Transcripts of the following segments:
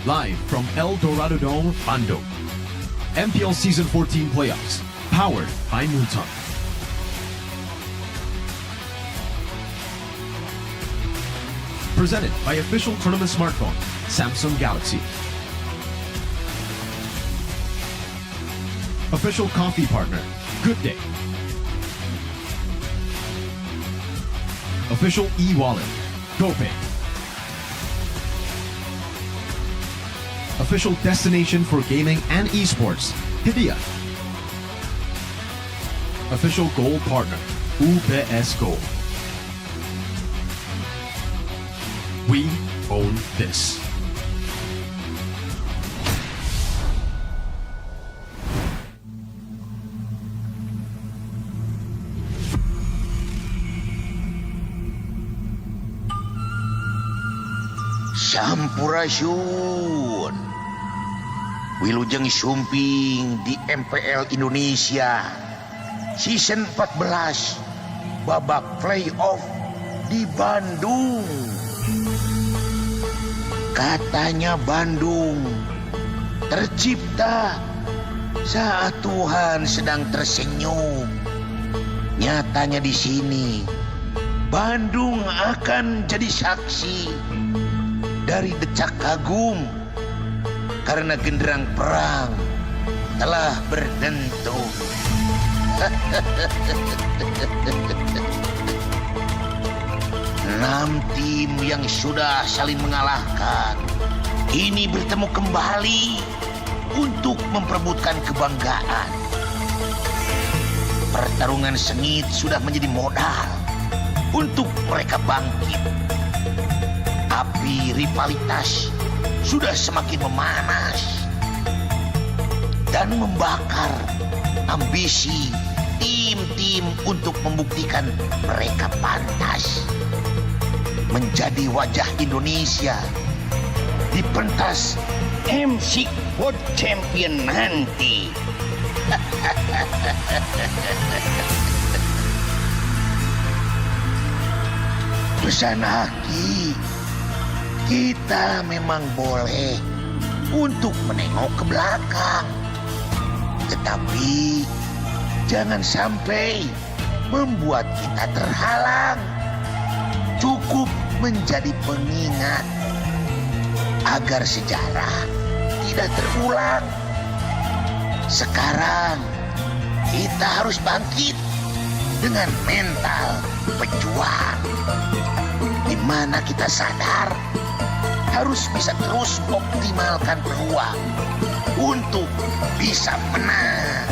live from El Dorado Dome, Bandung. MPL Season 14 Playoffs, powered by Muton. Presented by official tournament smartphone, Samsung Galaxy. Official coffee partner, Good Day. Official e-wallet, GoPay. Official destination for gaming and esports, Hidea. Official gold partner, UBS Gold. We own this. Sampurasun. Wilujeng Sumping di MPL Indonesia Season 14 babak playoff di Bandung. Katanya Bandung tercipta saat Tuhan sedang tersenyum. Nyatanya di sini Bandung akan jadi saksi dari decak kagum karena genderang perang telah berdentum. 6 tim yang sudah saling mengalahkan ini bertemu kembali untuk memperebutkan kebanggaan. Pertarungan sengit sudah menjadi modal untuk mereka bangkit. Api rivalitas sudah semakin memanas dan membakar ambisi tim-tim untuk membuktikan mereka pantas menjadi wajah Indonesia di pentas MC World Champion nanti. Pesan Aki, kita memang boleh untuk menengok ke belakang, tetapi jangan sampai membuat kita terhalang. Cukup menjadi pengingat agar sejarah tidak terulang. Sekarang kita harus bangkit dengan mental pejuang, di mana kita sadar harus bisa terus optimalkan peluang untuk bisa menang.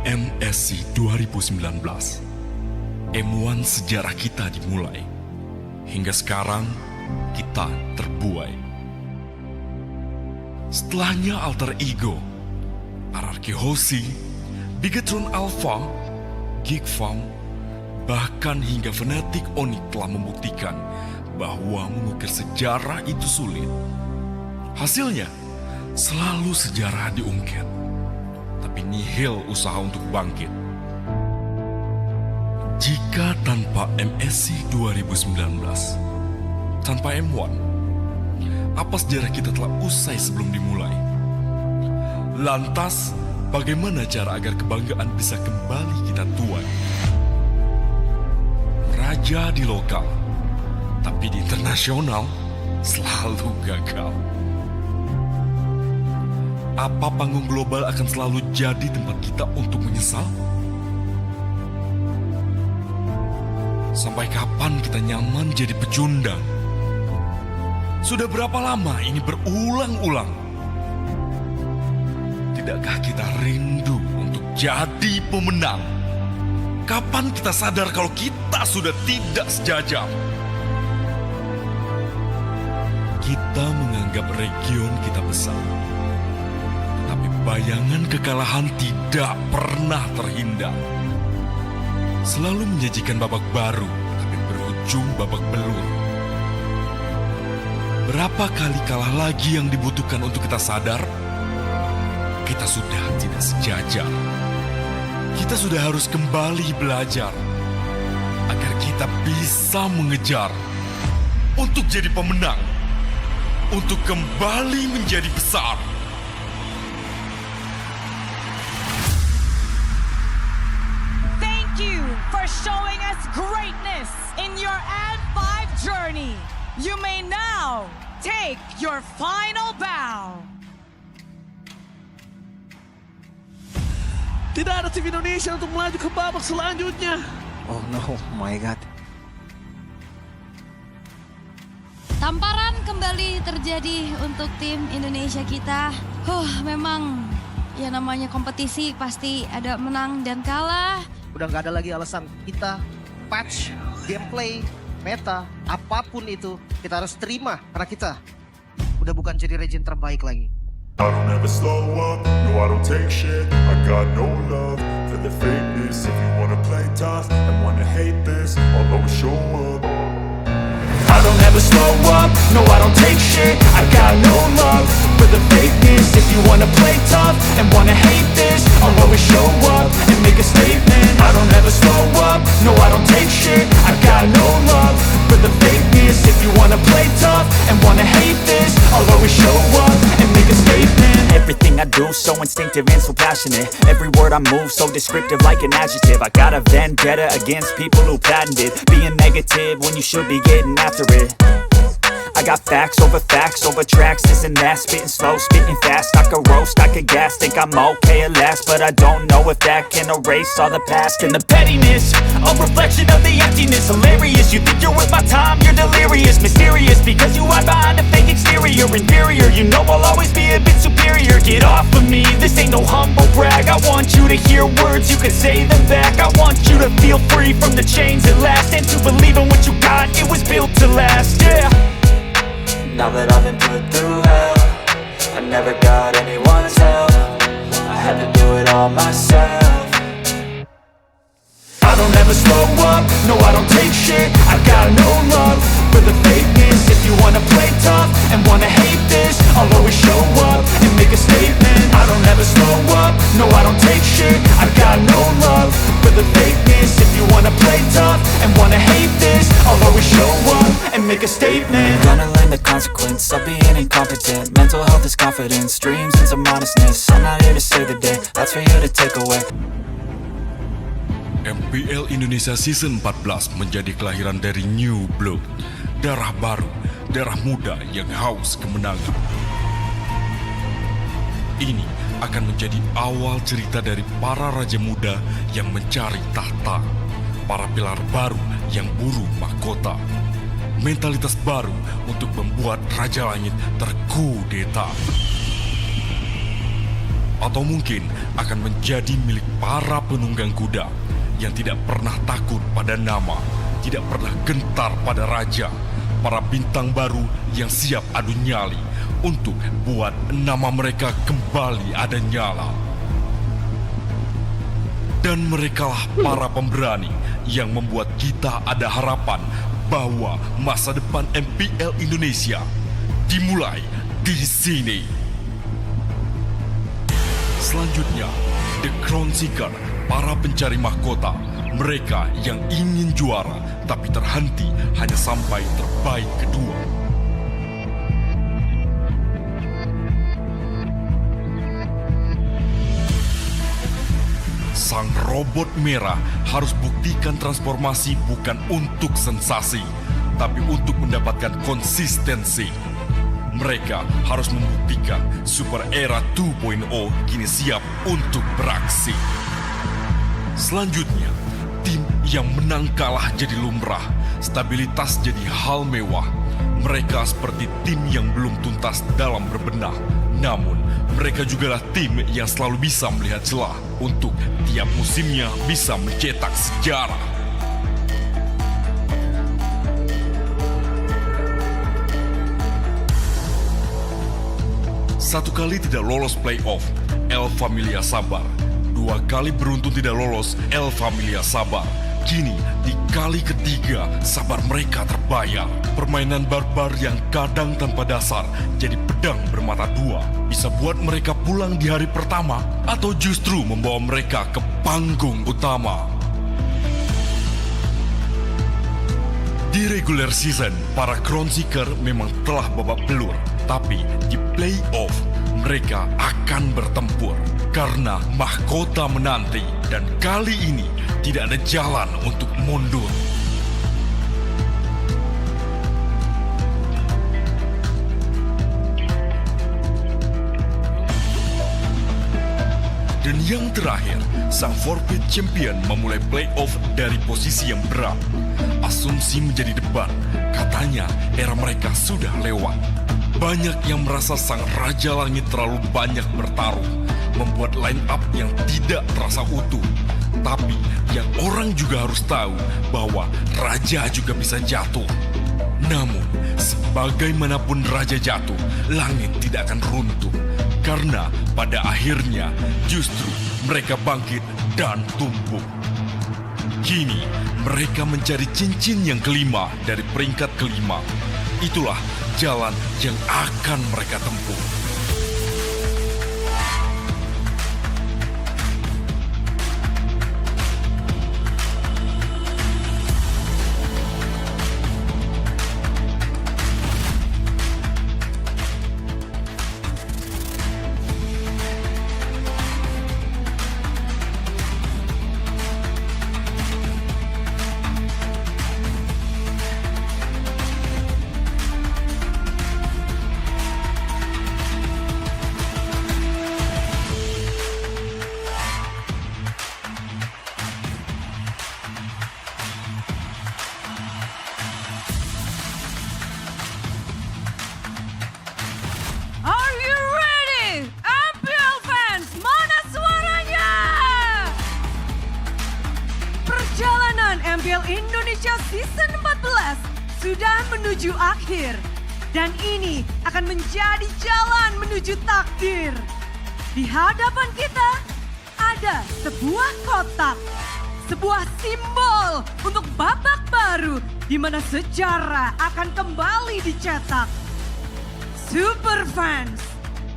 MSI 2019, M1 sejarah kita dimulai. Hingga sekarang, kita terbuai. Setelahnya Alter Ego, RRQ Hoshi, Bigetron Alpha, Geek Farm, bahkan hingga Fnatic Onyx telah membuktikan bahwa mengukir sejarah itu sulit. Hasilnya, selalu sejarah diungkit, tapi nihil usaha untuk bangkit. Jika tanpa MSI 2019, tanpa M1, apa sejarah kita telah usai sebelum dimulai? Lantas, bagaimana cara agar kebanggaan bisa kembali kita tuai? Raja di lokal, tapi di internasional selalu gagal. Apa panggung global akan selalu jadi tempat kita untuk menyesal? Sampai kapan kita nyaman jadi pecundang? Sudah berapa lama ini berulang-ulang? Tidakkah kita rindu untuk jadi pemenang? Kapan kita sadar kalau kita sudah tidak sejajar? Kita menganggap region kita besar, tetapi bayangan kekalahan tidak pernah terhindar. Selalu menyajikan babak baru, tapi berujung babak belur. Berapa kali kalah lagi yang dibutuhkan untuk kita sadar? Kita sudah tidak sejajar. Kita sudah harus kembali belajar agar kita bisa mengejar untuk jadi pemenang, untuk kembali menjadi besar. Thank you for showing us greatness in your Ad5 journey. You may now take your final bow. Tidak ada tim Indonesia untuk melaju ke babak selanjutnya. Oh no, my god. Tamparan kembali terjadi untuk tim Indonesia kita. Memang ya namanya kompetisi pasti ada menang dan kalah. Udah nggak ada lagi alasan kita patch, gameplay, meta, apapun itu kita harus terima karena kita udah bukan jadi region terbaik lagi. I don't ever slow up, no I don't take shit. I got no love for the fakeness. If you wanna play tough and wanna hate this, I'll always show up. I don't ever slow up, no I don't take shit. I got no love for the fakeness. If you wanna play tough and wanna hate this, I'll always show up and make a statement. I don't ever slow up, no I don't take shit. I got no love for the fakeness. If you wanna play tough and wanna hate this, I'll always show up and make a statement. Everything I do so instinctive and so passionate. Every word I move so descriptive like an adjective. I got a vendetta against people who patented being negative when you should be getting after it. I got facts over tracks, this and that. Spitting slow, spitting fast. I could roast, I could gas. Think I'm okay at last, but I don't know if that can erase all the past. And the pettiness, a reflection of the emptiness. Hilarious, you think you're worth my time, you're delirious. Mysterious, because you hide behind a fake exterior. Inferior, you know I'll always be a bit superior. Get off of me, this ain't no humble brag. I want you to hear words, you can say them back. I want you to feel free from the chains at last, and to believe in what you got, it was built to last, yeah. Now that I've been put through hell, I never got anyone's help. I had to do it all myself. I don't ever slow up, no I don't take shit. I got no love for the fakeness. If you wanna play tough and wanna hate this, I'll always show up and make a statement. I don't ever slow up, no I don't take shit. I got no love for the fakeness. If you wanna play tough and wanna hate this, I'll always show up and make a statement. Gonna learn the consequence of being incompetent. Mental health is confidence, dreams and some honestness. I'm not here to save the day, that's for you to take away. MPL Indonesia Season 14 menjadi kelahiran dari New Blood, darah baru, darah muda yang haus kemenangan. Ini akan menjadi awal cerita dari para raja muda yang mencari tahta, para pilar baru yang buru mahkota, mentalitas baru untuk membuat Raja Langit terkudeta. Atau mungkin akan menjadi milik para penunggang kuda yang tidak pernah takut pada nama, tidak pernah gentar pada raja, para bintang baru yang siap adu nyali untuk buat nama mereka kembali ada nyala. Dan merekalah para pemberani yang membuat kita ada harapan bahwa masa depan MPL Indonesia dimulai di sini. Selanjutnya, The Crown Seeker, para pencari mahkota, mereka yang ingin juara tapi terhenti hanya sampai terbaik kedua. Sang robot merah harus buktikan transformasi bukan untuk sensasi, tapi untuk mendapatkan konsistensi. Mereka harus membuktikan Super Era 2.0 kini siap untuk beraksi. Selanjutnya, tim yang menang kalah jadi lumrah, stabilitas jadi hal mewah. Mereka seperti tim yang belum tuntas dalam berbenah. Namun, mereka jugalah tim yang selalu bisa melihat celah untuk tiap musimnya bisa mencetak sejarah. Satu kali tidak lolos playoff, El Familia sabar. 2 kali beruntun tidak lolos, El Familia sabar. Kini, di kali ketiga, sabar mereka terbayar. Permainan barbar yang kadang tanpa dasar jadi pedang bermata dua. Bisa buat mereka pulang di hari pertama, atau justru membawa mereka ke panggung utama. Di regular season, para Crown Seeker memang telah babak belur. Tapi di playoff, mereka akan bertempur. Karena mahkota menanti, dan kali ini tidak ada jalan untuk mundur. Dan yang terakhir, sang forfeit champion memulai playoff dari posisi yang berat. Asumsi menjadi debat, katanya era mereka sudah lewat. Banyak yang merasa sang Raja Langit terlalu banyak bertarung, membuat line up yang tidak terasa utuh. Tapi yang orang juga harus tahu bahwa Raja juga bisa jatuh. Namun, sebagaimanapun Raja jatuh, langit tidak akan runtuh. Karena pada akhirnya justru mereka bangkit dan tumbuh. Kini mereka mencari cincin yang kelima dari peringkat kelima. Itulah jalan yang akan mereka tempuh. Are you ready? MPL fans, mana suaranya? Perjalanan MPL Indonesia Season 14 sudah menuju akhir. Dan ini akan menjadi jalan menuju takdir. Di hadapan kita ada sebuah kotak. Sebuah simbol untuk babak baru di mana sejarah akan kembali dicetak. Super fans,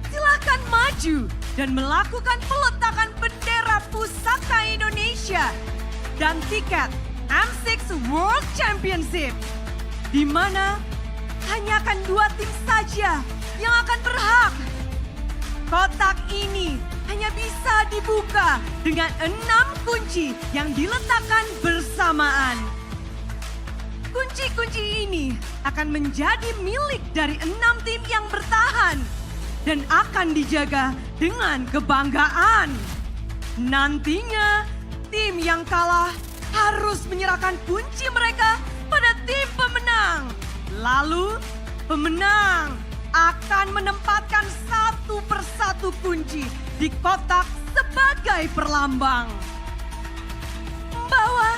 silakan maju dan melakukan peletakan bendera pusaka Indonesia dan tiket M6 World Championship, di mana hanya akan 2 tim saja yang akan berhak. Kotak ini hanya bisa dibuka dengan 6 kunci yang diletakkan bersamaan. Kunci-kunci ini akan menjadi milik dari 6 tim yang bertahan dan akan dijaga dengan kebanggaan. Nantinya, tim yang kalah harus menyerahkan kunci mereka pada tim pemenang. Lalu, pemenang akan menempatkan satu persatu kunci di kotak sebagai perlambang. Bahwa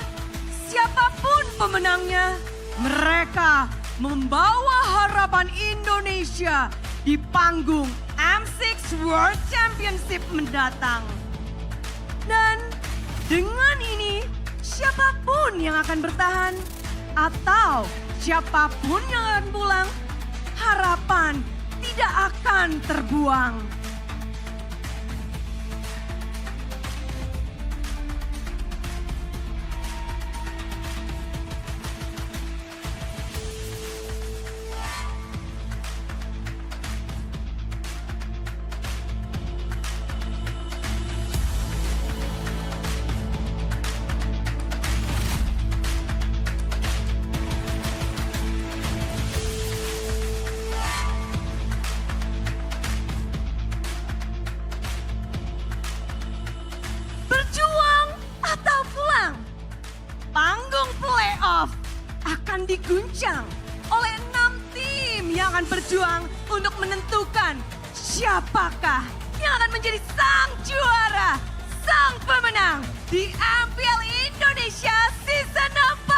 siapapun pemenangnya, mereka membawa harapan Indonesia di panggung M6 World Championship mendatang. Dan dengan ini, siapapun yang akan bertahan atau siapapun yang akan pulang, harapan tidak akan terbuang. Akan diguncang oleh 6 tim yang akan berjuang untuk menentukan siapakah yang akan menjadi sang juara, sang pemenang di MPL Indonesia Season 14.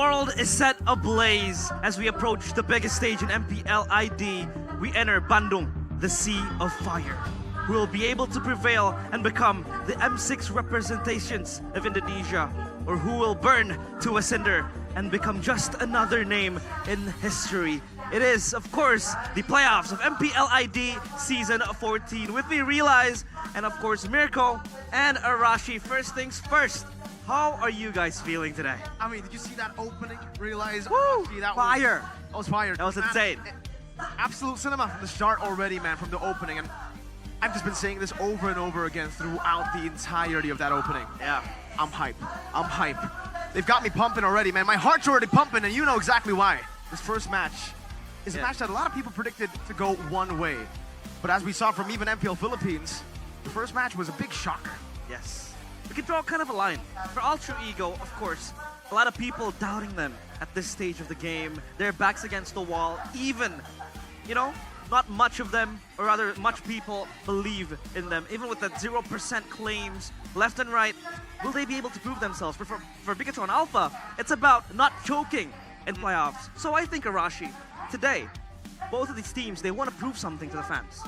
world is set ablaze as we approach the biggest stage in MPL ID. We enter Bandung, the Sea of Fire. Who will be able to prevail and become the M6 representations of Indonesia, or who will burn to a cinder and become just another name in history. It is, of course, the playoffs of MPL ID Season 14 with me, Realize, and of course, Mirko and Arashi. First things first, how are you guys feeling today? I mean, did you see that opening? Realize, Woo! that Fire! Was fire. That was insane. Absolute cinema from the start already, man, from the opening. And I've just been saying this over and over again throughout the entirety of that opening. Yeah. I'm hype. I'm hype. They've got me pumping already, man. My heart's already pumping, and you know exactly why. This first match is a match that a lot of people predicted to go one way. But as we saw from even MPL Philippines, the first match was a big shocker. Yes. We can draw kind of a line. For Ultra Ego, of course, a lot of people doubting them at this stage of the game. Their backs against the wall. Even, you know, not much of them, or rather much people believe in them. Even with that 0% claims left and right, will they be able to prove themselves? For Bigatron Alpha, it's about not choking in playoffs. So I think, Arashi, today, both of these teams, they want to prove something to the fans.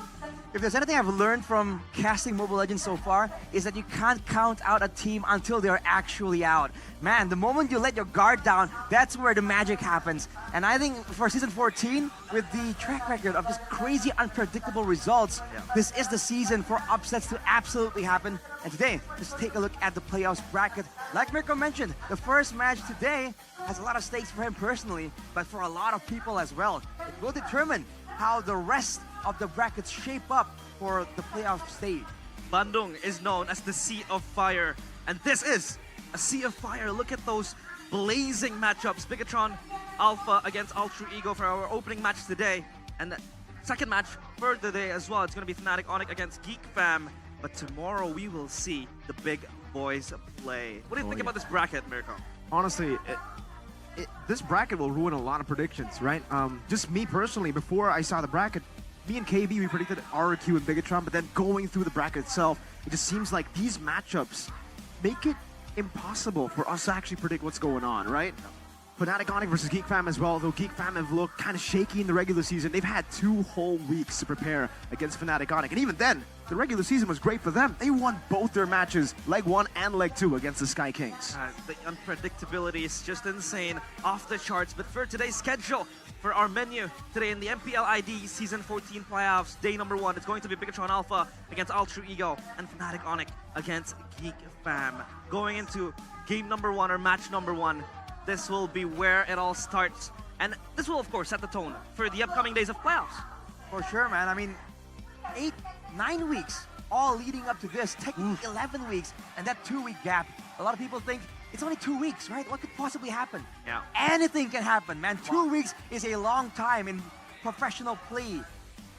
If there's anything I've learned from casting Mobile Legends so far, is that you can't count out a team until they're actually out. Man, the moment you let your guard down, that's where the magic happens. And I think for Season 14, with the track record of just crazy unpredictable results, this is the season for upsets to absolutely happen. And today, just take a look at the playoffs bracket. Like Mirko mentioned, the first match today has a lot of stakes for him personally, but for a lot of people as well. It will determine how the rest of the brackets shape up for the playoff stage. Bandung is known as the Sea of Fire, and this is a Sea of Fire. Look at those blazing matchups. Bigatron Alpha against Ultra Ego for our opening match today, and the second match for the day as well. It's going to be Fnatic Onyx against Geek Fam, but tomorrow we will see the big boys play. What do you think about this bracket, Mirko? Honestly, this bracket will ruin a lot of predictions, right? Just me personally, before I saw the bracket, me and KB, we predicted RQ and Bigatron, but then going through the bracket itself, it just seems like these matchups make it impossible for us to actually predict what's going on, right? Fnatic Onyx versus Geek Fam as well, though Geek Fam have looked kind of shaky in the regular season. They've had 2 whole weeks to prepare against Fnatic Onyx, and even then, the regular season was great for them. They won both their matches, Leg 1 and Leg 2, against the Sky Kings. The unpredictability is just insane, off the charts. But for today's schedule, for our menu today in the MPL ID Season 14 Playoffs, day number 1, it's going to be Bigatron Alpha against Ultra Ego and Fnatic Onyx against Geek Fam. Going into game number 1 or match number 1, this will be where it all starts. And this will, of course, set the tone for the upcoming days of playoffs. For sure, man. I mean, 9 weeks, all leading up to this, technically 11 weeks, and that 2-week gap. A lot of people think it's only 2 weeks, right? What could possibly happen? Yeah. Anything can happen, man. 2 weeks is a long time in professional play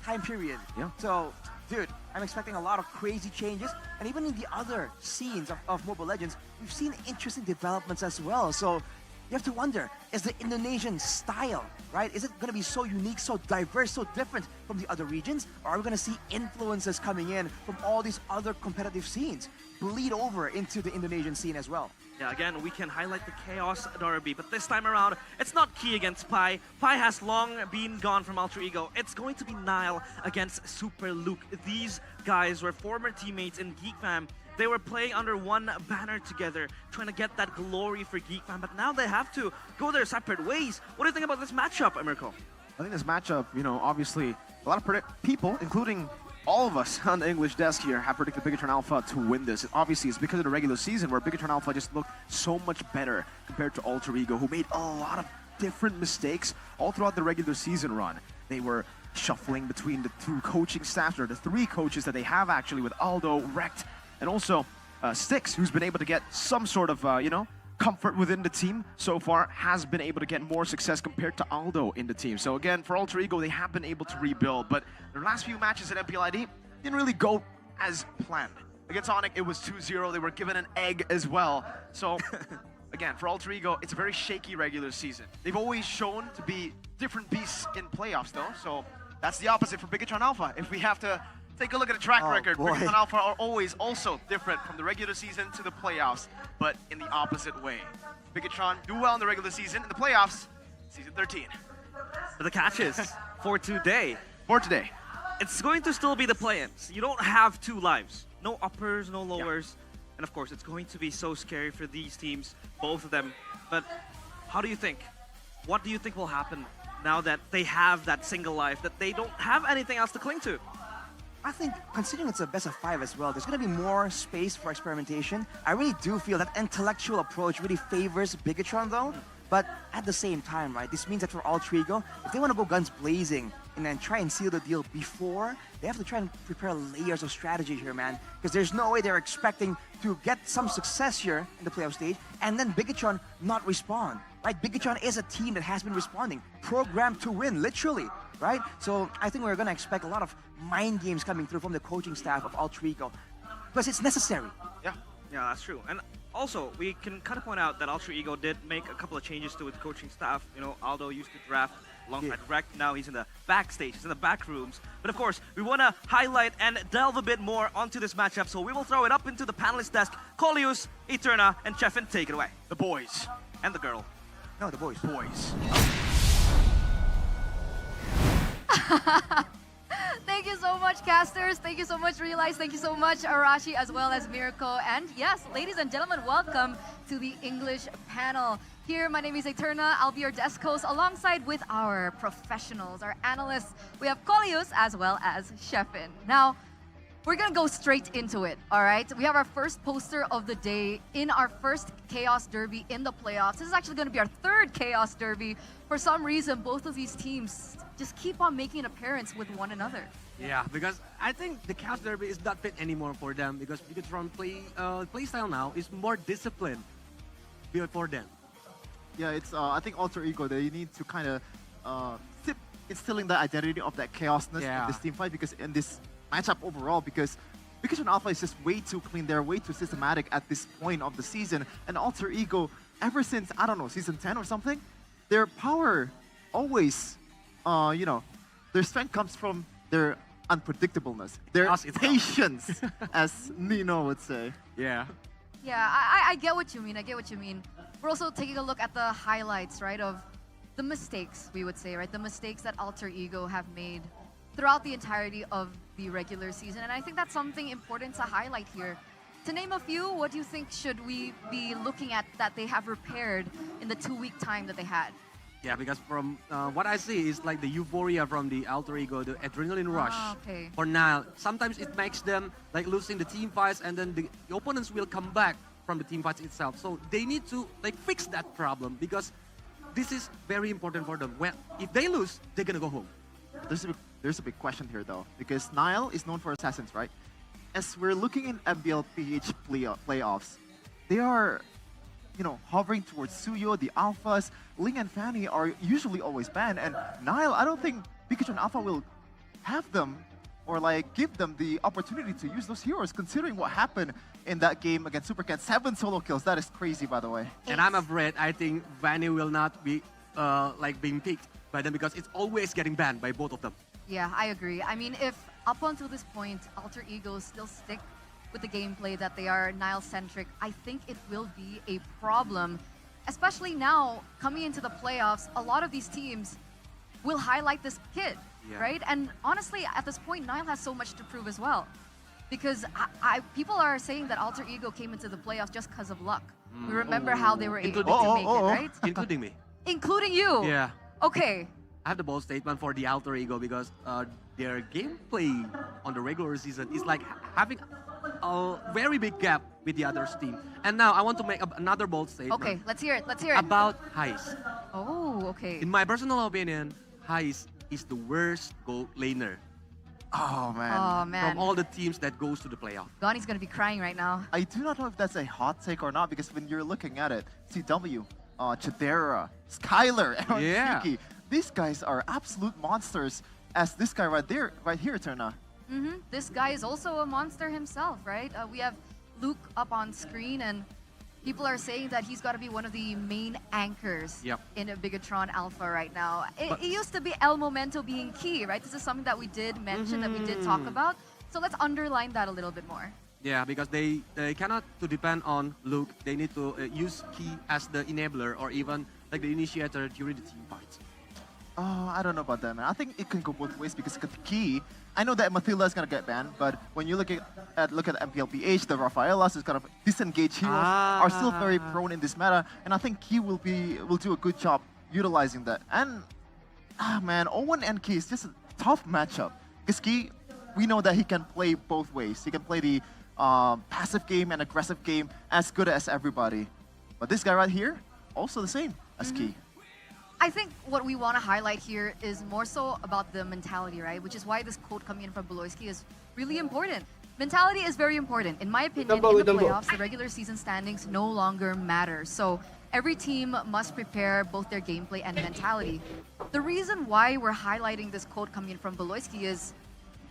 time period. Yeah. So, dude, I'm expecting a lot of crazy changes. And even in the other scenes of Mobile Legends, we've seen interesting developments as well. So, you have to wonder, is the Indonesian style, right? Is it going to be so unique, so diverse, so different from the other regions? Or are we going to see influences coming in from all these other competitive scenes bleed over into the Indonesian scene as well? Yeah, again, we can highlight the Chaos Derby, but this time around, it's not Key against Pi. Pi has long been gone from Ultra Ego. It's going to be Nile against Super Luke. These guys were former teammates in Geek Fam. They were playing under one banner together, trying to get that glory for Geek Fam, but now they have to go their separate ways. What do you think about this matchup, Mirko? I think this matchup, you know, obviously, a lot of people, including all of us on the English desk here, have predicted Bigatron Alpha to win this. Obviously, it's because of the regular season where Bigatron Alpha just looked so much better compared to Ultra Ego, who made a lot of different mistakes all throughout the regular season run. They were shuffling between the 2 coaching staffs, or the 3 coaches that they have actually, with Aldo, Rekt, and also Styx, who's been able to get some sort of, you know, comfort within the team so far, has been able to get more success compared to Aldo in the team. So again, for Ultra Ego, they have been able to rebuild, but their last few matches at MPL ID didn't really go as planned. Against Onyx, it was 2-0. They were given an egg as well. So again, for Ultra Ego, it's a very shaky regular season. They've always shown to be different beasts in playoffs though, so that's the opposite for Bigatron Alpha. If we have to Take a look at the track Oh, record. boy. Bigatron Alpha are always also different from the regular season to the playoffs, but in the opposite way. Bigatron do well in the regular season. In the playoffs, season 13. But the catch is, for today, For today. it's going to still be the play-ins. You don't have two lives. No uppers, no lowers. And of course, it's going to be so scary for these teams, both of them. But how do you think? What do you think will happen now that they have that single life, that they don't have anything else to cling to? I think, considering it's a best of 5 as well, there's going to be more space for experimentation. I really do feel that intellectual approach really favors Bigatron, though. But at the same time, right, this means that for Alter-Ego, if they want to go guns blazing and then try and seal the deal before, they have to try and prepare layers of strategy here, man. Because there's no way they're expecting to get some success here in the playoff stage and then Bigatron not respond, right? Bigatron is a team that has been responding, programmed to win, literally, right? So I think we're going to expect a lot of mind games coming through from the coaching staff of Alter-Ego. Because it's necessary. Yeah, that's true. And also, we can kind of point out that Alter-Ego did make a couple of changes to its coaching staff. You know, Aldo used to draft alongside Rec. Now he's in the backstage, he's in the back rooms. But of course, we want to highlight and delve a bit more onto this matchup. So we will throw it up into the panelist desk. Colius, Eterna, and Chefin, take it away. The boys. And the girl. No, the boys. Boys. Thank you so much, casters. Thank you so much, Realize. Thank you so much, Arashi, as well as Mirko. And yes, ladies and gentlemen, welcome to the English panel. Here, my name is Eterna. I'll be your desk host alongside with our professionals, our analysts. We have Colius as well as Chefin. Now, we're gonna go straight into it, all right? We have our first poster of the day in our first Chaos Derby in the playoffs. This is actually gonna be our third Chaos Derby. For some reason, both of these teams just keep on making an appearance with one another. Yeah, because I think the Chaos Derby is not fit anymore for them because Bigatron play style now is more disciplined for them. Yeah, it's I think Alter-Ego, they need to kind of keep instilling the identity of that chaosness in this team fight, because in this matchup overall, because Bigatron Alpha is just way too clean, they're way too systematic at this point of the season, and Alter-Ego, ever since, I don't know, season 10 or something, their power always, you know, their strength comes from their unpredictableness, their patience, as Nino would say. Yeah. Yeah, I get what you mean. I get what you mean. We're also taking a look at the highlights, right, of the mistakes, we would say, right? The mistakes that Alter-Ego have made throughout the entirety of the regular season. And I think that's something important to highlight here. To name a few, what do you think should we be looking at that they have repaired in the 2-week time that they had? Yeah, because from what I see is like the euphoria from the Alter-Ego, the adrenaline rush. Okay. For now, sometimes it makes them like losing the team fights, and then the opponents will come back from the team fights itself. So they need to like fix that problem, because this is very important for them. When if they lose, they're gonna go home. There's a big question here though, because Nile is known for assassins, right? As we're looking in MPL playoffs, they are, you know, hovering towards Suyo, the Alphas. Ling and Fanny are usually always banned, and Nile, I don't think Bigatron Alpha will have them or like give them the opportunity to use those heroes, considering what happened in that game against Supercat. 7 solo kills, that is crazy, by the way. And I'm afraid, I think Vanny will not be like being picked by them, because it's always getting banned by both of them. Yeah, I agree. I mean, if up until this point, Alter-Ego still stick with the gameplay that they are Nile-centric, I think it will be a problem. Especially now, coming into the playoffs, a lot of these teams will highlight this kid, right? And honestly, at this point, Nile has so much to prove as well. Because people are saying that Alter-Ego came into the playoffs just because of luck. We remember how they were able to make it, right? Including me. Including you? Yeah. Okay. I have the bold statement for the Alter-Ego, because their gameplay on the regular season is like having a very big gap with the other team. And now I want to make another bold statement. Okay, let's hear it. Let's hear it. About Heist. Oh, okay. In my personal opinion, Heist is the worst gold laner. Oh man. Oh man. From all the teams that goes to the playoff. Gonnie's gonna be crying right now. I do not know if that's a hot take or not, because when you're looking at it, CW, Chidera, Skylar, Aaron Suki, these guys are absolute monsters. As this guy right here, Turna. This guy is also a monster himself, right? We have Luke up on screen, and people are saying that he's got to be one of the main anchors in a Bigatron Alpha right now. It used to be El Momento being key, right? This is something that we did mention, that we did talk about. So let's underline that a little bit more. Yeah, because they cannot to depend on Luke. They need to use Key as the enabler or even like the initiator during the team fights. Oh, I don't know about that, man. I think it can go both ways because Key, I know that Matilda is gonna get banned, but when you look at MPLPH, the Rafaelas is kind of disengaged heroes are still very prone in this meta, and I think Key will do a good job utilizing that. And man, Owen and Key is just a tough matchup because Key, we know that he can play both ways. He can play the passive game and aggressive game as good as everybody, but this guy right here also the same as Key. I think what we want to highlight here is more so about the mentality, right? Which is why this quote coming in from Beloyski is really important. Mentality is very important. In my opinion, in the playoffs, the regular season standings no longer matter. So every team must prepare both their gameplay and mentality. The reason why we're highlighting this quote coming in from Beloyski is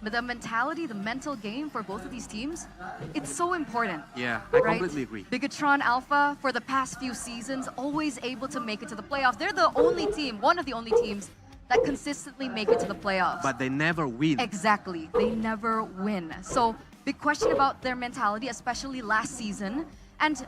the mentality, the mental game for both of these teams, it's so important. Yeah, I right? completely agree. Bigatron Alpha, for the past few seasons, always able to make it to the playoffs. They're the only team, one of the only teams, that consistently make it to the playoffs. But they never win. Exactly, they never win. So, big question about their mentality, especially last season. And,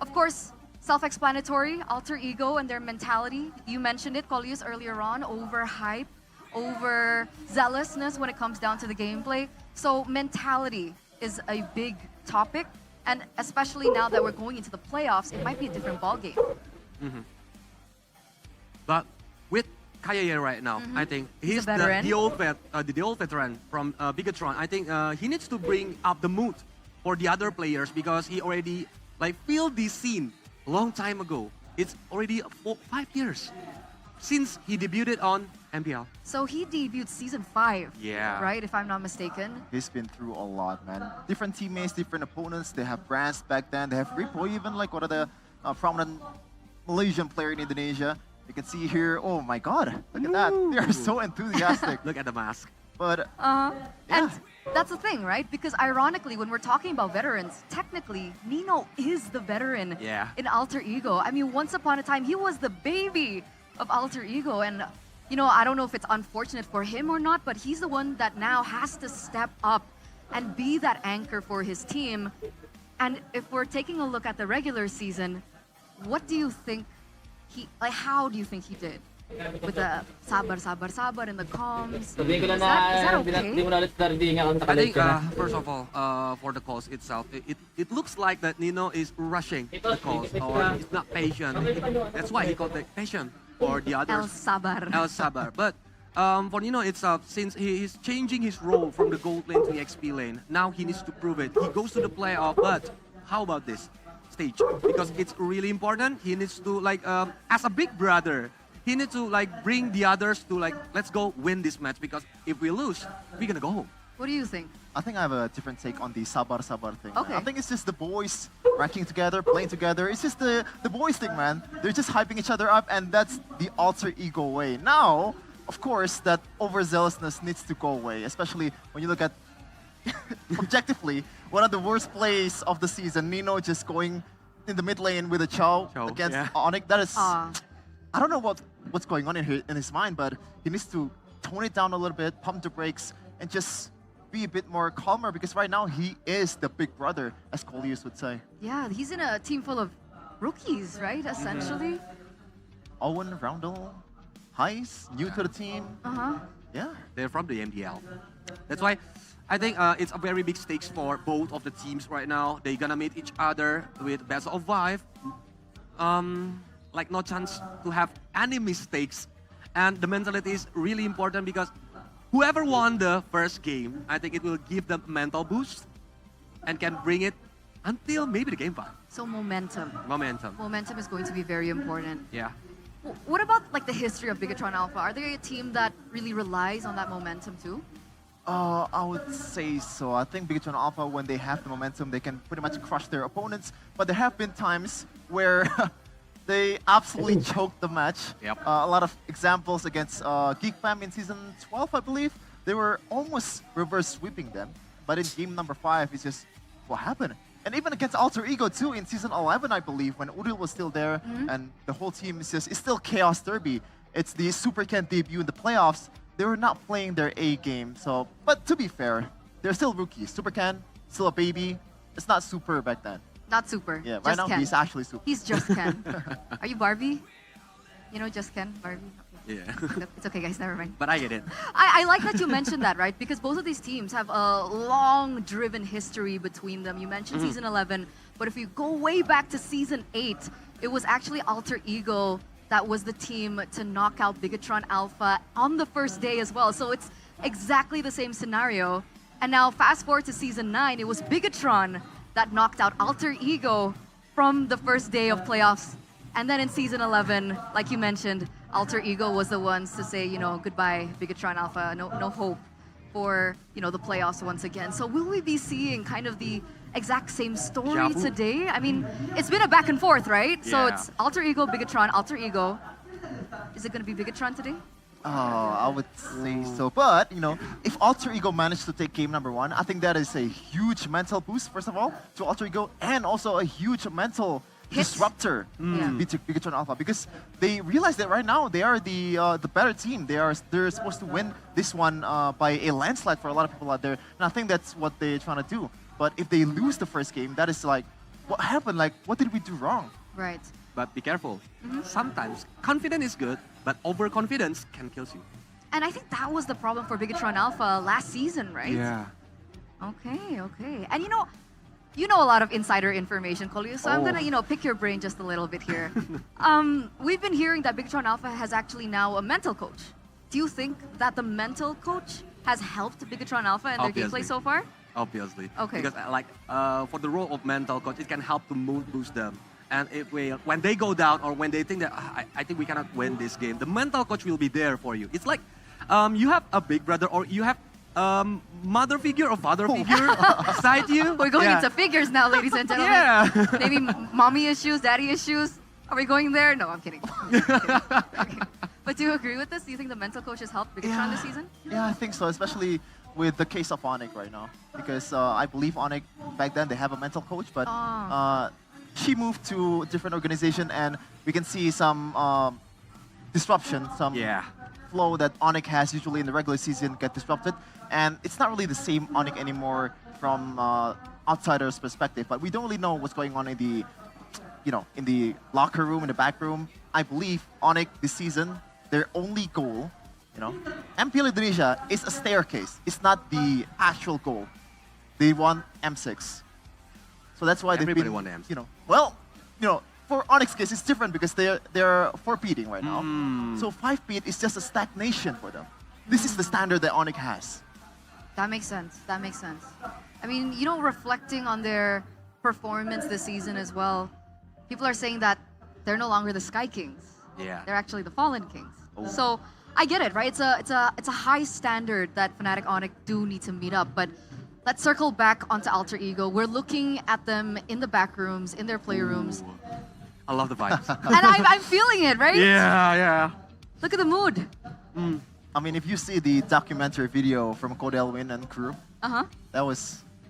of course, self-explanatory, alter ego and their mentality. You mentioned it, Colius, earlier on, overhype, over zealousness when it comes down to the gameplay. So mentality is a big topic, and especially now that we're going into the playoffs, it might be a different ballgame. But with Kayaye right now, I think he's the old veteran from Bigatron. I think he needs to bring up the mood for the other players because he already feel this scene a long time ago. It's already 5 years since he debuted on MPL. So he debuted season 5, right, if I'm not mistaken. He's been through a lot, man. Different teammates, different opponents. They have brands back then. They have Ripo, even like one of the prominent Malaysian player in Indonesia. You can see here, oh my god, look at that. They are so enthusiastic. Look at the mask. But and that's the thing, right? Because ironically, when we're talking about veterans, technically, Nino is the veteran in Alter Ego. I mean, once upon a time, he was the baby of Alter Ego, and you know, I don't know if it's unfortunate for him or not, but he's the one that now has to step up and be that anchor for his team. And if we're taking a look at the regular season, what do you think how do you think he did? With the sabar and the comms? Is that okay? I think, first of all, for the calls itself, it looks like that Nino is rushing the calls, or he's not patient. That's why he called the patient. Or the others. El Sabar. But for Nino itself, since he's changing his role from the gold lane to the XP lane, now he needs to prove it. He goes to the playoff, but how about this stage? Because it's really important. He needs to, as a big brother, he needs to, bring the others to, let's go win this match. Because if we lose, we're gonna go home. What do you think? I think I have a different take on the Sabar thing. Okay. I think it's just the boys ranking together, playing together. It's just the boys thing, man. They're just hyping each other up, and that's the alter ego way. Now, of course, that overzealousness needs to go away, especially when you look at, objectively, one of the worst plays of the season, Nino just going in the mid lane with a Chow against Onyx. That is, I don't know what's going on in his mind, but he needs to tone it down a little bit, pump the brakes, and just be a bit more calmer, because right now he is the big brother, as Colius would say. Yeah, he's in a team full of rookies, right, essentially? Owen, Roundel, Heis, new to the team. Yeah. They're from the MPL. That's why I think it's a very big stakes for both of the teams right now. They're gonna meet each other with best of 5. No chance to have any mistakes. And the mentality is really important because whoever won the first game, I think it will give them mental boost and can bring it until maybe the game 5. So momentum. Momentum. Momentum is going to be very important. Yeah. What about the history of Bigatron Alpha? Are they a team that really relies on that momentum too? I would say so. I think Bigatron Alpha, when they have the momentum, they can pretty much crush their opponents. But there have been times where they absolutely choked the match. A lot of examples against Geek Fam in season 12, I believe. They were almost reverse sweeping them. But in game number 5, it's just, what happened? And even against Alter Ego too, in season 11, I believe, when Uril was still there, and the whole team is just, it's still Chaos Derby. It's the Super Ken debut in the playoffs. They were not playing their A game. So, but to be fair, they're still rookies. Super Ken, still a baby. It's not super back then. Not super. Yeah, right just now Ken. he's actually super. He's just Ken. Are you Barbie? You know, just Ken, Barbie. Yeah. It's okay, guys. Never mind. But I get it. I like that you mentioned that, right? Because both of these teams have a long driven history between them. You mentioned season 11, but if you go way back to season 8, it was actually Alter Ego that was the team to knock out Bigatron Alpha on the first day as well. So it's exactly the same scenario. And now fast forward to season 9, it was Bigatron that knocked out Alter Ego from the first day of playoffs. And then in season 11, like you mentioned, Alter Ego was the ones to say, you know, goodbye, Bigatron Alpha, no hope for, you know, the playoffs once again. So will we be seeing kind of the exact same story today? I mean, it's been a back and forth, right? Yeah. So it's Alter Ego, Bigatron, Alter Ego. Is it going to be Bigatron today? Oh, I would say so. But, you know, if Alter Ego managed to take game number 1, I think that is a huge mental boost, first of all, to Alter Ego, and also a huge mental disruptor to Bigatron Alpha, because they realize that right now they are the better team. They're supposed to win this one by a landslide for a lot of people out there, and I think that's what they're trying to do. But if they lose the first game, that is like, what happened? Like, what did we do wrong? Right. But be careful. Sometimes confidence is good, but overconfidence can kill you. And I think that was the problem for Bigatron Alpha last season, right? Yeah. Okay. And you know a lot of insider information, Kolyu, so I'm gonna, you know, pick your brain just a little bit here. We've been hearing that Bigatron Alpha has actually now a mental coach. Do you think that the mental coach has helped Bigatron Alpha in their gameplay so far? Obviously. Okay. Because for the role of mental coach, it can help to mood boost them. And when they go down or when they think that I think we cannot win this game, the mental coach will be there for you. It's like you have a big brother or you have mother figure or father figure beside you. We're going into figures now, ladies and gentlemen. Yeah. Maybe mommy issues, daddy issues. Are we going there? No, I'm kidding. Okay. But do you agree with this? Do you think the mental coach has helped Bigatron this season? Yeah, I think so, especially with the case of Onyx right now. Because I believe Onyx, back then, they have a mental coach, but she moved to a different organization, and we can see some disruption, some flow that Onyx has usually in the regular season get disrupted. And it's not really the same Onyx anymore from outsiders' perspective, but we don't really know what's going on in the, in the locker room, in the back room. I believe Onyx this season, their only goal, MPL Indonesia is a staircase. It's not the actual goal. They want M6. So that's why they've been, want M6. For Onyx case, it's different because they're 4-peating right now. So 5-peat is just a stagnation for them. This is the standard that Onyx has. That makes sense. That makes sense. I mean, reflecting on their performance this season as well, people are saying that they're no longer the Sky Kings. Yeah. They're actually the Fallen Kings. So I get it, right? It's a high standard that Fnatic Onyx do need to meet up. But let's circle back onto Alter Ego. We're looking at them in the back rooms, in their playrooms. I love the vibes. And I'm feeling it, right? Yeah. Look at the mood. I mean, if you see the documentary video from Codelwin and crew,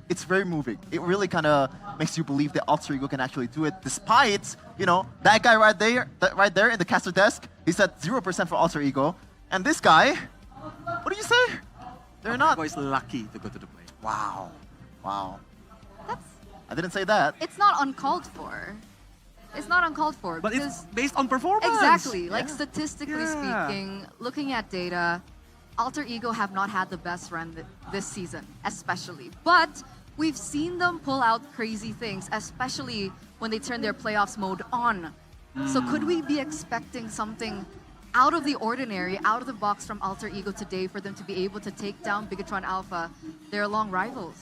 it's very moving. It really kind of makes you believe that Alter Ego can actually do it, despite, that guy right there in the caster desk, he said 0% for Alter Ego. And this guy, what do you say? They're not. Alter Ego is lucky to go to the play. Wow. I didn't say that. It's not uncalled for. It's not uncalled for. But it's based on performance. Exactly. Like statistically speaking, looking at data, Alter Ego have not had the best run this season, especially. But we've seen them pull out crazy things, especially when they turn their playoffs mode on. So could we be expecting something out of the ordinary, out of the box from Alter Ego today for them to be able to take down Bigatron Alpha, their long rivals?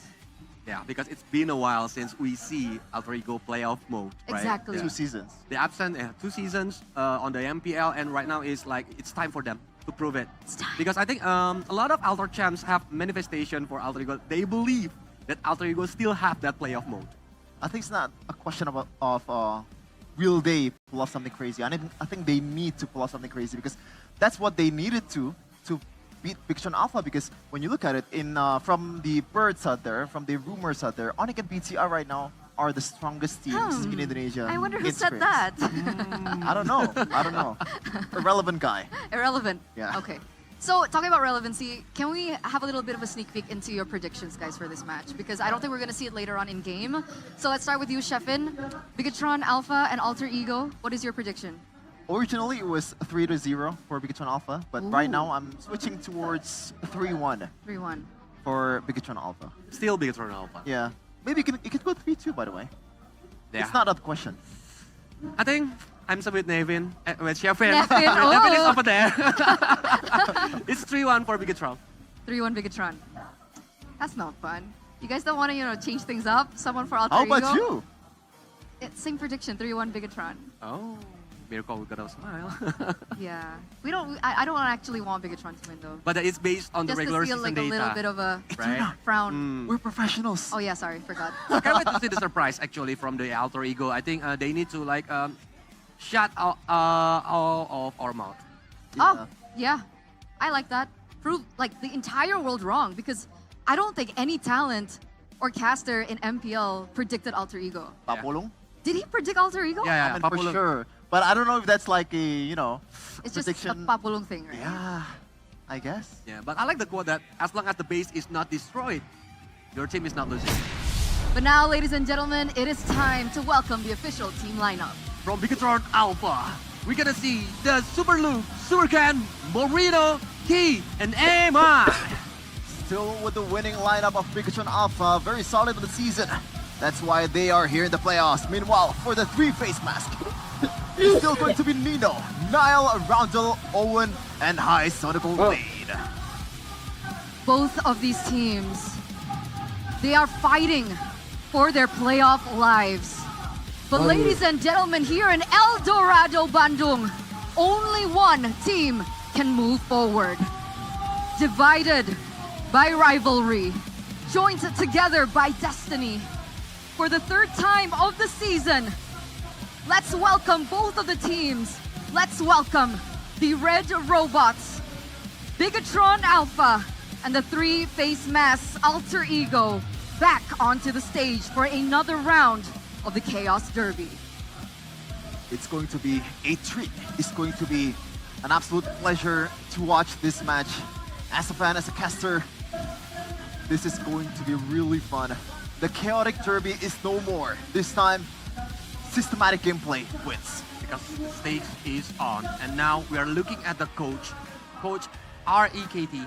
Yeah, because it's been a while since we see Alter Ego playoff mode, right? Exactly. 2 seasons. They absent 2 seasons on the MPL, and right now it's time for them to prove it. It's time. Because I think a lot of Alter champs have manifestation for Alter Ego. They believe that Alter Ego still have that playoff mode. I think it's not a question of will they pull off something crazy. I think they need to pull off something crazy because that's what they needed to beat Bigatron Alpha, because when you look at it from the birds out there, from the rumors out there, Onyx and BTR right now are the strongest teams in Indonesia. I wonder who in said scrims. that. I don't know. Irrelevant guy. Irrelevant. Yeah. Okay. So, talking about relevancy, can we have a little bit of a sneak peek into your predictions, guys, for this match? Because I don't think we're going to see it later on in game. So, let's start with you, Sheffin. Bigatron Alpha and Alter Ego, what is your prediction? Originally, it was 3-0 for Bigatron Alpha, but right now I'm switching towards 3-1. 3-1. For Bigatron Alpha. Still Bigatron Alpha. Yeah. Maybe it could go 3-2, by the way. Yeah. It's not a question. I think I'm with Nevin, with Sheffin. Nevin, Nevin is oh. over there. It's 3-1 for Bigatron. 3-1 Bigatron. That's not fun. You guys don't want to, change things up? Someone for Alter How Ego? about you? Same prediction, 3-1 Bigatron. Oh, Miracle, we gotta smile. Yeah. We don't. I don't actually want Bigatron to win though. But it's based on the Just regular to feel season like data. a little bit of a right? frown. We're professionals. Oh yeah, sorry, forgot. I can't wait to see the surprise actually from the Alter Ego. I think they need to shut all of our mouth. Oh yeah, I like that. Prove the entire world wrong because I don't think any talent or caster in MPL predicted Alter Ego. Papulong? Did he predict Alter Ego? I mean, for sure. But I don't know if that's like a, It's prediction. just a Papulong thing, right? Yeah, I guess. Yeah, but I like the quote that as long as the base is not destroyed, your team is not losing. But now, ladies and gentlemen, it is time to welcome the official team lineup. From Bigatron Alpha, we're gonna see the Super Luke, Supercan, Moreno, Key, and Emma. Still with the winning lineup of Bigatron Alpha, very solid in the season. That's why they are here in the playoffs. Meanwhile, for the three-face mask, it's still going to be Nino, Niall, Roundel, Owen, and High Sonical Blade. Both of these teams, they are fighting for their playoff lives. But ladies and gentlemen, here in El Dorado, Bandung, only one team can move forward. Divided by rivalry, joined together by destiny. For the third time of the season, let's welcome both of the teams. Let's welcome the Red Robots, Bigatron Alpha, and the three-face mask Alter Ego back onto the stage for another round of the Chaos Derby. It's going to be a treat. It's going to be an absolute pleasure to watch this match. As a fan, as a caster, this is going to be really fun. The chaotic derby is no more. This time, systematic gameplay wins. Because the stakes is on. And now we are looking at the coach, Coach REKT.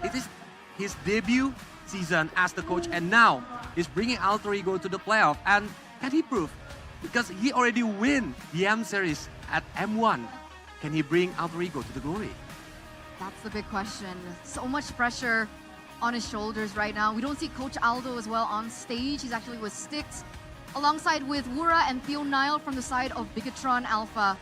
It is his debut season as the coach, and now he's bringing Alter Ego to the playoff. And can he prove? Because he already win the M series at M1. Can he bring Alter Ego to the glory? That's the big question. So much pressure on his shoulders right now. We don't see Coach Aldo as well on stage. He's actually with Styx, alongside with Wura and Theo Nile from the side of Bigatron Alpha.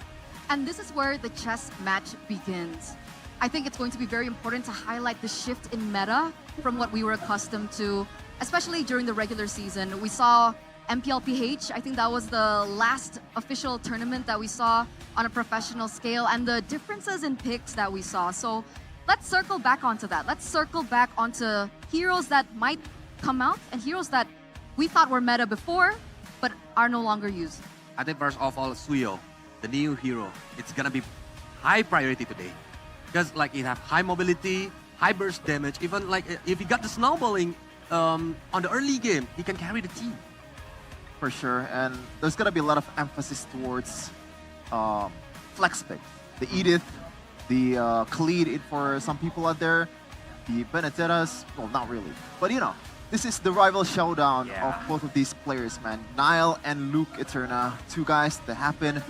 And this is where the chess match begins. I think it's going to be very important to highlight the shift in meta from what we were accustomed to, especially during the regular season. We saw MPL PH, I think that was the last official tournament that we saw on a professional scale, and the differences in picks that we saw. So let's circle back onto that. Let's circle back onto heroes that might come out and heroes that we thought were meta before, but are no longer used. I think first of all, Suyo, the new hero, it's gonna be high priority today. Because it have high mobility, high burst damage, even if he got the snowballing on the early game, he can carry the team. For sure, and there's gonna be a lot of emphasis towards flex pick. The Edith, the Khalid in for some people out there, the Benedettas, well, not really. But this is the rival showdown of both of these players, man. Niall and Luke Eterna, two guys that happen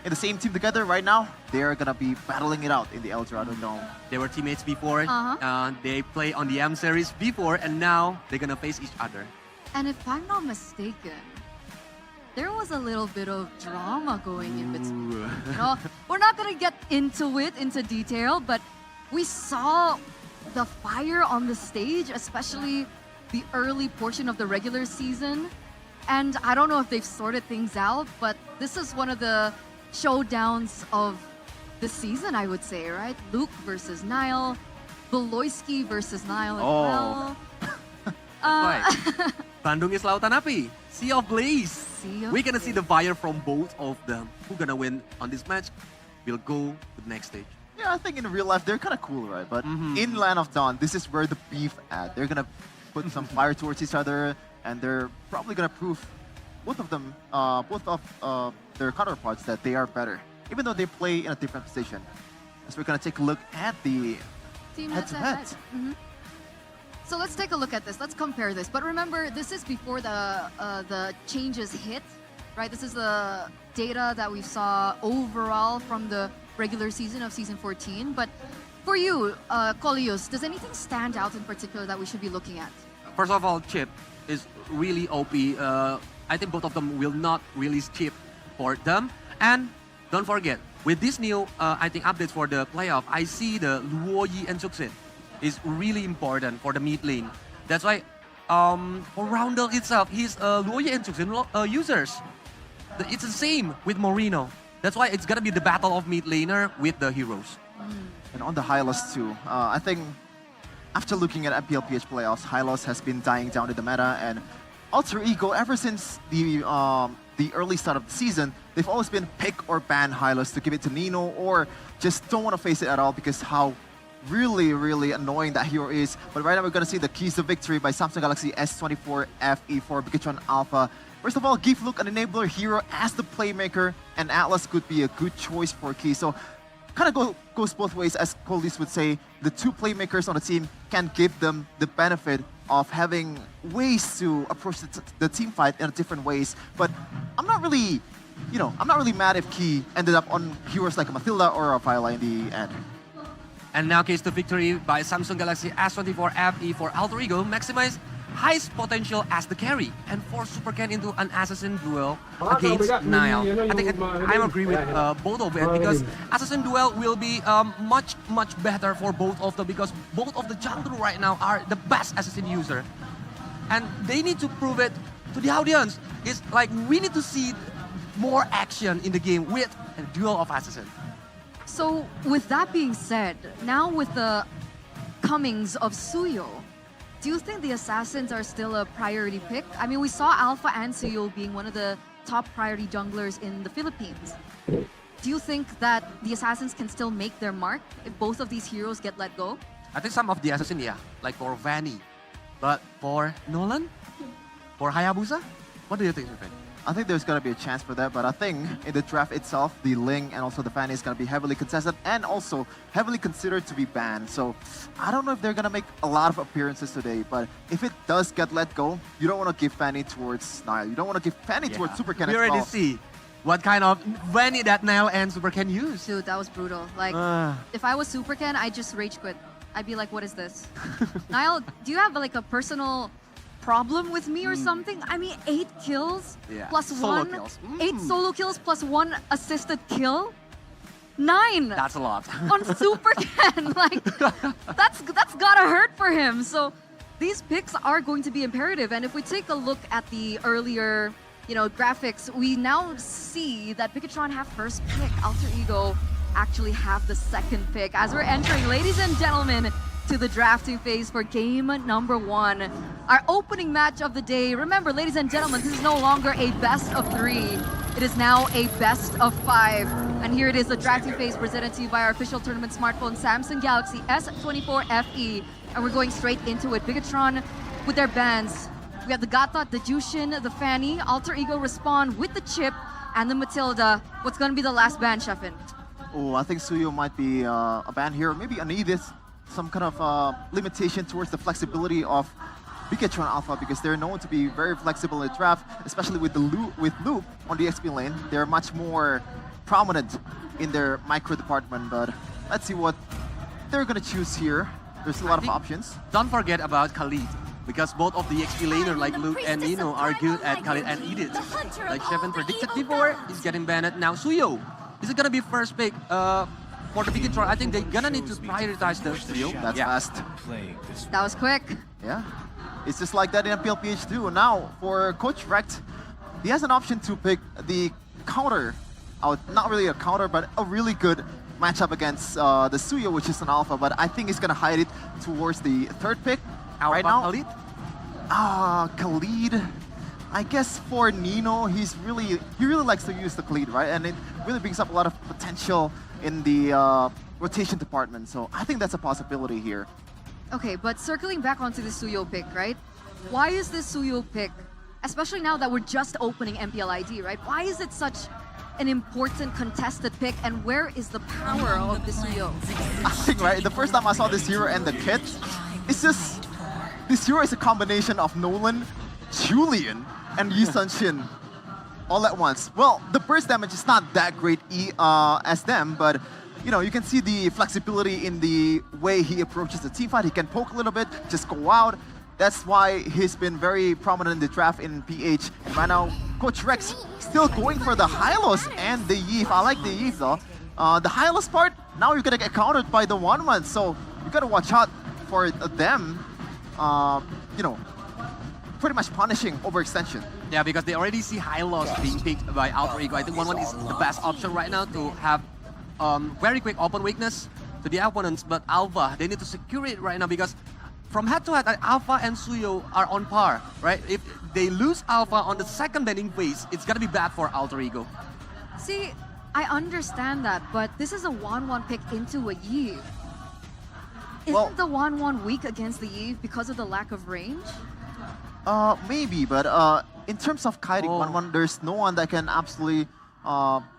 in the same team together right now. They're gonna be battling it out in the El Dorado Dome. They were teammates before, they play on the M series before, and now they're gonna face each other. And if I'm not mistaken, there was a little bit of drama going in between. We're not gonna get into detail, but we saw the fire on the stage, especially the early portion of the regular season. And I don't know if they've sorted things out, but this is one of the showdowns of the season, I would say, right? Luke versus Niall, Beloyski versus Niall as well. Right. Bandung is Lautan Api, Sea of Blaze. We're gonna see the fire from both of them. Who's gonna win on this match? We'll go to the next stage. Yeah, I think in real life they're kind of cool, right? But in Land of Dawn, this is where the beef at. They're gonna put some fire towards each other, and they're probably gonna prove both of them, both of their counterparts that they are better, even though they play in a different position. So we're gonna take a look at the Team head-to-head. So let's take a look at this. Let's compare this. But remember, this is before the changes hit, right? This is the data that we saw overall from the regular season of Season 14. But for you, Kolius, does anything stand out in particular that we should be looking at? First of all, Chip is really OP. I think both of them will not release Chip for them. And don't forget, with this new, I think, updates for the playoff, I see the Luoyi and Suksin is really important for the mid lane. That's why for Roundel itself, he's Luoyi and Suksin users. It's the same with Moreno. That's why it's gonna be the battle of mid laner with the heroes. And on the Hylos too, I think after looking at MPL PH playoffs, Hylos has been dying down to the meta, and Alter Ego, ever since the early start of the season, they've always been pick or ban Hylos to give it to Nino, or just don't want to face it at all because how really annoying that hero is. But right now we're going to see the keys to victory by Samsung Galaxy S24 FE4 Bigatron Alpha. First of all, give Luke an enabler hero as the playmaker, and Atlas could be a good choice for Key. So kind of goes both ways, as Colis would say. The two playmakers on the team can give them the benefit of having ways to approach the team fight in different ways. But I'm not really, I'm not really mad if Key ended up on heroes like a Mathilda or a Viola in the end. And now keys to victory by Samsung Galaxy S24 FE for Alter Ego, maximize highest potential as the carry and force Super Ken into an assassin duel against Nile. I think I agree with both of it, because assassin duel will be much better for both of them, because both of the jungler right now are the best assassin user, and they need to prove it to the audience. It's like we need to see more action in the game with a duel of assassin. So with that being said, now with the comings of Suyo, do you think the Assassins are still a priority pick? I mean, we saw Alpha and Suyo being one of the top priority junglers in the Philippines. Do you think that the Assassins can still make their mark if both of these heroes get let go? I think some of the assassin, yeah, like for Vanny. But for Nolan? For Hayabusa? What do you think, Sufyan? I think there's going to be a chance for that, but I think in the draft itself, the Ling and also the Fanny is going to be heavily contested and also heavily considered to be banned. So I don't know if they're going to make a lot of appearances today, but if it does get let go, you don't want to give Fanny towards Nile. You don't want to give Fanny towards Super Ken. We already see what kind of Vanny that Nile and Super Ken use. Dude, that was brutal. Like, if I was Super Ken, I'd just rage quit. I'd be like, what is this? Nile, do you have like a personal problem with me or something? I mean, 8 kills plus solo 1. Kills. 8 solo kills plus 1 assisted kill. 9. That's a lot. On Super Ken. Like, that's gotta hurt for him. So these picks are going to be imperative. And if we take a look at the earlier, graphics, we now see that Bigatron have first pick. Alter Ego actually have the second pick. As we're entering, ladies and gentlemen, to the drafting phase for game number 1. Our opening match of the day. Remember, ladies and gentlemen, this is no longer a best of 3. It is now a best of 5. And here it is, the drafting phase presented to you by our official tournament smartphone, Samsung Galaxy S24 FE. And we're going straight into it. Bigatron with their bands. We have the Gata, the Jushin, the Fanny, Alter Ego Respawn with the Chip, and the Matilda. What's going to be the last ban, Sheffin? Oh, I think Suyo might be a ban here. Maybe an Edith. Some kind of limitation towards the flexibility of Bigatron Alpha, because they're known to be very flexible in the draft, especially with Luke on the XP lane. They're much more prominent in their micro department, but let's see what they're gonna choose here. There's a lot of options. Don't forget about Khalid, because both of the XP laner like Luke and Nino are good at Khalid and Edith. Like Sheffin predicted before, he's getting banned. Now Suyo, is it gonna be first pick? For the Bigatron, I think they're gonna need to prioritize the trio. That's fast. That was quick. Yeah. It's just like that in MPL PH2. Now, for Coach Rect, he has an option to pick the counter. Not really a counter, but a really good matchup against the Suyo, which is an alpha. But I think he's gonna hide it towards the third pick. Alpha right now. Khalid? Khalid. I guess for Nino, he really likes to use the Khalid, right? And it really brings up a lot of potential in the rotation department. So I think that's a possibility here. Okay, but circling back onto the Suyo pick, right? Why is this Suyo pick, especially now that we're just opening MPL ID, right? Why is it such an important contested pick, and where is the power of the Suyo? I think, right, the first time I saw this hero and the kit, it's just, this hero is a combination of Nolan, Julian, and Yi Sun-shin all at once. Well, the burst damage is not that great as them, but you know, you can see the flexibility in the way he approaches the team fight. He can poke a little bit, just go out. That's why he's been very prominent in the draft in PH. And right now, Coach Rex still going for the Hylos and the Yves. I like the Yves though. The Hylos part, now you're gonna get countered by the 1-1. So you gotta watch out for them, you know, pretty much punishing overextension. Yeah, because they already see Hylos being picked by Alter Ego. I think 1-1 is the best option right now to have very quick open weakness to the opponents. But Alpha, they need to secure it right now because from head-to-head, Alpha and Suyo are on par, right? If they lose Alpha on the second bending phase, it's gonna be bad for Alter Ego. See, I understand that, but this is a 1-1 pick into a Yves. Isn't the 1-1 weak against the Yves because of the lack of range? Maybe, but in terms of kiting 1-1, there's no one that can absolutely,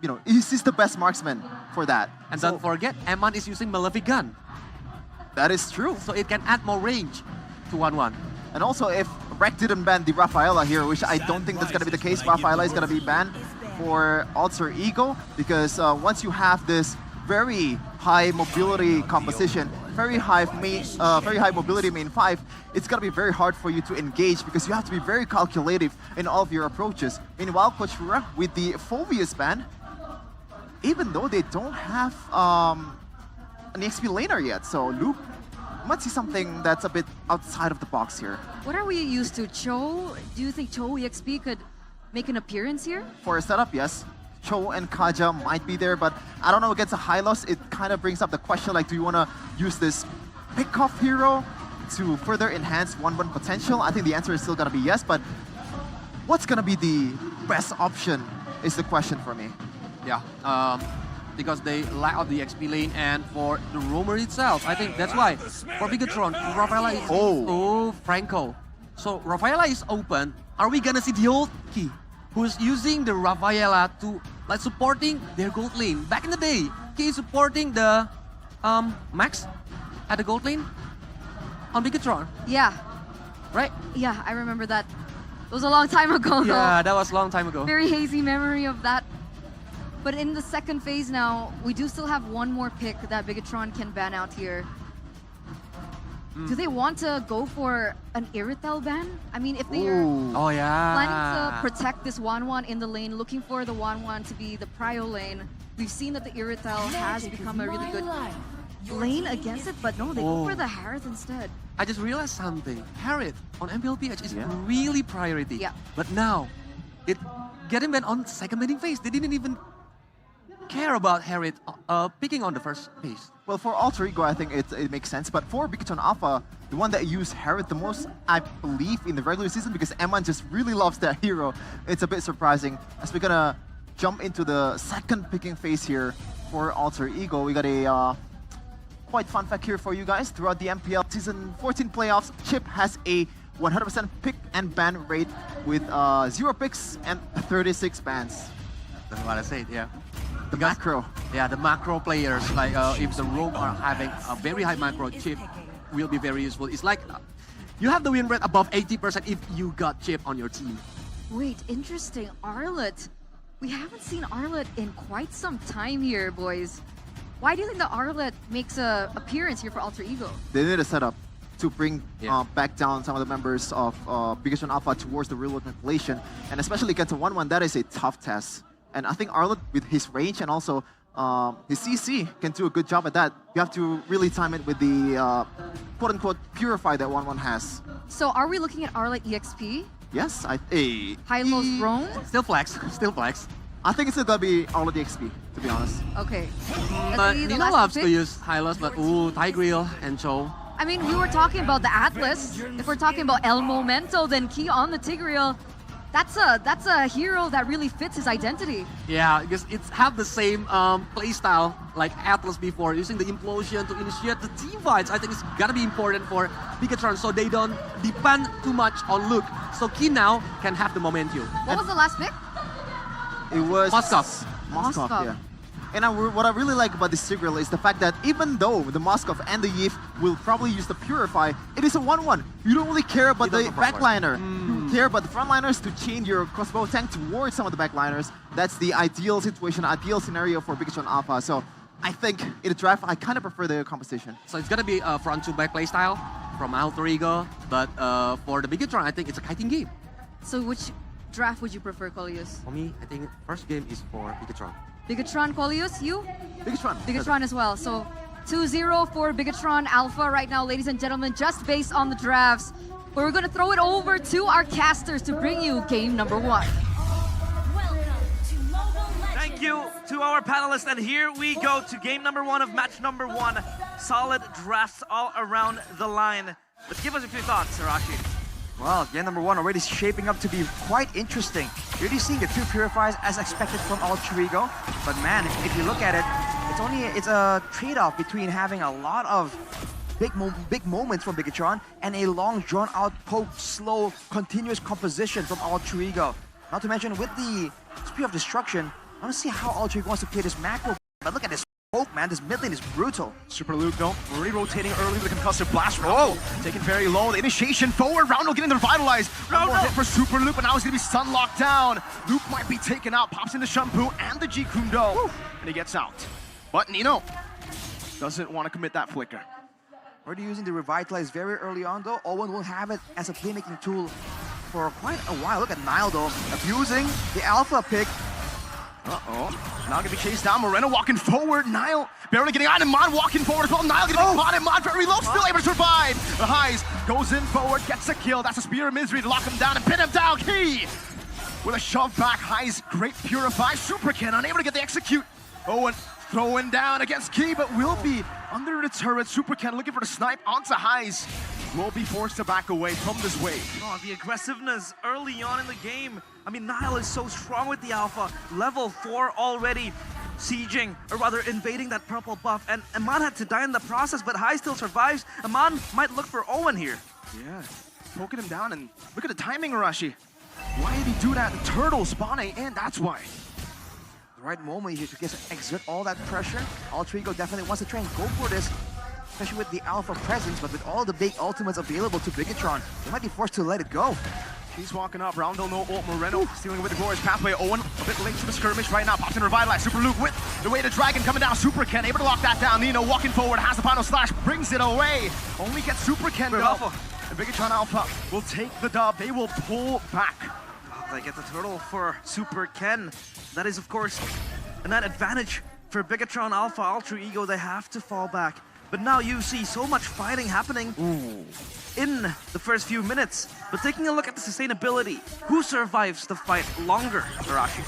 you know, he's the best marksman for that. And don't forget, Eman is using Malefic Gun. That is true. So it can add more range to 1-1. And also, if Rek didn't ban the Rafaela here, which I don't think that's going to be the case, Rafaela is going to be banned for Alter Ego, because once you have this very high mobility composition, very high mobility main 5, it's going to be very hard for you to engage because you have to be very calculative in all of your approaches. Meanwhile, Coach Rura with the Phobius ban, even though they don't have an EXP laner yet, so Luke might see something that's a bit outside of the box here. What are we used to? Cho? Do you think Cho EXP could make an appearance here? For a setup, yes. Cho and Kaja might be there, but I don't know, against a Hylos, it kind of brings up the question, like, do you want to use this pick-off hero to further enhance 1-1 potential? I think the answer is still going to be yes, but what's going to be the best option is the question for me. Yeah, because they lack of the XP lane, and for the roamer itself, I think that's why for Bigatron, Rafaela is Franco. So Rafaela is open. Are we gonna see the old Key, who's using the Rafaela to like supporting their gold lane? Back in the day, Key is supporting the Max at the gold lane on Bigatron. Yeah. Right? Yeah, I remember that. It was a long time ago though. Yeah, that was a long time ago. Very hazy memory of that. But in the second phase now, we do still have one more pick that Bigatron can ban out here. Do they want to go for an Irritel ban? I mean, if they are planning to protect this 1-1 in the lane, looking for the 1-1 to be the prio lane, we've seen that the Irritel has become a really good lane against it, but no, they go for the Harith instead. I just realized something. Harith on MPLPH is really priority. Yeah. But now, it getting banned on second bending phase. They didn't even care about Harith picking on the first phase. Well, for Alter Ego, I think it makes sense. But for Bigatron Alpha, the one that used Harith the most, I believe, in the regular season, because Eman just really loves that hero, it's a bit surprising. As we're gonna jump into the second picking phase here for Alter Ego, we got a quite fun fact here for you guys. Throughout the MPL Season 14 Playoffs, Chip has a 100% pick and ban rate with 0 picks and 36 bans. That's what I said, yeah. The macro. Yeah, the macro players, like if the roam are having a very high macro, Chip will be very useful. It's like you have the win rate above 80% if you got Chip on your team. Wait, interesting. Arlet. We haven't seen Arlet in quite some time here, boys. Why do you think the Arlet makes an appearance here for Alter Ego? They need a setup to bring back down some of the members of Bigatron Alpha towards the real-world population. And especially against a 1-1, that is a tough test. And I think Arlet, with his range and also his CC, can do a good job at that. You have to really time it with the quote-unquote purify that 1-1 has. So are we looking at Arlet EXP? Yes, Hylos Roam? Still flex, still flex. I think it's still gonna be Arlet EXP, to be honest. Okay. But Nino loves to use Hylos, but Tigreal and Cho. I mean, we were talking about the Atlas. If we're talking about El Momento, then Key on the Tigreal. that's a hero that really fits his identity. Yeah, because it's have the same play style like Atlas before, using the implosion to initiate the team fights. I think it's gotta be important for Bigatron so they don't depend too much on Luke. So Ki now can have the momentum. What was the last pick? It was Moskov. Moskov. Yeah. And what I really like about this Sigil is the fact that even though the Moskov and the Yif will probably use the Purify, it is a 1-1. You don't really care about the backliner. You care about the frontliners to chain your crossbow tank towards some of the backliners. That's the ideal situation, ideal scenario for Bigatron Alpha. So I think in the draft, I kind of prefer the composition. So it's gonna be a front to back play style from Alter Ego, but for the Bigatron, I think it's a kiting game. So which draft would you prefer, Colius? For me, I think first game is for Bigatron. Bigatron, Colius, you? Bigatron. Bigatron as well. So 2-0 for Bigatron Alpha right now, ladies and gentlemen, just based on the drafts. But we're going to throw it over to our casters to bring you game number 1. Thank you to our panelists, and here we go to game number 1 of match number 1. Solid drafts all around the line. But give us a few thoughts, Arashi. Well, game number 1 already shaping up to be quite interesting. You're already seeing the 2 Purifiers as expected from Alter Ego. But man, if you look at it, it's a trade-off between having a lot of big moments from Bigatron and a long, drawn-out, poke, slow, continuous composition from Alter Ego. Not to mention, with the Spear of Destruction, I want to see how Alter Ego wants to play this macro. But look at this poke, man. This mid lane is brutal. Super Luke, though, already rotating early with the concussive blast. Oh, taken very low. The initiation forward. Roundel getting the revitalized. One more hit for Super Luke, but now he's going to be stun locked down. Luke might be taken out. Pops into Shampoo and the G Kundo. And he gets out. But Nino doesn't want to commit that flicker. Already using the Revitalize very early on, though. Owen will have it as a playmaking tool for quite a while. Look at Nile, though, abusing the Alpha pick. Now gonna be chased down. Moreno walking forward. Nile barely getting out. And Mon walking forward as well. Nile getting caught. And Mon very low. Still able to survive. The Highs goes in forward. Gets a kill. That's a Spear of Misery to lock him down and pin him down. Key with a shove back. Highs great Purify. Super Ken unable to get the execute. Owen throwing down against Key, but will be under the turret. Super Ken looking for the snipe onto Highs. Will be forced to back away from this wave. Oh, the aggressiveness early on in the game. I mean, Nile is so strong with the Alpha. Level 4 already sieging, or rather invading that purple buff. And Aman had to die in the process, but High still survives. Aman might look for Owen here. Yeah, poking him down, and look at the timing, Arashi. Why did he do that? The turtle spawning in, that's why. The right moment here to exert all that pressure. Alter Ego definitely wants to try and go for this, especially with the Alpha presence, but with all the big ultimates available to Bigatron, they might be forced to let it go. He's walking up, Roundel, no ult, Moreno stealing with the glorious pathway. Owen a bit late to the skirmish right now, pops in Revitalize. Super Luke with the way to Dragon coming down. Super Ken able to lock that down. Nino walking forward, has the final slash, brings it away. Only gets Super Ken though. And Bigatron Alpha will take the dub. They will pull back. They get the turtle for Super Ken. That is, of course, an advantage for Bigatron Alpha. Alter Ego, they have to fall back. But now you see so much fighting happening in the first few minutes. But taking a look at the sustainability, who survives the fight longer, Arashi?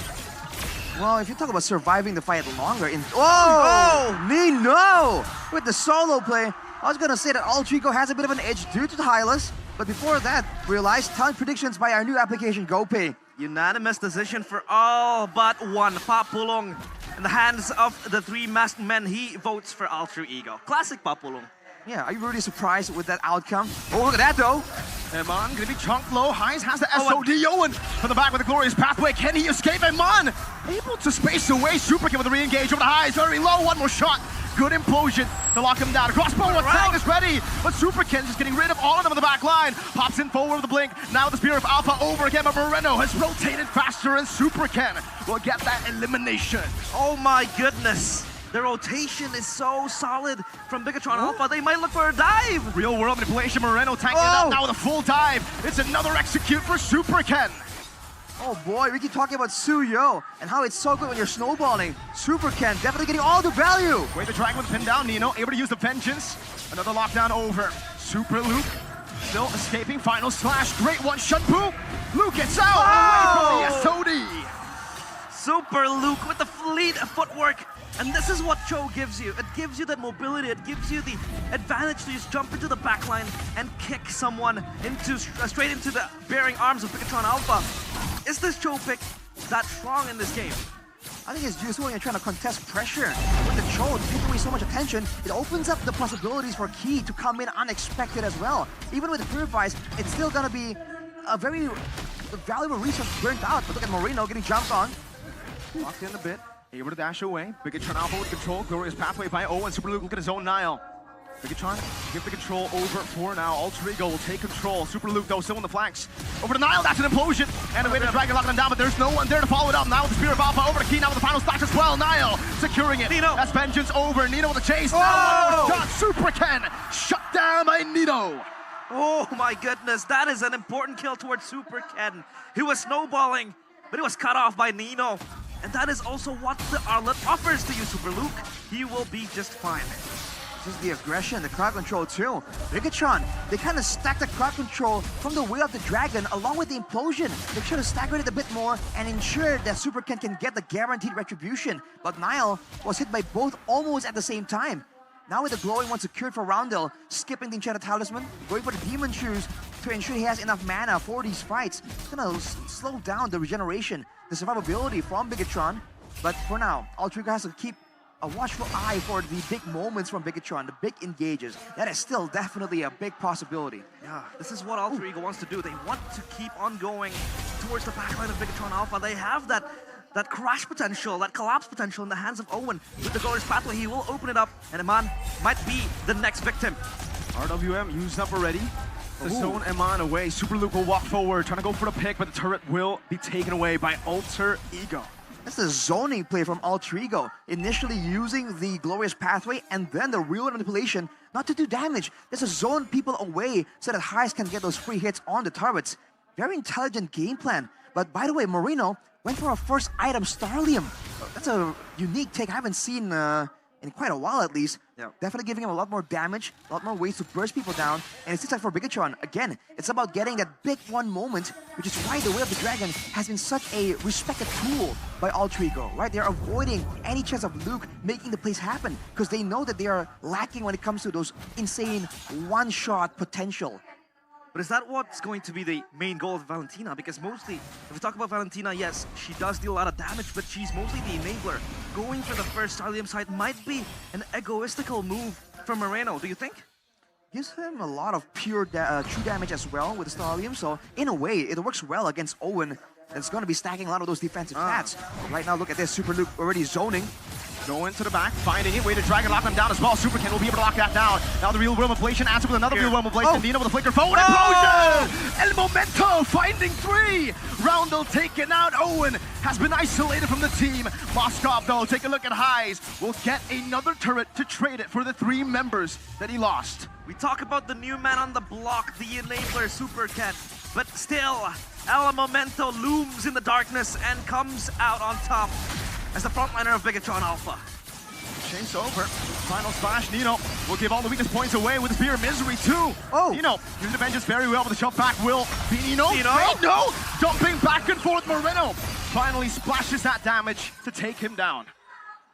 Well, if you talk about surviving the fight longer in... Oh! Nino! With the solo play, I was gonna say that Alter Ego has a bit of an edge due to the Hylas. But before that, realized talent predictions by our new application, GoPay. Unanimous decision for all but one. Papulong. In the hands of the 3 masked men, he votes for Alter Ego. Classic Papulong. Yeah, are you really surprised with that outcome? Oh, look at that though. Eman gonna be chunked low. Hines has the SOD. Owen from the back with a glorious pathway. Can he escape? Eman able to space away. Super Ken with the re-engage over the Highs. Very low. One more shot. Good implosion to lock him down. Crossbow attack is ready, but Super Ken just getting rid of all of them on the back line. Pops in forward with the blink. Now the Spear of Alpha over again, but Moreno has rotated faster, and Super Ken will get that elimination. Oh my goodness. The rotation is so solid from Bigatron Alpha. They might look for a dive. Real world manipulation. Moreno tanking it up now with a full dive. It's another execute for Super Ken. Oh boy, we keep talking about Suyo and how it's so good when you're snowballing. Super Ken definitely getting all the value. Wait, the Dragon with the pin down. Nino able to use the Vengeance. Another lockdown over. Super Luke still escaping. Final slash. Great one. Shunpu. Luke gets out away from the SOD. Super Luke with the fleet footwork. And this is what Cho gives you. It gives you that mobility. It gives you the advantage to just jump into the backline and kick someone into straight into the bearing arms of Bigatron Alpha. Is this Cho pick that strong in this game? I think it's useful when you're trying to contest pressure. With the Cho taking away so much attention, it opens up the possibilities for Key to come in unexpected as well. Even with the Purifies, it's still gonna be a very valuable resource burnt out. But look at Moreno getting jumped on. Locked in a bit. Able to dash away. Bigatron Alpha with control. Glorious pathway by Owen. Super Luke, look at his own Nile. Bigatron, give the control over for now. Alter Ego will take control. Super Luke, though, still in the flanks. Over to Nile, that's an implosion. And a way to Dragon locking him down, but there's no one there to follow it up. Now with the Spear of Alpha over to Key, now with the final splash as well. Nile securing it. Nino. That's vengeance over. Nino with the chase. Oh! Now one more shot. Super Ken shut down by Nino. Oh my goodness, that is an important kill towards Super Ken. He was snowballing, but he was cut off by Nino. And that is also what the Arlet offers to you, Super Luke. He will be just fine. This is the aggression, the crowd control too. Bigatron, they kind of stacked the crowd control from the way of the Dragon along with the implosion. They should have staggered it a bit more and ensured that Super Ken can get the guaranteed retribution. But Nile was hit by both almost at the same time. Now with the glowing one secured for Roundel, skipping the Enchanted Talisman, going for the Demon Shoes to ensure he has enough mana for these fights. It's gonna slow down the regeneration, the survivability from Bigatron. But for now, Alter Ego has to keep a watchful eye for the big moments from Bigatron, the big engages. That is still definitely a big possibility. Yeah, this is what Alter Ego wants to do. They want to keep on going towards the backline of Bigatron Alpha. They have that crash potential, that collapse potential in the hands of Owen. With the Glorious Pathway, he will open it up, and Eman might be the next victim. RWM used up already. The zone Eman away. Super Luke will walk forward, trying to go for the pick, but the turret will be taken away by Alter Ego. That's the zoning play from Alter Ego. Initially using the Glorious Pathway and then the real manipulation not to do damage. There's a zone people away so that Heist can get those free hits on the turrets. Very intelligent game plan. But by the way, Moreno went for a first item, Starlium. That's a unique take I haven't seen in quite a while at least. Yeah. Definitely giving him a lot more damage, a lot more ways to burst people down. And it seems like for Bigatron, again, it's about getting that big one moment, which is why the Way of the Dragon has been such a respected tool by Alter Ego, right? They're avoiding any chance of Luke making the plays happen because they know that they are lacking when it comes to those insane one-shot potential. But is that what's going to be the main goal of Valentina? Because mostly, if we talk about Valentina, yes, she does deal a lot of damage, but she's mostly the enabler. Going for the first Starlium side might be an egoistical move from Moreno, do you think? Gives him a lot of pure true damage as well with the Starlium, so in a way, it works well against Owen. That's going to be stacking a lot of those defensive stats. But right now, look at this, Super Luke already zoning. Going to the back, finding it, way to drag and lock them down as well. Super Ken will be able to lock that down. Now the real world inflation, answer with another real world inflation. Nino with a flicker forward, explosion! El Momento finding 3! Roundel taken out, Owen has been isolated from the team. Moskov though, take a look at Highs, will get another turret to trade it for the 3 members that he lost. We talk about the new man on the block, the enabler Super Ken, but still, El Momento looms in the darkness and comes out on top as the frontliner of Bigatron Alpha. Chase over. Final splash. Nino will give all the weakness points away with the Spear of Misery too. Nino using the vengeance very well, but the jump back will be Nino. No! Dumping back and forth. Moreno finally splashes that damage to take him down.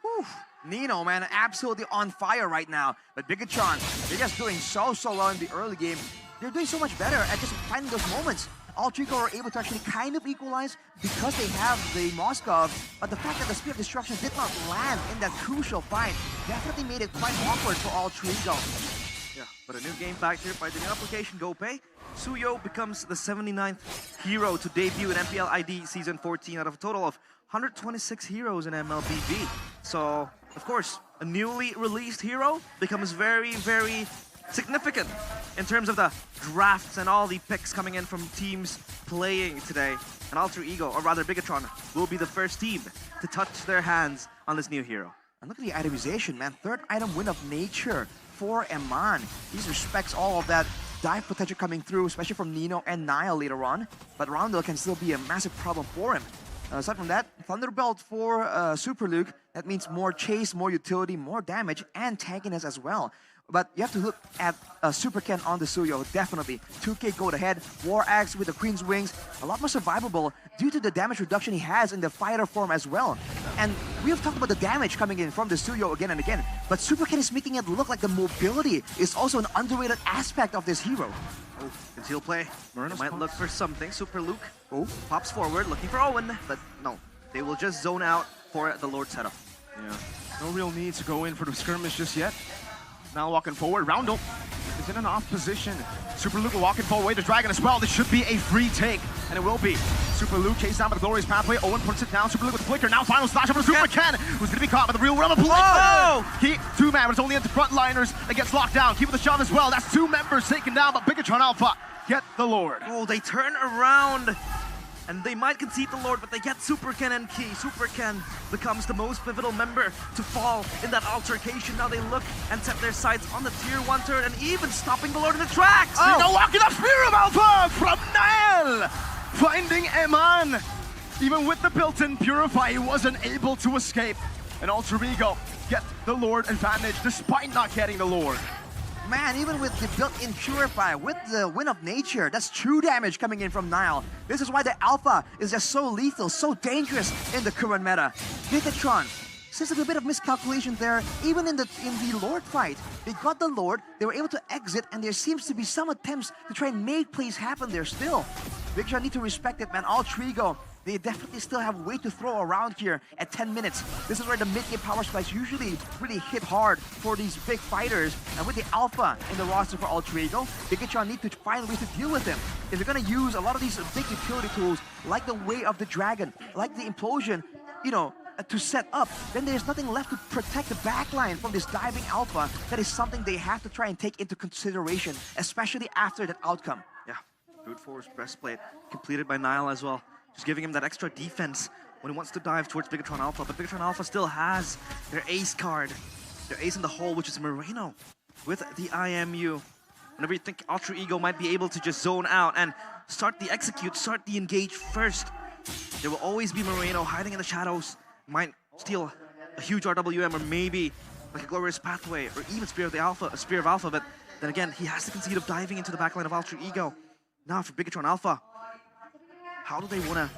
Whew. Nino, man, absolutely on fire right now. But Bigatron, they're just doing so well in the early game. They're doing so much better at just finding those moments. Alter Ego are able to actually kind of equalize because they have the Moskov, but the fact that the Spear of Destruction did not land in that crucial fight definitely made it quite awkward for Alter Ego. Yeah, but a new game factor by the new application GoPay. Suyo becomes the 79th hero to debut in MPL ID Season 14 out of a total of 126 heroes in MLBB. So, of course, a newly released hero becomes very, very significant in terms of the drafts and all the picks coming in from teams playing today. And Alter Ego, or rather Bigatron, will be the first team to touch their hands on this new hero. And look at the itemization, man. 3rd item, Wind of Nature for Eman. He respects all of that dive potential coming through, especially from Nino and Nile later on. But Roundel can still be a massive problem for him. Aside from that, Thunderbelt for Super Luke. That means more chase, more utility, more damage, and tankiness as well. But you have to look at Super Ken on the Suyo, definitely. 2K gold ahead, War Axe with the Queen's Wings, a lot more survivable due to the damage reduction he has in the fighter form as well. And we have talked about the damage coming in from the Suyo again and again, but Super Ken is making it look like the mobility is also an underrated aspect of this hero. Conceal play. They might look for something. Super Luke pops forward, looking for Owen, but no. They will just zone out for the Lord setup. Yeah, no real need to go in for the skirmish just yet. Now walking forward, Roundel is in an off position. Super Luke walking forward, the Dragon as well. This should be a free take, and it will be. Super Luke chased down by the Glorious Pathway. Owen puts it down. Super Luke with the flicker. Now final slash over to Super Ken, who's going to be caught by the real rubber play. He, two-man, but it's only into frontliners that gets locked down. Keeping the shot as well. That's 2 members taken down, but Bigatron Alpha get the Lord. Oh, they turn around. And they might concede the Lord, but they get Super Ken and Key. Super Ken becomes the most pivotal member to fall in that altercation. Now they look and set their sights on the tier 1 turret and even stopping the Lord in the tracks. Oh, no, walking up Spear of Alpha from Niall, finding Eman. Even with the built-in Purify, he wasn't able to escape. And Alter Ego get the Lord advantage despite not getting the Lord. Man, even with the built-in Purify, with the Wind of Nature, that's true damage coming in from Niall. This is why the Alpha is just so lethal, so dangerous in the current meta. Bigatron, since a bit of miscalculation there, even in the Lord fight, they got the Lord, they were able to exit, and there seems to be some attempts to try and make plays happen there still. Bigatron need to respect it, man. Alter Ego, they definitely still have a way to throw around here at 10 minutes. This is where the mid-game power spikes usually really hit hard for these big fighters. And with the Alpha in the roster for Alter Ego, Bigatron need to find ways to deal with him. If they're going to use a lot of these big utility tools, like the Way of the Dragon, like the Implosion, you know, to set up, then there's nothing left to protect the backline from this diving Alpha. That is something they have to try and take into consideration, especially after that outcome. Yeah, brute force breastplate completed by Niall as well. Just giving him that extra defense when he wants to dive towards Bigatron Alpha. But Bigatron Alpha still has their ace card. Their ace in the hole, which is Moreno with the IMU. Whenever you think Alter Ego might be able to just zone out and start the execute, start the engage first, there will always be Moreno hiding in the shadows. Might steal a huge RWM or maybe like a Glorious Pathway or even Spear of Alpha. But then again, he has to concede of diving into the backline of Alter Ego. Now for Bigatron Alpha, how do they want to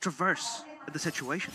traverse the situation?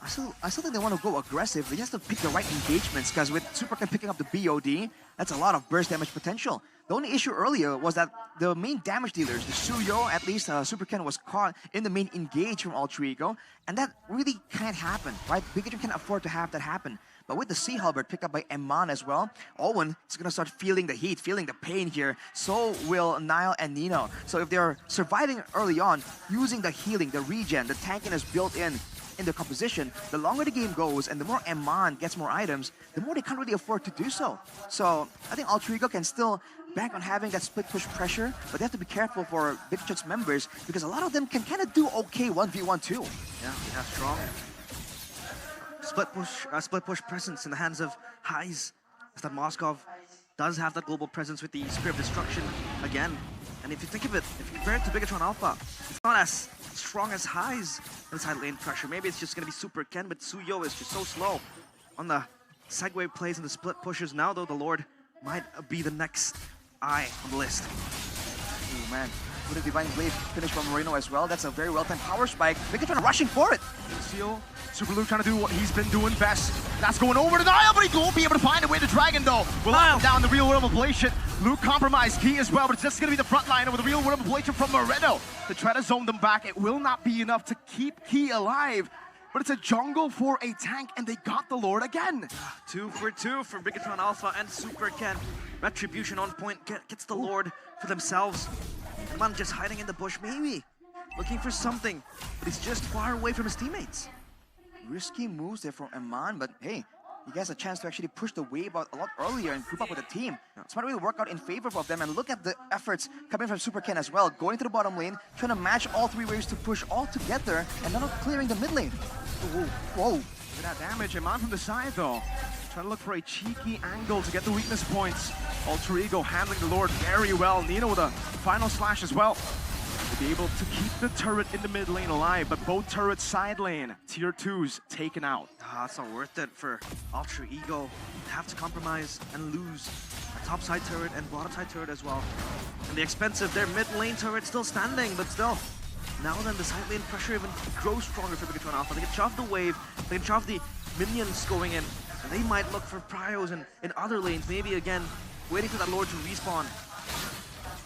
I still think they want to go aggressive. They just have to pick the right engagements, because with Super Ken picking up the BOD, that's a lot of burst damage potential. The only issue earlier was that the main damage dealers, the Suyo, at least Super Ken was caught in the main engage from Alter Ego, and that really can't happen, right? Bigatron can't afford to have that happen. But with the Sea Halberd picked up by Eman as well, Owen is going to start feeling the heat, feeling the pain here. So will Niall and Nino. So if they're surviving early on, using the healing, the regen, the tankiness built in their composition, the longer the game goes and the more Eman gets more items, the more they can't really afford to do so. So I think Alter Ego can still bank on having that split push pressure, but they have to be careful for Bigatron's members, because a lot of them can kind of do okay 1v1 too. Yeah, they have strong split push presence in the hands of Highs, as that Moskov does have that global presence with the Spear of Destruction again. And if you think of it, if you compare it to Bigatron Alpha, it's not as strong as Highs in side lane pressure. Maybe it's just going to be Super Ken, but Suyo is just so slow on the segue plays and the split pushes. Now though, the Lord might be the next eye on the list. Oh man, with a Divine Blade finish from Moreno as well. That's a very well-timed power spike. Bigatron rushing for it. Seal, Super Luke trying to do what he's been doing best. That's going over to Niall, but he won't be able to find a way to Dragon though. Will knock down the real world ablation. Luke compromised Key as well, but it's just going to be the front liner with the real world ablation from Moreno to try to zone them back. It will not be enough to keep Key alive. But it's a jungle for a tank, and they got the Lord again. 2 for 2 for Bigatron Alpha and Super Ken. Retribution on point gets the Lord for themselves. Man just hiding in the bush, maybe looking for something, but he's just far away from his teammates. Risky moves there from Eman, but hey, he gets a chance to actually push the wave out a lot earlier and group up with the team. It's not really work out in favor of them, and look at the efforts coming from Super Ken as well, going to the bottom lane, trying to match all 3 waves to push all together, and not clearing the mid lane. Whoa. Look at that damage. Eman from the side though, trying to look for a cheeky angle to get the weakness points. Alter Ego handling the Lord very well. Nino with a final slash as well. To be able to keep the turret in the mid lane alive, but both turrets side lane, tier 2s taken out. It's not worth it for Alter Ego to have to compromise and lose a top side turret and bottom side turret as well. And the expensive, their mid lane turret still standing, but still. Now then, the side lane pressure even grows stronger for Bigatron Alpha. They can shove the wave, they can shove the minions going in, and they might look for pryos in other lanes, maybe again, waiting for that Lord to respawn.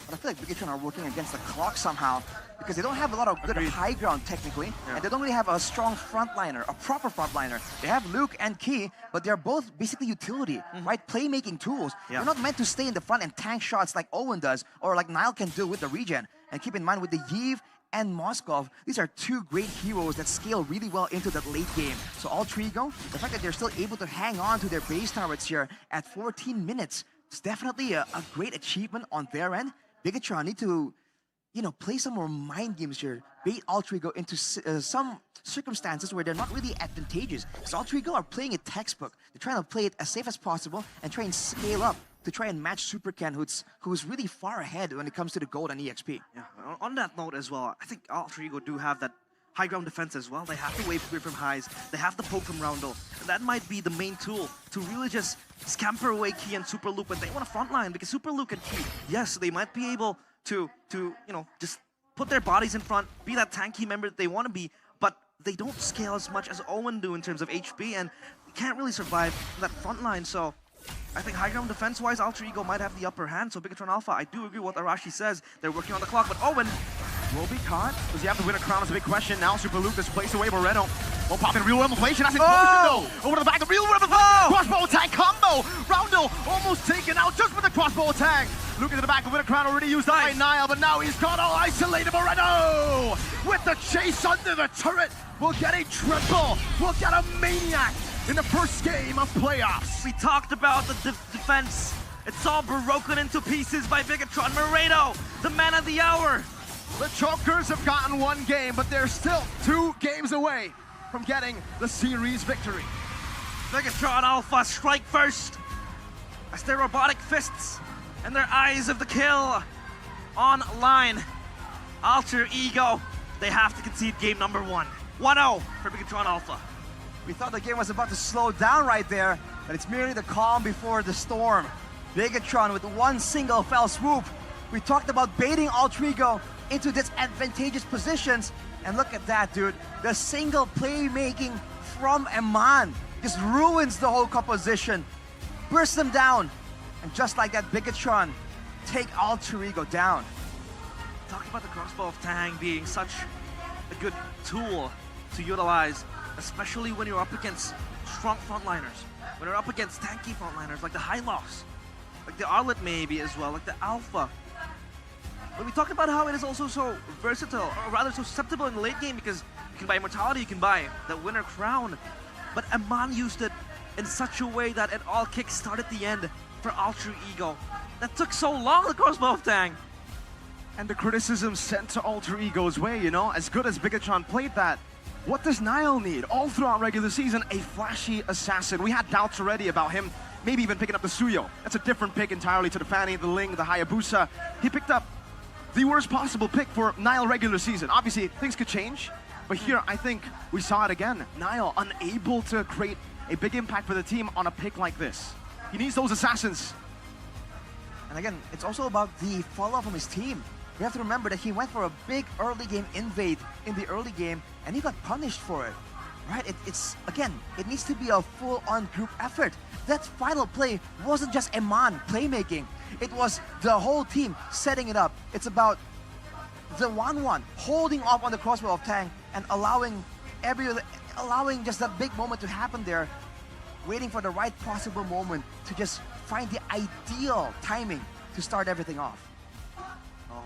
but I feel like Bigatron are working against the clock somehow because they don't have a lot of good high ground technically, and they don't really have a strong frontliner, a proper frontliner. They have Luke and Key, but they're both basically utility, right? Playmaking tools. They're not meant to stay in the front and tank shots like Owen does, or like Niall can do with the regen. And keep in mind with the Yves and Moskov, these are two great heroes that scale really well into that late game. So Altrigo, the fact that they're still able to hang on to their base turrets here at 14 minutes, it's definitely a great achievement on their end. Bigatron need to, play some more mind games here, bait Altrigo into some circumstances where they're not really advantageous. Because Altrigo are playing a textbook. They're trying to play it as safe as possible and try and scale up to try and match Super Ken, who's really far ahead when it comes to the gold and EXP. Yeah, on that note as well, I think Altrigo do have that high ground defense as well. They have the wave clear from highs, they have the poke from Roundel, and that might be the main tool to really just scamper away Key and Super Luke when they want to frontline, because Super Luke and Key, yes, they might be able to just put their bodies in front, be that tanky member that they want to be, but they don't scale as much as Owen do in terms of HP, and can't really survive that front line. So I think high ground defense-wise, Altrigo might have the upper hand. So Bigatron Alpha, I do agree with what Arashi says. They're working on the clock, but Owen will be caught. Does he have to win a crown is a big question. Now Super Luke is placed away Moreno. Will pop in real inflation. That's though. Over to the back of real crossbow attack combo. Roundel almost taken out just with the crossbow attack. Luke into the back of Winter Crown already used up by Niall, but now he's got all isolated. Moreno with the chase under the turret. We'll get a triple. We'll get a maniac in the first game of playoffs. We talked about the defense. It's all broken into pieces by Bigatron. Moreno, the man of the hour. The Chokers have gotten one game, but they're still 2 games away from getting the series victory. Bigatron Alpha strike first as their robotic fists and their eyes of the kill online. Alter Ego, they have to concede game number 1. 1-0 for Bigatron Alpha. We thought the game was about to slow down right there, but it's merely the calm before the storm. Bigatron with one single fell swoop. We talked about baiting Altrigo into disadvantageous positions, and look at that, dude. The single playmaking from Eman just ruins the whole composition, bursts them down, and just like that, Bigatron take Altrigo down. Talking about the crossbow of Tang being such a good tool to utilize, especially when you're up against strong frontliners, when you're up against tanky frontliners like the Hylos, like the Arlet maybe as well, like the Alpha. But we talked about how it is also so versatile, or rather so susceptible in the late game, because you can buy Immortality, you can buy the Winter Crown. But Eman used it in such a way that it all kick-started the end for Alter Ego. That took so long, the crossbow of Tang. And the criticism sent to Alter Ego's way, as good as Bigatron played that, what does Niall need? All throughout regular season, a flashy assassin. We had doubts already about him, maybe even picking up the Suyo. That's a different pick entirely to the Fanny, the Ling, the Hayabusa. He picked up the worst possible pick for Niall regular season. Obviously, things could change, but here I think we saw it again. Niall unable to create a big impact for the team on a pick like this. He needs those assassins. And again, it's also about the follow-up from his team. We have to remember that he went for a big early game invade in the early game, and he got punished for it, right? It needs to be a full-on group effort. That final play wasn't just Eman playmaking. It was the whole team setting it up. It's about the 1-1, holding off on the crossbow of Tang and allowing just that big moment to happen there, waiting for the right possible moment to just find the ideal timing to start everything off. Oh,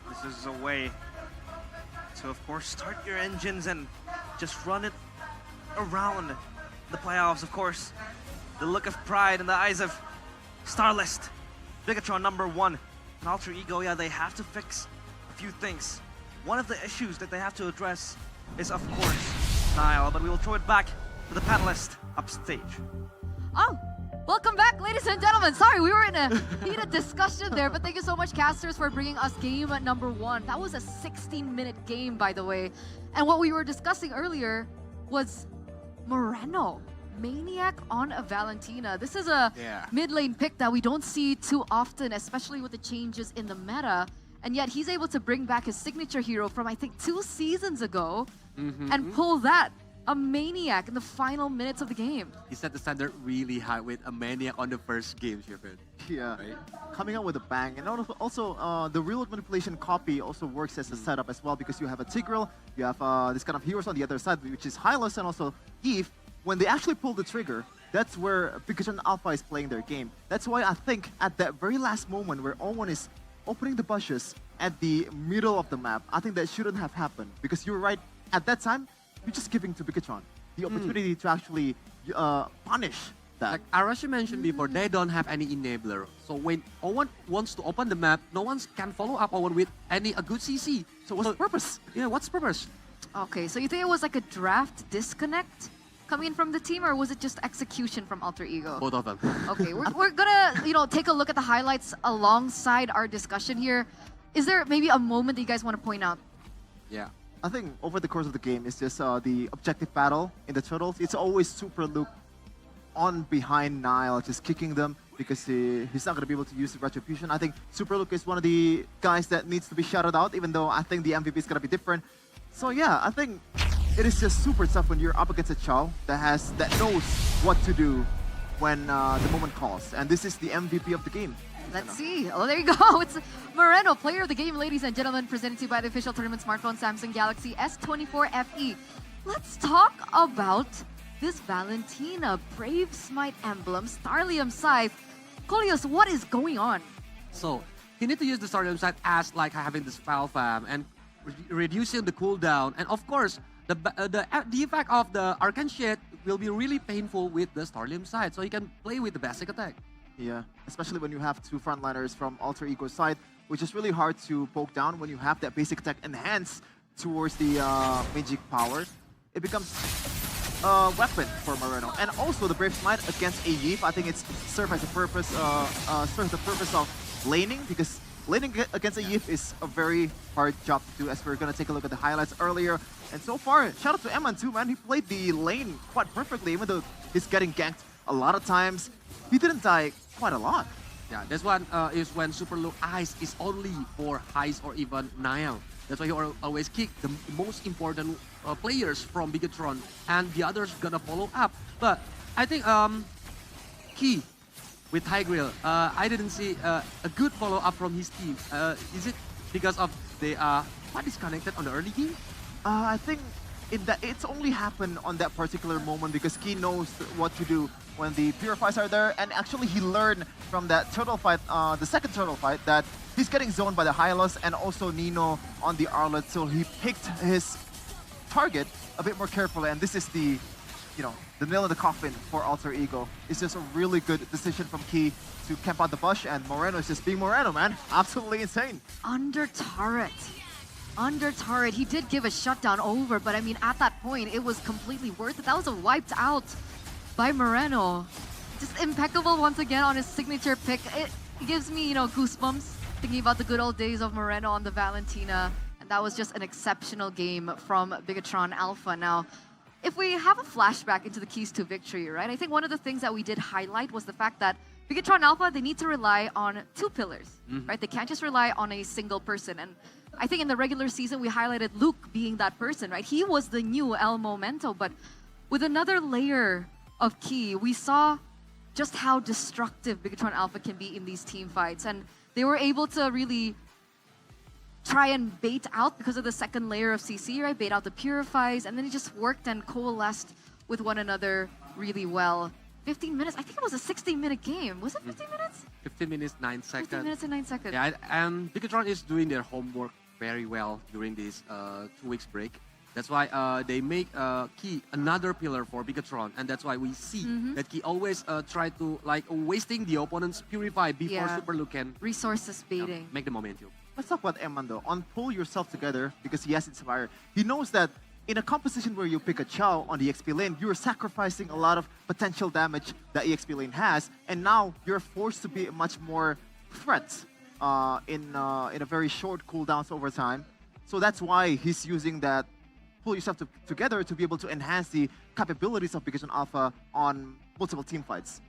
this is a way to, of course, start your engines and just run it around the playoffs. Of course, the look of pride in the eyes of Starlist, Bigatron number 1, and Alter Ego, yeah, they have to fix a few things. One of the issues that they have to address is, of course, Niall, but we will throw it back to the panelist upstage. Oh, welcome back, ladies and gentlemen. Sorry, we were in a heated discussion there, but thank you so much, casters, for bringing us game number 1. That was a 16-minute game, by the way. And what we were discussing earlier was Moreno, Maniac on a Valentina. This is a mid lane pick that we don't see too often, especially with the changes in the meta. And yet he's able to bring back his signature hero from, I think, 2 seasons ago and pull that a maniac in the final minutes of the game. He set the standard really high with a maniac on the first game, Shepard. Yeah, right? Coming out with a bang. And also the real manipulation copy also works as a setup as well, because you have a Tigreal, you have this kind of heroes on the other side, which is Hylos and also Eve. When they actually pull the trigger, that's where Pikachu Alpha is playing their game. That's why I think at that very last moment where O1 is opening the bushes at the middle of the map, I think that shouldn't have happened, because you're right, at that time, you're just giving to Pikachu the opportunity to actually punish that. Like Arashi mentioned before, they don't have any enabler. So when O1 wants to open the map, no one can follow up O1 with a good CC. So what's the purpose? Yeah, what's the purpose? Okay, so you think it was like a draft disconnect coming in from the team, or was it just execution from Alter Ego? Both of them. Okay, we're gonna take a look at the highlights alongside our discussion here. Is there maybe a moment that you guys want to point out? Yeah. I think over the course of the game, it's just the objective battle in the Turtles. It's always Super Luke on behind Nile, just kicking them, because he's not going to be able to use the Retribution. I think Super Luke is one of the guys that needs to be shouted out, even though I think the MVP is going to be different. So yeah, I think it is just super tough when you're up against a Chao that knows what to do when the moment calls. And this is the MVP of the game. Let's see. Oh, there you go. It's Moreno, player of the game, ladies and gentlemen, presented to you by the official tournament smartphone Samsung Galaxy S24 FE. Let's talk about this Valentina Brave Smite emblem, Starlium Scythe. Kolios, what is going on? So he need to use the Starlium Scythe as like having this foul fam and reducing the cooldown, and of course the effect of the Arcane Shade will be really painful with the Starlium Scythe, so he can play with the basic attack. Yeah, especially when you have two frontliners from Alter Ego side, which is really hard to poke down when you have that basic attack enhanced towards the magic power. It becomes a weapon for Moreno. And also the Brave Smite against a Yeef, I think it's serves as a purpose of laning, because laning against a Yeef is a very hard job to do, as we're gonna take a look at the highlights earlier. And so far, shout out to Eman too, man. He played the lane quite perfectly, even though he's getting ganked a lot of times. He didn't die quite a lot. Yeah, this one is when Super Luke Ice is only for Heist or even Nile. That's why he always kick the most important players from Bigatron, and the others gonna follow up. But I think Key with Tigreal, I didn't see a good follow up from his team. Is it because of they are quite disconnected on the early game? I think it's only happened on that particular moment because Key knows what to do when the Purifies are there, and actually he learned from that turtle fight, the second turtle fight, that he's getting zoned by the Hylos and also Nino on the Arlet, so he picked his target a bit more carefully, and this is the, the nail in the coffin for Alter Ego. It's just a really good decision from Key to camp out the bush, and Moreno is just being Moreno, man. Absolutely insane. Under turret, he did give a shutdown over, but I mean, at that point, it was completely worth it. That was a wiped out by Moreno. Just impeccable once again on his signature pick. It gives me, goosebumps thinking about the good old days of Moreno on the Valentina. And that was just an exceptional game from Bigatron Alpha. Now, if we have a flashback into the keys to victory, right? I think one of the things that we did highlight was the fact that Bigatron Alpha, they need to rely on two pillars, right? They can't just rely on a single person. And I think in the regular season, we highlighted Luke being that person, right? He was the new El Momento, but with another layer of Key, we saw just how destructive Bigatron Alpha can be in these team fights. And they were able to really try and bait out, because of the second layer of CC, right? Bait out the Purifies, and then it just worked and coalesced with one another really well. 15 minutes, I think it was a 60-minute game. Was it 15 minutes? 15 minutes, 9 seconds. 15 minutes and 9 seconds. Yeah, and Bigatron is doing their homework very well during this 2 weeks break. That's why they make Key another pillar for Bigatron, and that's why we see that Key always try to wasting the opponent's Purify before Super Luke can resources baiting. Make the momentum. Let's talk about Eman though. On pull yourself together, because he has Inspire. He knows that in a composition where you pick a Chao on the EXP lane, you're sacrificing a lot of potential damage that EXP lane has, and now you're forced to be much more threat in a very short cooldowns over time. So that's why he's using that pull yourself together to be able to enhance the capabilities of Bigatron Alpha on multiple team fights.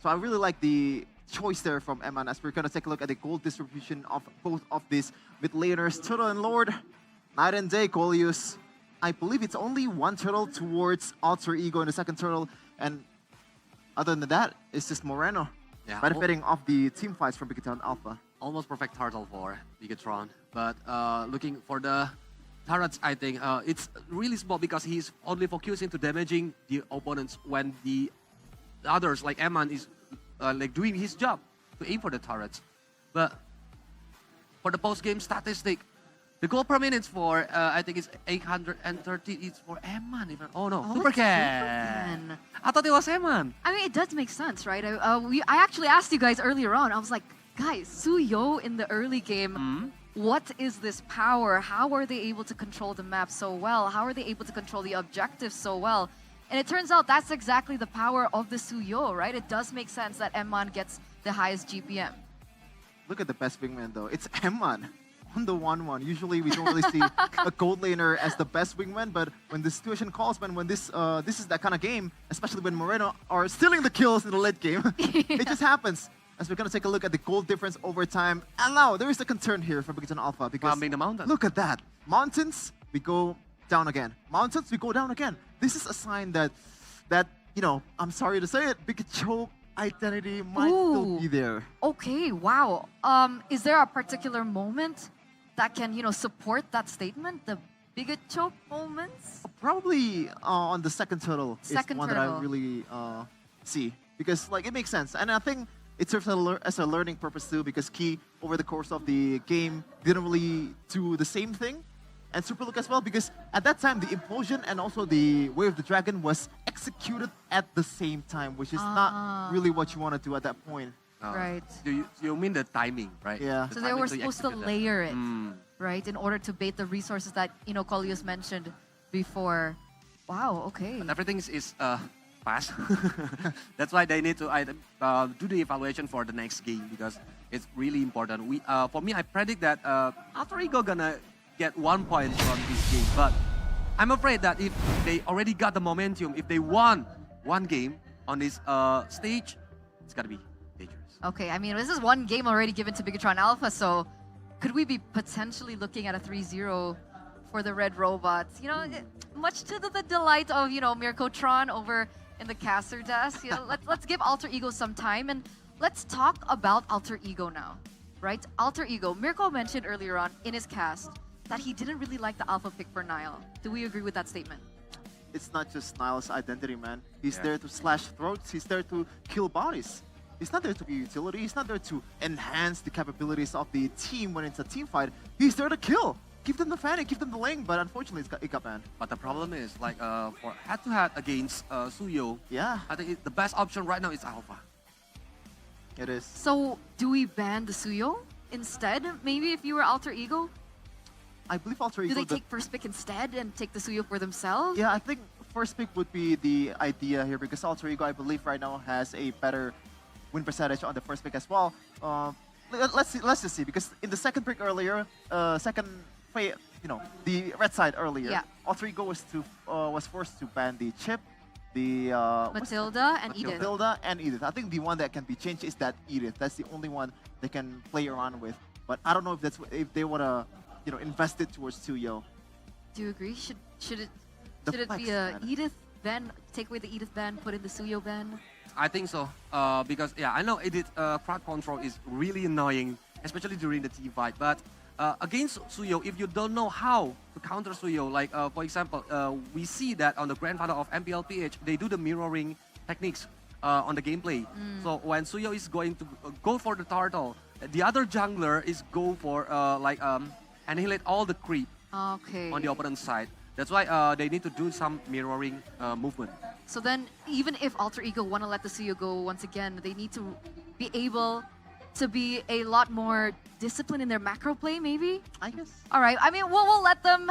So I really like the choice there from Eman, as we're going to take a look at the gold distribution of both of these mid laners, Turtle and Lord. Night and day, Coleus. I believe it's only one turtle towards Alter Ego in the second turtle, and other than that, it's just Moreno benefiting off the team fights from Bigatron Alpha. Almost perfect turtle for Bigatron, but looking for the turrets, I think it's really small because he's only focusing to damaging the opponents when the others like Eman is like doing his job to aim for the turrets. But for the post-game statistic, the goal per minute for I think it's 830. It's for Eman even. Oh no, Supercan. I thought it was Eman. I mean, it does make sense, right? I actually asked you guys earlier on. I was like, guys, Suyo in the early game. What is this power? How are they able to control the map so well? How are they able to control the objectives so well? And it turns out that's exactly the power of the Suyo, right? It does make sense that Eman gets the highest GPM. Look at the best wingman though. It's Eman on the 1-1. Usually we don't really see a gold laner as the best wingman, but when the situation calls, when this is that kind of game, especially when Moreno are stealing the kills in the late game, it just happens. As we're going to take a look at the goal difference over time. And now there is a concern here for Bigatron Alpha because the mountain. Look at that. Mountains, we go down again. Mountains, we go down again. This is a sign that you know, I'm sorry to say it, Bigatron identity might still be there. Okay, wow. Is there a particular moment that can, you know, support that statement? The Bigatron moments? Probably on the second turtle is one that I really see. Because like it makes sense. And I think it serves as a learning purpose too, because Key, over the course of the game, didn't really do the same thing. And Super Luke as well, because at that time, the Implosion and also the Way of the Dragon was executed at the same time, which is not really what you want to do at that point. Right. You mean the timing, right? Yeah. So they were supposed to layer it, right, in order to bait the resources that, you know, Colius mentioned before. Wow, okay. But everything is fast. That's why they need to do the evaluation for the next game because it's really important. For me, I predict that Alter Ego gonna get 1 point from this game, but I'm afraid that if they already got the momentum, if they won one game on this stage, it's gonna be dangerous. Okay, I mean, this is one game already given to Bigatron Alpha, so could we be potentially looking at a 3-0 for the Red Robots? You know, much to the delight of, you know, Mirkotron over in the caster desk. You know, let's give Alter Ego some time, and let's talk about Alter Ego now, right? Alter Ego, Mirko mentioned earlier on in his cast that he didn't really like the alpha pick for Nile. Do we agree with that statement? It's not just Nile's identity, man. He's there to slash throats. He's there to kill bodies. He's not there to be utility. He's not there to enhance the capabilities of the team when it's a team fight. He's there to kill. Give them the fanning, give them the lane, but unfortunately it got banned. But the problem is, like, for head-to-head against Suyo, I think the best option right now is Alpha. It is. So, do we ban the Suyo instead? Maybe if you were Alter Ego? I believe Alter Ego... Do they take first pick instead and take the Suyo for themselves? Yeah, I think first pick would be the idea here because Alter Ego, I believe right now has a better win percentage on the first pick as well. Let's just see, because in the second pick earlier, you know, the red side earlier, Alter Ego was forced to ban the Chip, the Matilda and Edith. Matilda and Edith. I think the one that can be changed is that Edith. That's the only one they can play around with. But I don't know if they want to, you know, invest it towards Suyo. Do you agree? Should it be a Edith ban? Take away the Edith ban, put in the Suyo ban? I think so. Because I know Edith crowd control is really annoying, especially during the team fight. But against Suyo, if you don't know how to counter Suyo, like for example, we see that on the grandfather of MPL PH, they do the mirroring techniques on the gameplay. So when Suyo is going to go for the turtle, the other jungler is go for annihilate all the creep on the opponent's side. That's why they need to do some mirroring movement. So then, even if Alter Ego want to let the Suyo go once again, they need to be able to be a lot more disciplined in their macro play, maybe? I guess. All right. I mean, we'll let them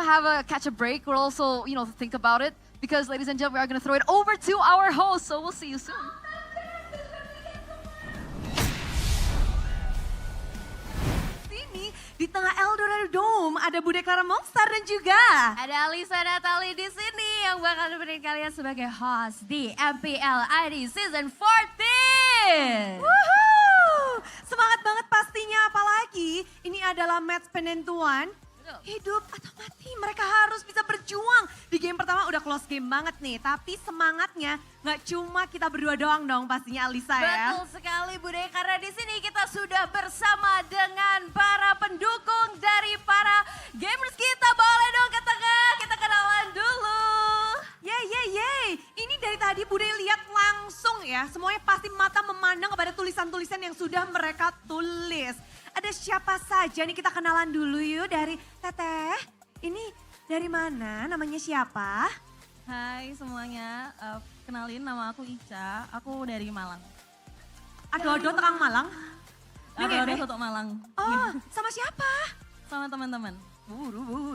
catch a break. We'll also, you know, think about it. Because, ladies and gentlemen, we are going to throw it over to our host. So we'll see you soon. Di tengah Eldorado Dome ada Bude Monster dan juga ada Alisa Natali di sini yang bakal nemenin kalian sebagai host di MPL ID Season 14. Woohoo! Semangat banget pastinya, apalagi ini adalah match penentuan Hidup atau mati, mereka harus bisa berjuang. Di game pertama udah close game banget nih, tapi semangatnya nggak cuma kita berdua doang dong pastinya Alisa ya. Betul sekali Bude, karena di sini kita sudah bersama dengan para pendukung dari para gamers kita. Boleh dong ke tengah, kita kenalan dulu. Yeay. Ini dari tadi Bude lihat langsung ya, semuanya pasti mata memandang kepada tulisan-tulisan yang sudah mereka tulis. Ada siapa saja nih, kita kenalan dulu yuk dari Teteh. Ini dari mana, namanya siapa? Hai semuanya, kenalin nama aku Ica, aku dari Malang. Ado-ado tekang Malang? Ado-ado soto Malang. Oh, sama siapa? Sama teman-teman.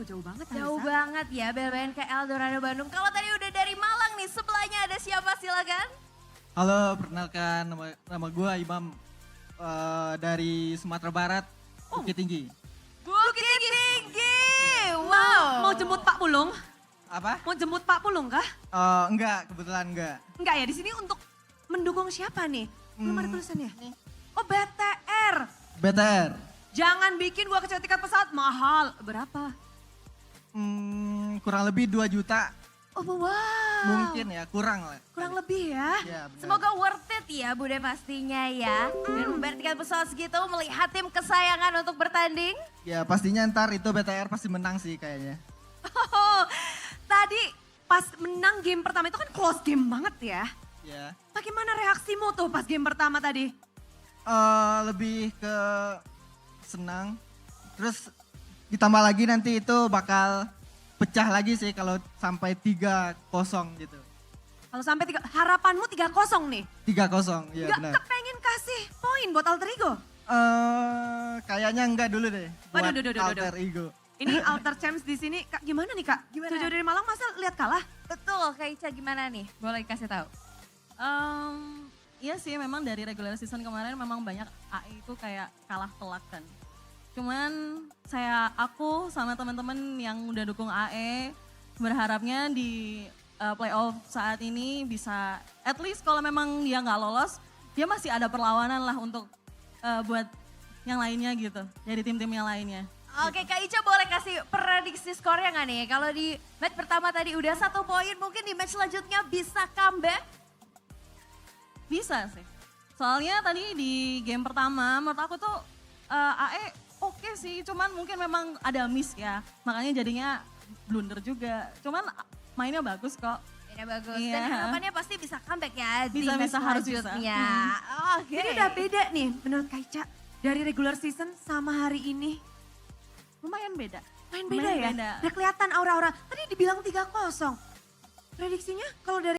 Jauh banget. Jauh banget ya, bel-belain ke Eldorado Bandung. Kalau tadi udah dari Malang nih, sebelahnya ada siapa silakan? Halo, perkenalkan nama gue Imam dari Sumatera Barat, Bukit Tinggi. Bukit Tinggi, wow. Mau jemput Pak Pulung? Apa? Mau jemput Pak Pulung kah? Enggak, kebetulan enggak. Enggak ya, di sini untuk mendukung siapa nih? Belum ada tulisannya. Oh, BTR. BTR. Jangan bikin gua kecewa tiket pesawat mahal. Berapa? Kurang lebih 2 juta. Oh wow. Mungkin ya, kurang lah. Kurang lebih ya. Ya, benar. Semoga worth it ya Bude pastinya ya. Dan membayar tiket pesawat segitu melihat tim kesayangan untuk bertanding. Ya pastinya ntar itu BTR pasti menang sih kayaknya. Oh, tadi pas menang game pertama itu kan close game banget ya. Ya. Bagaimana reaksimu tuh pas game pertama tadi? Lebih ke senang. Terus ditambah lagi nanti itu bakal pecah lagi sih kalau sampai 3-0 gitu. Kalau sampai harapanmu 3-0 nih? 3-0, iya benar. Gak kepengen kasih poin buat alter ego? Kayaknya enggak dulu deh. Buat Waduh. alter ego. Ini alter champs di sini, Kak, gimana nih Kak? Gimana? Jauh dari Malang masa lihat kalah? Betul, Kak Ica gimana nih? Boleh kasih tahu. Iya sih, memang dari regular season kemarin memang banyak AE itu kayak kalah telak kan. Cuman aku sama teman-teman yang udah dukung AE berharapnya di playoff saat ini bisa at least kalau memang dia nggak lolos, dia masih ada perlawanan lah untuk buat yang lainnya gitu, dari tim-tim yang lainnya. Oke, Kak Ica boleh kasih prediksi skornya nggak nih? Kalau di match pertama tadi udah 1 poin, mungkin di match selanjutnya bisa comeback? Bisa sih. Soalnya tadi di game pertama menurut aku tuh AE oke sih, cuman mungkin memang ada miss ya. Makanya jadinya blunder juga. Cuman mainnya bagus kok. Mainnya bagus. Iya. Dan harapannya pasti bisa comeback ya di match Bisa, harus selanjutnya. Oke. Jadi udah beda nih menurut Kak Ica dari regular season sama hari ini. Lumayan beda. Main beda ya? Udah kelihatan aura-aura. Tadi dibilang 3-0. Prediksinya kalau dari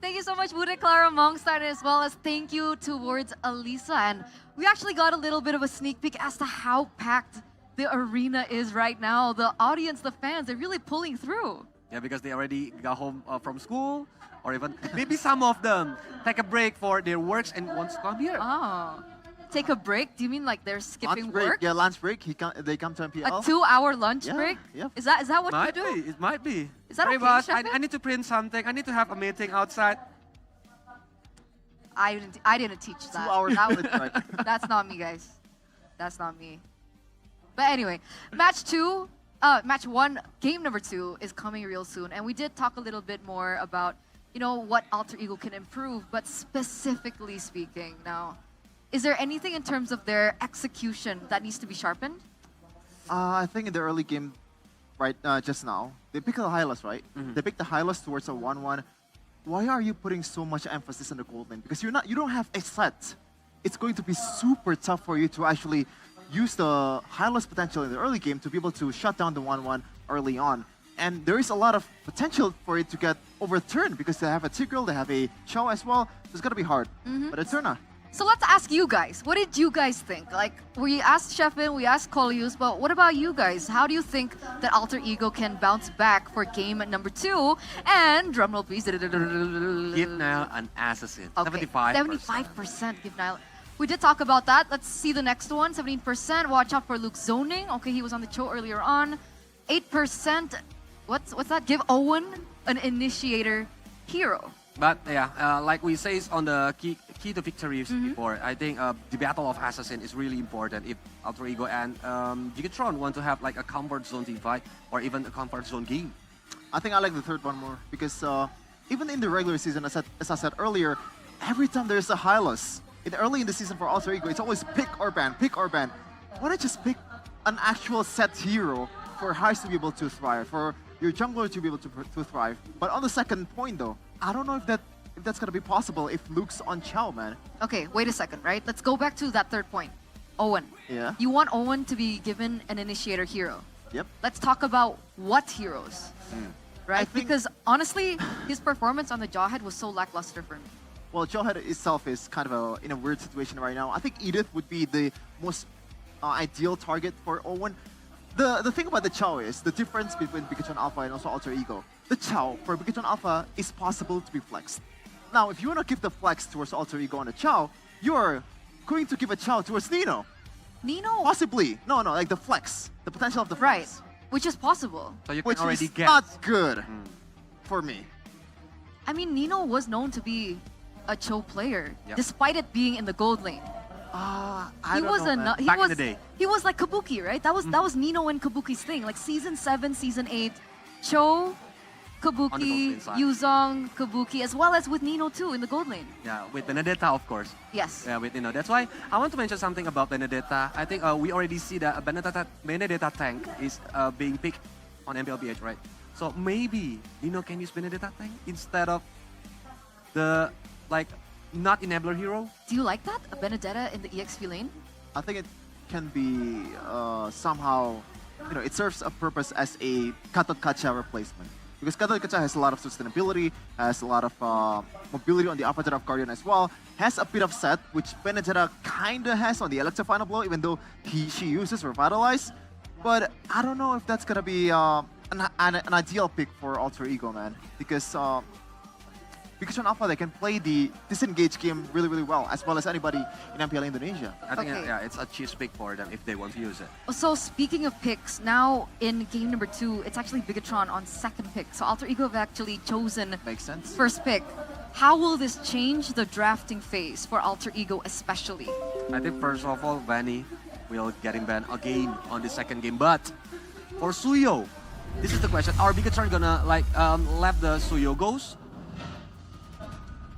Thank you so much, Bude, Clara, Mongstar, as well as thank you towards Alisa. And we actually got a little bit of a sneak peek as to how packed the arena is right now. The audience, the fans, they're really pulling through. Yeah, because they already got home from school, or even maybe some of them take a break for their works and wants to come here. Oh. Take a break? Do you mean like they're skipping Lunch break, work? yeah, lunch break. They come to MPL. A 2-hour lunch Yeah, break? yeah. Is that what Might you do? be, it might be. Is that Sorry, okay, boss, Shepard? I need to print something. I need to have a meeting outside. I didn't teach that. 2 hours That lunch break. That's not me, guys. That's not me. But anyway, match 1, game number 2 is coming real soon. And we did talk a little bit more about, what Alter Ego can improve. But specifically speaking now, is there anything in terms of their execution that needs to be sharpened? I think in the early game, right, just now, they picked the Hylas, right? They picked the Hylas towards a 1-1. Why are you putting so much emphasis on the gold lane? Because you don't have a set. It's going to be super tough for you to actually use the Hylas potential in the early game to be able to shut down the 1-1 early on. And there is a lot of potential for it to get overturned because they have a Tigreal, they have a Chow as well. So it's going to be hard. But Eterna. So let's ask you guys. What did you guys think? Like, we asked Shefin, we asked Colius, but what about you guys? How do you think that Alter Ego can bounce back for game number 2? And drumroll please. Give Nile an assassin. Okay, 75%. 75% give Nile. We did talk about that. Let's see the next one. 17%. Watch out for Luke zoning. Okay, he was on the show earlier on. 8%. What's that? Give Owen an initiator hero. But yeah, like we say on the key to victories before, I think the Battle of Assassin is really important if Alter Ego and Gigatron want to have like a comfort zone team fight or even a comfort zone game. I think I like the third one more because even in the regular season, as I said earlier, every time there's a Hylas, early in the season for Alter Ego, it's always pick or ban, pick or ban. Why not just pick an actual set hero for Hylas to be able to thrive, for your jungler to be able to thrive? But on the second point though, I don't know if that's gonna be possible if Luke's on Chow, man. Okay, wait a second, right? Let's go back to that third point. Owen. Yeah. You want Owen to be given an initiator hero. Yep. Let's talk about what heroes. Right? Because honestly, his performance on the Jawhead was so lackluster for me. Well, Jawhead itself is kind of in a weird situation right now. I think Edith would be the most ideal target for Owen. The thing about the Chow is the difference between Bigatron Alpha and also Alter Ego. The Chow for Bigatron Alpha is possible to be flexed. Now, if you want to give the flex towards Alter Ego on the Chow, you're going to give a Chow towards Nino. Nino? Possibly. No, like the flex. The potential of the flex. Right. Which is possible. So you can which already is get. not good for me. I mean, Nino was known to be a Cho player, Yep. despite it being in the gold lane. I He don't was know, man. he Back in was the day. he was like Kabuki, right? That was Nino and Kabuki's thing. Like season 7, season 8, Cho, Kabuki, lane side. Yuzong, Kabuki, as well as with Nino too in the gold lane. Yeah, with Benedetta, of course. Yes. Yeah, with that's why I want to mention something about Benedetta. I think we already see that Benedetta tank is being picked on MPLBH, right? So maybe Nino can use Benedetta tank instead of the not enabler hero. Do you like that? A Benedetta in the EXP lane? I think it can be somehow, it serves a purpose as a Katot Kacha replacement. Because Katot Kacha has a lot of sustainability, has a lot of mobility on the upper of Guardian as well, has a bit of set, which Benedetta kinda has on the Electro Final Blow, even though she uses Revitalize. But I don't know if that's gonna be an ideal pick for Alter Ego, man. Because on Alpha, they can play the disengage game really, really well, as well as anybody in MPL Indonesia. I think Okay. it's a cheap pick for them if they want to use it. So speaking of picks, now in game number 2, it's actually Bigatron on second pick. So Alter Ego have actually chosen Makes sense. first pick. How will this change the drafting phase for Alter Ego especially? I think first of all, Vanny will get him banned again on the second game. But for Suyo, this is the question: are Bigatron gonna let the Suyo goes?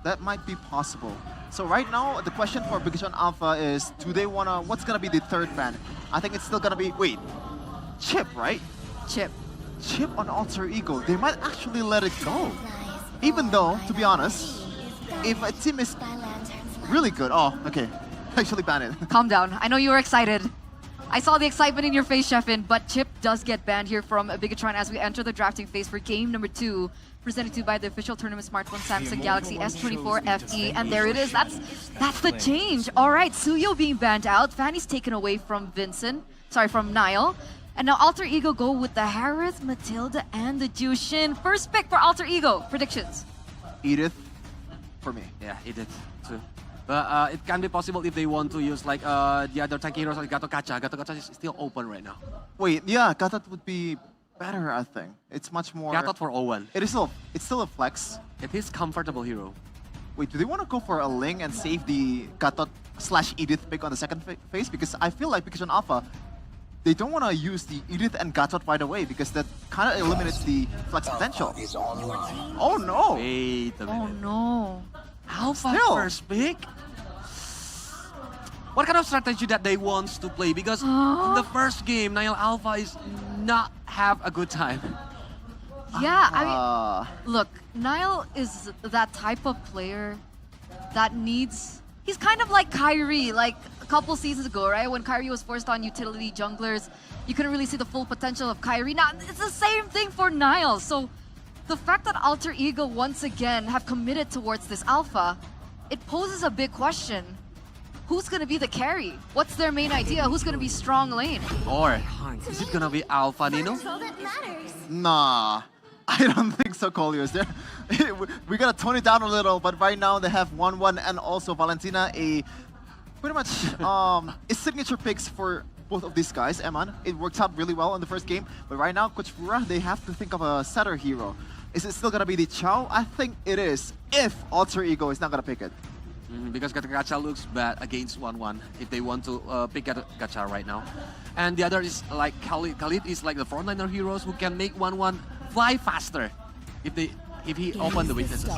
That might be possible. So right now, the question for Bigatron Alpha is, do they wanna, what's gonna be the third ban? I think it's still gonna be, wait, Chip, right? Chip. Chip on Alter Ego. They might actually let it go. Even though, to be honest, if a team is really good, okay, actually ban it. Calm down. I know you were excited. I saw the excitement in your face, Shefin, but Chip does get banned here from Bigatron as we enter the drafting phase for game number 2, presented to you by the official tournament smartphone Samsung Galaxy S24 FE, and there it is. That's the change. All right, Suyo being banned out. Fanny's taken away from Vincent. from Nile. And now Alter Ego go with the Harith, Matilda, and the Jushin. First pick for Alter Ego. Predictions? Edith, for me. Yeah, Edith too. But it can be possible if they want to use like the other tank heroes like Gatot Kaca. Gatot Kaca is still open right now. Wait, yeah, Gatot would be better, I think. It's much more... Gatot for Owen. It's still a flex. It is comfortable hero. Wait, do they want to go for a Ling and save the Gatot/Edith pick on the second phase? Because I feel like because on Alpha, they don't want to use the Edith and Gatot right away because that kind of eliminates the flex potential. Oh no! Wait a minute. Oh no. Alpha first pick? What kind of strategy that they want to play? Because in the first game, Nile Alpha is not have a good time. Yeah, I mean, look, Nile is that type of player that needs... He's kind of like Kyrie, like a couple seasons ago, right? When Kyrie was forced on utility junglers, you couldn't really see the full potential of Kyrie. Now, it's the same thing for Nile. So the fact that Alter Ego once again have committed towards this alpha, it poses a big question. Who's going to be the carry? What's their main idea? Who's going to be strong lane? Or is it going to be Alpha Nino? Nah, I don't think so, Colios. We gotta tone it down a little, but right now they have 1-1 and also Valentina, pretty much a signature picks for both of these guys. Eman, it worked out really well in the first game, but right now, Coach Fura, they have to think of a setter hero. Is it still gonna be the Chow? I think it is, if Alter Ego is not gonna pick it. Because Gacha looks bad against 1-1 if they want to pick Gacha right now. And the other is like Khalid. Khalid is like the frontliner heroes who can make 1-1 fly faster if he open the weaknesses.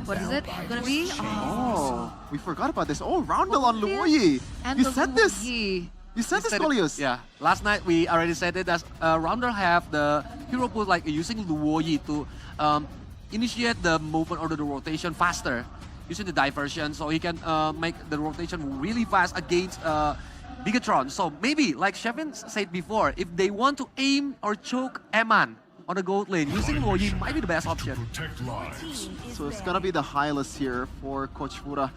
What is it gonna be? Oh, we forgot about this. Oh, Roundel on Luoyi. You said this. You said this, Colios. Yeah, last night we already said it. That Roundel have the hero pool like using Luoyi to initiate the movement or the rotation faster, using the diversion, so he can make the rotation really fast against Bigatron. So maybe, like Shevin said before, if they want to aim or choke Eman on the gold lane, using Luoyi might be the best option. So it's gonna be the Hylas here for Coach Fura.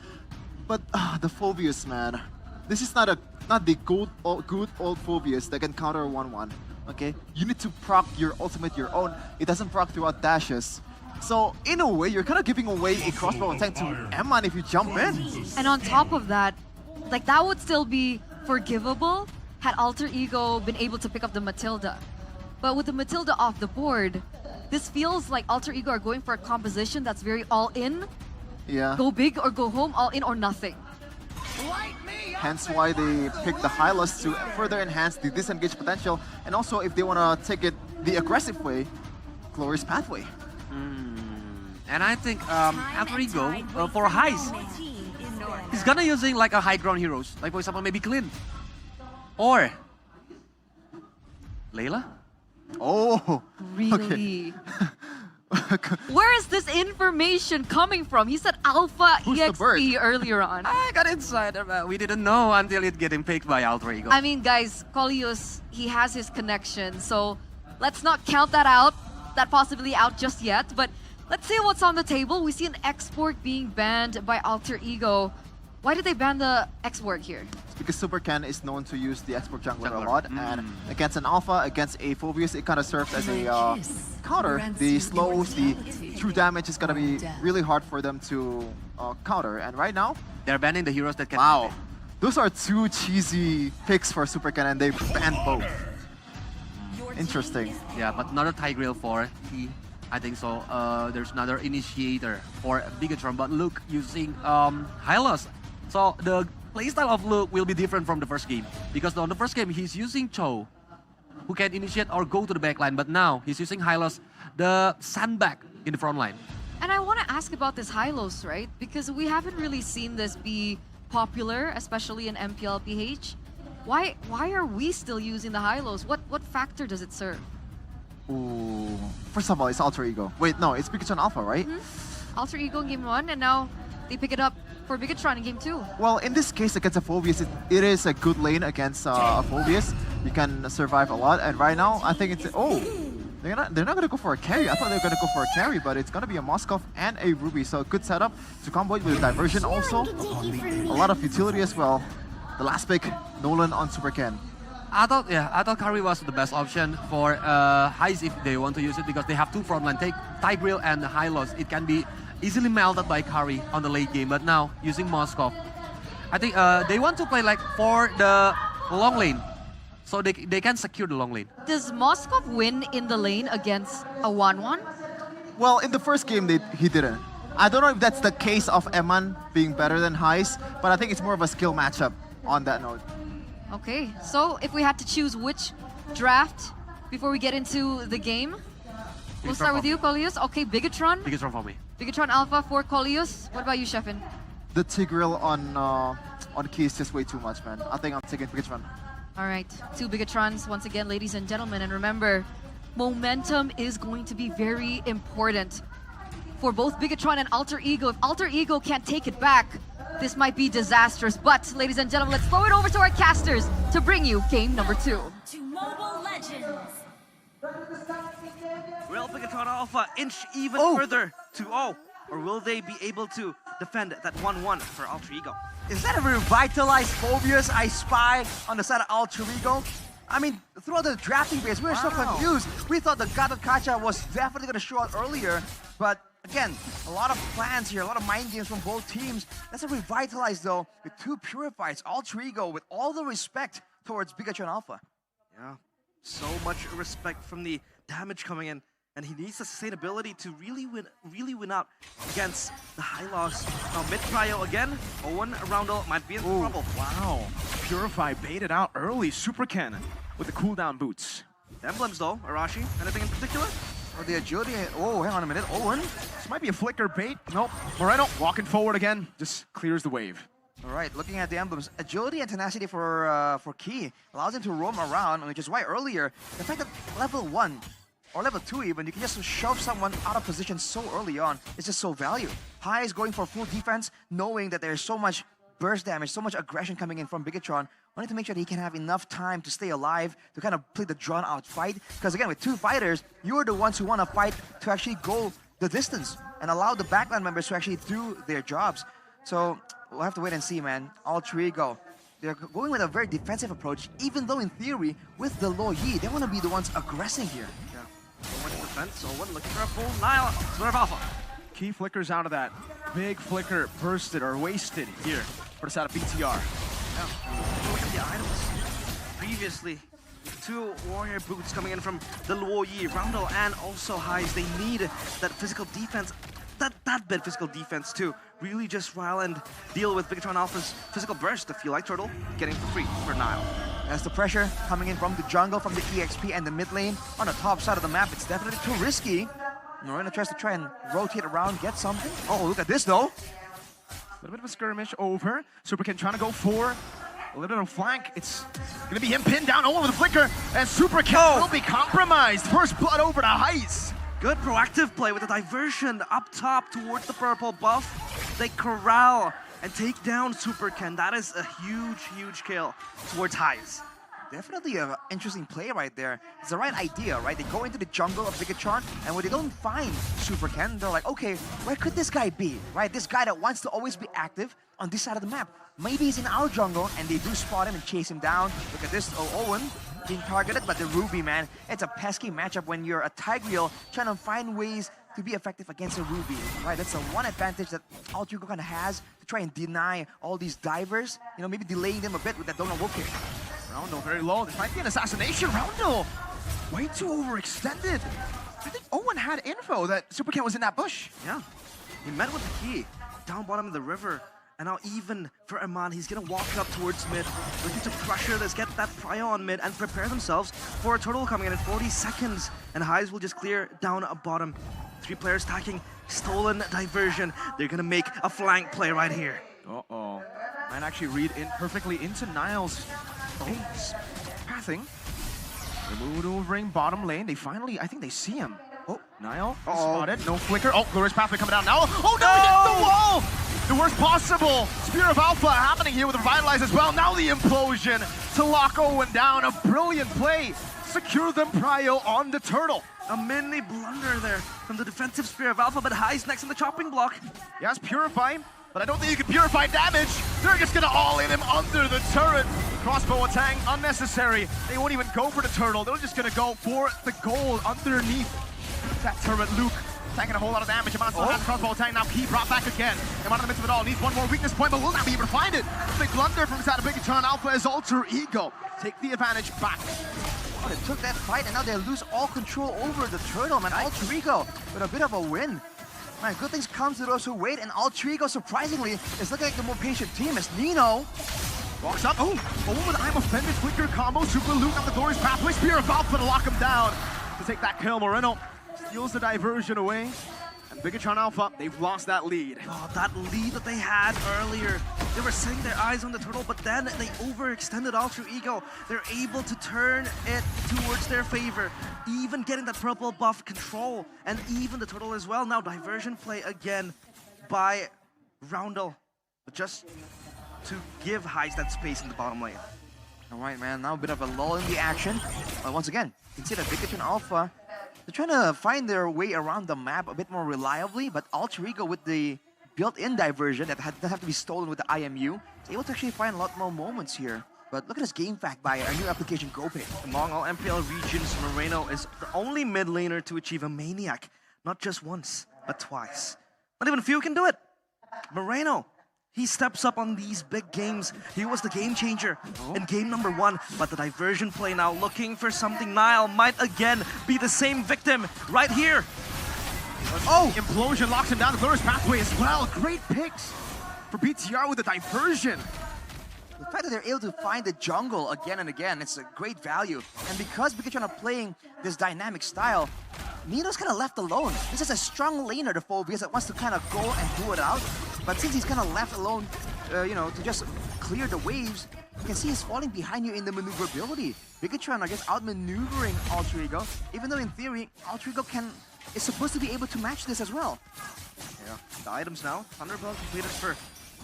But the Phobius, man. This is not the good old Phobius that can counter 1-1. Okay? You need to proc your ultimate your own. It doesn't proc throughout dashes. So in a way, you're kind of giving away a crossbow attack to Eman if you jump in. And on top of that, like that would still be forgivable had Alter Ego been able to pick up the Matilda. But with the Matilda off the board, this feels like Alter Ego are going for a composition that's very all-in. Yeah. Go big or go home, all-in or nothing. Hence why they picked the Hylas to further enhance the disengage potential. And also, if they want to take it the aggressive way, Glorious Pathway. And I think Alter Ego, for highs, he's gonna using like a high ground heroes. Like for example, maybe Clint. Or Layla? Oh, really? Okay. Where is this information coming from? He said Alpha EXP earlier on. I got insider, but we didn't know until it getting picked by Alter Ego. I mean, guys, Colios, he has his connection, so let's not count that out, that possibility out just yet. But let's see what's on the table. We see an export being banned by Alter Ego. Why did they ban the export here? It's because Super Ken is known to use the export jungler a lot, and against an alpha, against a Phobius, it kind of serves as a counter. The slows, the true damage is gonna be really hard for them to counter. And right now, they're banning the heroes that can. Wow, those are two cheesy picks for Super Ken, and they banned both. Interesting. Yeah, but another Tigreal for he. I think so. There's another initiator for Bigatron, but Luke using Hylas. So the playstyle of Luke will be different from the first game, because on the first game he's using Cho, who can initiate or go to the back line, but now he's using Hylas, the sandbag in the front line. And I want to ask about this Hylos, right? Because we haven't really seen this be popular, especially in MPL PH. Why are we still using the Hylos? What factor does it serve? Ooh. First of all, it's Alter Ego. Wait, no, it's Bigatron Alpha, right? Alter Ego in game 1, and now they pick it up for Bigatron in game 2. Well, in this case, against a Phobius, it is a good lane against a Phobius. You can survive a lot, and right now, I think it's... Oh! They're not going to go for a carry. I thought they were going to go for a carry, but it's going to be a Moskov and a Ruby. So good setup to combo it with a diversion also. A lot of utility as well. the last pick, Nolan on Super Ken. I thought Curry was the best option for Highs if they want to use it, because they have two frontline, take Tigreal and Hylos. It can be easily melted by Curry on the late game, but now using Moskov, I think they want to play like for the long lane, so they can secure the long lane. Does Moskov win in the lane against a 1-1? Well, in the first game, he didn't. I don't know if that's the case of Eman being better than Heis, but I think it's more of a skill matchup on that note. Okay, so if we had to choose which draft before we get into the game, we'll start with you, Coleus. Okay, Bigatron. Bigatron for me. Bigatron Alpha for Coleus. What about you, Sheffin? The Tigreal on key is just way too much, man. I think I'm taking Bigatron. All right, 2 Bigatrons once again, ladies and gentlemen. And remember, momentum is going to be very important for both Bigatron and Alter Ego. If Alter Ego can't take it back, this might be disastrous. But, ladies and gentlemen, let's throw it over to our casters to bring you game number 2. To Mobile Legends. Will Bigatron Alpha inch even further to 0? Or will they be able to defend that 1-1 for Alter Ego? Is that a revitalized Phobius I spy on the side of Alter Ego? I mean, throughout the drafting phase, we were so confused. We thought the God of Kacha was definitely going to show out earlier, but again, a lot of plans here, a lot of mind games from both teams. That's a revitalized though, with 2 Purifieds, Alter Ego, with all the respect towards Bigatron Alpha. Yeah, so much respect from the damage coming in, and he needs the sustainability to really win out against the Hylos. Now mid prio again, Owen Roundel might be in trouble. Wow, Purify baited out early, Super Ken with the cooldown boots. The emblems though, Arashi, anything in particular? Oh, the agility, oh, hang on a minute, Owen? This might be a flicker bait. Nope, Moreno walking forward again, just clears the wave. All right, looking at the emblems, agility and tenacity for Key allows him to roam around, which is why earlier, the fact that level 1 or level 2 even, you can just shove someone out of position so early on, is just so valued. High is going for full defense, knowing that there's so much burst damage, so much aggression coming in from Bigatron, wanting to make sure that he can have enough time to stay alive, to kind of play the drawn-out fight. Because again, with 2 fighters, you're the ones who want to fight to actually go the distance and allow the backline members to actually do their jobs. So we'll have to wait and see, man. Alter Ego, they're going with a very defensive approach, even though in theory, with the low Yi, they want to be the ones aggressing here. Yeah, so much defense, Owen looking for a full Nile, Swerve Alpha. Key flickers out of that. Big flicker bursted or wasted here for the side of BTR. Yeah, look at the items. Previously, 2 warrior boots coming in from the Luo Yi, Roundel and also Highs. They need that physical defense, that bit physical defense to really just rile and deal with Bigatron Alpha's physical burst. I feel like Turtle getting for free for Nile. As the pressure coming in from the jungle, from the EXP and the mid lane on the top side of the map, it's definitely too risky. Moreno tries to try and rotate around, get something. Oh, look at this though. A little bit of a skirmish over. Super Ken trying to go for a little bit of flank. It's going to be him pinned down. Oh, with a flicker. And Super Ken will be compromised. First blood over to Heis. Good proactive play with a diversion up top towards the purple buff. They corral and take down Super Ken. That is a huge kill towards Heis. Definitely an interesting play right there. It's the right idea, right? They go into the jungle of Bigatron, and when they don't find Super Ken, they're like, okay, where could this guy be, right? This guy that wants to always be active on this side of the map. Maybe he's in our jungle, and they do spot him and chase him down. Look at this, Owen being targeted, but the Ruby, man, it's a pesky matchup when you're a Tigreal trying to find ways to be effective against a Ruby, right? That's the one advantage that Alter Ego kind of has to try and deny all these divers, you know, maybe delaying them a bit with that Donut Wolf kick. Roundel very low. This might be an assassination. Roundel way too overextended. I think Owen had info that Super Ken was in that bush. Yeah, he met with the Key down bottom of the river. And now even for Eman, he's going to walk up towards mid, looking to pressure this, get that prio on mid, and prepare themselves for a turtle coming in 40 seconds. And Highs will just clear down a bottom. 3 players stacking, stolen diversion. They're going to make a flank play right here. Uh-oh. Might actually read in perfectly into Nile's pathing. They're maneuvering bottom lane. They finally, I think they see him. Oh, Nile spotted. No flicker. Oh, Glorious Pathway coming down now. Oh, no, he hits the wall! The worst possible. Spear of Alpha happening here with Revitalize as well. Now the implosion to lock Owen down. A brilliant play. Secure them prio on the turtle. A mini blunder there from the defensive Spear of Alpha, but Highs next in the chopping block. Yes, Purify but I don't think you can purify damage. They're just gonna all-in him under the turret. Crossbow attack, unnecessary. They won't even go for the turtle. They're just gonna go for the gold underneath that turret. Luke taking a whole lot of damage. Amon still has crossbow attack. Now Key brought back again. Amon in the midst of it all. Needs one more weakness point, but will not be able to find it. Big blunder from inside of Bigatron Alpha as Alter Ego take the advantage back. Oh, they took that fight and now they lose all control over the turtle, man. Alter Ego with a bit of a win. Man, good things come to those who wait, and Alter Ego, surprisingly, is looking like the more patient team as Nino walks up. Oh, with I'm Offended flicker combo. Super Luke on the glorious pathway. Spear of Alpha to lock him down. To take that kill, Moreno steals the diversion away. And Bigatron Alpha, they've lost that lead. Oh, that lead that they had earlier. They were setting their eyes on the turtle, but then they overextended Alter Ego. They're able to turn it towards their favor, even getting that purple buff control, and even the turtle as well. Now diversion play again by Roundel, just to give Heist that space in the bottom lane. All right, man, now a bit of a lull in the action. But once again, you can see that Bigatron Alpha, they're trying to find their way around the map a bit more reliably, but Alter Ego with the built-in diversion that doesn't have to be stolen with the IMU is able to actually find a lot more moments here. But look at this game fact by our new application, GoPay. Among all MPL regions, Moreno is the only mid laner to achieve a Maniac, not just once, but twice. Not even a few can do it. Moreno, he steps up on these big games. He was the game changer in game number 1, but the diversion play now looking for something. Nile might again be the same victim right here. Oh, Implosion locks him down the glorious pathway as well. Great picks for BTR with the diversion. The fact that they're able to find the jungle again and again, it's a great value. And because Bigatron are playing this dynamic style, Nino's kind of left alone. This is a strong laner, the Phobias, that wants to kind of go and do it out. But since he's kind of left alone, you know, to just clear the waves, you can see he's falling behind you in the maneuverability. Bigatron are just outmaneuvering Alter Ego, even though in theory, Alter Ego is supposed to be able to match this as well. Yeah, the items now, Thunderbolt completed for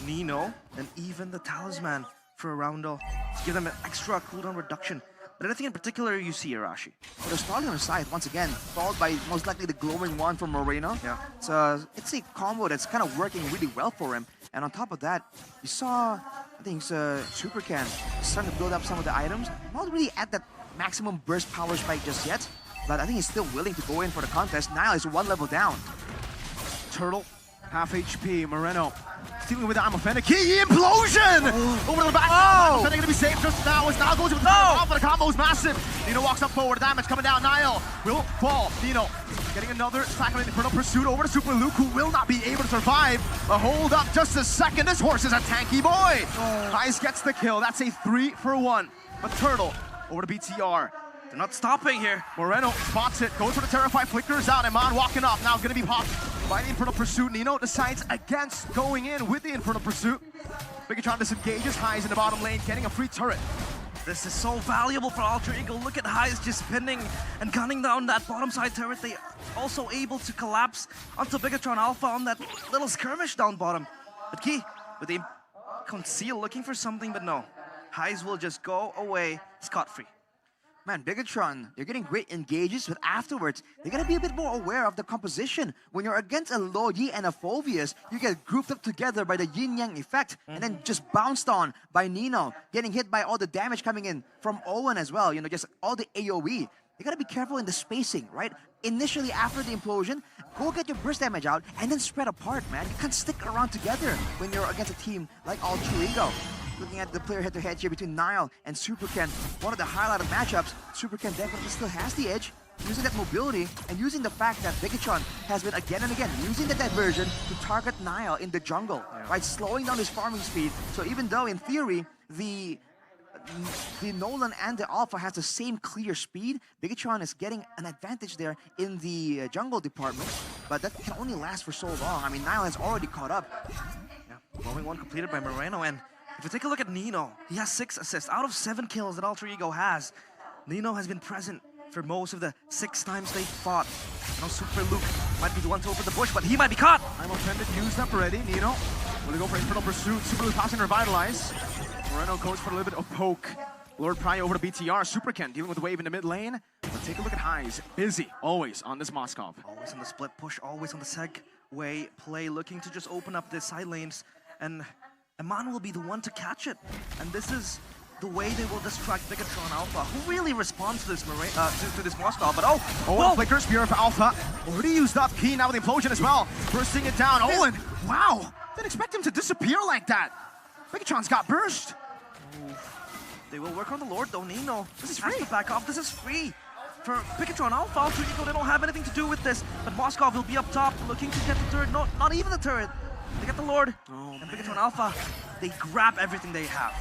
Nino, and even the Talisman for Roundel to give them an extra cooldown reduction. But anything in particular you see, Arashi? Well, they're starting on the side once again, followed by most likely the glowing one from Moreno. Yeah. So it's a combo that's kind of working really well for him. And on top of that, you saw, I think Supercan starting to build up some of the items. Not really at that maximum burst power spike just yet, but I think he's still willing to go in for the contest. Nile is 1 level down. Turtle, half HP. Moreno dealing with the I'm Offended. Key Implosion! Over to the back. I'm Offended gonna be safe just now as Nile goes with the off, but the combo is massive. Nino walks up forward. Damage coming down. Nile will fall. Nino getting another tackle in Infernal Pursuit over to Super Luke, who will not be able to survive. A hold up just a second. This horse is a tanky boy. Heist gets the kill. That's a 3-for-1. But Turtle over to BTR. They're not stopping here. Moreno spots it, goes for the Terrify, flickers out. Amon walking up, now gonna be popped by the Infernal Pursuit. Nino decides against going in with the Infernal Pursuit. Bigatron disengages, Highs in the bottom lane, getting a free turret. This is so valuable for Alter Ego. Look at Highs just spinning and gunning down that bottom side turret. They also able to collapse onto Bigatron Alpha on that little skirmish down bottom. But Key, with the conceal, looking for something, but no. Highs will just go away scot-free. Man, Bigatron, they're getting great engages, but afterwards, they gotta be a bit more aware of the composition. When you're against a Logi and a Phobius, you get grouped up together by the yin-yang effect, and then just bounced on by Nino, getting hit by all the damage coming in from Owen as well, you know, just all the AoE. You gotta be careful in the spacing, right? Initially, after the implosion, go get your burst damage out, and then spread apart, man. You can't stick around together when you're against a team like Alter Ego. Looking at the player head-to-head here between Nile and Supercan, one of the highlighted matchups, Supercan definitely still has the edge, using that mobility and using the fact that Bigatron has been again and again using the diversion to target Nile in the jungle, right? Slowing down his farming speed. So even though in theory, the Nolan and the Alpha has the same clear speed, Bigatron is getting an advantage there in the jungle department, but that can only last for so long. I mean, Nile has already caught up. Yeah, rolling one completed by Moreno, and if you take a look at Nino, he has 6 assists out of 7 kills that Alter Ego has. Nino has been present for most of the 6 times they fought. Now Super Luke might be the one to open the bush, but he might be caught. I'm Offended used up already. Nino will go for Infernal Pursuit. Super Luke tossing Revitalize. Moreno goes for a little bit of poke. Lord Pry over to BTR. Supercan dealing with the wave in the mid lane. But take a look at Highs. Busy, always on this Moskov. Always on the split push, always on the seg. way play, looking to just open up the side lanes, and Eman will be the one to catch it. And this is the way they will distract Bigatron Alpha, who really responds to this to this Moskov. But Owen flickers, Spear for Alpha. Already used up Key now with the implosion as well. Bursting it down. Owen, wow! Didn't expect him to disappear like that. Bigatron's got burst. They will work on the Lord though, Nino. This is free. To back off. This is free. For Bigatron Alpha, Alter Ego, they don't have anything to do with this. But Moskov will be up top, looking to get the turret. No, not even the turret. They get the Lord. And Bigatron Alpha, they grab everything they have.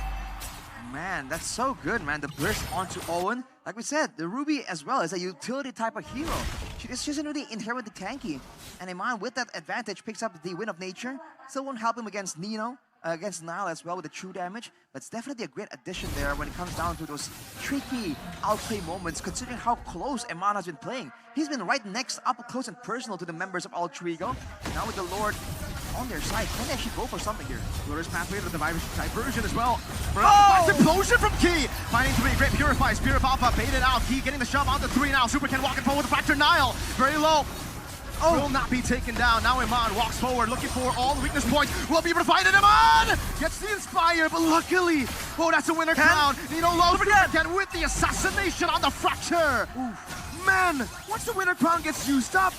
Man, that's so good, man. The burst onto Owen. Like we said, the Ruby as well is a utility type of hero. She isn't really inherently tanky. And Eman, with that advantage, picks up the Wind of Nature. Still won't help him against Nino, against Nile as well with the true damage. But it's definitely a great addition there when it comes down to those tricky outplay moments, considering how close Eman has been playing. He's been right next, up close and personal to the members of Alter Ego. Now with the Lord on their side, can they actually go for something here? Lord's pathway to the diversion as well. Explosion from Key! Finding to be a great Purify. Spear of Alpha baited out. Key getting the shove on the 3 now. Supercan walking forward with Fracture Nile. Very low. Will not be taken down. Now Eman walks forward, looking for all the weakness points. Will be able to find it. Eman gets the Inspire, but luckily, that's a winner crown. Nino low again with the assassination on the Fracture. Man, once the winner crown gets used up,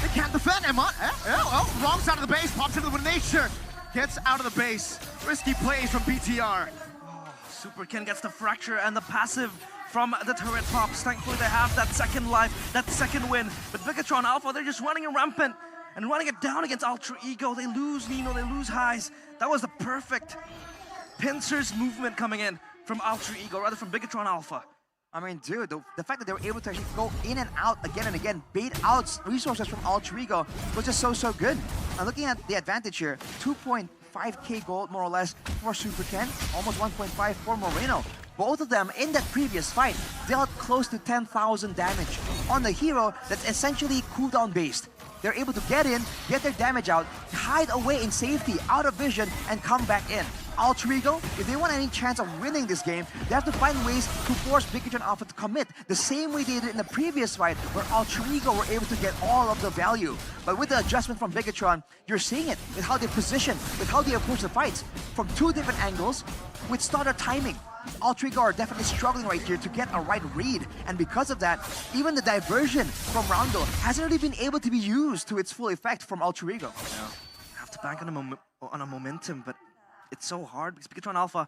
they can't defend. Eman, wrong side of the base, pops into the nature, gets out of the base. Risky plays from BTR. Super Ken gets the Fracture and the passive from the turret pops. Thankfully, they have that second life, that second win. But Bigatron Alpha, they're just running rampant and running it down against Alter Ego. They lose Nino, they lose Highs. That was the perfect pincers movement coming in from Alter Ego, rather from Bigatron Alpha. I mean, dude, the fact that they were able to actually go in and out again and again, bait out resources from Alter Ego was just so good. Now looking at the advantage here, 2.5k gold more or less for Super Ken, almost 1.5 for Moreno. Both of them in that previous fight dealt close to 10,000 damage on the hero that's essentially cooldown based. They're able to get in, get their damage out, hide away in safety, out of vision, and come back in. Alter Ego, if they want any chance of winning this game, they have to find ways to force Bigatron Alpha to commit, the same way they did in the previous fight, where Alter Ego were able to get all of the value. But with the adjustment from Bigatron, you're seeing it with how they position, with how they approach the fights, from 2 different angles, with starter timing. Alter Ego are definitely struggling right here to get a right read, and because of that, even the diversion from Rondo hasn't really been able to be used to its full effect from Alter Ego. Yeah. Have to bank on a momentum, but it's so hard because Bigatron Alpha,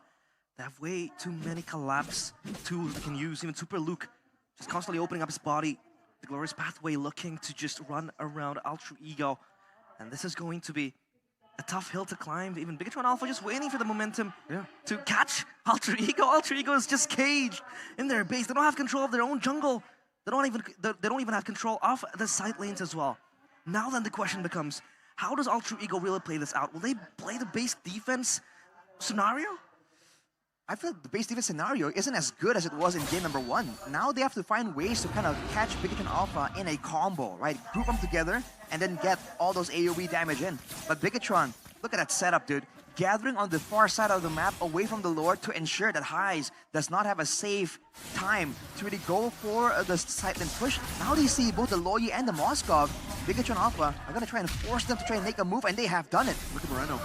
they have way too many collapse tools they can use. Even Super Luke just constantly opening up his body. The Glorious Pathway looking to just run around Alter Ego, and this is going to be a tough hill to climb. Even Bigatron Alpha just waiting for the momentum to catch Alter Ego. Alter Ego is just caged in their base. They don't have control of their own jungle. They don't even have control of the side lanes as well. Now then the question becomes, how does Alter Ego really play this out? Will they play the base defense scenario? I feel like the base defense scenario isn't as good as it was in game number 1. Now they have to find ways to kind of catch Bigatron Alpha in a combo, right? Group them together and then get all those AoE damage in. But Bigatron, look at that setup, dude. Gathering on the far side of the map away from the Lord to ensure that Highs does not have a safe time to really go for the sideline push. Now they see both the Loyi and the Moskov. Bigatron Alpha are going to try and force them to try and make a move, and they have done it. Look at Moreno.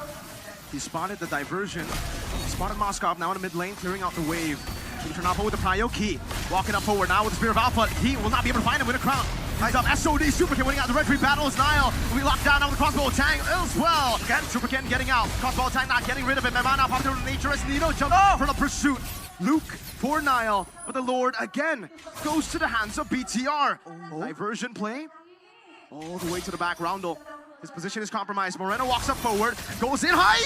He spotted the diversion. He spotted Moskov now in the mid lane, clearing out the wave. Bigatron Alpha with the Prio Key. Walking up forward now with the Spear of Alpha. He will not be able to find him with a crown. He's up SOD. Superkin winning out the Red Tree battle as Nile will be locked down now with the crossbow tang as well. Again, Superkin getting out. Crossbow tang not getting rid of it. Eman now popping through the nature as Nino jumps for the pursuit. Luke for Nile, but the Lord again goes to the hands of BTR. Diversion play all the way to the back. Roundel. His position is compromised. Moreno walks up forward, goes in high.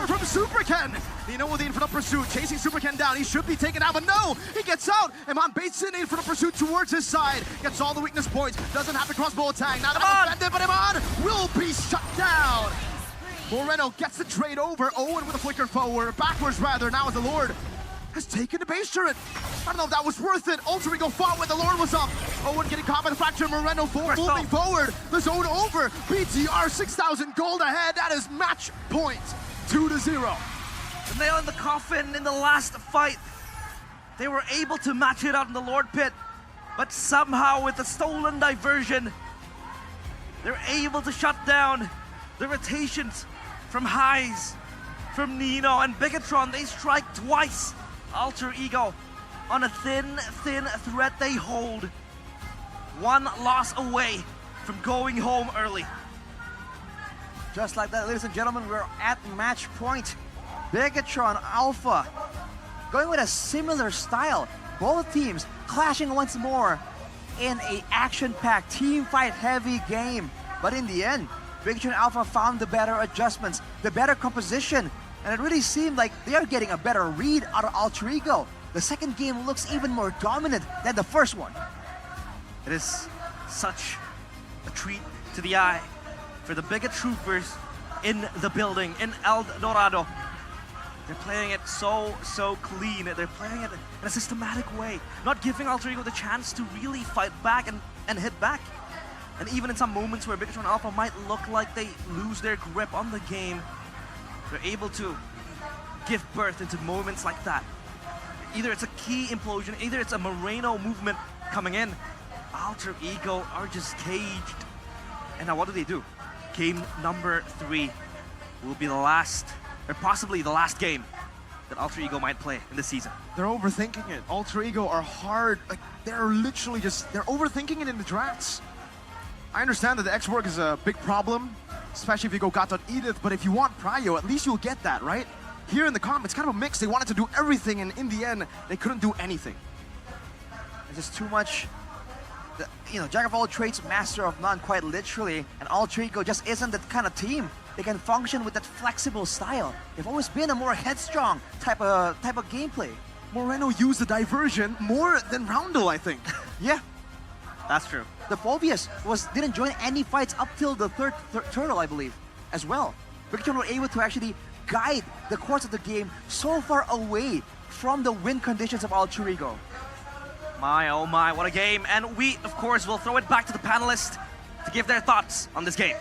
From Superken. Nino with the in for the pursuit, chasing Superken down. He should be taken out, but no, he gets out. Eman baits in for the pursuit towards his side. Gets all the weakness points. Doesn't have the crossbow attack. Now defended, but Eman will be shut down. Moreno gets the trade over. Owen with a flicker forward, backwards rather. Now as the Lord has taken the base turret. I don't know if that was worth it. Alter Ego fought when the Lord was up. Owen getting caught by the Fracture. Moreno moving forward. The zone over. BTR 6,000 gold ahead. That is match point. 2-0. The nail in the coffin in the last fight. They were able to match it out in the Lord pit. But somehow with the stolen diversion, They're able to shut down the rotations from Highs, from Nino and Bigatron. They strike twice. Alter Ego on a thin thread they hold. One loss away from going home early. Just like that, ladies and gentlemen, we're at match point. Bigatron Alpha going with a similar style. Both teams clashing once more in a action-packed, team fight heavy game. But in the end, Bigatron Alpha found the better adjustments, the better composition, and it really seemed like they are getting a better read out of Alter Ego. The second game looks even more dominant than the first one. It is such a treat to the eye for the Bigot Troopers in the building, in El Dorado. They're playing it so clean. They're playing it in a systematic way, not giving Alter Ego the chance to really fight back and hit back. And even in some moments where Bigatron Alpha might look like they lose their grip on the game, they're able to give birth into moments like that. Either it's a key implosion, either it's a Moreno movement coming in. Alter Ego are just caged. And now what do? Game number 3 will be the last, or possibly the last game that Alter Ego might play in this season. They're overthinking it. Alter Ego are hard. Like, they're literally they're overthinking it in the drafts. I understand that the X-Work is a big problem, especially if you go Gatot Edith, but if you want Prio, at least you'll get that, right? Here in the comp, it's kind of a mix. They wanted to do everything, and in the end, they couldn't do anything. It's just too much, jack of all trades, master of none, quite literally, and Alter Ego just isn't that kind of team. They can function with that flexible style. They've always been a more headstrong type of gameplay. Moreno used the diversion more than Roundel, I think. Yeah. That's true. The Phobius didn't join any fights up till the third turtle, I believe, as well. Bigatron were able to actually guide the course of the game so far away from the win conditions of Alter Ego. My, oh my, what a game. And we, of course, will throw it back to the panelists to give their thoughts on this game.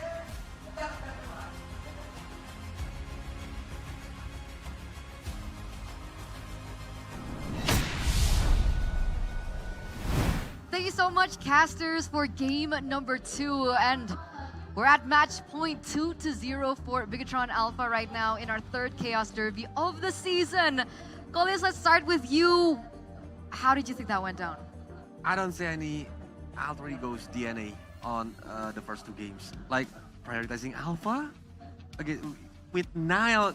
Thank you so much, casters, for game number 2. And we're at match point 2-0 for Bigatron Alpha right now in our third Chaos Derby of the season. Goliath, let's start with you. How did you think that went down? I don't see any Alter Ego's DNA on the first 2 games. Like prioritizing Alpha, okay, with Nile,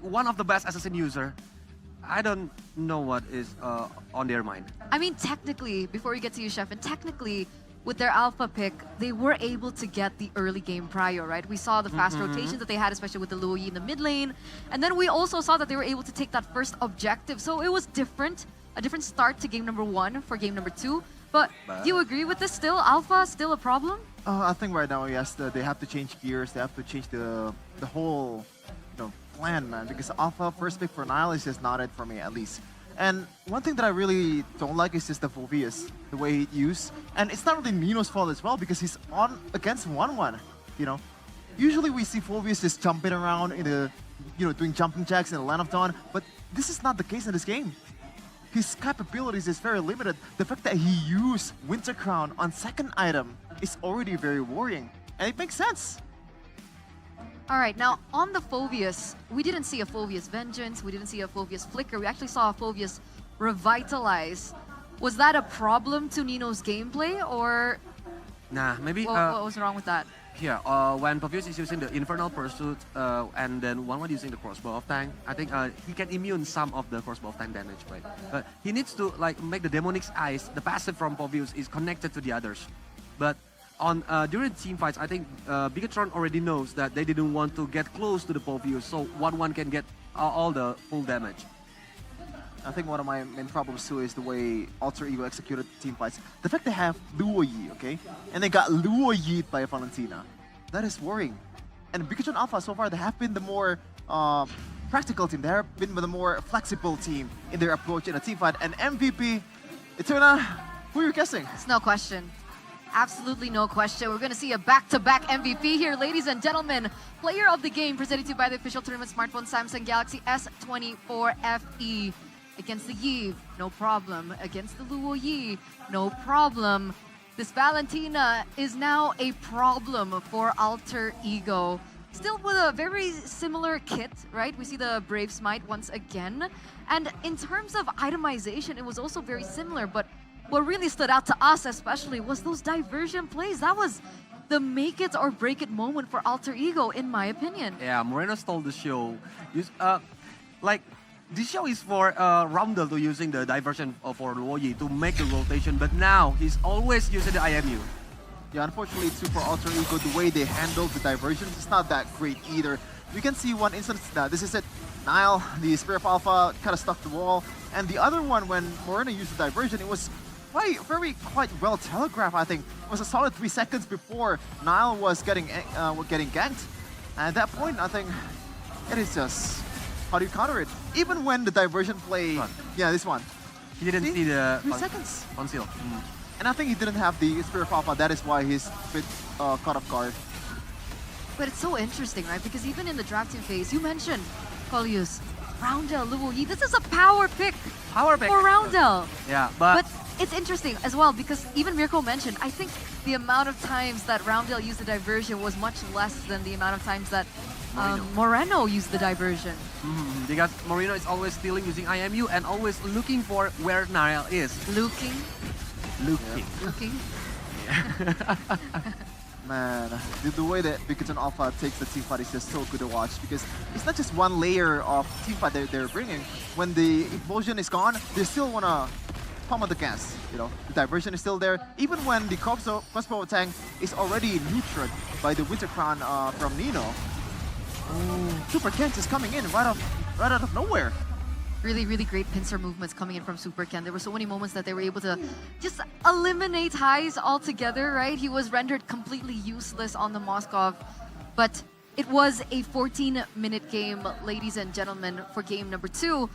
one of the best assassin user. I don't know what is on their mind. I mean, technically, before we get to you, Chef, and technically, with their Alpha pick, they were able to get the early game prio, right? We saw the fast rotations that they had, especially with the Luo Yi in the mid lane. And then we also saw that they were able to take that first objective. So it was different, a different start to game number 1 for game number 2. But do you agree with this still? Alpha still a problem? I think right now, yes, they have to change gears. They have to change the whole plan, man, because Alpha first pick for Nile is just not it for me, at least. And one thing that I really don't like is just the Phobius, the way he used. And it's not really Nino's fault as well, because he's on against 1-1, Usually we see Phobius just jumping around in the, doing jumping jacks in the Land of Dawn, but this is not the case in this game. His capabilities is very limited. The fact that he used Winter Crown on second item is already very worrying, and it makes sense. All right, now on the Phobius, we didn't see a Phobius Vengeance, we didn't see a Phobius Flicker, we actually saw a Phobius Revitalize. Was that a problem to Nino's gameplay, or Nah, maybe... what was wrong with that? Yeah, when Phobius is using the Infernal Pursuit and then one using the Crossbow of Tank, I think he can immune some of the Crossbow of Tank damage, right? But he needs to make the Demonic's Eyes, the passive from Phobius is connected to the others. But during team fights, I think Bigatron already knows that they didn't want to get close to the Phobius, so 1-1 can get all the full damage. I think one of my main problems too is the way Alter Ego executed team fights. The fact they have Luo Yi, okay? And they got Luo Yi by Valentina. That is worrying. And Bigatron Alpha, so far, they have been the more practical team. They have been the more flexible team in their approach in a team fight. And MVP, Eterna, who are you guessing? It's no question. Absolutely no question. We're going to see a back-to-back MVP here, ladies and gentlemen. Player of the game presented to you by the official tournament smartphone Samsung Galaxy S24 FE. Against the Yi, no problem. Against the Luo Yi, no problem. This Valentina is now a problem for Alter Ego. Still with a very similar kit, right? We see the Brave Smite once again. And in terms of itemization, it was also very similar. But what really stood out to us especially was those diversion plays. That was the make it or break it moment for Alter Ego, in my opinion. Yeah, Moreno stole the show. This show is for Roundel to using the diversion for Luoyi to make the rotation, but now he's always using the IMU. Yeah, unfortunately too for Alter Ego, the way they handle the diversions is not that great either. We can see one instance that this is it. Nile, the Spirit of Alpha, kind of stuck the wall. And the other one, when Moreno used the diversion, it was quite well telegraphed, I think. It was a solid 3 seconds before Nile was getting ganked. And at that point, I think it is just, how do you counter it? Even when the diversion play, yeah, this one. He didn't see the 3 seconds. Conceal. And I think he didn't have the Spirit of Alpha, that is why he's a bit caught off guard. But it's so interesting, right? Because even in the drafting phase, you mentioned, Colius, Roundel, Luoyi, this is a power pick. Power pick. For Roundel. Yeah, but it's interesting as well because even Mirko mentioned, I think the amount of times that Roundel used the diversion was much less than the amount of times that Moreno used the diversion. Because Moreno is always stealing using IMU and always looking for where Nile is. Looking. Man, the way that Biggerton Alpha takes the team fight is just so good to watch because it's not just one layer of team fight they're bringing. When the implosion is gone, they still want to pump on the gas. You know, the diversion is still there. Even when the crossbow tank is already neutered by the Winter Crown from Nino. Super Kent is coming in right out of nowhere. Really, really great pincer movements coming in from Super Ken. There were so many moments that they were able to just eliminate Highs altogether, right? He was rendered completely useless on the Moskov. But it was a 14-minute game, ladies and gentlemen, for game number 2.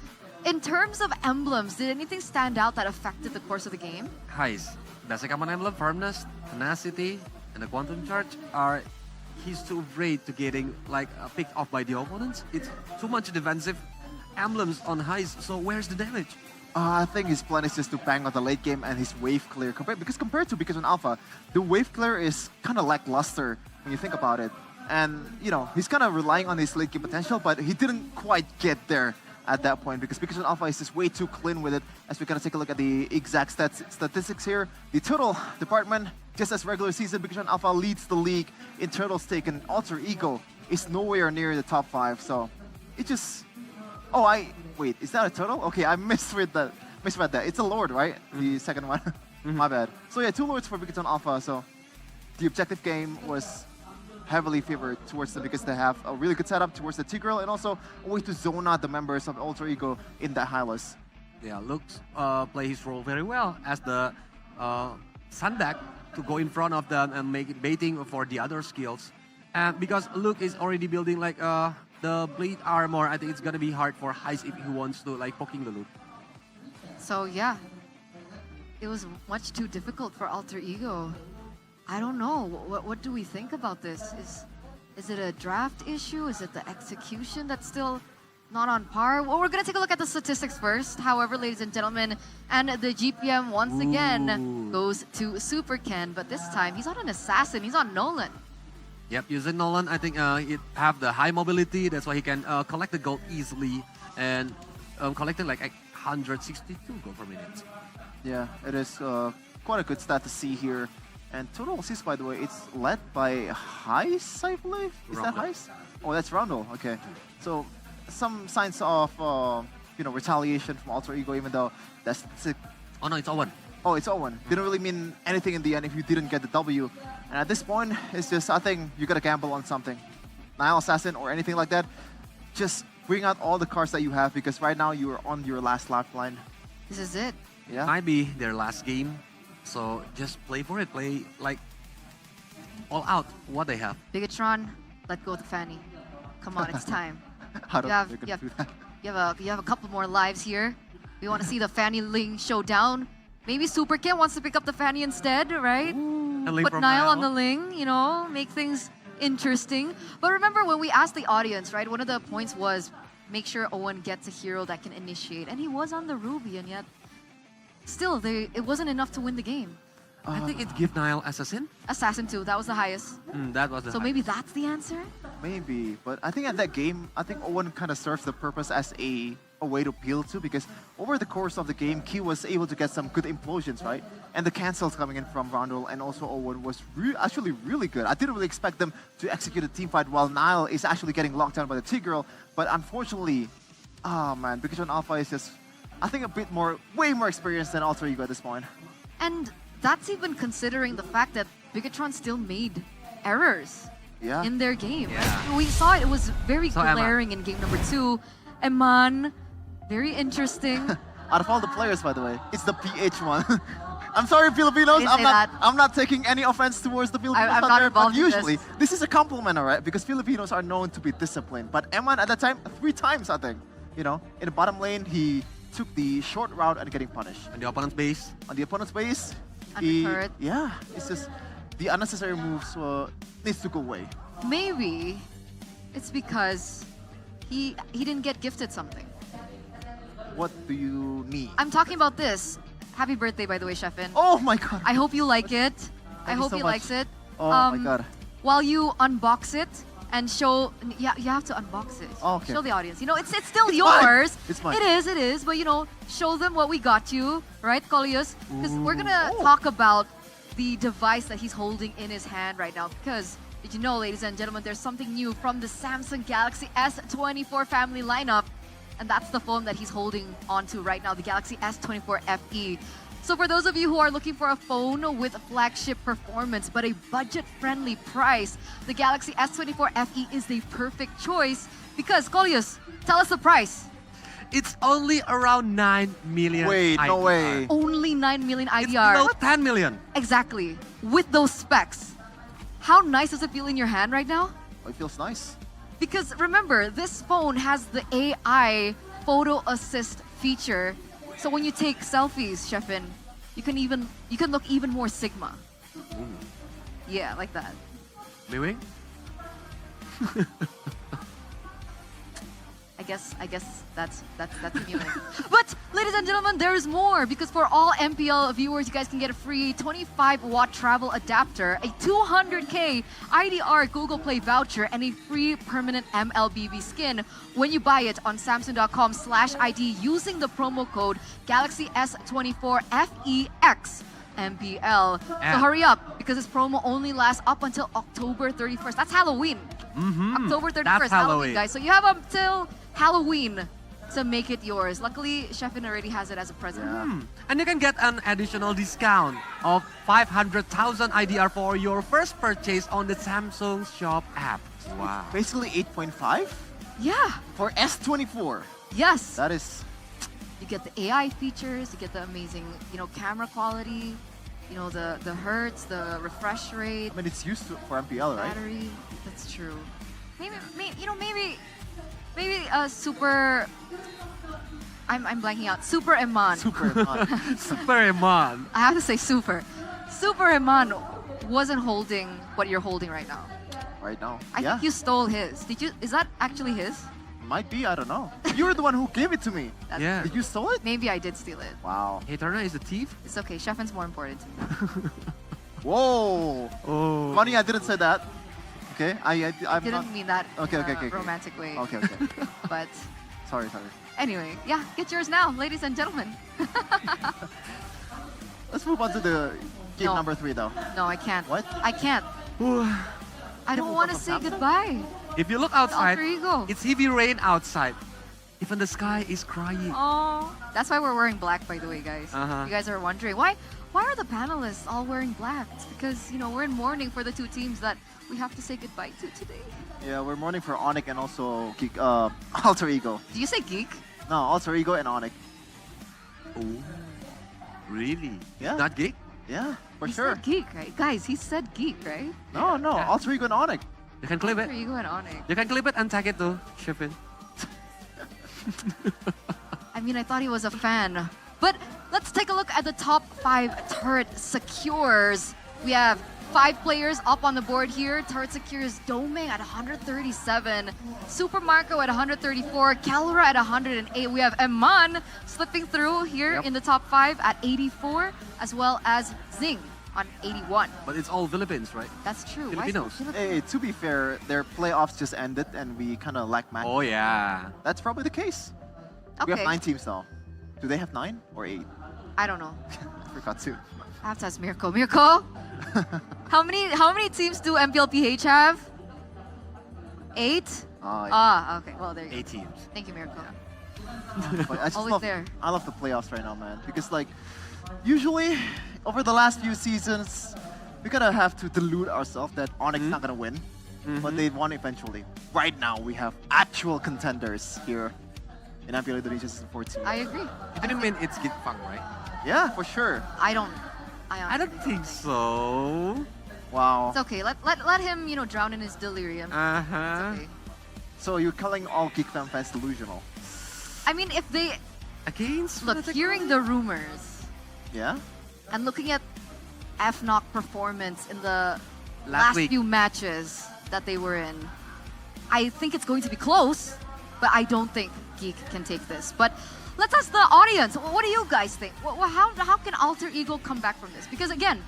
In terms of emblems, did anything stand out that affected the course of the game? Highs. Basic common emblem, firmness, tenacity, and the quantum charge are he's too afraid to getting picked off by the opponents. It's too much defensive emblems on Highs, so where's the damage? I think his plan is just to bang on the late game and his wave clear. Compared to Biggerton Alpha, the wave clear is kind of lackluster when you think about it. And, you know, he's kind of relying on his late game potential, but he didn't quite get there at that point because Biggerton Alpha is just way too clean with it. As we kind of take a look at the exact statistics here, the total department, just as regular season, Biggerton Alpha leads the league in turtles taken. Alter Ego is nowhere near the top 5, so it just... Wait, is that a turtle? Okay, I misread that. It's a Lord, right? The second one. My bad. So yeah, 2 Lords for Biggerton Alpha, so the objective game was heavily favored towards them because they have a really good setup towards the Tigreal and also a way to zone out the members of Alter Ego in that Hylas. Yeah, Luke's play his role very well as the Sundak to go in front of them and make it baiting for the other skills. And because Luke is already building the blade armor, I think it's gonna be hard for Highs if he wants to poking the loop. So yeah, it was much too difficult for Alter Ego. I don't know. What do we think about this? Is it a draft issue? Is it the execution that's still not on par? Well, we're gonna take a look at the statistics first. However, ladies and gentlemen, and the GPM once again goes to Super Ken, but this time he's not an assassin. He's on Nolan. Yep, using Nolan, I think he have the high mobility. That's why he can collect the gold easily and collecting 162 gold per minute. Yeah, it is quite a good stat to see here. And total assists, by the way, it's led by Highs, I believe. Is that Highs? Oh, that's Roundel. Okay, so some signs of retaliation from Alter Ego, even though that's sick. Oh no, it's Owen. Oh, it's Owen. Didn't really mean anything in the end if you didn't get the W. And at this point, it's just, I think you gotta gamble on something. Nile Assassin or anything like that. Just bring out all the cards that you have because right now you are on your last lifeline. This is it. Yeah. Might be their last game. So just play for it. Play all out what they have. Bigatron, let go of the Fanny. Come on, it's time. You have a couple more lives here. We want to see the Fanny Ling showdown. Maybe Super Ken wants to pick up the Fanny instead, right? Put Nile on the Ling, make things interesting. But remember when we asked the audience, right? One of the points was make sure Owen gets a hero that can initiate. And he was on the Ruby, and yet still, it wasn't enough to win the game. I think it give Nile Assassin. Assassin 2, that was the highest. That was the So highest. maybe that's the answer? Maybe, but I think at that game, I think Owen kind of serves the purpose as a way to appeal to, because over the course of the game, Key was able to get some good implosions, right? And the cancels coming in from Rondel and also Owen was actually really good. I didn't really expect them to execute a team fight while Nile is actually getting locked down by the T-Girl, but unfortunately, oh man, Bigatron Alpha is just, I think way more experienced than Alter Ego at this point. And that's even considering the fact that Bigatron still made errors in their game. Right? We saw it was very glaring in game number 2. Eman, very interesting. Out of all the players, by the way, it's the PH one. I'm sorry, Filipinos. I'm not taking any offense towards the Filipinos I'm out not there, but involved in usually this is a compliment, alright? Because Filipinos are known to be disciplined. But Eman at that time, 3 times, I think. You know, in the bottom lane, he took the short route and getting punished. On the opponent's base. On the opponent's base, it's just the unnecessary moves needs to go away. Maybe it's because he didn't get gifted something. What do you need? I'm talking about this. Happy birthday, by the way, Sheffin. Oh my god. I hope you like it. I you hope so he much. likes it. Oh my god. While you unbox it and show, you have to unbox it. Oh, okay. Show the audience. You know, it's still It's yours. mine. It's mine. It is. But you know, show them what we got you, right, Colius? Because we're gonna talk about the device that he's holding in his hand right now. Because did you know, ladies and gentlemen, there's something new from the Samsung Galaxy S24 family lineup, and that's the phone that he's holding onto right now, the Galaxy S24 FE. So for those of you who are looking for a phone with flagship performance but a budget-friendly price, the Galaxy S24 FE is the perfect choice because, Colius, tell us the price. It's only around 9 million Wait, IDR. no way. Only 9 million IDR. It's below 10 million. Exactly. With those specs. How nice does it feel in your hand right now? It feels nice. Because remember, this phone has the AI photo assist feature. So when you take selfies, Sheffin, you can look even more Sigma. Yeah, like that. Maybe? I guess that's amusing. But ladies and gentlemen, there is more because for all MPL viewers, you guys can get a free 25-watt travel adapter, a 200k IDR Google Play voucher, and a free permanent MLBB skin when you buy it on Samsung.com/ID using the promo code Galaxy S24 FEX. MPL. So hurry up because this promo only lasts up until October 31st. That's Halloween. October 31st, That's Halloween, guys. So you have until Halloween to make it yours. Luckily, Sheffin already has it as a present. And you can get an additional discount of 500,000 IDR for your first purchase on the Samsung Shop app. Wow. Basically 8.5? Yeah. For S24. Yes. That is... You get the AI features, you get the amazing, camera quality, the hertz, the refresh rate. I mean, it's used for MPL, right? Battery. That's true. Maybe super. I'm blanking out. Super Eman. Super Eman. Super Eman. I have to say super. Super Eman wasn't holding what you're holding right now. Right now. I think you stole his. Did you? Is that actually his? Might be, I don't know. You're the one who gave it to me. Yeah. Did you steal it? Maybe I did steal it. Wow. Hey, Turner is a thief? It's okay. Sheffin's more important to me. Whoa. Oh. Funny, I didn't say that. Okay, I didn't not... mean that okay, in okay. a romantic way. Okay. But sorry. anyway, yeah, get yours now, ladies and gentlemen. Let's move on to the game number 3, though. No, I can't. What? I can't. I don't want to say goodbye. If you look outside, Alter Ego. it's heavy rain outside. Even the sky is crying. Oh, that's why we're wearing black, by the way, guys. You guys are wondering why are the panelists all wearing black? It's because we're in mourning for the 2 teams that we have to say goodbye to today. Yeah, we're mourning for Onyx and also Alter Ego. Do you say geek? No, Alter Ego and Onyx. Oh, really? Yeah. Not geek? Yeah, for He sure. said geek, right? Guys, he said geek, right? No, Alter Ego and Onyx. You can clip it. Alter Ego and Onyx. You can clip it and tag it to Sheffin. I mean, I thought he was a fan. But let's take a look at the top 5 turret secures. We have 5 players up on the board here. Turret secures Doming at 137, Super Marco at 134, Kalura at 108. We have Eman slipping through here in the top 5 at 84, as well as Zing on 81. But it's all Philippines, right? That's true. Why is it Filipinos. Philippines? Hey, to be fair, their playoffs just ended and we kind of lack matches. Oh, yeah. That's probably the case. We have 9 teams now. Do they have 9 or 8? I don't know. I forgot to. I have to ask Mirko. Mirko, how many teams do MPLPH have? 8? Okay. Well, there you go. 8 teams. Thank you, Mirko. But I just Always love, there. I love the playoffs right now, man. Because like, usually, over the last few seasons, we kind of have to delude ourselves that Onyx not gonna win, but they won eventually. Right now, we have actual contenders here in MPL Indonesia Season 14. I agree. You didn't mean it's Gitfang, right? Yeah, for sure. I don't think so. Wow. It's okay. Let him, drown in his delirium. It's okay. So you're calling all Geek Fam fans delusional? I mean, if they look, hearing the rumors, Yeah. and looking at FNOC performance in the Last last week. few matches that they were in, I think it's going to be close, but I don't think Geek can take this. But let's ask the audience. What do you guys think? How can Alter Ego come back from this? Because again,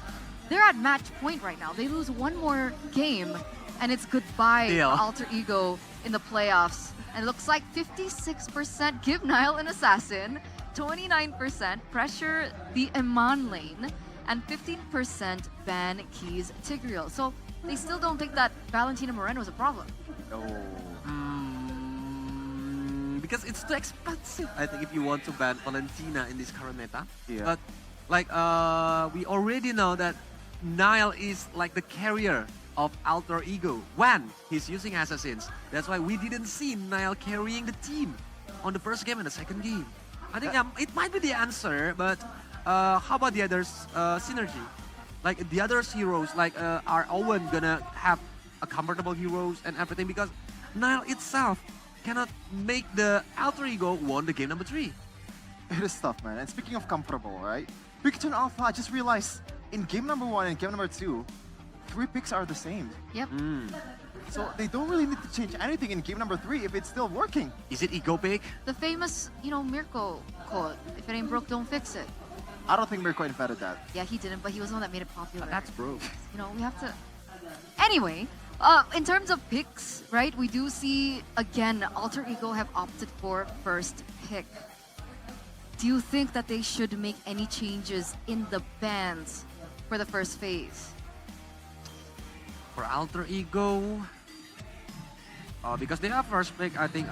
they're at match point right now. They lose one more game, and it's goodbye Deal. for Alter Ego in the playoffs. And it looks like 56% give Nile an Assassin, 29% pressure the Iman lane, and 15% ban Keys Tigreal. So they still don't think that Valentina Moreno is a problem. No. Because it's too expensive, I think, if you want to ban Valentina in this current meta. Yeah. But like we already know that Nile is like the carrier of Alter Ego when he's using Assassins. That's why we didn't see Nile carrying the team on the first game and the second game. I think it might be the answer, but how about the others synergy? Like the others heroes, like are Owen gonna have a comfortable heroes and everything, because Nile itself cannot make the Alter Ego won the game number 3. It is tough, man. And speaking of comfortable, right? Pikachu and Alpha, I just realized in game number 1 and game number 2, 3 picks are the same. Yep. So they don't really need to change anything in game number 3 if it's still working. Is it ego pick? The famous, Mirko quote, if it ain't broke, don't fix it. I don't think Mirko invented that. Yeah, he didn't, but he was the one that made it popular. That's broke. We have to... Anyway, in terms of picks, right, we do see, again, Alter Ego have opted for first pick. Do you think that they should make any changes in the bans for the first phase? For Alter Ego, because they have first pick, I think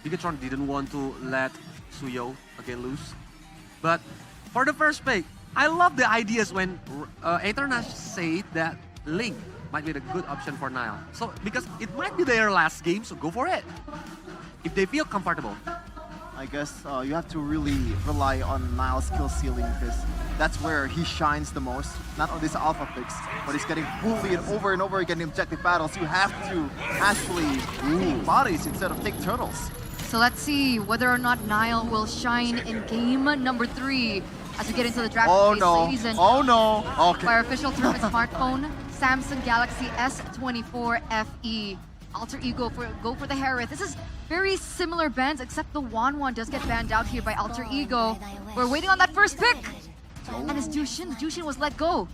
Bigatron didn't want to let Suyo again lose. But for the first pick, I love the ideas when Eterna said that Link might be the good option for Nile. So because it might be their last game, so go for it. If they feel comfortable. I guess you have to really rely on Nile's skill ceiling because that's where he shines the most. Not on these alpha picks, but he's getting bullied over and over again in objective battles. You have to actually take bodies instead of take turtles. So let's see whether or not Nile will shine in game number 3 as we get into the draft phase, ladies and Okay. by our official term, it's smartphone Samsung Galaxy S24 FE. Alter Ego go for the Harith. This is very similar bans, except the Wanwan does get banned out here by Alter Ego. We're waiting on that first pick. And it's Jushin. Jushin was let go.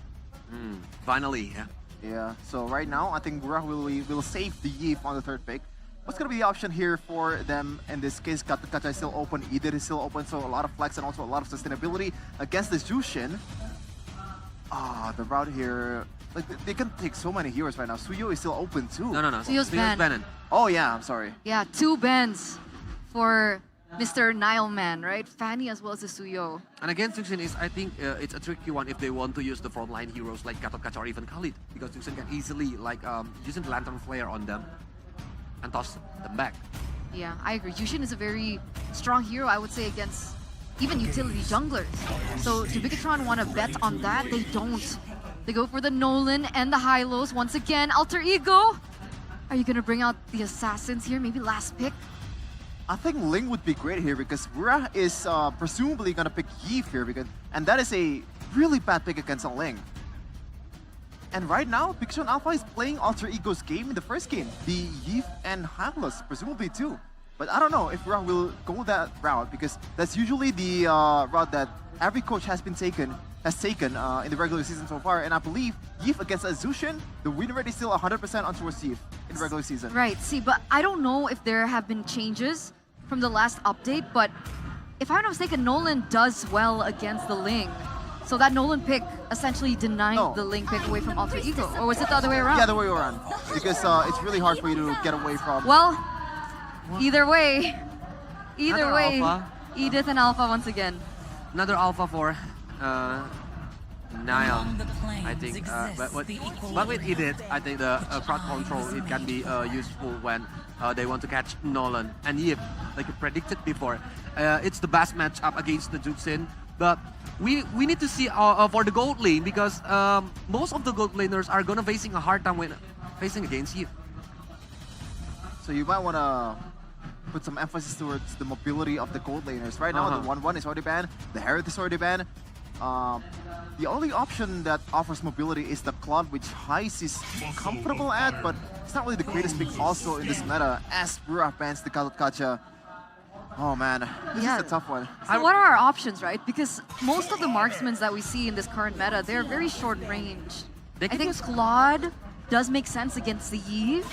Finally, yeah. Yeah, so right now, I think Burak will save the Yif on the third pick. What's going to be the option here for them? In this case, Kacha is still open, Eder is still open, so a lot of flex and also a lot of sustainability against this Jushin. The route here, like they can take so many heroes right now. Suyo is still open too. No. Suyo's banned. Oh yeah, I'm sorry. Yeah, 2 bans for Mr. Nile Man, right? Fanny as well as the Suyo. And again, Jushin is, I think, it's a tricky one if they want to use the frontline heroes like Kacha or even Khalid, because Jushin can easily using the Lantern Flare on them and toss them back. Yeah, I agree. Jushin is a very strong hero, I would say, against even utility junglers. So do Bigatron want to bet on that? They don't. They go for the Nolan and the Hylos once again. Alter Ego, are you going to bring out the Assassins here? Maybe last pick? I think Ling would be great here because Burak is presumably going to pick Yif here, and that is a really bad pick against a Ling. And right now, Pikachu and Alpha is playing Alter Ego's game in the first game. The Yif and Hylos, presumably too. But I don't know if Burak will go that route because that's usually the route that every coach has been taken has taken in the regular season so far. And I believe Yves against Azushin, the win rate is still 100% on towards Yves in the regular season. Right, see, but I don't know if there have been changes from the last update, but if I'm not mistaken, Nolan does well against the Ling. So that Nolan pick essentially denied the Ling pick away from Alter Ego, or was it the other way around? Yeah, the way around. Because it's really hard for you to get away from. Well, either way, Alpha. Edith and Alpha once again. Another alpha for Niall, I think. But with Edith, I think the crowd control, it can be useful when they want to catch Nolan. And Yves, like you predicted before, it's the best matchup against the Juxin. But we need to see for the gold lane, because most of the gold laners are gonna facing a hard time when facing against Yves. So you might want to put some emphasis towards the mobility of the gold laners. Right now, the 1-1 is already banned, the Herald is already banned. The only option that offers mobility is the Claude, which Heist is comfortable at, but it's not really the greatest pick also in this meta, as Burah bans the Gatot Kaca. Oh man, this is a tough one. So what are our options, right? Because most of the marksmen that we see in this current meta, they're very short range. I think Claude does make sense against the Yves.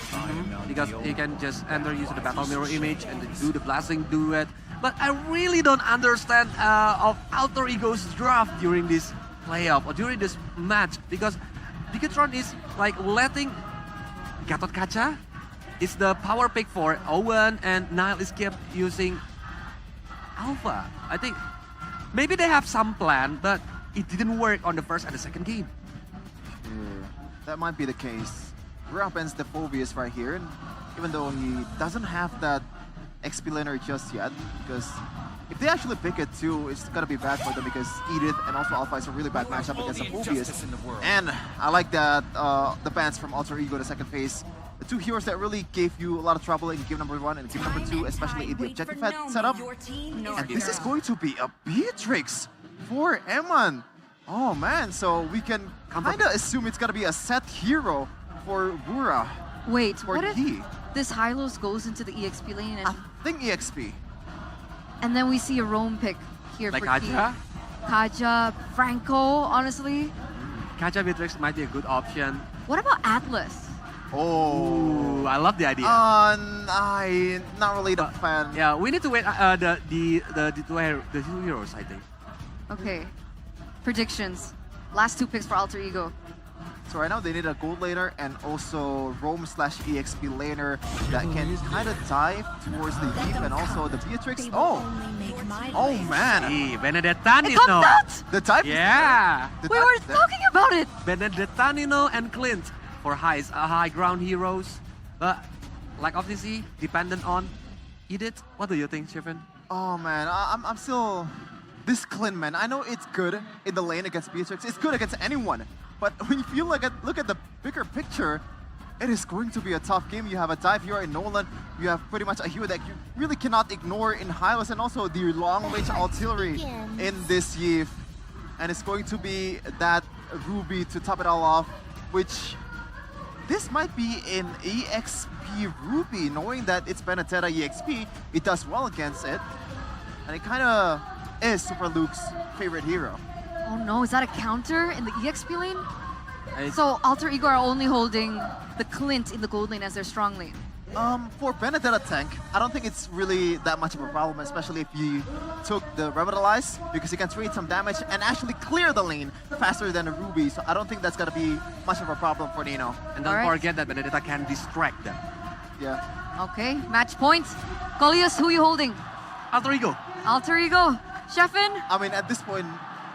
Because he can just enter using the battle mirror image and do the blasting duet. But I really don't understand of Alter Ego's draft during this playoff or during this match, because Bigatron is like letting Gatot Kaca is the power pick for Owen, and Niall is kept using Alpha. I think maybe they have some plan, but it didn't work on the first and the second game. That might be the case. Burah bans the Phobius right here, and even though he doesn't have that XP laner just yet, because if they actually pick it too, it's gonna be bad for them, because Edith and also Alpha is a really bad matchup against the Phobius. And I like that the bans from Alter Ego the second phase. The two heroes that really gave you a lot of trouble in game number 1 and game number 2, especially in the objective setup. And this is going to be a Beatrix for Eman. Oh man, so we can kind of assume it's gonna be a set hero for Burah. Wait, for what if Yi. this Hylos goes into the EXP lane and... I think EXP. And then we see a roam pick here like for Kaja? Kaja, Franco, honestly. Kaja Beatrix might be a good option. What about Atlas? Oh, I love the idea. I'm not really the fan. Yeah, we need to wait the two heroes, I think. Okay, predictions. Last two picks for Alter Ego. So right now they need a gold laner and also roam/EXP laner that can kind of dive towards the Yves and also the Beatrix. Oh man. Benedettanino. The type? Yeah. We were talking about it. Benedettanino and Clint for high ground heroes. But like obviously dependent on Edith. What do you think, Shifrin? Oh man, I'm still this Clint, man. I know it's good in the lane against Beatrix. It's good against anyone. But when you feel like look at the bigger picture, it is going to be a tough game. You have a dive hero in Nolan. You have pretty much a hero that you really cannot ignore in Hylos, and also the long-range artillery in this Yves. And it's going to be that Ruby to top it all off, which this might be an EXP Ruby, knowing that it's Benedetta EXP. It does well against it. And it kind of is Super Luke's favorite hero. Oh no, is that a counter in the EXP lane? So Alter Ego are only holding the Clint in the gold lane as their strong lane. For Benedetta tank, I don't think it's really that much of a problem, especially if you took the Revitalize, because you can trade some damage and actually clear the lane faster than a Ruby, so I don't think that's gonna be much of a problem for Nino. And don't forget that Benedetta can distract them. Yeah. Okay, match point. Coleus, who you holding? Alter Ego. Alter Ego. Sheffin? I mean, at this point,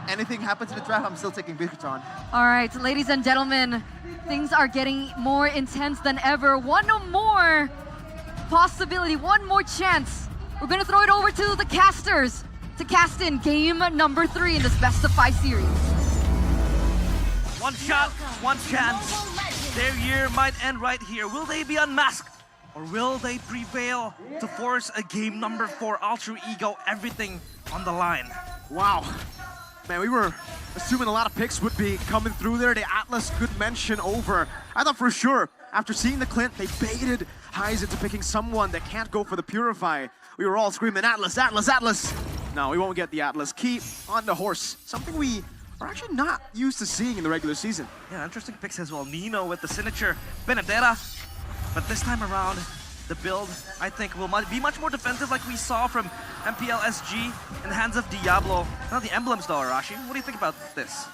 anything happens in the draft, I'm still taking Bigatron. All right, ladies and gentlemen, things are getting more intense than ever. One more possibility, one more chance. We're gonna throw it over to the casters to cast in game number 3 in this best of 5 series. One shot, one chance. Their year might end right here. Will they be unmasked? Or will they prevail to force a game number 4 Alter Ego, everything on the line? Wow. Man, we were assuming a lot of picks would be coming through there. The Atlas good mention over. I thought for sure, after seeing the Clint, they baited Heis into picking someone that can't go for the Purify. We were all screaming, Atlas, Atlas, Atlas. No, we won't get the Atlas. Keep on the horse. Something we are actually not used to seeing in the regular season. Yeah, interesting picks as well. Nino with the signature Benedetta. But this time around, the build, I think, will be much more defensive like we saw from MPL SG in the hands of Diablo. Not the emblems though, Arashi. What do you think about this?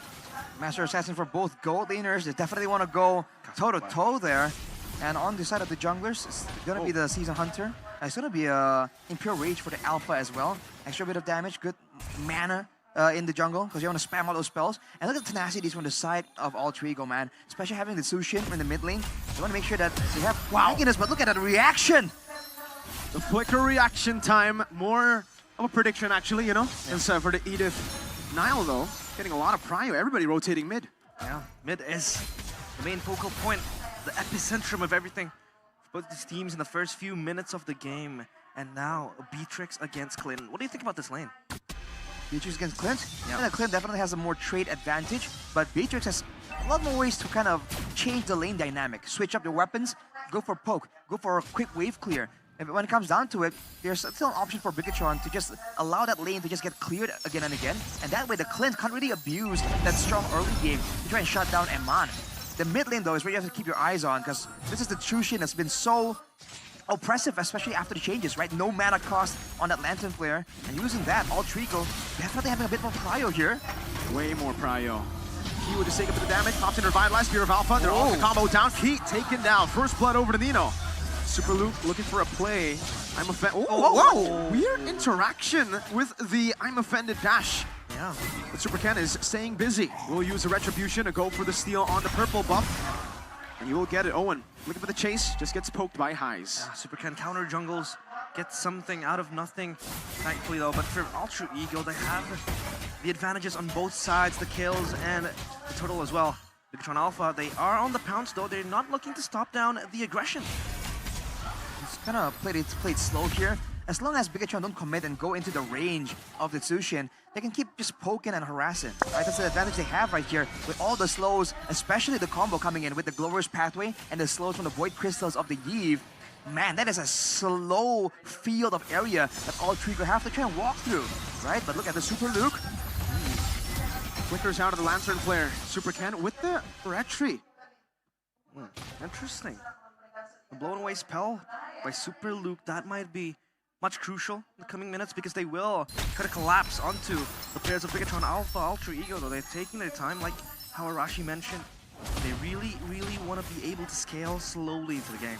Master Assassin for both gold laners. They definitely want to go toe-to-toe there. And on the side of the junglers, it's going to be the Season Hunter. It's going to be Imperial Rage for the Alpha as well. Extra bit of damage, good mana in the jungle, because you want to spam all those spells. And look at the tenacities from the side of Alter Ego, man. Especially having the Sushin in the mid lane. You want to make sure that they have tankiness, but look at that reaction! The flicker reaction time, more of a prediction actually, you know? Yeah. And so for the Edith. Nile though, getting a lot of prio, everybody rotating mid. Yeah, mid is the main focal point, the epicentrum of everything. Both these teams in the first few minutes of the game. And now, Beatrix against Clint. What do you think about this lane? Beatrix against Clint? Yeah, Clint definitely has a more trade advantage, but Beatrix has a lot more ways to kind of change the lane dynamic. Switch up your weapons, go for poke, go for a quick wave clear. And when it comes down to it, there's still an option for Bigatron to just allow that lane to just get cleared again and again. And that way the Clint can't really abuse that strong early game to try and shut down Eman. The mid lane though is where you have to keep your eyes on, because this is the Chushin that's been so oppressive, especially after the changes, right? No mana cost on that Lantern Flare, and using that, Alter Ego definitely having a bit more prio here. Way more prio. Key would just take a bit of damage, pops in Revitalize, Spear of Alpha, they're all in the combo down. Key taken down, first blood over to Nino. Super Luke looking for a play. I'm offended. Whoa! Weird interaction with the I'm offended dash. Yeah. But Super Ken is staying busy. We'll use a Retribution to go for the steal on the purple buff. And you will get it. Owen, looking for the chase, just gets poked by Highs. Yeah, Super Ken counter jungles, gets something out of nothing, thankfully though. But for Alter Ego, they have the advantages on both sides, the kills and the total as well. Bigatron Alpha, they are on the pounce though. They're not looking to stop down the aggression. It's kind of played slow here. As long as Bigatron don't commit and go into the range of the Tsushin, they can keep just poking and harassing. Right? That's the advantage they have right here with all the slows, especially the combo coming in with the Glover's Pathway and the slows from the Void Crystals of the Eve. Man, that is a slow field of area that Alter Ego have to try and walk through, right? But look at the Super Luke. Flickers out of the Lantern Flare. Super Ken with the Retry. Interesting. The blown away spell by Super Luke, that might be much crucial in the coming minutes because they will kind of collapse onto the players of Bigatron Alpha, Alter Ego, though they're taking their time, like how Arashi mentioned. They really, really want to be able to scale slowly into the game.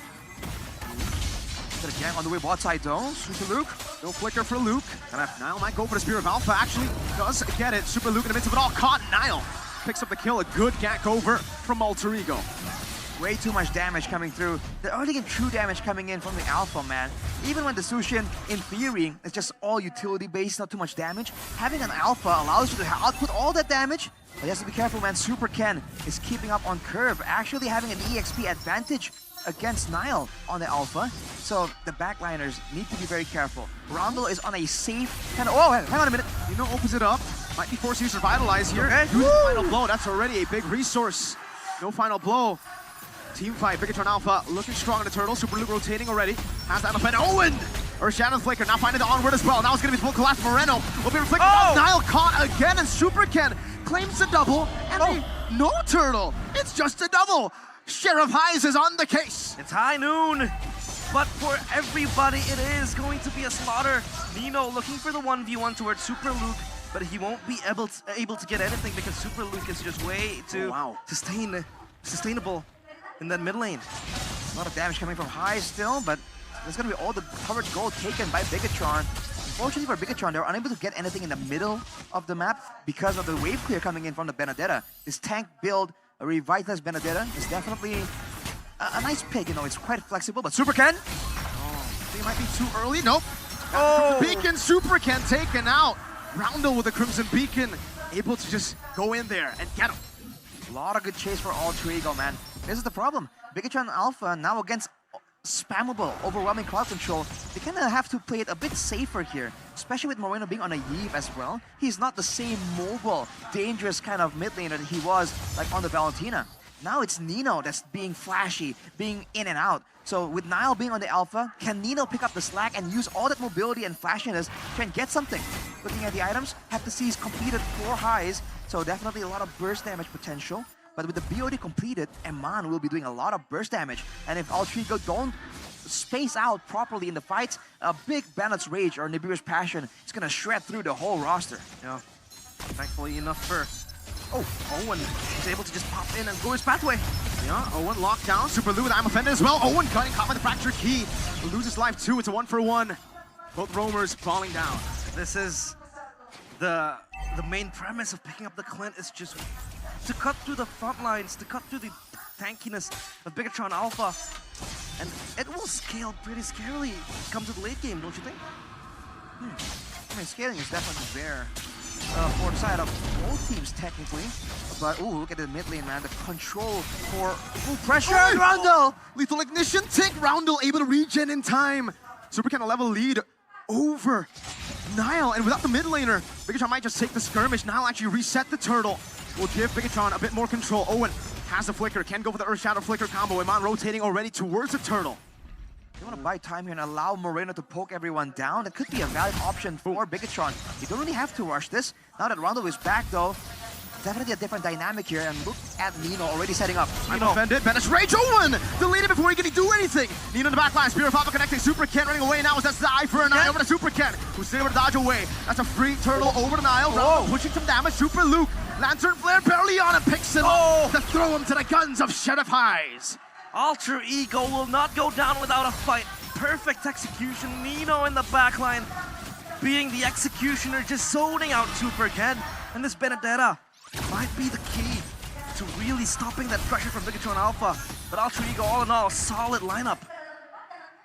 Got a gang on the way bot side though. Super Luke. No flicker for Luke. And Nile might go for the Spear of Alpha. Actually does get it. Super Luke in the midst of it all. Caught Nile. Picks up the kill. A good gank over from Alter Ego. Way too much damage coming through. The early and true damage coming in from the Alpha, man. Even when the Sushin, in theory, is just all utility based, not too much damage, having an Alpha allows you to output all that damage. But you have to be careful, man. Super Ken is keeping up on curve, actually having an EXP advantage against Nile on the Alpha. So the backliners need to be very careful. Rondo is on a safe kind of... Oh, hang on a minute. Nino opens it up. Might be forced to use Revitalize here. Okay. Use the final blow. That's already a big resource. No final blow. Team fight, Bigatron Alpha looking strong in the turtle. Super Luke rotating already. Has that offend. Owen! Or Shadow Flicker now finding the onward as well. Now it's going to be full collapse. Moreno will be reflected. Nile caught again, and Super Ken claims a double. And no turtle. It's just a double. Sheriff Highs is on the case. It's high noon. But for everybody, it is going to be a slaughter. Nino looking for the 1v1 towards Super Luke, but he won't be able to get anything because Super Luke is just way too sustainable in that mid lane. A lot of damage coming from High still, but there's going to be all the covered gold taken by Bigatron. Unfortunately for Bigatron, they're unable to get anything in the middle of the map because of the wave clear coming in from the Benedetta. This tank build, a Revitalized Benedetta, is definitely a nice pick. You know, it's quite flexible, but Super Ken? They might be too early. Nope. Beacon, Super Ken taken out. Roundel with the Crimson Beacon, able to just go in there and get him. A lot of good chase for Alter Ego, man. This is the problem. Bigatron Alpha now against spammable, overwhelming crowd control. They kind of have to play it a bit safer here, especially with Moreno being on a Eve as well. He's not the same mobile, dangerous kind of mid laner that he was like on the Valentina. Now it's Nino that's being flashy, being in and out. So with Nile being on the Alpha, can Nino pick up the slack and use all that mobility and flashiness to try and get something? Looking at the items, have to see he's completed 4 highs. So definitely a lot of burst damage potential. But with the BOD completed, Eman will be doing a lot of burst damage. And if Alter Ego don't space out properly in the fights, a big Bandit's Rage or Nibiru's Passion is gonna shred through the whole roster. Yeah. Thankfully enough for... Oh, Owen is able to just pop in and go his pathway. Yeah, Owen locked down. Super Lou with I'm offended as well. Owen cutting caught by the fractured key. Loses life too. It's a 1-for-1. Both roamers falling down. This is the main premise of picking up the Clint is just to cut through the front lines, to cut through the tankiness of Bigatron Alpha. And it will scale pretty scarily come to the late game, don't you think? I mean, scaling is definitely there for the side of both teams, technically. But, ooh, look at the mid lane, man. The control for full pressure. Oh, Roundel! Lethal Ignition tick. Roundel able to regen in time. Super can a level lead over Nile. And without the mid laner, Bigatron might just take the skirmish. Nile actually reset the turtle. Will give Bigatron a bit more control. Owen has the flicker. Can go for the Earth Shadow flicker combo. Iman rotating already towards the turtle. You want to buy time here and allow Moreno to poke everyone down? That could be a valid option for Bigatron. You don't really have to rush this. Now that Rondo is back, though, definitely a different dynamic here. And look at Nino already setting up. I'm offended. Bandit's Rage. Owen deleted before he can do anything. Nino in the back line. Spirit of Alpha connecting. Super Ken running away now. That's the eye for a Nile over to Super Ken, who's able to dodge away. That's a free turtle over to Nile. Rondo pushing some damage. Super Luke. Lantern Flare barely on him. Picks him up to throw him to the guns of Sheriff Highs. Alter Ego will not go down without a fight. Perfect execution. Nino in the backline being the executioner, just zoning out Super Ken. And this Benedetta might be the key to really stopping that pressure from Bigatron Alpha. But Alter Ego, all in all, a solid lineup.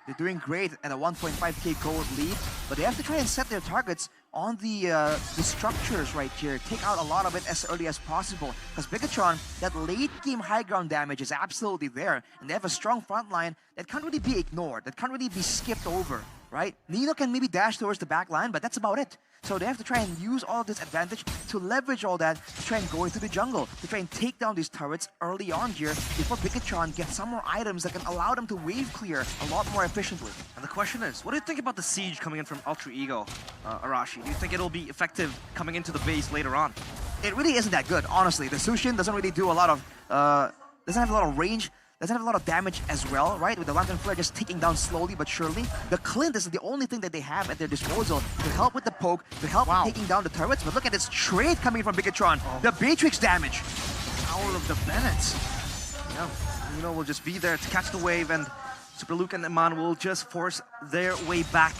They're doing great at a 1.5k gold lead, but they have to try and set their targets on the structures right here. Take out a lot of it as early as possible, because Bigatron, that late game high ground damage is absolutely there, and they have a strong front line that can't really be ignored, that can't really be skipped over, right? Nino can maybe dash towards the back line, but that's about it. So they have to try and use all of this advantage to leverage all that to try and go into the jungle, to try and take down these turrets early on here before Bigatron gets some more items that can allow them to wave clear a lot more efficiently. And the question is, what do you think about the siege coming in from Alter Ego, Arashi? Do you think it'll be effective coming into the base later on? It really isn't that good, honestly. The Sushin doesn't really do a lot of, doesn't have a lot of range, doesn't have a lot of damage as well, right? With the Lantern Flare just ticking down slowly but surely. The Clint is the only thing that they have at their disposal to help with the poke, to help with taking down the turrets. But look at this trade coming from Bigatron. The Matrix damage. Power of the Bennett. Yeah, Nino will just be there to catch the wave, and Super Luke and Iman will just force their way back.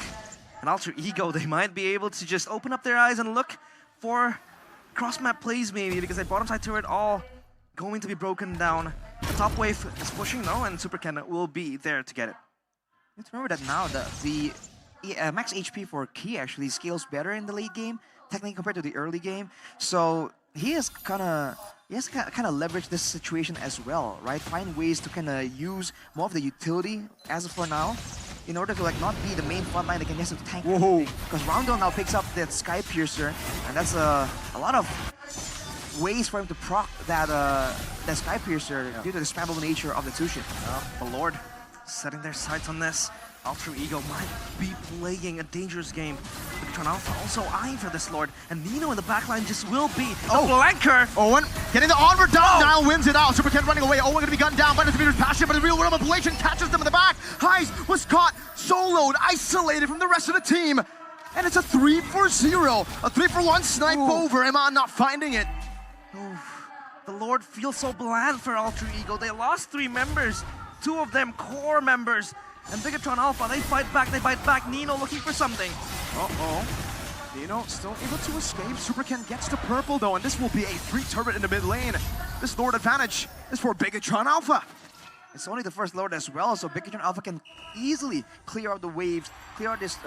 And Alter Ego, they might be able to just open up their eyes and look for cross-map plays maybe, because that bottom side turret all going to be broken down. The top wave is pushing now, and Super Ken will be there to get it. Let's remember that now the max HP for Key actually scales better in the late game, technically compared to the early game. So he has kind of leveraged this situation as well, right? Find ways to kind of use more of the utility as of for now, in order to like not be the main front line that can just tank. Because Roundel now picks up that Sky Piercer, and that's a lot of ways for him to proc that Sky Piercer due to the spammable nature of the Tushin. The Lord setting their sights on this. Alter Ego might be playing a dangerous game. Bigatron Alpha also eyeing for this Lord, and Nino in the backline just will be a blanker. Owen getting the onward down. Nile wins it out. Super Ken running away. Owen going to be gunned down by the Nibiru's Passion, but the real world manipulation catches them in the back. Highs was caught, soloed, isolated from the rest of the team. And it's a 3-for-0. A 3-for-1 snipe over. Iman not finding it. The Lord feels so bland for Alter Ego. They lost 3 members, 2 of them core members. And Bigatron Alpha, they fight back, they bite back. Nino looking for something. Nino still able to escape. Super Ken gets the purple though, and this will be a free turret in the mid lane. This Lord advantage is for Bigatron Alpha. It's only the first Lord as well, so Bigatron Alpha can easily clear out the waves, clear out this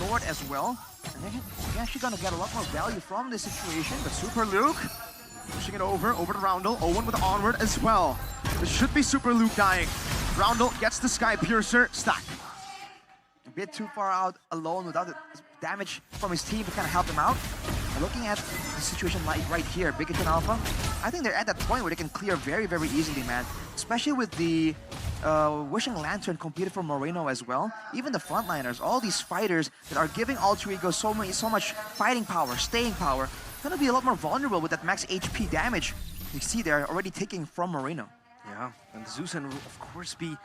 Lord as well. And they're actually gonna get a lot more value from this situation. But Super Luke pushing it over to Roundel. Owen with the onward as well. This should be Super Luke dying. Roundel gets the Sky Piercer stack. A bit too far out alone without the damage from his team to kind of help him out. And looking at the situation like right here, Bigatron Alpha, I think they're at that point where they can clear very, very easily, man. Especially with the Wishing Lantern completed for Moreno as well. Even the frontliners, all these fighters that are giving Alter Ego so much fighting power, staying power. gonna be a lot more vulnerable with that max HP damage. You see they're already taking from Moreno. Yeah, and Zeusson will of course be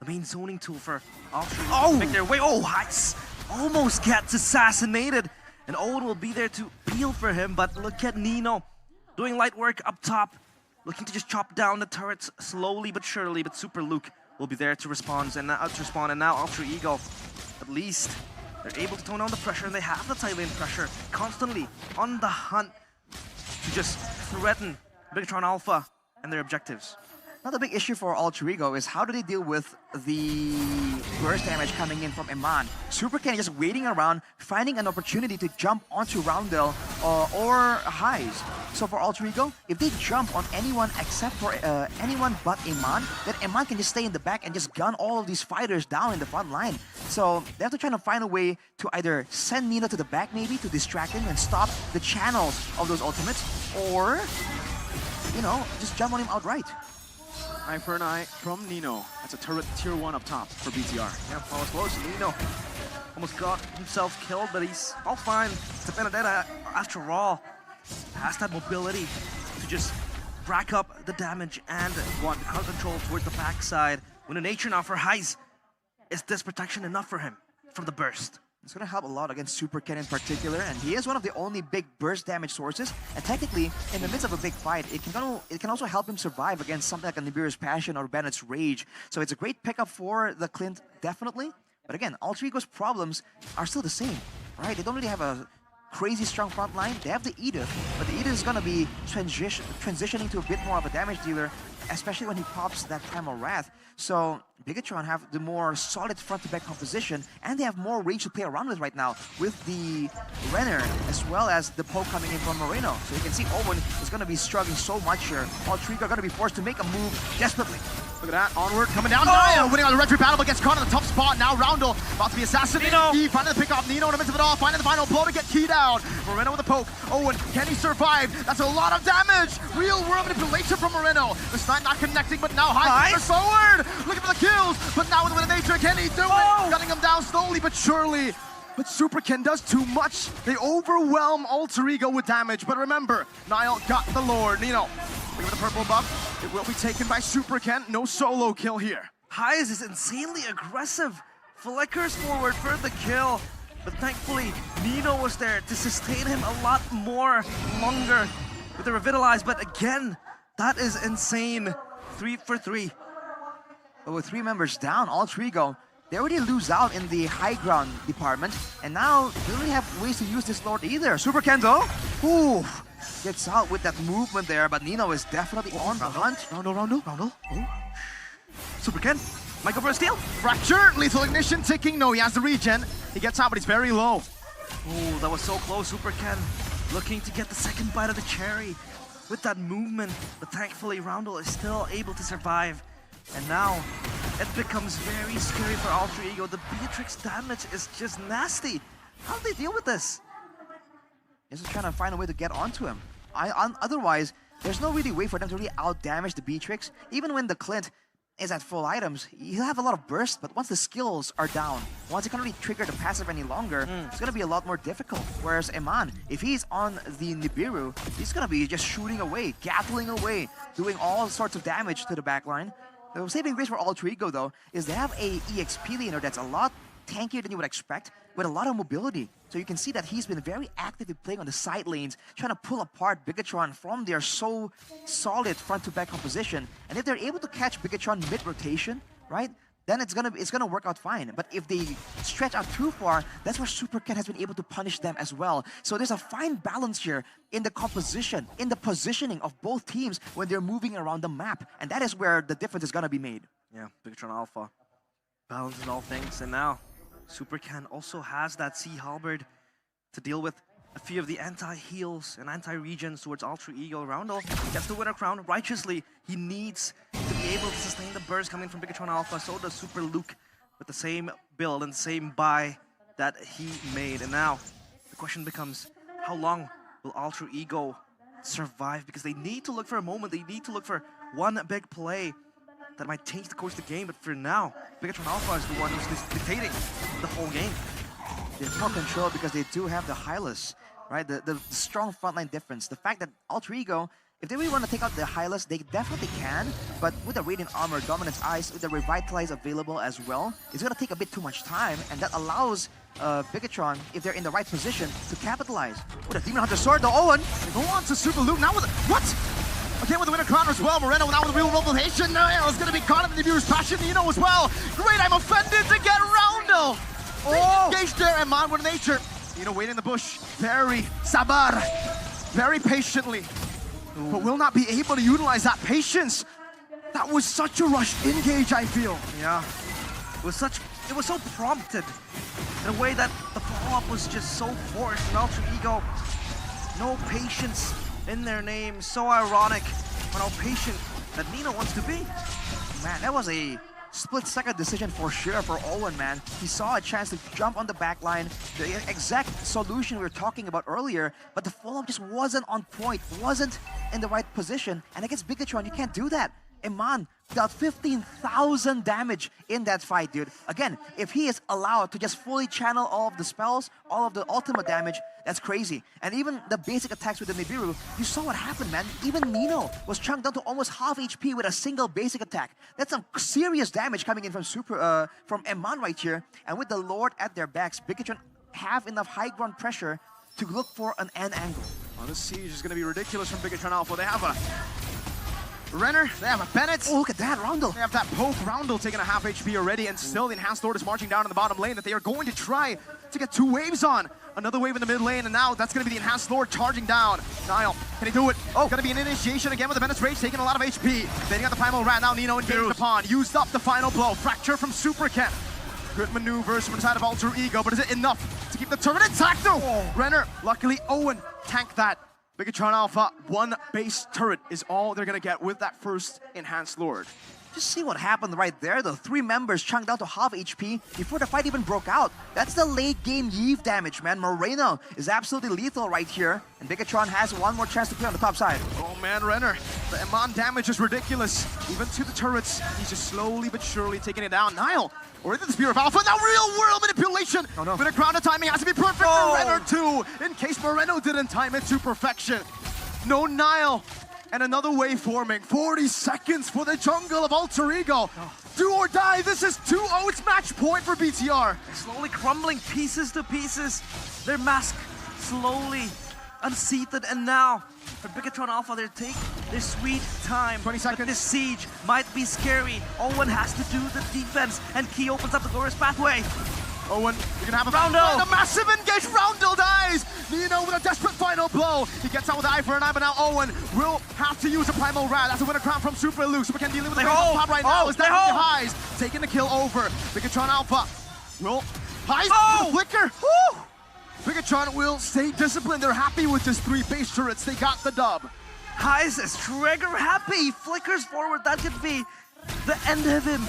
the main zoning tool for Ultra to make their way. Oh, Heiss almost gets assassinated. And Owen will be there to peel for him, but look at Nino doing light work up top, looking to just chop down the turrets slowly but surely, but Super Luke will be there to respond, and now Ultra Ego, at least they're able to tone down the pressure, and they have the tight lane pressure constantly on the hunt to just threaten Bigatron Alpha and their objectives. Now the big issue for Ultra Ego is how do they deal with the burst damage coming in from Eman. Super Ken just waiting around, finding an opportunity to jump onto Roundel or Highs. So for Ultra Ego, if they jump on anyone except for anyone but Eman, then Eman can just stay in the back and just gun all of these fighters down in the front line. So they have to try to find a way to either send Nino to the back maybe to distract him and stop the channels of those ultimates, or, you know, just jump on him outright. Eye for an eye from Nino. That's a turret tier 1 up top for BTR. Yeah, that was close. Nino almost got himself killed, but he's all fine. It's Benedetta, after all, has that mobility to just rack up the damage and want crowd control towards the backside. When the nature now for Heiss, is this protection enough for him from the burst? It's going to help a lot against Super Ken in particular, and he is one of the only big burst damage sources. And technically, in the midst of a big fight, it can also help him survive against something like a Nibiru's Passion or Bennett's Rage. So it's a great pickup for the Clint, definitely. But again, Ultra Ego's problems are still the same, right? They don't really have a crazy strong front line. They have the Edith, but the Edith is going to be transitioning to a bit more of a damage dealer, especially when he pops that Primal Wrath. So Bigatron have the more solid front-to-back composition, and they have more range to play around with right now with the Renner, as well as the poke coming in from Moreno. So you can see Owen is going to be struggling so much here. Ultra Ego are going to be forced to make a move desperately. Look at that, onward, coming down. Naya winning on the Retry battle, but gets caught in the tough spot. Now Roundel about to be assassinated. He finding the pick off Nino in the midst of it all, finding the final blow to get keyed out. Moreno with a poke. Owen, can he survive? That's a lot of damage. Real world manipulation from Moreno. The snipe not connecting, but now high forward. Looking for the kills, but now with the nature, can he do it? Cutting him down slowly but surely. But Super Ken does too much. They overwhelm Ultra Ego with damage. But remember, Niall got the Lord. Nino, look at the purple buff. It will be taken by Super Ken. No solo kill here. Heiss is insanely aggressive. Flickers forward for the kill. But thankfully, Nino was there to sustain him a lot more longer with the Revitalize. But again, that is insane. 3 for 3. But with 3 members down, Ultra Ego, they already lose out in the high ground department, and now they don't really have ways to use this Lord either. Super Ken though, ooh, gets out with that movement there, but Nino is definitely on the hunt. Roundel. Super Ken might go for a steal. Fracture, lethal ignition ticking. No, he has the regen. He gets out, but he's very low. Oh, that was so close. Super Ken looking to get the second bite of the cherry with that movement, but thankfully Roundel is still able to survive. And now, it becomes very scary for Ultra Ego. The Beatrix damage is just nasty. How do they deal with this? Just trying to find a way to get onto him. Otherwise, there's no really way for them to really out-damage the Beatrix. Even when the Clint is at full items, he'll have a lot of bursts, but once the skills are down, once he can't really trigger the passive any longer, it's going to be a lot more difficult. Whereas Eman, if he's on the Nibiru, he's going to be just shooting away, gatling away, doing all sorts of damage to the backline. The saving grace for Ultra Ego, though, is they have a EXP laner that's a lot tankier than you would expect, with a lot of mobility. So you can see that he's been very actively playing on the side lanes, trying to pull apart Bigatron from their so solid front-to-back composition. And if they're able to catch Bigatron mid-rotation, right, then it's gonna work out fine. But if they stretch out too far, that's where Super Ken has been able to punish them as well. So there's a fine balance here in the composition, in the positioning of both teams when they're moving around the map. And that is where the difference is gonna be made. Yeah, Bigatron Alpha balancing all things, and now Super Ken also has that Sea Halberd to deal with a few of the anti-heals and anti-regens towards Ultra Ego. Roundel gets the winner crown righteously. He needs to be able to sustain the burst coming from Bigatron Alpha. So does Super Luke with the same build and same buy that he made. And now the question becomes, how long will Ultra Ego survive? Because they need to look for a moment. They need to look for one big play that might change the course of the game. But for now, Bigatron Alpha is the one who's dictating the whole game. They have more control because they do have the Hylas. right? The strong frontline difference. The fact that Alter Ego, if they really want to take out the Hylas, they definitely can. But with the Radiant Armor, Dominance Ice, with the Revitalize available as well, it's going to take a bit too much time. And that allows Bigatron, if they're in the right position, to capitalize. With a Demon Hunter Sword, though, Owen, they go on to Super Luke. Now with what? Okay, with the Winter Crown as well. Moreno now with the real revelation. It's going to be caught up in the viewer's passion. Nino as well. Great, I'm offended to get Roundel. Engaged there, and Man with nature. Nino waiting in the bush. Very sabar. Very patiently. But will not be able to utilize that patience. That was such a rushed engage, I feel. Yeah. It was so prompted. In a way that the follow-up was just so forced. And Alter Ego, no patience in their name. So ironic on how patient that Nino wants to be. Man, that was a split-second decision for sure for Owen, man. He saw a chance to jump on the back line, the exact solution we were talking about earlier, but the follow-up just wasn't on point, wasn't in the right position. And against Bigatron, you can't do that. Iman dealt 15,000 damage in that fight, dude. Again, if he is allowed to just fully channel all of the spells, all of the ultimate damage, that's crazy. And even the basic attacks with the Nibiru, you saw what happened, man. Even Nino was chunked down to almost half HP with a single basic attack. That's some serious damage coming in from from Iman right here. And with the Lord at their backs, Bigatron have enough high ground pressure to look for an end angle. Oh, this siege is going to be ridiculous from Bigatron Alpha. They have a Renner, they have a Bennett. Oh, look at that, Roundel. They have that poke. Roundel taking a half HP already, and still the Enhanced Lord is marching down in the bottom lane that they are going to try to get 2 waves on. Another wave in the mid lane, and now that's going to be the Enhanced Lord charging down. Niall, can he do it? Oh, going to be an initiation again with the Bennett's Rage, taking a lot of HP. Then you got the Primal Rat, now Nino engaged upon. Used up the final blow. Fracture from Super Ken. Good maneuvers from inside of Alter Ego, but is it enough to keep the turret intact though? Renner, luckily Owen tanked that. Bigatron Alpha, 1 base turret is all they're gonna get with that first Enhanced Lord. Just see what happened right there. The 3 members chunked down to half HP before the fight even broke out. That's the late game Yeve damage, man. Moreno is absolutely lethal right here. And Bigatron has 1 more chance to play on the top side. Oh man, Renner, the Iman damage is ridiculous. Even to the turrets, he's just slowly but surely taking it down. Niall, or is it the Spear of Alpha? Now real world manipulation! Oh no. With a crown of timing has to be perfect for Renner too, in case Moreno didn't time it to perfection. No Niall. And another wave forming. 40 seconds for the jungle of Alter Ego. Do or die. This is 2-0. It's match point for BTR. Slowly crumbling pieces to pieces. Their mask slowly unseated. And now, for Bigatron Alpha, they take their sweet time. 20 seconds. But this siege might be scary. Owen has to do the defense. And Key opens up the glorious pathway. Owen, you're gonna have a Roundel. A massive engage. Roundel dies. Nino with a desperate final blow. He gets out with the eye for an eye, but now Owen will have to use a Primal Rat. That's a Winter Crown from Super Luke. Super Ken dealing with the top right now. Is that Highs taking the kill over? Bigatron Alpha will Highs the flicker. Woo! Bigatron will stay disciplined. They're happy with just 3 base turrets. They got the dub. Highs is trigger happy. He flickers forward. That could be the end of him.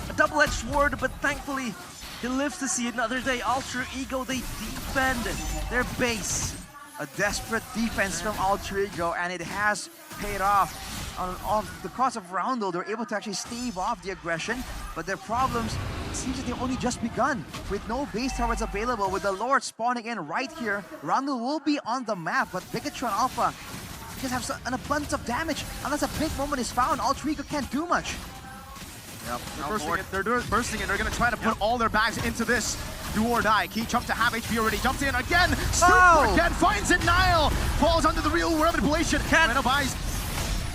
A double-edged sword, but thankfully he lives to see another day. Alter Ego, they defend their base. A desperate defense from Alter Ego, and it has paid off. On the cost of Roundel, they're able to actually stave off the aggression, but their problems, it seems that they've only just begun. With no base towers available, with the Lord spawning in right here, Roundel will be on the map, but Bigatron Alpha just have an abundance of damage. Unless a big moment is found, Alter Ego can't do much. Yep, they're bursting it. They're going to try to put all their bags into this. Do or die. Key jumped to half HP already. Jumped in again. Super Ken finds it. Niall falls under the real world manipulation. Moreno buys.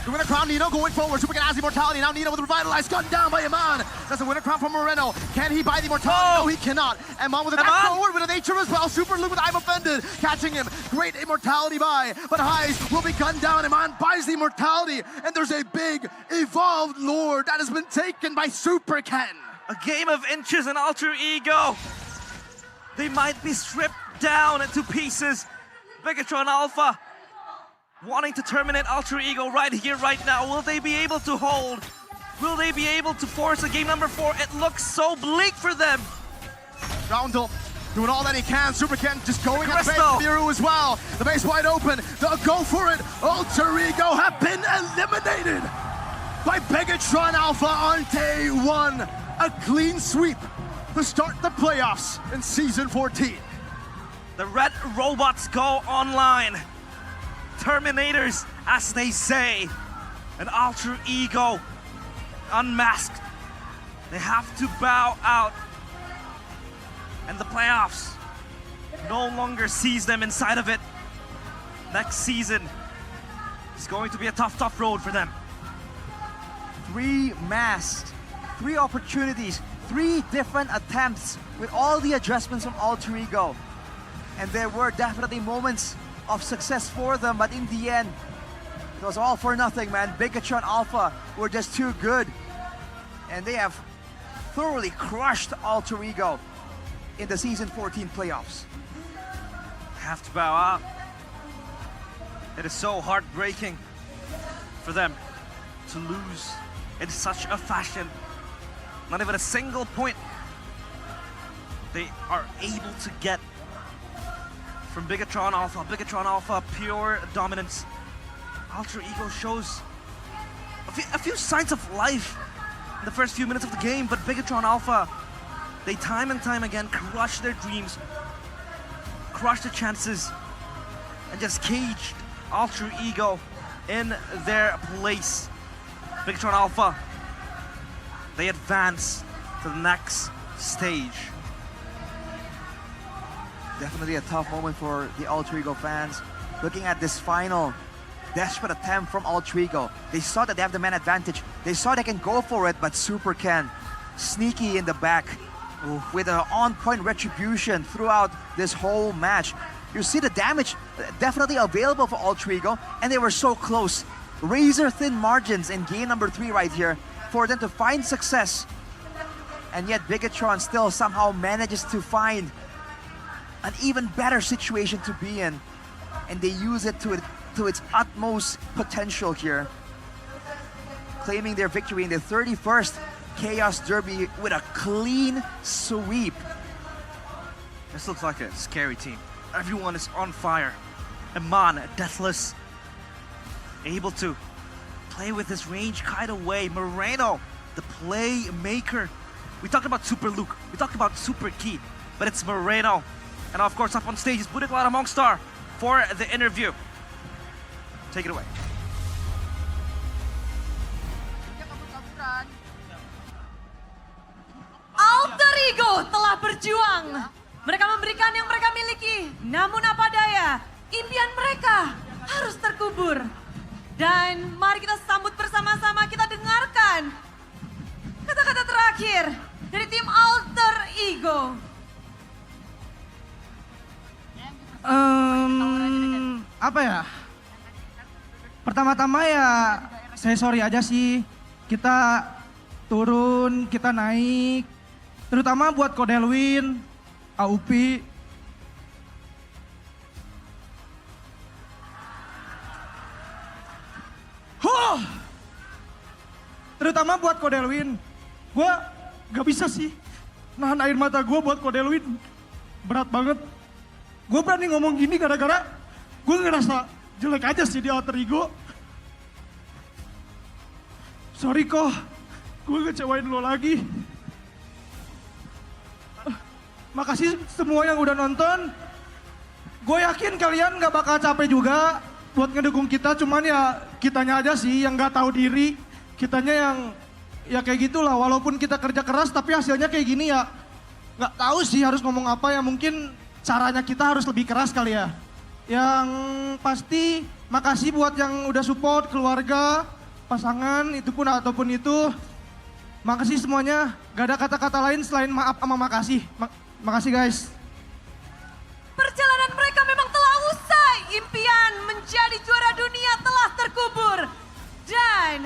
The Winter Crown, Nino going forward. Super Ken has the immortality. Now Nino with the revitalized. Gunned down by Iman. That's a Winter Crown from Moreno. Can he buy the immortality? No, he cannot. Iman with an attack forward with a nature as well. Super Luke with I'm offended. Catching him. Great immortality buy. But Highs will be gunned down. Iman buys the immortality. And there's a big evolved Lord that has been taken by Super Ken. A game of inches and Alter Ego. They might be stripped down into pieces. Bigatron Alpha wanting to terminate Alter Ego right here, right now. Will they be able to hold? Will they be able to force a game number 4? It looks so bleak for them. Roundel doing all that he can. Super Ken just going at the base of Miru as well. The base wide open. They'll go for it. Alter Ego have been eliminated by Bigatron Alpha on day 1. A clean sweep to start the playoffs in Season 14. The red robots go online. Terminators, as they say. An alter ego unmasked. They have to bow out. And the playoffs no longer sees them inside of it. Next season is going to be a tough road for them. 3 masks, 3 opportunities, 3 different attempts with all the adjustments from Alter Ego. And there were definitely moments of success for them, but in the end, it was all for nothing, man. Bigatron Alpha were just too good. And they have thoroughly crushed Alter Ego in the Season 14 playoffs. Have to bow out. It is so heartbreaking for them to lose in such a fashion. Not even a single point they are able to get from Bigatron Alpha. Bigatron Alpha, pure dominance. Alter Ego shows a few signs of life in the first few minutes of the game, but Bigatron Alpha, they time and time again crush their dreams, crush the chances, and just caged Alter Ego in their place. Bigatron Alpha, they advance to the next stage. Definitely a tough moment for the Alter Ego fans. Looking at this final desperate attempt from Alter Ego. They saw that they have the man advantage. They saw they can go for it, but Super Ken, sneaky in the back with an on-point retribution throughout this whole match. You see the damage definitely available for Alter Ego, and they were so close. Razor-thin margins in game number 3 right here for them to find success. And yet Bigatron still somehow manages to find an even better situation to be in, and they use it to its utmost potential here, claiming their victory in the 31st Chaos Derby with a clean sweep. This looks like a scary team. Everyone is on fire. Iman, deathless, able to play with his range kind of way. Moreno, the playmaker. We talked about Super Luke, we talked about Super Key, but it's Moreno. And of course, up on stage is Budik Lara Mongstar for the interview. Take it away. Alter Ego telah berjuang. Mereka memberikan yang mereka miliki. Namun apa daya, impian mereka harus terkubur. Dan mari kita sambut bersama-sama, kita dengarkan kata-kata terakhir dari tim Alter Ego. Apa ya? Pertama-tama ya saya sorry aja sih, kita turun, kita naik, terutama buat Kodelwin, AUP. Terutama buat Kodelwin, gue gak bisa sih nahan air mata gue buat Kodelwin, berat banget. Gue berani ngomong gini gara-gara gue ngerasa jelek aja sih di Alter Ego. Sorry kok, gue ngecewain lo lagi. Makasih semua yang udah nonton. Gue yakin kalian gak bakal capek juga buat ngedukung kita. Cuman ya kitanya aja sih yang gak tahu diri. Kitanya yang ya kayak gitulah. Walaupun kita kerja keras tapi hasilnya kayak gini ya gak tahu sih harus ngomong apa ya. Mungkin caranya kita harus lebih keras kali ya. Yang pasti makasih buat yang udah support keluarga, pasangan, itu pun ataupun itu. Makasih semuanya, gak ada kata-kata lain selain maaf sama makasih. Makasih guys. Perjalanan mereka memang telah usai. Impian menjadi juara dunia telah terkubur. Dan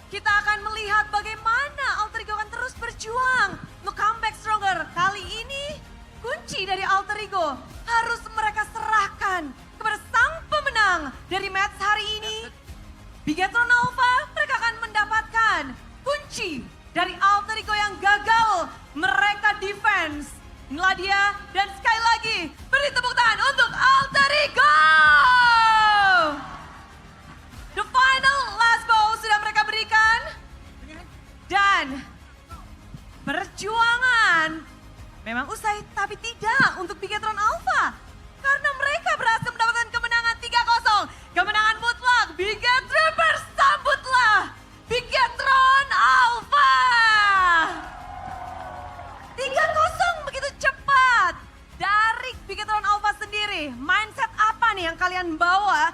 kita akan melihat bagaimana Alter Ego akan terus berjuang untuk comeback stronger. Kali ini kunci dari Alter Ego harus mereka serahkan kepada sang pemenang dari match hari ini. Bigatron Alpha, mereka akan mendapatkan kunci dari Alter Ego yang gagal mereka defense. Inilah dia, dan sekali lagi beri tepuk tangan untuk Alter Ego. The final last bow sudah mereka berikan. Dan perjuangan memang usai, tapi tidak untuk Bigetron Alpha. Karena mereka berhasil mendapatkan kemenangan 3-0. Kemenangan mutlak, Bigetron bersambutlah Bigetron Alpha. 3-0 begitu cepat. Dari Bigetron Alpha sendiri, mindset apa nih yang kalian bawa?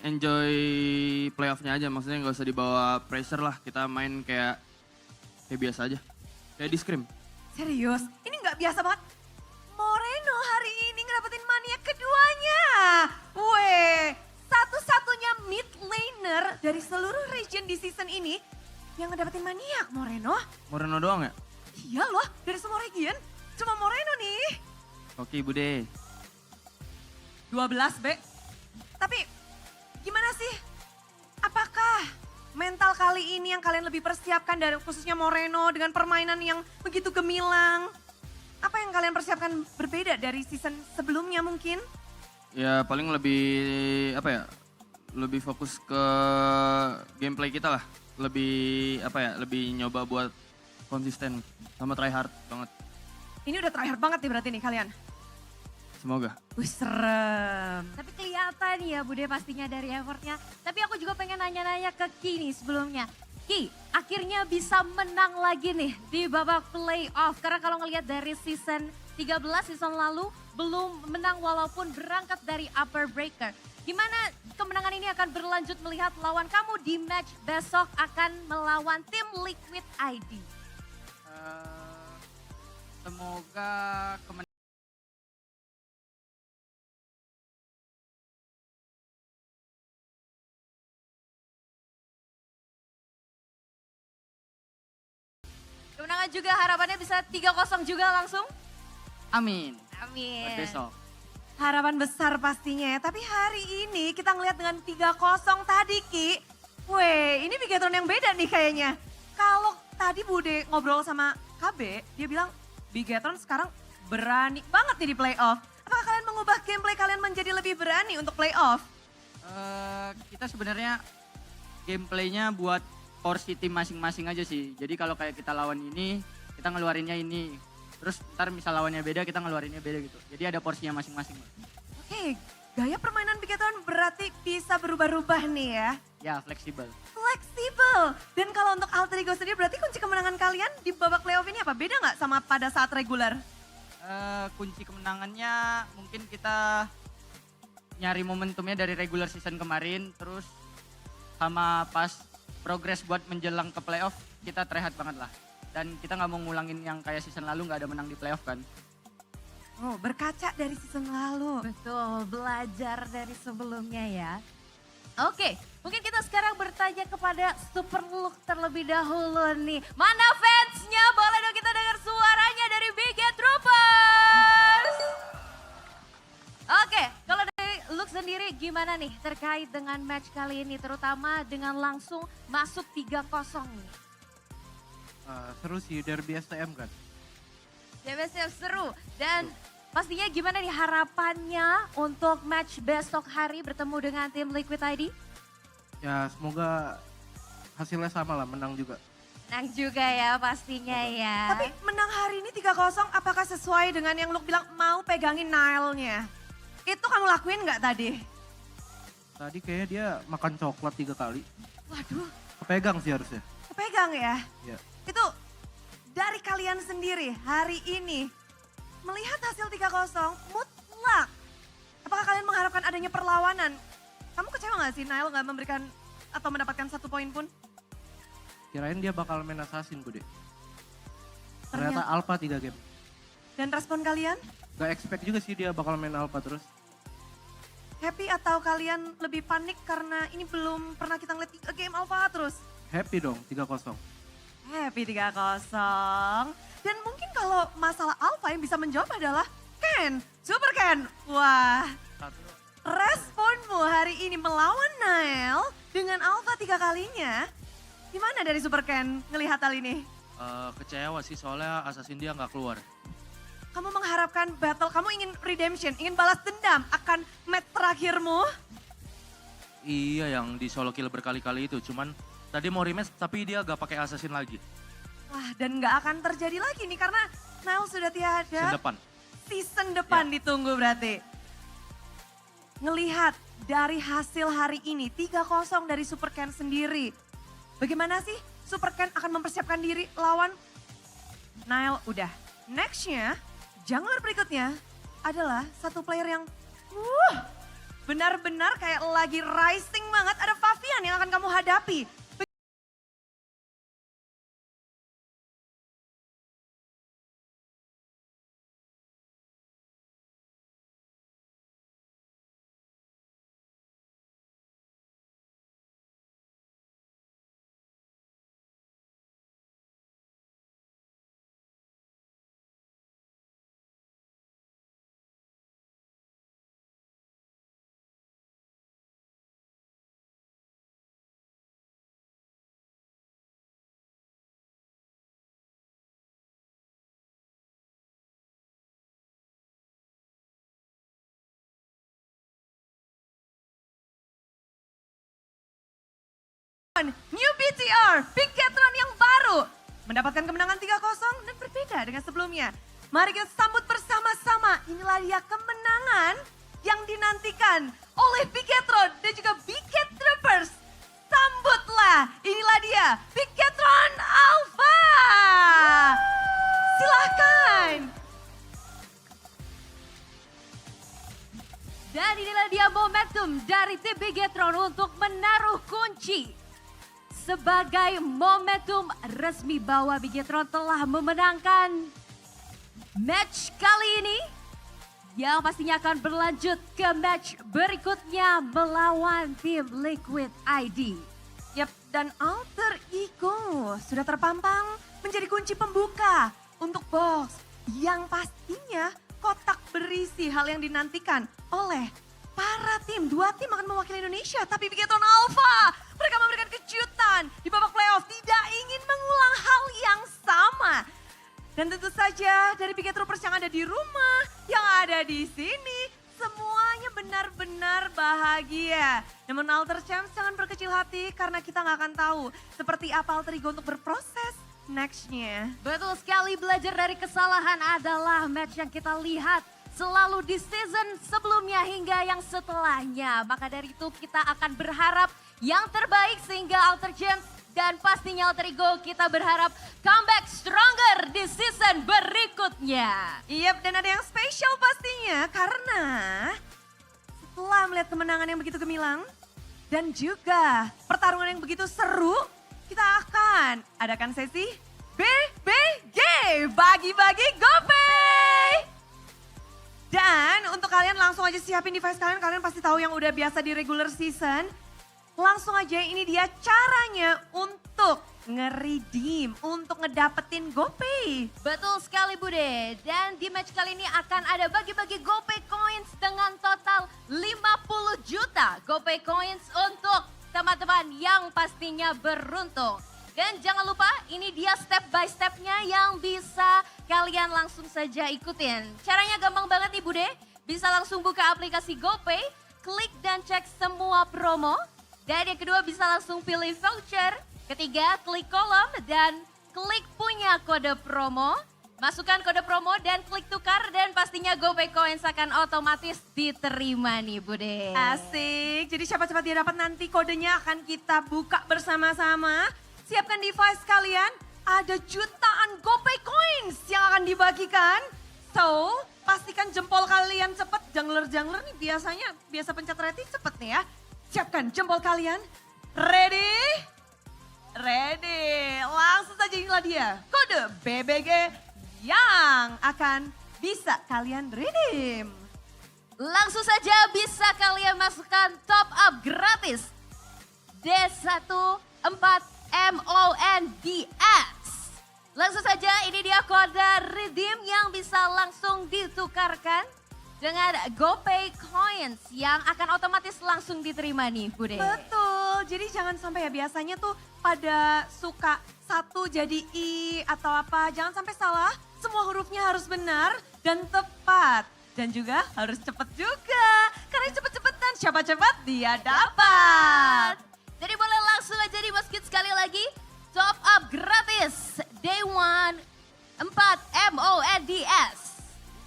Enjoy playoff-nya aja, maksudnya nggak usah dibawa pressure lah. Kita main kayak biasa aja, kayak di scrim. Serius? Ini nggak biasa banget. Moreno hari ini ngedapetin mania keduanya. Weh, satu-satunya mid laner dari seluruh region di season ini yang ngedapetin maniak Moreno. Moreno doang ya? Iya loh, dari semua region cuma Moreno nih. Oke Bude. 12 B. Tapi gimana sih? Apakah mental kali ini yang kalian lebih persiapkan dari khususnya Moreno dengan permainan yang begitu gemilang? Apa yang kalian persiapkan berbeda dari season sebelumnya mungkin? Ya paling lebih apa ya? Lebih fokus ke gameplay kita lah. Lebih apa ya? Lebih nyoba buat konsisten sama try hard banget. Ini udah try hard banget nih berarti nih kalian. Semoga. Wih serem. Tapi kelihatan ya Bude pastinya dari effortnya. Tapi aku juga pengen nanya-nanya ke Ki nih sebelumnya. Ki, akhirnya bisa menang lagi nih di babak playoff. Karena kalau ngelihat dari season 13, season lalu belum menang walaupun berangkat dari upper breaker. Gimana kemenangan ini akan berlanjut melihat lawan kamu di match besok akan melawan tim Liquid ID? Semoga kemenangan. Kemenangan juga harapannya bisa 3-0 juga langsung? Amin. Amin. Besok. Harapan besar pastinya ya, tapi hari ini kita ngeliat dengan 3-0 tadi Ki. Weh, ini Bigetron yang beda nih kayaknya. Kalau tadi Bude ngobrol sama KB, dia bilang Bigetron sekarang berani banget nih di playoff. Apakah kalian mengubah gameplay kalian menjadi lebih berani untuk playoff? Kita sebenarnya gameplaynya buat porsi tim masing-masing aja sih. Jadi kalau kayak kita lawan ini, kita ngeluarinnya ini. Terus ntar misal lawannya beda, kita ngeluarinnya beda gitu. Jadi ada porsinya masing-masing. Oke, gaya permainan Bigetron berarti bisa berubah-ubah nih ya? Ya, fleksibel. Fleksibel. Dan kalau untuk Alter Ego sendiri berarti kunci kemenangan kalian di babak playoff ini apa? Beda nggak sama pada saat regular? Kunci kemenangannya mungkin kita nyari momentumnya dari regular season kemarin. Terus sama pas progres buat menjelang ke playoff, kita try hard banget lah. Dan kita nggak mau ngulangin yang kayak season lalu nggak ada menang di playoff kan. Oh, berkaca dari season lalu. Betul, belajar dari sebelumnya ya. Oke, mungkin kita sekarang bertanya kepada Super Look terlebih dahulu nih. Mana fansnya? Boleh dong kita dengar suaranya dari Biget Troopers. Oke, kalau dari Look sendiri gimana nih terkait dengan match kali ini, terutama dengan langsung masuk 3-0 nih? Seru sih, derby STM kan. Ya seru. Dan pastinya gimana nih harapannya untuk match besok hari bertemu dengan tim Liquid ID? Ya semoga hasilnya sama lah, menang juga. Menang juga ya pastinya ya. Tapi menang hari ini 3-0 apakah sesuai dengan yang Luke bilang mau pegangin Nile-nya? Itu kamu lakuin nggak tadi? Tadi kayaknya dia makan coklat 3 kali. Waduh. Kepegang sih harusnya. Kepegang ya? Iya. Itu dari kalian sendiri hari ini melihat hasil 3-0 mutlak. Apakah kalian mengharapkan adanya perlawanan? Kamu kecewa gak sih Nile gak memberikan atau mendapatkan 1 poin pun? Kirain dia bakal main assassin Bude. Ternyata Alpha 3 game. Dan respon kalian? Gak expect juga sih dia bakal main Alpha terus. Happy atau kalian lebih panik karena ini belum pernah kita ngeliat 3 game Alpha terus? Happy dong 3-0. Happy 3-0. Dan mungkin kalau masalah Alpha yang bisa menjawab adalah Ken, Super Ken. Wah, responmu hari ini melawan Nile dengan Alpha 3 kalinya. Gimana dari Super Ken ngelihat hal ini? Kecewa sih soalnya assassin dia nggak keluar. kamu mengharapkan battle, kamu ingin redemption, ingin balas dendam akan match terakhirmu? Iya, yang di solo kill berkali-kali itu. Cuman tadi mau rematch tapi dia gak pakai assassin lagi. Wah, dan nggak akan terjadi lagi nih karena Nile sudah tiada. Season depan. Season depan ditunggu berarti. Ngelihat dari hasil hari ini 3-0 dari Super Ken sendiri. Bagaimana sih Super Ken akan mempersiapkan diri lawan Nile? Udah. Nextnya, jungler berikutnya adalah satu player yang benar-benar kayak lagi rising banget. Ada Favian yang akan kamu hadapi. New BTR, Pinketron yang baru mendapatkan kemenangan 3-0 dan berbeda dengan sebelumnya. Mari kita sambut bersama-sama. Inilah dia kemenangan yang dinantikan oleh Pinketron dan juga Biket Troopers. Sambutlah, inilah dia Pinketron Alpha. Silahkan. Dan inilah dia momentum dari tim Bigetron untuk menaruh kunci. Sebagai momentum resmi bahwa Bigetron telah memenangkan match kali ini. Yang pastinya akan berlanjut ke match berikutnya melawan tim Liquid ID. Yap, dan alter ego sudah terpampang menjadi kunci pembuka untuk box. Yang pastinya kotak berisi hal yang dinantikan oleh para tim. 2 tim akan mewakili Indonesia, tapi Bigetron Alpha mereka memberikan kejutan di babak playoff, tidak ingin mengulang hal yang sama. Dan tentu saja dari Biget Troopers yang ada di rumah, yang ada di sini, semuanya benar-benar bahagia. Namun Alter Champs jangan berkecil hati karena kita nggak akan tahu seperti apa alter ego untuk berproses nextnya. Betul sekali, belajar dari kesalahan adalah match yang kita lihat selalu di season sebelumnya hingga yang setelahnya. Maka dari itu kita akan berharap yang terbaik sehingga Alter Gems dan pastinya Alter Ego kita berharap comeback stronger di season berikutnya. Yap, dan ada yang spesial pastinya karena setelah melihat kemenangan yang begitu gemilang dan juga pertarungan yang begitu seru, kita akan adakan sesi BBG, bagi-bagi GoPay. Dan untuk kalian langsung aja siapin device kalian, kalian pasti tahu yang udah biasa di regular season. Langsung aja ini dia caranya untuk nge-redeem, untuk ngedapetin GoPay. Betul sekali Bude, dan di match kali ini akan ada bagi-bagi GoPay Coins dengan total 50 juta GoPay Coins untuk teman-teman yang pastinya beruntung. Dan jangan lupa ini dia step by stepnya yang bisa kalian langsung saja ikutin. Caranya gampang banget nih Bude, bisa langsung buka aplikasi GoPay, klik dan cek semua promo. Dan yang kedua bisa langsung pilih voucher. Ketiga klik kolom dan klik punya kode promo. Masukkan kode promo dan klik tukar dan pastinya GoPay Coins akan otomatis diterima nih Bude. Asik, jadi cepat-cepat dia dapat nanti kodenya akan kita buka bersama-sama. Siapkan device kalian, ada jutaan GoPay Coins yang akan dibagikan. So, pastikan jempol kalian cepet. Jungler-jungler nih biasa pencet ready cepet nih ya. Siapkan jempol kalian. Ready? Ready. Langsung saja inilah dia. Kode BBG yang akan bisa kalian redeem. Langsung saja bisa kalian masukkan top up gratis. D14MONDS. Langsung saja ini dia kode redeem yang bisa langsung ditukarkan dengan GoPay Coins yang akan otomatis langsung diterima nih Bude. Betul, jadi jangan sampai ya biasanya tuh pada suka satu jadi I atau apa, jangan sampai salah. Semua semua hurufnya harus benar dan tepat. Dan juga harus cepat juga. Karena cepet-cepetan, siapa cepat dia dapat. Jadi boleh langsung aja dimasukin sekali lagi. Top up gratis. Day 1 4 MONDS.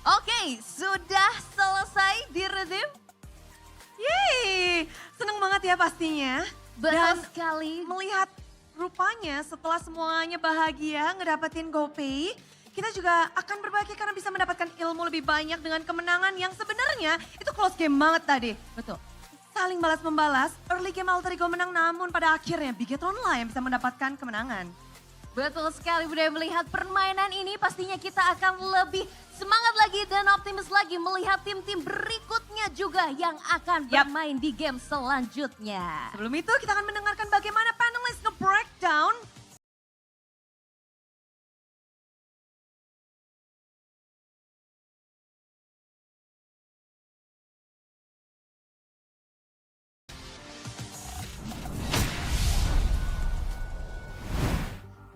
Oke, sudah selesai di redeem. Yeay, seneng banget ya pastinya. Betul sekali. Melihat rupanya setelah semuanya bahagia ngedapetin GoPay, kita juga akan berbahagia karena bisa mendapatkan ilmu lebih banyak dengan kemenangan yang sebenarnya itu close game banget tadi. Betul. Saling balas-membalas, early game Alter Ego menang namun pada akhirnya Bigetron lah yang bisa mendapatkan kemenangan. Betul sekali, Bude. Melihat permainan ini pastinya kita akan lebih semangat lagi dan optimis lagi melihat tim-tim berikutnya juga yang akan bermain di game selanjutnya. Sebelum itu kita akan mendengarkan bagaimana panelis nge-breakdown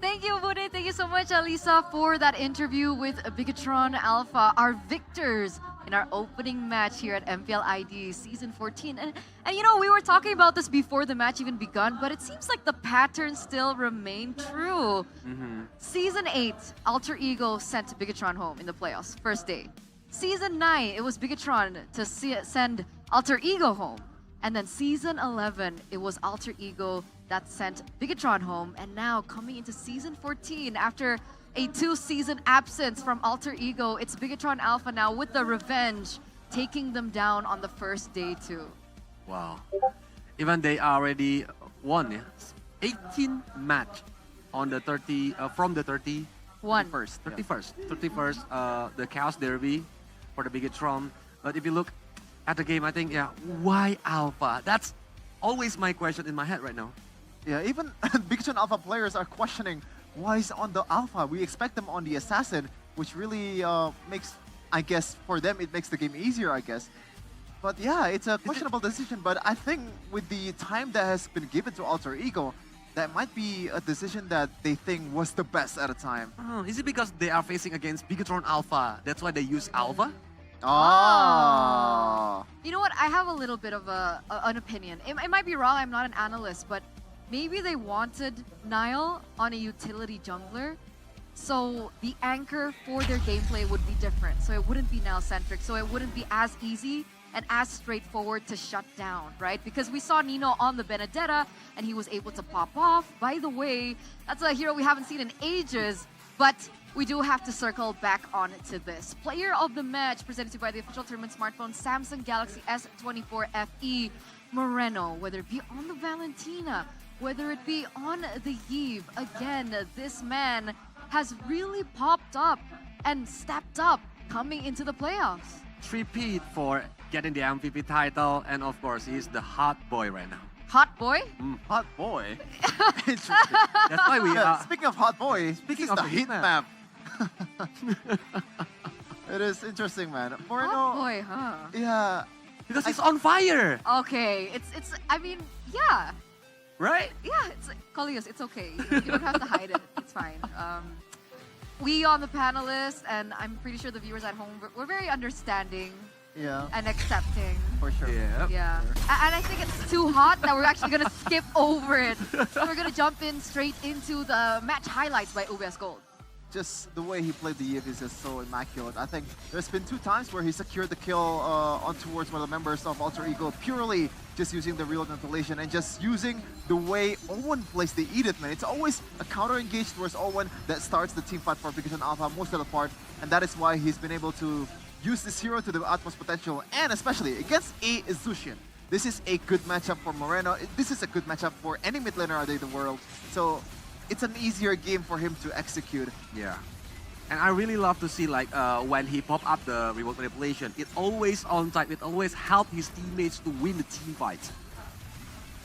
Thank you, Bude. Thank you so much, Alisa, for that interview with Bigetron Alpha, our victors in our opening match here at MPL ID Season 14. And you know, we were talking about this before the match even begun, but it seems like the pattern still remain true. Season 8, Alter Ego sent Bigetron home in the playoffs, first day. Season 9, it was Bigetron to send Alter Ego home. And then Season 11, it was Alter Ego that sent Bigetron home. And now coming into Season 14, after a 2-season absence from Alter Ego, it's Bigetron Alpha now with the revenge, taking them down on the first day too. Wow. Even they already won 18 match on the 30, from the 31st, the Chaos Derby for the Bigetron. But if you look at the game, I think, why Alpha? That's always my question in my head right now. Yeah, even Bigetron Alpha players are questioning why is on the Alpha. We expect them on the Assassin, which really makes, I guess, for them it makes the game easier, I guess. But yeah, it's a questionable decision, but I think with the time that has been given to Alter Ego, that might be a decision that they think was the best at a time. Is it because they are facing against Bigetron Alpha, that's why they use Alpha? You know what? I have a little bit of an opinion. It might be wrong. I'm not an analyst, but maybe they wanted Nile on a utility jungler, so the anchor for their gameplay would be different. So it wouldn't be Nile-centric, so it wouldn't be as easy and as straightforward to shut down, right? Because we saw Nino on the Benedetta, and he was able to pop off. By the way, that's a hero we haven't seen in ages, but we do have to circle back on to this. Player of the match presented to you by the official tournament smartphone Samsung Galaxy S24 FE Moreno, whether it be on the Valentina, whether it be on the Eve. Again, this man has really popped up and stepped up coming into the playoffs. Repeat for getting the MVP title, and of course, he's the hot boy right now. Hot boy? Hot boy? Interesting. That's why we are... Speaking of hot boy, Speaking of of the heat heat map. It is interesting, man. Moreno, Hot boy, huh? Yeah. Because he's on fire. Okay, it's. I mean, yeah. Right? Yeah, it's Kolios, it's okay. You don't have to hide it. It's fine. We on the panelists, and I'm pretty sure the viewers at home, we're very understanding. Yeah. And accepting. For sure. Yeah. And I think it's too hot that we're actually going to skip over it. We're going to jump in straight into the match highlights by UBS Gold. Just the way he played the Eve is just so immaculate. I think there's been 2 times where he secured the kill on towards one of the members of Alter Ego, purely just using the real ventilation and just using the way Owen plays the Edith, man. It's always a counter engage towards Owen that starts the team fight for Bigetron Alpha most of the part, and that is why he's been able to use this hero to the utmost potential, and especially against a Zushin. This is a good matchup for Moreno. This is a good matchup for any mid laner out there in the world. So it's an easier game for him to execute. Yeah. And I really love to see like when he pop up the remote manipulation, it always on time, it always help his teammates to win the team fight.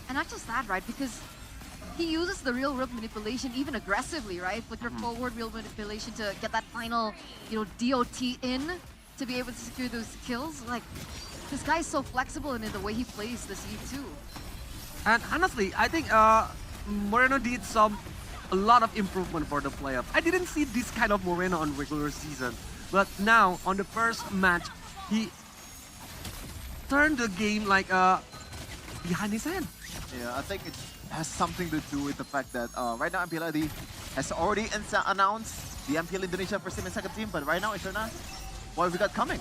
And not just that, right? Because he uses the real world manipulation even aggressively, right? Flicker forward real manipulation to get that final, DOT in to be able to secure those kills. Like, this guy is so flexible in the way he plays this Eve too. And honestly, I think Moreno did some a lot of improvement for the playoff. I didn't see this kind of Moreno on regular season, but now on the first match, he turned the game like behind his hand. Yeah, I think it has something to do with the fact that right now MPL ID has already announced the MPL Indonesia first team and second team, but right now, Eterna, what have we got coming?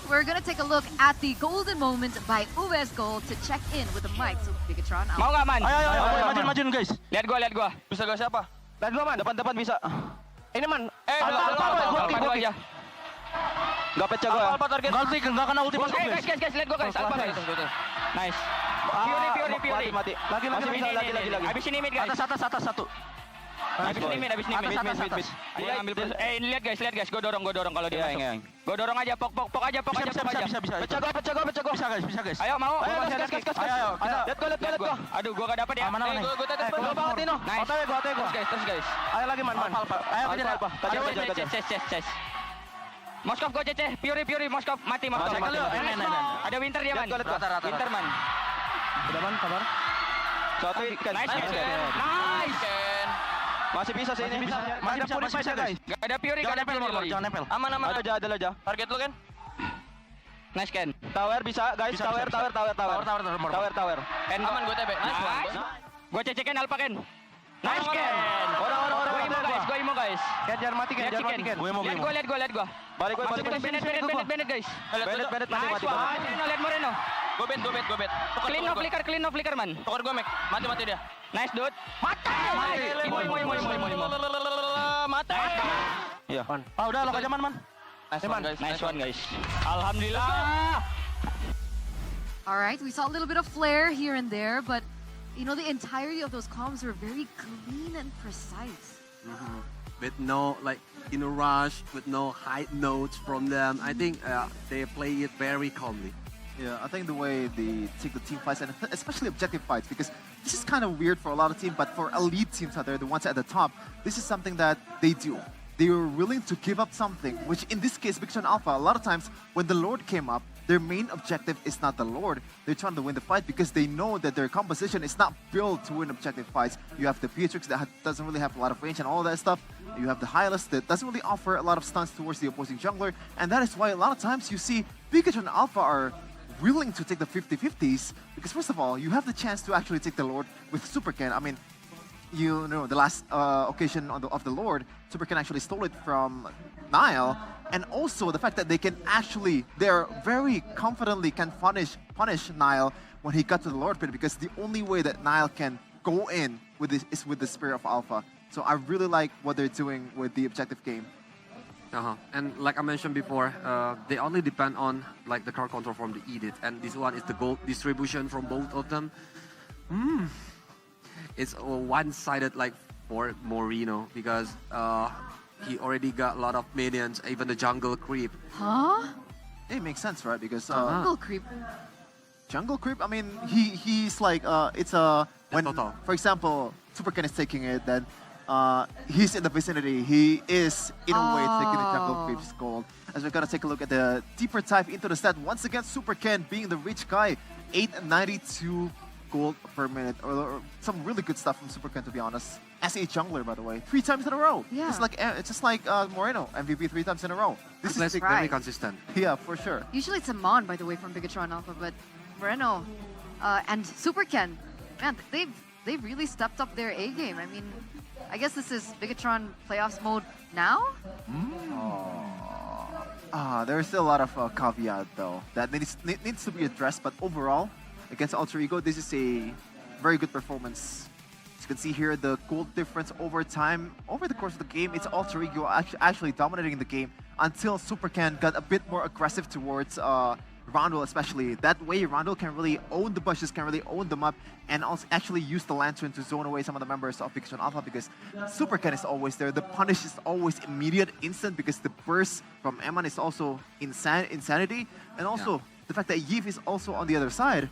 We're gonna take a look at the golden moment by US Gold to check in with the mics of Bigatron. Mau nggak, Man? Ayo, maju guys. Lihat gua. Bisa gua siapa? Lihat gua, Man. Depan bisa. Ini, Man. Gua aja. Nggak pecah gua. Alpha target. Nggak kena ulti pas. Guys, lihat gua guys. Alpha guys. Nice. Puri. Mati. Lagi. Habis ini mid guys. Atas satu. Habis ini mid. Ambil lihat guys. Gua dorong kalau dia masuk. Gua dorong aja, pok aja. Bisa. Pecah gua. Bisa guys. Ayo mau. Ayo. Lihat gua. Aduh, gua gak dapet ya. Mana? Gua tetes gua bangetin no. Nice. Otw gua. Terus guys. Ayo lagi man. Ayo kejar Alpha. Kejar. Moskov gua cece. Puri. Moskov. Mati Moskov. Ada Winter dia man. Winter man. Udah man, sabar. Satu ikan. Nice. Masih bisa sih ini. Masih bisa guys. Gak ada Fury, gak ada Fury. Jangan nempel. Aman. Ada aja. Target lu kan? Nice Ken. Tower bisa guys. Tower. Ken aman gue TB. Nice. Gue cecekin Alpha Ken. Nice Ken. Orang. Gue imo guys. Ken jangan mati Ken. Lihat gue. Balik gue. Bennett guys. Bennett mati. Lihat Moreno. Gue bet. Clean no flicker man. Tukar gue Mac. Mati dia. Nice dude. Mati. Mati. Iya. Udah lo aja man. Nice one guys. Alhamdulillah. Alright, we saw a little bit of flair here and there, but you know the entirety of those comms were very clean and precise. With no in a rush, with no high notes from them. I think they play it very calmly. Yeah, I think the way they take the team fights, and especially objective fights, because this is kind of weird for a lot of teams, but for elite teams out there, the ones at the top, this is something that they do. They were willing to give up something, which in this case, Bigatron Alpha, a lot of times when the Lord came up, their main objective is not the Lord. They're trying to win the fight because they know that their composition is not built to win objective fights. You have the Beatrix that doesn't really have a lot of range and all that stuff. You have the Hylas that doesn't really offer a lot of stunts towards the opposing jungler. And that is why a lot of times you see Bigatron Alpha are willing to take the 50-50s, because first of all, you have the chance to actually take the Lord with Super Ken. I mean, you know, the last occasion of the Lord, Super Ken actually stole it from Nile, and also the fact that they're very confidently can punish Nile when he got to the Lord pit, because the only way that Nile can go in with this is with the Spirit of Alpha. So I really like what they're doing with the objective game. And like I mentioned before, they only depend on the card control from the Edith, and this one is the gold distribution from both of them. It's one-sided for Moreno, because he already got a lot of minions, even the jungle creep. It makes sense, right? Because jungle creep. Jungle creep. I mean, he's like when total. For example, Super Ken is taking it, then he's in the vicinity. He is in a way taking the jungle creep's gold. As we're gonna take a look at the deeper dive into the stat, once again, Super Ken being the rich guy, 892 gold per minute, or some really good stuff from Super Ken, to be honest. As a jungler, by the way, 3 times in a row. Yeah. It's just like Moreno, MVP 3 times in a row. This is very consistent. Yeah, for sure. Usually it's Amon, by the way, from Bigatron Alpha, but Moreno and Super Ken, man, they've really stepped up their A game. I mean, I guess this is Bigatron Playoffs mode now? There's still a lot of caveat, though, that needs to be addressed, but overall, against Alter Ego, this is a very good performance. As you can see here, the gold difference over time, over the course of the game, it's Alter Ego actually dominating the game until Super Ken got a bit more aggressive towards Rondel, especially. That way, Rondel can really own the bushes, can really own the map, and also actually use the Lantern to zone away some of the members of Bigatron Alpha, because Super Ken is always there. The punish is always immediate, instant, because the burst from Eman is also insanity, and also the fact that Yves is also on the other side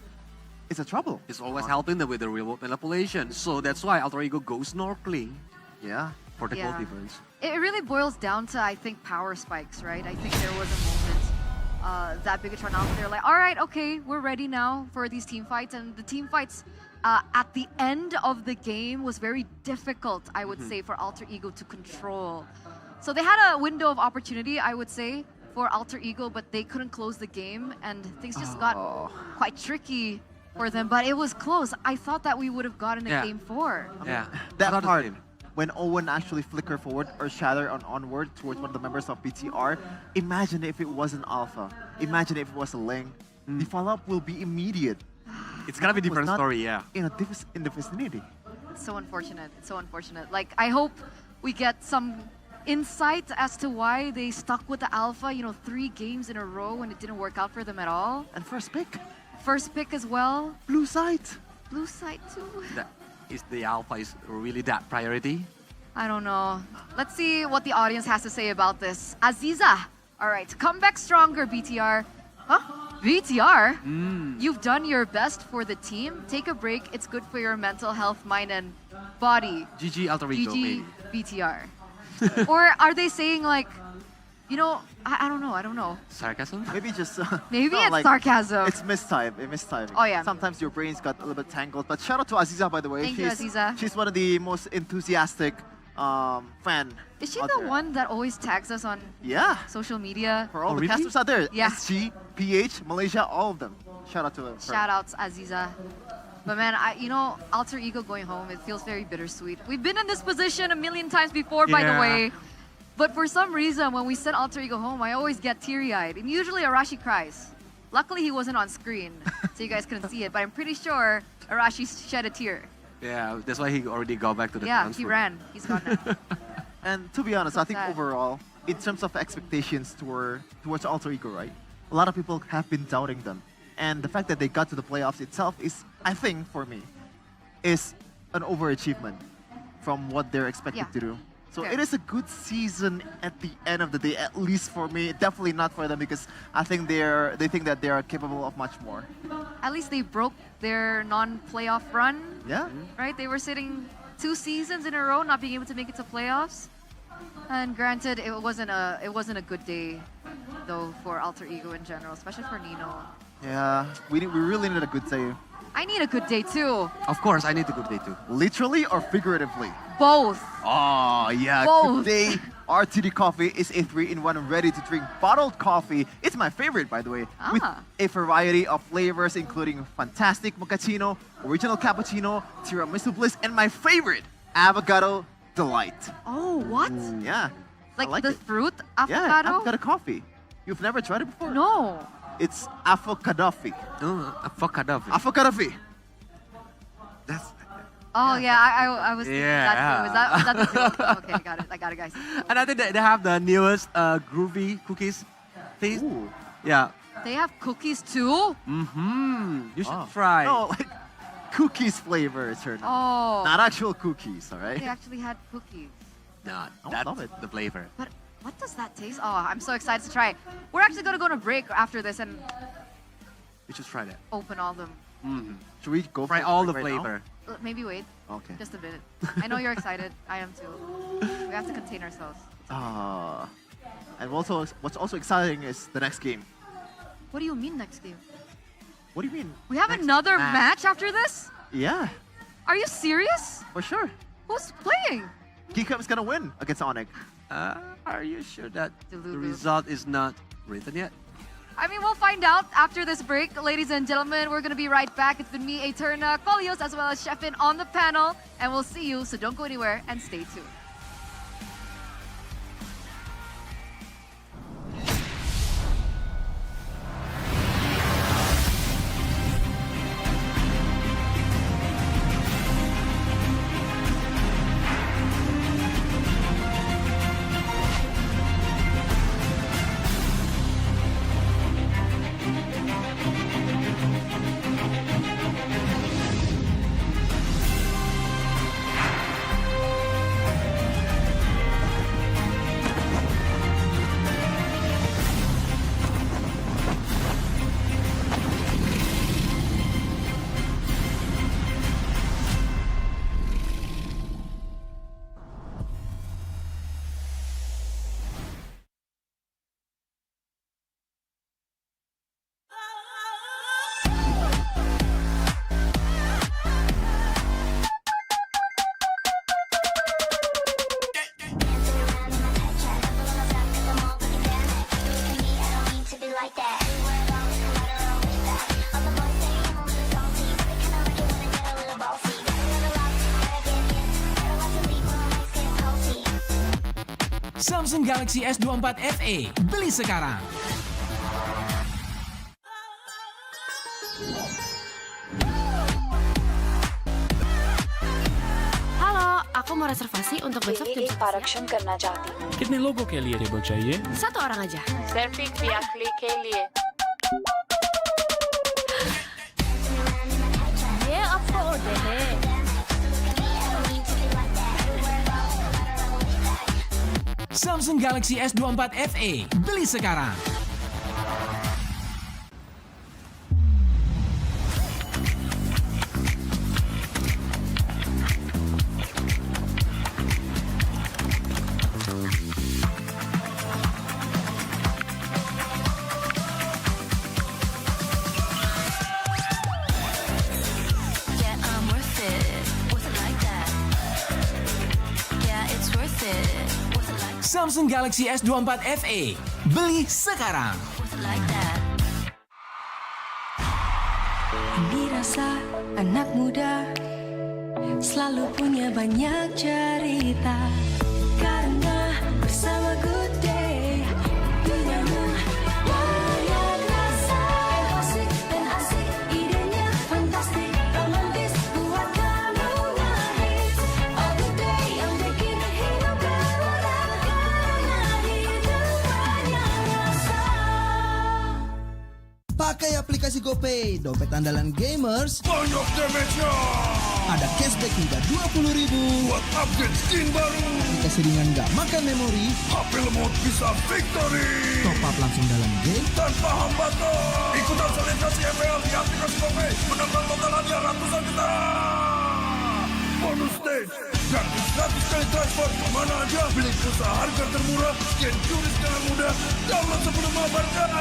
is a trouble. It's always helping them with the real world manipulation, so that's why Alter Ego goes snorkeling. Yeah. For the gold difference. It really boils down to, I think, power spikes, right? I think there was a moment that Bigatron Alpha, they're like, all right, okay, we're ready now for these team fights. And the team fights at the end of the game was very difficult, I would say, for Alter Ego to control. So they had a window of opportunity, I would say, for Alter Ego, but they couldn't close the game, and things just got quite tricky for them. But it was close. I thought that we would have gotten a game 4. That part, when Owen actually flickered forward or shatter on onward towards one of the members of BTR, imagine if it wasn't Alpha. Imagine if it was a Ling. The follow-up will be immediate. It's gonna be a different story, yeah. In the vicinity. It's so unfortunate. It's so unfortunate. Like, I hope we get some insight as to why they stuck with the Alpha, 3 games in a row when it didn't work out for them at all. And first pick. First pick as well. Blue side. Blue side too. Is the Alpha is really that priority? I don't know. Let's see what the audience has to say about this. Aziza. All right, come back stronger, BTR. Huh? BTR? You've done your best for the team. Take a break. It's good for your mental health, mind, and body. GG Alter Ego, GG maybe. BTR. Or are they saying like, I don't know. Sarcasm? Maybe just... Maybe it's sarcasm. It's mistiming. Oh, yeah. Sometimes your brains got a little bit tangled. But shout out to Aziza, by the way. Thank you, Aziza. She's one of the most enthusiastic fan. Is she the one that always tags us on social media? For all the casters out there. Yeah. SG, PH, Malaysia, all of them. Shout out to her. Shout outs, Aziza. But man, Alter Ego going home, it feels very bittersweet. We've been in this position a million times before, by the way. But for some reason, when we send Alter Ego home, I always get teary-eyed. And usually Arashi cries. Luckily, he wasn't on screen, so you guys couldn't see it. But I'm pretty sure Arashi shed a tear. Yeah, that's why he already got back to the Yeah, transfer. he ran. He's gone now. And to be honest, I think overall, in terms of expectations towards Alter Ego, right? A lot of people have been doubting them. And the fact that they got to the playoffs itself is, I think, for me, is an overachievement from what they're expected to do. So it is a good season at the end of the day, at least for me. Definitely not for them because I think they think that they are capable of much more. At least they broke their non-playoff run. Yeah. Right? They were sitting 2 seasons in a row not being able to make it to playoffs. And granted, it wasn't a good day though for Alter Ego in general, especially for Nino. Yeah, we really need a good day. I need a good day too. Of course, I need a good day too. Literally or figuratively? Both. Oh, yeah. Both. Good day. RTD Coffee is a 3-in-1 ready-to-drink bottled coffee. It's my favorite, by the way, with a variety of flavors, including fantastic mochaccino, original cappuccino, tiramisu bliss, and my favorite, avocado delight. Oh, what? Yeah. Like the fruit avocado? Yeah, avocado coffee. You've never tried it before? No. It's avocadoffee. Avocadoffee. Avocadoffee. Oh yeah, I was thinking that too. Was that the fruit? Okay, I got it, guys. And I think that they have the newest groovy cookies taste. Yeah. They have cookies too? You should try. No, like cookies flavor, Eternal. Oh. Not actual cookies, all right? They actually had cookies. No, that's the flavor. But what does that taste? Oh, I'm so excited to try it. We're actually going to go on a break after this and You should try that. open all of them. Should we go try for all it the right flavor? Maybe wait. Okay. Just a bit. I know you're excited. I am too. We have to contain ourselves. And also, what's also exciting is the next game. What do you mean next game? What do you mean? We have another match after this? Yeah, Are you serious? for sure. Who's playing? Geekum is gonna win against Onyx. Are you sure that the Delulu. result is not written yet? I mean, we'll find out after this break. Ladies and gentlemen, we're going to be right back. It's been me, Eterna, Kolios, as well as Sheffin on the panel. And we'll see you, so don't go anywhere and stay tuned. Samsung Galaxy S24 FE, beli sekarang. Halo, aku mau reservasi untuk besok jam 11. आरक्षण करना चाहती हूँ। कितने लोगों के लिए table चाहिए? 1 orang aja. सिर्फ एक यात्री के लिए. ये अफोर्ड है. Samsung Galaxy S24 FE, beli sekarang. Samsung Galaxy S24 FE, beli sekarang. Ini rasa anak muda selalu punya banyak cerita, karena bersama Good Day duniamu banyak rasa, asik dan asik, idenya fantastik, romantis buat kamu ngehits. Oh Good Day yang bikin hidup berwarna, karena hidup banyak rasa. Pakai aplikasi GoPay, dompet andalan gamers. Banyak damage-nya. Ada cashback hingga 20.000 buat upgrade skin baru. Aplikasi ringan gak makan memori. HP lemot bisa victory. Top up langsung dalam game tanpa hambatan. Ikutan selebrasi MPL di aplikasi GoPay. Menambah total hadiah ratusan juta. Bonus stage. Gratis 100 kali transfer kemana aja. Beli pulsa harga termurah. Scan juri dengan mudah. Download sebelum mabarkan.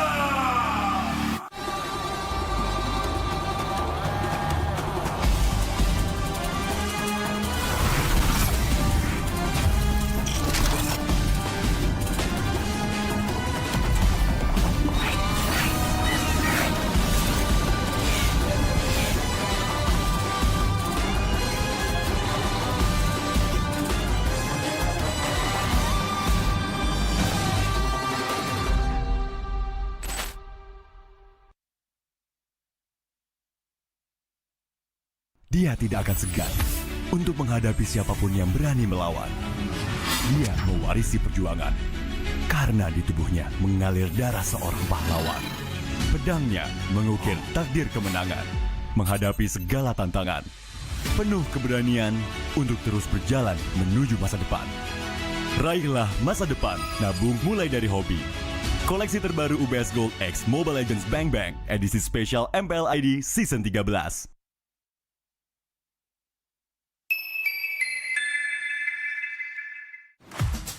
Dia tidak akan segan untuk menghadapi siapapun yang berani melawan. Dia mewarisi perjuangan karena di tubuhnya mengalir darah seorang pahlawan. Pedangnya mengukir takdir kemenangan, menghadapi segala tantangan. Penuh keberanian untuk terus berjalan menuju masa depan. Raihlah masa depan, nabung mulai dari hobi. Koleksi terbaru UBS Gold X Mobile Legends Bang Bang, edisi spesial MPL ID Season 13.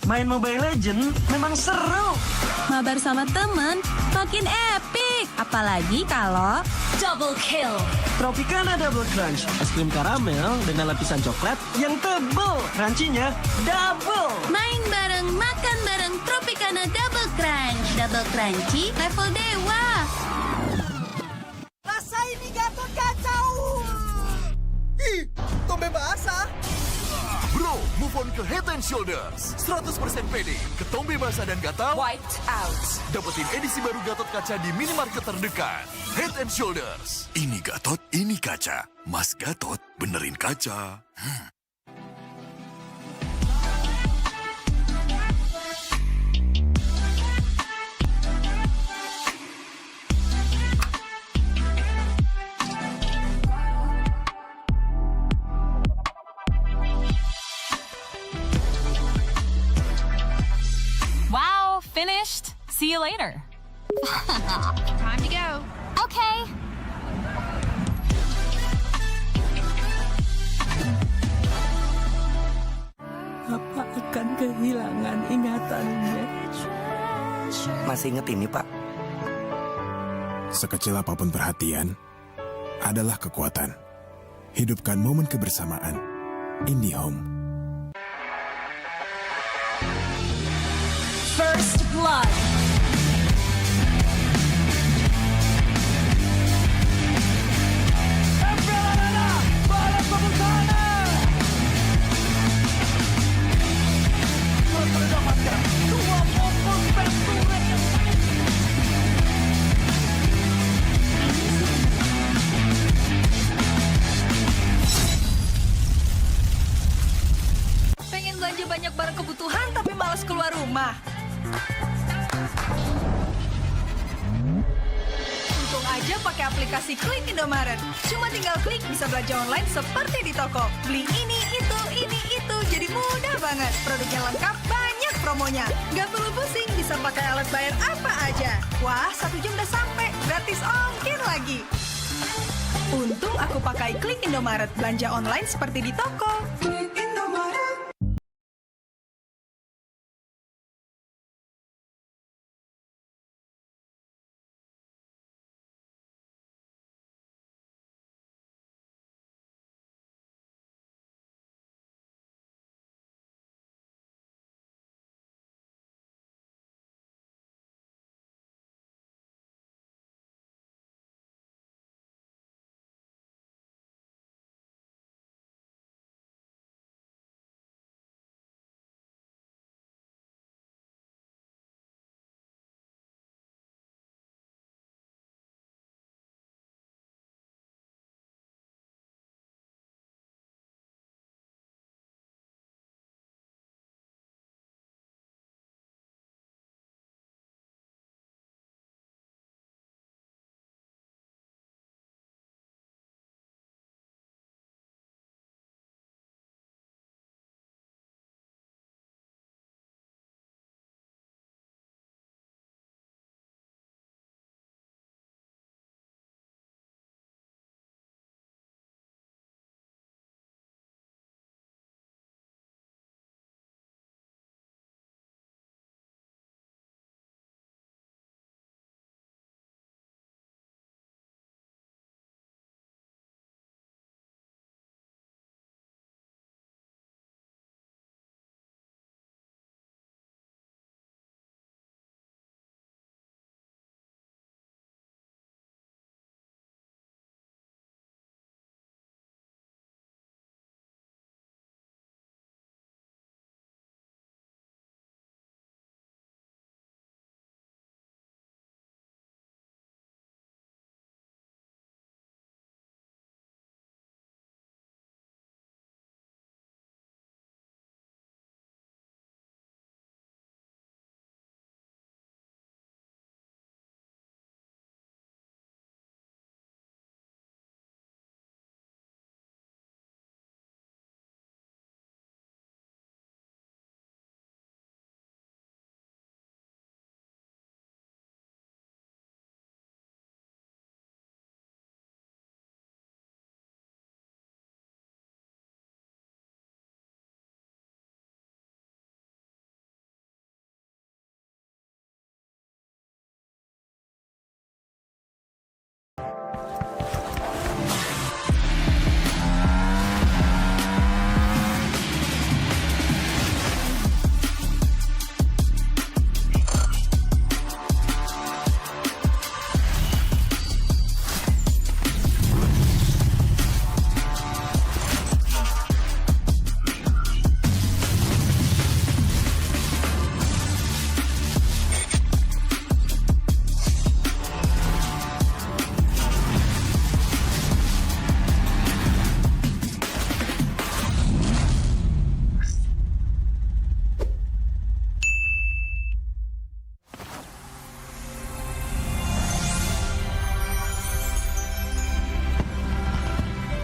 Main Mobile Legends memang seru. Mabar sama temen makin epic. Apalagi kalau double kill. Tropicana Double Crunch, es krim karamel dengan lapisan coklat yang tebal. Crunchy-nya double. Main bareng, makan bareng Tropicana Double Crunch. Double crunchy level dewa. Rasa ini Gatot kacau. Ih, tombe basah. Bro, move on ke Head and Shoulders. 100% pede, ketombe basah dan gatal. White out. Dapetin edisi baru Gatot kaca di minimarket terdekat. Head and Shoulders. Ini Gatot, ini kaca. Mas Gatot, benerin kaca. Wow, finished. See you later. Time to go. Okay. Apa akan kehilangan ingatannya? Masih inget ini, Pak? Sekecil apapun perhatian adalah kekuatan. Hidupkan momen kebersamaan. IndiHome. First blood. rumah. Untung aja pakai aplikasi Klik Indomaret. Cuma tinggal klik bisa belanja online seperti di toko. Beli ini, itu, jadi mudah banget. Produknya lengkap, banyak promonya. Gak perlu pusing, bisa pakai alat bayar apa aja. Wah, 1 jam udah sampai, gratis ongkir lagi. Untung aku pakai Klik Indomaret, belanja online seperti di toko. Klik Indomaret.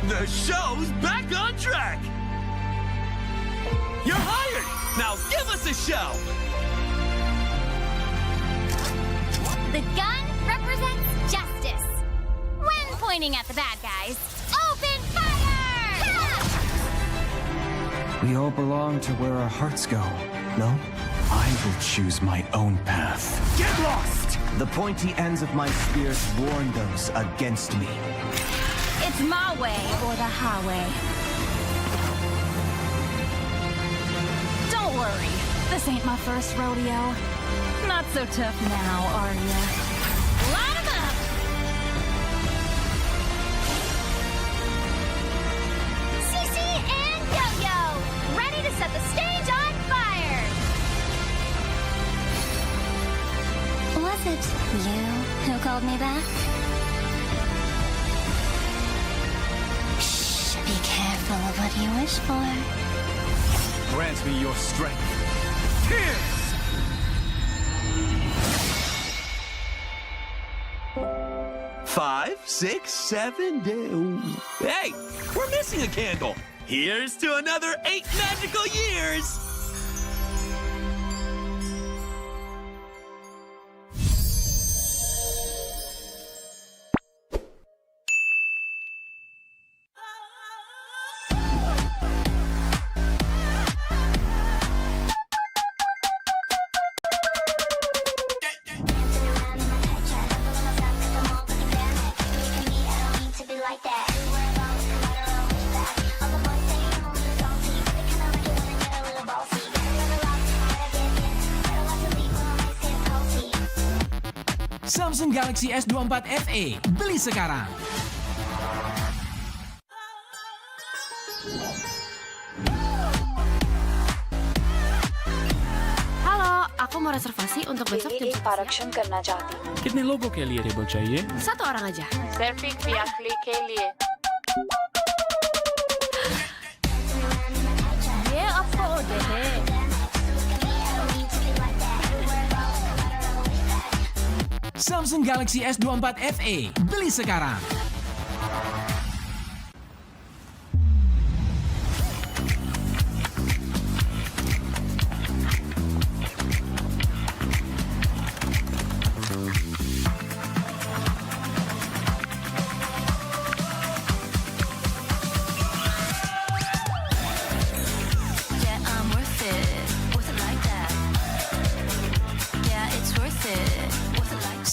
The show's back on track! You're hired! Now give us a show! The gun represents justice. When pointing at the bad guys, open fire! We all belong to where our hearts go, no? I will choose my own path. Get lost! The pointy ends of my spears warn those against me. It's my way or the highway. Don't worry, this ain't my first rodeo. Not so tough now, are ya? Line 'em up! CC and Yo-Yo, ready to set the stage on fire! Was it you who called me back? Be careful of what you wish for. Grant me your strength. Tears! 5, 6, 7 days. Hey, we're missing a candle. Here's to another 8 magical years. Samsung Galaxy S24 FE, beli sekarang. Halo, aku mau reservasi untuk besok jam 11 production करना चाहती हूँ। कितने लोगों के लिए table चाहिए? 1 orang aja. सिर्फ एक व्याक्ली के लिए। ये आपको ऑर्डर है। Samsung Galaxy S24 FE, beli sekarang.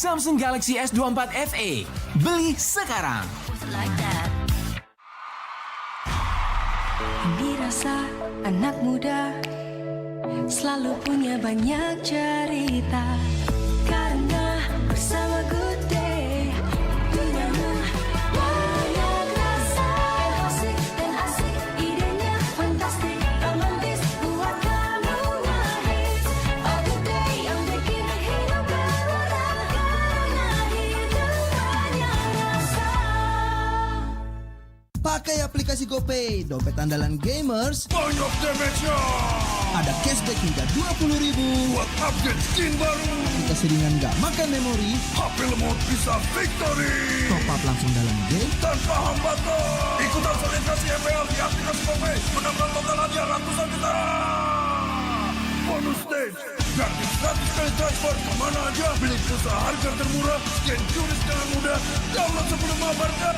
Samsung Galaxy S24 FE, beli sekarang. Dirasa anak muda selalu punya banyak cerita, karena bersama Good Day duniamu banyak rasa, asik dan asik, idenya fantastik, romantis buat kamu ngehits. Oh Good Day yang bikin hidup berwarna, karena hidup banyak rasa. Pakai aplikasi GoPay, dompet andalan gamers. Banyak damage-nya. Ada cashback hingga 20.000 buat update skin baru. Kita seringan gak makan memori. HP lemot bisa victory. Top up langsung dalam game tanpa hambatan. Ikutan selebrasi MPL di aplikasi GoPay. Menambah total hadiah ratusan juta. Bonus stage. Gratis 100 kali transfer kemana aja. Beli pulsa harga termurah. Scan QRIS dengan mudah. Download sebelum mabarkan.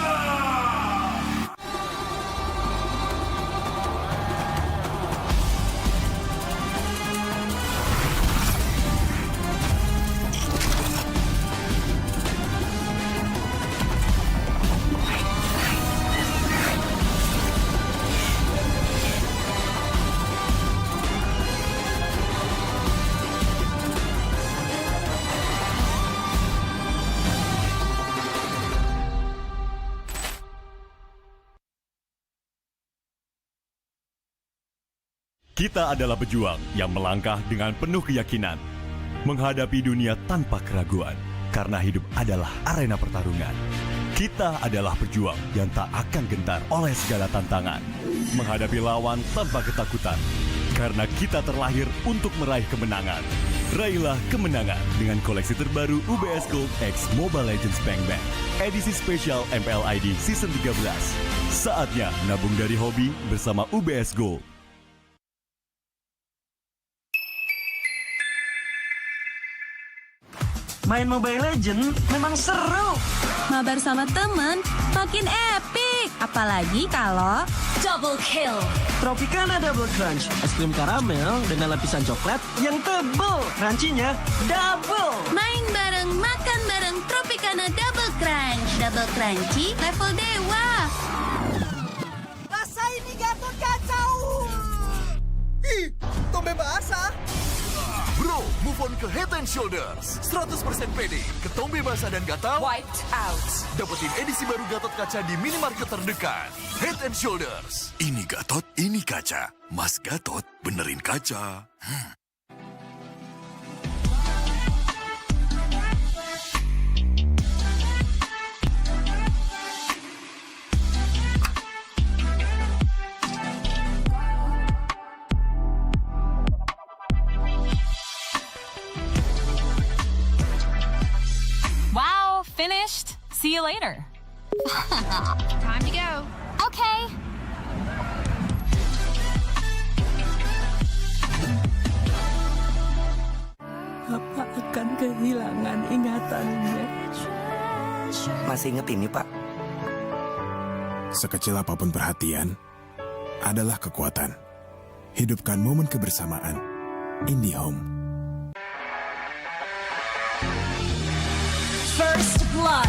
Kita adalah pejuang yang melangkah dengan penuh keyakinan, menghadapi dunia tanpa keraguan, karena hidup adalah arena pertarungan. Kita adalah pejuang yang tak akan gentar oleh segala tantangan, menghadapi lawan tanpa ketakutan, karena kita terlahir untuk meraih kemenangan. Raihlah kemenangan dengan koleksi terbaru UBS Gold X Mobile Legends Bang Bang, edisi spesial MPL ID Season 13. Saatnya nabung dari hobi bersama UBS Gold. Main Mobile Legends memang seru. Mabar sama temen makin epic. Apalagi kalau double kill. Tropicana Double Crunch, es krim karamel dengan lapisan coklat yang tebal. Crunchy-nya double. Main bareng, makan bareng Tropicana Double Crunch. Double crunchy level dewa. Rasa ini Gatot kacau. Ih, tombe basah. Bro, move on ke Head and Shoulders. 100% pede, ketombe basah dan gatal. Wiped out. Dapetin edisi baru Gatot kaca di minimarket terdekat. Head and Shoulders. Ini Gatot, ini kaca. Mas Gatot, benerin kaca. Wow, finished? See you later. Time to go. Okay. Apa akan kehilangan ingatannya? Masih inget ini, Pak? Sekecil apapun perhatian, adalah kekuatan. Hidupkan momen kebersamaan. IndiHome. First Blood.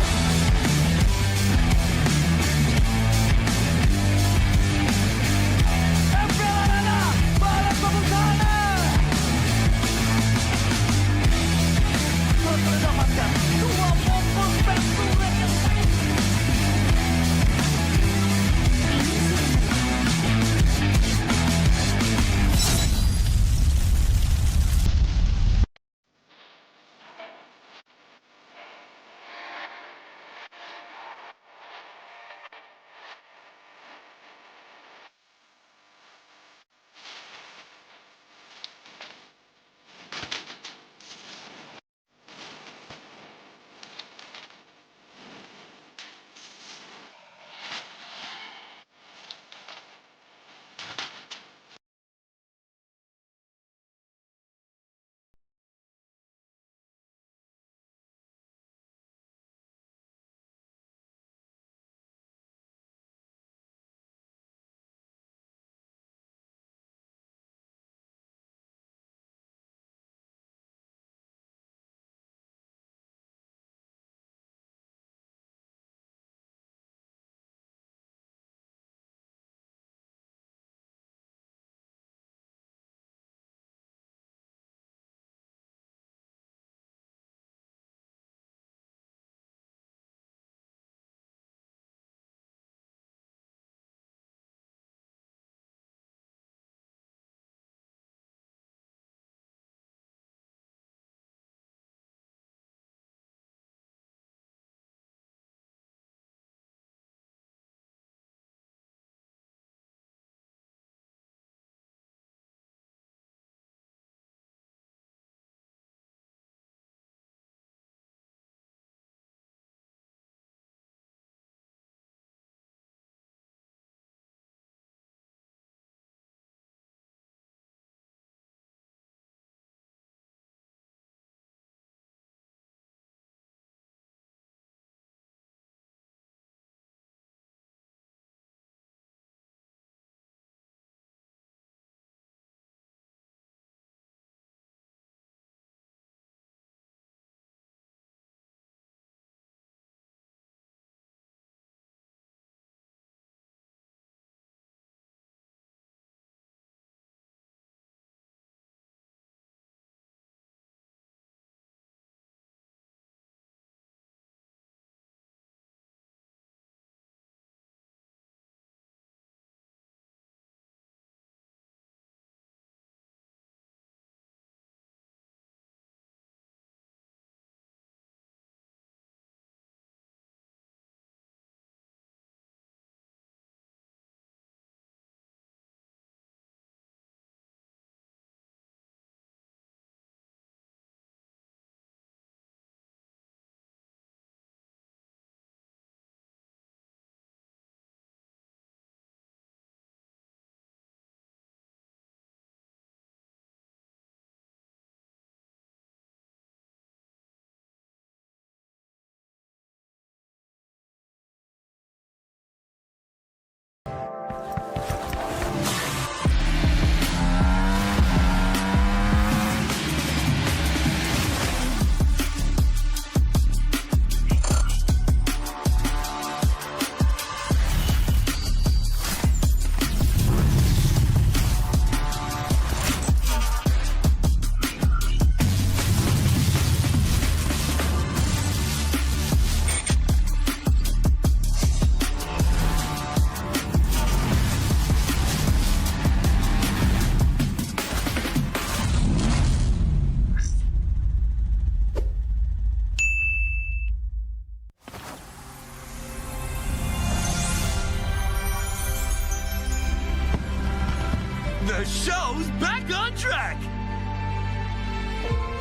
The show's back on track!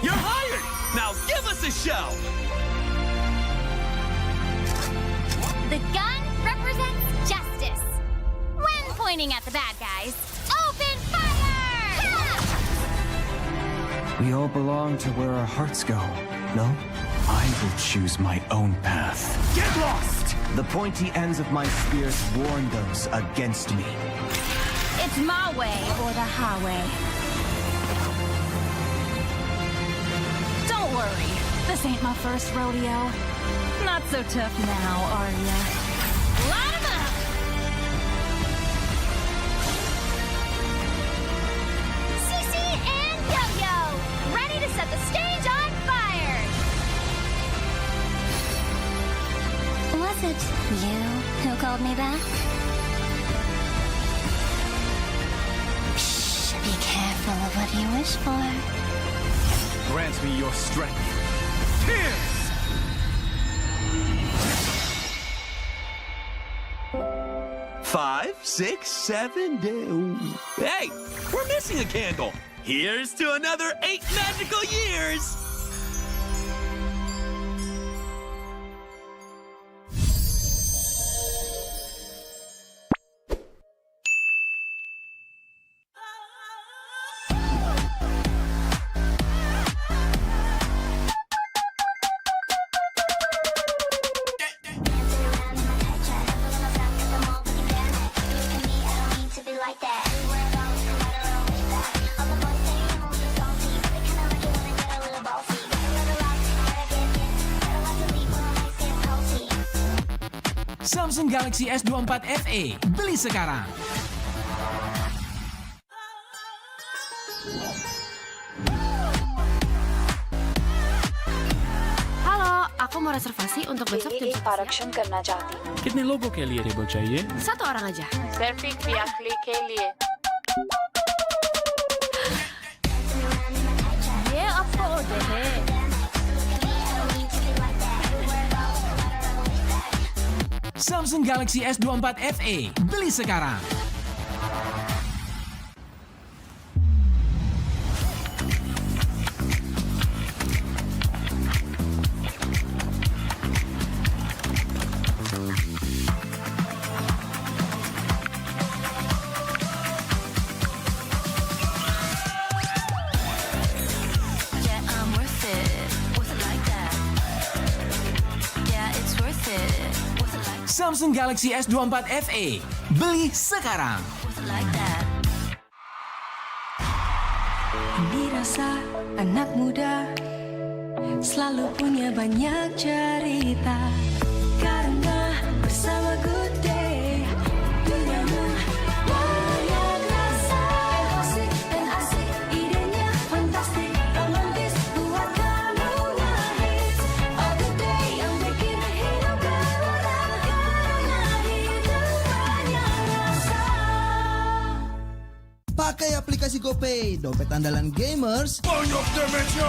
You're hired! Now give us a show! pointing at the bad guys. Open fire! We all belong to where our hearts go, no? I will choose my own path. Get lost! The pointy ends of my spears warn those against me. It's my way or the highway. Don't worry, this ain't my first rodeo. Not so tough now, are ya? Line 'em up! CC and Yo-Yo, ready to set the stage on fire! Was it you who called me back? Shh, be careful of what you wish for. Grant me your strength. Tears! 5, 6, 7 days. Hey, we're missing a candle. Here's to another 8 magical years. Samsung Galaxy S24 FE, beli sekarang. Halo, aku mau reservasi untuk besok jam 11 आरक्षण करना चाहती हूँ कितने लोगों के लिए table चाहिए? Satu orang aja. सिर्फ एक यात्री के लिए ये आपको दे है Samsung Galaxy S24 FE, beli sekarang. Samsung Galaxy S24 FE, beli sekarang. Dirasa anak muda selalu punya banyak cerita karena bersama Good Day duniamu banyak rasa asik dan asik idenya fantastik romantis buat kamu nangis. A Good Day yang bikin hidup berwarna karena hidup banyak rasa. Pakai aplikasi GoPay, dompet andalan gamers. Banyak damage-nya.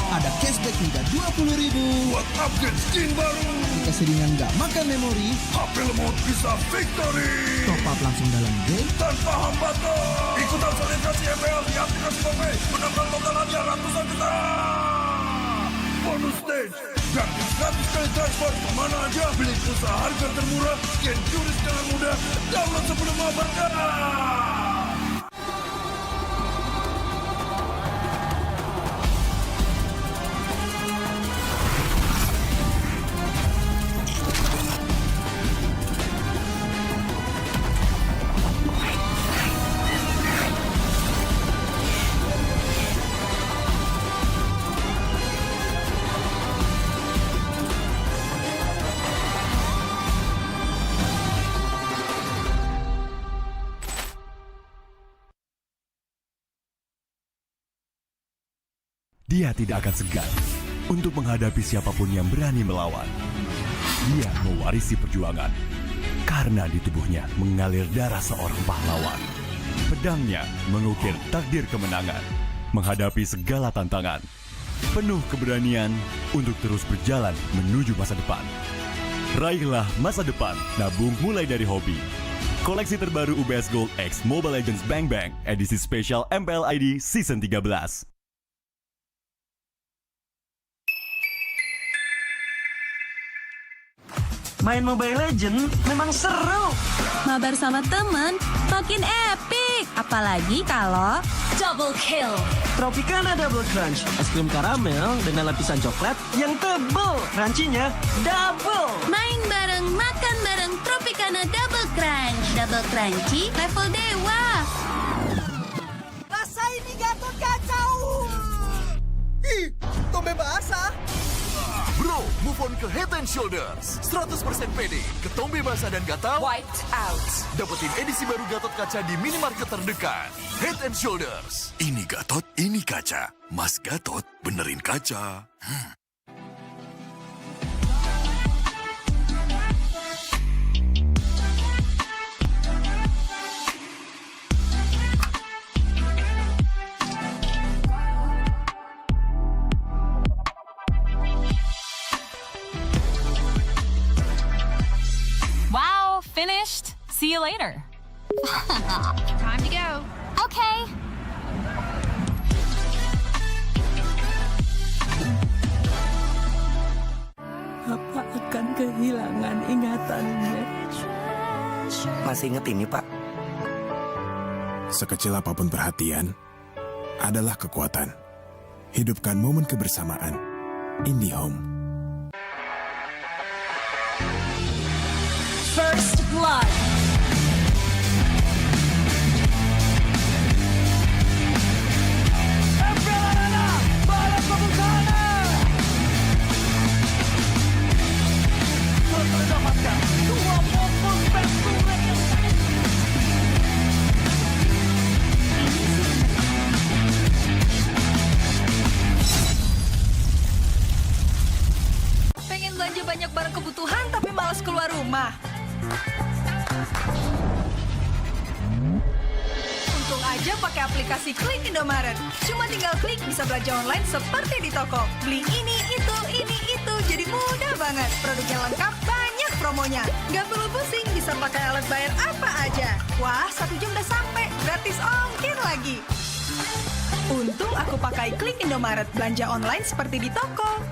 Ada cashback hingga 20.000 buat upgrade skin baru. Jika seringan nggak makan memori, HP lemot bisa victory. top up langsung dalam game Tanpa hambatan. Ikutan selebrasi MPL di aplikasi GoPay. Menambah total hadiah ratusan juta. Bonus stage. Gratis kali transfer kemana aja. Beli pulsa harga termurah. Scan QRIS dengan mudah. Download sebelum berangkat. Dia tidak akan segan untuk menghadapi siapapun yang berani melawan. Dia mewarisi perjuangan karena di tubuhnya mengalir darah seorang pahlawan. Pedangnya mengukir takdir kemenangan, menghadapi segala tantangan. Penuh keberanian untuk terus berjalan menuju masa depan. Raihlah masa depan, nabung mulai dari hobi. Koleksi terbaru UBS Gold X Mobile Legends Bang Bang edisi spesial MPL ID Season 13. Main Mobile Legend memang seru. Mabar sama temen makin epic. Apalagi kalau double kill. Tropicana Double Crunch, es krim karamel dengan lapisan coklat yang tebal. Crunchy-nya double. Main bareng, makan bareng Tropicana Double Crunch. Double crunchy level dewa. Rasain nih Gatot kacau. Ih, tobe basah. Bro, move on ke Head and Shoulders. 100% pede, ketombe basah dan gatal. Wiped out. Dapetin edisi baru Gatot Kaca di minimarket terdekat. Head and Shoulders. Ini Gatot, ini kaca. Mas Gatot, benerin kaca. Wow, finished. See you later. Time to go. Okay. Apa akan kehilangan ingatannya? Masih inget ini, Pak? Sekecil apapun perhatian, adalah kekuatan. Hidupkan momen kebersamaan. IndiHome. First Blood. Pengen belanja banyak barang kebutuhan tapi malas keluar rumah. Untung aja pakai aplikasi Klik Indomaret. Cuma tinggal klik bisa belanja online seperti di toko. Beli ini, itu, jadi mudah banget. Produknya lengkap, banyak promonya. Gak perlu pusing, bisa pakai alat bayar apa aja. Wah, 1 jam udah sampai, gratis ongkir lagi. Untung aku pakai Klik Indomaret, belanja online seperti di toko.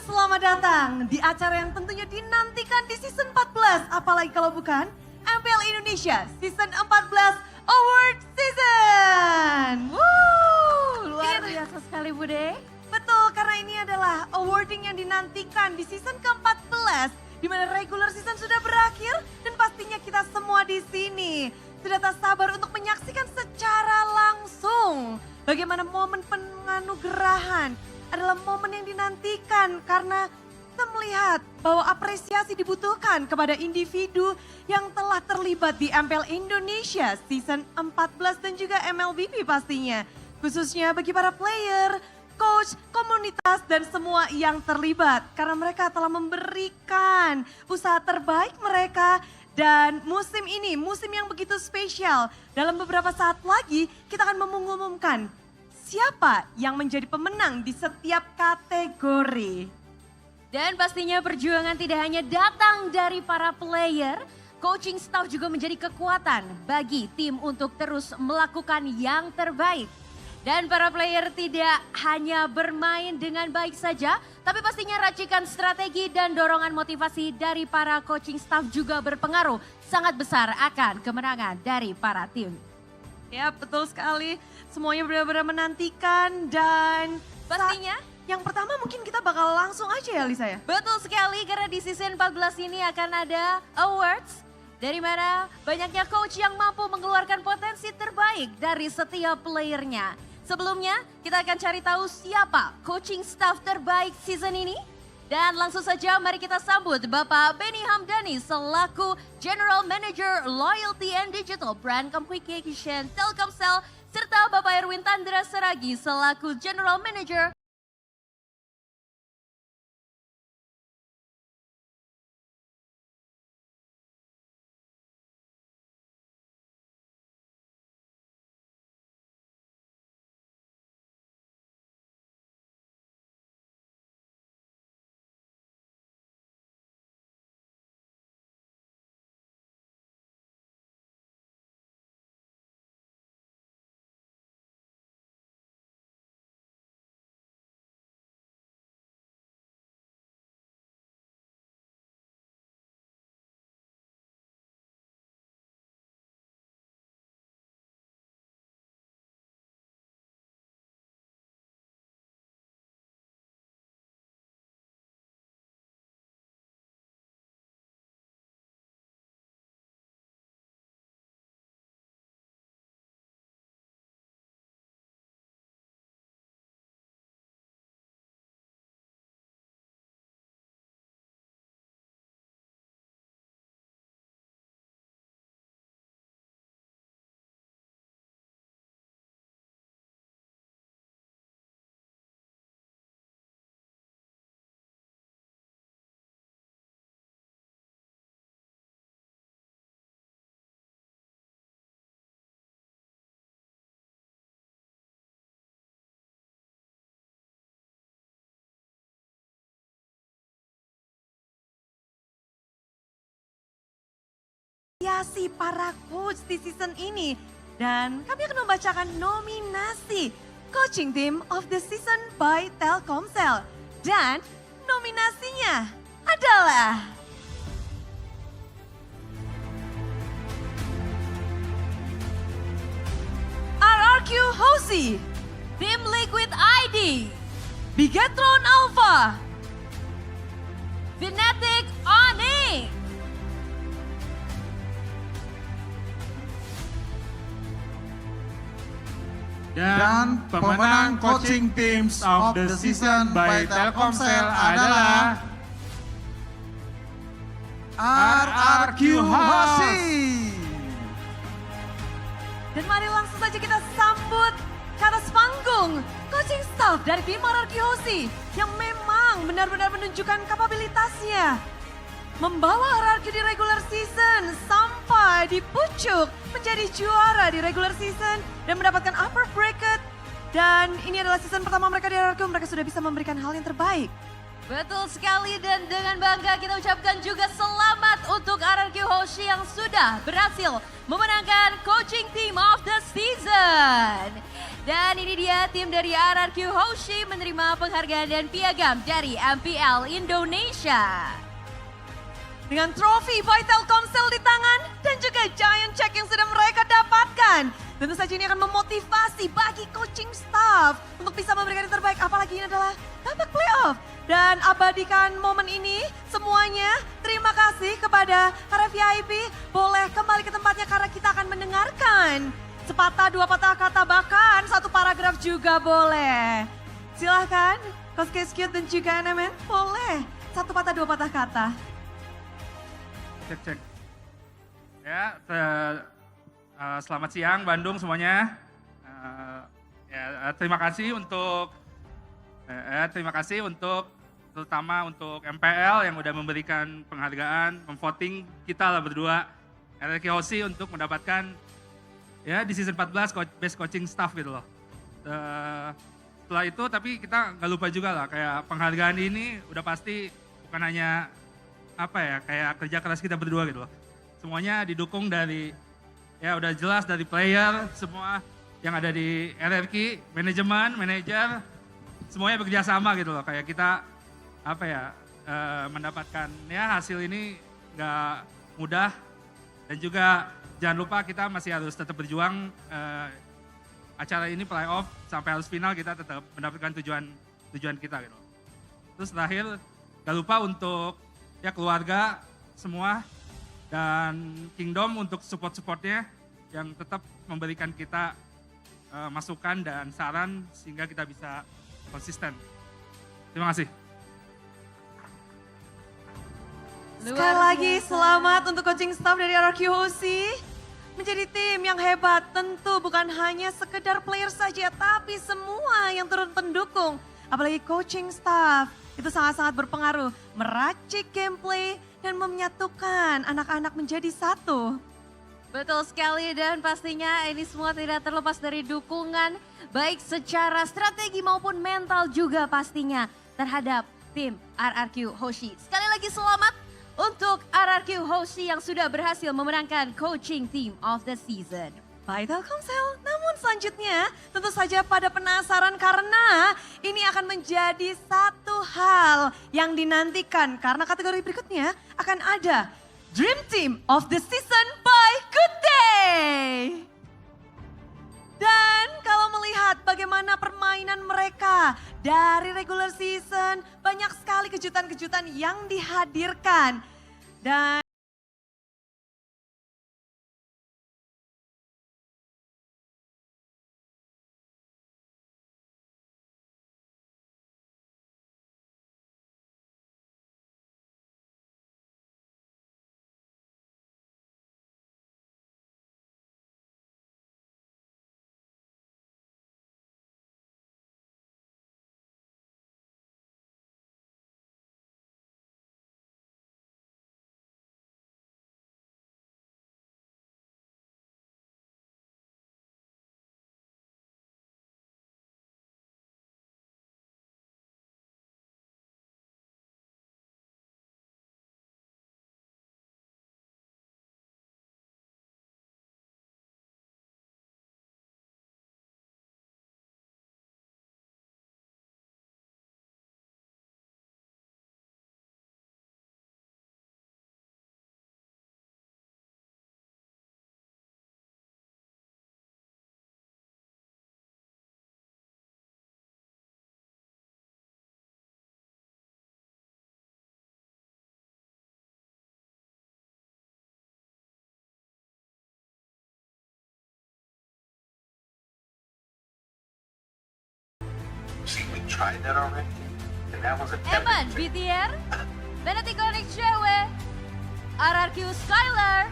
selamat datang di acara yang tentunya dinantikan di season 14. Apalagi kalau bukan MPL Indonesia season 14 Award Season. Luar biasa sekali Bude. Betul, karena ini adalah awarding yang dinantikan di season ke-14. Di mana regular season sudah berakhir dan pastinya kita semua di sini sudah tak sabar untuk menyaksikan secara langsung bagaimana momen penganugerahan adalah momen yang dinantikan karena kita melihat bahwa apresiasi dibutuhkan kepada individu yang telah terlibat di MPL Indonesia season 14 dan juga MLBB pastinya. Khususnya bagi para player, coach, komunitas dan semua yang terlibat karena mereka telah memberikan usaha terbaik mereka. Dan musim ini, musim yang begitu spesial, dalam beberapa saat lagi kita akan mengumumkan siapa yang menjadi pemenang di setiap kategori. Dan pastinya perjuangan tidak hanya datang dari para player, coaching staff juga menjadi kekuatan bagi tim untuk terus melakukan yang terbaik. Dan para player tidak hanya bermain dengan baik saja, tapi pastinya racikan strategi dan dorongan motivasi dari para coaching staff juga berpengaruh sangat besar akan kemenangan dari para tim. Ya betul sekali, semuanya benar-benar menantikan dan pastinya yang pertama mungkin kita bakal langsung aja ya Lisa ya. Betul sekali karena di season 14 ini akan ada awards. Dari mana banyaknya coach yang mampu mengeluarkan potensi terbaik dari setiap playernya. Sebelumnya kita akan cari tahu siapa coaching staff terbaik season ini. Dan langsung saja mari kita sambut Bapak Benny Hamdani selaku General Manager Loyalty and Digital Brand Communication Telkomsel. Serta Bapak Erwin Tandra Seragi selaku General Manager para coach di season ini. Dan kami akan membacakan nominasi Coaching Team of the Season by Telkomsel. Dan nominasinya adalah RRQ Hosi, Team Liquid ID, Bigetron Alpha, Vinetic Oni, dan pemenang coaching teams of the season by Telkomsel adalah RRQ Hosi. Dan mari langsung saja kita sambut ke atas panggung coaching staff dari tim RRQ Hosi yang memang benar-benar menunjukkan kapabilitasnya. Membawa RRQ di regular season sampai di pucuk menjadi juara di regular season dan mendapatkan upper bracket. Dan ini adalah season pertama mereka di RRQ, mereka sudah bisa memberikan hal yang terbaik. Betul sekali, dan dengan bangga kita ucapkan juga selamat untuk RRQ Hoshi yang sudah berhasil memenangkan Coaching Team of the Season. Dan ini dia tim dari RRQ Hoshi menerima penghargaan dan piagam dari MPL Indonesia. Dengan trofi by Telkomsel di tangan dan juga giant check yang sudah mereka dapatkan. Tentu saja ini akan memotivasi bagi coaching staff untuk bisa memberikan yang terbaik, apalagi ini adalah babak playoff. Dan abadikan momen ini semuanya. Terima kasih kepada para VIP. Boleh kembali ke tempatnya karena kita akan mendengarkan sepatah dua patah kata, bahkan satu paragraf juga boleh. Silahkan Coach Cute dan juga NMN, boleh satu patah dua patah kata. Cek. Ya, selamat siang Bandung semuanya. Terima kasih untuk terutama untuk MPL yang udah memberikan penghargaan, memvoting kita lah berdua RRQ Hoshi untuk mendapatkan ya di season 14 best coaching staff gitu loh. Setelah itu tapi kita nggak lupa juga lah, kayak penghargaan ini udah pasti bukan hanya kayak kerja keras kita berdua gitu loh. Semuanya didukung dari, ya udah jelas dari player, semua yang ada di RRQ, manajemen, manajer, semuanya bekerja sama gitu loh. Kayak kita mendapatkan ya hasil ini nggak mudah, dan juga jangan lupa kita masih harus tetap berjuang. Acara ini playoff sampai harus final, kita tetap mendapatkan tujuan kita gitu. Terus terakhir, gak lupa untuk ya keluarga semua dan Kingdom untuk support-supportnya yang tetap memberikan kita masukan dan saran sehingga kita bisa konsisten. Terima kasih. Sekali lagi selamat untuk coaching staff dari RRQ Hoshi. Menjadi tim yang hebat tentu bukan hanya sekedar player saja, tapi semua yang turut mendukung. Apalagi coaching staff itu sangat-sangat berpengaruh, meracik gameplay dan menyatukan anak-anak menjadi satu. Betul sekali, dan pastinya ini semua tidak terlepas dari dukungan baik secara strategi maupun mental juga pastinya terhadap tim RRQ Hoshi. Sekali lagi selamat untuk RRQ Hoshi yang sudah berhasil memenangkan Coaching Team of the Season by Telkomsel. Namun selanjutnya tentu saja pada penasaran karena ini akan menjadi satu hal yang dinantikan karena kategori berikutnya akan ada Dream Team of the Season by Good Day. Dan kalau melihat bagaimana permainan mereka dari regular season, banyak sekali kejutan-kejutan yang dihadirkan. Dan Eman, BTR, Benetikonik Cewek, RRQ Skylar,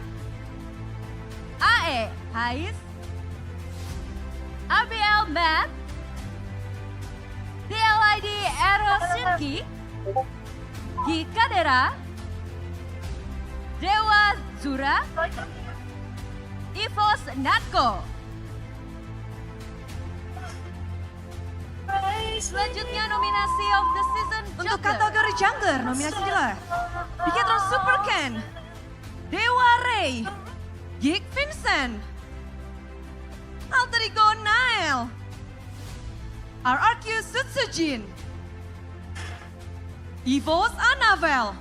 AE, Hais, ABL Matt, DLID Erosinki, Gikadera, Dewa Zura, Ivos Natko, Selanjutnya nominasi of the season untuk kategori jungler, nominasi adalah Dikatron Super Ken, Dewa Ray, Geek Vincent, Alter Ego Nael, RRQ Sutsujin, Evos Annabelle,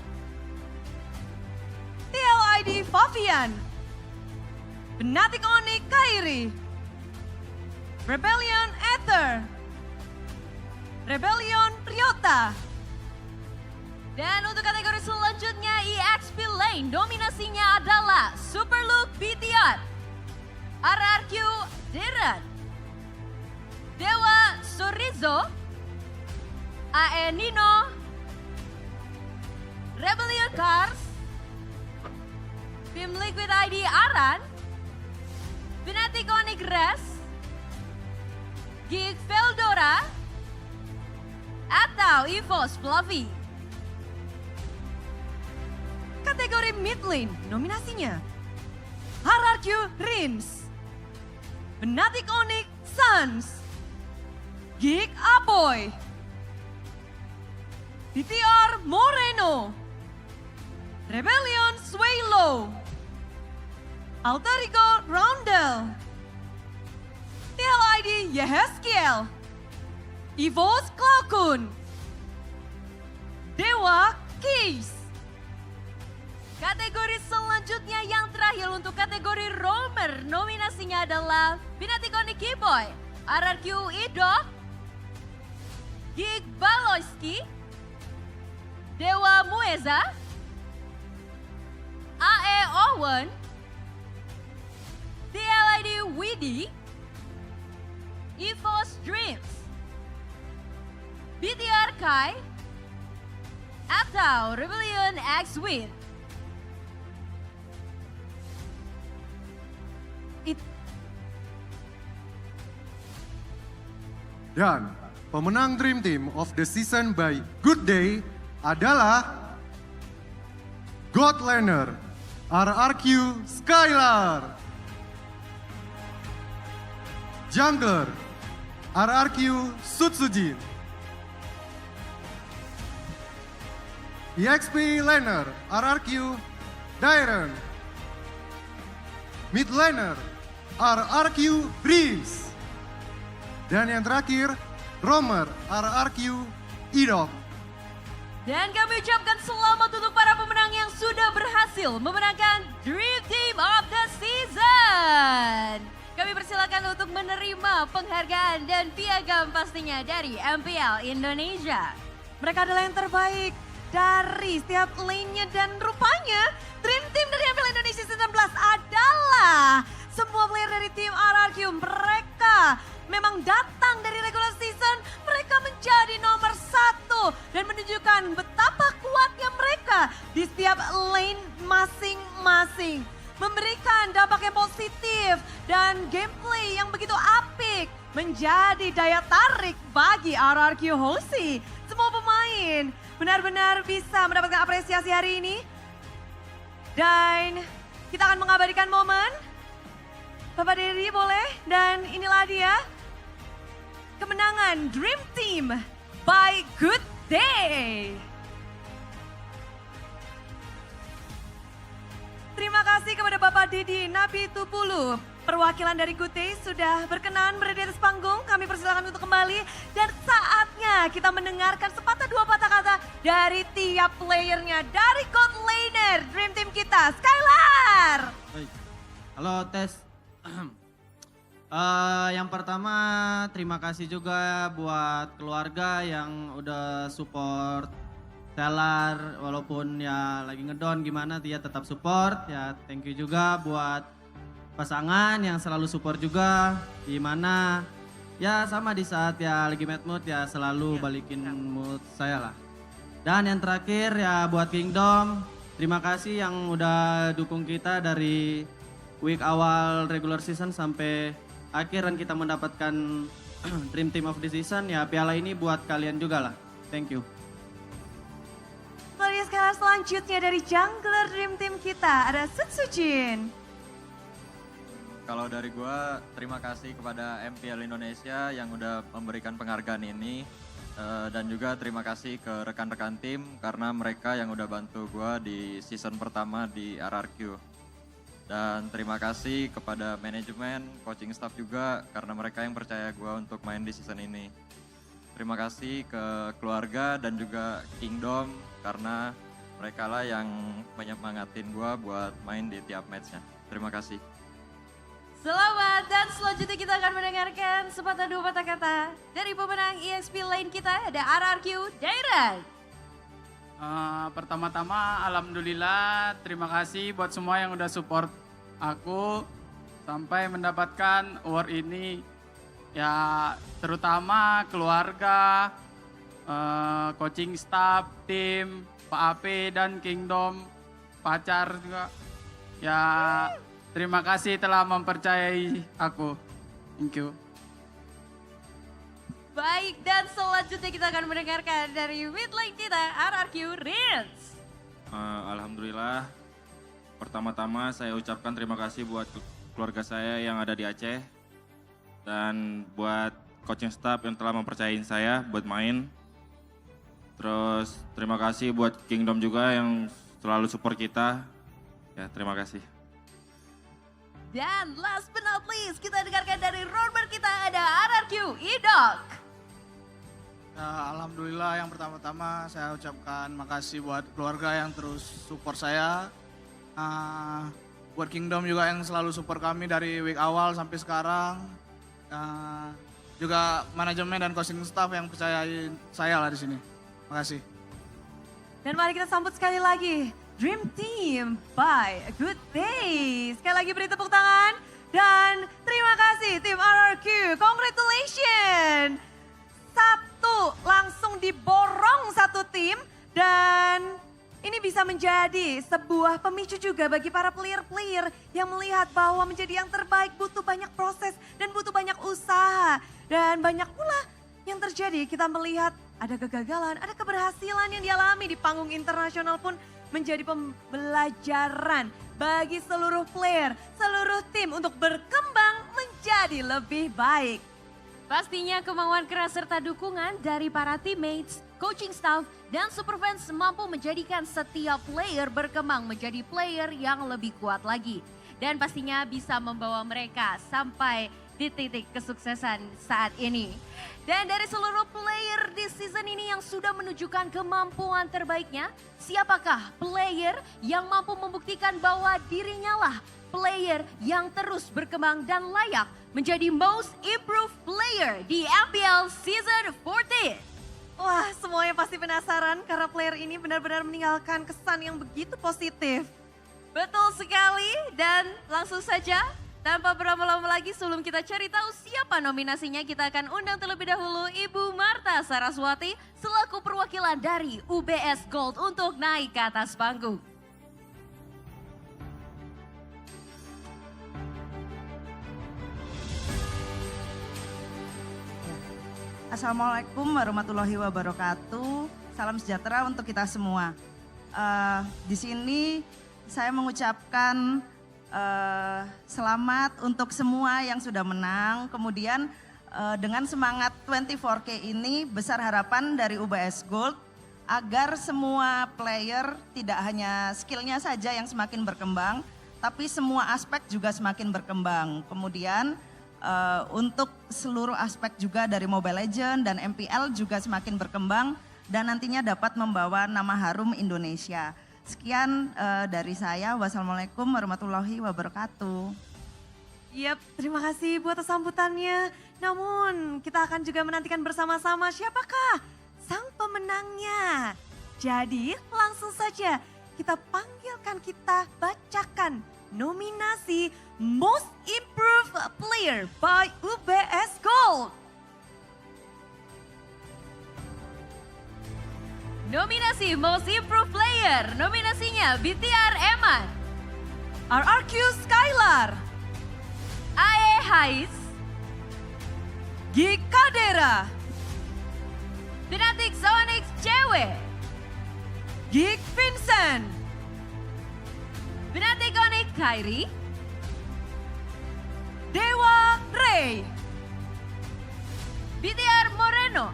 TLID Favian, Benatic Onyx Kairi, Rebellion Ether, Rebellion Ryota. Dan untuk kategori selanjutnya EXP Lane, dominasinya adalah Super Look BTR, RRQ Diran, Dewa Sorizo, AE Nino, Rebellion Cars, Tim Liquid ID Aran, Benatic Onyx Res, Geek Veldora, atau Evos Fluffy. Kategori mid lane, nominasinya RRQ Rins, Benatic Onyx Suns, Geek Aboy, BTR Moreno, Rebellion Swaylo, Alter Ego Roundel, TLID Yehezkiel, Evos Klaukun, Dewa Keys. Kategori selanjutnya yang terakhir untuk kategori roamer, nominasinya adalah Benatic Onyx Keyboy, RRQ Idok, Geek Baloyski, Dewa Mueza, AE Owen, TLID Widi, Evos Dreams, BTR Kai, atau Rebellion X Win. Dan pemenang Dream Team of the Season by Good Day adalah God Laner RRQ Skylar, Jungler RRQ Sutsujin, EXP Laner RRQ Dairen, Mid Laner RRQ Breeze, dan yang terakhir roamer RRQ Idok. Dan kami ucapkan selamat untuk para pemenang yang sudah berhasil memenangkan Dream Team of the Season. Kami persilakan untuk menerima penghargaan dan piagam pastinya dari MPL Indonesia. Mereka adalah yang terbaik dari setiap lane-nya dan rupanya Dream Team dari MPL Indonesia 19 adalah semua player dari tim RRQ. Mereka memang datang dari regular season, mereka menjadi nomor 1 dan menunjukkan betapa kuatnya mereka di setiap lane masing-masing. Memberikan dampak yang positif dan gameplay yang begitu apik menjadi daya tarik bagi RRQ Hoshi. Semua pemain benar-benar bisa mendapatkan apresiasi hari ini. Dan kita akan mengabadikan momen. Bapak Dedi boleh, dan inilah dia kemenangan Dream Team by Good Day. Terima kasih kepada Bapak Dedi Nabi Tupulu. Perwakilan dari Good Day sudah berkenan berada di atas panggung. Kami persilakan untuk kembali dan saatnya kita mendengarkan sepatah dua patah kata dari tiap playernya. Dari God Laner Dream Team kita, Skylar. Baik. Halo, tes. Yang pertama terima kasih juga buat keluarga yang udah support Stellar, walaupun ya lagi ngedown gimana dia tetap support. Ya thank you juga buat pasangan yang selalu support juga, di mana ya sama di saat ya lagi bad mood ya selalu balikin mood saya lah. Dan yang terakhir ya buat Kingdom, terima kasih yang udah dukung kita dari week awal regular season sampai akhir dan kita mendapatkan Dream Team of the Season. Ya piala ini buat kalian juga lah. Thank you. Player skala selanjutnya dari jungler Dream Team kita ada Sutsujin. Kalau dari gua, terima kasih kepada MPL Indonesia yang udah memberikan penghargaan ini. Dan juga terima kasih ke rekan-rekan tim karena mereka yang udah bantu gua di season pertama di RRQ. Dan terima kasih kepada manajemen, coaching staff juga karena mereka yang percaya gua untuk main di season ini. Terima kasih ke keluarga dan juga Kingdom karena mereka lah yang menyemangatin gua buat main di tiap matchnya. Terima kasih. Selamat, dan selanjutnya kita akan mendengarkan sepatah dua patah kata dari pemenang EXP lain kita, ada RRQ Dairan. Pertama-tama alhamdulillah terima kasih buat semua yang udah support aku sampai mendapatkan award ini. Ya terutama keluarga, coaching staff, tim, Pak AP dan Kingdom, pacar juga. Ya terima kasih telah mempercayai aku. Thank you. Baik, dan selanjutnya kita akan mendengarkan dari midlane kita, RRQ Rins. Alhamdulillah, pertama-tama saya ucapkan terima kasih buat keluarga saya yang ada di Aceh. Dan buat coaching staff yang telah mempercayain saya buat main. Terus terima kasih buat Kingdom juga yang selalu support kita. Ya, terima kasih. Dan last but not least, kita dengarkan dari roadmer kita, ada RRQ Idok. Alhamdulillah, yang pertama-tama saya ucapkan makasih buat keluarga yang terus support saya. Buat Kingdom juga yang selalu support kami dari week awal sampai sekarang. Juga manajemen dan coaching staff yang percayain saya lah di sini. Makasih. Dan mari kita sambut sekali lagi Dream Team by Good Day. Sekali lagi beri tepuk tangan dan terima kasih tim RRQ. Congratulations. Langsung diborong satu tim dan ini bisa menjadi sebuah pemicu juga bagi para player-player yang melihat bahwa menjadi yang terbaik butuh banyak proses dan butuh banyak usaha. Dan banyak pula yang terjadi, kita melihat ada kegagalan, ada keberhasilan yang dialami di panggung internasional pun menjadi pembelajaran bagi seluruh player, seluruh tim untuk berkembang menjadi lebih baik. Pastinya kemauan keras serta dukungan dari para teammates, coaching staff, dan super fans mampu menjadikan setiap player berkembang menjadi player yang lebih kuat lagi. Dan pastinya bisa membawa mereka sampai di titik kesuksesan saat ini. Dan dari seluruh player di season ini yang sudah menunjukkan kemampuan terbaiknya, siapakah player yang mampu membuktikan bahwa dirinya lah player yang terus berkembang dan layak menjadi most improved player di MPL Season 14. Wah, semuanya pasti penasaran karena player ini benar-benar meninggalkan kesan yang begitu positif. Betul sekali, dan langsung saja tanpa berlama-lama lagi sebelum kita cari tahu siapa nominasinya, kita akan undang terlebih dahulu Ibu Marta Saraswati selaku perwakilan dari UBS Gold untuk naik ke atas panggung. Assalamualaikum warahmatullahi wabarakatuh. Salam sejahtera untuk kita semua. Di sini saya mengucapkan selamat untuk semua yang sudah menang. Kemudian dengan semangat 24K ini besar harapan dari UBS Gold agar semua player tidak hanya skillnya saja yang semakin berkembang, tapi semua aspek juga semakin berkembang. Kemudian untuk seluruh aspek juga dari Mobile Legends dan MPL juga semakin berkembang dan nantinya dapat membawa nama harum Indonesia. Sekian dari saya. Wassalamualaikum warahmatullahi wabarakatuh. Yap, terima kasih buat sambutannya. Namun kita akan juga menantikan bersama-sama siapakah sang pemenangnya. Jadi langsung saja kita panggilkan, kita bacakan nominasi Most Improved Player by UBS Gold. Nominasi Most Improved Player, nominasinya BTR Eman, RRQ Skylar, AE Hais, Gig Kadera, Fnatic Zonix Cewek, Gig Vincent, Fnatic Onyx Kairi, Dewa Ray, BTR Moreno,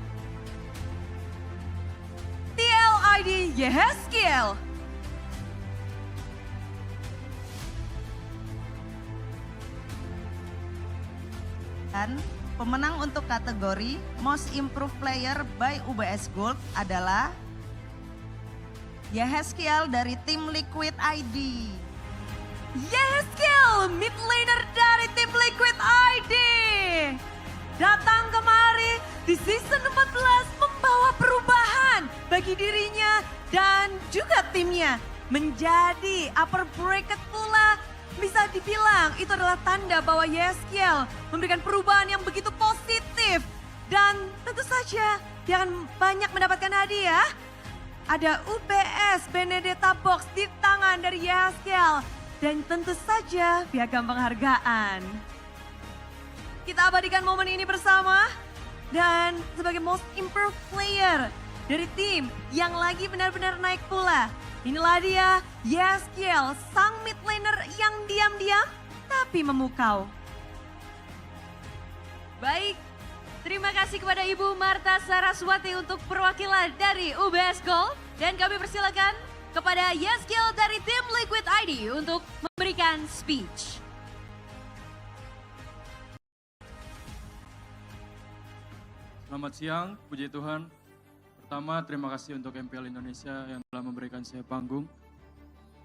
MPL ID Yeskiel, dan pemenang untuk kategori Most Improved Player by UBS Gold adalah Yeskiel dari tim Liquid ID. Yeskiel, mid laner dari tim Liquid ID. Datang kemari di season 14 membawa perubahan bagi dirinya dan juga timnya. Menjadi upper bracket pula, bisa dibilang itu adalah tanda bahwa Yeskiel memberikan perubahan yang begitu positif. Dan tentu saja dia akan banyak mendapatkan hadiah. Ada UBS Benedetta Box di tangan dari Yeskiel. Dan tentu saja piagam penghargaan. Kita abadikan momen ini bersama. Dan sebagai most improved player dari tim yang lagi benar-benar naik pula. Inilah dia Yeskiel, sang mid laner yang diam-diam tapi memukau. Baik, terima kasih kepada Ibu Marta Saraswati untuk perwakilan dari UBS Gold. Dan kami persilakan kepada Yeskiel dari tim Liquid ID untuk memberikan speech. Selamat siang, puji Tuhan. Pertama, terima kasih untuk MPL Indonesia yang telah memberikan saya panggung.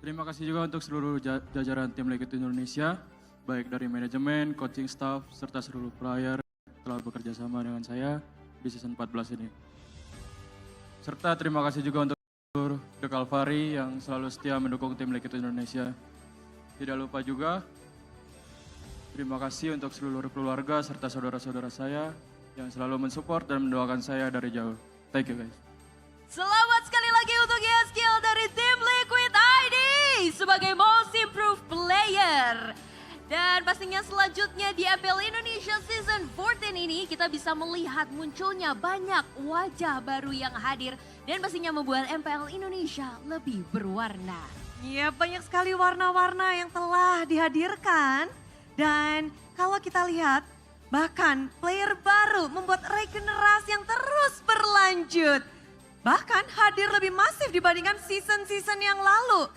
Terima kasih juga untuk seluruh jajaran tim Liquid Indonesia, baik dari manajemen, coaching staff, serta seluruh player telah bekerja sama dengan saya di season 14 ini. Serta terima kasih juga untuk The Calvary yang selalu setia mendukung tim Liquid Indonesia. Tidak lupa juga, terima kasih untuk seluruh keluarga serta saudara-saudara saya yang selalu mensupport dan mendoakan saya dari jauh. Thank you guys. Selamat sekali lagi untuk Yeskiel dari tim Liquid ID sebagai Most Improved Player. Dan pastinya selanjutnya di MPL Indonesia Season 14 ini kita bisa melihat munculnya banyak wajah baru yang hadir dan pastinya membuat MPL Indonesia lebih berwarna. Iya, banyak sekali warna-warna yang telah dihadirkan. Dan kalau kita lihat, bahkan player baru membuat regenerasi yang terus berlanjut. Bahkan hadir lebih masif dibandingkan season-season yang lalu.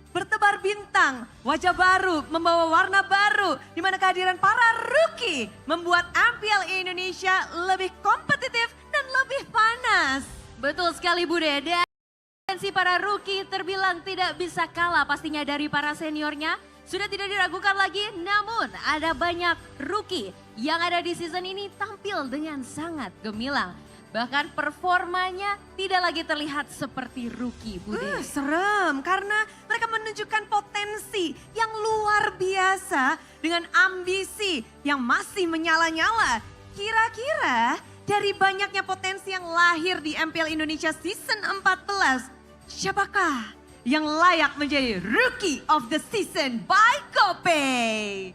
Bertebar bintang, wajah baru, membawa warna baru, di mana kehadiran para rookie membuat MPL Indonesia lebih kompetitif dan lebih panas. Betul sekali Bude, dan si para rookie terbilang tidak bisa kalah pastinya dari para seniornya. Sudah tidak diragukan lagi, namun ada banyak rookie yang ada di season ini tampil dengan sangat gemilang. Bahkan performanya tidak lagi terlihat seperti rookie, Bude. Serem, karena mereka menunjukkan potensi yang luar biasa dengan ambisi yang masih menyala-nyala. Kira-kira dari banyaknya potensi yang lahir di MPL Indonesia Season 14, siapakah yang layak menjadi Rookie of the Season by Gopay?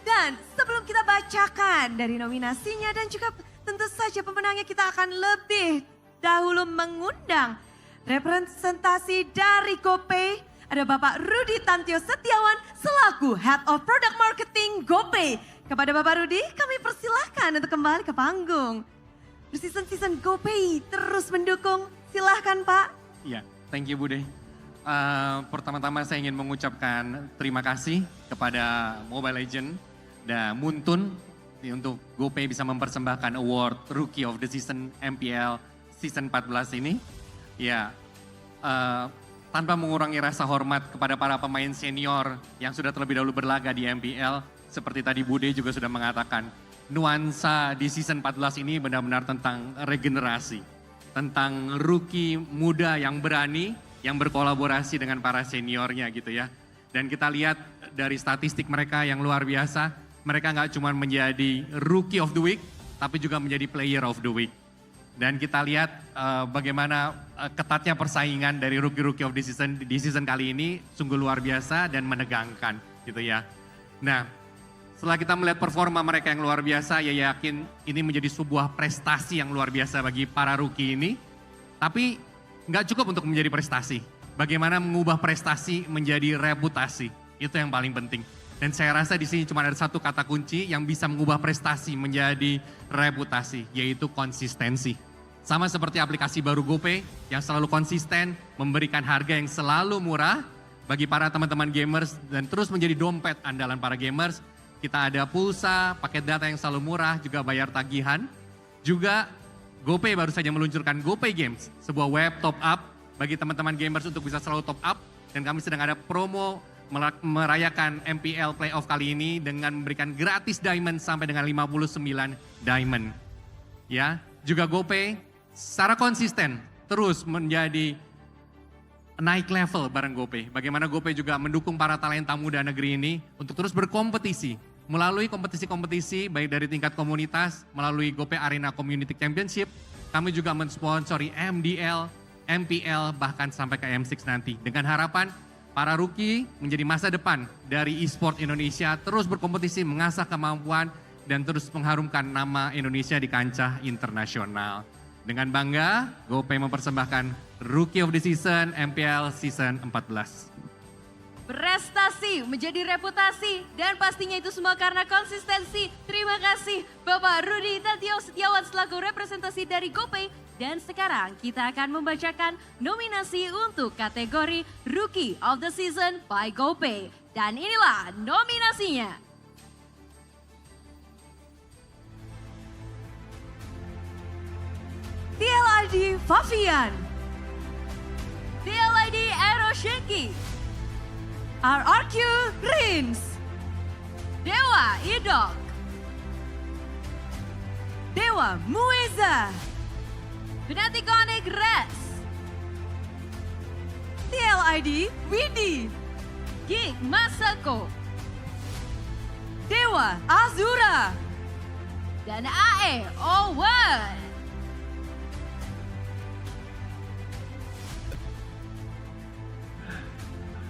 Dan sebelum kita bacakan dari nominasinya dan juga tentu saja pemenangnya, kita akan lebih dahulu mengundang representasi dari GoPay. Ada Bapak Rudi Tantio Setiawan selaku Head of Product Marketing GoPay. Kepada Bapak Rudi kami persilahkan untuk kembali ke panggung. Di season-season GoPay terus mendukung, silahkan Pak. Iya, thank you Bude. Pertama-tama saya ingin mengucapkan terima kasih kepada Mobile Legends dan Muntun untuk GoPay bisa mempersembahkan award Rookie of the Season MPL Season 14 ini. Ya, tanpa mengurangi rasa hormat kepada para pemain senior yang sudah terlebih dahulu berlaga di MPL. Seperti tadi Bude juga sudah mengatakan, nuansa di Season 14 ini benar-benar tentang regenerasi. Tentang rookie muda yang berani, yang berkolaborasi dengan para seniornya gitu ya. Dan kita lihat dari statistik mereka yang luar biasa, mereka nggak cuma menjadi Rookie of the Week, tapi juga menjadi Player of the Week. Dan kita lihat bagaimana ketatnya persaingan dari Rookie of the Season di season kali ini sungguh luar biasa dan menegangkan gitu ya. Nah, setelah kita melihat performa mereka yang luar biasa, ya yakin ini menjadi sebuah prestasi yang luar biasa bagi para rookie ini. Tapi nggak cukup untuk menjadi prestasi. Bagaimana mengubah prestasi menjadi reputasi, itu yang paling penting. Dan saya rasa di sini cuma ada satu kata kunci yang bisa mengubah prestasi menjadi reputasi, yaitu konsistensi. Sama seperti aplikasi baru GoPay yang selalu konsisten memberikan harga yang selalu murah bagi para teman-teman gamers dan terus menjadi dompet andalan para gamers. Kita ada pulsa, paket data yang selalu murah, juga bayar tagihan. Juga GoPay baru saja meluncurkan GoPay Games, sebuah web top up bagi teman-teman gamers untuk bisa selalu top up. Dan kami sedang ada promo merayakan MPL Playoff kali ini dengan memberikan gratis diamond sampai dengan 59 diamond. Ya, juga GoPay secara konsisten terus menjadi naik level bareng GoPay. Bagaimana GoPay juga mendukung para talenta muda negeri ini untuk terus berkompetisi melalui kompetisi-kompetisi baik dari tingkat komunitas, melalui GoPay Arena Community Championship. Kami juga mensponsori MDL, MPL, bahkan sampai ke M6 nanti. Dengan harapan para rookie menjadi masa depan dari Esports Indonesia, terus berkompetisi, mengasah kemampuan, dan terus mengharumkan nama Indonesia di kancah internasional. Dengan bangga, GoPay mempersembahkan Rookie of the Season MPL Season 14. Prestasi menjadi reputasi dan pastinya itu semua karena konsistensi. Terima kasih Bapak Rudi Tantio Setiawan selaku representasi dari GoPay. Dan sekarang kita akan membacakan nominasi untuk kategori Rookie of the Season by GoPay. Dan inilah nominasinya. TLID Favian, TLID Eroshenki, RRQ Rins, Dewa Idok, Dewa Mueza, Fnatic Res, TLID Widi, Gig Masako, Dewa Azura, dan AE Owen.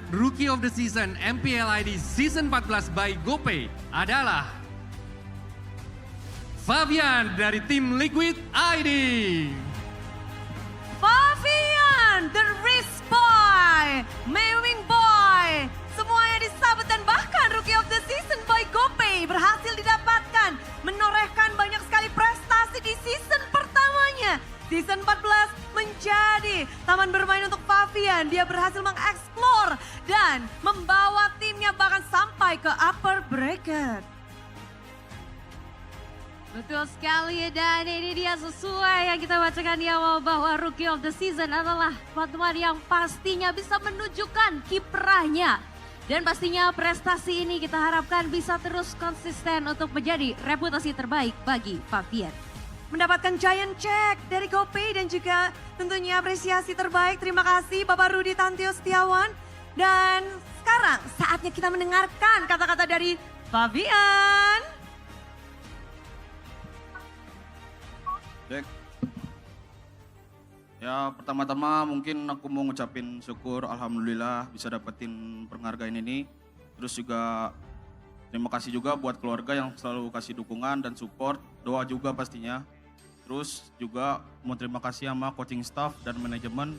Rookie of the Season MPL ID Season 14 by GoPay adalah Favian dari tim Liquid ID. Favian, the Risk Boy, Mewing Boy, semuanya disabet dan bahkan Rookie of the Season by GoPay berhasil didapatkan, menorehkan banyak sekali prestasi di season pertamanya. Season 14 menjadi taman bermain untuk Favian. Dia berhasil mengeksplor dan membawa timnya bahkan sampai ke upper bracket. Betul sekali, dan ini dia sesuai yang kita bacakan di awal bahwa Rookie of the Season adalah teman-teman yang pastinya bisa menunjukkan kiprahnya. Dan pastinya prestasi ini kita harapkan bisa terus konsisten untuk menjadi reputasi terbaik bagi Favian. Mendapatkan giant check dari GoPay dan juga tentunya apresiasi terbaik. Terima kasih Bapak Rudi Tantio Setiawan. Dan sekarang saatnya kita mendengarkan kata-kata dari Favian. Dek. Ya pertama-tama mungkin aku mau ngucapin syukur alhamdulillah bisa dapetin penghargaan ini. Terus juga terima kasih juga buat keluarga yang selalu kasih dukungan dan support, doa juga pastinya. Terus juga mau terima kasih sama coaching staff dan manajemen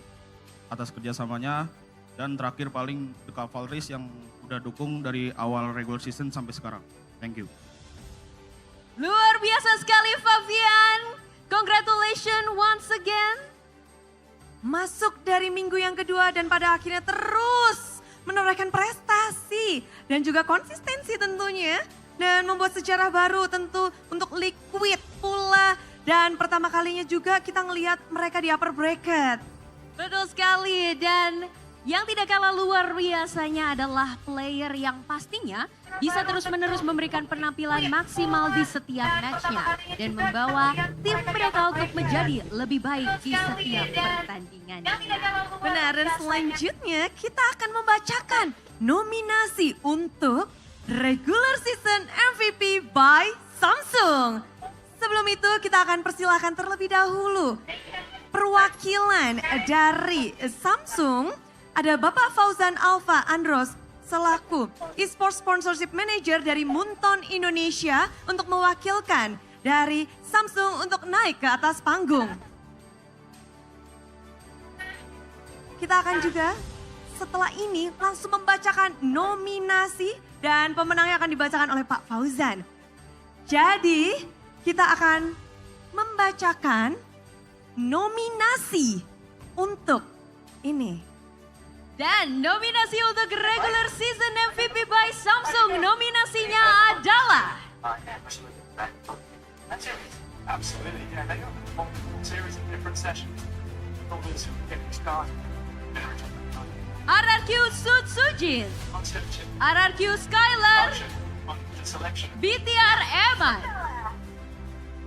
atas kerjasamanya. Dan terakhir paling The Cavalrys yang udah dukung dari awal regular season sampai sekarang. Thank you. Luar biasa sekali Favian. Congratulations once again. Masuk dari minggu yang kedua dan pada akhirnya terus menorehkan prestasi dan juga konsistensi tentunya. Dan membuat sejarah baru tentu untuk Liquid pula. Dan pertama kalinya juga kita ngelihat mereka di upper bracket. Betul sekali, dan yang tidak kalah luar biasanya adalah player yang pastinya bisa terus-menerus memberikan penampilan maksimal di setiap matchnya. Dan membawa tim mereka untuk menjadi lebih baik di setiap pertandingan. Benar, dan selanjutnya kita akan membacakan nominasi untuk Regular Season MVP by Samsung. Sebelum itu kita akan persilahkan terlebih dahulu perwakilan dari Samsung. Ada Bapak Fauzan Alfa Andros selaku Esports Sponsorship Manager dari Munton Indonesia untuk mewakilkan dari Samsung untuk naik ke atas panggung. Kita akan juga setelah ini langsung membacakan nominasi Dan pemenangnya akan dibacakan oleh Pak Fauzan. Jadi kita akan membacakan nominasi untuk ini. Dan nominasi untuk regular season MVP by Samsung, nominasinya adalah RRQ Sutsujin, RRQ Skylar, BTR Eman,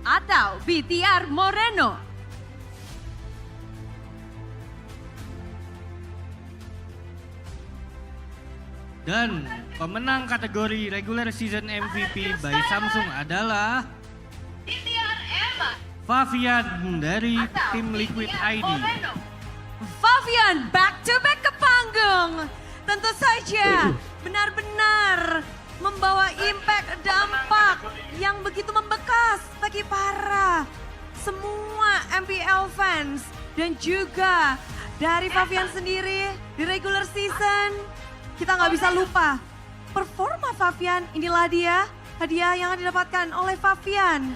atau BTR Moreno. Dan pemenang kategori regular season MVP by Samsung adalah Favian dari tim Liquid ID. Favian back to back ke panggung. Tentu saja benar-benar membawa impact dampak yang begitu membekas bagi para semua MPL fans. Dan juga dari Favian sendiri di regular season kita nggak bisa lupa performa Favian. Inilah dia hadiah yang didapatkan oleh Favian,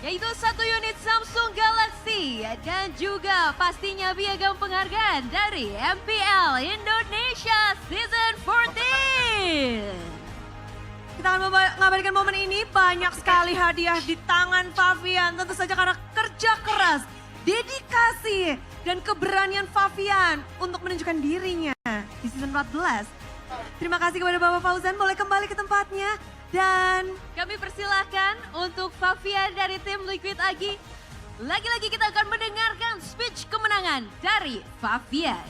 yaitu 1 unit Samsung Galaxy dan juga pastinya piagam penghargaan dari MPL Indonesia Season 14. Kita akan mengabadikan momen ini, banyak sekali hadiah di tangan Favian. Tentu saja karena kerja keras, dedikasi, dan keberanian Favian untuk menunjukkan dirinya di season 14. Terima kasih kepada Bapak Fauzan, boleh kembali ke tempatnya. Dan kami persilahkan untuk Favian dari tim Liquid ID. Lagi-lagi kita akan mendengarkan speech kemenangan dari Favian.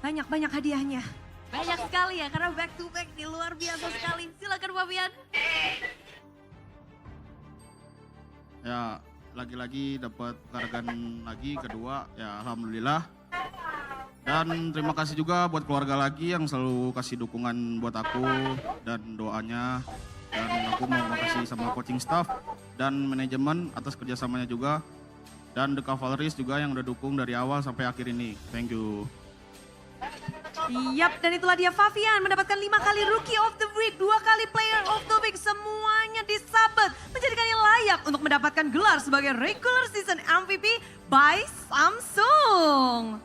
Banyak-banyak hadiahnya. Banyak sekali ya, karena back to back di luar biasa sekali. Silakan Favian. Ya, lagi-lagi dapat penghargaan lagi kedua, ya alhamdulillah. Dan terima kasih juga buat keluarga lagi yang selalu kasih dukungan buat aku dan doanya. Dan aku mau makasih sama coaching staff dan manajemen atas kerjasamanya juga. Dan The Cavalries juga yang udah dukung dari awal sampai akhir ini. Thank you. Yap, dan itulah dia Favian mendapatkan 5 kali Rookie of the Week, 2 kali Player of the Week. Semuanya disabet menjadikannya layak untuk mendapatkan gelar sebagai regular season MVP by Samsung.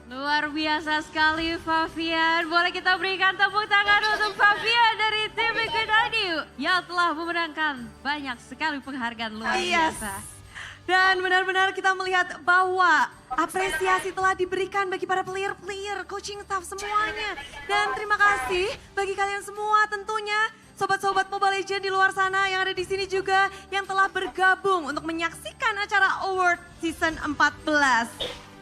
Luar biasa sekali Favian. Boleh kita berikan tepuk tangan untuk Favian dari tim Liquid ID yang telah memenangkan banyak sekali penghargaan luar biasa. Dan benar-benar kita melihat bahwa apresiasi telah diberikan bagi para player-player, coaching staff semuanya. Dan terima kasih bagi kalian semua tentunya, sobat-sobat Mobile Legends di luar sana yang ada di sini juga yang telah bergabung untuk menyaksikan acara award season 14.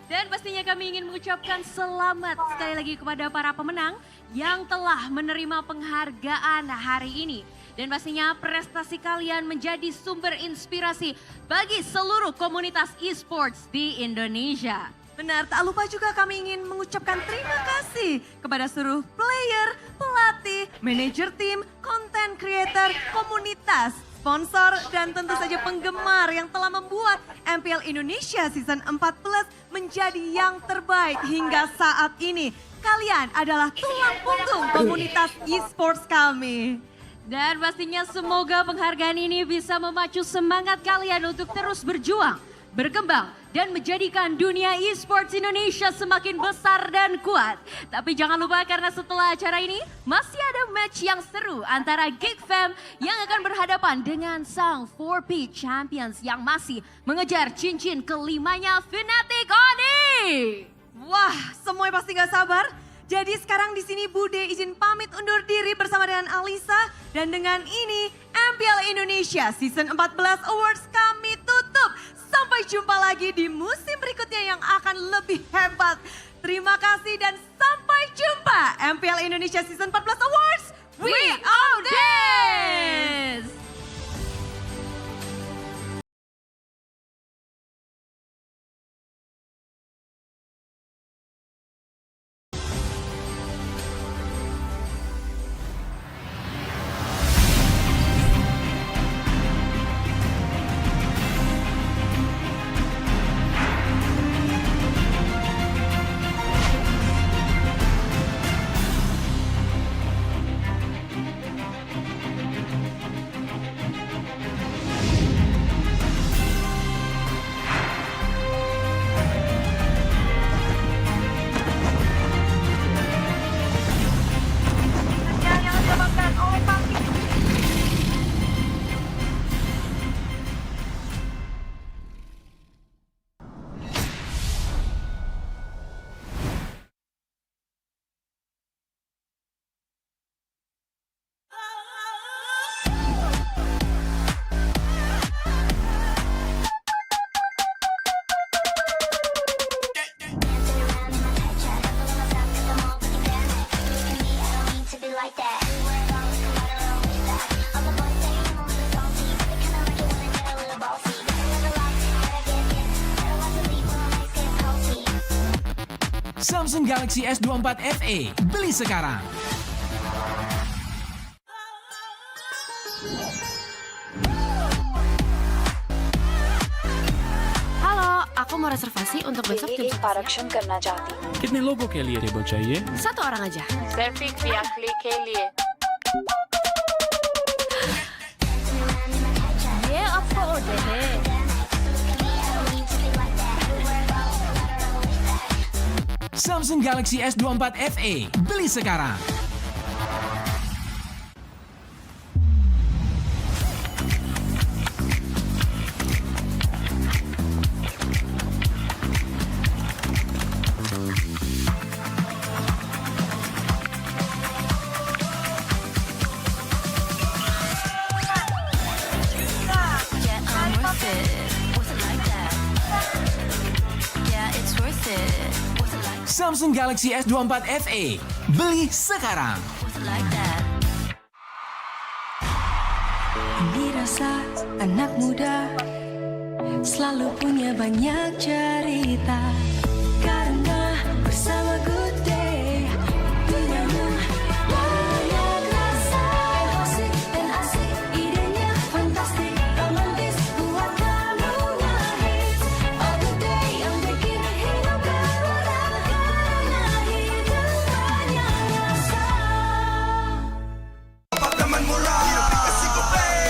Dan pastinya kami ingin mengucapkan selamat sekali lagi kepada para pemenang yang telah menerima penghargaan hari ini. Dan pastinya prestasi kalian menjadi sumber inspirasi bagi seluruh komunitas esports di Indonesia. Benar, tak lupa juga kami ingin mengucapkan terima kasih kepada seluruh player, pelatih, manajer tim, content creator, komunitas, sponsor, dan tentu saja penggemar yang telah membuat MPL Indonesia Season 14 menjadi yang terbaik hingga saat ini. Kalian adalah tulang punggung komunitas esports kami. Dan pastinya semoga penghargaan ini bisa memacu semangat kalian untuk terus berjuang, berkembang, dan menjadikan dunia esports Indonesia semakin besar dan kuat. Tapi jangan lupa karena setelah acara ini masih ada match yang seru antara Geek Fam yang akan berhadapan dengan sang 4P Champions yang masih mengejar cincin kelimanya Fnatic Oni. Wah, semuanya pasti gak sabar. Jadi sekarang di sini Bude izin pamit undur diri bersama dengan Alisa. Dan dengan ini MPL Indonesia Season 14 Awards kami tutup. Sampai jumpa lagi di musim berikutnya yang akan lebih hebat. Terima kasih dan sampai jumpa. MPL Indonesia Season 14 Awards, we own this! Samsung Galaxy S24 FE. Beli sekarang. Halo, aku mau reservasi untuk besok jam 11 आरक्षण करना चाहती हूँ। कितने लोगों के लिए table चाहिए? Satu orang aja. सिर्फ एक यात्री के लिए। ये आपको ऑर्डर है। Samsung Galaxy S24 FE. Beli sekarang. Samsung Galaxy S24 FE. Beli sekarang. Dirasa anak muda selalu punya banyak cerita, karena bersama Good Day punyanya banyak rasa. Asik dan asik, idenya fantastik, romantis buat kamu ngehits. Oh Good Day yang bikin hidup berwarna, karena hidup banyak rasa. Apartemen murah, di aplikasi GoPay.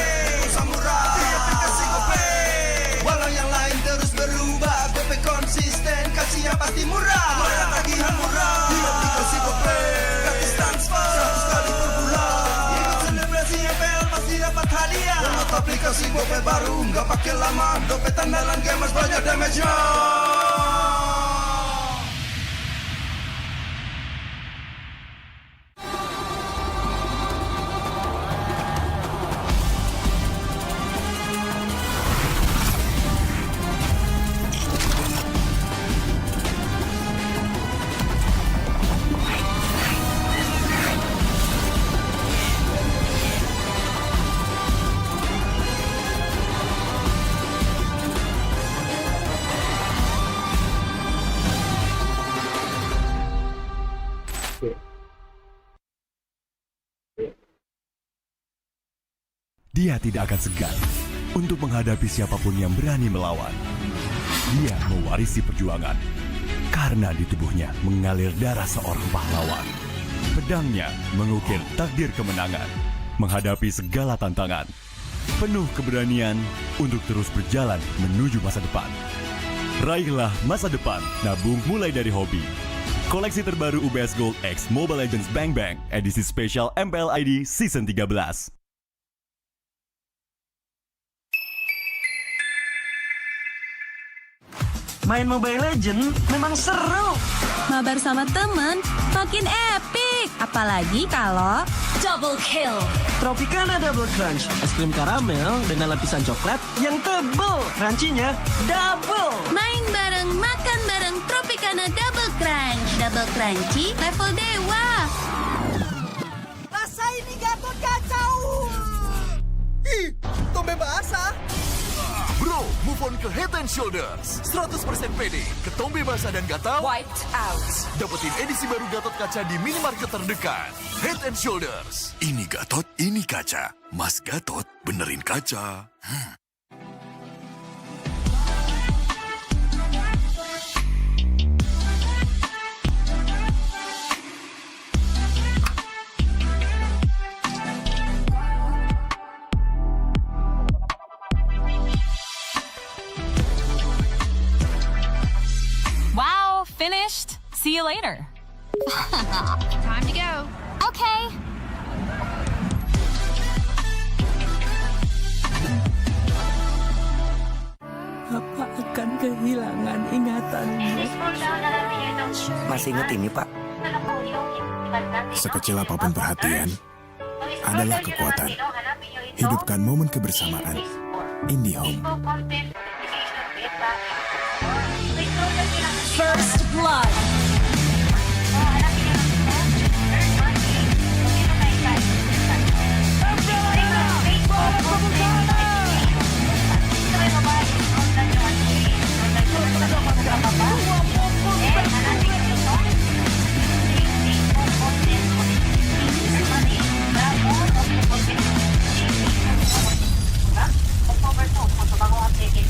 Pulsa murah, di aplikasi GoPay. Walau yang lain terus berubah, GoPay konsisten, kasihnya pasti murah. Bayar tagihan murah, di aplikasi GoPay. Gratis transfer, 100 kali per bulan. Ikut selebrasi MPL pasti dapat hadiah. Download aplikasi GoPay baru, nggak pakai lama. Dompet andalan gamers banyak damage-nya. Dia tidak akan segan untuk menghadapi siapapun yang berani melawan. Dia mewarisi perjuangan karena di tubuhnya mengalir darah seorang pahlawan. Pedangnya mengukir takdir kemenangan, menghadapi segala tantangan. Penuh keberanian untuk terus berjalan menuju masa depan. Raihlah masa depan, nabung mulai dari hobi. Koleksi terbaru UBS Gold X Mobile Legends Bang Bang, edisi spesial MPL ID Season 13. Main Mobile Legends memang seru. Mabar sama temen makin epic. Apalagi kalau double kill. Tropicana Double Crunch, es krim karamel dengan lapisan coklat yang tebal. Crunchy-nya double. Main bareng, makan bareng Tropicana Double Crunch. Double crunchy level dewa. Rasa ini Gatot kacau. Ih, tombe basah. Bro, move on ke Head and Shoulders. 100% pede, ketombe basah dan gatal. Wiped out. Dapetin edisi baru Gatot Kaca di minimarket terdekat. Head and Shoulders. Ini Gatot, ini kaca. Mas Gatot, benerin kaca. Wow, finished. See you later. Time to go. Okay. Papa akan kehilangan ingatannya. Masih ingat ini, Pak? Sekecil apapun perhatian adalah kekuatan. Hidupkan momen kebersamaan. IndiHome. First blood.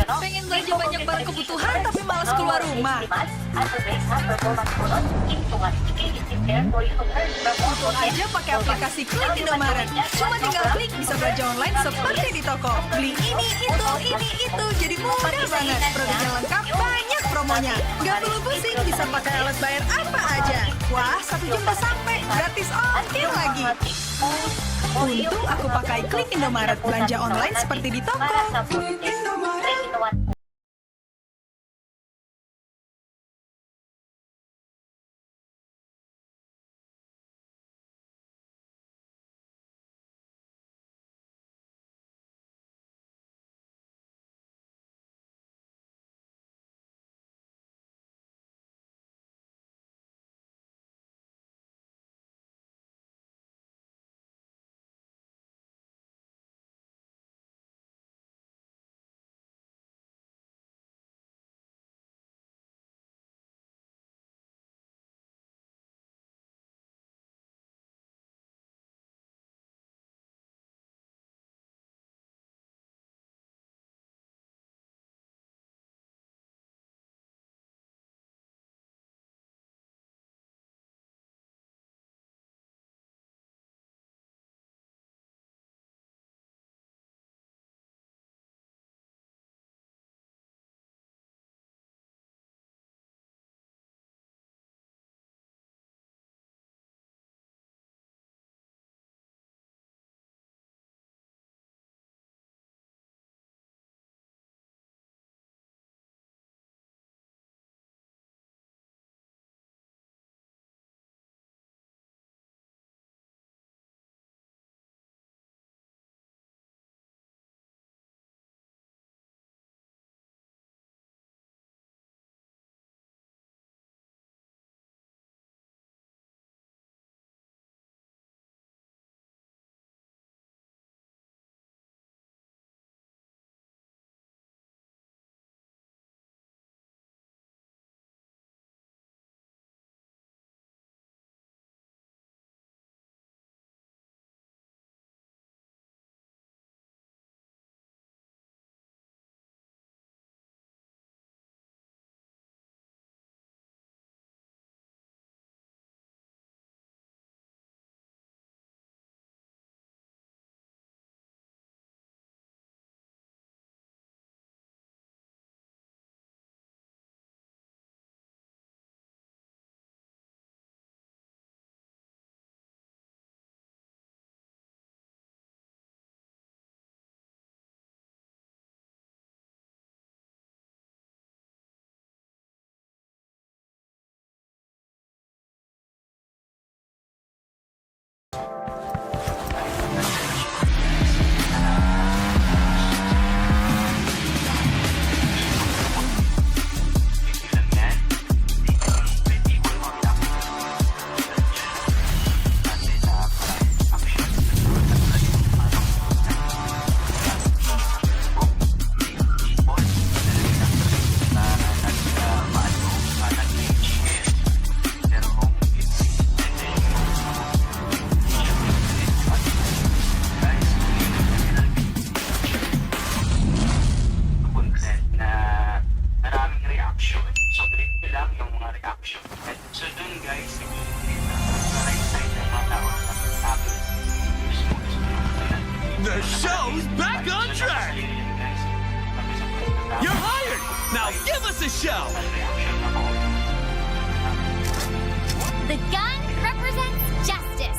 Pengen belanja banyak barang kebutuhan tapi malas keluar rumah. Butuh aja pakai aplikasi Klik Indomaret. Cuma tinggal klik bisa belanja online seperti di toko. Beli ini, itu. Jadi mudah banget. Produknya lengkap, banyak promonya. Gak perlu pusing, bisa pakai alat bayar apa aja. Wah, 1 jam udah sampai. Gratis ongkir lagi. Untung aku pakai Klik Indomaret. Belanja online seperti di toko. Klik Indomaret. The show's back on track! You're hired! Now give us a show! The gun represents justice.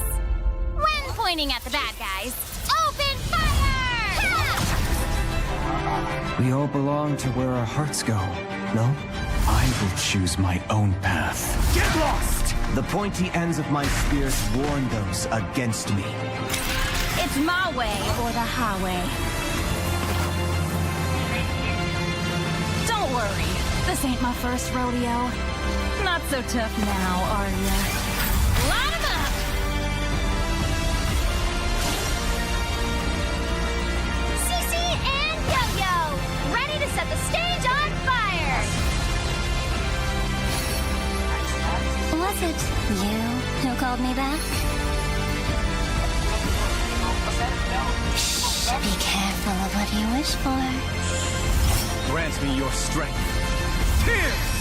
When pointing at the bad guys, open fire! We all belong to where our hearts go, no? I will choose my own path. Get lost! The pointy ends of my spears warn those against me. It's my way or the highway. Don't worry, this ain't my first rodeo. Not so tough now, are ya? Light 'em up! CC and Yo-Yo, ready to set the stage on fire! Was it you who called me back? Shh, be careful of what you wish for. grants me your strength. Tears!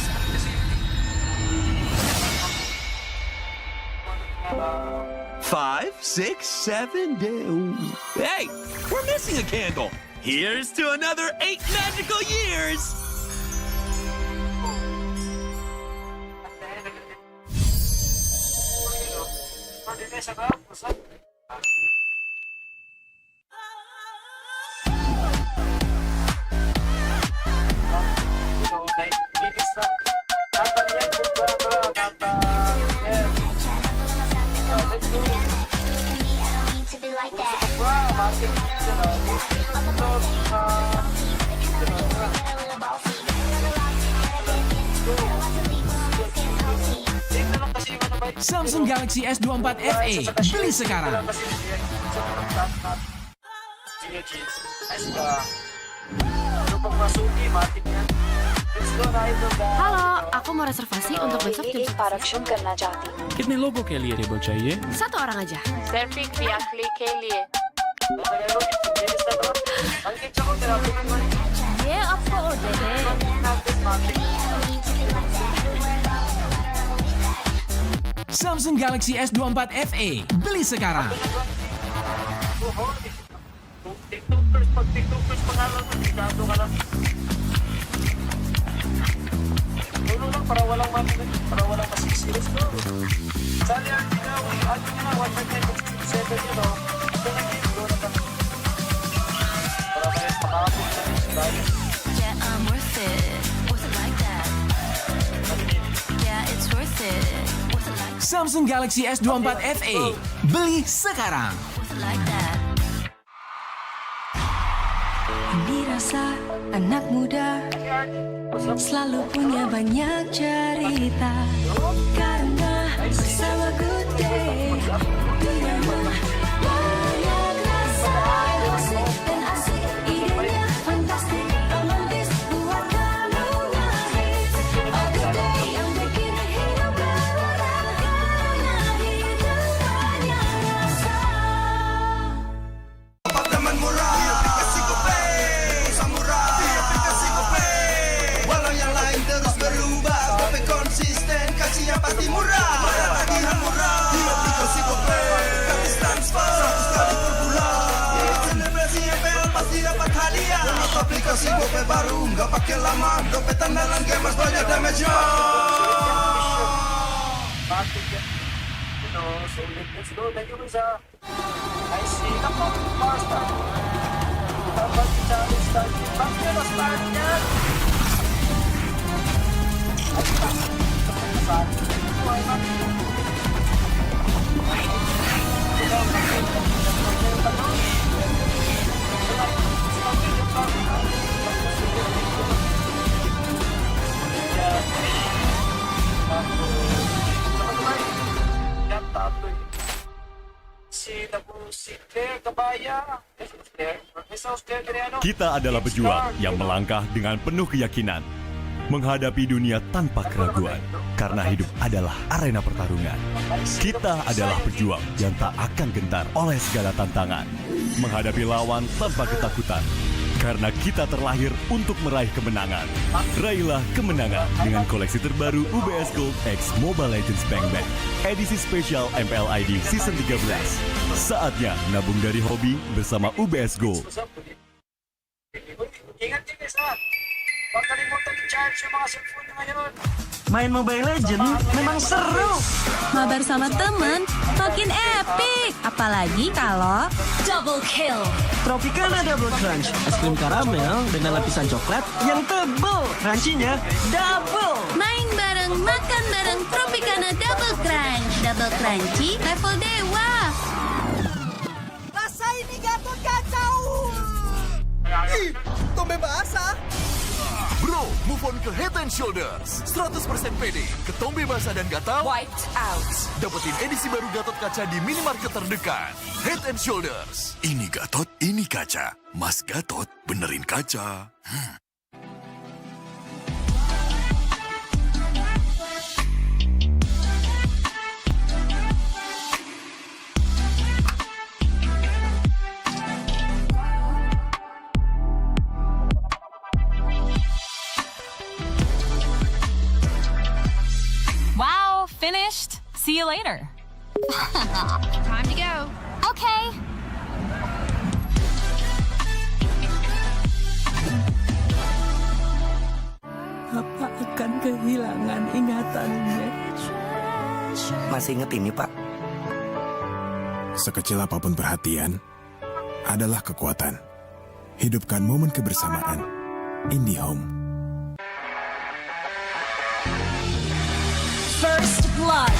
5, 6, 7. Hey, we're missing a candle. Here's to another 8 magical years. Samsung Galaxy S24 FE, beli sekarang. Halo, aku mau reservasi untuk besok jam 11. आरक्षण करना चाहती हूँ कितने लोगों के लिए table चाहिए? Satu orang aja. सिर्फ एक व्याकुली के लिए ये आपको order है. Samsung Galaxy S24 FE, beli sekarang. Yeah, I'm worth it. Worth it like that. Yeah, it's worth it. Worth it like Samsung Galaxy S24 FE, beli sekarang. worth it like that. Dirasa anak muda selalu punya banyak cerita, karena bersama Good Day Dinama banyak rasa, musik dan asik, idenya fantastik, romantis, buat kamu ngehits. Oh Good Day yang bikin hidup berwarna, karena hidup banyak rasa. Apartemen murah, di aplikasi GoPay. Pulsa murah, di aplikasi GoPay. Walau yang lain terus berubah, GoPay konsisten, kasihnya pasti murah. Bayar tagihan murah, di aplikasi GoPay. Gratis transfer, 100 kali per bulan. Selebrasi MPL pasti dapat hadiah. Download aplikasi GoPay baru, nggak pakai lama. GoPay tandalan gamers banyak damage-nya. Kita adalah pejuang yang melangkah dengan penuh keyakinan, menghadapi dunia tanpa keraguan, karena hidup adalah arena pertarungan. Kita adalah pejuang yang tak akan gentar oleh segala tantangan, menghadapi lawan tanpa ketakutan, karena kita terlahir untuk meraih kemenangan. Raihlah kemenangan dengan koleksi terbaru UBS Gold X Mobile Legends Bang Bang, edisi spesial MPL ID Season 13. Saatnya nabung dari hobi bersama UBS Gold. Ingat din sa huwag kalimutan i-charge yung mga cellphone nyo ngayon. Main Mobile Legends memang seru. Mabar sama temen makin epic, apalagi kalau double kill. Tropicana Double Crunch, es krim karamel dengan lapisan coklat yang tebal, crunchy-nya double. Main bareng, makan bareng Tropicana Double Crunch. Double crunchy level dewa. Rasa ini Gatot kacau. Ih, tombe basah. Bro, move on ke Head and Shoulders. 100% pede, ketombe basah dan gatal Wiped out. dapetin edisi baru Gatot kaca di minimarket terdekat. Head and Shoulders. Ini Gatot, ini kaca. Mas Gatot, benerin kaca. finished. See you later. Time to go. Okay. Papa akan kehilangan ingatannya. Masih inget ini, Pak? Sekecil apapun perhatian adalah kekuatan. Hidupkan momen kebersamaan. IndiHome. First Blood.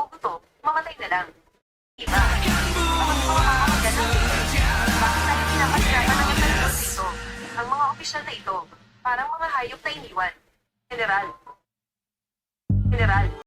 magugutom, mamatay na lang. Iba. Kapag pumamamagal ng bakit tayo pinapasirapan ng talibot dito? Ang mga opisyal na ito, parang mga hayop na iniwan. General. General.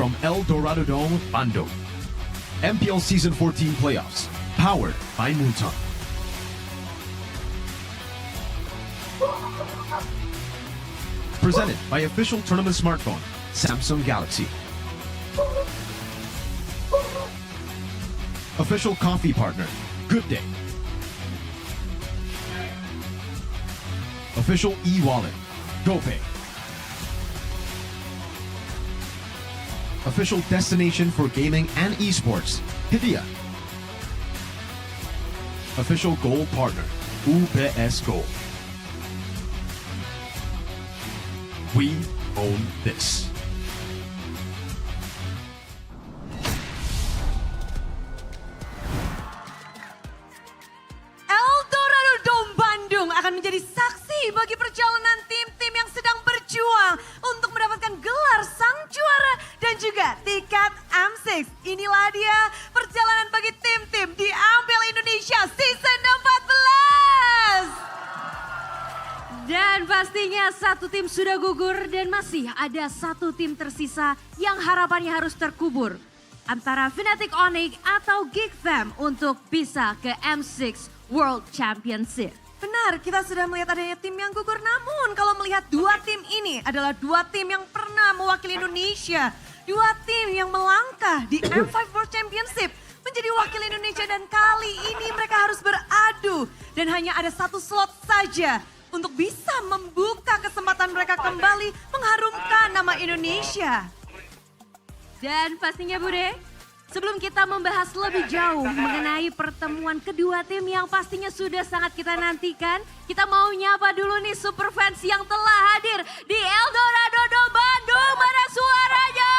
from El Dorado Dome, Bandung. MPL Season 14 Playoffs, powered by Moonton. Presented by official tournament smartphone, Samsung Galaxy. Official coffee partner, Good Day. Official e-wallet, GoPay. Official destination for gaming and esports, Hidea. Official gold partner, UBS Gold. We own this. El Dorado Dome Bandung akan menjadi saksi bagi perjalanan tim-tim yang sedang berjuang untuk mendapatkan gelar sang juara dan juga tiket M6. Inilah dia perjalanan bagi tim-tim di MPL Indonesia Season 14. Dan pastinya satu tim sudah gugur dan masih ada satu tim tersisa yang harapannya harus terkubur. Antara Fnatic Onyx atau Geek Fam untuk bisa ke M6 World Championship. Benar, kita sudah melihat adanya tim yang gugur. Namun kalau melihat dua tim ini adalah dua tim yang pernah mewakili Indonesia. Dua tim yang melangkah di M5 World Championship menjadi wakil Indonesia. Dan kali ini mereka harus beradu. Dan hanya ada satu slot saja untuk bisa membuka kesempatan mereka kembali mengharumkan nama Indonesia. Dan pastinya Bude, sebelum kita membahas lebih jauh mengenai pertemuan kedua tim yang pastinya sudah sangat kita nantikan, kita mau nyapa dulu nih super fans yang telah hadir di El Dorado Dome Bandung. Mana suaranya?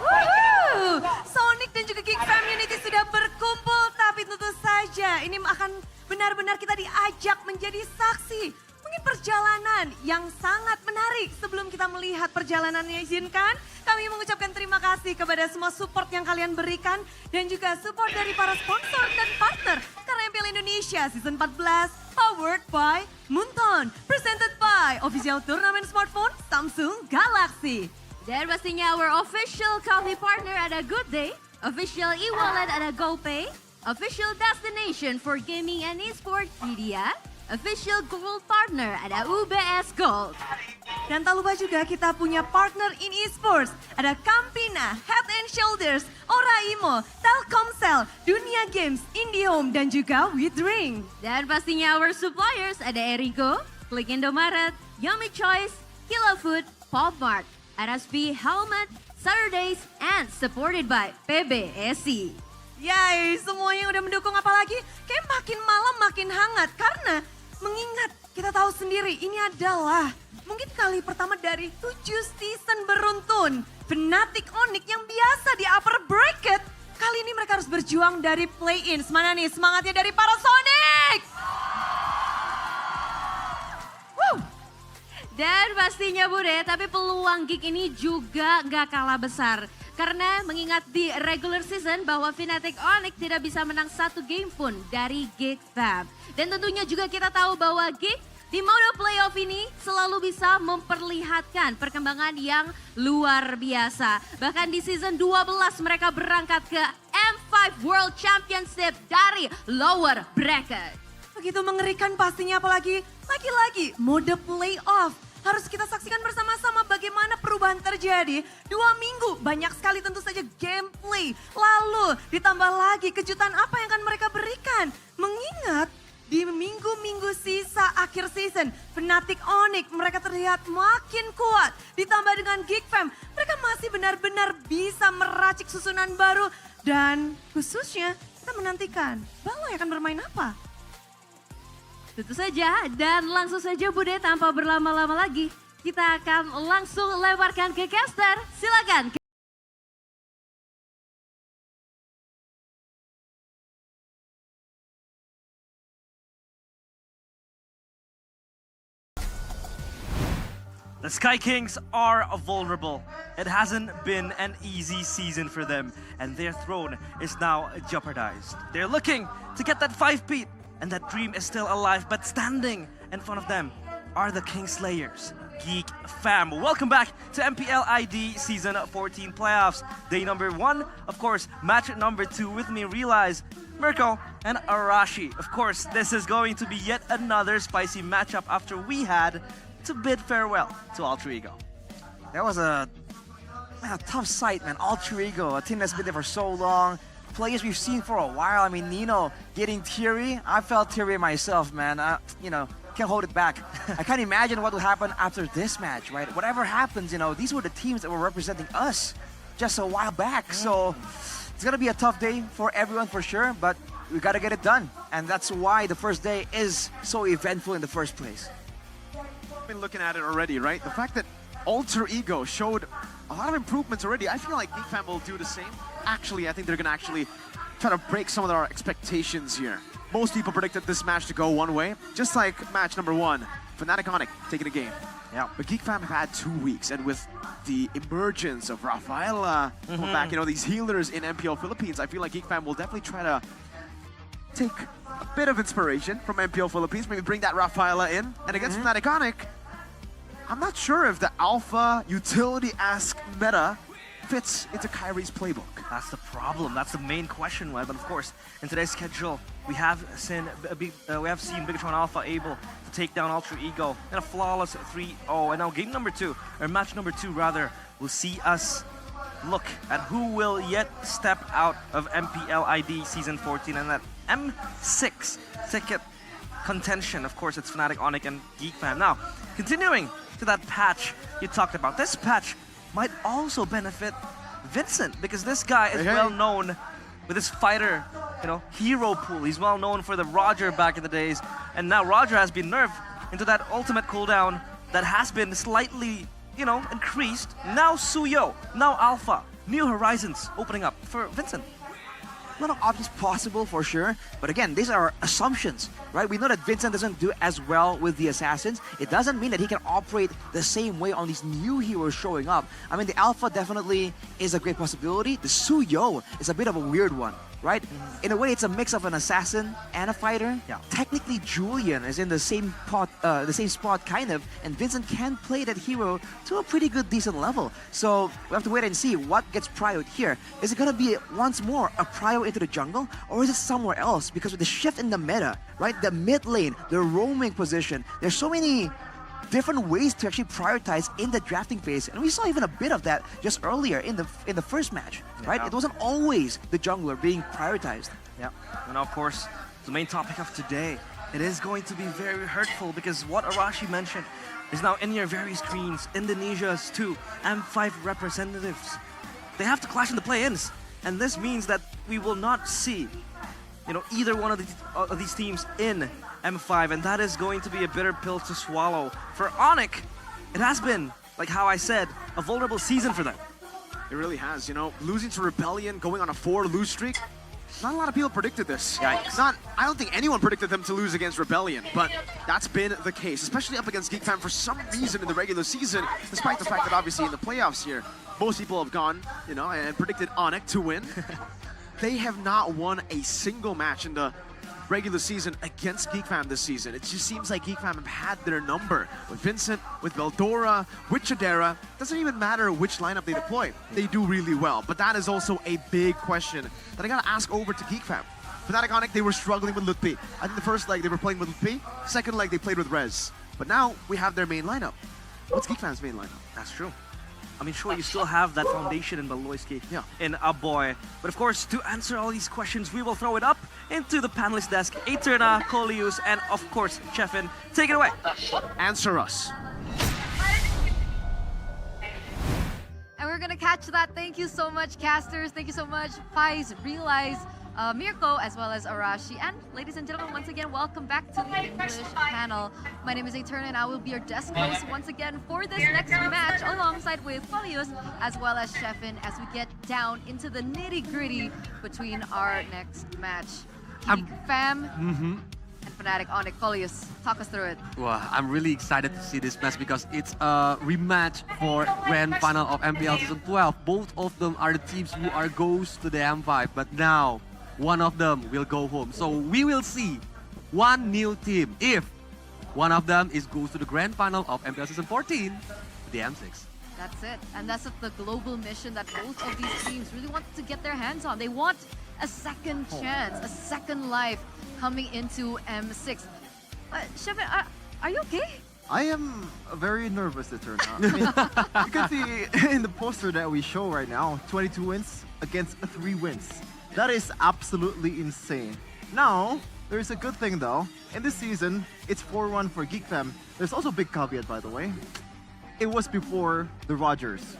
Woohoo! Sonic dan juga Geek Fam Unity sudah berkumpul, tapi tentu saja ini akan benar-benar kita diajak menjadi saksi. Mungkin perjalanan yang sangat menarik. Sebelum kita melihat perjalanannya, izinkan kami mengucapkan terima kasih kepada semua support yang kalian berikan. Dan juga support dari para sponsor dan partner. Karena MPL Indonesia Season 14 powered by Moonton. Presented by official turnamen smartphone Samsung Galaxy. Dan pastinya our official coffee partner ada Good Day. Official e-wallet ada GoPay. Official destination for gaming and esports, Hidea. Official gold partner ada UBS Gold. Dan tak lupa juga kita punya partner in esports. Ada Campina, Head and Shoulders, Oraimo, Telkomsel, Dunia Games, IndiHome, dan juga WeDrink. Dan pastinya our suppliers ada Erigo, Klik Indomaret, Yummy Choice, Kilo Food, Popmart, RSP Helmet, Saturdays, and supported by PBSI. Yay, semuanya udah mendukung, apalagi kayak makin malam makin hangat. Karena mengingat kita tahu sendiri ini adalah mungkin kali pertama dari 7 season beruntun. Fnatic Onyx yang biasa di upper bracket, kali ini mereka harus berjuang dari play-in. Mana nih semangatnya dari para Sonic? Woo! Dan pastinya Bude, tapi peluang Geek ini juga gak kalah besar. Karena mengingat di regular season bahwa Fnatic Onyx tidak bisa menang satu game pun dari Geek Fam. Dan tentunya juga kita tahu bahwa Geek di mode playoff ini selalu bisa memperlihatkan perkembangan yang luar biasa. Bahkan di season 12 mereka berangkat ke M5 World Championship dari lower bracket. Begitu mengerikan pastinya, apalagi lagi-lagi mode playoff. Harus kita saksikan bersama-sama bagaimana perubahan terjadi. 2 minggu banyak sekali tentu saja gameplay. Lalu ditambah lagi kejutan apa yang akan mereka berikan. Mengingat di minggu-minggu sisa akhir season, Fnatic Onyx mereka terlihat makin kuat. Ditambah dengan Geek Fam, mereka masih benar-benar bisa meracik susunan baru. Dan khususnya kita menantikan Baloi akan bermain apa? Tentu saja, dan langsung saja Bude, tanpa berlama-lama lagi, kita akan langsung lemparkan ke caster. Silakan. The Sky Kings are vulnerable. It hasn't been an easy season for them, and their throne is now jeopardized. They're looking to get that 5-peat, and that dream is still alive, but standing in front of them are the Kingslayers. Geek Fam. Welcome back to MPL ID Season 14 Playoffs. Day number 1, of course, match number 2 with me, Realize, Mirko, and Arashi. Of course, this is going to be yet another spicy matchup after we had to bid farewell to Alter Ego. That was a tough sight, man. Alter Ego, a team that's been there for so long. Players we've seen for a while. I mean, Nino getting teary. I felt teary myself, man. Can't hold it back. I can't imagine what will happen after this match, right? Whatever happens, these were the teams that were representing us just a while back. So it's gonna be a tough day for everyone for sure, but we gotta get it done. And that's why the first day is so eventful in the first place. I've been looking at it already, right? The fact that Alter Ego showed a lot of improvements already. I feel like Geek Fam will do the same. Actually, I think they're gonna try to break some of our expectations here. Most people predicted this match to go one way, just like match number 1, Fnatic Onyx taking a game. Yeah, but Geek Fam have had 2 weeks, and with the emergence of Rafaela coming back, these healers in MPL Philippines, I feel like Geek Fam will definitely try to take a bit of inspiration from MPL Philippines, maybe bring that Rafaela in. And against Fnatic Onyx, I'm not sure if the alpha utility-esque meta fits into Kyrie's playbook. That's the problem. That's the main question, Web. And of course, in today's schedule, we have seen Bigatron Alpha able to take down Alter Ego in a flawless 3-0. And now game number 2, or match number 2 rather, will see us look at who will yet step out of MPL ID Season 14 and that M6 ticket contention. Of course, it's Fnatic Onyx and Geek Fam. Now, continuing to that patch you talked about, this patch might also benefit Vincent, because this guy is well known with his fighter, hero pool. He's well known for the Roger back in the days, and now Roger has been nerfed into that ultimate cooldown that has been slightly, increased. Now Suyo, now Alpha, new horizons opening up for Vincent. A lot of options possible for sure, but again, these are assumptions, right? We know that Vincent doesn't do as well with the assassins. It doesn't mean that he can operate the same way on these new heroes showing up. I mean, the Alpha definitely is a great possibility. The Suyo is a bit of a weird one, right? In a way, it's a mix of an assassin and a fighter. Yeah. Technically, Julian is in the same spot kind of, and Vincent can play that hero to a pretty good, decent level. So we have to wait and see what gets prioed here. Is it gonna be once more a prio into the jungle, or is it somewhere else? Because with the shift in the meta, right? The mid lane, the roaming position, there's so many different ways to actually prioritize in the drafting phase, and we saw even a bit of that just earlier in the first match, right? It wasn't always the jungler being prioritized. Yeah, and of course, the main topic of today, it is going to be very hurtful because what Arashi mentioned is now in your very screens. Indonesia's 2 M5 representatives, they have to clash in the play-ins, and this means that we will not see, either one of these teams in M5, and that is going to be a bitter pill to swallow. For Onyx, it has been, like how I said, a vulnerable season for them. It really has, losing to Rebellion, going on a 4-lose streak. Not a lot of people predicted this. Yikes. I don't think anyone predicted them to lose against Rebellion, but that's been the case, especially up against Geek Fam for some reason in the regular season, despite the fact that obviously in the playoffs here, most people have gone, and predicted Onyx to win. They have not won a single match in the regular season against Geek Fam this season. It just seems like Geek Fam have had their number. With Vincent, with Veldora, with Chidera, doesn't even matter which lineup they deploy. They do really well. But that is also a big question that I gotta ask over to Geek Fam. Fnatic Onyx, they were struggling with Lutpi. I think the first leg they were playing with Lutpi. Second leg they played with Rez. But now we have their main lineup. What's Geek Fam's main lineup? That's true. I mean, sure, you still have that foundation in Baloyski, in Aboy. But of course, to answer all these questions, we will throw it up into the panelist desk. Eterna, Colius, and of course, Chefin. Take it away. Answer us. And we're gonna catch that. Thank you so much, casters. Thank you so much, Faiz, Realize, Mirko, as well as Arashi. And ladies and gentlemen, once again, welcome back to the English panel. My name is Eterna, and I will be your desk host once again for this next match, alongside with Folius, as well as Chefin, as we get down into the nitty-gritty between our next match. Geek Fam and Fnatic Onyx. Folius, talk us through it. Well, I'm really excited to see this match because it's a rematch for grand final of MPL Season 12. Both of them are the teams who are goes to the M5, but now one of them will go home. So we will see one new team if One of them goes to the grand final of MPL Season 14, the M6. That's it. And that's the global mission that both of these teams really want to get their hands on. They want a second chance, a second life coming into M6. Shevin, are you okay? I am very nervous, Eterna. I mean, you can see in the poster that we show right now, 22 wins against 3 wins. That is absolutely insane. Now, there's a good thing though. In this season, it's 4-1 for GeekFam. There's also a big caveat, by the way. It was before the Rogers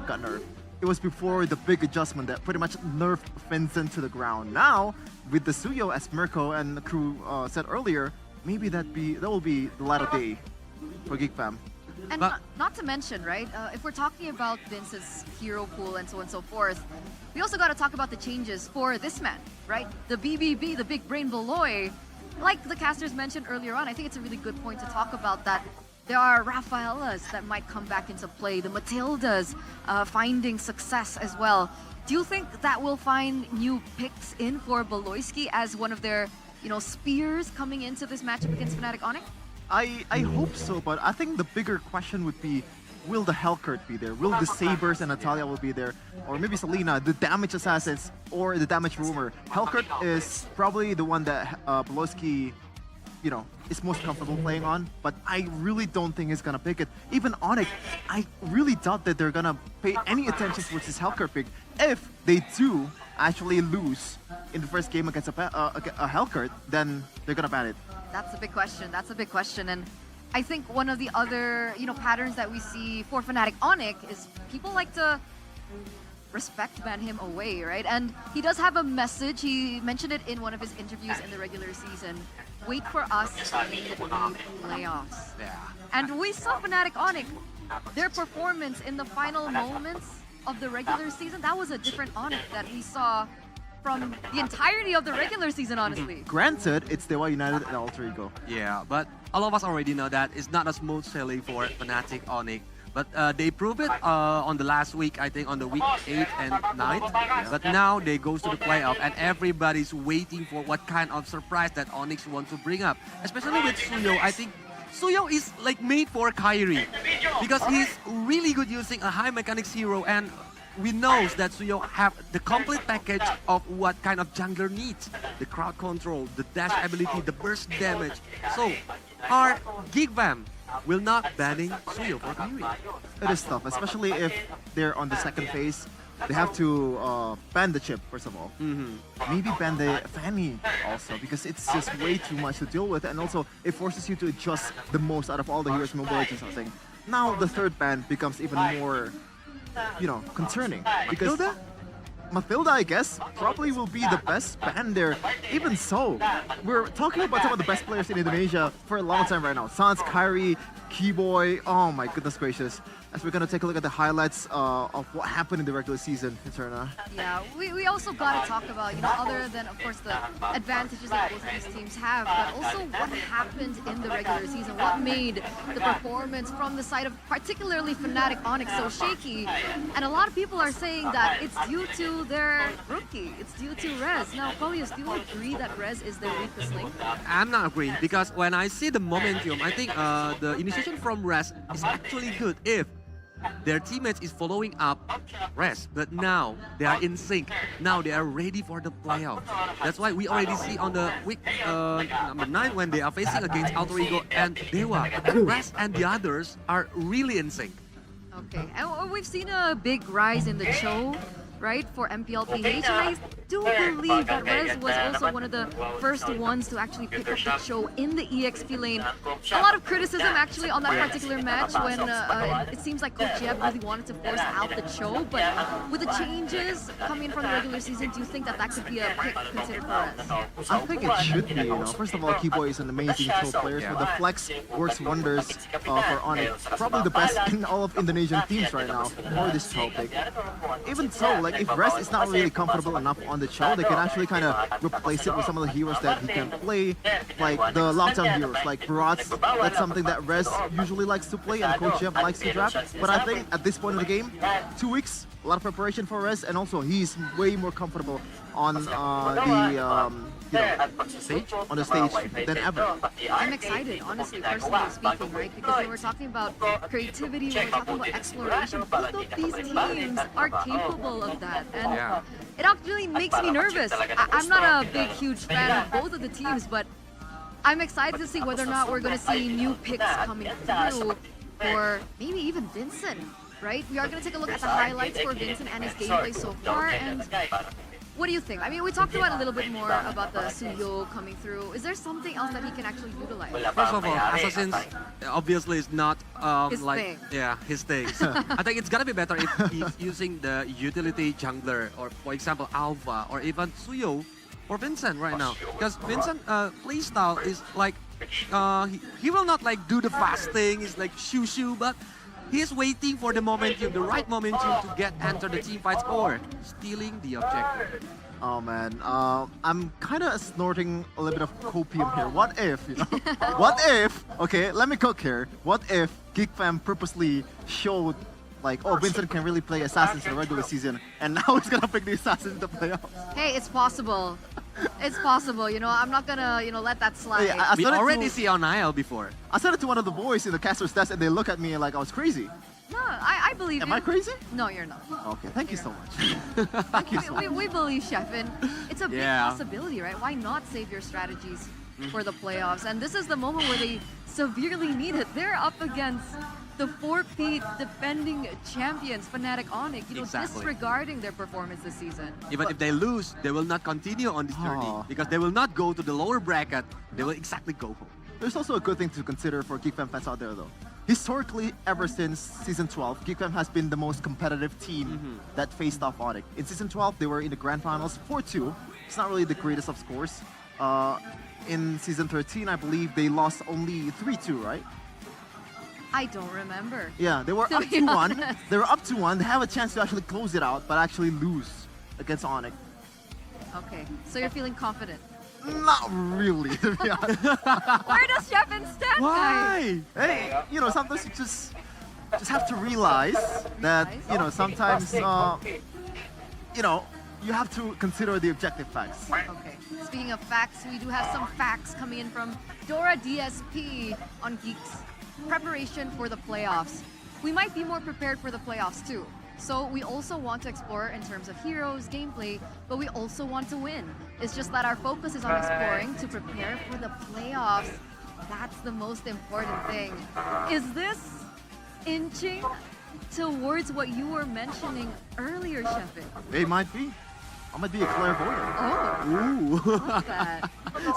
got nerfed. It was before the big adjustment that pretty much nerfed Vincent to the ground. Now, with the Suyo, as Mirko and the crew said earlier, maybe that will be the light of day for GeekFam. And not to mention, right, if we're talking about Vince's hero pool and so on and so forth, we also got to talk about the changes for this man, right? The BBB, the big brain Beloy. Like the casters mentioned earlier on, I think it's a really good point to talk about that. There are Rafaelas that might come back into play, the Matildas finding success as well. Do you think that will find new picks in for Beloyski as one of their, spears coming into this matchup against Fnatic Onyx? I hope so, but I think the bigger question would be, will the Hellcurt be there? Will the Sabers and Natalia will be there? Or maybe Selena, the damage assassins, or the damage rumor. Hellcurt is probably the one that Beloyski, is most comfortable playing on, but I really don't think he's gonna pick it. Even Onyx, I really doubt that they're gonna pay any attention towards this Hellcurt pick. If they do actually lose in the first game against a Hellcurt, then they're gonna ban it. That's a big question. That's a big question. And I think one of the other, patterns that we see for Fnatic Onyx is people like to respect ban him away, right? And he does have a message. He mentioned it in one of his interviews in the regular season. Wait for us in the playoffs. Yeah. And we saw Fnatic Onyx, their performance in the final moments of the regular season, that was a different Onyx that we saw from the entirety of the regular season, honestly. Granted, it's Dewa United and Alter Ego. Yeah, but all of us already know that it's not a smooth sailing for Fnatic Onyx. But they proved it on the last week, I think on the week 8 and 9. But now they go to the playoff and everybody's waiting for what kind of surprise that Onyx want to bring up. Especially with Suyo, I think Suyo is like made for Kyrie because he's really good using a high mechanics hero, and we know that Suyo have the complete package of what kind of jungler needs. The crowd control, the dash ability, the burst damage. So our GeekFam will not banning Suyo for Kyrie. It is tough, especially if they're on the second phase. They have to ban the chip, first of all. Maybe ban the Fanny also, because it's just way too much to deal with, and also it forces you to adjust the most out of all the heroes' mobility or something. Now the third ban becomes even more, concerning, because Matilda, I guess, probably will be the best ban there. Even so, we're talking about some of the best players in Indonesia for a long time right now. Sans, Kyrie, Keyboy, oh my goodness gracious. As we're going to take a look at the highlights of what happened in the regular season, Eterna. Yeah, we also got to talk about, other than, of course, the advantages that both of these teams have, but also what happened in the regular season. What made the performance from the side of particularly Fnatic Onyx so shaky? And a lot of people are saying that it's due to their rookie. It's due to Rez. Now, Polius, do you agree that Rez is their weakest link? I'm not agreeing, because when I see the momentum, I think the initiation from Rez is actually good if their teammates is following up Rez, but now they are in sync. Now they are ready for the playoff. That's why we already see on the week number 9 when they are facing against Alter Ego and Dewa, Rez and the others are really in sync. Okay, and we've seen a big rise in the show, right, for MPL PH, and I do believe that Rez was also one of the first ones to actually pick up the show in the EXP lane. A lot of criticism actually on that particular match when it seems like Coach Jeb really wanted to force out the show, but with the changes coming from the regular season, do you think that could be a pick considered for Rez? I think it should be, First of all, Keyboy is an amazing pro player, so the flex works wonders for Onyx. Probably the best in all of Indonesian teams right now for this pro pick. Even so, if Rez is not really comfortable enough on the show, they can actually kind of replace it with some of the heroes that he can play, like the lockdown heroes, like Barats. That's something that Rez usually likes to play and Coach Jeff likes to draft. But I think at this point of the game, 2 weeks, a lot of preparation for Rez, and also he's way more comfortable on on the stage than ever. I'm excited, honestly, personally speaking, right? Because when we're talking about creativity, when we're talking about exploration, both of these teams are capable of that. And it actually makes me nervous. I'm not a big, huge fan of both of the teams, but I'm excited to see whether or not we're going to see new picks coming through, or maybe even Vincent, right? We are going to take a look at the highlights for Vincent and his gameplay so far, and what do you think? I mean, we talked about a little bit more about the Suyo coming through. Is there something else that he can actually utilize? First of all, Assassins obviously is not his thing. Yeah, his thing. I think it's gonna be better if he's using the utility jungler, or for example Alpha, or even Suyo for Vincent right now. Because Vincent playstyle is like he will not like do the fast thing. It's like shoo, but he's waiting for the momentum, the right momentum to enter the team fights or stealing the objective. Oh man, I'm kind of snorting a little bit of copium here. What if, what if, okay, let me cook here. What if GeekFam purposely showed like, oh, Vincent can really play Assassins in the regular season, and now he's gonna pick the Assassins in the playoffs? Hey, it's possible. It's possible, I'm not gonna, let that slide. Hey, we already see on IL before. I said it to one of the boys in the caster's desk, and they look at me like I was crazy. No, I believe you. Am I crazy? No, you're not. Okay, thank you so much. Thank you so much. We believe Sheffin. It's a big possibility, right? Why not save your strategies for the playoffs? And this is the moment where they severely need it. They're up against the 4P defending champions, Fnatic Onyx, disregarding their performance this season. Even if they lose, they will not continue on this journey because they will not go to the lower bracket. They will exactly go home. There's also a good thing to consider for GeekFam fans out there, though. Historically, ever since Season 12, GeekFam has been the most competitive team that faced off Onyx. In Season 12, they were in the Grand Finals 4-2. It's not really the greatest of scores. In Season 13, I believe they lost only 3-2, right? I don't remember. Yeah, they were up 2-1. They were up 2-1. They have a chance to actually close it out, but actually lose against Onyx. Okay, so you're feeling confident? Not really, to be honest. Where does Sheffin stand? Why? Hey, sometimes you just have to realize that, sometimes, you have to consider the objective facts. Okay. Speaking of facts, we do have some facts coming in from Dora DSP on Geeks. Preparation for the playoffs. We might be more prepared for the playoffs too. So we also want to explore in terms of heroes, gameplay, but we also want to win. It's just that our focus is on exploring to prepare for the playoffs. That's the most important thing. Is this inching towards what you were mentioning earlier, Sheffin? It might be. I might be a clairvoyant. Oh. Ooh. Love that.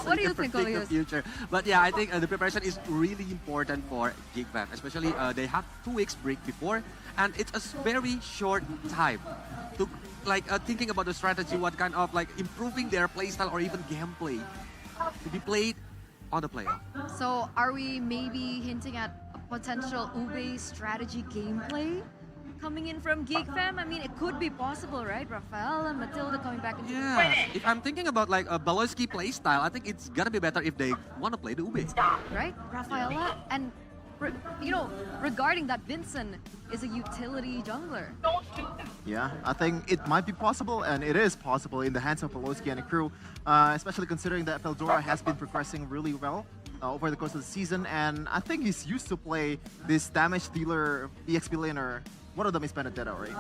What do you think, Olius? Future. But yeah, I think the preparation is really important for GeekFam. Especially they have 2 weeks break before, and it's a very short time to thinking about the strategy, what kind of improving their playstyle or even gameplay to be played on the playoff. So are we maybe hinting at a potential Ube strategy gameplay coming in from GeekFam? I mean, it could be possible, right? Rafael and Matilda coming back into the fight. If I'm thinking about a Baloski playstyle, I think it's gonna be better if they want to play the Ube. Right? Rafaela, and regarding that, Vincent is a utility jungler. Yeah, I think it might be possible, and it is possible in the hands of Poloski and the crew, especially considering that Feldora has been progressing really well over the course of the season, and I think he's used to play this damage dealer, EXP laner. One of them is Benedetta, right?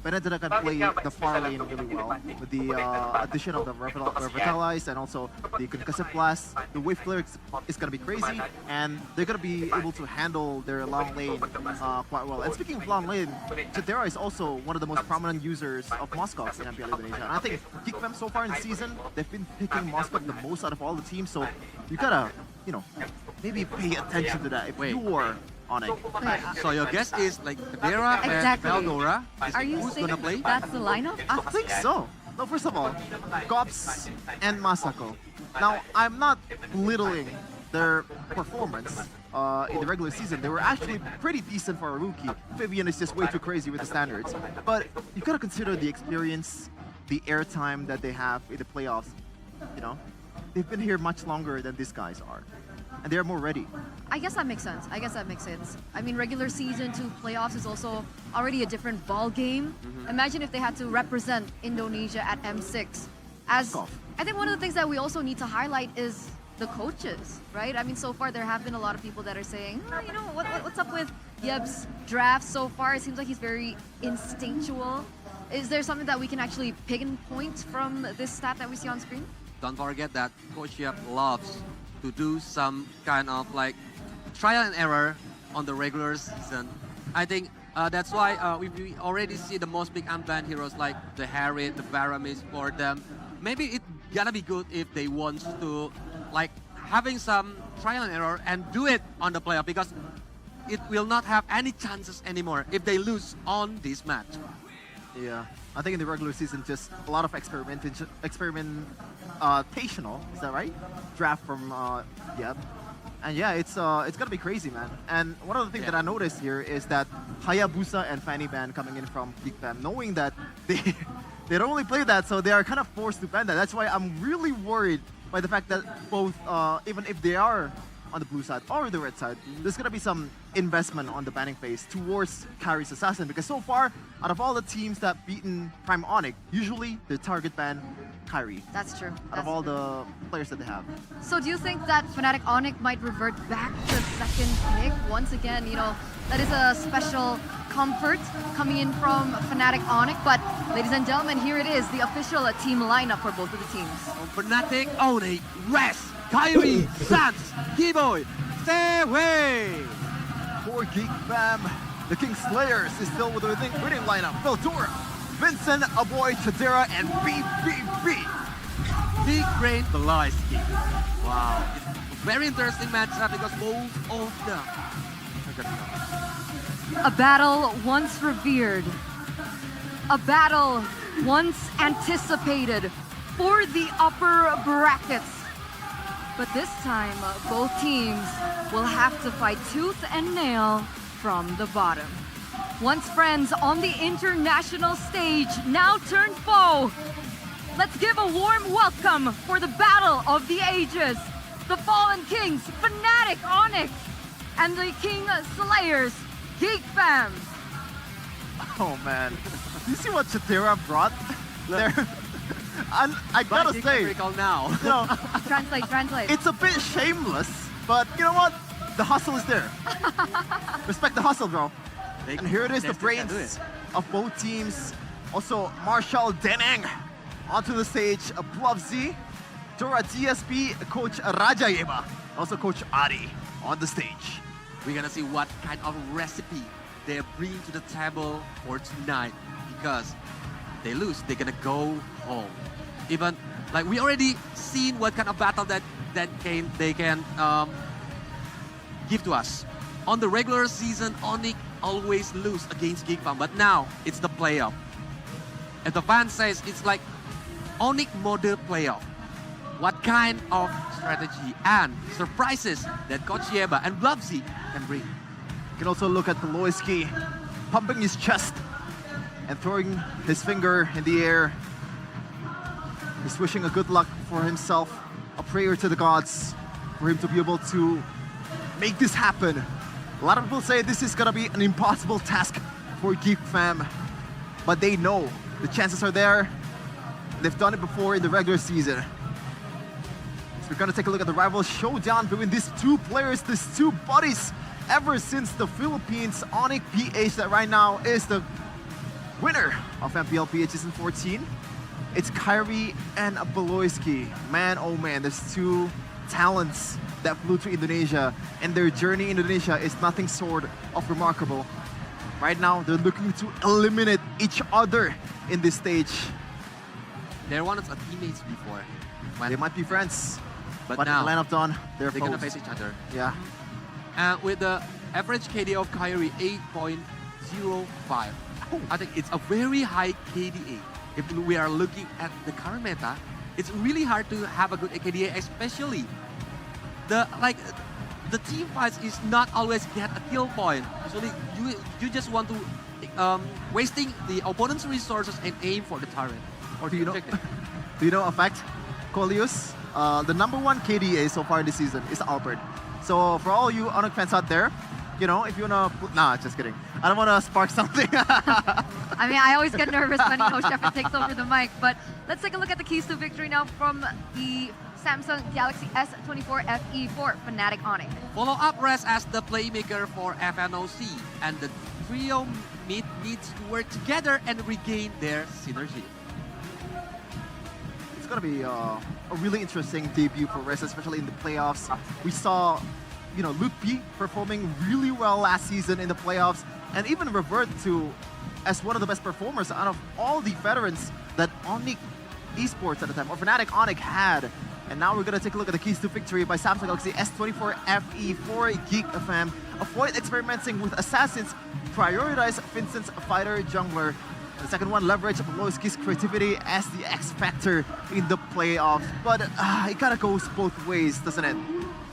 Benedetta can play the far lane really well with the addition of the Revitalize and also the Concussive Blast. The Wave Clear is going to be crazy, and they're going to be able to handle their long lane quite well. And speaking of long lane, Jadera is also one of the most prominent users of Moskov in MPL Indonesia. And I think GeekFam so far in the season, they've been picking Moskov the most out of all the teams, so you gotta, maybe pay attention to that if you were on it. So your guess is Kadera and Feldora. Are you saying gonna play? That's the lineup? I think so. No, first of all, Gops and Masako. Now, I'm not belittling their performance in the regular season. They were actually pretty decent for a rookie. Vivian is just way too crazy with the standards. But you gotta consider the experience, the airtime that they have in the playoffs. you know, they've been here much longer than these guys are, and they're more ready. I guess that makes sense. I mean, regular season to playoffs is also already a different ball game. Imagine if they had to represent Indonesia at M6. As I think one of the things that we also need to highlight is the coaches, right? I mean, so far there have been a lot of people that are saying, you know, what's up with Yeb's draft so far? It seems like he's very instinctual. Is there something that we can actually pinpoint from this stat that we see on screen? Don't forget that Coach Yep loves to do some kind of like trial and error on the regular season. I think that's why we already see the most big unbanned heroes like the Harriet, the Varamis for them. Maybe it's gonna be good if they want to like having some trial and error and do it on the playoff, because it will not have any chances anymore if they lose on this match. Yeah, I think in the regular season, just a lot of experimentational, is that right? Draft from Yep. And yeah, it's gonna be crazy, man. And one of the things that I noticed here is that Hayabusa and Fanny Ban coming in from Geek Fam, knowing that they don't really play that, so they are kind of forced to ban that. That's why I'm really worried by the fact that both, even if they are on the blue side or the red side, there's gonna be some investment on the banning phase towards Kyrie's assassin, because so far, out of all the teams that beaten Prime Onyx, usually the target ban Kyrie. That's true. Out of all the players that they have. So do you think that Fnatic Onyx might revert back to second pick once again? You know, that is a special comfort coming in from Fnatic Onyx. But ladies and gentlemen, here it is, the official team lineup for both of the teams. Fnatic Onyx, Rest, Kyrie, Sans, Giboy, stay away! For Geek Fam, the King Slayers is still with the winning lineup. Veltura, Vincent, Aboy, Tadera, and BBB. Big Brain Veloski. Wow, it's a very interesting matchup because both of them are gonna A battle once revered. A battle once anticipated for the upper brackets. But this time, both teams will have to fight tooth and nail from the bottom. Once friends on the international stage, now turned foe. Let's give a warm welcome for the battle of the ages. The Fallen Kings, Fnatic Onyx, and the King Slayers, Geek Fam. Oh man, you see what Chatera brought there? And I gotta say, now. You know, translate. It's a bit shameless, but you know what? The hustle is there. Respect the hustle, bro. And here it is, the brains of both teams. Also, Marshall Deneng onto the stage. Bluffzy, Dora DSP, Coach Rajayeva, also Coach Ari on the stage. We're gonna see what kind of recipe they bring to the table for tonight, because they lose, they're gonna go home. Even like we already seen what kind of battle that they can give to us. On the regular season, Onyx always lose against Geek Fam, but now it's the playoff. And the fan says it's like Onyx model playoff. What kind of strategy and surprises that Coach Yeba and Bluffzy can bring? You can also look at Peloisky pumping his chest and throwing his finger in the air. He's wishing a good luck for himself, a prayer to the gods for him to be able to make this happen. A lot of people say this is gonna be an impossible task for Geek Fam, but they know the chances are there. They've done it before in the regular season. So we're gonna take a look at the rival showdown between these two players, these two buddies, ever since the Philippines. Onyx PH that right now is the winner of MPL PH Season 14. It's Kyrie and Beloisky. Man, oh man, there's two talents that flew to Indonesia, and their journey in Indonesia is nothing short of remarkable. Right now, they're looking to eliminate each other in this stage. They're one of the teammates before. They might be friends, but now in the lineup done, they're gonna foes. face each other. Yeah. And with the average KD of Kyrie 8.05, I think it's a very high KDA. If we are looking at the current meta, it's really hard to have a good KDA, especially the team fights is not always get a kill point. Usually you just want to wasting the opponent's resources and aim for the turret. Or do you know? Do you know a fact? Colius, the #1 KDA so far this season is Albert. So for all you Onyx fans out there, you know, if you wanna, nah, just kidding. I don't wanna spark something. I mean, I always get nervous when Shepard takes over the mic, but let's take a look at the keys to victory now from the Samsung Galaxy S24 FE for Fnatic Onyx. Follow up Rest as the playmaker for FNOC, and the trio mid needs to work together and regain their synergy. It's gonna be a really interesting debut for Rest, especially in the playoffs. We saw, you know, Luke P performing really well last season in the playoffs, and even revert to as one of the best performers out of all the veterans that Onyx Esports at the time, or Fnatic Onyx had. And now we're gonna take a look at the keys to victory by Samsung Galaxy S24 FE for Geek FM. Avoid experimenting with assassins, prioritize Vincent's fighter jungler. The second one, leverage Loiski's creativity as the X factor in the playoffs. But it kinda goes both ways, doesn't it?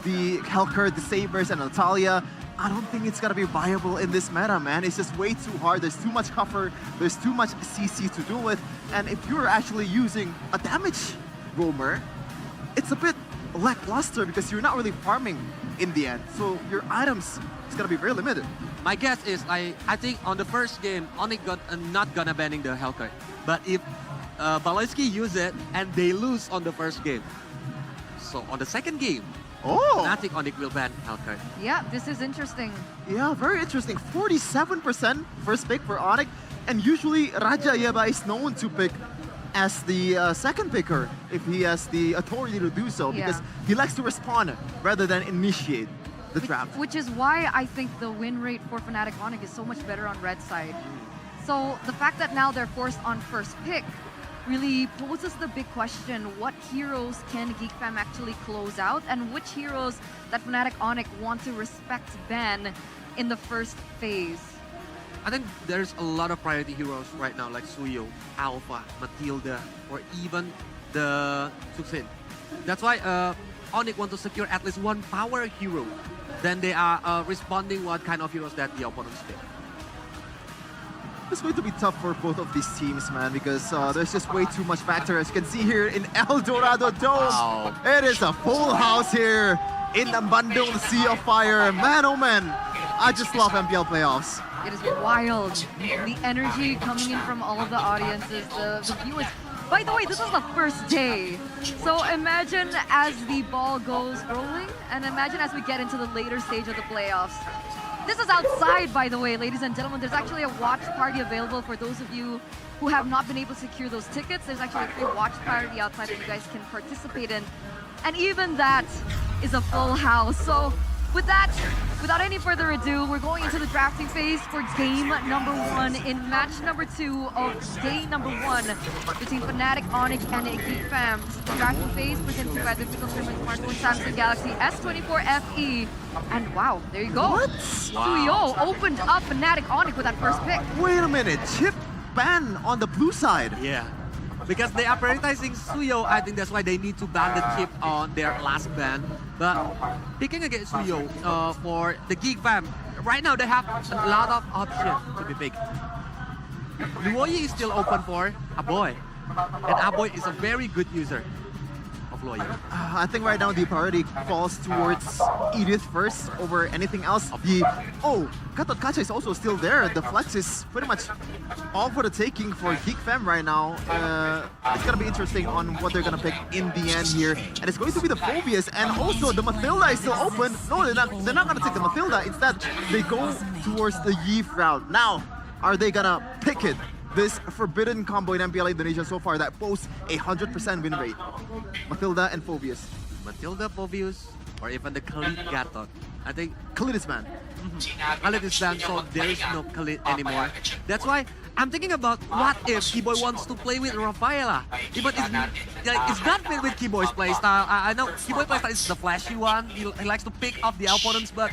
The Helker, the Sabers, and Natalia, I don't think it's gonna be viable in this meta, man. It's just way too hard. There's too much cover, there's too much CC to deal with. And if you're actually using a damage roamer, it's a bit lackluster because you're not really farming in the end. So your items is gonna be very limited. My guess is, I think on the first game, Onyx not gonna banning the Hellkite. But if Baloyski use it and they lose on the first game, so on the second game, Fnatic Onyx will ban Hellkite. Yeah, this is interesting. Yeah, very interesting. 47% first pick for Onyx, and usually Raja Yeba is known to pick as the second picker if he has the authority to do so, because he likes to respond rather than initiate the draft. Which is why I think the win rate for Fnatic Onyx is so much better on red side. So the fact that now they're forced on first pick really poses the big question, what heroes can Geek Fam actually close out, and which heroes that Fnatic Onyx want to respect ban in the first phase? I think there's a lot of priority heroes right now, like Suyo, Alpha, Matilda, or even the Suxin. That's why Onyx want to secure at least one power hero. Then they are responding what kind of heroes that the opponents pick. It's going to be tough for both of these teams, man, because there's just way too much factor. As you can see here in El Dorado Dome, it is a full house here in the Bandung, the Sea of Fire. Man, oh man, I just love MPL playoffs. It is wild. The energy coming in from all of the audiences, the viewers. By the way, this is the first day. So imagine as the ball goes rolling, and imagine as we get into the later stage of the playoffs. This is outside, by the way, ladies and gentlemen. There's actually a watch party available for those of you who have not been able to secure those tickets. There's actually a free watch party outside that you guys can participate in. And even that is a full house. So with that, without any further ado, we're going into the drafting phase for game number 1 in match number 2 of day number 1 between Fnatic Onyx and Geek Fam. The drafting phase presented by the Pixel smartphone Samsung Galaxy S24 FE. And wow, there you go. What? Suyo opened up Fnatic Onyx with that first pick. Wait a minute, chip ban on the blue side. Yeah. Because they are prioritizing Suyo, I think that's why they need to ban the chip on their last ban. But picking against Suyo for the Geek Fam, right now they have a lot of options to be picked. Luoyi is still open for Aboy, and Aboy is a very good user of Luoyi. I think right now the priority falls towards Edith first over anything else. Gatot Kacha is also still there. The flex is pretty much all for the taking for Geek Fam right now. It's gonna be interesting on what they're gonna pick in the end here. And it's going to be the Phobius, and also the Matilda is still open. No, they're not gonna take the Matilda. Instead, they go towards the Yeef route. Now, are they gonna pick it? This forbidden combo in MPL Indonesia so far that boasts a 100% win rate. Matilda and Phobius. Matilda, Phobius, or even the Khalid Gatot. I think Khalid is banned. Khalid is banned, so there is no Khalid anymore. That's why I'm thinking about what if Keyboy wants to play with Rafaela. But it's not fit with Keyboy's playstyle. I know Keyboy playstyle is the flashy one. He likes to pick up the opponents, but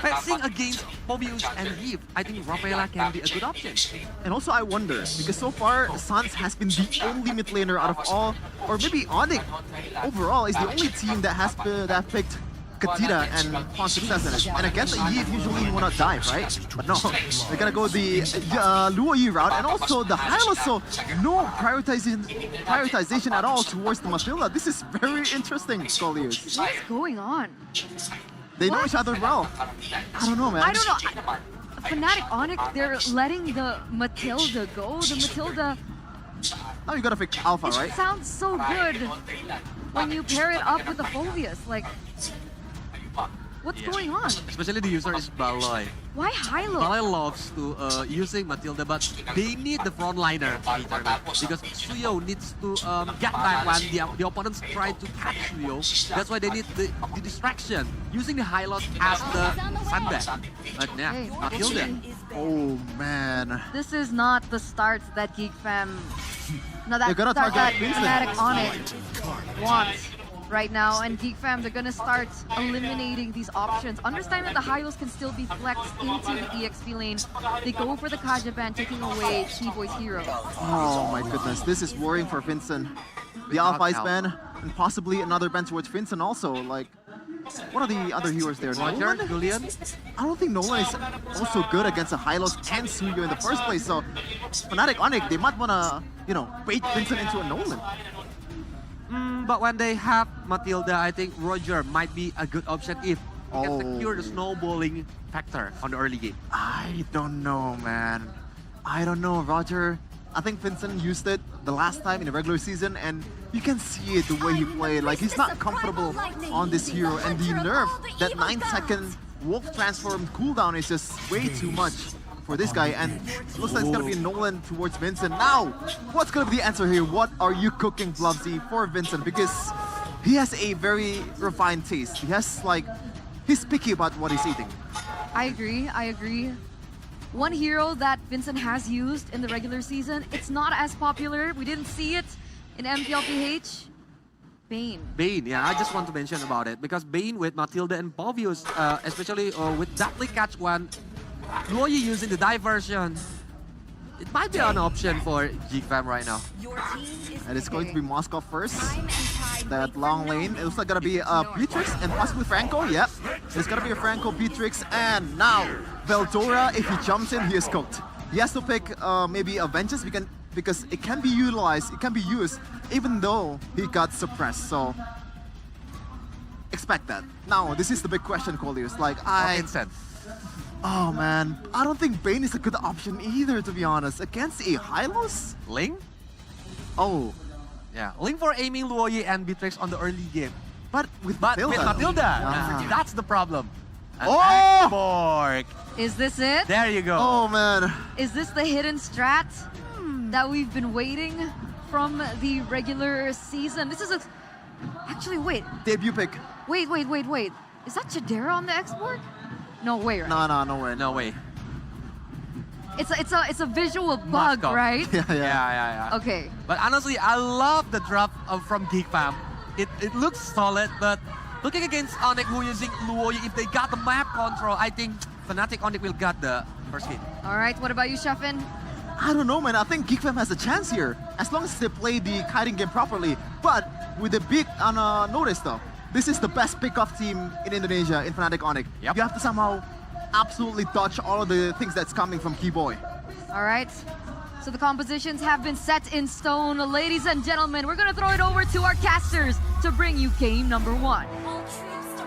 facing against Phobius and Yeef, I think Rafaela can be a good option. And also I wonder, because so far Sans has been the only mid laner out of all, or maybe Onyx overall is the only team that has picked Katira and Pawn Success in it. And against a Yi, usually you want to dive, right? But no, they're going to go the Luo Yi route, and also the Hylos, so no prioritization at all towards the Matilda. This is very interesting, Scholars. What's going on? They know each other well. I don't know, man. I don't know. Fnatic Onyx, they're letting the Matilda go. The Matilda... Now you gotta pick Alpha, it right? Sounds so good when you pair it up with the Phobius. Like, what's going on? Especially the user is Baloy. Why Hylo? Baloy loves to using Matilda, but they need the frontliner because Suyo needs to get back when the opponents try to catch Suyo. That's why they need the distraction, using the Hylos as the sandbag. But yeah, Hey, Matilda. Oh man. This is not the start that Geek Fam... No, that They're gonna start target that Vincent. Fnatic Onyx wants right now. And Geek Fam, they're gonna start eliminating these options. Understand that the Hylos can still be flexed into the EXP lane. They go for the Kaja ban, taking away T-Boy's hero. Oh my goodness, this is worrying for Vincent. The Alpha Ice ban, and possibly another ban towards Vincent also. Like, what are the other heroes there? Roger, Nolan? Julian? I don't think Nolan is also good against a Hylos and Suyo in the first place, so Fnatic Onyx, they might wanna, you know, bait Vincent into a Nolan. But when they have Matilda, I think Roger might be a good option if he can secure the snowballing factor on the early game. I don't know, man. I don't know, Roger. I think Vincent used it the last time in the regular season, and you can see it the way he played. Like, he's not comfortable on this hero, and the nerf, that 9-second Wolf transform cooldown is just way too much for this guy, and it looks like it's gonna be Nolan towards Vincent. Now, what's gonna be the answer here? What are you cooking, Blovesy, for Vincent? Because he has a very refined taste. He has, like, he's picky about what he's eating. I agree. One hero that Vincent has used in the regular season, it's not as popular. We didn't see it in MPL PH. Bane. Bane, yeah, I just want to mention about it because Bane with Matilda and Povius, especially with Doubly Catch one, Luo Yi using the diversion, it might be an option for Geek Fam right now. And it's going to be Moscow first. That long lane, it looks like gonna be Beatrix and possibly Franco. Yep, it's gonna be a Franco, Beatrix, and now Veldora. If he jumps in, he is cooked. He has to pick maybe a Vengeance because it can be utilized, it can be used, even though he got suppressed. So expect that. Now, this is the big question, Colliers. Like, oh man, I don't think Bane is a good option either, to be honest. Against a Hylos? Ling? Oh. Yeah, Ling for aiming Luo Yi and Beatrix on the early game. But with Matilda. That's the problem. And Oh! Borg. Is this it? There you go. Oh man. Is this the hidden strat that we've been waiting from the regular season? This is a... Actually, wait. Debut pick. Wait. Is that Chidera on the export? No way, right? No way. No way. It's a visual bug, Moscow. right? Yeah. Okay. But honestly, I love the drop from Geek Fam. It looks solid, but looking against Onyx who using Luo Yi, if they got the map control, I think Fnatic Onyx will get the first hit. All right, what about you, Sheffin? I don't know, man. I think Geek Fam has a chance here, as long as they play the kiting game properly. But with a big notice, though, this is the best pickoff team in Indonesia in Fnatic Onyx. Yep. You have to somehow absolutely dodge all of the things that's coming from Keyboy. All right. So the compositions have been set in stone. Ladies and gentlemen, we're going to throw it over to our casters to bring you game number 1.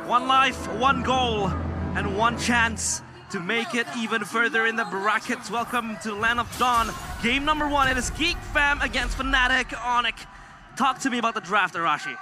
One life, one goal, and one chance to make it even further in the brackets. Welcome to Land of Dawn. Game number 1, it is Geek Fam against Fnatic Onyx. Talk to me about the draft, Arashi.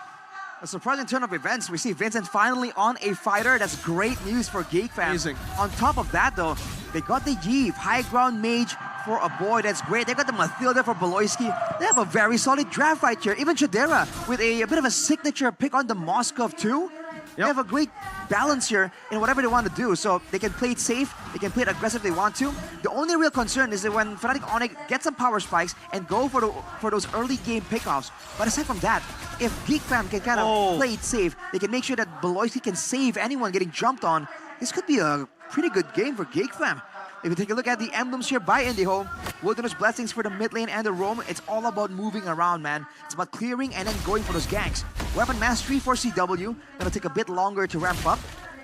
A surprising turn of events. We see Vincent finally on a fighter. That's great news for Geek Fam. Amazing. On top of that, though, they got the Yves, high ground mage for a boy. That's great. They got the Matilda for Beloyski. They have a very solid draft right here. Even Chidera with a bit of a signature pick on the Moskov too. They have a great balance here in whatever they want to do. So they can play it safe, they can play it aggressive if they want to. The only real concern is that when Fnatic Onyx get some power spikes and go for those early game pickoffs. But aside from that, if Geek Fam can kind of play it safe, they can make sure that Beloyski can save anyone getting jumped on. This could be a pretty good game for Geek Fam. If you take a look at the emblems here by IndyHome, Wilderness Blessings for the mid lane and the roam. It's all about moving around, man. It's about clearing and then going for those ganks. Weapon Mastery for CW. Gonna take a bit longer to ramp up.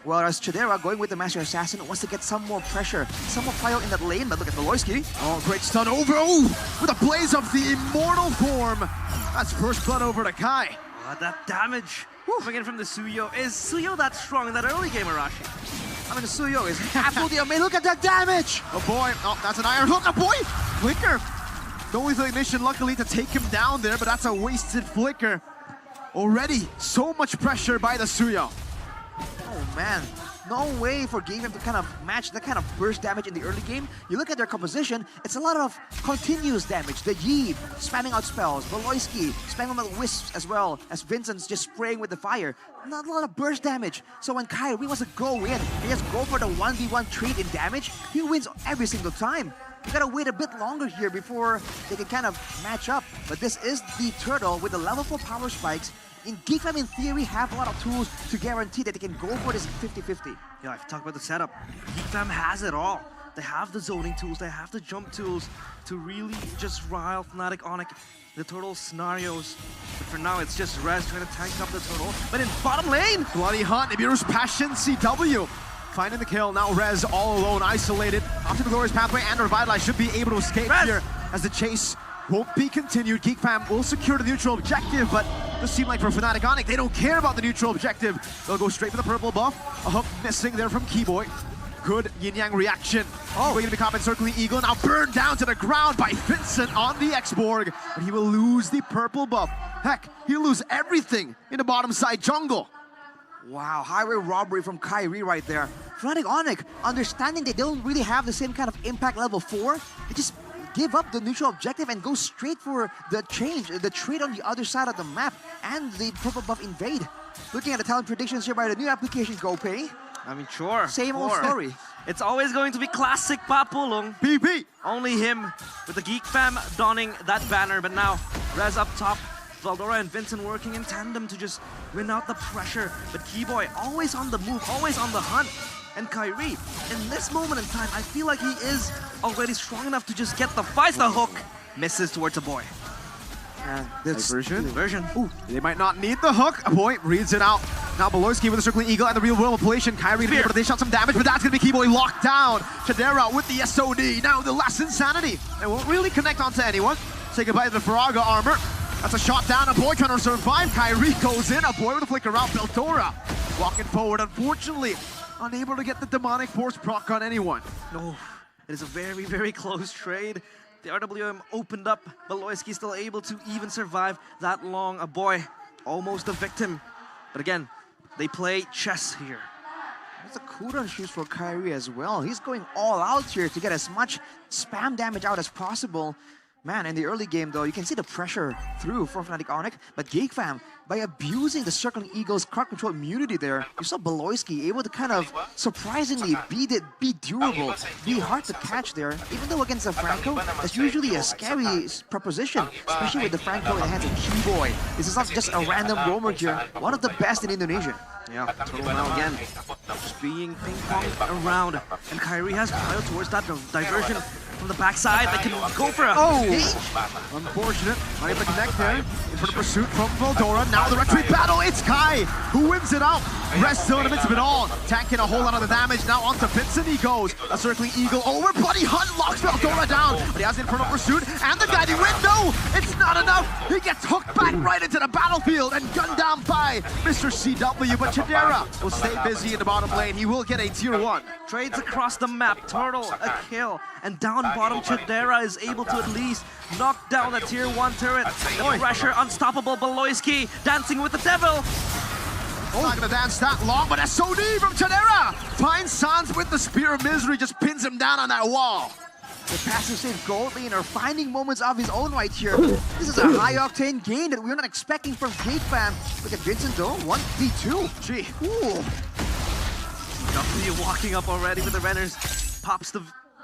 Whereas Chidera going with the Master Assassin wants to get some more pressure, some more fire in that lane. But look at Beloyski. Oh, great stun over. Oh, with a blaze of the immortal form. That's first blood over to Kai. That damage coming in from the Suyo. Is Suyo that strong in that early game, Arashi? I mean, the Suyo is absolutely amazing. Look at that damage! Oh boy, oh, that's an iron hook. Oh boy, flicker. No lethal ignition, luckily, to take him down there, but that's a wasted flicker. Already, so much pressure by the Suyo. Oh man, no way for Game to kind of match that kind of burst damage in the early game. You look at their composition, it's a lot of continuous damage. The Yi spamming out spells, Beloyski spamming out wisps as well, as Vincent's just spraying with the fire. Not a lot of burst damage. So when Kyrie wants to go in, he just go for the 1v1 trade in damage, he wins every single time. You gotta wait a bit longer here before they can kind of match up. But this is the Turtle with the level 4 power spikes. In GeekFam, in theory, have a lot of tools to guarantee that they can go for this 50-50. Yeah, I've talked about the setup. GeekFam has it all. They have the zoning tools, they have the jump tools to really just rile Fnatic Onyx, the Turtle scenarios. But for now, it's just Rez trying to tank up the Turtle. But in bottom lane, Bloody Hunt, Nibiru's Passion, CW. Finding the kill, now Rez all alone, isolated. After the Glorious Pathway and Revitalize should be able to escape here as the chase won't be continued. GeekFam will secure the neutral objective, but it does seem like for Fnatic Onyx, they don't care about the neutral objective. They'll go straight for the purple buff. A hook missing there from Keyboy. Good yin-yang reaction. Oh, going to be caught in Circling Eagle, now burned down to the ground by Vincent on the X-Borg, but he will lose the purple buff. Heck, he'll lose everything in the bottom side jungle. Wow, highway robbery from Kyrie right there. Fnatic Onyx, understanding they don't really have the same kind of impact level 4, they just give up the neutral objective and go straight for the change, the trade on the other side of the map, and the purple buff invade. Looking at the talent predictions here by the new application GoPay. I mean, sure. Same old story. It's always going to be classic Papulong. PP. Only him with the GeekFam donning that banner, but now Rez up top. Valdora and Vincent working in tandem to just win out the pressure. But Keyboy always on the move, always on the hunt. And Kyrie, in this moment in time, I feel like he is already strong enough to just get the fight. The hook misses towards a boy. Diversion. Ooh, they might not need the hook. A boy reads it out. Now Beloyski with the Circling Eagle and the real world manipulation. Kyrie to be able to dish out some damage, but that's going to be Keyboy locked down. Chidera with the SOD. Now the last Insanity. They won't really connect onto anyone. Say goodbye to the Faraga armor. That's a shot down. A boy trying to survive. Kyrie goes in. A boy with a flicker out. Beltora walking forward. Unfortunately, unable to get the demonic force proc on anyone. No, it is a very, very close trade. The RWM opened up. Beloyski still able to even survive that long. A boy almost a victim. But again, they play chess here. That's a cooldown shoes for Kyrie as well. He's going all out here to get as much spam damage out as possible. Man, in the early game though, you can see the pressure through for Fnatic Onyx, but GeekFam, by abusing the Circling Eagle's crowd control immunity there, you saw Beloyski able to kind of surprisingly be durable, be hard to catch there. Even though against a Franco, that's usually a scary proposition, especially with the Franco in the hands of Keyboy. This is not just a random roamer here, one of the best in Indonesia. Yeah, Turtle now again, just being ping-ponged around, and Kyrie has piled towards that diversion from the backside. They can go for a Unfortunate. Not able to connect there. In front of pursuit from Valdora. Now the retreat battle. It's Kai who wins it out. Rest still in the midst of it all. Tanking a whole lot of the damage. Now onto Vincent he goes. A Circling Eagle over. Bloody Hunt locks Valdora down. But he has the Infernal Pursuit and the guiding window. It's not enough. He gets hooked back right into the battlefield and gunned down by Mr. CW. But Chidera will stay busy in the bottom lane. He will get a tier 1. Trades across the map. Turtle, a kill. And down bottom, Chidera is able to at least knock down the tier 1 turret. The pressure, unstoppable. Beloyski dancing with the devil. Not gonna dance that long, but SOD from Chidera finds Sans with the Spear of Misery, just pins him down on that wall. The passive save gold laner finding moments of his own right here. This is a high octane game that we're not expecting from GeekFam. Look at Vincent though, 1v2. Gee. Ooh. W walking up already with the Renners. Pops the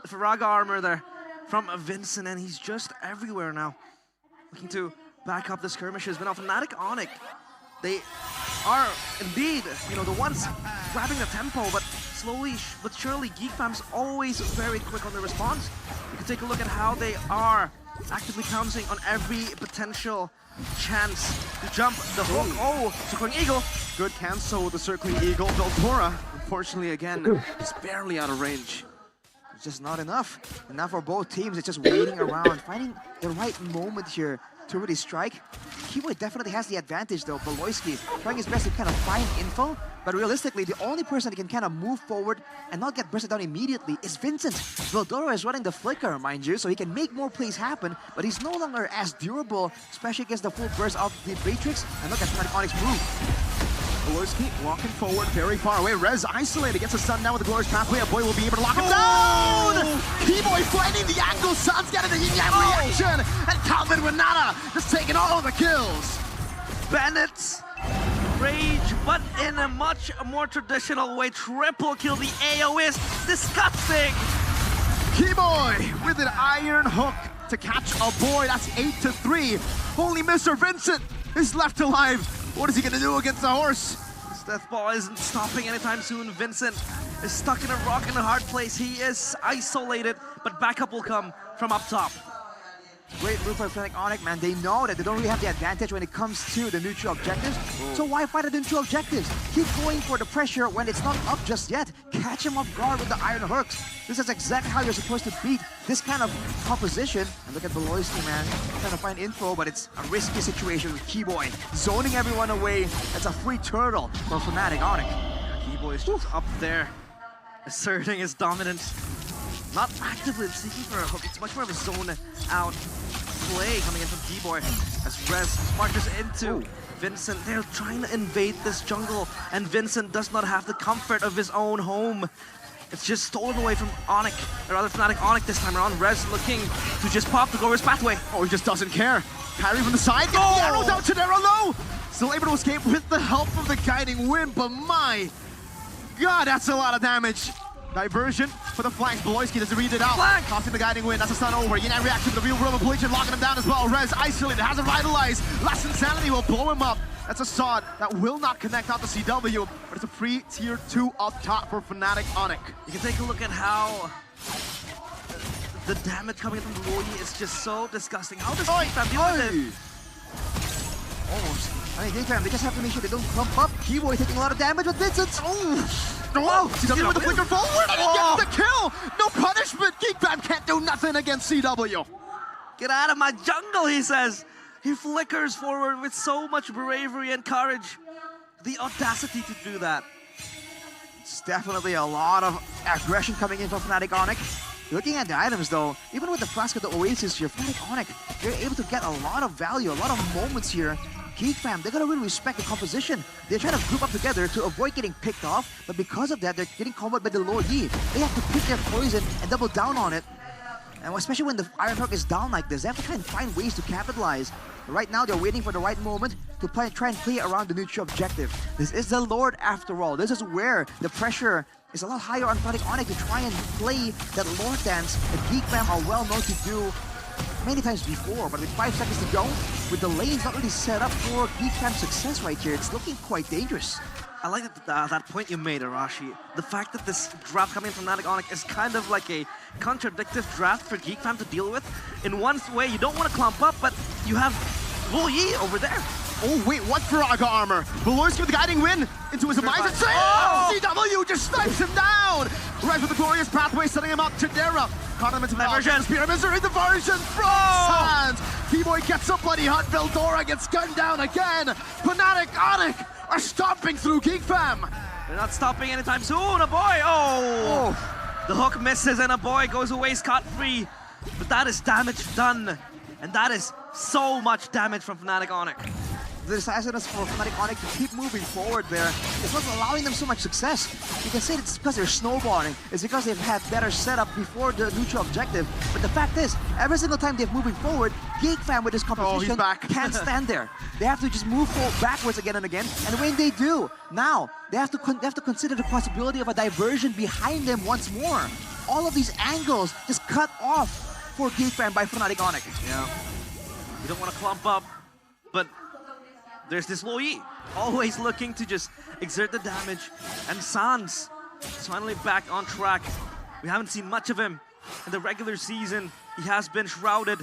Faraga armor there from Vincent, and he's just everywhere now. Looking to back up the skirmishes, but now Fnatic Onyx, they are indeed, the ones grabbing the tempo, but slowly but surely, Geek Fam's always very quick on the response. You can take a look at how they are actively pouncing on every potential chance to jump the hook. Oh, Circling Eagle. Good cancel with the Circling Eagle. Veltora, unfortunately, again, is barely out of range. It's just not enough. Enough for both teams. It's just waiting around, finding the right moment here to really strike. Keyboy definitely has the advantage though. Beloyski trying his best to kind of find info, but realistically, the only person that can kind of move forward and not get bursted down immediately is Vincent. Veldora is running the flicker, mind you, so he can make more plays happen, but he's no longer as durable, especially against the full burst of the Matrix. And look at Fnatic Onyx move. Beloyski walking forward very far away. Rez isolated, gets a stun down with the Glorious Pathway. A boy will be able to lock him down! Keyboy finding the angle, Sun's getting the yin-yang reaction! And Calvin Renata just taking all of the kills! Bennett's rage, but in a much more traditional way. Triple kill, the AO is disgusting! Keyboy with an iron hook to catch a boy. That's 8-3. Only Mr. Vincent is left alive. What is he gonna do against the horse? This death ball isn't stopping anytime soon. Vincent is stuck in a rock in a hard place. He is isolated, but backup will come from up top. Great move by Fnatic Onyx, man. They know that they don't really have the advantage when it comes to the neutral objectives. So why fight at the neutral objectives? Keep going for the pressure when it's not up just yet. Catch him off guard with the iron hooks. This is exactly how you're supposed to beat this kind of composition. And look at Beloyski, man. Trying to find info, but it's a risky situation with Keyboy. Zoning everyone away. That's a free turtle for Fnatic Onyx. Keyboy is just up there, asserting his dominance. Not actively seeking for a hook, it's much more of a zone-out play coming in from Keyboy as Rez sparkers into Vincent. They're trying to invade this jungle, and Vincent does not have the comfort of his own home. It's just stolen away from Onyx, or rather Fnatic Onyx this time around. Rez looking to just pop the Glorious Pathway. Oh, he just doesn't care. Kyrie from the side, gets the arrows out to Nero low! Still able to escape with the help of the Guiding Wind, but my God, that's a lot of damage. Diversion for the flanks. Beloyski doesn't read it out. Tossing the Guiding Wind. That's a stun over. Yin-yang reaction to the real world of Bleach and locking him down as well. Rez isolated, has a Vitalize. Last Insanity will blow him up. That's a sod that will not connect out to CW, but it's a free tier 2 up top for Fnatic Onyx. You can take a look at how the damage coming from the Loyi is just so disgusting. How does Geek Fam deal with it? Almost. I mean, Geek Fam, they just have to make sure they don't clump up. Keyboy taking a lot of damage with Vincent. Oh, CW with the flicker forward and he gets the kill! No punishment! Geek Fam can't do nothing against CW! Get out of my jungle, he says. He flickers forward with so much bravery and courage. The audacity to do that. It's definitely a lot of aggression coming in from Fnatic Onyx. Looking at the items though, even with the Flask of the Oasis here, Fnatic Onyx, they're able to get a lot of value, a lot of moments here. Geek Fam, they're gonna really respect the composition. They're trying to group up together to avoid getting picked off, but because of that, they're getting comboed by the low Yi. They have to pick their poison and double down on it. And especially when the Iron Hook is down like this, they have to try and find ways to capitalize. Right now, they're waiting for the right moment to try and play around the neutral objective. This is the Lord after all. This is where the pressure is a lot higher on Fnatic Onyx to try and play that Lord dance that Geek Fam are well known to do many times before. But with 5 seconds to go, with the lanes not really set up for Geek Fam's success right here, it's looking quite dangerous. I like that point you made, Arashi. The fact that this draft coming from Fnatic Onyx is kind of like a contradictive draft for Geek Fam to deal with. In one way, you don't want to clump up, but you have Wu Yi over there. Oh wait, what Firaga armor? Beloyski with the Guiding Wind into his demise. CW just snipes him down! Rez with the Glorious Pathway, setting him up. Chidera caught him into the diversion. Spear Misery, diversion from Sans! Keyboy gets a bloody hunt. Veldora gets gunned down again. Fnatic Onyx are stomping through Geek Fam. They're not stopping anytime soon. A boy, the hook misses and a boy goes away scot-free. But that is damage done, and that is so much damage from Fnatic Onyx. The decisiveness for Fnatic Onyx to keep moving forward there is what's allowing them so much success. You can say it's because they're snowballing. It's because they've had better setup before the neutral objective. But the fact is, every single time they're moving forward, Geek Fam with this competition can't stand there. They have to just move forward backwards again and again. And when they do, now they have to consider the possibility of a diversion behind them once more. All of these angles just cut off for Geek Fam by Fnatic Onyx. Yeah, you don't want to clump up, but there's this Loyi, always looking to just exert the damage. And Sans is finally back on track. We haven't seen much of him in the regular season. He has been shrouded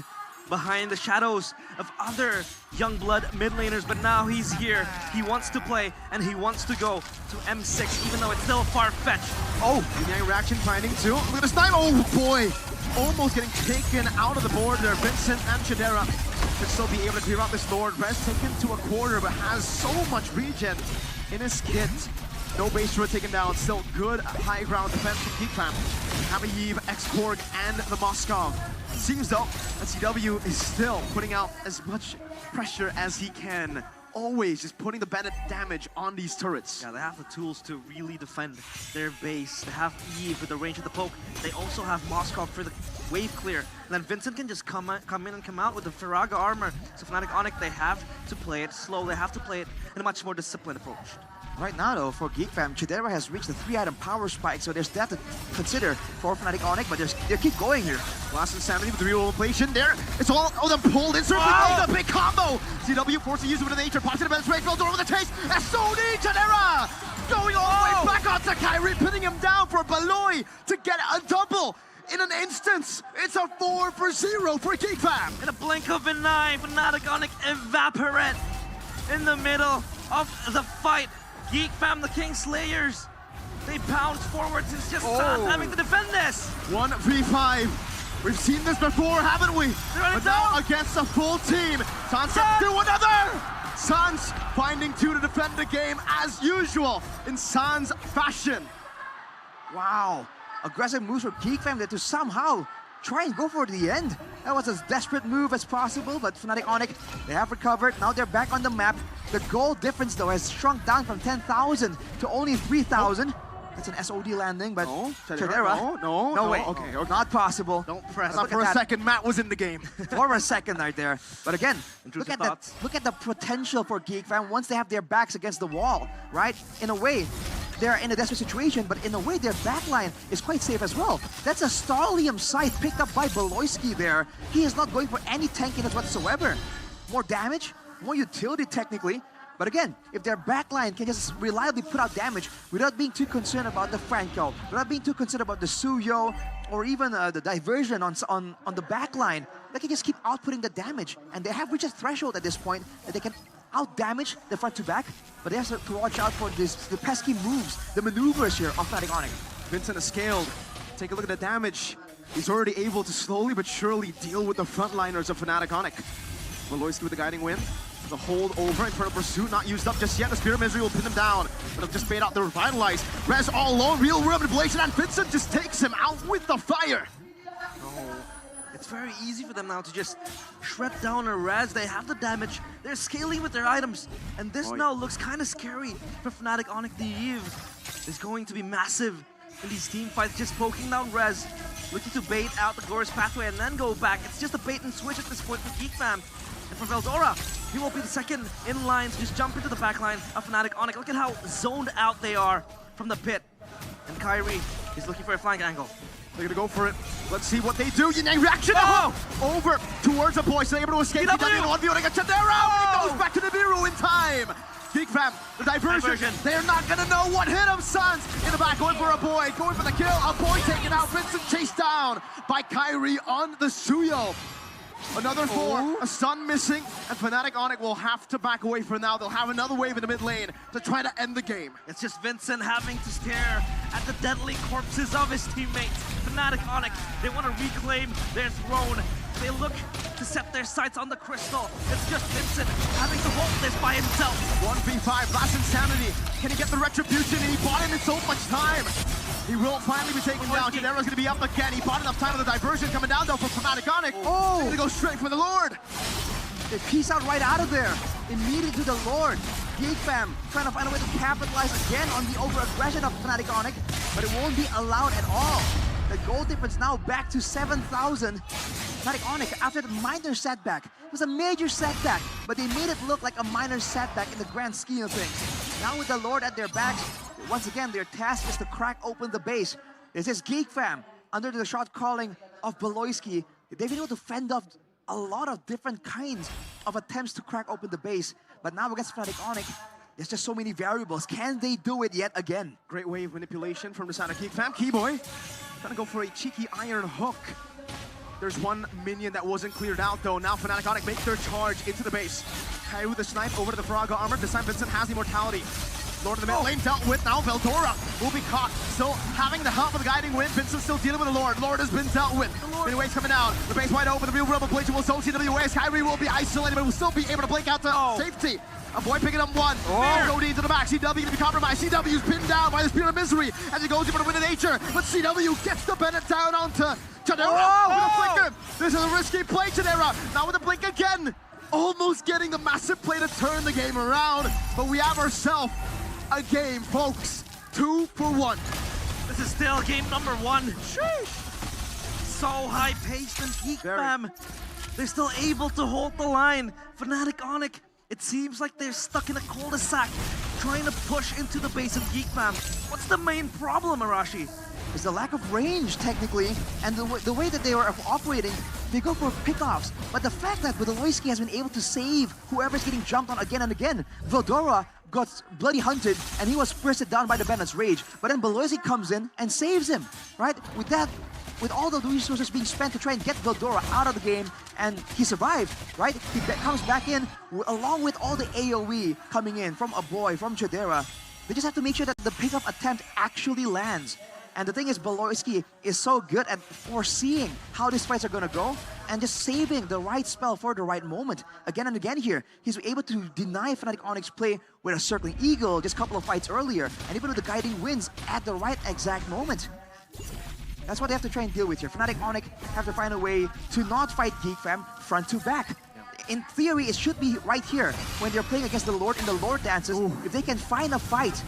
behind the shadows of other young blood mid laners, but now he's here. He wants to play and he wants to go to M6, even though it's still far-fetched. Oh, Yang reaction finding too. Look at this time. Oh boy, almost getting taken out of the board there. Vincent and Chidera should still be able to clear out this Lord. Res taken to a quarter, but has so much regen in his kit. No base turret taken down. Still good high ground defense from Geekfam. Habayev, X-Korg, and the Moscow. Seems though that CW is still putting out as much pressure as he can. Always just putting the bandit damage on these turrets. Yeah, they have the tools to really defend their base. They have Eve with the range of the poke. They also have Moskov for the wave clear. And then Vincent can just come in and come out with the Firaga armor. So Fnatic Onyx, they have to play it slow. They have to play it in a much more disciplined approach. Right now, though, for Geekfam, Chidera has reached the 3-item power spike, so there's that to consider for Fnatic Onyx, but they keep going here. Last Insanity with the real inflation there. It's all of them pulled in. Wow. The big combo. CW forced to use it with the nature. Pops in the bench, straight goes over the chase. SOD Chidera going all the way back onto Kyrie, pinning him down for Baloy to get a double. In an instance, it's a 4-for-0 for Geekfam. In a blink of an eye, Fnatic Onyx evaporate in the middle of the fight. Geekfam, the King Slayers, they bounce forwards. It's just Sans having to defend this. 1v5. We've seen this before, haven't we? But now against a full team. Sans gets to another. Sans finding two to defend the game as usual in Sans fashion. Wow. Aggressive moves for Geekfam there to somehow try and go for the end. That was as desperate move as possible, but Fnatic Onyx, they have recovered. Now they're back on the map. The goal difference, though, has shrunk down from 10,000 to only 3,000. That's an SOD landing, but Chidera. No way. Okay. Not possible. Don't press. For a second, Matt was in the game. For a second right there. But again, look at the potential for Geekfam once they have their backs against the wall, right? In a way, they're in a desperate situation, but in a way, their backline is quite safe as well. That's a Starlium site picked up by Beloyski there. He is not going for any tankiness whatsoever. More damage, more utility technically. But again, if their backline can just reliably put out damage without being too concerned about the Franco, without being too concerned about the Suyo, or even the diversion on the backline, they can just keep outputting the damage. And they have reached a threshold at this point that they can out-damage the front to back, but they have to watch out for the pesky moves, the maneuvers here of Fnatic Onyx. Vincent is scaled. Take a look at the damage. He's already able to slowly but surely deal with the frontliners of Fnatic Onyx. Beloyski with the guiding wind. The hold over in front of Pursuit, not used up just yet. The Spirit Misery will pin him down, but he'll just bait out the Revitalize. Res all alone, real world manipulation, and Vincent just takes him out with the fire. It's very easy for them now to just shred down a Res. They have the damage. They're scaling with their items. And this now looks kind of scary for Fnatic Onyx. The Eve is going to be massive in these team fights. Just poking down Res, looking to bait out the Glorious Pathway and then go back. It's just a bait and switch at this point for Geekfam. And for Veldora, he will be the second in line to just jump into the backline of Fnatic Onyx. Look at how zoned out they are from the pit. And Kyrie is looking for a flank angle. They're gonna go for it. Let's see what they do. Yang reaction over towards the boys. So they're able to escape. He goes back to the Nibiru in time. Geekfam, the diversion. They're not gonna know what hit him. Suns in the back going for a boy, going for the kill. A boy taken out. Vincent chased down by Kyrie on the Suyo. Another 4, a stun missing, and Fnatic Onyx will have to back away for now. They'll have another wave in the mid lane to try to end the game. It's just Vincent having to stare at the deadly corpses of his teammates. Fnatic Onyx, they want to reclaim their throne. They look to set their sights on the crystal. It's just Vincent having to hold this by himself. 1v5, last Insanity. Can he get the retribution? He bought in so much time. He will finally be taken down. Chidera's gonna be up again. He bought enough time with the diversion coming down though from Fnatic Onyx. He's gonna go straight for the Lord. They peace out right out of there. Immediately to the Lord. Geekfam trying to find a way to capitalize again on the over-aggression of Fnatic Onyx, but it won't be allowed at all. The goal difference now back to 7,000. Fnatic Onyx, after the minor setback, it was a major setback, but they made it look like a minor setback in the grand scheme of things. Now with the Lord at their backs, once again, their task is to crack open the base. This is Geekfam, under the shot calling of Beloyski. They've been able to fend off a lot of different kinds of attempts to crack open the base. But now against Fnatic Onyx, There's just so many variables. Can they do it yet again? Great wave manipulation from the side of Geek Fam. Keyboy trying to go for a cheeky iron hook. There's one minion that wasn't cleared out though. Now Fnatic Onyx make their charge into the base. Kai with the snipe over to the Faraga armor. This time Vincent has immortality. Lord of the mid lane dealt with. Now Veldora will be caught. Still having the help of the guiding wind. Vincent still dealing with the Lord. Lord has been dealt with. Many waves coming down. The base wide open. The real rebel blade will soul CWS. Kyrie will be isolated, but will still be able to blink out to safety. A boy picking up one. Go deep to the back. CW going to be compromised. CW's pinned down by the Spirit of Misery as he goes in for the win of nature. But CW gets the Bennett down onto Chadera with a flicker. This is a risky play, Chadera. Now with a blink again. Almost getting the massive play to turn the game around. But we have ourselves a game, folks. 2 for 1. This is still game number 1. Sheesh. So high paced and Geek Fam. They're still able to hold the line. Fnatic Onyx, it seems like they're stuck in a cul-de-sac, trying to push into the base of Geek Fam. What's the main problem, Arashi? Is the lack of range, technically, and the way that they are operating, they go for pickoffs. But the fact that Beloyski has been able to save whoever's getting jumped on again and again. Veldora got bloody hunted, and he was pressed down by the Bennett's rage. But then Beloyski comes in and saves him, right? With all the resources being spent to try and get Veldora out of the game, and he survived, right? He comes back in, along with all the AoE coming in from Aboy, from Chadera. They just have to make sure that the pickup attempt actually lands. And the thing is, Beloyski is so good at foreseeing how these fights are going to go and just saving the right spell for the right moment. Again and again here, he's able to deny Fnatic Onyx play with a Circling Eagle just a couple of fights earlier, and even with the Guiding Winds at the right exact moment. That's what they have to try and deal with here. Fnatic Onyx have to find a way to not fight Geek Fam front to back. In theory, it should be right here when they're playing against the Lord in the Lord dances. If they can find a fight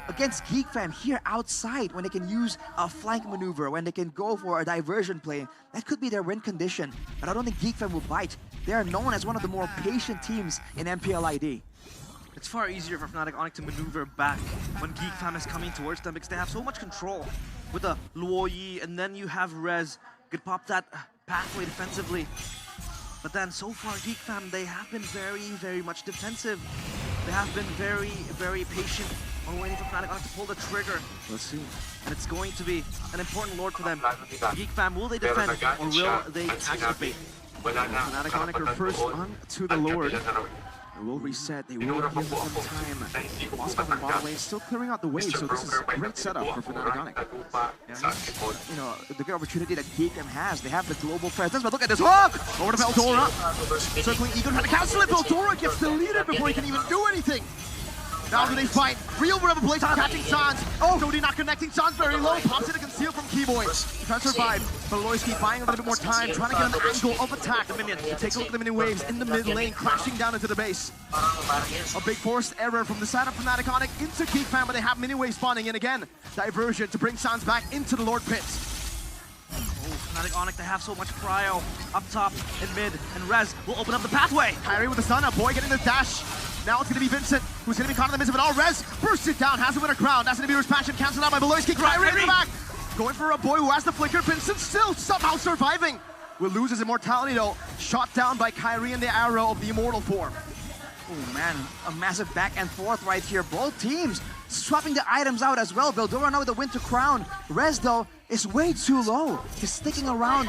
against Geek Fam here outside, when they can use a flank maneuver, when they can go for a diversion play, that could be their win condition. But I don't think Geek Fam will bite. They are known as one of the more patient teams in MPL ID. It's far easier for Fnatic Onyx to maneuver back when Geek Fam is coming towards them because they have so much control with the Luoyi, and then you have Rez. Could pop that pathway defensively. But then so far, Geek Fam, they have been very, very much defensive. They have been very, very patient on waiting for Fnatic Onyx to pull the trigger. Let's see. And it's going to be an important Lord for them. Geek Fam, will they defend or will they activate? Fnatic Onyx are first on to the Lord. They will reset, they will give them time. Moskov and bot lane still clearing out the wave, so this is a great setup for Fnatic Onyx. You know, the good opportunity that Geek Fam has. They have the global presence, but look at this hook! Over to Veldora. Circling Eagle trying to cancel it. Veldora gets deleted before he can even do anything. Now do they fight? Real Rebel Blade catching Sans. Cody not connecting. Sans very low. Pops it to conceal from Keyboy. Trying to survive. Beloyski buying a little bit more time. Trying to get an angle of attack. The minion. Take a look at the minion waves in the mid lane. Crashing down into the base. A big forced error from the side of Fnatic Onyx into Geek Fam, but they have minion waves spawning in again. Diversion to bring Sans back into the Lord pits. Fnatic Onyx, they have so much cryo up top and mid, and Rez will open up the pathway. Kyrie with the stun. A boy getting the dash. Now it's going to be Vincent, who's going to be caught in the midst of it all. Rez bursts it down, has the winner crown. That's going to be Passion, cancelled out by Beloyski. Kyrie in the back. Going for a boy who has the flicker. Vincent still somehow surviving. Will lose his immortality though. Shot down by Kyrie in the arrow of the immortal form. Oh man, a massive back and forth right here. Both teams swapping the items out as well. Veldora now with the Winter Crown. Rez though is way too low. He's sticking around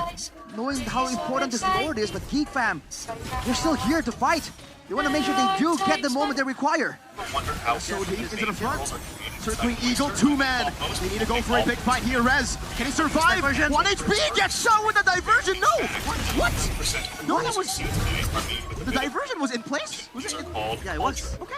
knowing how important this Lord is, but Geek Fam, they're still here to fight. They want to make sure they do get the moment they require. So deep into the front. Circling Eagle, 2-man. They need to go for a big fight here. Rez, can he survive? 1 HP gets shot with a diversion. No! What? No, that was... The diversion was in place? Was it? Yeah, it was. Okay.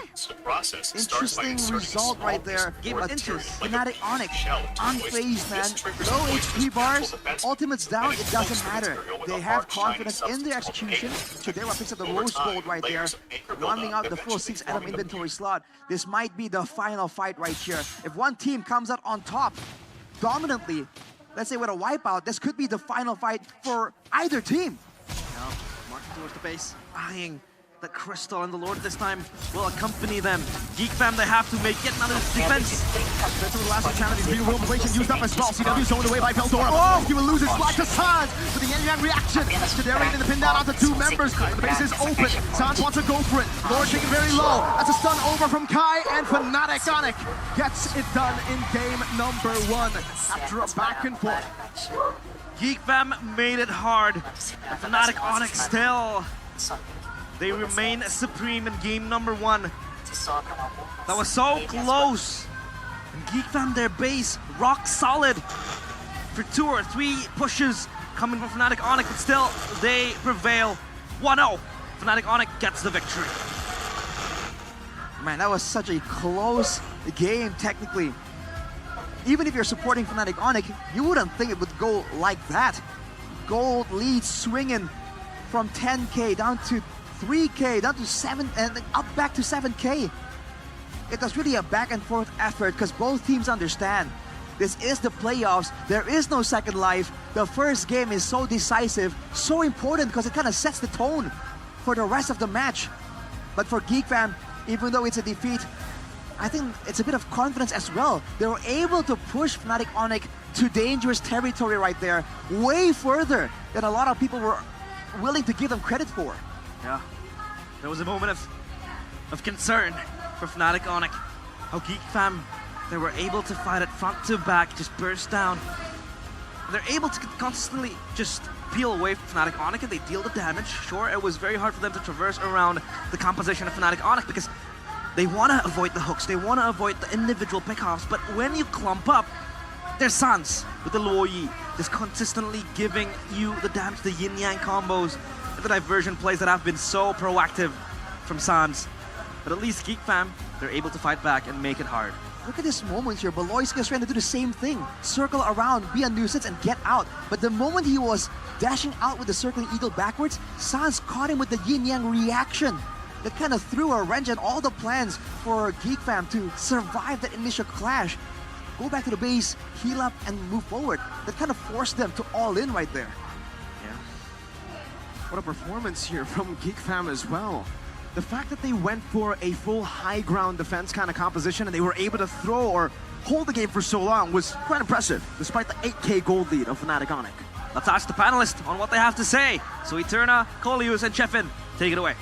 Interesting result right there. Fnatic Onyx, unfazed, man. Low HP bars, ultimates down, it doesn't matter. They have confidence in their execution. Chadera picks up the Rose Gold right there, rounding out the full 6-item inventory slot. This might be the final fight right here. If one team comes out on top dominantly, let's say with a wipeout, this could be the final fight for either team. Now, marching towards the base, eyeing that Crystal and the Lord this time will accompany them. Geek Fam, they have to make yet another defense. That's the last challenge. Beautiful relation used up as well. CW zoned away by Veldora. Oh, he will lose his flag to Sans with the Yang reaction. Kadarian in the pin down onto two members. The base is open. Sans wants to go for it. Lord taking very low. That's a stun over from Kai, and Fnatic gets it done in game number 1 after a back and forth. Geek Fam made it hard. Fnatic Onyx still. They remain supreme in game number 1. That was so close. And Geek Fam, their base, rock solid. For 2 or 3 pushes coming from Fnatic Onyx, but still, they prevail. 1-0. Fnatic Onyx gets the victory. Man, that was such a close game, technically. Even if you're supporting Fnatic Onyx, you wouldn't think it would go like that. Gold lead swinging from 10k down to 3k, down to 7, and up back to 7k. It was really a back and forth effort because both teams understand this is the playoffs. There is no second life. The first game is so decisive, so important because it kind of sets the tone for the rest of the match. But for Geek Fam, even though it's a defeat, I think it's a bit of confidence as well. They were able to push Fnatic Onyx to dangerous territory right there, way further than a lot of people were willing to give them credit for. Yeah, there was a moment of concern for Fnatic Onyx. How Geek Fam, they were able to fight it front to back, just burst down. They're able to constantly just peel away from Fnatic Onyx and they deal the damage. Sure, it was very hard for them to traverse around the composition of Fnatic Onyx because they want to avoid the hooks, they want to avoid the individual pickoffs, but when you clump up, there's Sans with the Luo Yi, just consistently giving you the damage, the yin-yang combos, the diversion plays that have been so proactive from Sans. But at least Geek Fam, they're able to fight back and make it hard. Look at this moment here. Beloyski is trying to do the same thing. Circle around, be a nuisance, and get out. But the moment he was dashing out with the circling eagle backwards, Sans caught him with the yin-yang reaction. That kind of threw a wrench in all the plans for Geek Fam to survive that initial clash. Go back to the base, heal up, and move forward. That kind of forced them to all in right there. Yeah. What a performance here from Geek Fam as well. The fact that they went for a full high ground defense kind of composition and they were able to throw or hold the game for so long was quite impressive, despite the 8k gold lead of Fnatic Onyx. Let's ask the panelists on what they have to say. So Eterna, Coleus, and Chefin, take it away.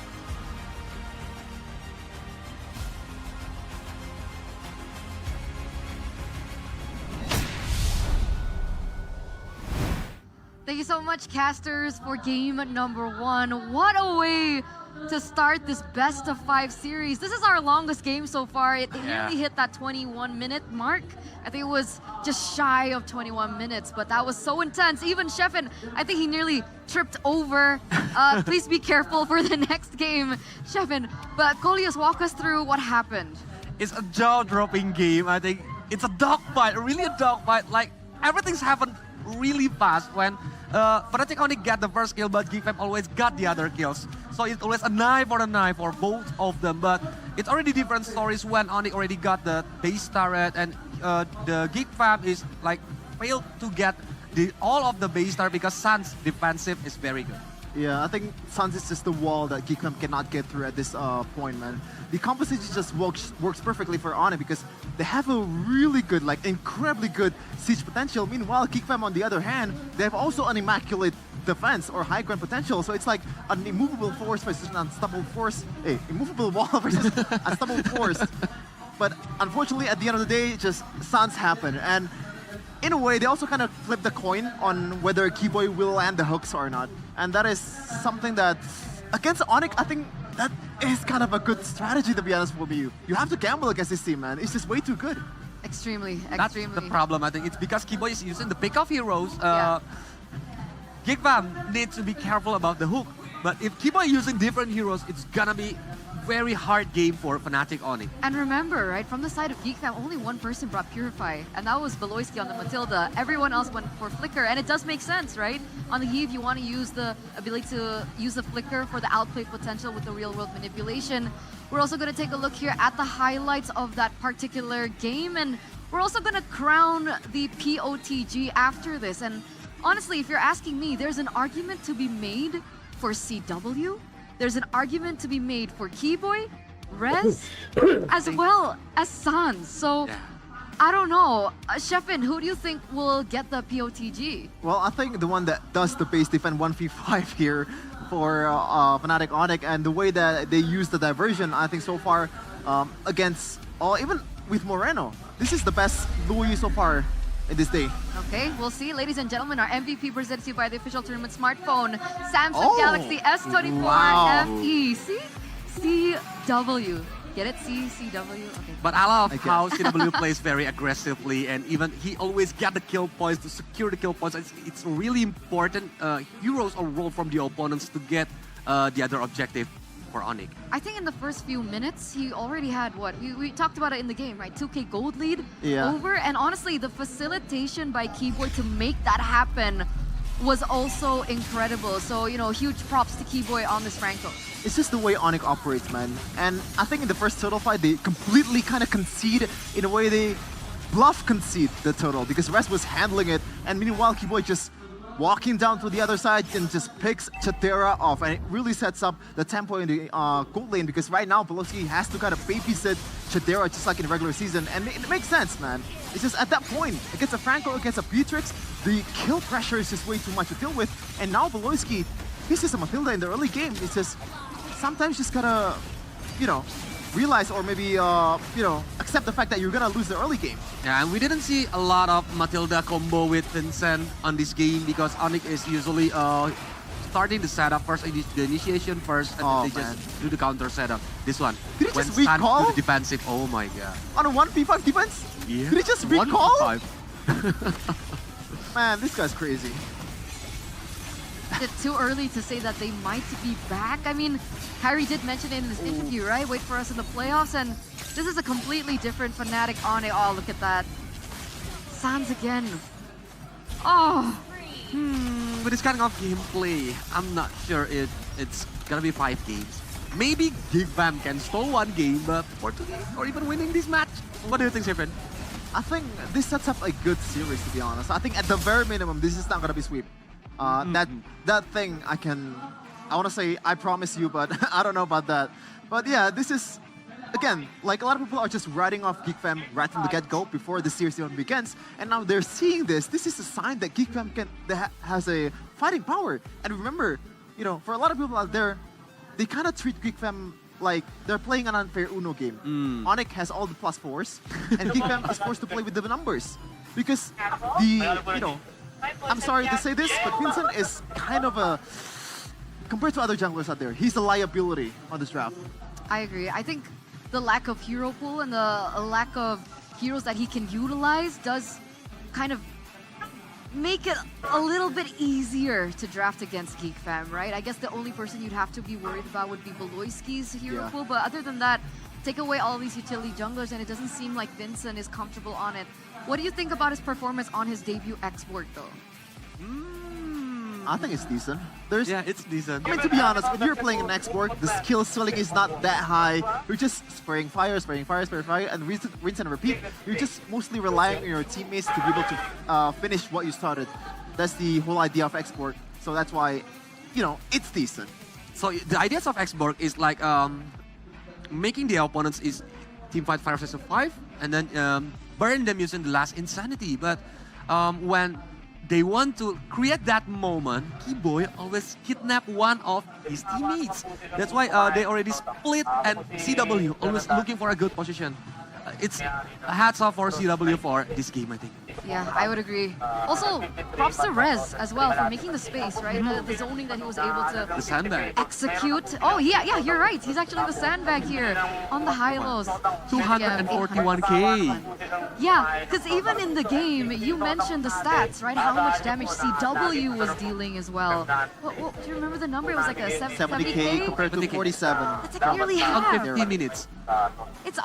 Thank you so much, casters, for game number 1. What a way to start this best of 5 series. This is our longest game so far. It nearly hit that 21-minute mark. I think it was just shy of 21 minutes, but that was so intense. Even Chefin, I think he nearly tripped over. Please be careful for the next game, Chefin. But Coleus, walk us through what happened. It's a jaw-dropping game. I think it's a dogfight, really a dogfight. Like, everything's happened really fast when Fnatic only got the first kill, but Geek Fam always got the other kills. So it's always a knife for both of them. But it's already different stories when Onyx already got the base turret and the Geek Fam is like failed to get all of the base turret because Sans defensive is very good. Yeah, I think Sans is just the wall that Geek Fam cannot get through at this point, man. The composition just works perfectly for Onyx because they have a really good, like incredibly good siege potential. Meanwhile, Geek Fam on the other hand, they have also an immaculate defense or high ground potential. So it's like an immovable force versus an unstoppable force. Hey, immovable wall versus unstoppable force. But unfortunately, at the end of the day, just Sans happened. And in a way, they also kind of flip the coin on whether Keyboy will land the hooks or not. And that is something that, against Onyx, I think that is kind of a good strategy, to be honest with you. You have to gamble against this team, man. It's just way too good. Extremely. That's the problem, I think. It's because Keyboy is using the pick-off heroes. Geek Fam needs to be careful about the hook. But if Keyboy using different heroes, it's gonna be very hard game for Fnatic Onyx. And remember, right, from the side of Geek Fam, only one person brought Purify, and that was Beloyski on the Matilda. Everyone else went for Flicker, and it does make sense, right? On the Eve, you want to use the ability to use the Flicker for the outplay potential with the real-world manipulation. We're also going to take a look here at the highlights of that particular game, and we're also going to crown the POTG after this. And honestly, if you're asking me, there's an argument to be made for CW. there's an argument to be made for Keyboy, Rez, as well as Sans. So, I don't know. Sheffin, who do you think will get the POTG? Well, I think the one that does the base defend 1v5 here for Fnatic Onyx, and the way that they use the diversion, I think so far against, even with Moreno, this is the best Louis so far in this day. Okay, we'll see. Ladies and gentlemen, our MVP presented to you by the official tournament smartphone, Samsung Galaxy S24 FE. See? CW. Get it? CW? Okay. But I love how CW plays very aggressively, and even he always get the kill points to secure the kill points. It's really important heroes or role from the opponents to get the other objective for Onyx. I think in the first few minutes, he already had what? We talked about it in the game, right? 2K gold lead over. And honestly, the facilitation by Keyboy to make that happen was also incredible. So, you know, huge props to Keyboy on this Franco. It's just the way Onyx operates, man. And I think in the first total fight, they completely kind of concede. In a way, they bluff concede the total because Rest was handling it. And meanwhile, Keyboy just walking down to the other side and just picks Chatera off. And it really sets up the tempo in the gold lane because right now, Pelosi has to kind of babysit Chatera just like in the regular season. And it makes sense, man. It's just at that point, against a Franco, against a Beatrix, the kill pressure is just way too much to deal with. And now Pelosi, this is a Matilda in the early game. It's just sometimes just gotta, you know, realize or maybe, you know, accept the fact that you're gonna lose the early game. Yeah, and we didn't see a lot of Matilda combo with Vincent on this game because Onyx is usually starting the setup first, the initiation first, and then they just do the counter setup. This one, did he when just recall? to the defensive, oh my god. On a 1v5 defense? Yeah. Did he just recall? 1v5. Man, this guy's crazy. It's too early to say that they might be back. I mean, Kyrie did mention it in this interview, right? Wait for us in the playoffs, and this is a completely different Fnatic on it. Oh, look at that. Sans again. Oh. With this kind of gameplay, I'm not sure if it's gonna be 5 games. Maybe GigFam can stall 1 game, but for 2 games, or even winning this match. What do you think, Stephen? I think this sets up a good series, to be honest. I think at the very minimum, this is not gonna be sweep. That thing I want to say I promise you, but I don't know about that. But yeah, this is, again, like a lot of people are just writing off GeekFam right from the get-go before the series even begins, and now they're seeing this. This is a sign that GeekFam has a fighting power. And remember, you know, for a lot of people out there, they kind of treat GeekFam like they're playing an unfair Uno game. Onyx has all the +4s, and GeekFam is forced to play with the numbers because you know, I'm sorry to say this, but Vincent is kind of a, compared to other junglers out there, he's a liability on this draft. I agree. I think the lack of hero pool and the lack of heroes that he can utilize does kind of make it a little bit easier to draft against GeekFam, right? I guess the only person you'd have to be worried about would be Beloyski's hero pool, but other than that, take away all these utility junglers and it doesn't seem like Vincent is comfortable on it. What do you think about his performance on his debut export, though? I think it's decent. Yeah, it's decent. I mean, to be honest, when you're playing an export, the skill ceiling is not that high. You're just spraying fire, and rinse and repeat. You're just mostly relying on your teammates to be able to finish what you started. That's the whole idea of export. So that's why, you know, it's decent. So the ideas of export is like making the opponents is teamfight 5 vs 5, and then burn them using the last insanity. But when they want to create that moment, Keyboy always kidnap one of his teammates. That's why they already split, and CW always looking for a good position. It's a hats off for CW for this game, I think. Yeah, I would agree. Also, props to Rez as well for making the space, right? The zoning that he was able to the sandbag. Execute. Oh, yeah, you're right. He's actually the sandbag here on the high-lows. 241k. Yeah, because even in the game, you mentioned the stats, right? How much damage CW was dealing as well. What, do you remember the number? It was like a 70k compared to 47. That's like nearly half. On 50 minutes. It's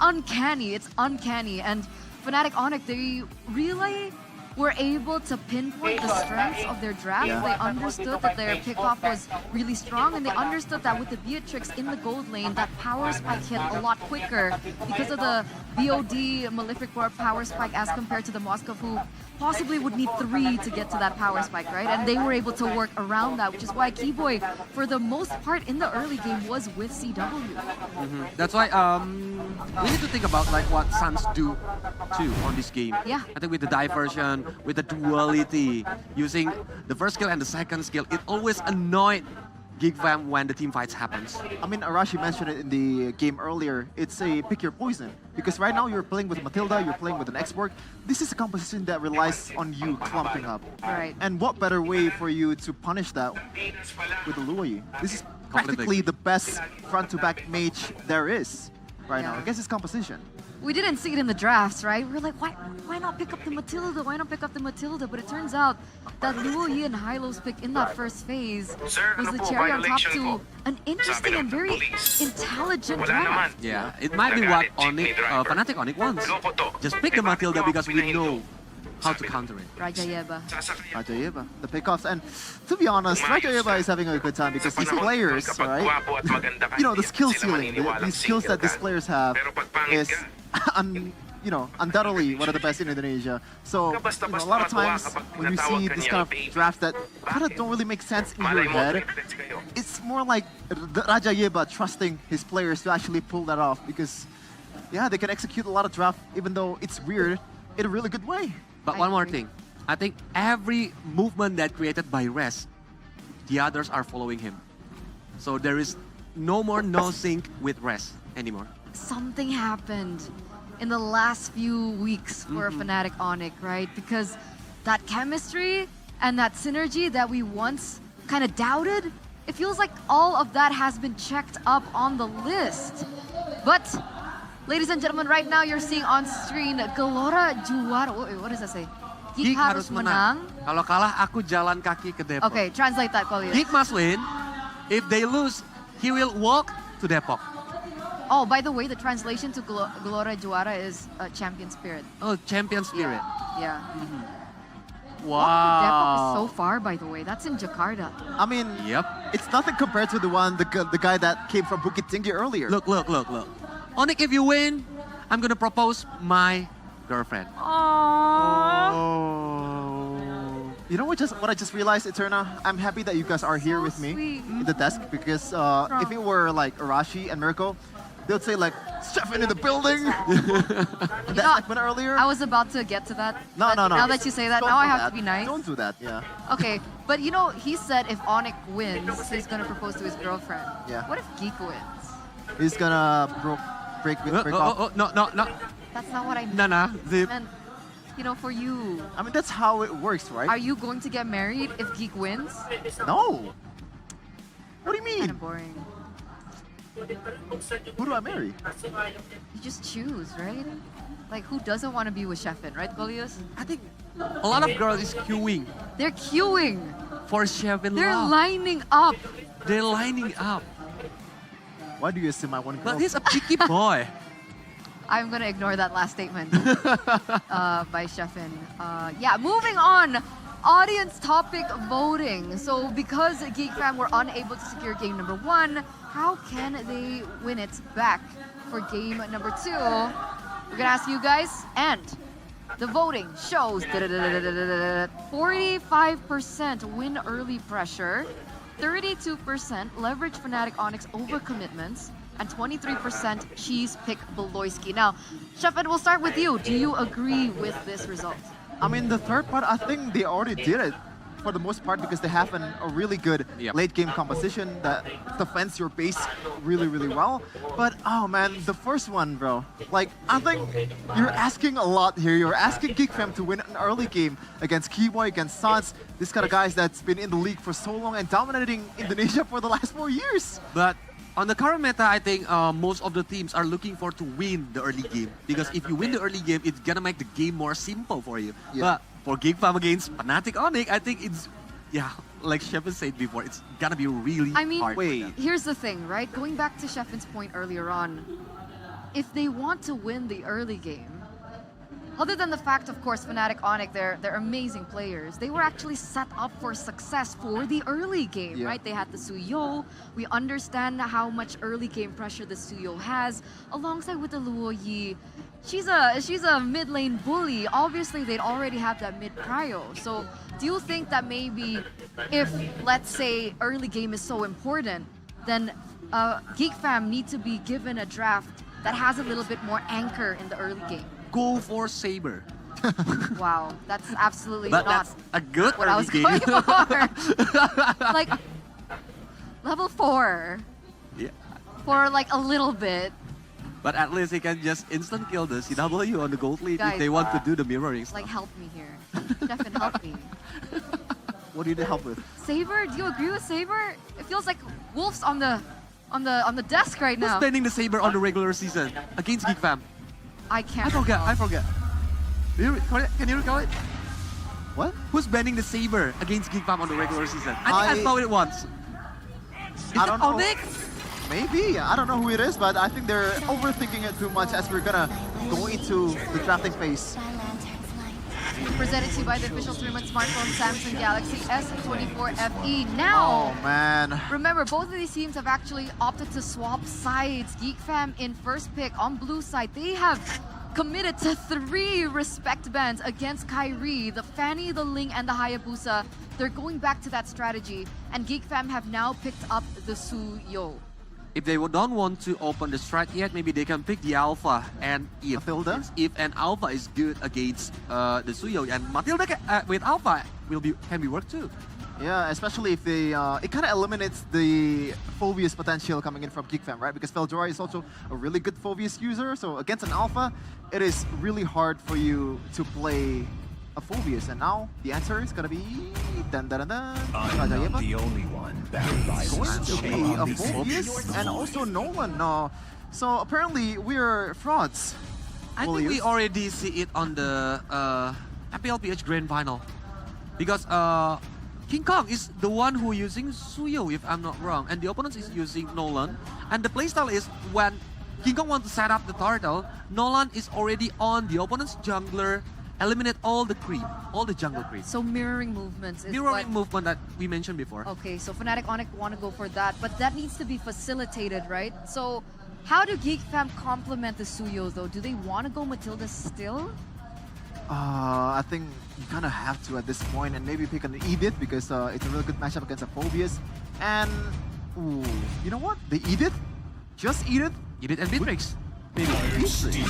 uncanny. It's uncanny. And Fnatic Onyx, they really were able to pinpoint the strengths of their draft. Yeah. They understood that their kickoff was really strong, and they understood that with the Beatrix in the gold lane, that power spike hit a lot quicker because of the BOD Malefic Roar power spike as compared to the Moskov, who possibly would need 3 to get to that power spike, right? And they were able to work around that, which is why Keyboy, for the most part in the early game, was with CW. That's why we need to think about like what Suns do too on this game. Yeah. I think with the diversion, with the duality, using the first skill and the second skill, it always annoyed GigFam when the team fights happens. I mean, Arashi mentioned it in the game earlier. It's a pick your poison. Because right now you're playing with Matilda, you're playing with an export. This is a composition that relies on you clumping up. Right. And what better way for you to punish that with the Luoyi? This is practically the best front-to-back mage there is right now against this composition. We didn't see it in the drafts, right? We were like, why not pick up the Matilda? Why not pick up the Matilda? But it turns out that Luo Yi and Hylo's pick in that first phase was the cherry on top to an interesting and very intelligent draft. Yeah, it might be what Fnatic Onyx wants. Just pick the Matilda because we know how to counter it. Raja Yeba. Raja Yeba, the pickoffs. And to be honest, Raja Yeba is having a good time because these players, right? You know, the skill ceiling, the skills that these players have is undoubtedly one of the best in Indonesia. So, a lot of times when you see this kind of drafts that kind of don't really make sense in your head, it's more like Raja Yeba trusting his players to actually pull that off because, yeah, they can execute a lot of draft even though it's weird in a really good way. But one more thing, I think every movement that created by Rest, the others are following him. So there is no more no sync with Rest anymore. Something happened in the last few weeks for Fnatic Onyx, right? Because that chemistry and that synergy that we once kind of doubted, it feels like all of that has been checked up on the list. But ladies and gentlemen, right now you're seeing on screen Gelora Juara. What does that say? Geek harus menang. Kalau kalah, aku jalan kaki ke Depok. Okay, translate that, Kolius. Geek must win. If they lose, he will walk to Depok. Oh, by the way, the translation to Gelora Juara is champion spirit. Oh, champion spirit. Yeah. Wow. Depok is so far, by the way. That's in Jakarta. I mean, it's nothing compared to the guy that came from Bukit Tinggi earlier. Look. Onyx, if you win, I'm gonna propose my girlfriend. You know what I just realized, Eterna? I'm happy that you guys are here with me in the desk because if it were like Arashi and Mirko, they would say like, Stefan in the building! That segment earlier. I was about to get to that. No. Now that you say that, now I have to be nice. Don't do that, yeah. Okay, but you know, he said if Onyx wins, he's gonna propose to his girlfriend. Yeah. What if Geek wins? He's gonna break off. No. That's not what I meant. No. And, you know, for you. I mean, that's how it works, right? Are you going to get married if Geek wins? No. What do you mean? Kind of boring. Who do I marry? You just choose, right? Like, who doesn't want to be with Sheffin, right, Golius? I think a lot of girls is queuing. They're queuing. For Sheffin. They're lining up. They're lining up. Why do you assume I want to go? But he's a picky boy. I'm going to ignore that last statement by Sheffin. Yeah, moving on. Audience topic voting. So because GeekFam were unable to secure game number 1, how can they win it back for game number 2? We're going to ask you guys, and the voting shows 45% win early pressure, 32% leverage Fnatic Onyx over commitments, and 23% cheese pick Beloyski. Now, Sheffin, we'll start with you. Do you agree with this result? I mean, the third part, I think they already did it for the most part because they have a really good late game composition that defends your base really, really well. But, oh man, the first one, bro. Like, I think you're asking a lot here. You're asking GeekFam to win an early game against Keyboy, against Sans. This kind of guys that's been in the league for so long and dominating Indonesia for the last 4 years. But on the current meta, I think most of the teams are looking for to win the early game. Because if you win the early game, it's gonna make the game more simple for you. But for GeekFam against Fnatic Onyx, I think it's, like Sheffin said before, it's gonna be really hard. Here's the thing, right? Going back to Sheffin's point earlier on, if they want to win the early game, other than the fact, of course, Fnatic Onyx, they're amazing players. They were actually set up for success for the early game, right? They had the Suyo. We understand how much early game pressure the Suyo has, alongside with the Luoyi. She's a mid lane bully. Obviously, they'd already have that mid prio. So, do you think that maybe if, let's say, early game is so important, then Geek Fam need to be given a draft that has a little bit more anchor in the early game? Go for Saber. Wow, that's absolutely But not that's a good what I was early going game. for. Like, level 4 Yeah. for like a little bit. But at least he can just instant kill the CW on the gold lead Guys, if they want to do the mirroring Like, stuff. help me here. Stefan, help me. What do you need help with? Saber, do you agree with Saber? It feels like wolves on the desk right Who's now. banning the Saber on the regular season against Geek Fam? I can't. I forget. Can you recall it? What? Who's banning the Saber against Geek Fam on the regular season? I think I saw it once. Is I it don't know. Onyx? Maybe. I don't know who it is, but I think they're overthinking it too much as we're gonna go into the drafting phase. Presented to you by the official tournament smartphone Samsung Galaxy S24 FE. Now, Oh man. remember, both of these teams have actually opted to swap sides. Geek Fam in first pick on blue side. They have committed to 3 respect bans against Kyrie, the Fanny, the Ling, and the Hayabusa. They're going back to that strategy, and Geek Fam have now picked up the Suyo. If they don't want to open the strat yet, maybe they can pick the Alpha. And if an Alpha is good against the Suyo, and Matilda with Alpha can be worked too. Yeah, especially if they, it kind of eliminates the Phobius potential coming in from Geek Fam, right? Because Feldora is also a really good Phobius user, so against an Alpha, it is really hard for you to play a Phobius. And now, the answer is gonna be... Dun, dun, dun, dun. I'm not the only one bound by It's going this to be chain. a Phobius and also Nolan. So apparently, we're frauds. I think we already see it on the MPLPH Grand Final. Because King Kong is the one who using Suyo, if I'm not wrong, and the opponent is using Nolan. And the playstyle is when King Kong wants to set up the turtle, Nolan is already on the opponent's jungler, eliminate all the creep, all the jungle creep. So mirroring movements is what... movement that we mentioned before. Okay, so Fnatic Onyx want to go for that, but that needs to be facilitated, right? So how do Geek Fam complement the Suyos though? Do they want to go Matilda still? I think you kind of have to at this point, and maybe pick an Edith because it's a really good matchup against a Phobius. And, ooh, you know what? The Edith? Just Edith? Edith and Beatrix. Maybe Beatrix.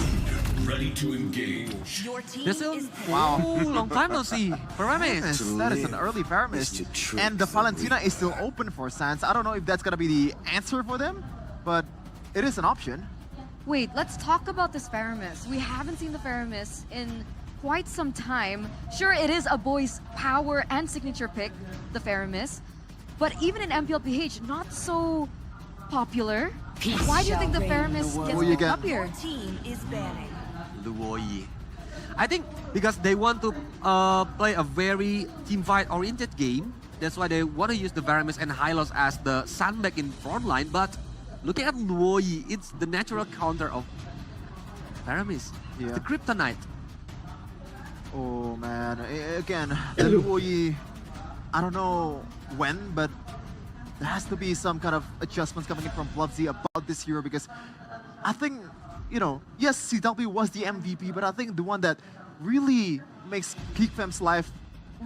Ready to engage. Your team There's still is long time no see. Paramis. That is an early Paramis. And the Valentina is still open for Sans. I don't know if that's gonna be the answer for them, but it is an option. Wait, let's talk about this Faramis. We haven't seen the Faramis in quite some time. Sure, it is a boy's power and signature pick, the Faramis, but even in MPLPH, not so popular. Why do you think the Faramis gets picked up here? team is banning. Luoyi. I think because they want to play a very team fight oriented game. That's why they want to use the Varamis and Hylos as the sandbag in front line. But looking at Luoyi, it's the natural counter of Varamis. The Kryptonite. Oh man, again, the Luoyi, I don't know when, but there has to be some kind of adjustments coming in from Bloodsy about this hero because I think, you know, yes, CW was the MVP, but I think the one that really makes Geek Fam's life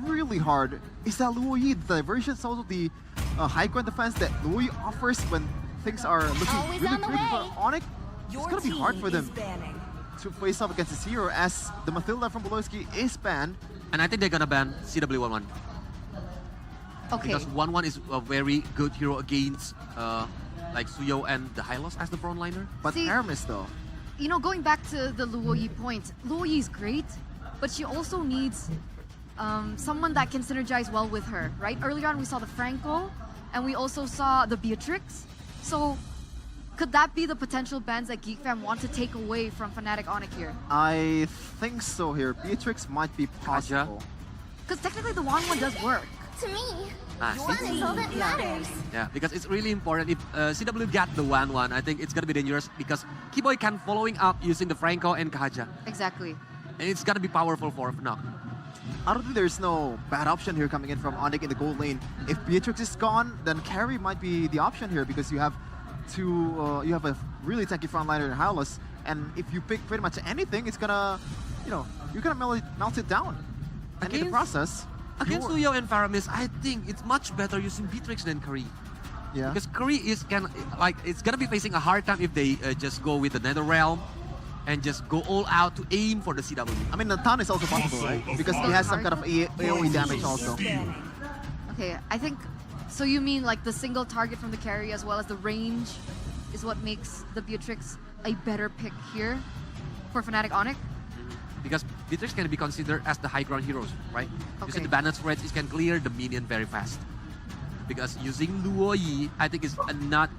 really hard is that Luoyi. The diversion is also the high ground defense that Luoyi offers when things are looking Always really on the great for way. Onyx. Your It's gonna be hard team for them is banning. to face off against this hero as the Matilda from Beloyski is banned. And I think they're gonna ban CW11. Okay. Because 1-1 is a very good hero against like Suyo and the Hylos as the frontliner. But Aramis though. You know, going back to the Luoyi point, Luoyi is great, but she also needs someone that can synergize well with her, right? Earlier on we saw the Franco, and we also saw the Beatrix. So could that be the potential bans that Geek Fam want to take away from Fnatic Onyx here? I think so here. Beatrix might be possible. Because technically the 1-1 does work. To me, One is all that matters. Yeah, because it's really important. If CW got the 1-1, I think it's gonna be dangerous because Keyboy can following up using the Franco and Kaja. Exactly. And it's gonna be powerful for Fnac. I don't think there's no bad option here coming in from Onyx in the gold lane. If Beatrix is gone, then carry might be the option here because you have you have a really tanky frontliner in Hylos, and if you pick pretty much anything, it's gonna, you're gonna melt it down. And in the process, against Luyo and Faramis, I think it's much better using Beatrix than Curry. Yeah. Because Curry it's gonna be facing a hard time if they just go with the Nether Realm and just go all out to aim for the CW. I mean, the Natan is also possible, right? Because he has some kind of AoE damage also. Okay, I think, so you mean like the single target from the carry as well as the range is what makes the Beatrix a better pick here for Fnatic Onyx? Because Beatrix can be considered as the high ground heroes, right? Using the balance rates, it can clear the minion very fast. Because using Luoyi, I think is not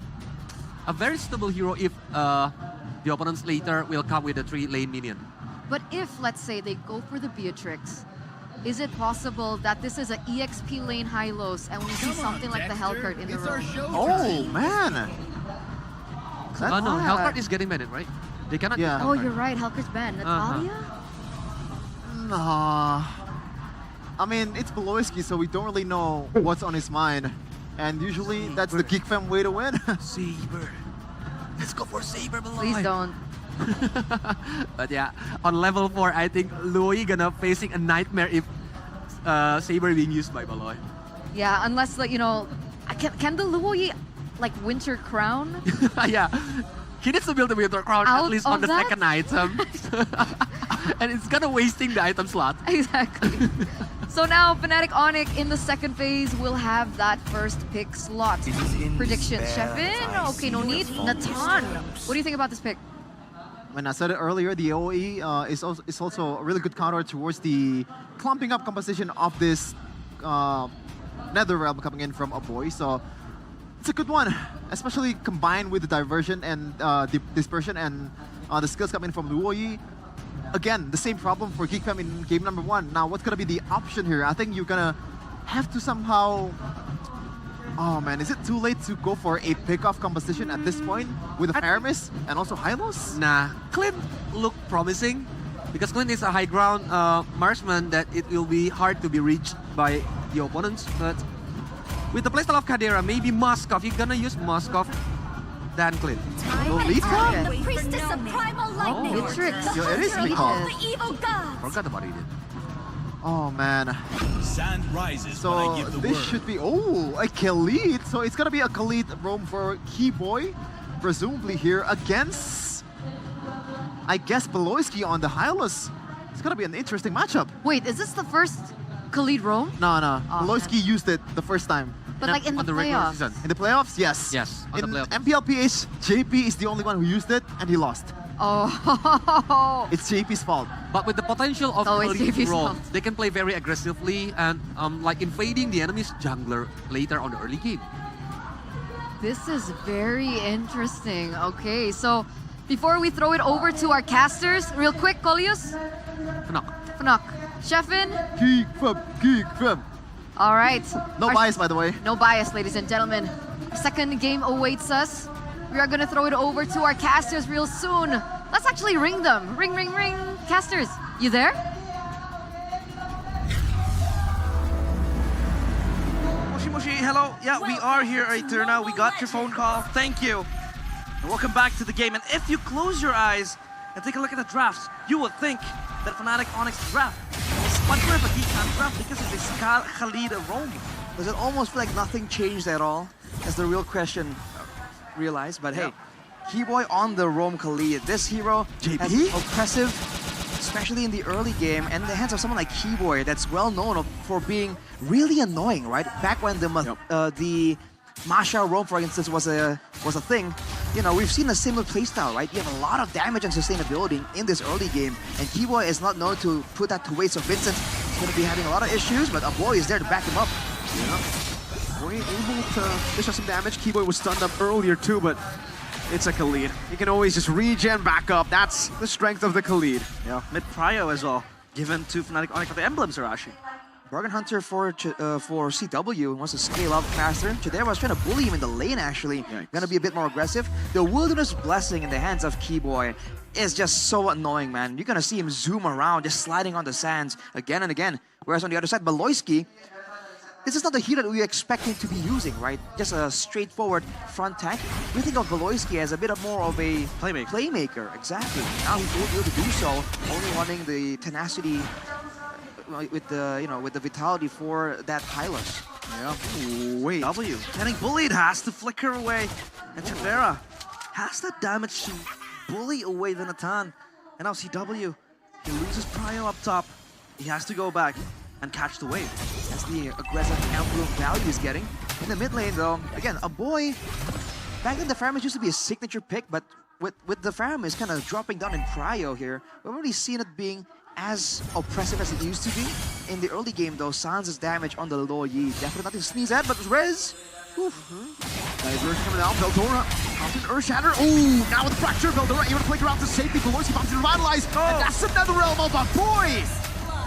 a very suitable hero if the opponents later will come with a 3-lane minion. But if, let's say, they go for the Beatrix, is it possible that this is an EXP lane Hylos and we see something like the Hellcurt in the room? Oh, man! No, Hellcurt is getting banned, right? They cannot use Oh, Hellcurt. you're right, Hellcurt's banned. Natalia? Nah. I mean, it's Beloyski, so we don't really know what's on his mind. And usually, that's the Geek Fam way to win. Saber. Let's go for Saber, Beloy. Please don't. But yeah, on level 4, I think Luoyi gonna facing a nightmare if Saber being used by Beloy. Yeah, unless, like, can the Luoyi, like, Winter Crown? Yeah, he needs to build a Winter Crown Out at least on the of that? second item. And it's gonna wasting the item slot. Exactly. So now Fnatic Onyx in the second phase will have that first pick slot. Prediction, Shevin? Okay, no need. Natan, what do you think about this pick? When I said it earlier, the AoE is also a really good counter towards the clumping up composition of this Nether Realm coming in from Aboy. So it's a good one, especially combined with the diversion and the dispersion and the skills coming from Luoyi. Again, the same problem for Geek Fam in game number 1. Now, what's gonna be the option here? I think you're gonna have to somehow... Oh man, is it too late to go for a pick-off composition at this point with the Faramis and also Hylos? Nah, Clint look promising because Clint is a high ground marksman that it will be hard to be reached by the opponents. But with the playstyle of Kadera, maybe Moskov, you're gonna use Moskov than Clint. Lolita? The priestess of primal lightning. Beatrix. Yo, it is Nicole. The evil gods. Forgot about it. Oh man. Sand rises when I So give the this word. should be, a Khalid. So it's gonna be a Khalid roam for Keyboy, presumably here against, I guess, Beloyski on the Hylos. It's gonna be an interesting matchup. Wait, is this the first Khalid roam? No. Oh, Beloyski used it the first time. But like in the regular playoffs. season. In the playoffs, yes. Yes, on In the playoffs. MPL PH, JP is the only one who used it, and he lost. Oh. It's JP's fault. But with the potential of Always Khalid JP's roam, fault. they can play very aggressively and like invading the enemy's jungler later on the early game. This is very interesting. Okay, so before we throw it over to our casters, real quick, Kolius. Fnac. Shevin. Geek Fam. All right. No bias, by the way. No bias, ladies and gentlemen. Second game awaits us. We are going to throw it over to our casters real soon. Let's actually ring them. Ring, ring, ring. Casters, you there? Moshi Moshi, hello. Yeah, we are here, Eterna. We got your phone call. Thank you. And welcome back to the game. And if you close your eyes and take a look at the drafts, you would think that Fnatic Onyx draft is much more of a Geek Fam draft because of this Khalid roam. Does it almost feel like nothing changed at all? That's the real question. Realize, but hey, Keyboy on the roam Khalid. This hero has oppressive, especially in the early game, and in the hands of someone like Keyboy that's well known for being really annoying, right? Back when the Masha roam, for instance, was a thing, we've seen a similar playstyle, right? You have a lot of damage and sustainability in this early game, and Keyboy is not known to put that to waste. So Vincent is going to be having a lot of issues, but a boy is there to back him up. Were you able to dish out some damage? Keyboy was stunned up earlier too, but it's a Khalid. You can always just regen back up. That's the strength of the Khalid. Yeah, mid prio as well, given to Fnatic Onyx with the emblems, Arashi. Bargain Hunter for CW wants to scale up faster. Chidera was trying to bully him in the lane, actually. Gonna be a bit more aggressive. The Wilderness Blessing in the hands of Keyboy is just so annoying, man. You're gonna see him zoom around, just sliding on the sands again and again. Whereas on the other side, Baloyski, this is not the hero that we expect him to be using, right? Just a straightforward front tank. We think of Baloyski as a bit more of a playmaker. Exactly. Now he's able to do so, only running the tenacity with the vitality for that Hylos. Yeah. Wait. W getting bullied, has to flicker away, and Chidera has that damage to bully away the Natan. And now CW, he loses Prio up top. He has to go back and catch the wave. That's the aggressive Emblem value he's getting. In the mid lane though, again, a boy. Back then the Faramis used to be a signature pick, but with the Faramis kind of dropping down in Prio here, we've already seen it being as oppressive as it used to be. In the early game though, Sans' damage on the low Yi, definitely nothing to sneeze at, but Rez. Diversion coming out, Veldora out in Earthshatter. Oh, now with the fracture, Veldora able to flicker out to safety. Baloyski bombs to revitalize, and that's another realm of a boy!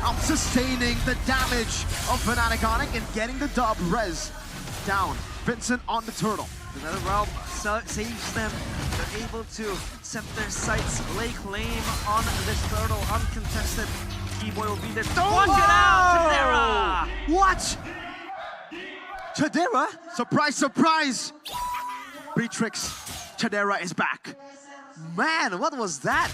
Out sustaining the damage of Fnatic Onyx and getting the dub. Rez down, Vincent on the turtle. Another realm saves them. They're able to set their sights, lay claim on this turtle, uncontested. Keyboy will be there. Don't get out, Chidera! What? Chidera? Surprise, surprise! Beatrix, Chidera is back. Man, what was that?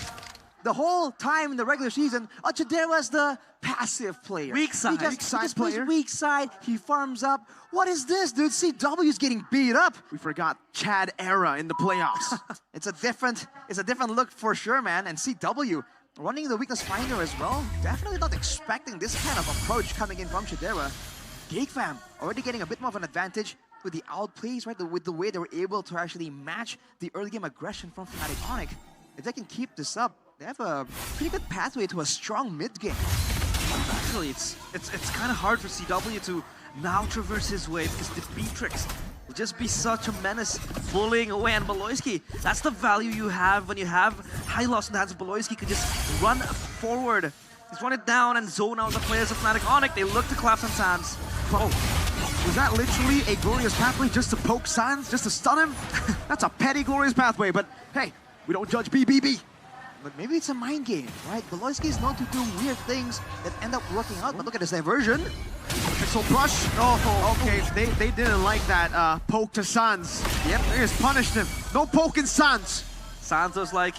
The whole time in the regular season, Chidera was the passive player. Weak side. He just plays weak side, he farms up. What is this, dude? CW's getting beat up. We forgot Chad era in the playoffs. It's a different look for sure, man. And CW running the weakness finder as well. Definitely not expecting this kind of approach coming in from Chidera. GeekFam already getting a bit more of an advantage with the outplays, right? With the way they were able to actually match the early game aggression from Fnatic Onyx. If they can keep this up, they have a pretty good pathway to a strong mid game. Actually, it's kind of hard for CW to now traverse his way because the Beatrix will just be such a menace, bullying away. And Baloyski, that's the value you have when you have Hylos in the hands of Baloyski. Could just run forward, just run it down and zone out the players of Fnatic Onyx. They look to collapse on Sans. Oh, was that literally a glorious pathway just to poke Sans, just to stun him? That's a petty glorious pathway, but hey, we don't judge BBB. But maybe it's a mind game, right? Baloyski is known to do weird things that end up working out, but look at this diversion. Pixel brush. Oh, okay. They didn't like that poke to Sans. Yep. They just punished him. No poke in Sans. Sans was like,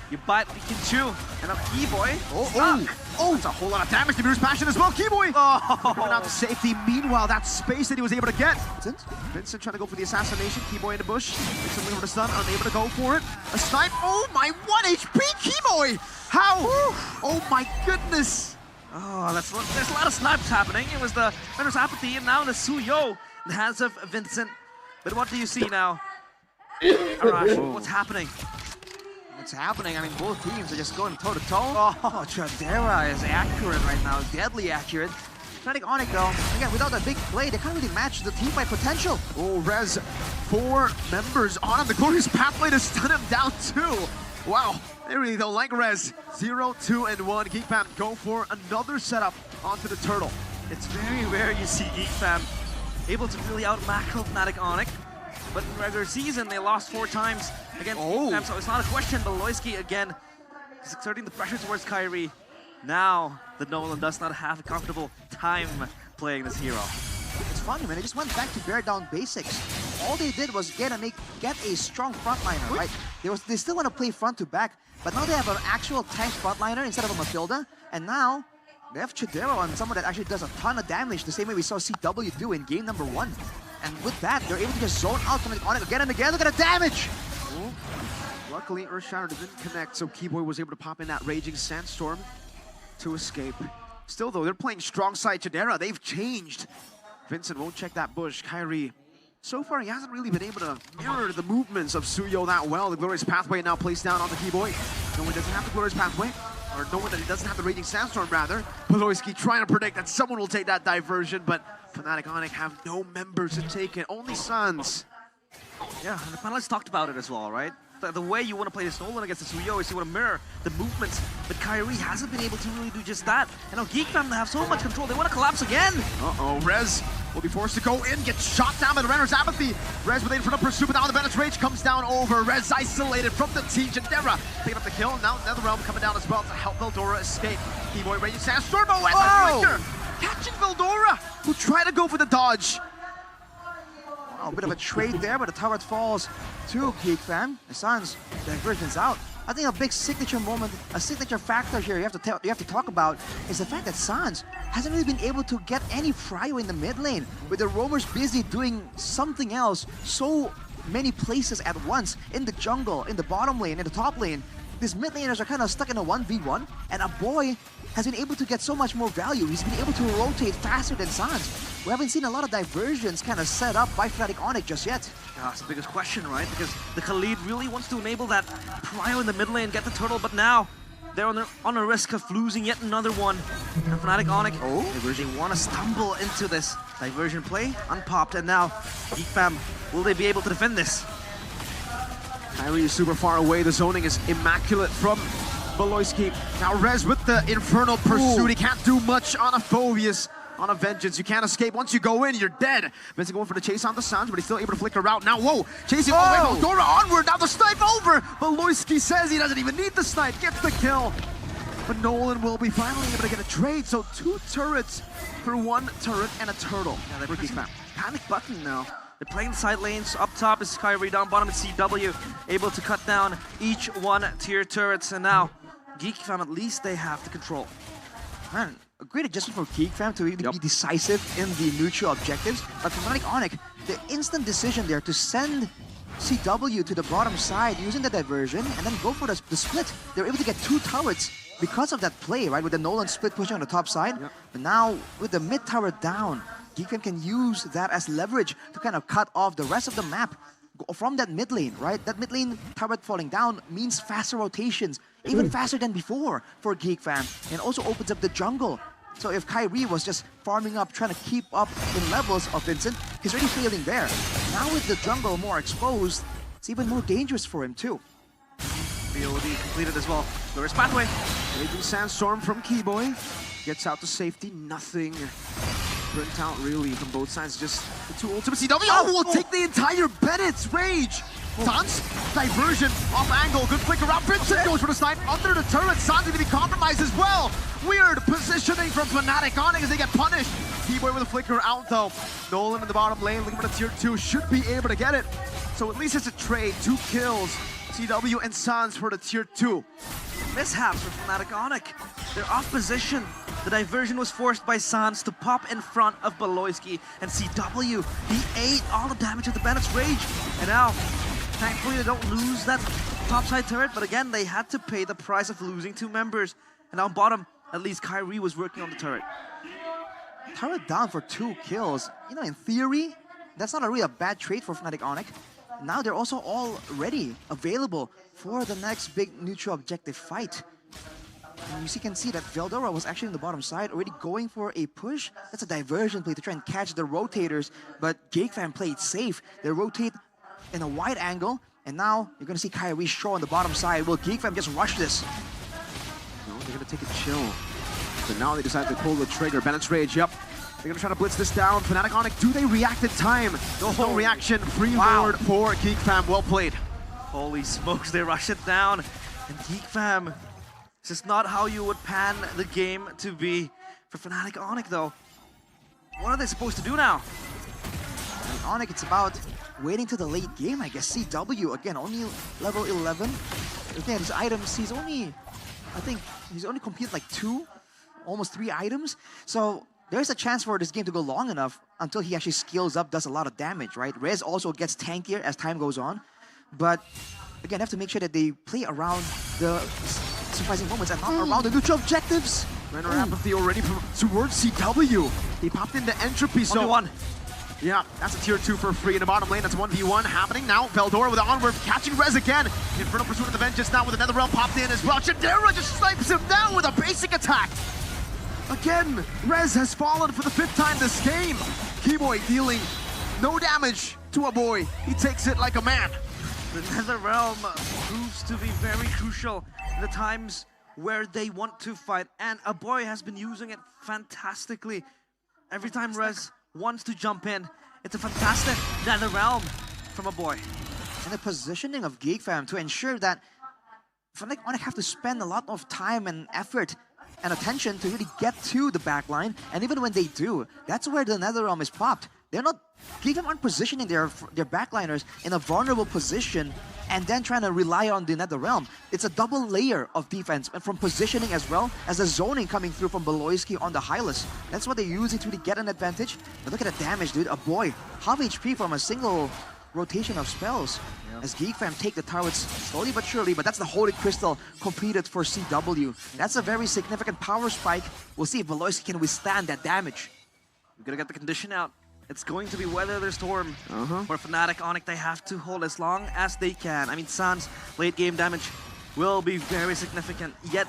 you bite, you can chew. And now Keyboy. Oh, it's a whole lot of damage to Beer's Passion as well. Keyboy. Coming out to safety. Meanwhile, that space that he was able to get. Vincent trying to go for the assassination. Keyboy in the bush. Vincent looking for the stun, unable to go for it. A snipe. Oh my, 1 HP Keyboy. How? Oh my goodness. Oh, there's a lot of snipes happening. It was the Venomous Apathy and now the Suyo in the hands of Vincent. But what do you see now? Arash, what's happening? What's happening? I mean, both teams are just going toe-to-toe. Oh, Chidera is accurate right now, deadly accurate. Fnatic Onyx though, again, without that big play, they can't really match the team fight potential. Oh, Rez, 4 members on him. The glorious pathway to stun him down too. Wow, they really don't like Rez. 0, 2, and 1. GeekFam go for another setup onto the turtle. It's very rare you see GeekFam able to really out-macro Fnatic Onyx. But in regular season, they lost 4 times against GeekFam, so it's not a question. Baloyski again is exerting the pressure towards Kyrie. Now that Nolan does not have a comfortable time playing this hero. It's funny, man. They just went back to bare down basics. All they did was get a strong frontliner, right? They still want to play front to back, but now they have an actual tank frontliner instead of a Matilda, and now they have Chidera on someone that actually does a ton of damage, the same way we saw CW do in game number 1. And with that, they're able to just zone out from it again and again. Look at the damage! Ooh. Luckily, Earthshatter didn't connect, so Keyboy was able to pop in that Raging Sandstorm to escape. Still, though, they're playing strong side Chidera. They've changed. Vincent won't check that bush. Kyrie, so far, he hasn't really been able to mirror the movements of Suyo that well. The Glorious Pathway now placed down on the Keyboy. No one doesn't have the Glorious Pathway, or no one that he doesn't have the Raging Sandstorm, rather. Baloyski trying to predict that someone will take that diversion, but Fnatic Onyx have no members to take it, only Suns. Yeah, and the panelists talked about it as well, right? the way you want to play this Nolan against the Suyo is you want to mirror the movements, but Kyrie hasn't been able to really do just that. And now Geek Fam have so much control, they want to collapse again. Uh-oh, Rez will be forced to go in, get shot down by the Renner's Apathy. Rez with a front of pursuit, but now the Bennett's Rage comes down over. Rez isolated from the team. Jandera picking up the kill. Now NetherRealm coming down as well to help Veldora escape. Keyboy Raging Sandstorm, and the Flicker catching Veldora, who tried to go for the dodge. A bit of a trade there, but the turret falls to Geek Fam. The Suns divergence out. I think a big signature moment, a signature factor here you have to talk about is the fact that Suns hasn't really been able to get any prio in the mid lane, with the roamers busy doing something else so many places at once, in the jungle, in the bottom lane, in the top lane. These mid laners are kind of stuck in a 1v1, and a boy has been able to get so much more value. He's been able to rotate faster than Suns. We haven't seen a lot of diversions kind of set up by Fnatic Onyx just yet. That's the biggest question, right? Because the Khalid really wants to enable that prio in the mid lane, get the turtle, but now they're on a risk of losing yet another one. And Fnatic Onyx, they want to stumble into this diversion play, unpopped, and now Geek Fam, will they be able to defend this? Kyrie is super far away. The zoning is immaculate from Beloyski. Now Rez with the Infernal Pursuit. He can't do much on a Phobius, on a Vengeance. You can't escape. Once you go in, you're dead. Vincent going for the chase on the Suns, but he's still able to flicker out. Now, whoa, chasing all the way. Veldora onward. Now the snipe over. Beloyski says he doesn't even need the snipe. Gets the kill. But Nolan will be finally able to get a trade. So 2 turrets for 1 turret and a turtle. Yeah, they're pressing panic button now. They're playing side lanes. Up top is Kyrie, down bottom is CW, able to cut down each 1 tier turrets. And now, Geek Fam, at least they have the control. Man, a great adjustment for Geek Fam to really be decisive in the neutral objectives. But for Fnatic Onyx, the instant decision there to send CW to the bottom side using the diversion and then go for the split. They're able to get 2 turrets because of that play, right? With the Nolan split pushing on the top side. But now, with the mid tower down, Geek Fam can use that as leverage to kind of cut off the rest of the map from that mid lane, right? That mid lane turret falling down means faster rotations, even faster than before for Geek Fam, and also opens up the jungle. So if Kyrie was just farming up, trying to keep up in levels of Vincent, he's already failing there. Now with the jungle more exposed, it's even more dangerous for him too. BOD completed as well. There's pathway. Raging Sandstorm from Keyboy. Gets out to safety, nothing. Burnt out really from both sides, just the 2 ultimate CW. Will take the entire Bennett's Rage. Sans, diversion, off angle, good flicker out. Vincent goes for the snipe under the turret. Sans going to be compromised as well. Weird positioning from Fnatic Onyx as they get punished. Keyboy with a flicker out though. Nolan in the bottom lane looking for the tier 2, should be able to get it. So at least it's a trade, 2 kills. CW and Sans for the tier 2. Mishaps for Fnatic Onyx. They're off position. The diversion was forced by Sans to pop in front of Beloyski, and CW, he ate all the damage of the Bennett's Rage. And now, thankfully they don't lose that topside turret, but again, they had to pay the price of losing 2 members. And on bottom, at least Kyrie was working on the turret. Turret down for 2 kills. You know, in theory, that's not really a bad trade for Fnatic Onyx. Now they're also already available for the next big neutral objective fight. And you can see that Veldora was actually on the bottom side, already going for a push. That's a diversion play to try and catch the rotators, but Geek Fam played safe. They rotate in a wide angle, and now you're gonna see Kyrie show on the bottom side. Will Geek Fam just rush this? No, they're gonna take a chill. But now they decide to pull the trigger. Bennett's Rage, yep. They're gonna try to blitz this down. Fnatic Onyx, do they react in time? No reaction. Free ward for Geek Fam. Well played. Holy smokes, they rush it down. And Geek Fam, this is not how you would pan the game to be. For Fnatic Onyx though, what are they supposed to do now? Fnatic Onyx, it's about waiting to the late game, I guess. CW, again, only level 11. Again, his items, he's only completed like 2, almost 3 items. So there's a chance for this game to go long enough until he actually scales up, does a lot of damage, right? Rez also gets tankier as time goes on. But again, have to make sure that they play around the surprising moments and not around the neutral objectives. Renner Apathy already towards CW. He popped into Entropy, so... 1v1. Yeah, that's a tier 2 for free in the bottom lane. That's 1v1 happening now. Veldora with the onward, catching Rez again. Infernal Pursuit of the Vengeance now with another realm popped in as well. Jandera just snipes him down with a basic attack. Again, Rez has fallen for the 5th time this game. Keyboy dealing no damage to a boy. He takes it like a man. The Nether Realm proves to be very crucial in the times where they want to fight, and a boy has been using it fantastically. Every time Rez wants to jump in, it's a fantastic Nether Realm from a boy. And the positioning of GeekFam to ensure that Fnatic Onyx have to spend a lot of time and effort and attention to really get to the backline, and even when they do, that's where the Nether Realm is popped. They're not, GeekFam aren't positioning their backliners in a vulnerable position and then trying to rely on the Nether Realm. It's a double layer of defense, and from positioning as well as the zoning coming through from Beloyski on the Hylas. That's what they're using to really get an advantage. But look at the damage, dude. A boy, half HP from a single rotation of spells. As GeekFam take the turrets slowly but surely, but that's the Holy Crystal completed for CW. That's a very significant power spike. We'll see if Beloyski can withstand that damage. We're gonna get the condition out. It's going to be Weather the Storm. For Fnatic Onyx, they have to hold as long as they can. I mean, San's late game damage will be very significant. Yet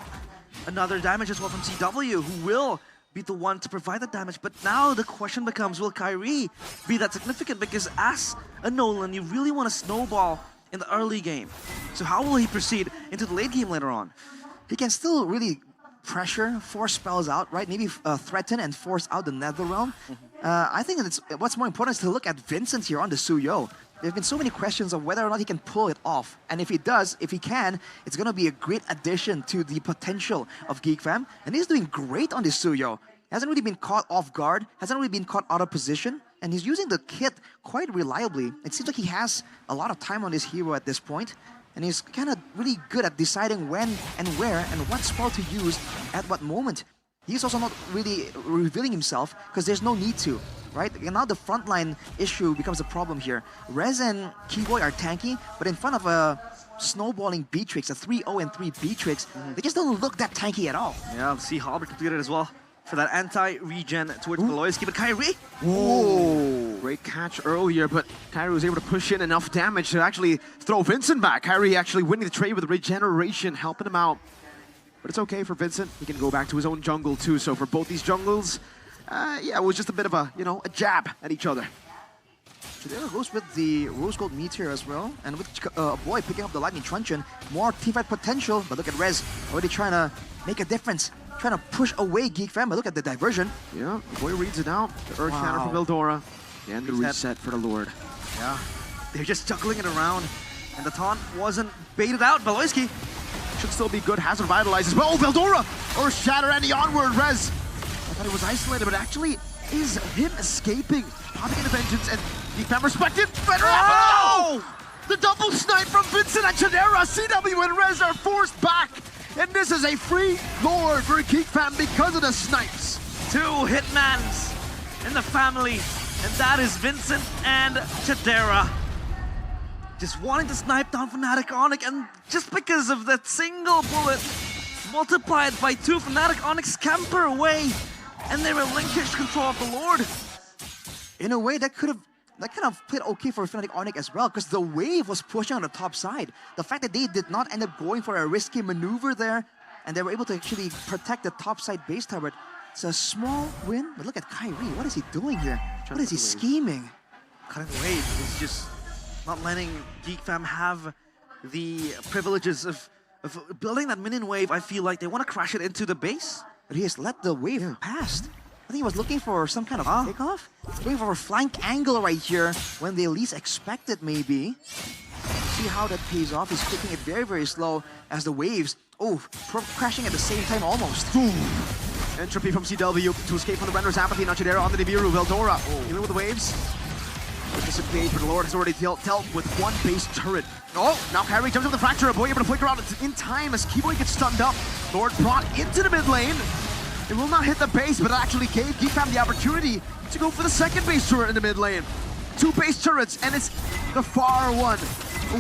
another damage as well from CW, who will be the one to provide the damage. But now the question becomes, will Kyrie be that significant? Because as a Nolan, you really want to snowball in the early game. So how will he proceed into the late game later on? He can still really pressure, force spells out, right? Maybe threaten and force out the Nether Realm. I think what's more important is to look at Vincent here on the Suyo. There have been so many questions of whether or not he can pull it off. And if he does, if he can, it's going to be a great addition to the potential of GeekFam. And he's doing great on this Suyo. Hasn't really been caught off guard, hasn't really been caught out of position. And he's using the kit quite reliably. It seems like he has a lot of time on this hero at this point. And he's kind of really good at deciding when and where and what spell to use at what moment. He's also not really revealing himself because there's no need to, right? And now the frontline issue becomes a problem here. Rez and Keyboy are tanky, but in front of a snowballing Beatrix, a 3-0 and 3 Beatrix, they just don't look that tanky at all. Yeah, we'll see Halbert completed as well for that anti-regen towards Beloyski, but Kyrie! Whoa! Great catch earlier, but Kyrie was able to push in enough damage to actually throw Vincent back. Kyrie actually winning the trade with regeneration, helping him out. But it's okay for Vincent. He can go back to his own jungle too. So for both these jungles, yeah, it was just a bit of a, you know, a jab at each other. Chidera goes with the Rose Gold Meteor as well, and with Boy picking up the Lightning Truncheon, more teamfight potential. But look at Rez already trying to make a difference, trying to push away GeekFam. But look at the diversion. Yeah, Boy reads it out. The Earth Shatter from Eldora, and the reset for the Lord. Yeah, they're just juggling it around, and the taunt wasn't baited out. Beloyski should still be good. Has revitalized as well. Oh, Veldora! Earth Shatter and the onward Rez. I thought he was isolated, but actually is him escaping. Popping into Vengeance and GeekFam respected. Oh! The double snipe from Vincent and Chidera. CW and Rez are forced back. And this is a free Lord for GeekFam because of the snipes. 2 hitmans in the family, and that is Vincent and Chidera. Just wanting to snipe down Fnatic Onyx, and just because of that single bullet multiplied by 2, Fnatic Onyx scamper away, and they relinquish control of the Lord. In a way, that kind of played okay for Fnatic Onyx as well, because the wave was pushing on the top side. The fact that they did not end up going for a risky maneuver there, and they were able to actually protect the top side base turret. It's a small win, but look at Kyrie. What is he doing here? What is he scheming? Cutting the wave is just not letting GeekFam have the privileges of building that minion wave. I feel like they want to crash it into the base. But he has let the wave pass. I think he was looking for some kind of takeoff. Going for a flank angle right here when they least expect it, maybe. See how that pays off. He's taking it very, very slow as the waves, crashing at the same time almost. Boom. Entropy from CW to escape from the Render's apathy. Now Chidera on the Nibiru. Veldora dealing with the waves. Disengage, but the Lord has already dealt with 1 base turret. Oh, now Kyrie jumps up the Fracture. A Boy able to flicker out in time as Keyboy gets stunned up. Lord brought into the mid lane. It will not hit the base, but it actually gave GeekFam the opportunity to go for the 2nd base turret in the mid lane. 2 base turrets, and it's the far one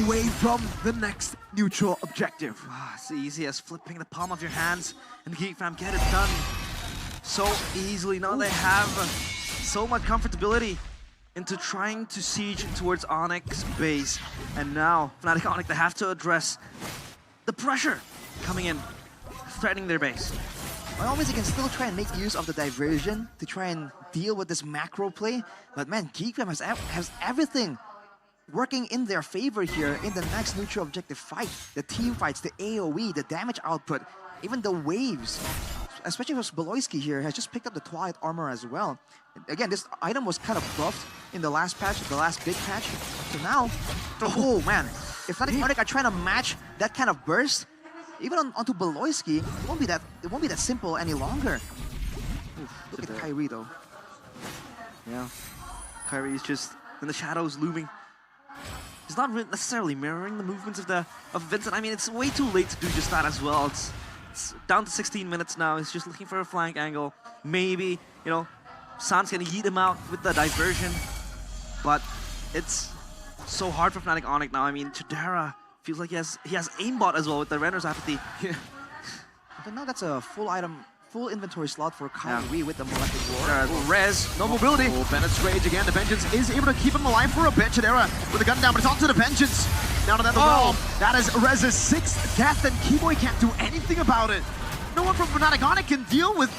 away from the next neutral objective. It's easy as flipping the palm of your hands, and GeekFam get it done so easily. Now they have so much comfortability into trying to siege towards Onyx base. And now, Fnatic Onyx, they have to address the pressure coming in, threatening their base. By all means, they can still try and make use of the diversion to try and deal with this macro play. But man, GeekFam has everything working in their favor here in the next neutral objective fight. The team fights, the AoE, the damage output, even the waves. Especially with Beloyski here, has just picked up the Twilight Armor as well. Again, this item was kind of buffed in the last patch, the last big patch. So now, oh man, if Fnatic are trying to match that kind of burst, even onto Beloyski, it won't be that simple any longer. Oof, look at Kyrie though. Yeah, Kyrie is just in the shadows looming. He's not necessarily mirroring the movements of Vincent. I mean, it's way too late to do just that as well. It's down to 16 minutes now. He's just looking for a flank angle. Maybe, you know, San's gonna yeet him out with the diversion. But it's so hard for Fnatic Onyx now. I mean, Chidera feels like he has aimbot as well with the Renner's Apathy. Yeah. But now that's a full inventory slot for Kyrie with the Molecular War. Rez, no mobility. Oh, Bennett's Rage again. The Vengeance is able to keep him alive for a bit. Chidera with the gun down, but it's onto the Vengeance. Now to the realm. That is Rez's 6th death, and Keyboy can't do anything about it. No one from Fnatic Onyx can deal with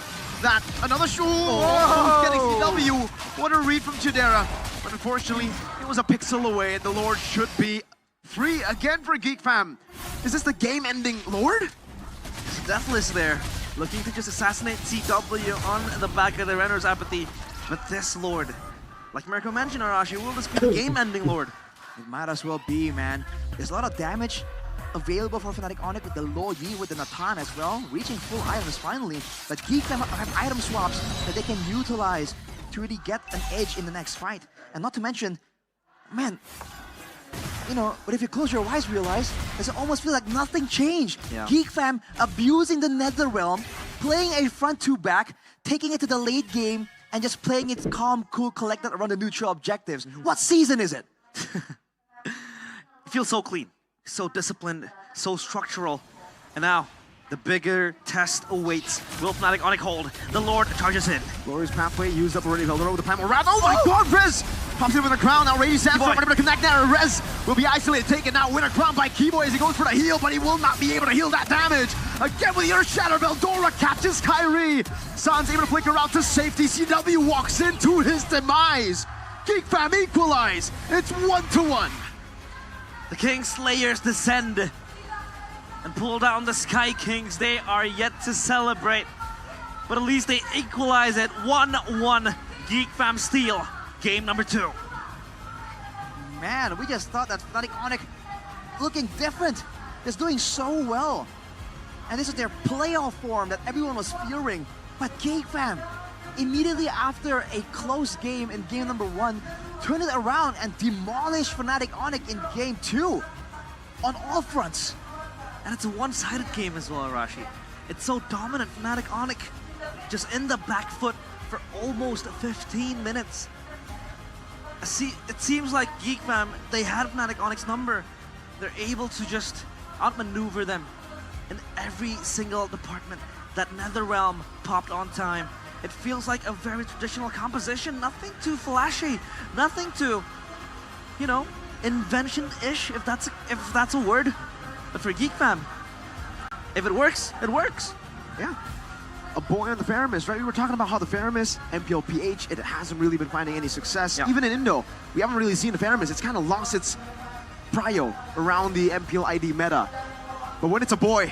that. Another shot. Oh, getting CW. What a read from Chidera. But unfortunately, it was a pixel away, and the Lord should be free again for Geek Fam. Is this the game-ending Lord? It's Deathless there, looking to just assassinate CW on the back of the Renner's Apathy. But this Lord, like Mirko mentioned, Arashi, will this be the game-ending Lord? It might as well be, man. There's a lot of damage available for Fnatic Onyx with the Lo Yi, with the Natan as well, reaching full items finally. But Geek Fam have item swaps that they can utilize to really get an edge in the next fight. And not to mention, man, you know, but if you close your eyes, realize it almost feels like nothing changed. Yeah. Geek Fam abusing the Netherrealm, playing a front to back, taking it to the late game, and just playing it calm, cool, collected around the neutral objectives. What season is it? It feels so clean, so disciplined, so structural. And now, the bigger test awaits. Will Fnatic Onyx hold? The Lord charges in. Glorious Pathway used up already. Velder over the Primal Wrath. Oh my god, Rez! Pops in with a crown. Now Rage Sandstorm unable to connect there. Rez will be isolated, taken now. Winner crown by Keyboy as he goes for the heal, but he will not be able to heal that damage. Again with the Earth Shatter, Veldora catches Kyrie. San's able to flicker out to safety. CW walks into his demise. Geek Fam equalize. It's 1-1. The King Slayers descend and pull down the Sky Kings. They are yet to celebrate, but at least they equalize it. 1-1. Geek Fam steal game number 2. Man, we just thought that Fnatic Onyx looking different. Just doing so well. And this is their playoff form that everyone was fearing. But Geek Fam, immediately after a close game in game number 1, turned it around and demolished Fnatic Onyx in game 2 on all fronts. And it's a one-sided game as well, Arashi. It's so dominant. Fnatic Onyx just in the back foot for almost 15 minutes. It seems like Geek Fam, they had Fnatic Onyx number. They're able to just outmaneuver them in every single department. That Netherrealm popped on time. It feels like a very traditional composition. Nothing too flashy. Nothing too, you know, invention-ish, if that's a word. But for Geek Fam, if it works, it works. Yeah. A boy on the Faramis, right? We were talking about how the Faramis, MPL PH, it hasn't really been finding any success. Yeah. Even in Indo, we haven't really seen the Faramis. It's kind of lost its prio around the MPL ID meta. But when it's a boy,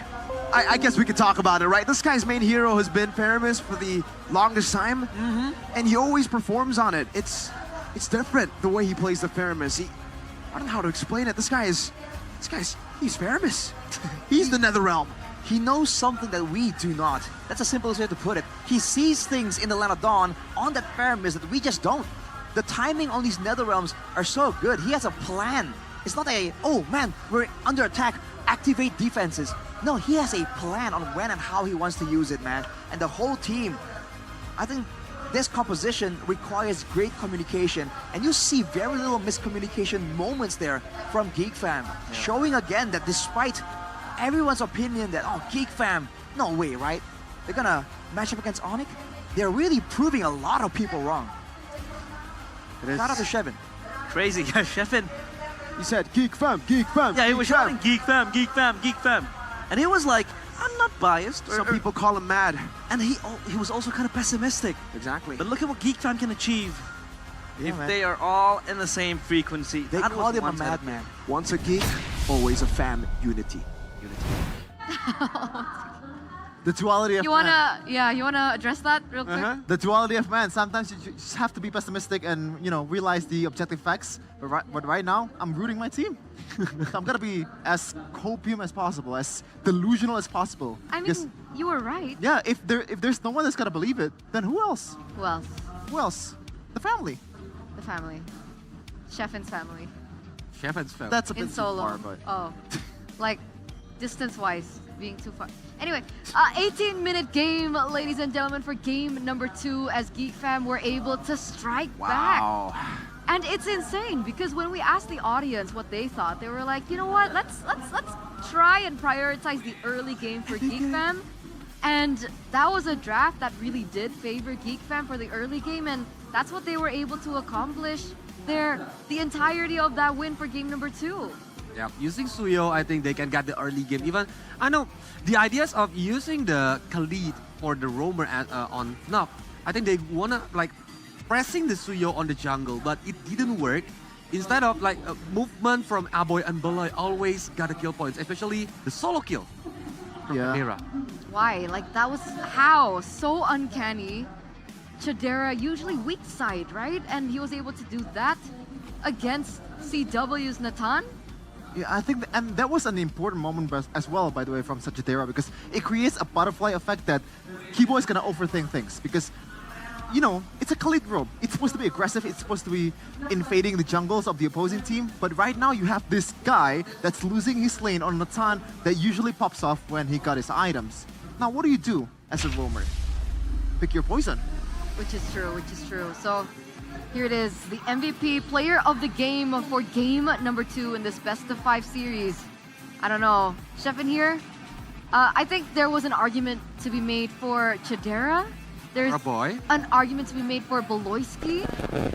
I guess we could talk about it, right? This guy's main hero has been Faramis for the longest time, and he always performs on it. It's different the way he plays the Faramis. I don't know how to explain it. He's Faramis. He's the Netherrealm. He knows something that we do not. That's the simplest way to put it. He sees things in the Land of Dawn on that Faramis that we just don't. The timing on these Netherrealms are so good. He has a plan. It's not a, oh man, we're under attack, activate defenses. No, he has a plan on when and how he wants to use it, man. And the whole team, I think this composition requires great communication. And you see very little miscommunication moments there from Geek Fam. Yeah. Showing again that despite everyone's opinion that, oh, Geek Fam, no way, right? They're gonna match up against Onyx. They're really proving a lot of people wrong. Shout out to Shevin. Crazy, yeah, Shevin. He said, Geek Fam, Geek Fam. Yeah, he was shouting, Geek Fam, Geek Fam, Geek Fam. And he was like, I'm not biased. Some people call him mad. And he was also kind of pessimistic. Exactly. But look at what Geek Fam can achieve if they are all in the same frequency, They that called was him a one-sided madman. Once a geek, always a fan. Unity. The duality of You man. wanna address that real quick? The duality of man. Sometimes you just have to be pessimistic and realize the objective facts. But right now, I'm rooting my team. So I'm gonna be as copium as possible, as delusional as possible. I mean, you were right. Yeah, if there's no one that's gonna believe it, then who else? Who else? Who else? The family. The family. Cheffin's family. Cheffin's family. That's a bit In too solo. far, but Oh, like distance-wise, being too far. Anyway, 18-minute game, ladies and gentlemen, for game number 2, as Geek Fam were able to strike back. And it's insane because when we asked the audience what they thought, they were like, you know what? Let's try and prioritize the early game for Geek Fam. And that was a draft that really did favor Geek Fam for the early game, and that's what they were able to accomplish there, the entirety of that win for game number 2. Yeah, using Suyo, I think they can get the early game. Even, I know, the ideas of using the Khalid for the roamer on FNUF, I think they wanna like pressing the Suyo on the jungle, but it didn't work. Instead of like a movement from Aboy and Beloy always got the kill points, especially the solo kill from Kadira. Why? Like, that was how? So uncanny. Chadera, usually weak side, right? And he was able to do that against CW's Natan. Yeah, I think, and that was an important moment as well, by the way, from Sajidera, because it creates a butterfly effect that Kibo is gonna overthink things, because it's a Khalid robe. It's supposed to be aggressive. It's supposed to be invading the jungles of the opposing team. But right now you have this guy that's losing his lane on Natan that usually pops off when he got his items. Now, what do you do as a roamer? Pick your poison. Which is true. So here it is, the MVP player of the game for game number 2 in this best of 5 series. I don't know, Chef in here? I think there was an argument to be made for Chadera. There's an argument to be made for Beloyski,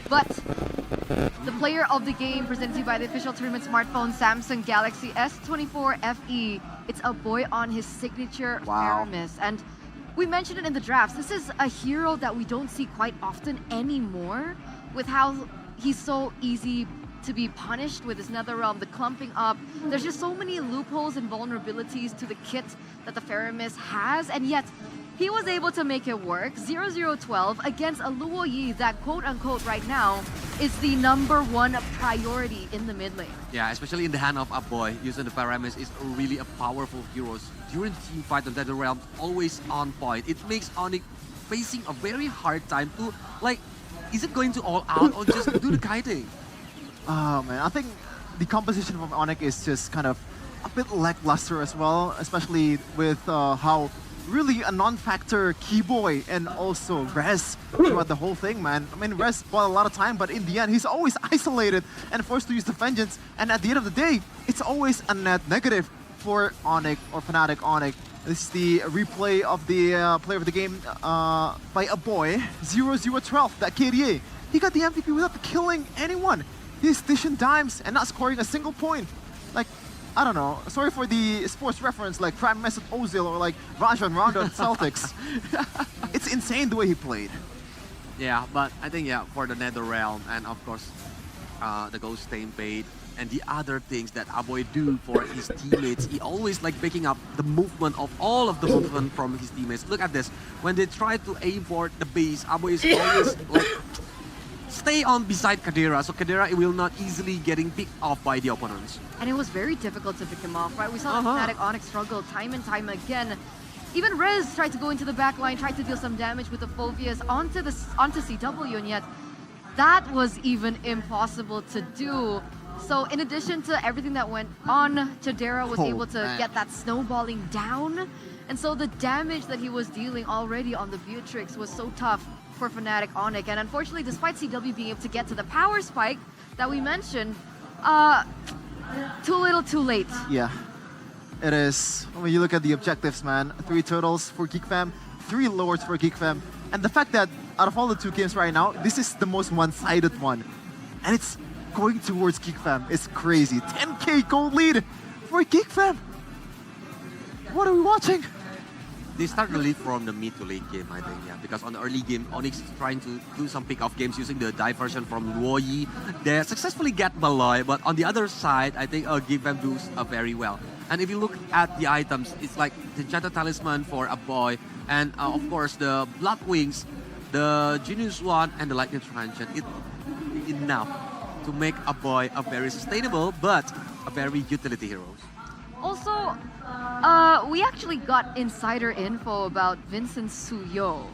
but the player of the game presented to you by the official tournament smartphone Samsung Galaxy S24 FE. It's a boy on his signature Aramis. And we mentioned it in the drafts. This is a hero that we don't see quite often anymore, with how he's so easy to be punished with his Netherrealm, the clumping up. There's just so many loopholes and vulnerabilities to the kit that the Faramis has, and yet he was able to make it work. 0-0-12 against a Luo Yi that, quote-unquote, right now is the #1 priority in the mid lane. Yeah, especially in the hand of Aboy, using the Paramis is really a powerful hero. During team fight on the realm, always on point. It makes Onyx facing a very hard time to, like, is it going to all out or just do the kiting? Oh man, I think the composition from Onyx is just kind of a bit lackluster as well, especially with how really a non-factor Keyboy and also Rez throughout the whole thing, man. I mean, Rez bought a lot of time, but in the end, he's always isolated and forced to use the Vengeance. And at the end of the day, it's always a net negative for Onyx or Fnatic Onyx. This is the replay of the player of the game by a boy, 0-0-12, that KDA. He got the MVP without killing anyone. He's dishing dimes and not scoring a single point. Like, I don't know. Sorry for the sports reference, like Prime Mesut Ozil or like Rajon Rondo at Celtics. It's insane the way he played. Yeah, but I think, yeah, for the Netherrealm and of course the Ghost Stampede and the other things that Aboy do for his teammates, he always like picking up the movement of all of the movement from his teammates. Look at this. When they try to aim for the base, Aboy is always like stay on beside Kadira, so Kadira will not easily getting picked off by the opponents. And it was very difficult to pick him off, right? We saw the Fnatic Onyx struggle time and time again. Even Rez tried to go into the back line, tried to deal some damage with the Phobias onto CW, and yet that was even impossible to do. So in addition to everything that went on, Chadera was able to get that snowballing down. And so the damage that he was dealing already on the Beatrix was so tough for Fnatic Onyx. And unfortunately, despite CW being able to get to the power spike that we mentioned, too little, too late. Yeah, it is. When you look at the objectives, man, 3 turtles for Geek Fam, 3 lords for Geek Fam. And the fact that out of all the 2 games right now, this is the most one-sided one. And it's going towards Geek Fam. It's crazy. 10K gold lead for Geek Fam. What are we watching? they start the lead from the mid to late game, I think, yeah. Because on the early game, Onyx is trying to do some pick-off games using the diversion from Luoyi. They successfully get Malloy, but on the other side, I think Gigfam does very well. And if you look at the items, it's like the Enchanted Talisman for a boy, and of course the Blood Wings, the Genius One, and the Lightning Transient. It's enough to make a boy a very sustainable, but a very utility hero. Also, we actually got insider info about Vincent Suyo,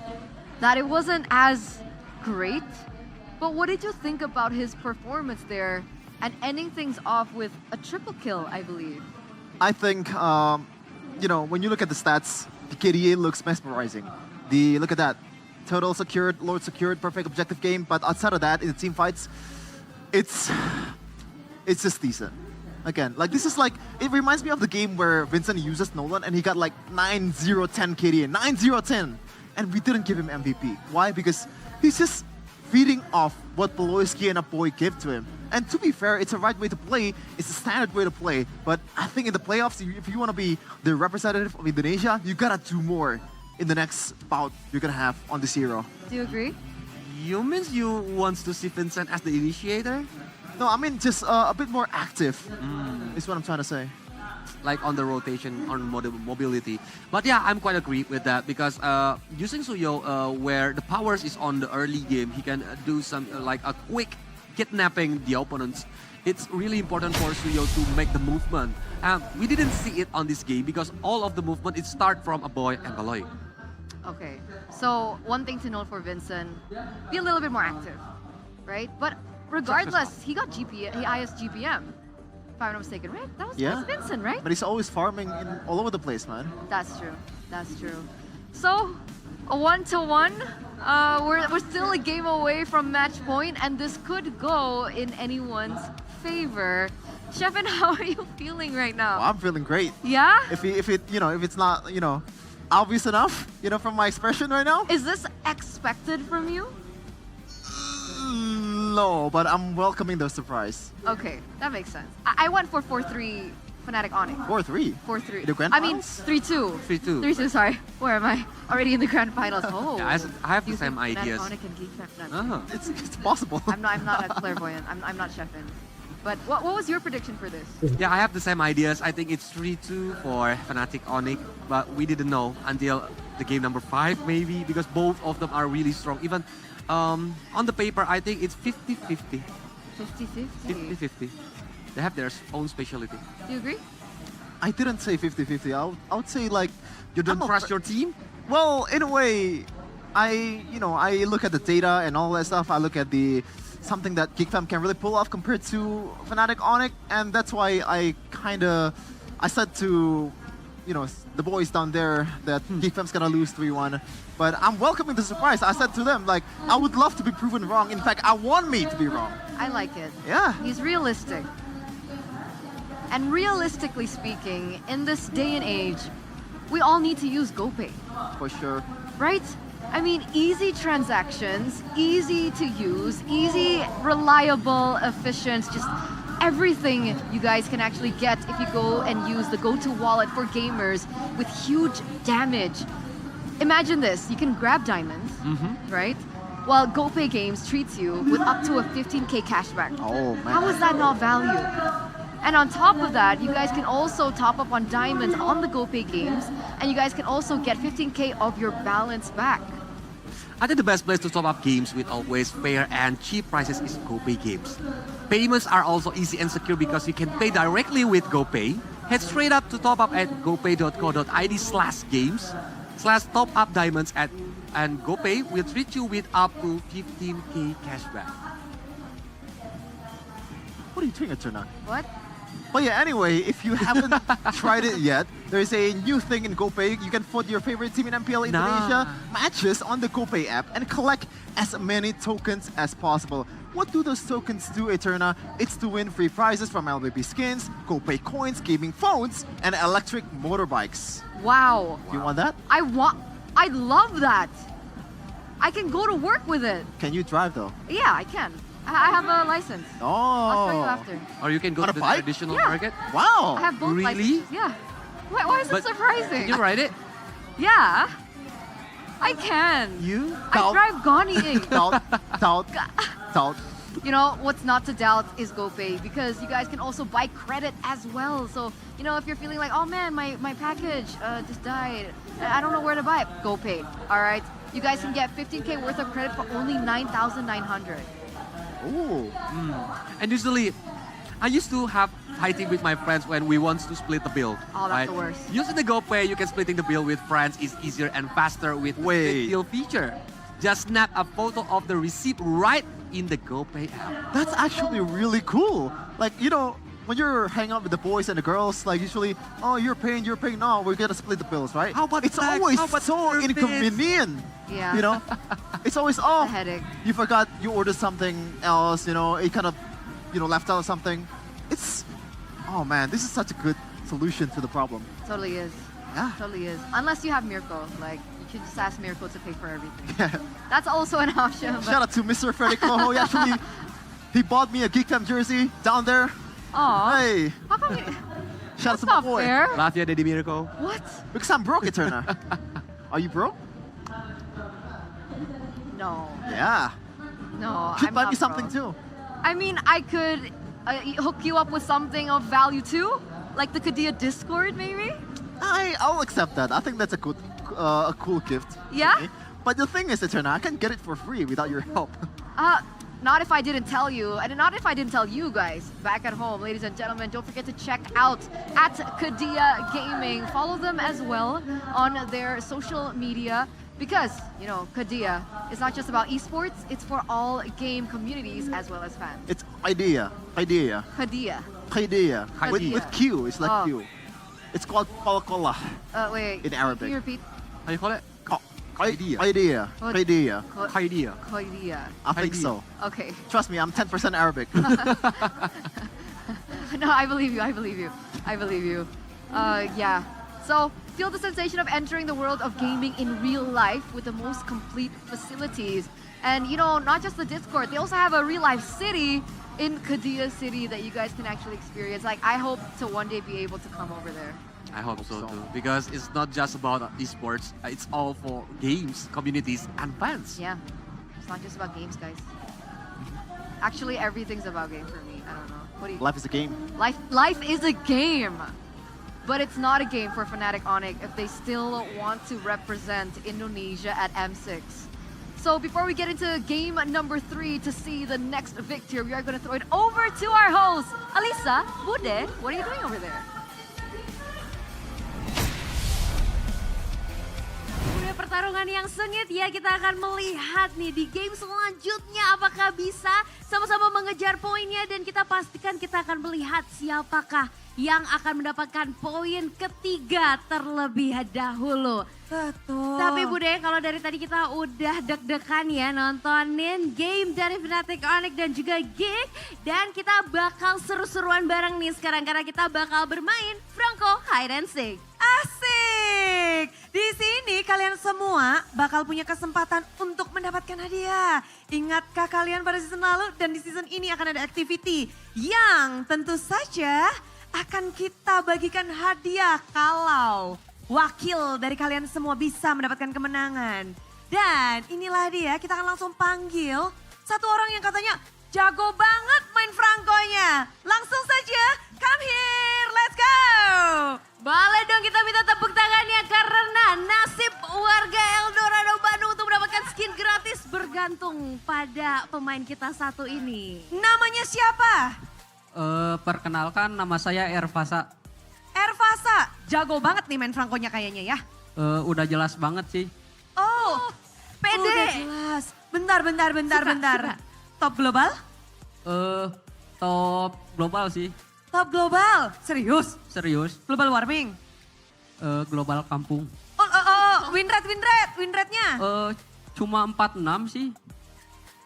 that it wasn't as great, but what did you think about his performance there and ending things off with a triple kill, I believe? I think, you know, when you look at the stats, the KDA looks mesmerizing. Look at that. Total secured, Lord secured, perfect objective game, but outside of that, in the team fights, it's just decent. Again, like this is like, it reminds me of the game where Vincent uses Nolan and he got like 9-0-10 KDA, 9-0-10, and we didn't give him MVP. Why? Because he's just feeding off what Peloyski and Apoy give to him. And to be fair, it's a right way to play, it's a standard way to play, but I think in the playoffs, if you want to be the representative of Indonesia, you gotta do more in the next bout you're gonna have on this hero. Do you agree? You means you want to see Vincent as the initiator? No, I mean just a bit more active, is what I'm trying to say. Like on the rotation, on mobility. But yeah, I'm quite agree with that because using Suyo where the powers is on the early game, he can do some like a quick kidnapping the opponents. It's really important for Suyo to make the movement. We didn't see it on this game because all of the movement it start from a boy and Maloy. Okay, so one thing to note for Vincent, be a little bit more active, right? But regardless, he got highest GPM, if I'm not mistaken, right? That's Vincent, right? But he's always farming all over the place, man. That's true, that's true. So, a 1-1, we're still a game away from match point, and this could go in anyone's favor. Shevin, how are you feeling right now? Well, I'm feeling great. Yeah? If it's not, you know, obvious enough, you know, from my expression right now. Is this expected from you? No, but I'm welcoming the surprise. Okay, that makes sense. I went for 4-3 Fnatic Onyx. 4-3? 4-3. The grand I mean, finals? 3-2. 3-2. 3-2, sorry. Where am I? Already in the grand finals. Oh. Yeah, I have the You same think Fnatic ideas. Onyx and Geek It's possible. I'm not a clairvoyant. I'm not Shevin. But what was your prediction for this? Yeah, I have the same ideas. I think it's 3-2 for Fnatic Onyx, but we didn't know until the game number 5 maybe, because both of them are really strong. Even on the paper, I think it's 50-50. 50-50? 50-50. They have their own specialty. Do you agree? I didn't say 50-50. I would say like you don't trust your team? Well, in a way, I look at the data and all that stuff. I look at something that Geekfam can really pull off compared to Fnatic Onyx, and that's why I said to, you know, the boys down there that Geekfam's gonna lose 3-1. But I'm welcoming the surprise. I said to them, like, I would love to be proven wrong. In fact, I want me to be wrong. I like it. Yeah. He's realistic. And realistically speaking, in this day and age, we all need to use GoPay. For sure. Right? I mean, easy transactions, easy to use, easy, reliable, efficient, just everything you guys can actually get if you go and use the go-to wallet for gamers with huge damage. Imagine this, you can grab diamonds, right? While GoPay Games treats you with up to a 15k cashback. Oh man. How is that not value? And on top of that, you guys can also top up on diamonds on the GoPay Games, and you guys can also get 15k of your balance back. I think the best place to top up games with always fair and cheap prices is GoPay Games. Payments are also easy and secure because you can pay directly with GoPay. Head straight up to top up at gopay.co.id/games/top up diamonds and GoPay will treat you with up to 15k cashback. What are you doing, Eterna? What? But yeah, anyway, if you haven't tried it yet, there's a new thing in GoPay. You can put your favorite team in MPL Indonesia matches on the GoPay app and collect as many tokens as possible. What do those tokens do, Eterna? It's to win free prizes from MLBB skins, GoPay coins, gaming phones, and electric motorbikes. Wow. You want that? I love that. I can go to work with it. Can you drive though? Yeah, I can. I have a license. Oh. I'll show you after. Or you can go to the traditional market? Wow. I have both really? licenses. Yeah. Why is it But surprising? Can you ride it? Yeah, I can. You? I drive Goni. Doubt. You know, what's not to doubt is GoPay because you guys can also buy credit as well. So, you know, if you're feeling like, oh man, my package just died, I don't know where to buy it, GoPay, all right? You guys can get 15K worth of credit for only 9,900. Ooh. And usually, I used to have fighting with my friends when we want to split the bill. Oh, that's right? the worst. Using the GoPay, you can splitting the bill with friends is easier and faster with the split deal feature. Just snap a photo of the receipt right in the GoPay app. That's actually really cool. Like, you know, when you're hanging out with the boys and the girls, like usually, oh, you're paying, no, we're gonna split the bills, right? How about it's tax? always How about so service? inconvenient. Yeah. You know, it's always, oh, headache. You forgot you ordered something else, you know, it kind of, you know, left out something. It's, oh man, this is such a good solution to the problem. Totally is. Yeah. Totally is. Unless you have Mirko, like you can just ask Mirko to pay for everything. That's also an option. But... Shout out to Mr. Freddy Coho. He actually, he bought me a Geek Fam jersey down there. Aw. Hey. How come you... Shout out to my not boy. fair. Love you, Daddy Mirko. What? Because I'm broke, Eterna. Are you broke? No. Yeah. No, Should I'm buy not me something broke. too. I mean, I could hook you up with something of value too, like the Kadia Discord, maybe. I'll accept that. I think that's a cool gift. Yeah. But the thing is, Eterna, I can get it for free without your help. Not if I didn't tell you, and not if I didn't tell you guys back at home, ladies and gentlemen. Don't forget to check out at Kadia Gaming. Follow them as well on their social media. Because, you know, Kadia is not just about esports, it's for all game communities as well as fans. It's idea. Kadia. With Q, it's like Q. It's called Coca-Cola. Wait. In Arabic. Can you repeat? How you call it? Idea. Kadia. I think so. Okay. Trust me, I'm 10% Arabic. No, I believe you. Yeah. So, feel the sensation of entering the world of gaming in real life with the most complete facilities. And, you know, not just the Discord, they also have a real life city in Kadia City that you guys can actually experience. Like, I hope to one day be able to come over there. I hope so too, because it's not just about esports, it's all for games, communities, and fans. Yeah, it's not just about games, guys. Actually, everything's about games for me. I don't know. What do you? Life is a game. Life is a game, but it's not a game for Fnatic Onyx if they still want to represent Indonesia at M6. So before we get into game number 3 to see the next victor, we are going to throw it over to our host, Alisa, Bude. What are you doing over there? Udah pertarungan yang sengit ya, kita akan melihat nih di game selanjutnya apakah bisa sama-sama mengejar poinnya dan kita pastikan kita akan melihat siapakah yang akan mendapatkan poin ketiga terlebih dahulu. Betul. Tapi Bude, kalau dari tadi kita udah deg-degan ya nontonin game dari Fnatic Onyx dan juga Geek. Dan kita bakal seru-seruan bareng nih sekarang karena kita bakal bermain Franco Hide and Seek. Asik! Di sini kalian semua bakal punya kesempatan untuk mendapatkan hadiah. Ingatkah kalian pada season lalu dan di season ini akan ada activity yang tentu saja akan kita bagikan hadiah kalau wakil dari kalian semua bisa mendapatkan kemenangan. Dan inilah dia, kita akan langsung panggil satu orang yang katanya jago banget main Franco-nya. Langsung saja, come here, let's go! Boleh dong kita minta tepuk tangannya karena nasib warga Eldorado Bandung untuk mendapatkan skin gratis bergantung pada pemain kita satu ini. Namanya siapa? Perkenalkan nama saya Ervasa. Ervasa, jago banget nih main Franco-nya kayaknya ya. Udah jelas banget sih. Oh, pede. Udah jelas. Bentar. Suka. Top global? Top global sih. Top global? Serius? Serius. Global warming? Global kampung. Win rate-nya? Cuma 46 sih.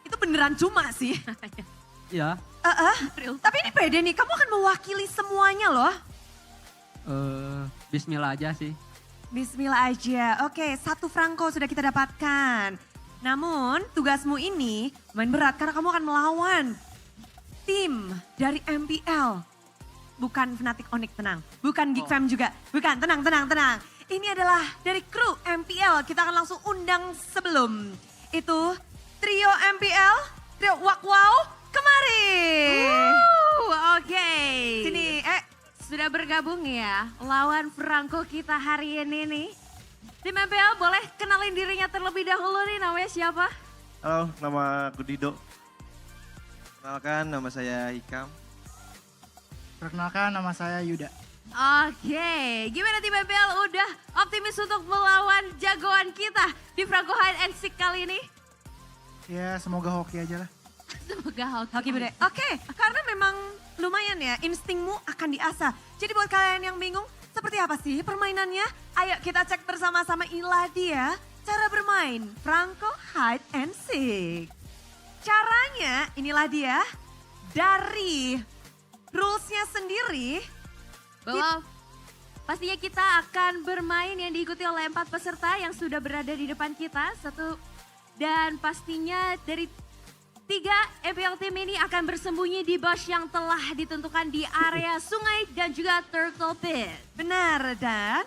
Itu beneran cuma sih. Ya. Tapi ini pede nih, kamu akan mewakili semuanya loh. Bismillah aja sih. Bismillah aja. Oke, 1 Franco sudah kita dapatkan. Namun tugasmu ini main berat karena kamu akan melawan tim dari MPL. Bukan Fnatic Onyx, tenang. Bukan Geek Fam juga. Bukan, tenang. Ini adalah dari kru MPL. Kita akan langsung undang sebelum itu trio MPL, trio WEOW kemari. Oke. Sini, sudah bergabung ya lawan Franco kita hari ini nih. Tim MPL boleh kenalin dirinya terlebih dahulu nih, namanya siapa? Halo, nama aku Dido. Perkenalkan, nama saya Hikam. Perkenalkan, nama saya Yuda. Oke, gimana tim MPL udah optimis untuk melawan jagoan kita di Franco Hide and Seek kali ini? Ya, semoga hoki aja lah. Semoga Oke, Bude. Oke, karena memang lumayan ya, instingmu akan diasah. Jadi buat kalian yang bingung, seperti apa sih permainannya? Ayo kita cek bersama-sama, inilah dia cara bermain Franco Hide and Seek. Caranya, inilah dia dari rules-nya sendiri. Bahwa pastinya kita akan bermain yang diikuti oleh 4 peserta yang sudah berada di depan kita. Dan pastinya dari 3 MPL tim ini akan bersembunyi di bus yang telah ditentukan di area sungai dan juga turtle pit. Benar, dan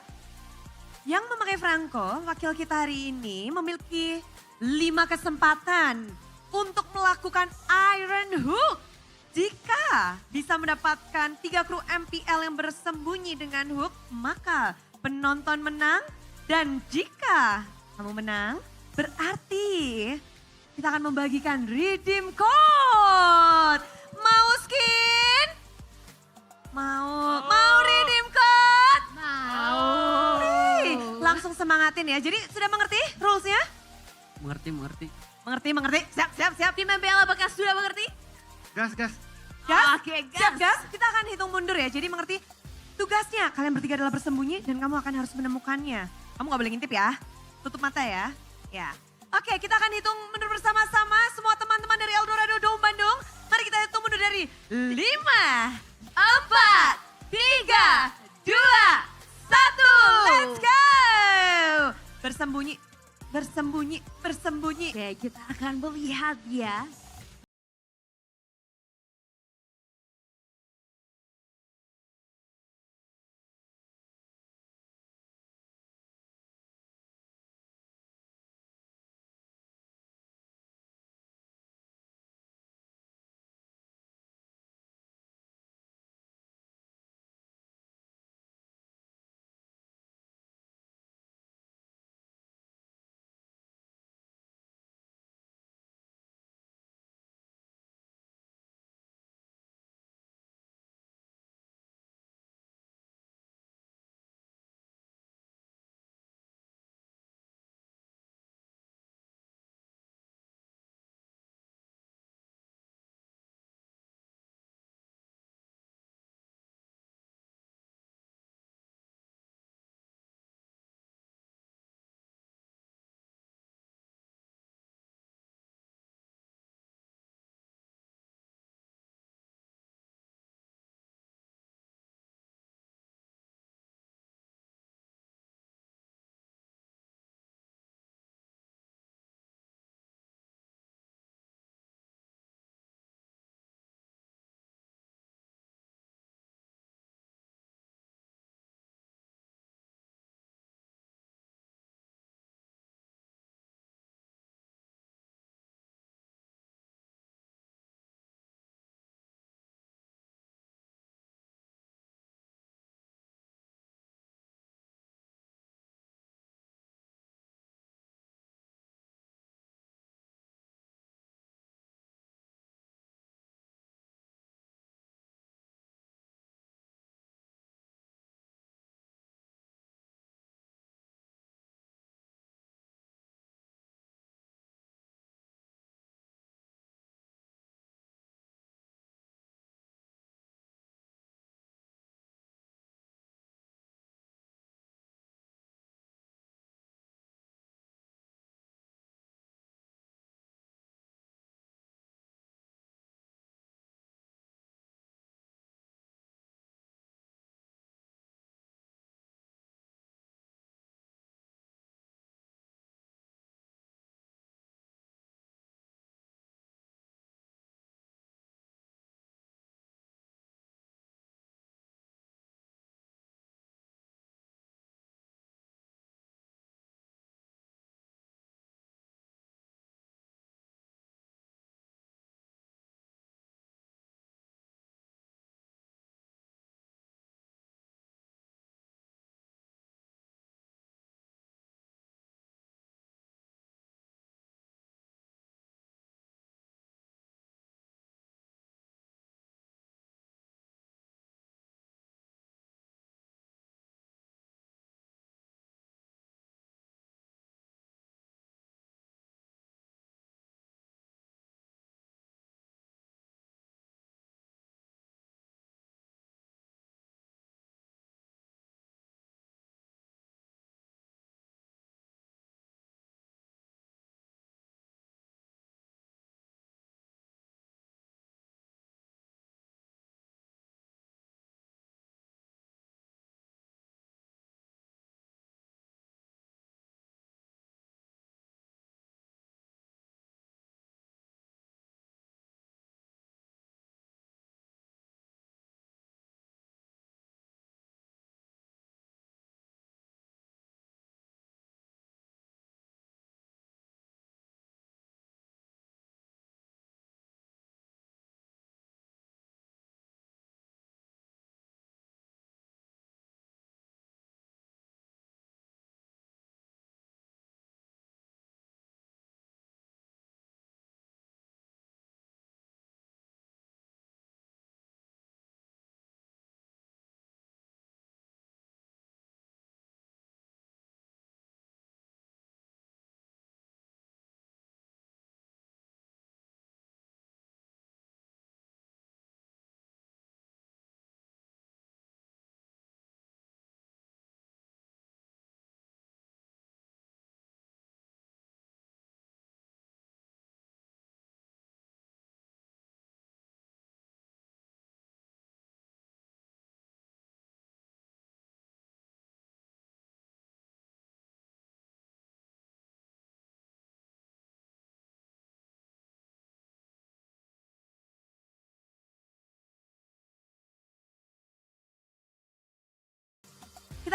yang memakai Franco, wakil kita hari ini memiliki 5 kesempatan untuk melakukan Iron Hook. Jika bisa mendapatkan 3 kru MPL yang bersembunyi dengan hook, maka penonton menang. Dan jika kamu menang, berarti kita akan membagikan redeem code. Mau skin? Mau redeem code? Mau. Nih, langsung semangatin ya. Jadi sudah mengerti rules-nya? Mengerti. Mengerti. Siap. Tim MPL apakah sudah mengerti? Gas. Gas? Oke, Siap, gas. Kita akan hitung mundur ya. Jadi mengerti tugasnya. Kalian bertiga adalah bersembunyi dan kamu akan harus menemukannya. Kamu gak boleh ngintip ya. Tutup mata ya. Ya. Oke, kita akan hitung mundur bersama-sama. Semua teman-teman dari Eldorado Dome Bandung. Mari kita hitung mundur dari 5, 4, 3, 2, 1. Let's go. Bersembunyi. Oke, kita akan melihat ya.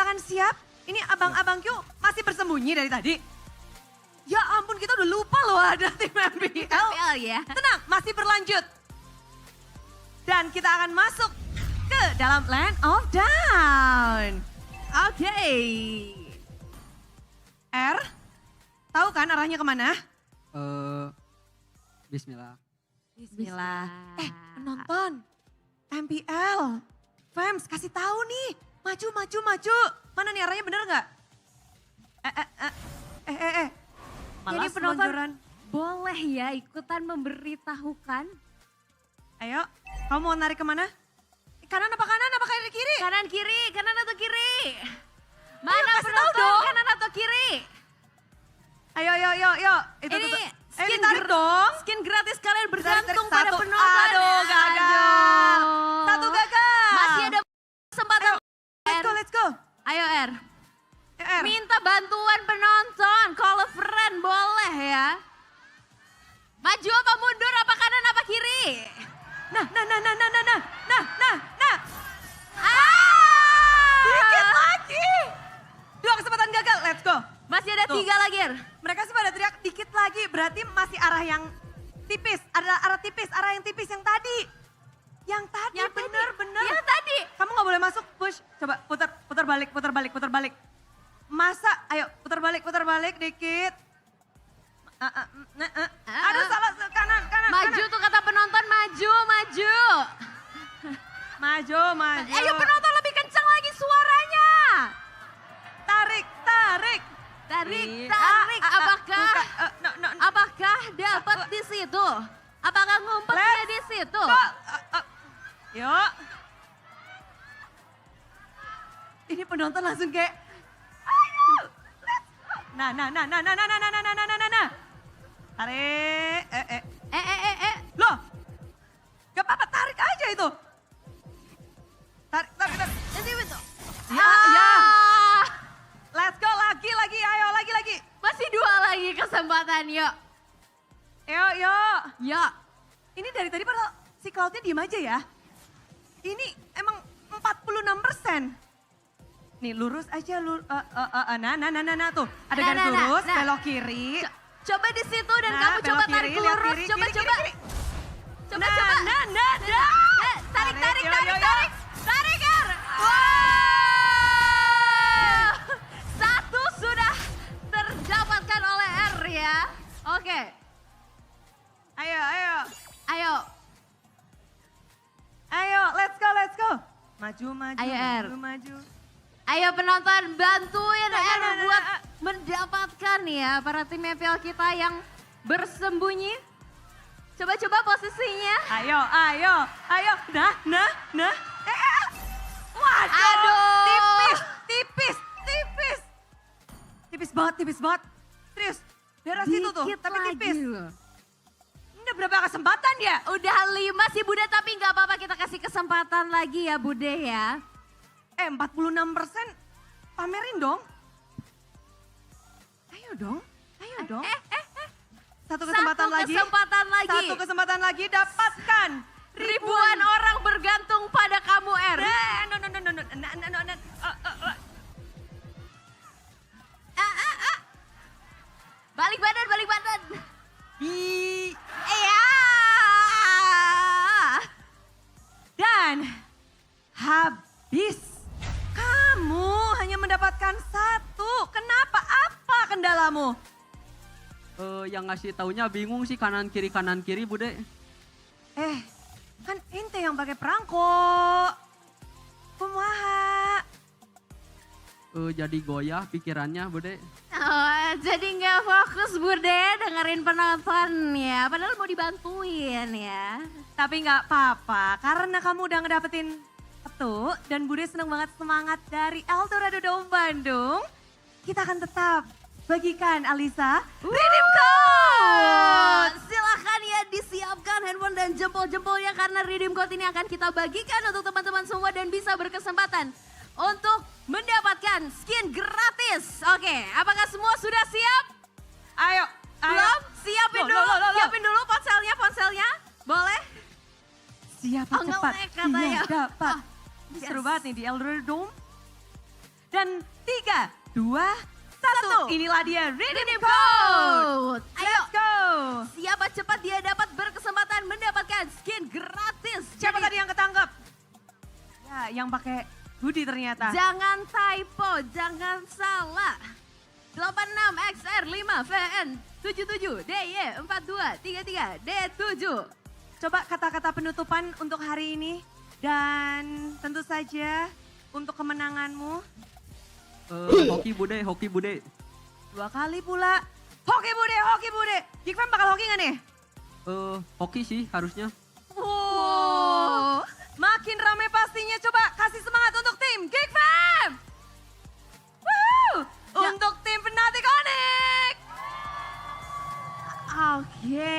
kita akan siap. Ini abang-abang Q masih bersembunyi dari tadi. Ya ampun, kita udah lupa loh ada tim MPL. MPL ya. Tenang, masih berlanjut. Dan kita akan masuk ke dalam Land of Down. Oke. R, tahu kan arahnya kemana? Bismillah. Bismillah. Penonton, MPL, fans kasih tahu nih. Maju, maju, maju. Mana nih arahnya, bener nggak? Jadi Malas penonton selonjoran. boleh ya ikutan memberitahukan. Ayo, kamu mau narik kemana? Kanan apa kiri? Kanan kiri, kanan atau kiri? Mana Ayo, kasih tahu penonton dong. kanan atau kiri? Ayo. Itu Ini tuh. skin ditarik dong. Skin gratis kalian bergantung Tarik, pada satu. penonton. Aduh, gagal. Aduh. Satu gagal. Masih ada kesempatan. Let's go. Ayo R. R. Minta bantuan penonton. Call a friend boleh ya. Maju apa mundur, apa kanan apa kiri? Nah. Ah! Dikit lagi. 2 kesempatan gagal, let's go. Masih ada Tuh. 3 lagi R. Mereka sih pada teriak dikit lagi, berarti masih arah yang tipis. Ada arah yang tipis yang tadi. Yang tadi, bener. Yang tadi. Kamu gak boleh masuk, push. Coba putar balik. Masa, ayo putar balik dikit. Aduh salah, kanan. Maju tuh kata penonton, maju. Maju. Ayo penonton lebih kencang lagi suaranya. Tarik. Apakah dapat di situ? Apakah ngumpetnya di situ? Yuk. Ini penonton langsung kayak, ayo. Nah. Tarik. Loh. Gak apa-apa, tarik aja itu. Tarik. Ya. Let's go lagi, ayo lagi. Masih 2 lagi kesempatan, yuk. Yuk. Ini dari tadi padahal si Cloud-nya diem aja ya. Ini emang 46%. Nih lurus aja, nah tuh. Ada garis lurus, belok kiri. Coba di situ dan kamu coba tarik lurus, coba. Tarik R. Wow. 1 sudah terdapatkan oleh R ya. Oke. Ayo, let's go. Maju. Ayo, R. Maju. Ayo penonton bantuin R buat mendapatkan ya para tim MPL kita yang bersembunyi. Coba posisinya. Ayo. Nah. Waduh. Aduh. Tipis. Tipis banget. Serius. Daerah situ tuh, Dikit tapi lagi tipis. loh. Udah berapa kesempatan ya? Udah 5 sih Bude, tapi nggak apa-apa kita kasih kesempatan lagi ya Bude ya. 46%. Pamerin dong. Ayo dong. Satu kesempatan lagi dapatkan. Ribuan orang bergantung pada kamu R. Balik badan. Iya. Dan habis. Kamu hanya mendapatkan 1. Kenapa? Apa kendalamu? Yang ngasih taunya bingung sih kanan kiri Bude. Kan ente yang pakai perangko. Kumaha? Jadi goyah pikirannya Bude. Oh, jadi nggak fokus Bude dengerin penonton ya. Padahal mau dibantuin ya. Tapi nggak apa-apa karena kamu udah ngedapetin satu dan Bude seneng banget semangat dari Eldorado Dome Bandung. Kita akan tetap bagikan Alisa redeem code. Silahkan ya disiapkan handphone dan jempol-jempolnya karena redeem code ini akan kita bagikan untuk teman-teman semua dan bisa berkesempatan untuk mendapatkan skin gratis. Oke, apakah semua sudah siap? Ayo. Belum? Siapin dulu ponselnya. Boleh? Siapa cepat, ngelek katanya. iya dapat. Seru banget nih di Eldorado Dome. Dan 3, 2, 1. Inilah dia Redeem Code. Code. Let's go. Siapa cepat dia dapat berkesempatan mendapatkan skin gratis. Siapa Jadi, tadi yang ketangkep? Ya, yang pakai hoodie ternyata. Jangan typo, jangan salah. 86XR5VN77DY4233D7. Coba kata-kata penutupan untuk hari ini. Dan tentu saja untuk kemenanganmu. Hoki bude, hoki bude. 2 kali pula. Hoki bude. Geekfam bakal hoki nggak nih? Hoki sih harusnya. Wow. Makin ramai pastinya. Coba kasih semangat untuk tim Geekfam. Woo! Untuk tim Fnatic Onyx. Oke,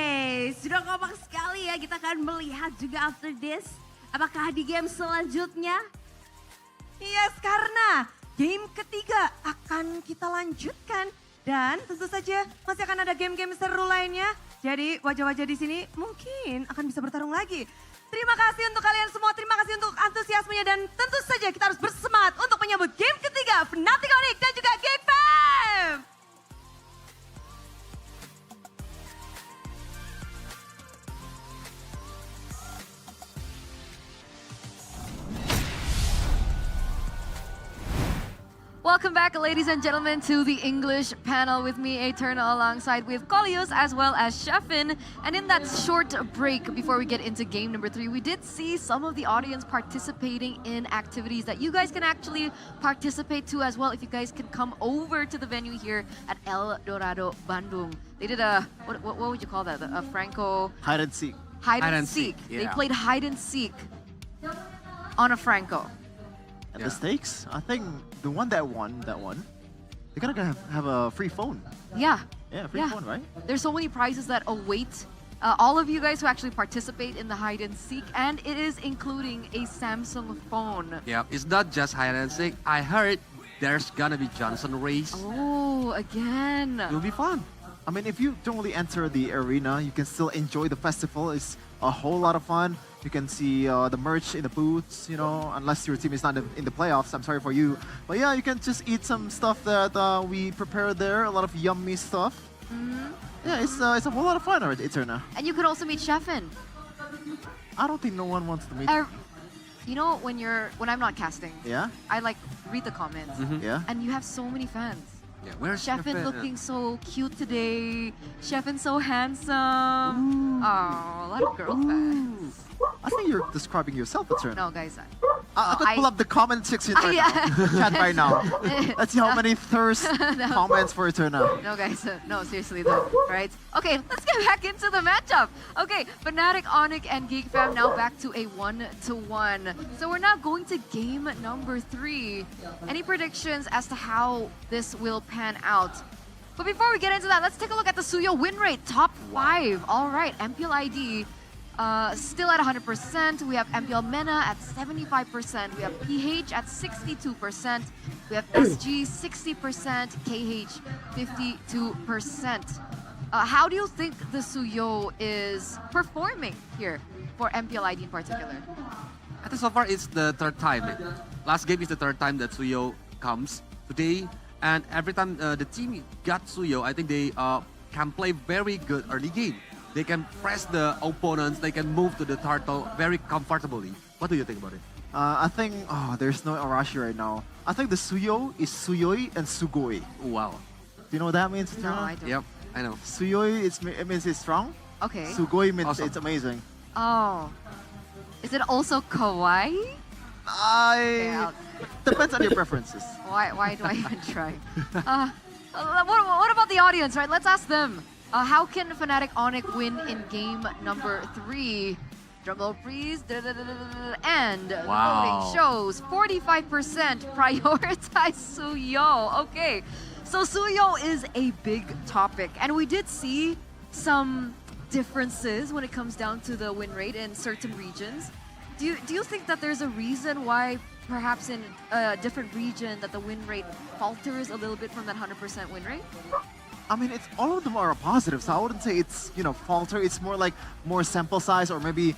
sudah kompak sekali ya. Kita akan melihat juga after this. Apakah di game selanjutnya? Yes, karena game ketiga akan kita lanjutkan. Dan tentu saja masih akan ada game-game seru lainnya. Jadi wajah-wajah di sini mungkin akan bisa bertarung lagi. Terima kasih untuk kalian semua, terima kasih untuk antusiasmenya. Dan tentu saja kita harus bersemangat untuk menyambut game ketiga Fnatic Onyx dan juga Geekfam. Welcome back, ladies and gentlemen, to the English panel with me, Eterna, alongside with Kolios as well as Sheffin. And in that short break before we get into game number 3, we did see some of the audience participating in activities that you guys can actually participate to as well if you guys can come over to the venue here at El Dorado, Bandung. They did a, what would you call that? A Franco? Hide and seek. Hide and seek. They Yeah. played hide and seek on a Franco. And the stakes, I think the one that won, they're gonna have a free phone. Yeah. Yeah, free phone, right? There's so many prizes that await all of you guys who actually participate in the hide and seek, and it is including a Samsung phone. Yeah, it's not just hide and seek. I heard there's gonna be Johnson race. Oh, again. It'll be fun. I mean, if you don't really enter the arena, you can still enjoy the festival. It's a whole lot of fun. You can see the merch in the booths, you know, unless your team is not in the playoffs. I'm sorry for you. But yeah, you can just eat some stuff that we prepared there, a lot of yummy stuff. Yeah, it's a whole lot of fun, Eterna. And you could also meet Sheffin. I don't think no one wants to meet. You know, when I'm not casting, Yeah? I like read the comments, Yeah? and you have so many fans. Yeah, where's Sheffin looking so cute today. Sheffin so handsome. Oh, a lot of girl fans. I think you're describing yourself, Eterna. No, guys. I could pull up the comment section right now. Chat right now. Let's see how many thirst comments for Eterna. No, guys. No, seriously though. Right? Okay, let's get back into the matchup. Okay, Fnatic, Onyx, and Geekfam now back to a 1-1. So we're now going to game number 3. Any predictions as to how this will pan out? But before we get into that, let's take a look at the Suyo win rate. Top 5. All right, MPL ID. Still at 100%. We have MPL MENA at 75%. We have PH at 62%. We have SG 60%. KH 52%. How do you think the Suyo is performing here for MPL ID in particular? I think so far it's the third time. Last game is the third time that Suyo comes today. And every time the team got Suyo, I think they can play very good early game. They can press the opponents, they can move to the turtle very comfortably. What do you think about it? I think, there's no Arashi right now. I think the Suyo is Suyoi and Sugoi. Wow. Do you know what that means? No, I don't. Yep, I know. Suyoi, it means it's strong. Okay. Sugoi means Awesome. it's amazing. Oh. Is it also kawaii? Depends on your preferences. Why do I even try? What about the audience, right? Let's ask them. How can Fnatic Onyx win in game number 3? Drumroll please. And Wow. voting shows 45% prioritize Suyo. Okay, so Suyo is a big topic, and we did see some differences when it comes down to the win rate in certain regions. Do you think that there's a reason why perhaps in a different region that the win rate falters a little bit from that 100% win rate? I mean, it's all of them are positive, so I wouldn't say it's, falter. It's more like more sample size, or maybe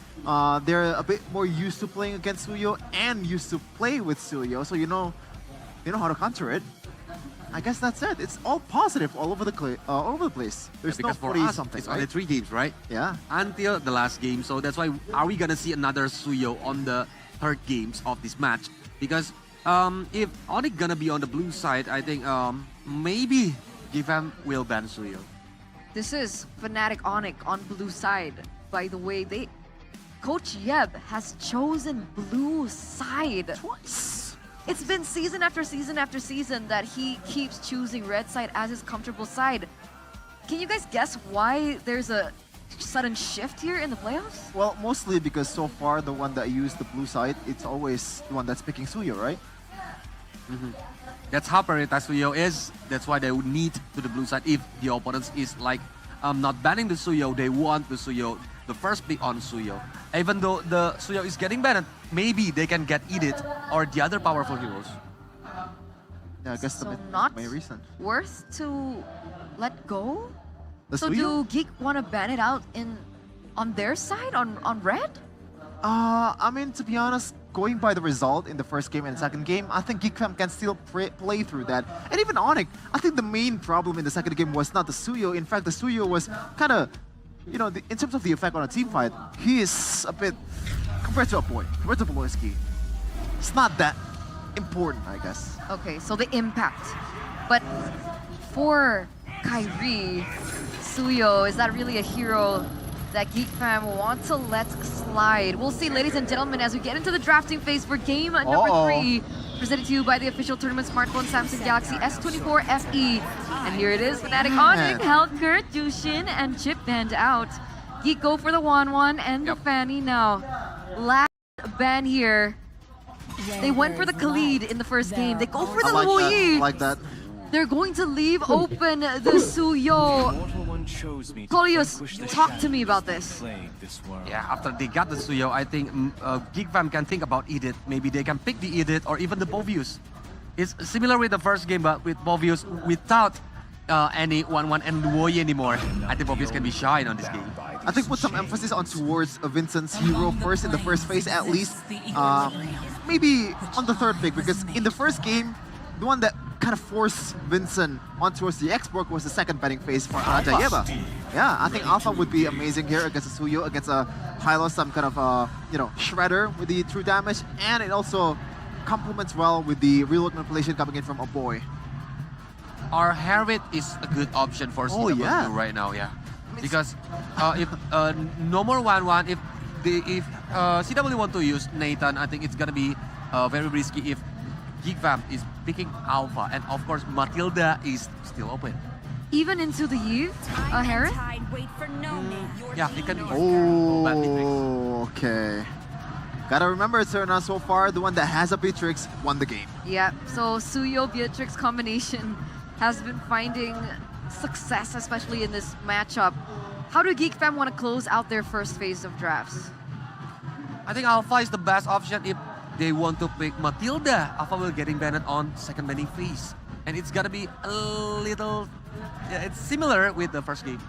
they're a bit more used to playing against Suyo and used to play with Suyo. So, they know how to counter it. I guess that's it. It's all positive all over the place. There's no because for 40 us, something. it's right? only 3 games, right? Yeah. Until the last game. So that's why, are we gonna see another Suyo on the third games of this match? Because if Onyx gonna be on the blue side, I think maybe GFAM will ban Suyo. This is Fnatic Onyx on blue side. By the way, Coach Yeb has chosen blue side. Twice. It's been season after season after season that he keeps choosing red side as his comfortable side. Can you guys guess why there's a sudden shift here in the playoffs? Well, mostly because so far the one that used the blue side, it's always the one that's picking Suyo, right? That's how prioritized Suyo is. That's why they would need to the blue side. If the opponents is like not banning the Suyo, they want the Suyo, the first pick on Suyo. Even though the Suyo is getting banned, maybe they can get Edith or the other powerful heroes. Yeah, I guess So the not main reason. worth to let go? The So Suyo? do Geek want to ban it out on their side, on red? I mean, to be honest, going by the result in the first game and second game, I think GFAM can still play through that. And even Onyx, I think the main problem in the second game was not the Suyo. In fact, the Suyo was kind of, you know, in terms of the effect on a team fight, he is a bit, compared to Poloski, it's not that important, I guess. Okay, so the impact. But for Kyrie, Suyo, is that really a hero that Geek Fam want to let slide? We'll see, ladies and gentlemen, as we get into the drafting phase for game number 3, presented to you by the official tournament smartphone Samsung Galaxy S24 FE. And here it is, Fnatic Onyx, Helker, Jushin, and Chip banned out. Geek go for the 1-1 and the Fanny now. Last ban here. They went for the Khalid in the first game. They go for the Wu Yi. I like that. They're going to leave open the Suyo. Kolios, talk to me about this. Yeah, after they got the Suyo, I think GFAM can think about Edith. Maybe they can pick the Edith or even the Bovius. It's similar with the first game, but with Bovius without any 1-1 and Woyi anymore. I think Bovius can be shine on this game. I think put some emphasis on towards Vincent's hero first in the first phase at least. Maybe on the third pick, because in the first game, the one that kind of forced Vincent on towards the X-Borg was the second betting phase for Yeba. Yeah, I think Alpha would be amazing here against a Suyo, against a Hylos, some kind of you know, shredder with the true damage, and it also complements well with the reload manipulation coming in from a boy. Our Hermit is a good option for CW right now, yeah. Because if no more 1-1, if CW want to use Nathan, I think it's gonna be very risky if GFAM is picking Alpha, and of course Matilda is still open. Even into the Eve, Harris? Yeah, he can. Oh, okay. Gotta remember, Serna, so far the one that has a Beatrix won the game. Yeah, so Suyo-Beatrix combination has been finding success, especially in this matchup. How do Geek Fam want to close out their first phase of drafts? I think Alpha is the best option if they want to pick Matilda. Alpha will getting banned on second banning phase. And it's gonna be a little, it's similar with the first game.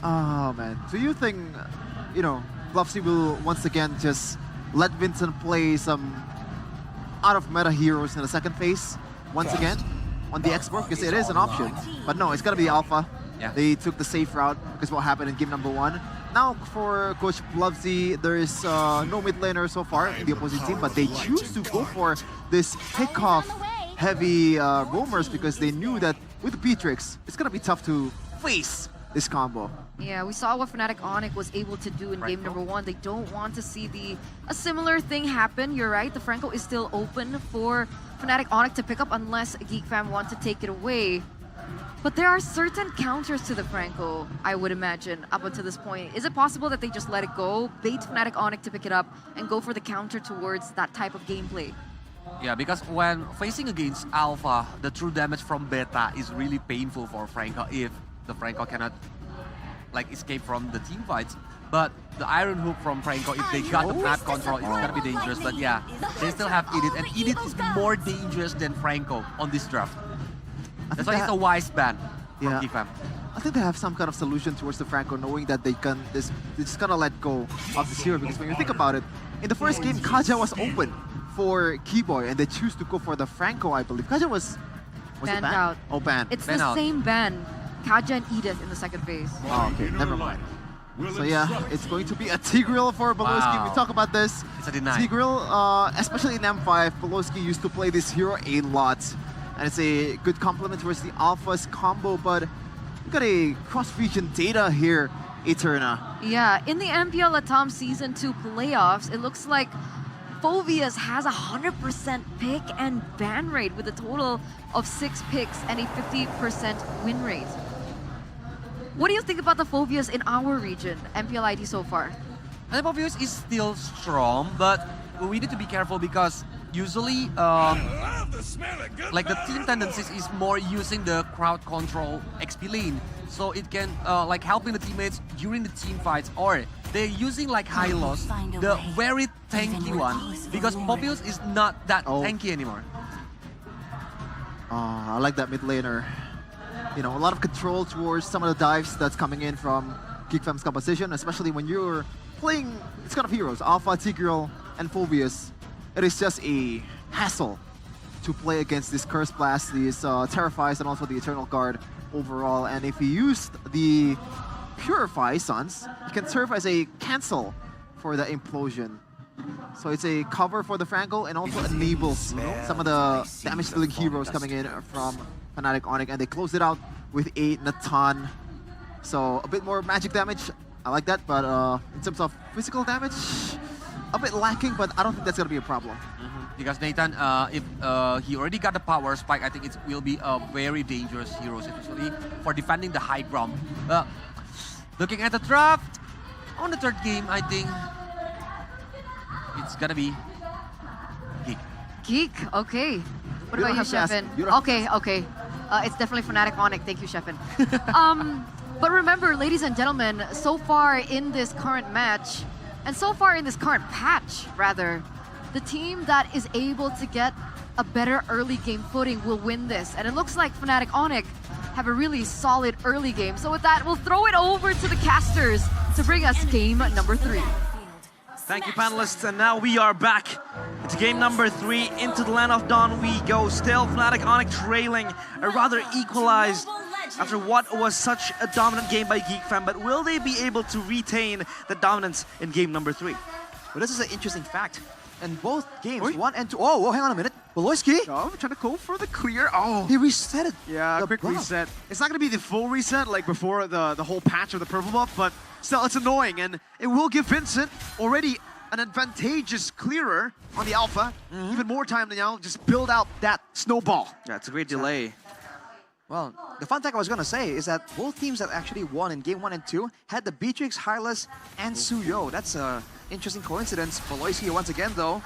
Oh man, do you think, you know, Bluffsy will once again just let Vincent play some out of meta heroes in the second phase once again on the X-Borg? Because it is an option. But no, it's gonna be Alpha. Yeah. They took the safe route because what happened in game number 1. Now for Coach Bluffsy, there is no mid laner so far in the opposing team, but they choose to go for this pick-off heavy roamers because they knew that with Beatrix, it's gonna be tough to face this combo. Yeah, we saw what Fnatic Onyx was able to do in game number 1. They don't want to see a similar thing happen. You're right, the Franco is still open for Fnatic Onyx to pick up unless Geek Fam want to take it away. But there are certain counters to the Franco, I would imagine, up until this point. Is it possible that they just let it go, bait Fnatic Onyx to pick it up, and go for the counter towards that type of gameplay? Yeah, because when facing against Alpha, the true damage from Beta is really painful for Franco if the Franco cannot like escape from the team fights. But the Iron Hook from Franco, if they got the map control, it's gonna be dangerous. But yeah, they still have Edith, and Edith is more dangerous than Franco on this draft. That's why it's a wise ban from GFAM. I think they have some kind of solution towards the Franco, knowing that they just gotta let go of this hero. Because when you think about it, in the first game, Kaja was open for Keyboy, and they choose to go for the Franco, I believe. Kaja was it Banned banned? out. Oh, banned. It's Banned the out. same ban. Kaja and Edith in the second phase. Oh, okay, never mind. So yeah, it's going to be a Tigreal for Beloski. Wow. We talk about this. It's a deny. Tigreal, especially in M5, Beloski used to play this hero a lot. And it's a good complement towards the Alpha's combo, but we got a cross-region data here, Eterna. Yeah, in the MPL Latam Season 2 playoffs, it looks like Phoveus has a 100% pick and ban rate with a total of 6 picks and a 50% win rate. What do you think about the Phoveus in our region, MPL ID so far? I think Phoveus is still strong, but we need to be careful because usually, like the team tendencies is more using the crowd control XP lane, so it can like helping the teammates during the team fights, or they're using like high loss, the very tanky one, because Phoveus is not that tanky anymore. I like that mid laner. You know, a lot of control towards some of the dives that's coming in from GeekFam's composition, especially when you're playing this kind of heroes, Alpha, Tigreal, and Phoveus. It is just a hassle to play against this Curse Blast, these Terrifies, and also the Eternal Guard overall. And if you use the Purify Suns, it can serve as a cancel for the Implosion. So it's a cover for the Franco and also enables some of the damage-dealing heroes coming in from Fnatic Onyx, and they close it out with a Natan. So a bit more magic damage, I like that, but in terms of physical damage, a bit lacking, but I don't think that's going to be a problem. Because Nathan, if he already got the power spike, I think it will be a very dangerous hero, especially for defending the high ground. Looking at the draft, on the third game, I think it's gonna be Geek. Geek, okay. What about you, Sheffin? Okay. It's definitely Fnatic Onyx. Thank you, Sheffin. But remember, ladies and gentlemen, so far in this current match, and so far in this current patch, rather, the team that is able to get a better early game footing will win this. And it looks like Fnatic Onyx have a really solid early game. So with that, we'll throw it over to the casters to bring us game number 3. Thank you, panelists. And now we are back into game number 3. Into the Land of Dawn we go. Still Fnatic Onyx trailing, or rather equalized after what was such a dominant game by GeekFam. But will they be able to retain the dominance in game number 3? Well, this is an interesting fact. In both games, 1 and 2. Oh, hang on a minute. Beloski. Oh, trying to go for the clear. Oh, he reset it. Yeah, quick reset. It's not going to be the full reset like before the whole patch of the purple buff, but still, it's annoying, and it will give Vincent already an advantageous clearer on the Alpha. Even more time than now, just build out that snowball. Yeah, it's a great delay. Well, the fun fact I was going to say is that both teams that actually won in game 1 and 2 had the Beatrix, Hylas, and Suyo. That's an interesting coincidence. Beloski once again, though.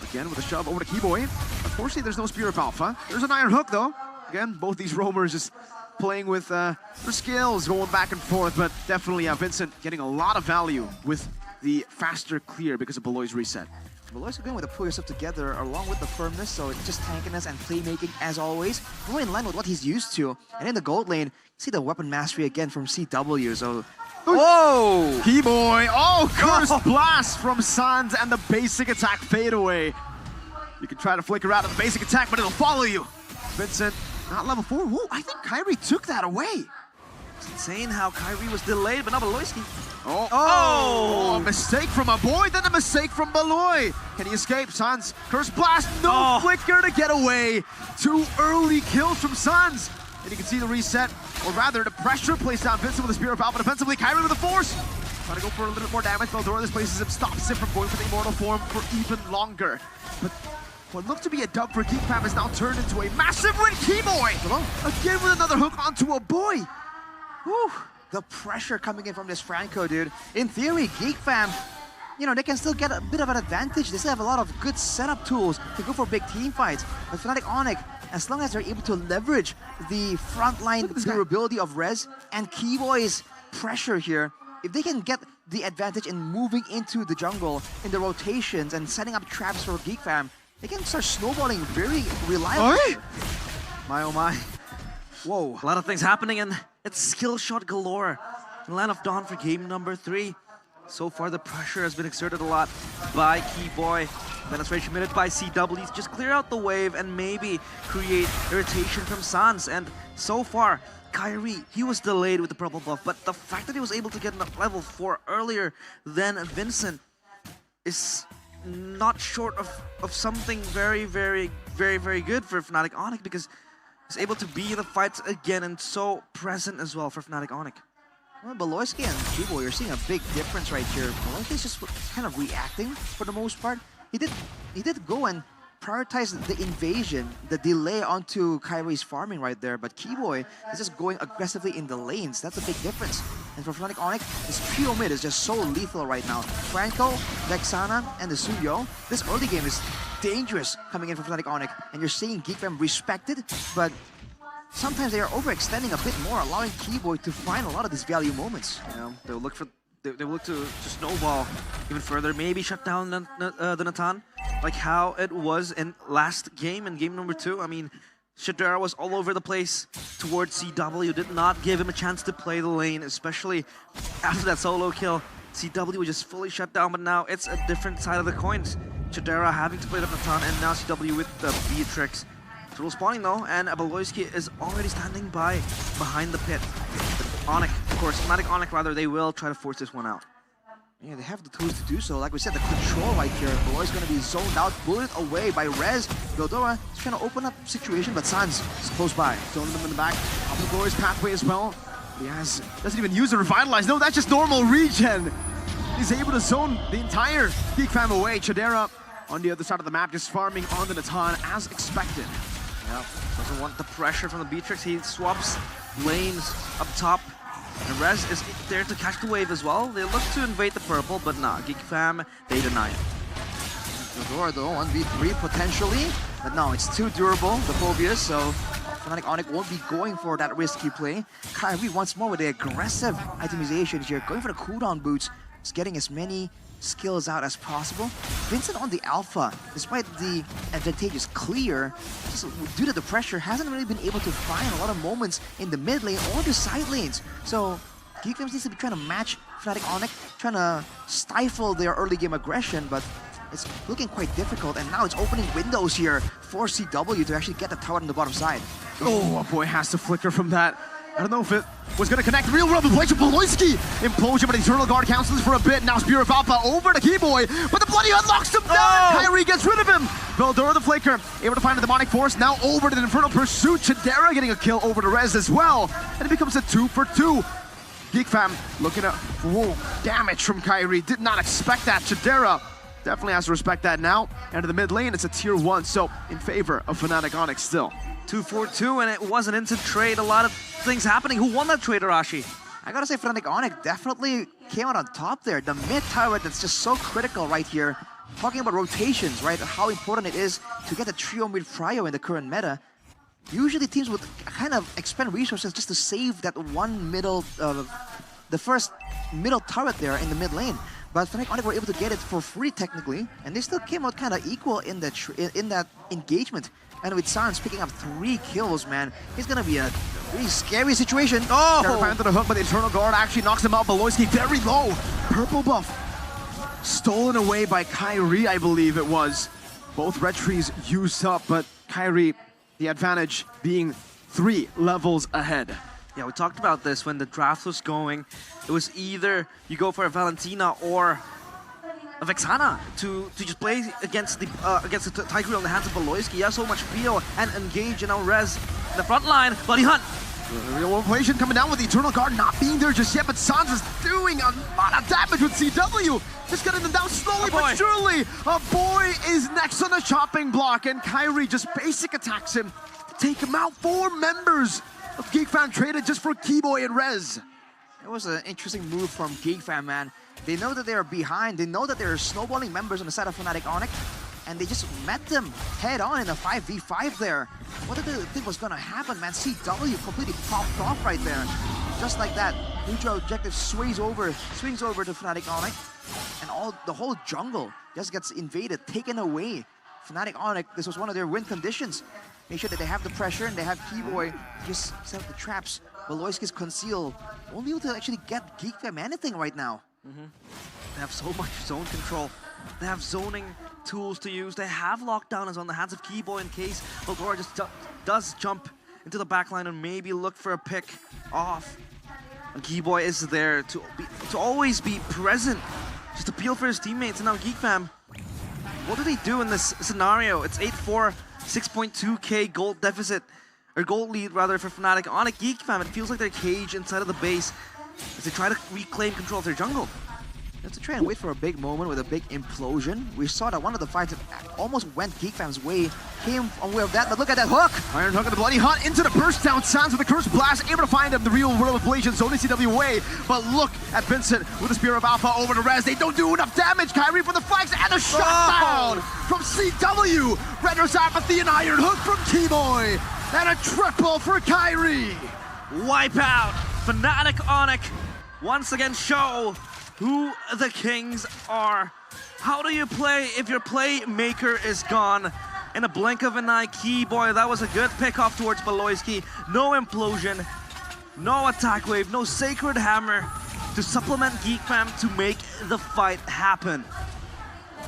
Again with a shove over to Keyboy. Unfortunately, there's no Spear of Alpha. There's an Iron Hook, though. Again, both these roamers just playing with their skills, going back and forth, but definitely Vincent getting a lot of value with the faster clear because of Beloy's reset. Beloski going with the pull yourself together along with the firmness, so it's just tankiness and playmaking as always. More in line with what he's used to. And in the gold lane, see the weapon mastery again from CW, so... Whoa! Keyboy! Oh, Curse Blast from Sans and the basic attack fade away. You can try to flicker out of the basic attack, but it'll follow you. Vincent, not level 4. Whoa, I think Kyrie took that away. It's insane how Kyrie was delayed, but not Beloski. Oh, a mistake from a boy, then a mistake from Beloy. Can he escape? Sans, Curse Blast, no flicker to get away. 2 early kills from Sans. And you can see the reset, or rather the pressure placed on Vincent with the Spear of Alpha defensively. Kyrie with the Force. Trying to go for a little bit more damage. Veldora displaces him, stops him from going for the Immortal Form for even longer. But what looked to be a dub for GeekFam has now turned into a massive win. Keyboy! Again with another hook onto a boy. Whew. The pressure coming in from this Franco, dude. In theory, GeekFam, you know, they can still get a bit of an advantage. They still have a lot of good setup tools to go for big team fights. But Fnatic Onyx, as long as they're able to leverage the frontline durability of Rez and Keyboy's pressure here, if they can get the advantage in moving into the jungle, in the rotations, and setting up traps for GeekFam, they can start snowballing very reliably. My oh my. Whoa. A lot of things happening, and it's skill shot galore. Land of Dawn for game number 3. So far, the pressure has been exerted a lot by Keyboy. Penetration minute by CW. Just clear out the wave and maybe create irritation from Sans. And so far, Kyrie, he was delayed with the purple buff, but the fact that he was able to get level 4 earlier than Vincent is not short of something very, very, very, very good for Fnatic Onyx, because he's able to be in the fights again and so present as well for Fnatic Onyx. Well, Beloyski and Keyboy, you're seeing a big difference right here. Beloyski is just kind of reacting for the most part. He did go and prioritize the invasion, the delay onto Kyrie's farming right there, but Keyboy is just going aggressively in the lanes. That's a big difference. And for Fnatic Onyx, this trio mid is just so lethal right now. Franco, Vexana, and the Suyo. This early game is dangerous coming in for Fnatic Onyx, and you're seeing Geekfam respected, but sometimes they are overextending a bit more, allowing Keyboy to find a lot of these value moments. You know, they will look to snowball even further, maybe shut down the Natan, like how it was in last game, in game number 2. I mean, Shadera was all over the place towards CW, did not give him a chance to play the lane, especially after that solo kill. CW was just fully shut down, but now it's a different side of the coins. Shadera having to play the Natan, and now CW with the Beatrix. Triple spawning though, and Beloyski is already standing behind the pit. Onyx, of course, Fnatic Onyx rather, they will try to force this one out. Yeah, they have the tools to do so. Like we said, the control right here. Beloy's going to be zoned out, bullet away by Rez. Gildora is trying to open up the situation, but Sans is close by. Zoning them in the back of the Beloy's pathway as well. He doesn't even use the Revitalize. No, that's just normal regen. He's able to zone the entire Geek Fam away. Chadera on the other side of the map, just farming on the Natan as expected. Yep, doesn't want the pressure from the Beatrix. He swaps lanes up top. And Rez is there to catch the wave as well. They look to invade the purple, but nah, Geek Fam, they deny it. Gildora though, 1v3 potentially, but no, it's too durable, the Phobias, so Fnatic Onyx won't be going for that risky play. Kyrie once more with the aggressive itemization here, going for the cooldown boots, just getting as many skills out as possible. Vincent on the alpha, despite the advantageous clear, just due to the pressure, hasn't really been able to find a lot of moments in the mid lane or the side lanes. So Geekfam needs to be trying to match Fnatic Onyx, trying to stifle their early game aggression, but it's looking quite difficult, and now it's opening windows here for CW to actually get the tower on the bottom side. Oh, boy, has to flicker from that. I don't know if it was going to connect. Real world with Beloyski. Implosion, but Eternal Guard cancels for a bit. Now Spear of Alpha over to Keyboy, but the Bloody Hunt knocks him down. Kyrie gets rid of him. Beldora the Flaker able to find the Demonic Force. Now over to the Infernal Pursuit. Chadera getting a kill over to Rez as well. And it becomes a 2-for-2. Geek Fam looking at damage from Kyrie. Did not expect that. Chadera definitely has to respect that now. And to the mid lane, it's a tier 1, so in favor of Fnatic Onyx still. 2-4-2, and it was an instant trade. A lot of things happening. Who won that trade, Arashi? I gotta say, Fnatic Onyx definitely came out on top there. The mid turret that's just so critical right here. Talking about rotations, right? How important it is to get the trio mid prio in the current meta. Usually teams would kind of expend resources just to save that one middle, the first middle turret there in the mid lane. But Fnatic Onyx were able to get it for free technically, and they still came out kind of equal in that engagement. And with Sans picking up 3 kills, man, it's gonna be a really scary situation. Oh! Terrifying to the hook, but the Eternal Guard actually knocks him out. Beloyski very low. Purple buff stolen away by Kyrie, I believe it was. Both red trees used up, but Kyrie, the advantage being 3 levels ahead. Yeah, we talked about this when the draft was going. It was either you go for a Valentina or a Vexana to just play against the Tiger on the hands of Beloyski. He has so much peel and engage, and now Rez in the front line. Bloody Hunt. Real equation coming down with the Eternal Guard not being there just yet, but Sans is doing a lot of damage with CW. Just getting them down slowly but surely. A boy is next on the chopping block, and Kyrie just basic attacks him to take him out. 4 members of Geek Fam traded just for Keyboy and Rez. It was an interesting move from Geek Fam, man. They know that they are behind. They know that there are snowballing members on the side of Fnatic Onyx, and they just met them head on in a 5v5 there. What did they think was gonna happen, man? CW completely popped off right there. Just like that, neutral objective swings over to Fnatic Onyx, and the whole jungle just gets invaded, taken away. Fnatic Onyx, this was one of their win conditions. Make sure that they have the pressure and they have Keyboy just set up the traps. Beloyski's concealed. Won't be able to actually get Geek Fam anything right now. They have so much zone control. They have zoning tools to use. They have lockdown is on the hands of Keyboy in case Eldora just does jump into the backline and maybe look for a pick off. And Keyboy is there to always be present, just appeal for his teammates. And now GeekFam, what do they do in this scenario? It's 8-4, 6.2k gold deficit, or gold lead rather, for Fnatic. On a GeekFam, it feels like they're caged inside of the base as they try to reclaim control of their jungle. You have to try and wait for a big moment with a big implosion. We saw that one of the fights that almost went GeekFam's way came away with that, but look at that hook! Iron Hook and the Bloody Hunt into the burst down. Sands with the Curse Blast, able to find him the real world of Blasians, only CWA. But look at Vincent with the Spear of Alpha over the res. They don't do enough damage. Kyrie for the flags and a shutdown from CW. Render's Apathy and Iron Hook from Keyboy. And a triple for Kyrie. Wipeout. Fnatic Onyx once again show who the kings are. How do you play if your playmaker is gone? In a blink of an eye, Keyboy, that was a good pickoff towards Baloyski. No implosion, no attack wave, no sacred hammer to supplement GeekFam to make the fight happen.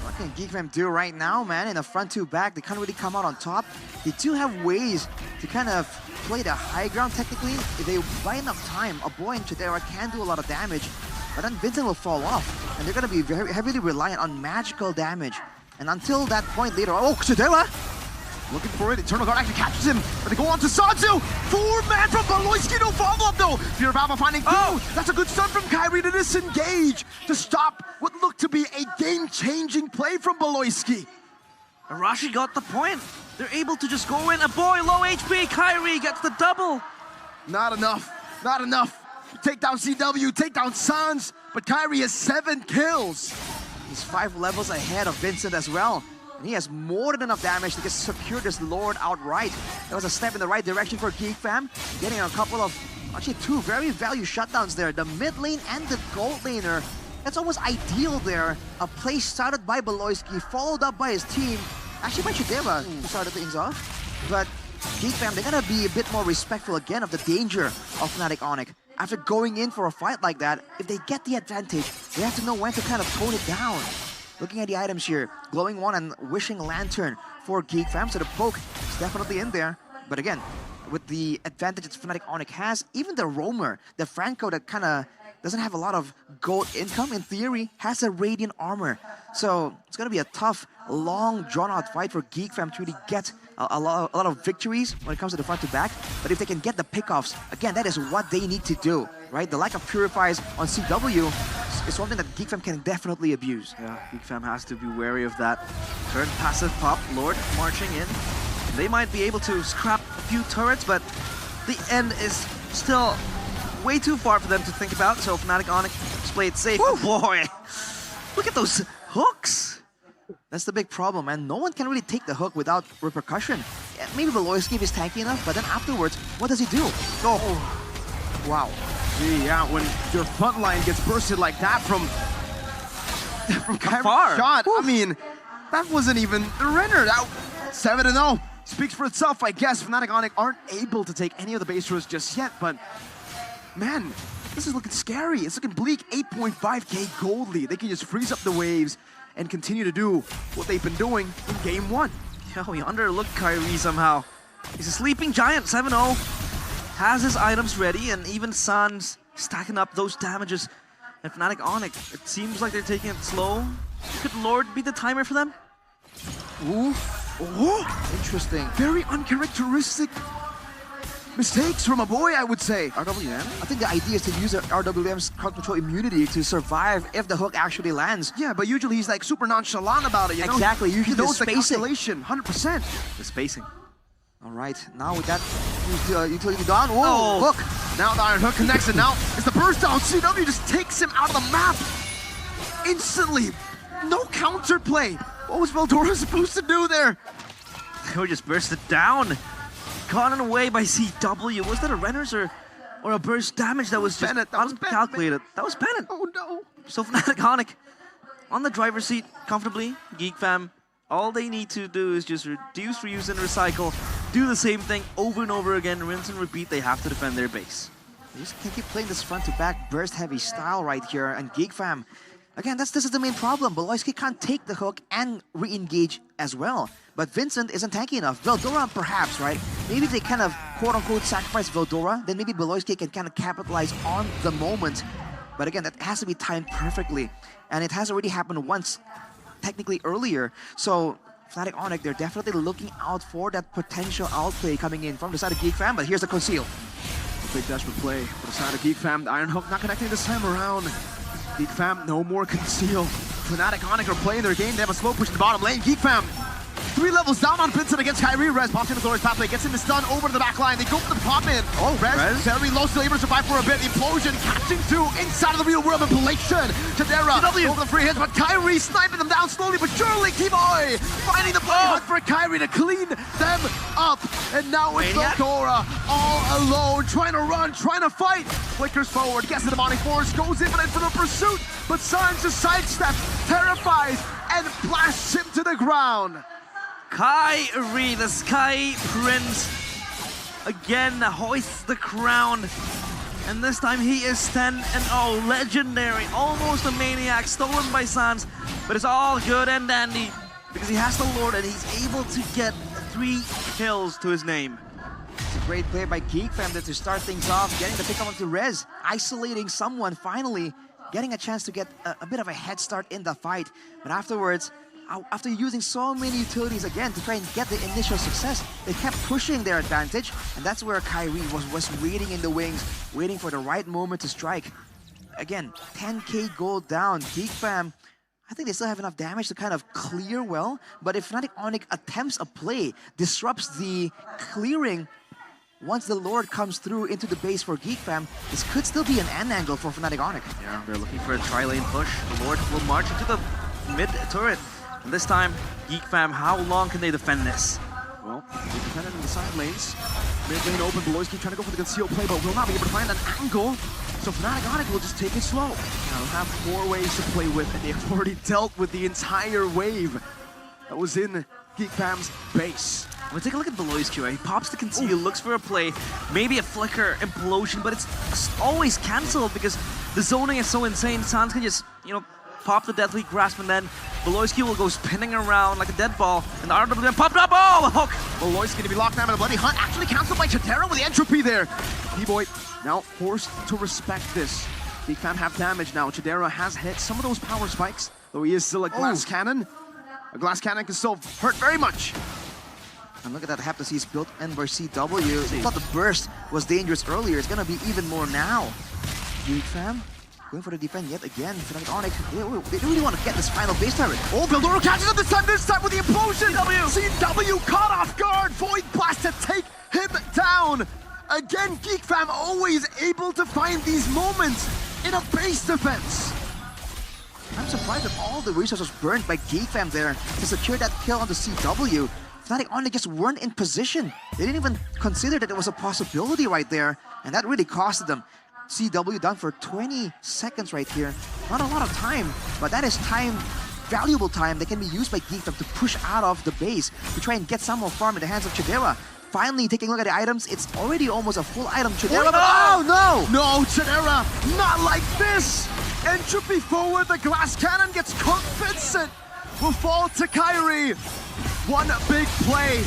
What can GeekFam do right now, man? In the front to back, they can't really come out on top. They do have ways to kind of play the high ground technically. If they buy enough time, a boy in Chidera can do a lot of damage. But then Vincent will fall off, and they're going to be very heavily reliant on magical damage. And until that point later, oh, Chidera! Looking for it, Eternal Guard actually catches him, but they go on to Sanzu! 4-man from Baloyski, no follow-up though! Fear of Alpha finding two! That's a good stun from Kyrie to disengage, to stop what looked to be a game-changing play from Baloyski. Arashi got the point. They're able to just go in. A boy, low HP, Kyrie gets the double. Not enough, not enough. Take down CW, take down Sans, but Kyrie has 7 kills. He's 5 levels ahead of Vincent as well. And he has more than enough damage to just secure this Lord outright. That was a step in the right direction for GeekFam, getting a couple of, actually 2 very value shutdowns there. The mid lane and the gold laner. That's almost ideal there. A play started by Baloyski, followed up by his team. Actually by Chidera, who started things off. But GeekFam, they're gonna be a bit more respectful again of the danger of Fnatic Onyx. After going in for a fight like that, if they get the advantage, they have to know when to kind of tone it down. Looking at the items here, Glowing One and Wishing Lantern for GeekFam, so the poke is definitely in there. But again, with the advantage that Fnatic Onyx has, even the Roamer, the Franco that kind of doesn't have a lot of gold income, in theory, has a Radiant Armor. So it's going to be a tough, long, drawn-out fight for GeekFam to really get a lot of victories when it comes to the front to back. But if they can get the pickoffs, again, that is what they need to do, right? The lack of purifiers on CW is something that GeekFam can definitely abuse. Yeah, GeekFam has to be wary of that. Turn passive pop, Lord marching in. They might be able to scrap a few turrets, but the end is still way too far for them to think about. So Fnatic Onyx just play it safe. Oh boy, look at those hooks. That's the big problem, and no one can really take the hook without repercussion. Yeah, maybe Baloyski is tanky enough, but then afterwards, what does he do? Oh, wow. Gee, yeah, when your front line gets bursted like that from Kyrie's shot, I mean, that wasn't even the Renner. That 7-0 speaks for itself, I guess. Fnatic Onyx aren't able to take any of the base rows just yet, but man, this is looking scary. It's looking bleak. 8.5k gold lead. They can just freeze up the waves and continue to do what they've been doing in game 1. Yeah, we underlooked Kyrie somehow. He's a sleeping giant, 7-0. Has his items ready, and even Sans stacking up those damages. And Fnatic Onyx, it seems like they're taking it slow. Could Lord be the timer for them? Ooh. Oh, interesting. Very uncharacteristic mistakes from a boy, I would say. RWM? I think the idea is to use RWM's crowd control immunity to survive if the hook actually lands. Yeah, but usually he's like super nonchalant about it, you know? Exactly, usually he knows the spacing. calculation, 100%. The spacing. All right, now with that utility gone, hook! Now the Iron Hook connects, and now it's the burst down. CW just takes him out of the map instantly. No counterplay. What was Veldora supposed to do there? They just bursted down. Gotten away by CW. Was that a Renners or a burst damage that was just uncalculated? That was Bennett. Oh no. So Fnatic Onyx on the driver's seat comfortably. GeekFam, all they need to do is just reduce, reuse, and recycle. Do the same thing over and over again, rinse and repeat. They have to defend their base. They just can't keep playing this front to back burst heavy style right here. And GeekFam, Again, this is the main problem. Beloyski can't take the hook and re-engage as well. But Vincent isn't tanky enough. Veldora perhaps, right? Maybe they kind of quote-unquote sacrifice Veldora, then maybe Beloyski can kind of capitalize on the moment. But again, that has to be timed perfectly. And it has already happened once, technically earlier. So Fnatic Onyx, they're definitely looking out for that potential outplay coming in from the side of Geek Fam, but here's the conceal. Big desperate play for the side of Geek Fam. The Iron Hook not connecting this time around. Geek Fam, no more conceal. Fnatic Onyx are playing their game. They have a slow push in the bottom lane. Geek Fam, 3 levels down on Vincent against Kyrie. Rez pops in the glorious pathway, gets him to stun over to the back line. They go for the pop in. Oh, Rez very low, still able to survive for a bit. The implosion catching through inside of the real world manipulation. Chadera over the free hits, but Kyrie sniping them down slowly but surely. Keyboy finding the play hunt for Kyrie to clean them up. And now it's Veldora all alone, trying to run, trying to fight. Flickers forward, gets the demonic force, goes in for the pursuit, but Sans just sidesteps, terrifies, and blasts him to the ground. Kyrie, the Sky Prince, again hoists the crown. And this time he is 10-0, legendary, almost a maniac, stolen by Sans. But it's all good and dandy because he has the Lord and he's able to get 3 kills to his name. It's a great play by Geek Fam to start things off, getting the pick up onto Rez, isolating someone, finally getting a chance to get a bit of a head start in the fight. But afterwards, after using so many utilities again to try and get the initial success, they kept pushing their advantage, and that's where Kyrie was waiting in the wings, waiting for the right moment to strike. Again, 10k gold down. Geek Fam, I think they still have enough damage to kind of clear well, but if Fnatic Onyx attempts a play, disrupts the clearing, once the Lord comes through into the base for Geek Fam, this could still be an end angle for Fnatic Onyx. Yeah, they're looking for a tri-lane push. The Lord will march into the mid turret. And this time, Geek Fam, how long can they defend this? Well, they defend it in the side lanes. Mid lane open, Beloyski trying to go for the conceal play, but will not be able to find an angle. So Fnatic Onyx will just take it slow. They'll have 4 waves to play with, and they've already dealt with the entire wave that was in Geek Fam's base. Well, take a look at Beloyski, right? He pops the conceal, looks for a play, maybe a flicker, implosion, but it's always cancelled because the zoning is so insane. Sans can just, pop the Deathly Grasp, and then Beloyski will go spinning around like a dead ball, and the RW popped up. Oh, a hook! Beloyski going to be locked down by the Bloody Hunt, actually cancelled by Chadera with the entropy there. B-Boy now forced to respect this. Geek Fam have damage now. Chadera has hit some of those power spikes, though he is still a glass cannon. A glass cannon can still hurt very much. And look at that Heptasis built in by CW. I thought the burst was dangerous earlier. It's gonna be even more now. Geek Fam going for the defense yet again. Fnatic Onyx, they really want to get this final base turret. Oh, Veldora catches up this time with the implosion. CW caught off guard. Void Blast to take him down. Again, Geek Fam always able to find these moments in a base defense. I'm surprised that all the resources burned by Geek Fam there to secure that kill on the CW. Fnatic Onyx just weren't in position. They didn't even consider that it was a possibility right there, and that really costed them. CW done for 20 seconds right here. Not a lot of time, but that is time, valuable time that can be used by Geek Fam to push out of the base to try and get some more farm in the hands of Chadera. Finally, taking a look at the items, it's already almost a full item. Chadera, oh no! No, Chadera, not like this! Entropy forward, the glass cannon gets cooked. Vincent will fall to Kyrie. One big play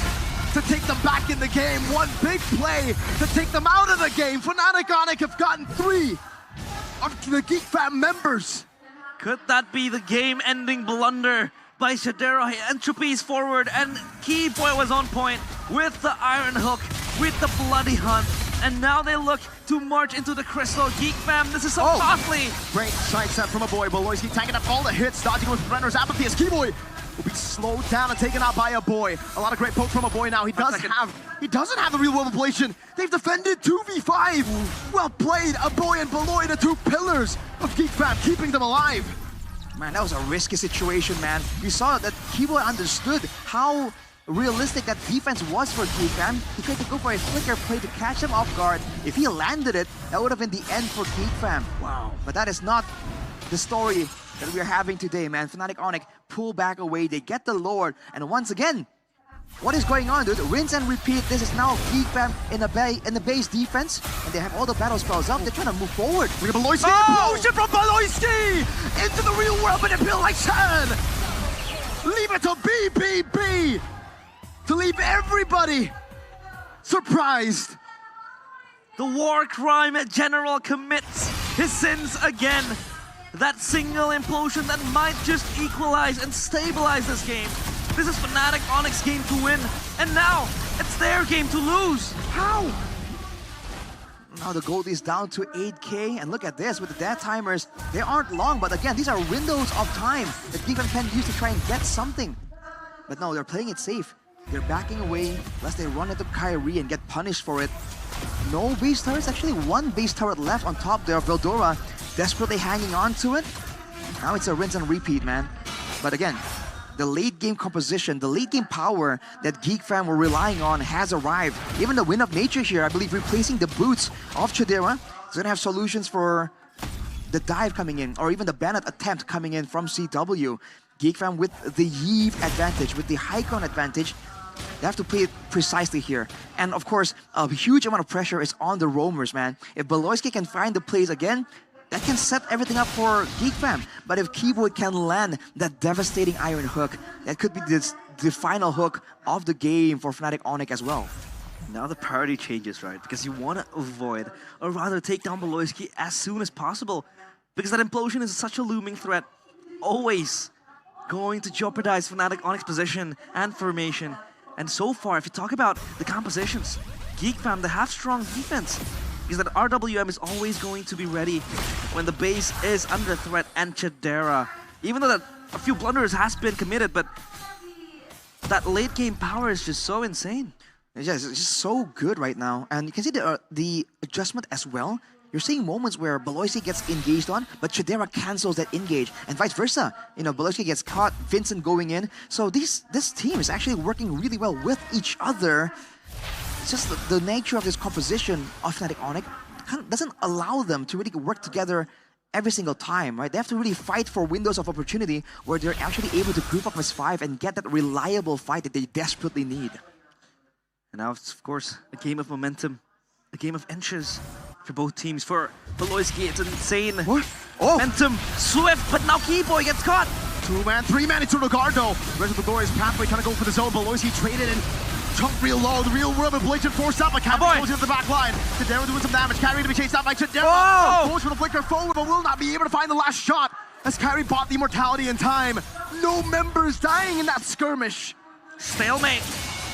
to take them back in the game. One big play to take them out of the game. Fnatic Onyx have gotten 3 of the Geek Fam members. Could that be the game-ending blunder by Chadera? Entropy's forward, and Keyboy was on point with the Iron Hook, with the Bloody Hunt, and now they look to march into the Crystal. Geek Fam, this is so costly. Great sidestep from a boy. Beloyski tanking up all the hits, dodging with Brenner's apathy as Keyboy will be slowed down and taken out by a boy. A lot of great pokes from a boy now. He doesn't have the real world manipulation. They've defended 2v5. Well played, a boy and Beloy, the 2 pillars of Geek Fam, keeping them alive. Man, that was a risky situation, man. You saw that Keyboy understood how realistic that defense was for Geek Fam. He tried to go for a flicker play to catch him off guard. If he landed it, that would have been the end for Geek Fam. Wow. But that is not the story that we're having today, man. Fnatic Onyx pull back away. They get the Lord. And once again, what is going on, dude? Rinse and repeat. This is now Geek Fam in the base defense. And they have all the battle spells up. They're trying to move forward. Look at Beloyski. Implosion from Beloyski into the real world manipulation! Leave it to BBB to leave everybody surprised. The war crime general commits his sins again. That single implosion that might just equalize and stabilize this game. This is Fnatic Onyx game to win, and now it's their game to lose. How? Now the gold is down to 8K, and look at this, with the death timers, they aren't long, but again, these are windows of time that Geekfam can use to try and get something. But no, they're playing it safe. They're backing away, lest they run into Kyrie and get punished for it. No base turrets, actually one base turret left on top there. Veldora desperately hanging on to it. Now it's a rinse and repeat, man. But again, the late game composition, the late game power that Geekfam were relying on has arrived. Even the Wind of Nature here, I believe, replacing the boots of Chidera. He's gonna have solutions for the dive coming in, or even the Bennett attempt coming in from CW. Geekfam with the Yeve advantage, with the high ground advantage. They have to play it precisely here. And of course, a huge amount of pressure is on the roamers, man. If Beloyski can find the plays again, that can set everything up for Geekfam. But if Keyboard can land that devastating Iron Hook, that could be the final hook of the game for Fnatic Onyx as well. Now the priority changes, right? Because you want to avoid, or rather take down Beloyski as soon as possible. Because that implosion is such a looming threat. Always going to jeopardize Fnatic Onyx position and formation. And so far, if you talk about the compositions, Geekfam, they have strong defense. Because that RWM is always going to be ready when the base is under threat, and Chidera. Even though that a few blunders has been committed, but that late game power is just so insane. It's just so good right now. And you can see the adjustment as well. You're seeing moments where Beloyski gets engaged on, but Chidera cancels that engage, and vice versa. You know, Beloyski gets caught, Vincent going in. So this team is actually working really well with each other. It's just the nature of this composition of Fnatic Onyx kind of doesn't allow them to really work together every single time, right? They have to really fight for windows of opportunity where they're actually able to group up as 5 and get that reliable fight that they desperately need. And now it's, of course, a game of momentum, a game of inches for both teams. For Beloyski, it's insane momentum, swift, but now Keyboy gets caught. 2-man, 3-man Eternal Guard though. Rest of the Glorious Pathway trying to go for the zone. Beloyski traded in. Chunk real low, the real world of blatant force up. Kyrie goes into the back line. Chidera doing some damage. Kyrie to be chased out by Chidera. Goes for the flicker forward, but will not be able to find the last shot as Kyrie bought the immortality in time. No members dying in that skirmish. Stalemate,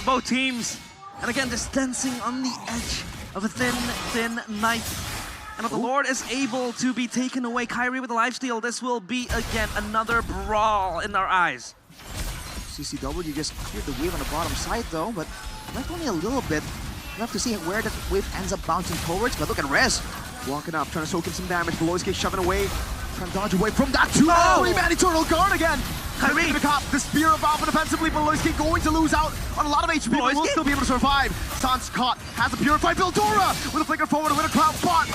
both teams. And again, just dancing on the edge of a thin knife. And if the Lord is able to be taken away, Kyrie with the lifesteal, this will be again another brawl in our eyes. CCW just cleared the wave on the bottom side though, but left only a little bit. We'll have to see where that wave ends up bouncing towards, but look at Rez. Walking up, trying to soak in some damage. Beloyski shoving away, trying to dodge away from that 2-3-man Eternal Guard again. Kyrie to cop the spear of Alpha defensively. Beloyski going to lose out on a lot of HP, but will still be able to survive. Sans caught, has a purified Veldora with a flicker forward with a cloud bot.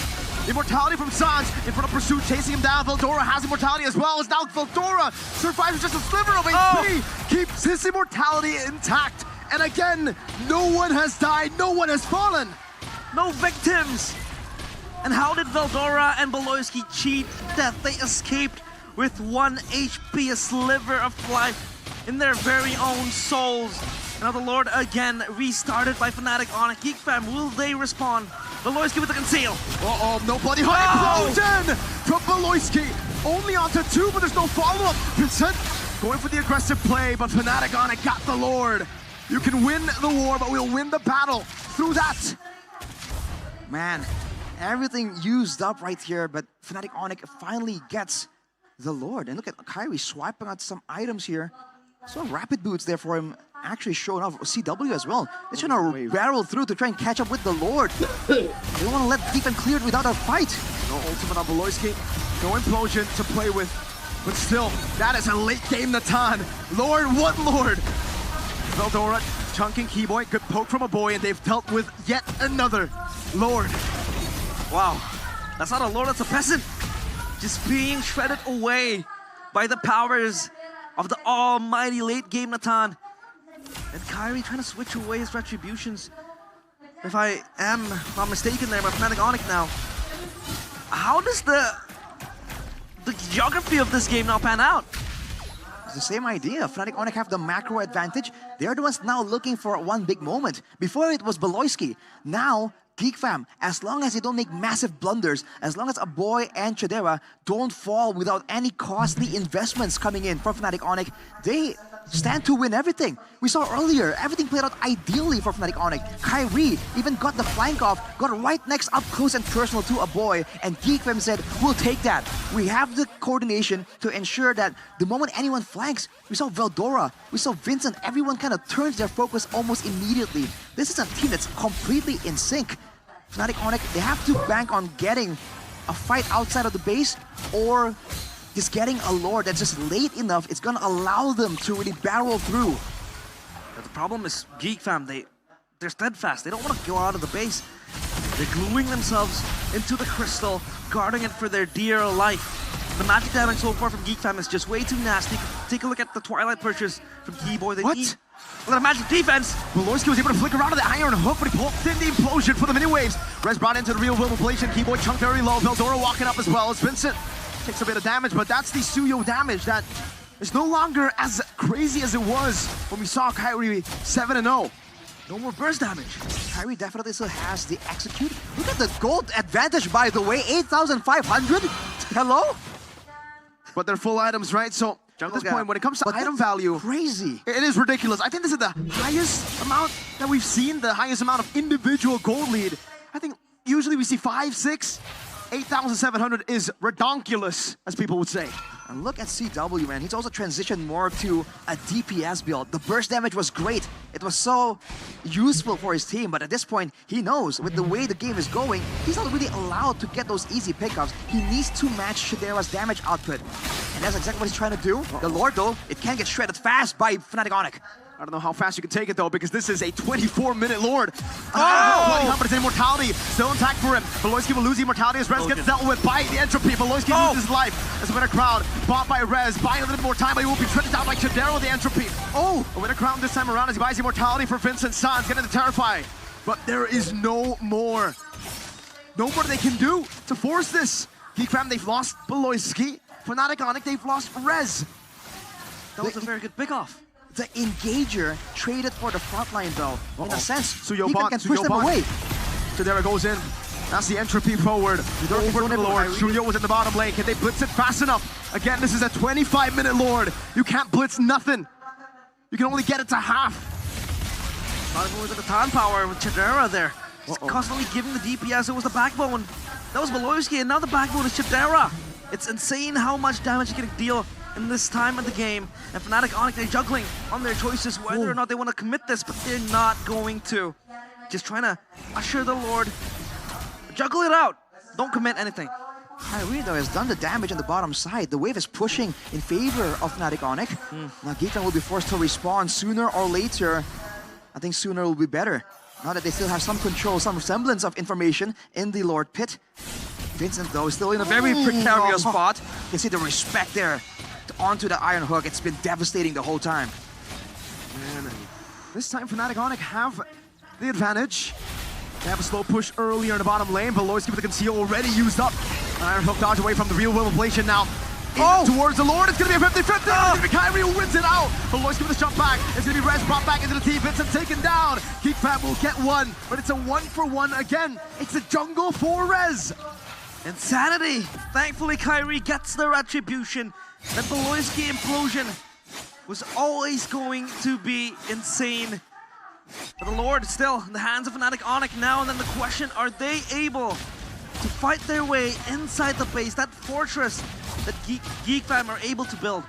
Immortality from Sans in front of Pursuit, chasing him down. Veldora has immortality as well, as now Veldora survives with just a sliver of HP, keeps his immortality intact. And again, no one has died, no one has fallen. No victims. And how did Veldora and Beloyski cheat death? They escaped with 1 HP, a sliver of life in their very own souls. Now the Lord again restarted by Fnatic Onyx. Geekfam, will they respond? Beloyski with the conceal. No bloody high explosion from Beloyski. Only onto 2, but there's no follow-up. Vincent going for the aggressive play, but Fnatic Onyx got the Lord. You can win the war, but we'll win the battle through that. Man, everything used up right here, but Fnatic Onyx finally gets the Lord. And look at Kyrie swiping out some items here. So rapid boots there for him, actually showing off. CW as well. They're trying to barrel through to try and catch up with the Lord. They don't want to let Geekfam clear it without a fight. No ultimate on Beloyski. No implosion to play with. But still, that is a late game Natan. Lord, what Lord? Veldora chunking Keyboy. Good poke from a boy, and they've dealt with yet another Lord. Wow, that's not a Lord, that's a peasant. Just being shredded away by the powers of the almighty late game Natan. And Kyrie trying to switch away his retributions. If I am not mistaken there, by Fnatic Onyx now. How does the the geography of this game now pan out? It's the same idea. Fnatic Onyx have the macro advantage. They're the ones now looking for one big moment. Before it was Beloyski. Now, GeekFam, as long as they don't make massive blunders, as long as Aboy and Chidera don't fall without any costly investments coming in from Fnatic Onyx, they stand to win everything. We saw earlier, everything played out ideally for Fnatic Onyx. Kairi even got the flank off, got right next up close and personal to Aboy, and GeekFam said, we'll take that. We have the coordination to ensure that the moment anyone flanks, we saw Veldora, we saw Vincent, everyone kind of turns their focus almost immediately. This is a team that's completely in sync. Fnatic Onyx, they have to bank on getting a fight outside of the base or just getting a lore that's just late enough. It's gonna allow them to really barrel through. But the problem is GeekFam, they're steadfast. They don't want to go out of the base. They're gluing themselves into the crystal, guarding it for their dear life. The magic damage so far from GeekFam is just way too nasty. Take a look at the Twilight purchase from Keyboy. What? Look at the magic defense. Beloyski was able to flicker out of the iron hook, but he pulled in the implosion for the mini waves. Rez brought into the real world ablation. Keyboy chunked very low. Veldora walking up as well as Vincent takes a bit of damage, but that's the Suyo damage that is no longer as crazy as it was when we saw Kairi 7-0. No more burst damage. Kairi definitely still has the execute. Look at the gold advantage, by the way, 8,500. Hello? But they're full items, right? So at this point, when it comes to item value, crazy. It is ridiculous. I think this is the highest amount that we've seen, the highest amount of individual gold lead. I think usually we see 5, 6, 8,700 is redonkulous, as people would say. And look at CW, man. He's also transitioned more to a DPS build. The burst damage was great. It was so useful for his team, but at this point, he knows with the way the game is going, he's not really allowed to get those easy pickups. He needs to match Shidera's damage output. And that's exactly what he's trying to do. The Lord, though, it can get shredded fast by Fnatic Onyx. I don't know how fast you can take it though, because this is a 24-minute Lord. Oh! But his immortality still intact for him. Beloyski will lose immortality as Rez gets dealt with by the entropy. Beloyski loses his life as a winner crowd bought by Rez, buying a little bit more time, but he will be shredded down by Chidera with the entropy. Oh! A winner crown this time around as he buys immortality for Vincent Sans, getting the Terrify. But there is no more they can do to force this. GeekFam, they've lost Beloyski. Fnatic Onyx, they've lost Rez. That was a very good pick-off. The Engager traded for the frontline though. In a sense, Suyo GeekFam can push them away. Chidera goes in. That's the entropy forward. Over to the Lord. Suyo was in the bottom lane. Can they blitz it fast enough? Again, this is a 25-minute Lord. You can't blitz nothing. You can only get it to half. Not even with the time power with Chidera there. He's constantly giving the DPS. It was the backbone. That was Beloyski, and now the backbone is Chidera. It's insane how much damage you can deal in this time of the game. And Fnatic Onyx, they're juggling on their choices whether or not they want to commit this, but they're not going to. Just trying to usher the Lord. Juggle it out. Don't commit anything. Kairi though has done the damage on the bottom side. The wave is pushing in favor of Fnatic Onyx. Now GeekFam will be forced to respawn sooner or later. I think sooner will be better. Now that they still have some control, some semblance of information in the Lord Pit. Vincent though is still in a very precarious spot. You can see the respect there. Onto the iron hook, it's been devastating the whole time. Man, this time Fnatic Onyx have the advantage. They have a slow push earlier in the bottom lane, but Beloyski with the conceal already used up. Iron hook dodge away from the real will ablation now. Towards the Lord, it's gonna be a 50-50. It's gonna be Kairi who wins it out. Beloyski with a jump back. It's gonna be Rez brought back into the team. Vincent taken down. GeekFam will get one, but it's a 1-for-1 again. It's a jungle for Rez. Insanity. Thankfully, Kairi gets the retribution. That Beloyski implosion was always going to be insane. But the Lord is still in the hands of Fnatic Onyx now, and then the question, are they able to fight their way inside the base, that fortress that GeekFam are able to build?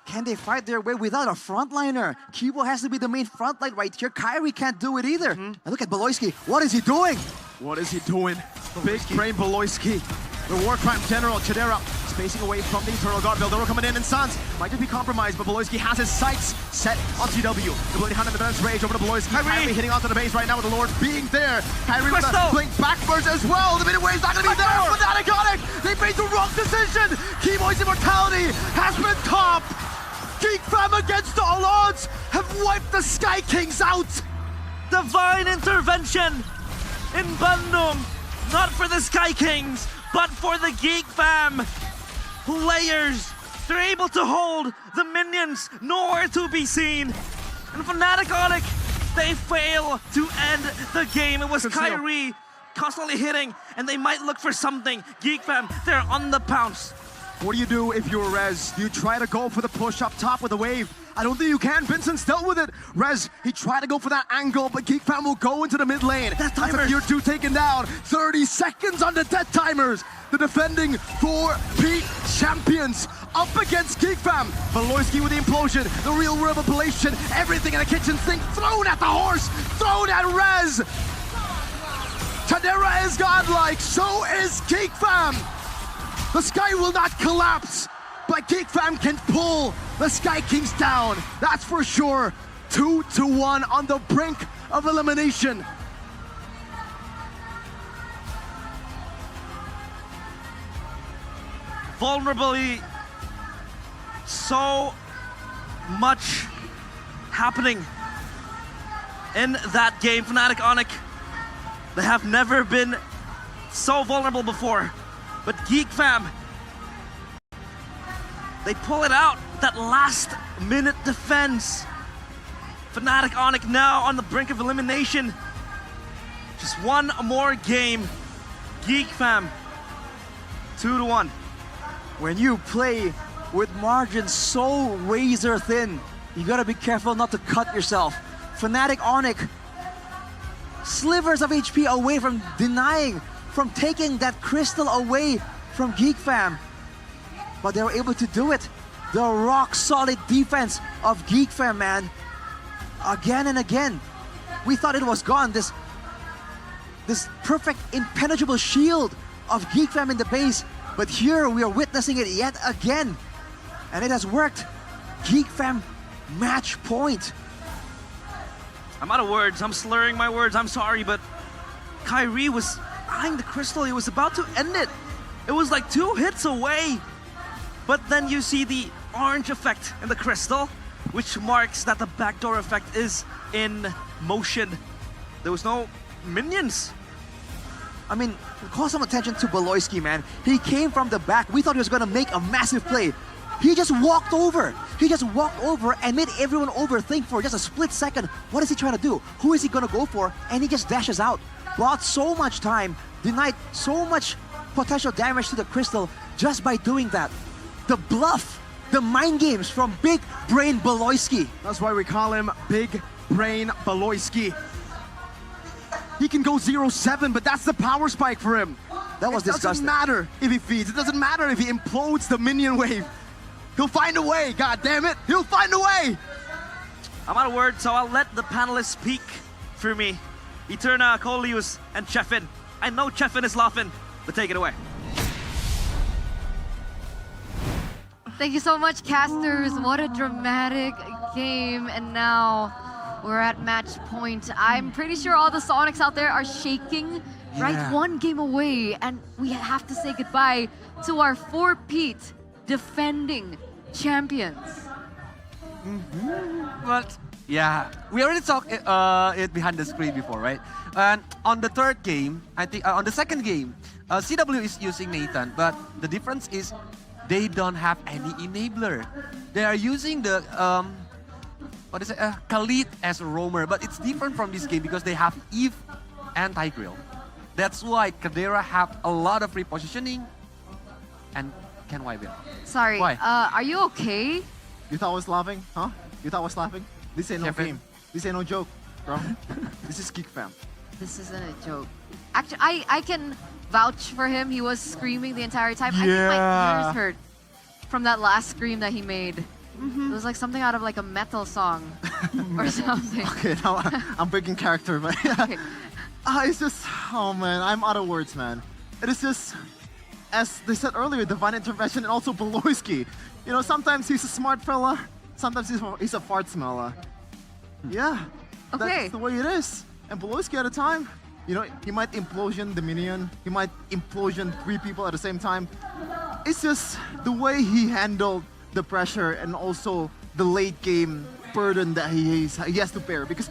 Can they fight their way without a frontliner? Kibo has to be the main frontline right here. Kairi can't do it either. And look at Beloyski. What is he doing? What is he doing? Big brain Beloyski. The War Crime General, Chidera, spacing away from the Eternal God. Veldora coming in, and Sans might just be compromised, but Beloyski has his sights set on CW. The Bloody Hand in the Balance Rage over to Beloyski. Kairi hitting onto the base right now with the Lord being there. Kairi with the blink backwards as well. The minute wave's not going to be there. Fnatic Onyx, they made the wrong decision. Keyboy's immortality has been topped. GeekFam against all odds have wiped the Sky Kings out. Divine intervention in Bandung. Not for the Sky Kings, but for the GeekFam. players. They're able to hold the minions, nowhere to be seen. And Fnatic Onic, they fail to end the game. It was Kyrie constantly hitting, and they might look for something. Geek Fam, they're on the pounce. What do you do if you're Rez? Do you try to go for the push up top with a wave? I don't think you can. Vincent's dealt with it. Rez, he tried to go for that angle, but Geek Fam will go into the mid lane. That's a tier 2 taken down. 30 seconds on the death timers. The defending 4P champions up against Geek Fam. Valoisky with the implosion, the real revelation, everything in the kitchen sink thrown at the horse, thrown at Rez. Tadera is godlike, so is Geek Fam. The Sky will not collapse, but Geek Fam can pull the Sky Kings down. That's for sure. 2-1 on the brink of elimination. Vulnerably, so much happening in that game. Fnatic Onic, they have never been so vulnerable before. But Geek Fam, they pull it out, that last minute defense. Fnatic Onic now on the brink of elimination. Just one more game. Geek Fam, 2-1. When you play with margins so razor thin, you gotta be careful not to cut yourself. Fnatic Onic, slivers of HP away from denying, from taking that crystal away from Geek Fam. But they were able to do it. The rock solid defense of Geek Fam, man. Again and again. We thought it was gone. This perfect impenetrable shield of Geek Fam in the base. But here we are witnessing it yet again. And it has worked. Geek Fam match point. I'm out of words. I'm slurring my words. I'm sorry, but Kyrie was eyeing the crystal. He was about to end it. It was like 2 hits away. But then you see the orange effect in the crystal, which marks that the backdoor effect is in motion. There was no minions. I mean, call some attention to Valoisky, man. He came from the back. We thought he was going to make a massive play. He just walked over. He just walked over and made everyone overthink for just a split second. What is he trying to do? Who is he going to go for? And he just dashes out. Bought so much time, denied so much potential damage to the crystal just by doing that. The bluff, the mind games from Big Brain Valoisky. That's why we call him Big Brain Valoisky. He can go 0-7, but that's the power spike for him. That was disgusting. It doesn't matter if he feeds. It doesn't matter if he implodes the minion wave. He'll find a way, god damn it. He'll find a way. I'm out of words, so I'll let the panelists speak for me. Eterna, Colius, and Chefin. I know Chefin is laughing, but take it away. Thank you so much, casters. What a dramatic game. And now we're at match point. I'm pretty sure all the Sonics out there are shaking, right? 1 game away, and we have to say goodbye to our 4-peat defending champions. But yeah, we already talked it behind the screen before, right? And on the third game, I think on the second game, CW is using Nathan, but the difference is they don't have any enabler. They are using the Khalid as a roamer, but it's different from this game because they have Eve and Tigreal. That's why Kadera have a lot of repositioning and can wipe it. Sorry, Why? are you okay? You thought I was laughing? Huh? You thought I was laughing? This ain't no Kevin. game. This ain't no joke, bro. This is Geek Fam. This isn't a joke. Actually, I can vouch for him. He was screaming the entire time. I think my ears hurt from that last scream that he made. It was like something out of like a metal song or something. Okay, now I'm breaking character, but Okay. it's just, oh man, I'm out of words, man. It is just, as they said earlier, divine intervention and also Valoisky. You know, sometimes he's a smart fella, sometimes he's a fart smeller. Yeah, that's the way it is. And Valoisky at a time, you know, he might implosion the minion, he might implosion 3 people at the same time. It's just the way he handled the pressure and also the late game burden that he has to bear. Because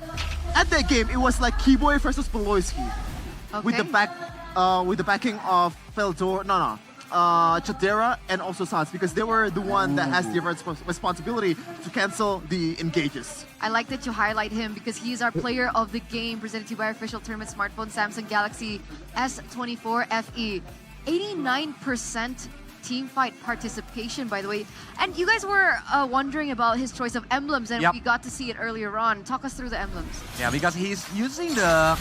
at that game, it was like Keyboy versus Valoisky. With the backing of Feldor, Chadera and also Sans because they were the one that has the responsibility to cancel the engages. I like that you highlight him because he's our player of the game presented to you by our official tournament smartphone Samsung Galaxy S24 FE. 89% team fight participation, by the way. And you guys were wondering about his choice of emblems, and we got to see it earlier on. Talk us through the emblems. Yeah, because he's using the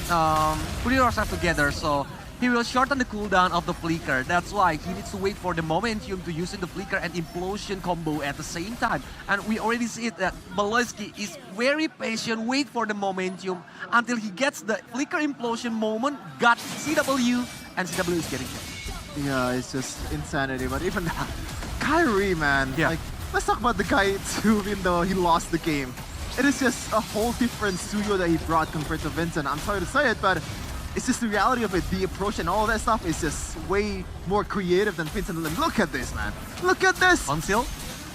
putting ourselves together, so he will shorten the cooldown of the flicker. That's why he needs to wait for the momentum to use the flicker and implosion combo at the same time. And we already see it that Baloyski is very patient, wait for the momentum until he gets the flicker implosion moment, got CW, and CW is getting killed. Yeah, it's just insanity. But even that, Kyrie, man, like, let's talk about the guy too, even though he lost the game. It is just a whole different studio that he brought compared to Vincent. I'm sorry to say it, but it's just the reality of it. The approach and all that stuff is just way more creative than Vincent. Look at this, man. Look at this. Until?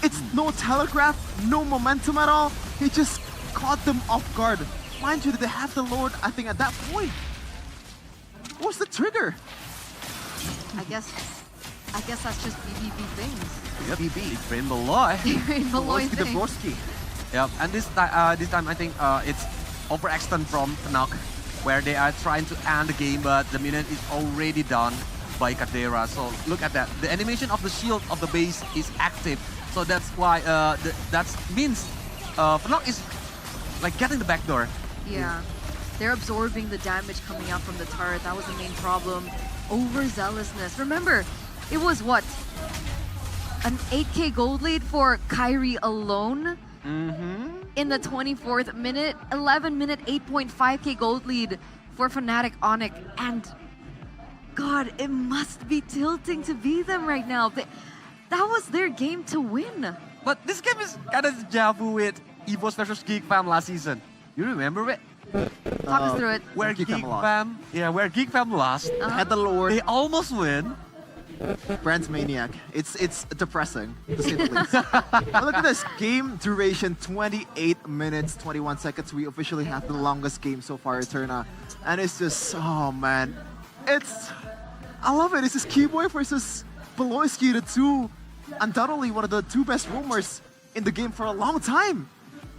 It's no telegraph, no momentum at all. He just caught them off guard. Mind you, they have the Lord, I think, at that point. What's the trigger? I guess that's just BBB things. Yep, BB. Rainbow Loy. Rainbow Loy thing. Yep, and this time I think it's overextend from Fnac, where they are trying to end the game, but the minute is already done by Kadera. So look at that. The animation of the shield of the base is active. So that's why that means Fnac is like getting the backdoor. Yeah, they're absorbing the damage coming out from the turret. That was the main problem. Overzealousness. Remember, it was what? An 8k gold lead for Kyrie alone? In the 24th minute, 11 minute, 8.5k gold lead for Fnatic Onyx. And God, it must be tilting to be them right now. That was their game to win. But this game is kind of deja vu with EVOS versus Geek Fam last season. You remember it? Talk us through it. Where Geek Fam lost. Had the Lord. They almost win. Brand's Maniac. It's depressing, to say the least. But look at this. Game duration, 28 minutes, 21 seconds. We officially have the longest game so far, Eterna. And it's just, oh man. I love it. It's just Keyboy versus Baloyski, the two, undoubtedly one of the two best roamers in the game for a long time.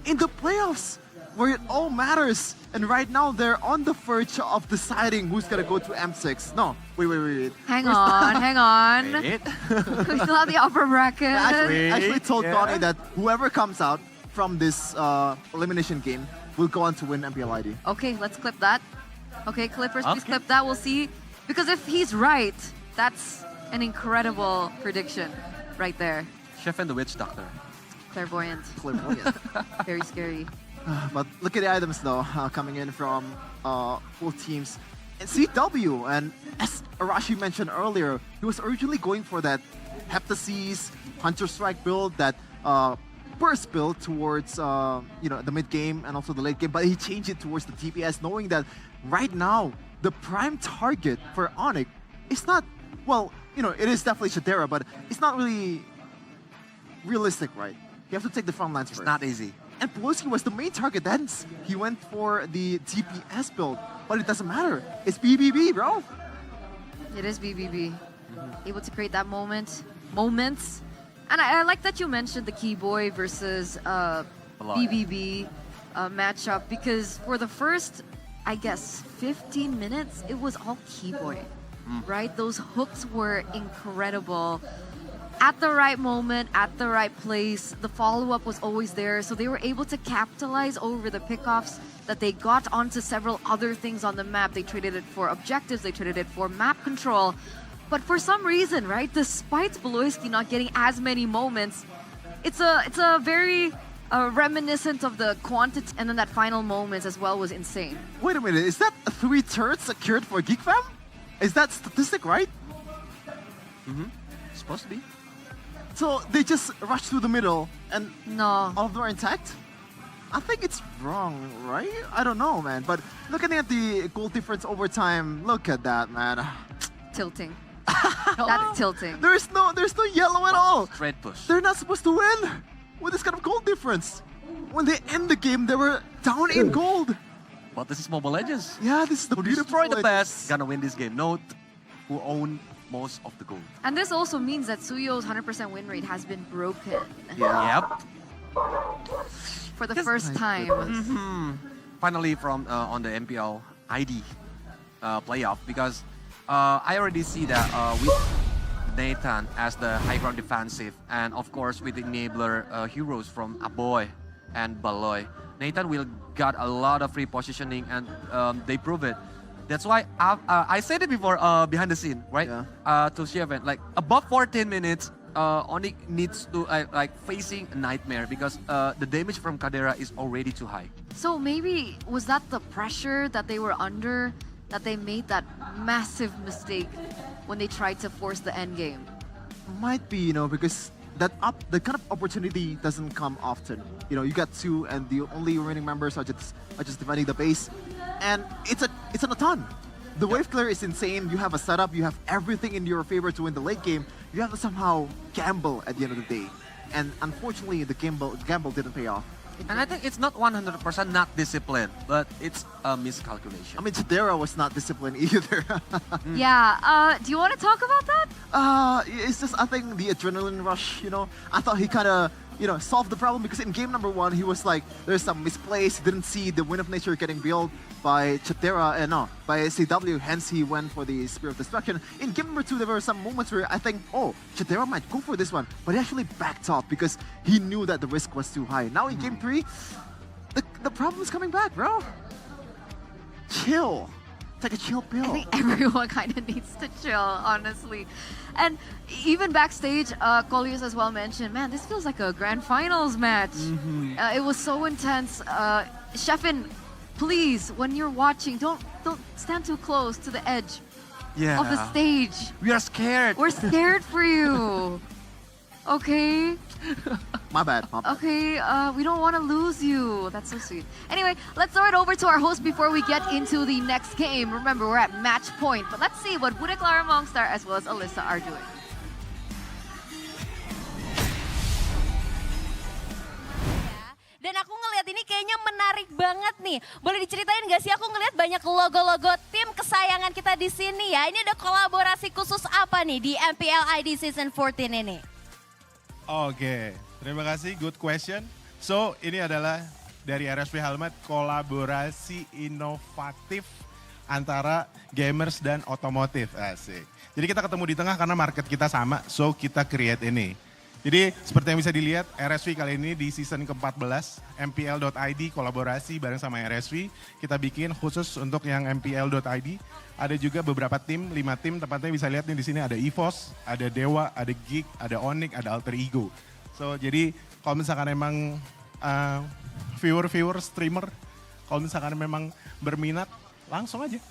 In the playoffs, where it all matters. And right now, they're on the verge of deciding who's gonna go to M6. No, wait. Hang on. We still have the upper bracket. I actually told Donnie that whoever comes out from this elimination game will go on to win MPL ID. Okay, let's clip that. Okay, Clippers, please clip that. We'll see. Because if he's right, that's an incredible prediction right there. Chef and the Witch Doctor. Clairvoyant. Very scary. But look at the items though, coming in from both teams. And CW, and as Arashi mentioned earlier, he was originally going for that Heptaseas, Hunter Strike build, that burst build towards the mid game and also the late game, but he changed it towards the TPS, knowing that right now the prime target for Onyx is not, well, it is definitely Chadera, but it's not really realistic, right? You have to take the front lines first. It's not easy. And Baloyski was the main target, hence he went for the DPS build. But it doesn't matter. It's BBB, bro. It is BBB. Able to create that moments. And I like that you mentioned the Keyboy versus BBB matchup, because for the first, I guess, 15 minutes, it was all Keyboy, right? Those hooks were incredible. At the right moment, at the right place, the follow-up was always there, so they were able to capitalize over the pickoffs that they got onto several other things on the map. They traded it for objectives, they traded it for map control. But for some reason, right, despite Baloyski not getting as many moments, it's a very reminiscent of the quantity, and then that final moments as well was insane. Wait a minute, is that 3 turrets secured for Geek Fam? Is that statistic right? Supposed to be. So they just rushed through the middle and no, all of them are intact? I think it's wrong, right? I don't know, man. But looking at the goal difference over time, look at that, man. Tilting. That's tilting. There's no yellow at all. Straight push. They're not supposed to win with this kind of goal difference. When they end the game, they were down in gold. But this is Mobile Legends. Yeah, this is the who beautiful destroy the best. Gonna win this game. Note who own most of the goal. And this also means that Suyo's 100% win rate has been broken. Yep. For the first time. Finally from on the MPL ID playoff, because I already see that with Nathan as the high ground defensive, and of course with the enabler heroes from Aboy and Baloy, Nathan will got a lot of free positioning, and they prove it. That's why I said it before behind the scene, right? To Sheven, like above 14 minutes, Onyx needs to like facing a nightmare, because the damage from Kadera is already too high. So maybe was that the pressure that they were under, that they made that massive mistake when they tried to force the end game? Might be, you know, because the kind of opportunity doesn't come often. You know, you got two, and the only remaining members are just defending the base, and it's an ton. The wave clear is insane. You have a setup, you have everything in your favor to win the late game. You have to somehow gamble at the end of the day, and unfortunately, the gamble didn't pay off. And I think it's not 100% not discipline, but it's a miscalculation. I mean, Chidera was not disciplined either. Yeah, do you want to talk about that? It's just, I think, the adrenaline rush, you know. I thought he kind of, you know, solved the problem, because in game number 1, he was like, there's some misplays. He didn't see the Wind of Nature getting built by Chidera, by CW, hence he went for the Spear of Destruction. In game number 2, there were some moments where I think, oh, Chidera might go for this one, but he actually backed off because he knew that the risk was too high. Now in game 3, the problem is coming back, bro. Chill. Take a chill pill. I think everyone kind of needs to chill, honestly. And even backstage, Colliers as well mentioned, man, this feels like a grand finals match. It was so intense. Sheffin, please, when you're watching, don't stand too close to the edge of the stage. We are scared. We're scared for you. Okay? My bad. Okay, we don't want to lose you. That's so sweet. Anyway, let's throw it over to our host before we get into the next game. Remember, we're at match point. But let's see what Bude Clara Mongstar as well as Alyssa are doing. Dan aku ngeliat ini kayaknya menarik banget nih. Boleh diceritain gak sih, aku ngeliat banyak logo-logo tim kesayangan kita di sini ya. Ini ada kolaborasi khusus apa nih di MPL ID Season 14 ini? Oke, terima kasih, good question. So, ini adalah dari RSV Helmet kolaborasi inovatif antara gamers dan otomotif. Asik. Jadi kita ketemu di tengah karena market kita sama, so kita create ini. Jadi seperti yang bisa dilihat, RSV kali ini di season ke-14, MPL.ID kolaborasi bareng sama RSV. Kita bikin khusus untuk yang MPL.ID. Ada juga beberapa tim, 5 tim, tepatnya bisa lihat nih di sini ada EVOS, ada Dewa, ada Geek, ada Onyx, ada Alter Ego. So jadi kalau misalkan emang viewer, streamer, kalau misalkan memang berminat, langsung aja.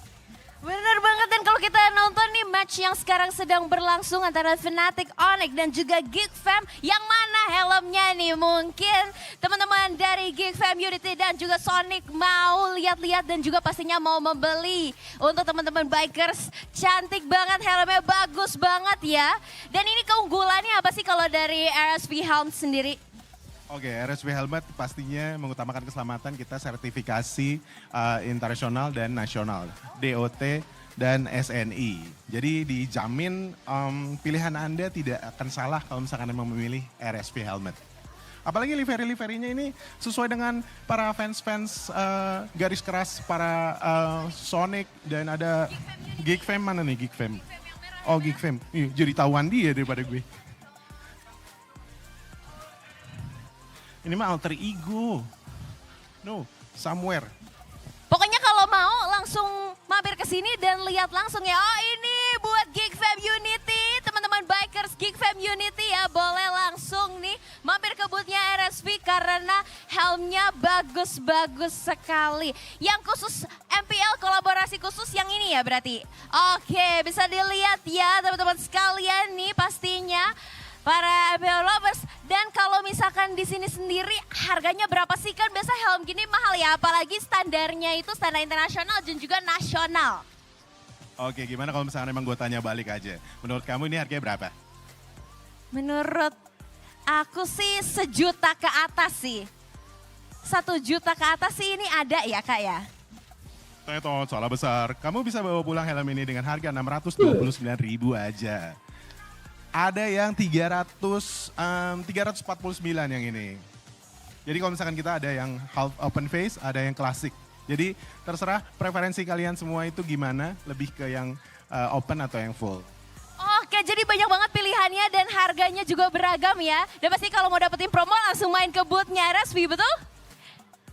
Bener banget, dan kalau kita nonton nih match yang sekarang sedang berlangsung antara Fnatic, Onyx dan juga Geek Fam, yang mana helmnya nih? Mungkin teman-teman dari Geek Fam Unity dan juga Sonic mau lihat-lihat dan juga pastinya mau membeli. Untuk teman-teman bikers, cantik banget, helmnya bagus banget ya. Dan ini keunggulannya apa sih kalau dari RSV Helm sendiri? Oke, RSV Helmet pastinya mengutamakan keselamatan, kita sertifikasi internasional dan nasional, DOT dan SNI. Jadi dijamin pilihan Anda tidak akan salah kalau misalkan memang memilih RSV Helmet. Apalagi livery-liverinya ini sesuai dengan para fans-fans garis keras, para Sonic dan ada Geek Fam, mana nih Geek Fam? Oh Geek Fam, jadi tahuan dia daripada gue. Ini mah Alter Ego. No, somewhere. Pokoknya kalau mau langsung mampir ke sini dan lihat langsung ya. Oh ini buat Geek Fam Unity, teman-teman bikers Geek Fam Unity ya, boleh langsung nih mampir ke boothnya RSV karena helmnya bagus-bagus sekali. Yang khusus MPL kolaborasi khusus yang ini ya berarti. Oke, bisa dilihat ya teman-teman sekalian nih pastinya. Para MPL lovers, dan kalau misalkan di sini sendiri harganya berapa sih? Kan biasa helm gini mahal ya, apalagi standarnya itu standar internasional dan juga nasional. Oke, gimana kalau misalnya memang gue tanya balik aja, menurut kamu ini harganya berapa? Menurut aku sih 1 juta ke atas sih. 1 juta ke atas sih ini ada ya Kak ya? Tetot, salah besar. Kamu bisa bawa pulang helm ini dengan harga 629.000 aja. Ada yang 349 yang ini. Jadi kalau misalkan kita ada yang half open face, ada yang klasik. Jadi terserah preferensi kalian semua itu gimana, lebih ke yang open atau yang full. Oke, jadi banyak banget pilihannya dan harganya juga beragam ya. Dan pasti kalau mau dapetin promo langsung main ke booth-nya Restream, betul?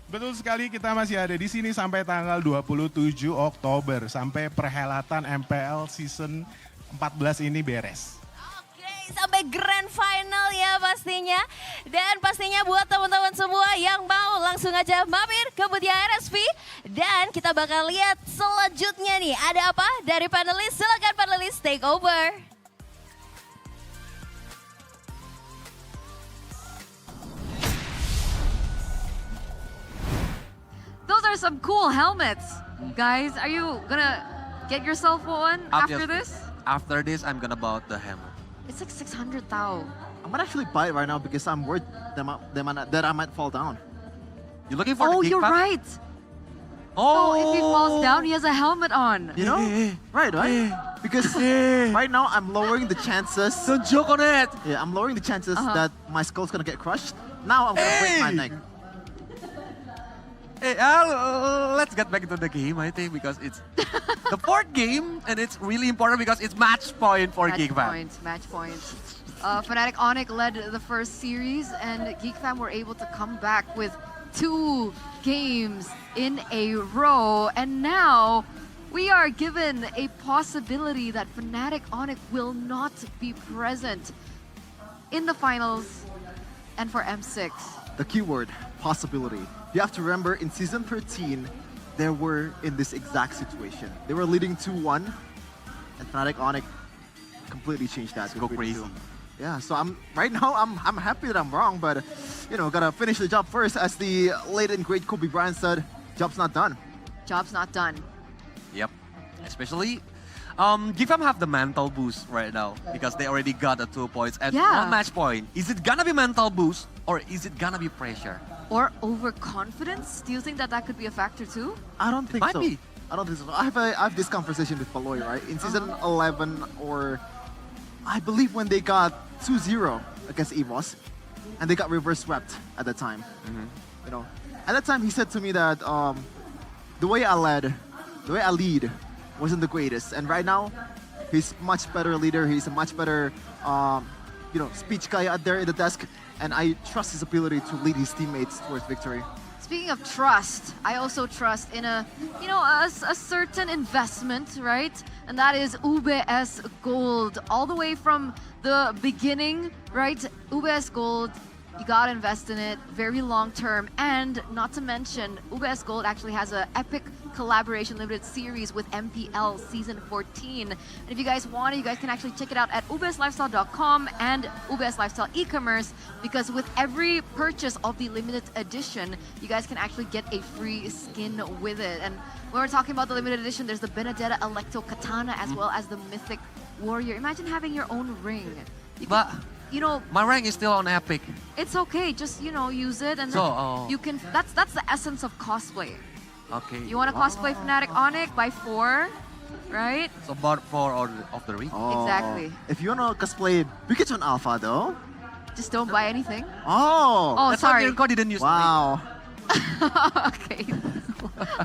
Betul sekali, kita masih ada di sini sampai tanggal 27 Oktober. Sampai perhelatan MPL Season 14 ini beres. Sampai grand final ya pastinya. Dan pastinya buat teman-teman semua yang mau langsung aja mampir ke booth RSV. Dan kita bakal lihat selanjutnya nih ada apa dari panelis. Silakan panelis take over. Those are some cool helmets. Guys, are you gonna get yourself one after this? After this, I'm gonna buy the helmet. It's like 600 tau. I'm gonna actually buy it right now because I'm worried that I might fall down. You looking for Oh, the you're right. Oh, So if he falls down, he has a helmet on. You know? Right? Because right now I'm lowering the chances. Don't joke on it. Yeah, I'm lowering the chances that my skull's gonna get crushed. Now I'm gonna break my neck. Hey, let's get back into the game, I think, because it's the fourth game, and it's really important because it's match point for GeekFam. Match point. Fnatic Onyx led the first series, and GeekFam were able to come back with 2 games in a row. And now we are given a possibility that Fnatic Onyx will not be present in the finals and for M6. The keyword, possibility. You have to remember, in Season 13, they were in this exact situation. They were leading 2-1, and Fnatic Onyx completely changed that. Go crazy. Yeah, so right now I'm happy that I'm wrong, but you know, gotta finish the job first. As the late and great Kobe Bryant said, job's not done. Job's not done. Yep, especially GeekFam have the mental boost right now because they already got the 2 points and 1 match point. Is it gonna be mental boost or is it gonna be pressure? Or overconfidence? Do you think that could be a factor too? I don't think might so. be. I don't think so. I have this conversation with Paloy, right? In Season 11, or I believe when they got 2-0 against EVOS, and they got reverse swept at the time. You know, at that time he said to me that the way I lead wasn't the greatest, and right now he's much better leader. He's a much better you know, speech guy out there in the desk, and I trust his ability to lead his teammates towards victory. Speaking of trust, I also trust in a certain investment, right? And that is UBS Gold. All the way from the beginning, right? UBS Gold, you gotta invest in it, very long term. And not to mention, UBS Gold actually has an epic collaboration limited series with MPL Season 14. And if you guys want it, you guys can actually check it out at ubslifestyle.com and UBS Lifestyle e-commerce, because with every purchase of the limited edition, you guys can actually get a free skin with it. And when we're talking about the limited edition, there's the Benedetta Electo Katana as well as the Mythic Warrior. Imagine having your own ring. But you know, my rank is still on Epic. It's okay, just use it, and so, you can. That's the essence of cosplay. Okay. You want to cosplay Fnatic Onyx by 4, right? So about 4 of the ring. Exactly. If you wanna cosplay Pikachu Alpha though, just don't buy anything. Oh, that's sorry. Why Mirko didn't use. Wow. Okay.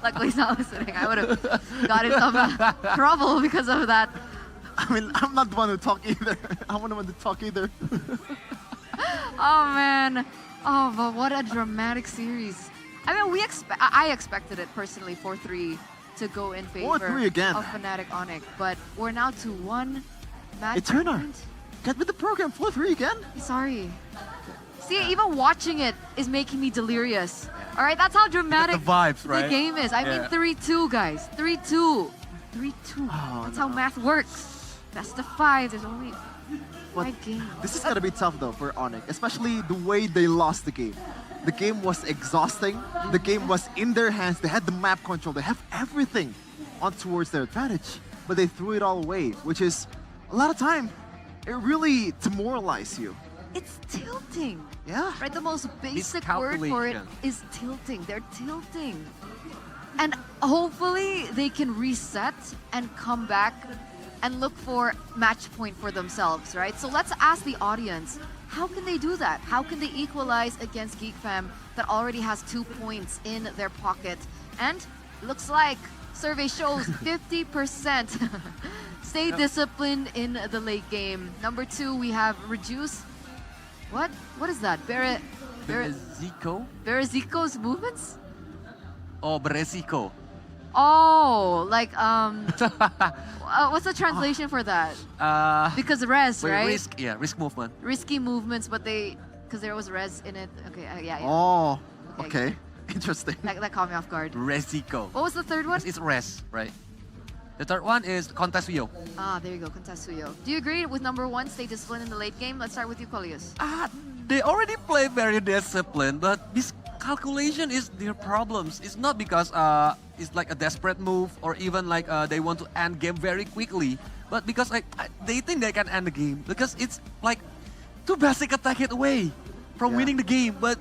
Luckily he's not listening. I would have got in some trouble because of that. I mean, I'm not the one who talk either. I'm not the one to talk either. Oh man. Oh, but what a dramatic series. I mean, I expected it personally 4-3 to go in favor 4-3 again. of Fnatic Onyx, but we're now 2-1. Eterna, get with the program. 4-3 again. Sorry. See, even watching it is making me delirious. All right, that's how dramatic the vibes, right? the game is. I mean, 3-2, guys. 3-2. 3-2. That's how math works. Best of 5. There's only 5 games. This is gonna be tough though for Onyx, especially the way they lost the game. The game was exhausting. The game was in their hands. They had the map control. They have everything on towards their advantage, but they threw it all away, which is a lot of time. It really demoralizes you. It's tilting. Yeah. Right, the most basic word for it is tilting. They're tilting. And hopefully they can reset and come back and look for match point for themselves, right? So let's ask the audience, how can they do that? How can they equalize against GeekFam that already has 2 points in their pocket? And looks like survey shows 50% stay disciplined in the late game. Number 2, we have reduce. What is that? Berezico? Berezico's movements? Oh, Berezico. Oh, like what's the translation for that? Because res, right? Risk movement. Risky movements, but because there was res in it. Okay, yeah. Oh, okay. Interesting. That caught me off guard. Rezico. What was the third one? It's res, right? The third one is Contasuyo. Ah, there you go, Contasuyo. Do you agree with number 1, stay disciplined in the late game? Let's start with you, Coleus. They already play very disciplined, but this calculation is their problems. It's not because it's like a desperate move or even like they want to end game very quickly, but because like they think they can end the game because it's like 2 basic attack hit away from winning the game, but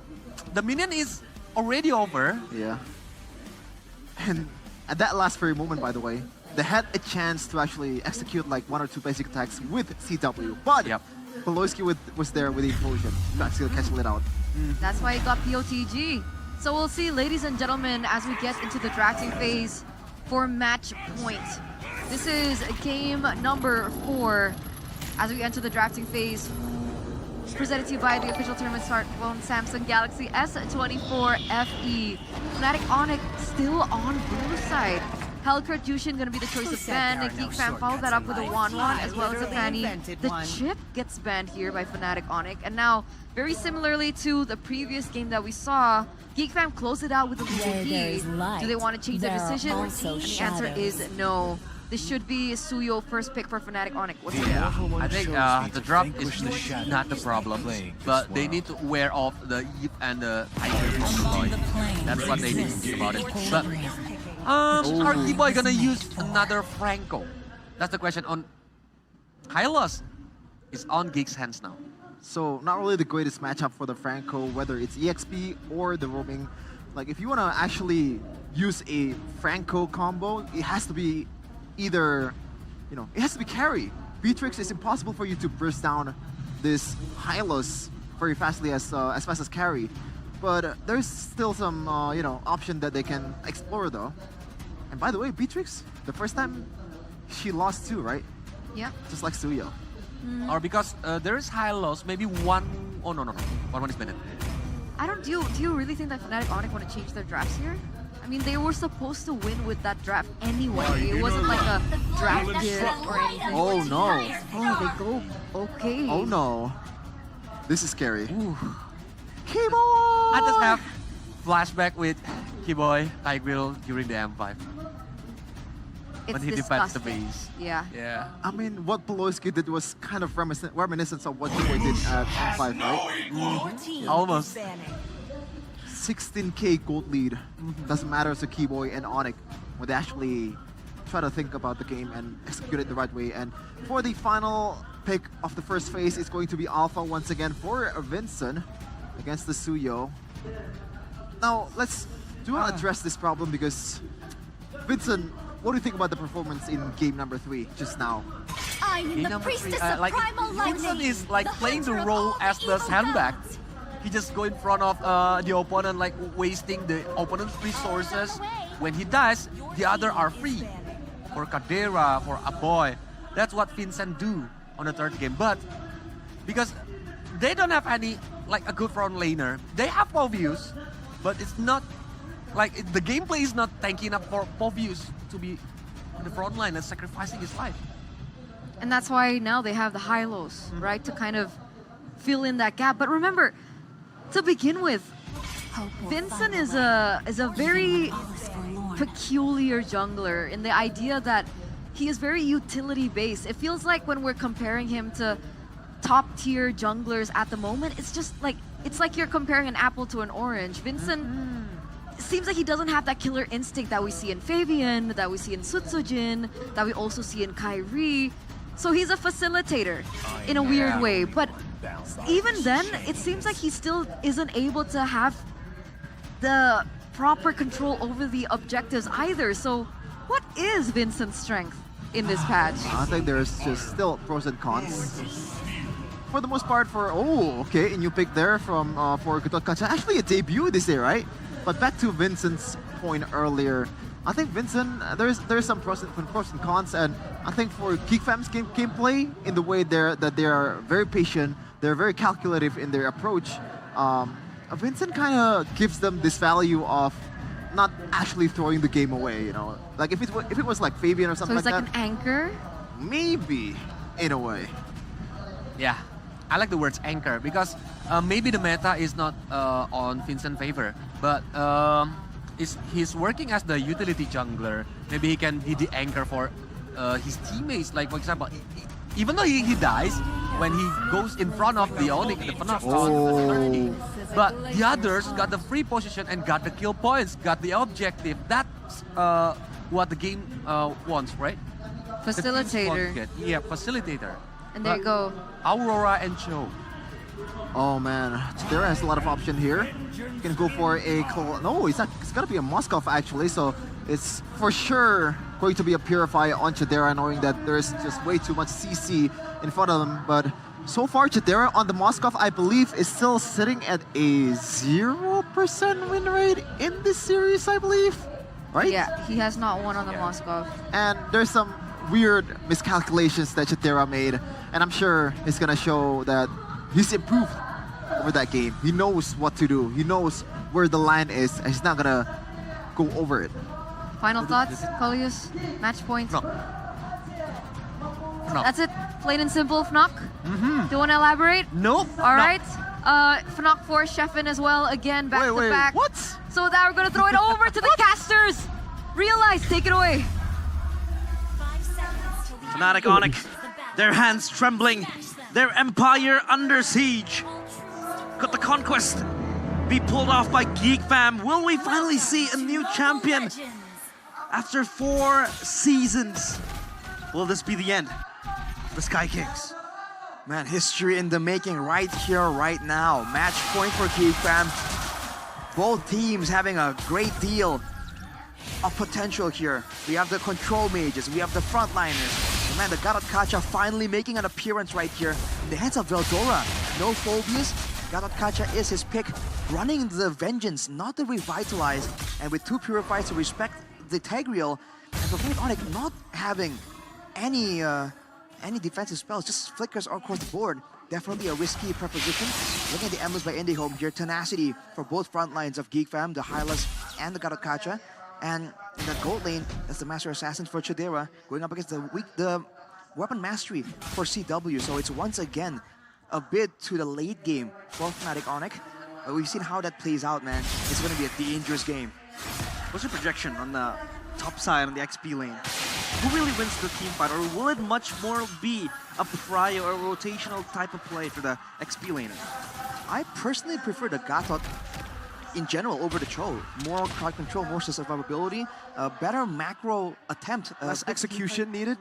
the minion is already over. Yeah. And at that last very moment, by the way, they had a chance to actually execute like 1 or 2 basic attacks with CW, but Poloski was there with the implosion to actually cancel it out. That's why he got POTG. So we'll see, ladies and gentlemen, as we get into the drafting phase for match point. This is game number 4 as we enter the drafting phase. Presented to you by the official tournament smartphone Samsung Galaxy S24 FE. Fnatic Onyx still on blue side. Hellcurt Jushin gonna be the choice of ban. GeekFam followed that up with a Wanwan as well as a Fanny. The chip gets banned here by Fnatic Onyx. And now, very similarly to the previous game that we saw, GeekFam closed it out with a lead. Do they want to change their decision? And the answer is no. This should be Suyo first pick for Fnatic Onyx. What's I think the drop is not the problem, but they need to wear off the Yip and the Tiger. That's what they need to think about it. But are T-Boy gonna use another Franco? That's the question. On Hylos is on Geek's hands now. So not really the greatest matchup for the Franco, whether it's EXP or the roaming. Like if you want to actually use a Franco combo, it has to be either, it has to be carry. Beatrix is impossible for you to burst down this Hylos very fastly as fast as carry. But there's still some, option that they can explore though. And by the way, Beatrix, the first time she lost too, right? Yeah. Just like Suyo. Or because there is high loss, maybe one. Oh no, 1-1 is banned. I don't. Do you really think that Fnatic Onyx want to change their drafts here? I mean, they were supposed to win with that draft anyway. It wasn't like a draft hit or anything. Oh no. Oh, they go. Okay. Oh no. This is scary. Ooh. Kimo! I just have flashback with Kiboy, Tigreal during the M5. It's when he defends the base. Yeah. Yeah. I mean, what Poloski did was kind of reminiscent of what Kiboy did at M5, right? Almost. 16k gold lead. Doesn't matter to Kiboy and Onyx when they actually try to think about the game and execute it the right way. And for the final pick of the first phase, it's going to be Alpha once again for Vincent against the Suyo. Now, let's address this problem because Vincent, what do you think about the performance in game number 3 just now? I'm the priestess of primal lightning. Vincent is like playing the role as the sandbag. He just go in front of the opponent, like wasting the opponent's resources. When he dies, the other are free. For Kadera, for Aboy. That's what Vincent do on the third game. But because they don't have any, like a good front laner, they have Povius, but it's not, like the gameplay is not tanky enough for Povius to be in the front line and sacrificing his life. And that's why now they have the Hylos, right, to kind of fill in that gap. But remember, to begin with, Vincent is a very peculiar jungler in the idea that he is very utility based. It feels like when we're comparing him to top tier junglers at the moment, it's like you're comparing an apple to an orange. Vincent seems like he doesn't have that killer instinct that we see in Fabian, that we see in Sutsujin, that we also see in Kyrie. So he's a facilitator in a weird way. But even then, it seems like he still isn't able to have the proper control over the objectives either. So what is Vincent's strength in this patch? I think there's just still pros and cons. For the most part, okay, a new pick there from for Kacha. Actually, a debut this day, right? But back to Vincent's point earlier, I think Vincent, there's some pros and cons, and I think for GeekFam's gameplay, in the way they are very patient, they're very calculative in their approach. Vincent kind of gives them this value of not actually throwing the game away, you know. Like if it was like Fabian or something so it's like that. an anchor? Maybe, in a way. Yeah, I like the words anchor because maybe the meta is not on Vincent's favor, but he's working as the utility jungler. Maybe he can be the anchor for his teammates. Like for example, even though he dies when he goes in front of the Onyx, the FNAF on the 30, but the others got the free position and got the kill points, got the objective. That's what the game wants, right? Facilitator. Yeah, facilitator. And there you go. Aurora and Cho. Oh man, Chidera has a lot of option here. You can go for a no, it's gotta be a Moskov actually, so it's for sure going to be a Purify on Chidera, knowing that there's just way too much CC in front of them. But so far, Chidera on the Moskov, I believe, is still sitting at a 0% win rate in this series, I believe. Right? Yeah, he has not won on the Moskov. And there's some weird miscalculations that Chidera made, and I'm sure it's gonna show that he's improved over that game. He knows what to do. He knows where the line is, and he's not gonna go over it. Final thoughts, Colius? Match point? No. That's it? Plain and simple, Fnock? Do you want to elaborate? Nope. All right. Fnock for Sheffin as well, again, back to back. What? So now we're going to throw it over to the casters. Realize, take it away. Fnatic Onyx, their hands trembling, their empire under siege. Could the conquest be pulled off by GeekFam? Will we finally see a new champion after 4 seasons? Will this be the end of the Sky Kings? Man, history in the making right here, right now. Match point for GeekFam. Both teams having a great deal of potential here. We have the control mages, we have the frontliners. And man, the God of Kacha finally making an appearance right here. In the hands of Veldora. No Phobias. God of Kacha is his pick. Running the Vengeance, not the Revitalize. And with 2 Purifiers to respect the Tegriel. And for Fnatic Onyx not having any defensive spells, just flickers across the board. Definitely a risky proposition. Looking at the emblems by IndieHome here, tenacity for both front lines of GeekFam, the Hylas and the God of Kacha. And in the gold lane, that's the Master Assassin for Chidera, going up against the weapon mastery for CW. So it's once again a bid to the late game for Fnatic Onyx. We've seen how that plays out, man. It's going to be a dangerous game. What's your projection on the top side on the XP lane? Who really wins the team fight, or will it much more be a prio or rotational type of play for the XP lane? I personally prefer the Gatot in general over the Cho. More crowd control, more survivability, better macro attempt. Less execution needed.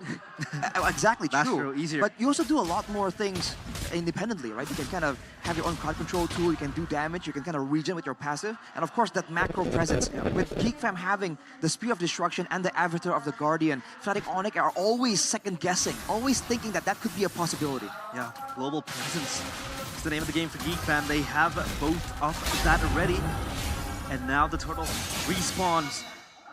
Exactly, That's true. Easier. But you also do a lot more things independently, right? You can kind of have your own crowd control tool, you can do damage, you can kind of regen with your passive, and of course that macro presence. With GeekFam having the Spear of Destruction and the Avatar of the Guardian, Fnatic Onyx are always second guessing, always thinking that that could be a possibility. Yeah, global presence. It's the name of the game for GeekFam. They have both of that already. And now the turtle respawns.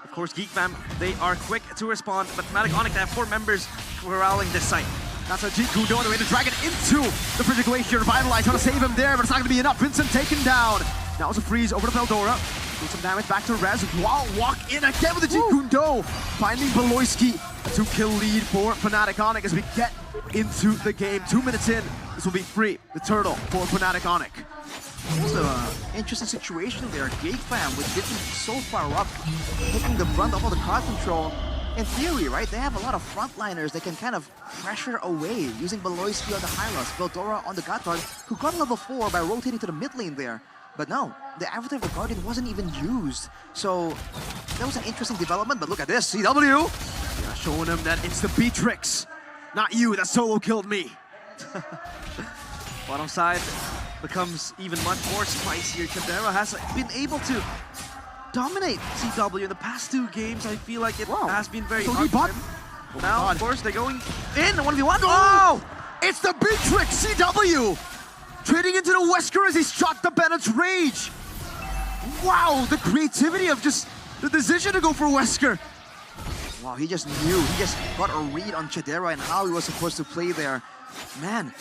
Of course, GeekFam, they are quick to respond, but Fnatic Onyx, they have 4 members corralling this site. That's a Jiku on the way to drag it into the Frigid Glacier. Revitalize, trying to save him there, but it's not going to be enough. Vincent taken down. Now it's a freeze over to Veldora. Do some damage back to Rez. Walk in again with the Jiku. Finding Beloyski. A 2-kill lead for Fnatic Onyx as we get into the game. 2 minutes in, this will be free. The turtle for Fnatic Onyx. It's an interesting situation there. GeekFam with getting so far up, taking the brunt of all the crowd control. In theory, right, they have a lot of frontliners that can kind of pressure away using Beloyski on the Hylas, Veldora on the Gotthard, who got level 4 by rotating to the mid lane there. But no, the Avatar of the Guardian wasn't even used. So that was an interesting development, but look at this, CW! Yeah, showing him that it's the Beatrix, not you, that solo killed me. Bottom side becomes even much more spicier. Chidera has been able to dominate CW in the past 2 games. I feel like it has been very So hard he bought- for him. Now, of course, they're going in 1v1. Oh! It's the big trick, CW! Trading into the Wesker as he struck the Bennett's Rage. Wow, the creativity of just the decision to go for Wesker. Wow, he just knew. He just got a read on Chidera and how he was supposed to play there. Man,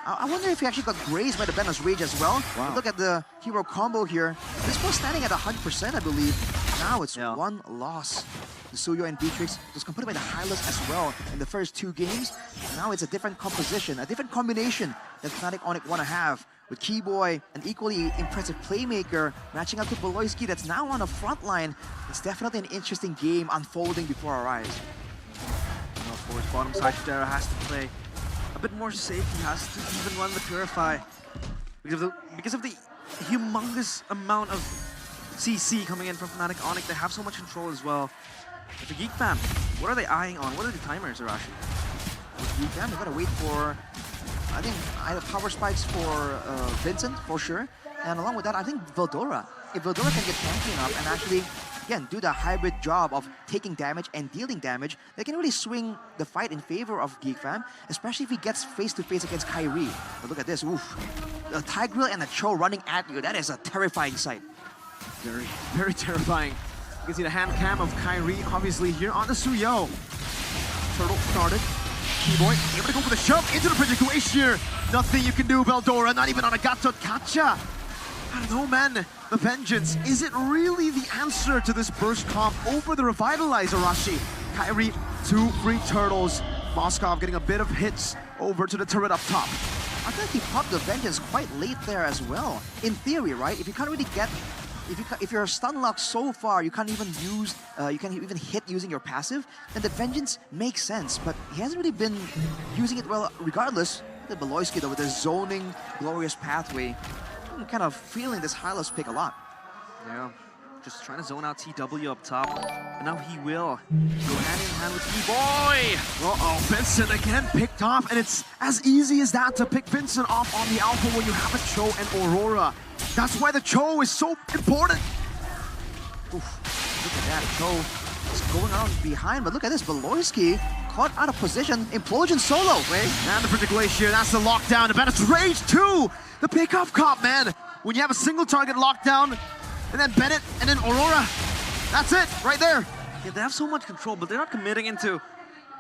I wonder if he actually got grazed by the Bennett's Rage as well. Wow. Look at the hero combo here. This was standing at 100%, I believe. Now it's one loss. The Suyo and Beatrix was completed by the Hylas as well in the first 2 games. Now it's a different composition, a different combination that Fnatic Onyx want to have. With Keyboy, an equally impressive playmaker, matching up to Beloyski that's now on the front line. It's definitely an interesting game unfolding before our eyes. And of course, bottom side Chidera has to play a bit more safe. He has to even run the Purify because of the humongous amount of CC coming in from Fnatic Onyx. They have so much control as well. But the Geek Fam, what are they eyeing on? What are the timers, Arashi? Geek Fam, they gotta wait for, I think, either power spikes for Vincent, for sure. And along with that, I think Veldora. If Veldora can get tanking up and actually, again, do the hybrid job of taking damage and dealing damage, they can really swing the fight in favor of Geek Fam, especially if he gets face-to-face against Kyrie. But look at this, oof. A Tigreal and a Cho running at you, that is a terrifying sight. Very, very terrifying. You can see the hand cam of Kyrie, obviously, here on the Suyo. Turtle started. Keyboy able to go for the shove into the Bridge Glacier. Nothing you can do, Veldora, not even on a Gatot Kacha. I don't know, man. The Vengeance, is it really the answer to this burst comp over the Revitalize, Arashi? Kyrie, 2 free turtles. Moskov getting a bit of hits over to the turret up top. I feel like he popped the Vengeance quite late there as well. In theory, right? If you can't really get, if you're stun locked so far, you can't even use, you can't even hit using your passive, then the Vengeance makes sense. But he hasn't really been using it well, regardless. The Beloyski though with the zoning glorious pathway, I'm kind of feeling this Hylos pick a lot. Yeah, just trying to zone out TW up top, and now he will go hand in hand with Keyboy. Uh-oh, Vincent again picked off, and it's as easy as that to pick Vincent off on the Alpha when you have a Cho and Aurora. That's why the Cho is so important. Oof, look at that, Cho is going around behind, but look at this, Beloyski caught out of position, Implosion solo, right? And the Bridge Glacier, that's the lockdown. The Bennett's Rage too! The pickup comp, man! When you have a single target lockdown, and then Bennett, and then Aurora, that's it, right there. Yeah, they have so much control, but they're not committing into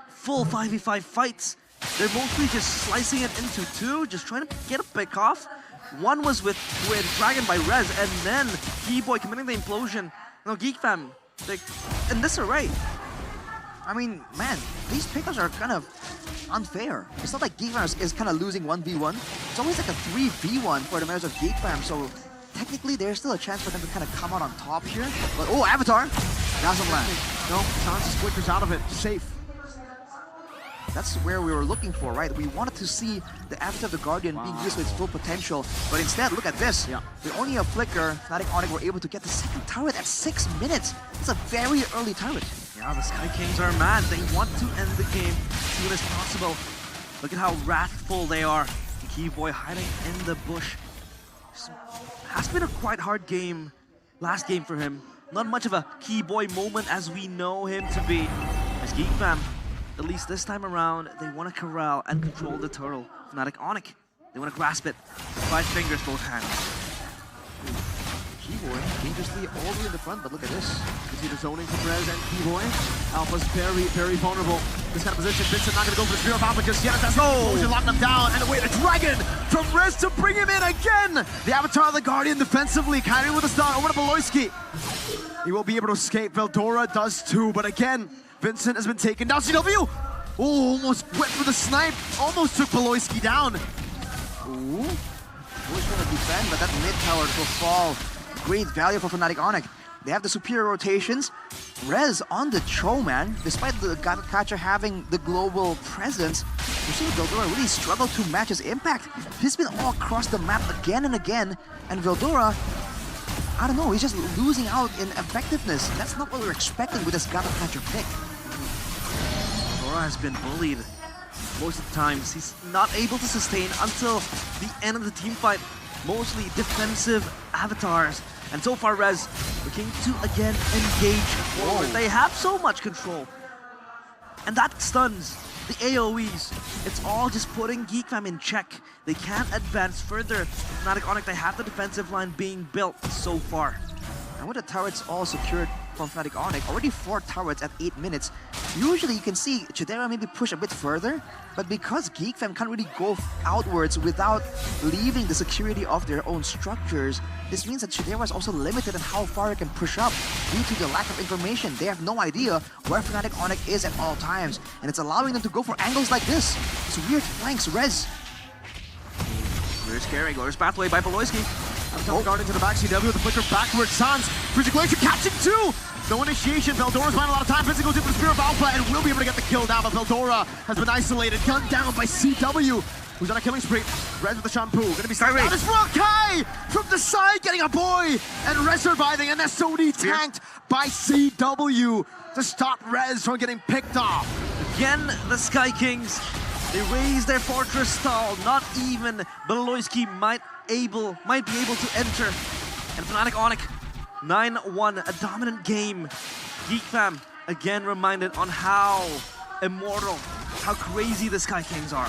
full 5v5 fights. They're mostly just slicing it into 2, just trying to get a pick off. One was with Dragon by Rez, and then Keyboy committing the implosion. No, Geek Fam, like, in disarray. I mean, man, these pickups are kind of unfair. It's not like Geek Fam is kind of losing 1v1. It's always like a 3v1 for the members of Geek Fam, so technically there's still a chance for them to kind of come out on top here. But oh, Avatar! Doesn't land. No, Chance flickers out of it, safe. That's where we were looking for, right? We wanted to see the Avatar of the Guardian being used to its full potential, but instead, look at this. Yeah. With only a flicker, Fnatic Onyx were able to get the second turret at 6 minutes. It's a very early turret. Yeah, the Sky Kings are mad. They want to end the game as soon as possible. Look at how wrathful they are. The Keyboy hiding in the bush. Has been a quite hard game, last game for him. Not much of a Keyboy moment as we know him to be. As Geek Fam, at least this time around, they want to corral and control the turtle. Fnatic Onyx, they want to grasp it with 5 fingers, both hands. Keyboy dangerously all the way in the front, but look at this. You see the zoning from Rez and Keyboy. Alpha's very, very vulnerable. This kind of position, Vincent not going to go for the Spear of Alpha just yet. That's no! Lock him down, and away the Dragon from Rez to bring him in again! The Avatar of the Guardian defensively, Kyrie with a stun over to Beloyski. He will be able to escape. Veldora does too, but again, Vincent has been taken down. CW! Oh, almost went for the snipe. Almost took Beloyski down. Ooh. Always trying to defend, but that mid tower will fall. Great value for Fnatic Onyx. They have the superior rotations. Rez on the Cho, man. Despite the Gatot Kacha having the global presence, we're seeing Veldora really struggle to match his impact. He's been all across the map again and again, and Veldora, I don't know, he's just losing out in effectiveness. That's not what we're expecting with this Gatot Kacha pick. Veldora has been bullied most of the times. He's not able to sustain until the end of the team fight. Mostly defensive avatars. And so far, Rez, the looking to again engage forward. They have so much control. And that stuns the AoEs. It's all just putting GeekFam in check. They can't advance further. Fnatic Onyx, they have the defensive line being built so far. And with the turrets all secured from Fnatic Onyx, already 4 turrets at 8 minutes. Usually you can see Chidera maybe push a bit further, but because GeekFam can't really go outwards without leaving the security of their own structures, this means that Chidera is also limited on how far it can push up due to the lack of information. They have no idea where Fnatic Onyx is at all times, and it's allowing them to go for angles like this. It's weird flanks, Rez. Here's Carry, Glorious Pathway by Poloisky. Guard into the back, CW with the flicker backwards. Sans, Freezing Glacier catching 2! No initiation, Veldora's buying a lot of time. Vincent goes in for the Spear of Alpha and will be able to get the kill now, but Veldora has been isolated, gunned down by CW, who's on a killing spree. Rez with the shampoo, gonna be stuck down as well. Kai from the side getting a boy, and Rez surviving, and SOD tanked by CW to stop Rez from getting picked off. Again, the Sky Kings, they raise their fortress stall. Not even Beloyski might be able to enter. And Fnatic Onyx, 9-1, a dominant game. GeekFam again reminded on how immortal, how crazy the Sky Kings are.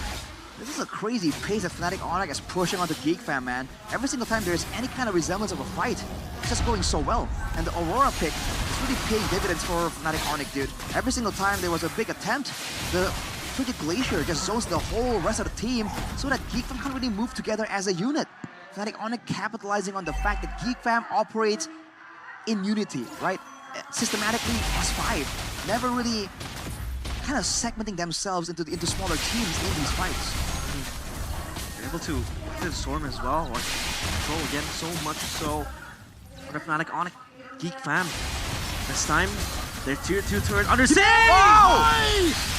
This is a crazy pace that Fnatic Onyx is pushing onto GeekFam, man. Every single time there's any kind of resemblance of a fight, it's just going so well. And the Aurora pick is really paying dividends for Fnatic Onyx, dude. Every single time there was a big attempt, the Frigid Glacier just zones the whole rest of the team so that GeekFam can't really move together as a unit. Fnatic Onyx capitalizing on the fact that GeekFam operates in unity, right? Systematically as 5. Never really kind of segmenting themselves into smaller teams in these fights. They're able to hit the Storm as well, or control again so much so for the Fnatic Onyx GeekFam. This time, their tier 2 turret under siege! Wow!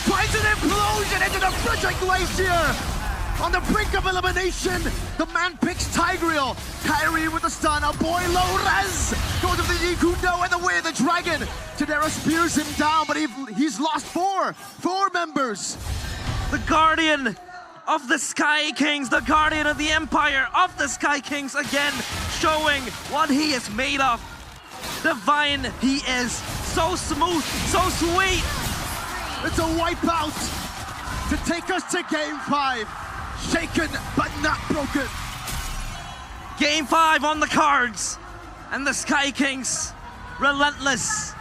Finds an implosion into the Frigid Glacier! On the brink of elimination, the man picks Tigreal. Kyrie with the stun, a boy low Rez goes with the Ikundo and the Way of the Dragon. Chidera spears him down, but he's lost 4 members. The Guardian of the Sky Kings, the Guardian of the Empire of the Sky Kings again, showing what he is made of. Divine he is, so smooth, so sweet. It's a wipeout to take us to Game 5. Shaken, but not broken. Game 5 on the cards. And the Sky Kings, relentless.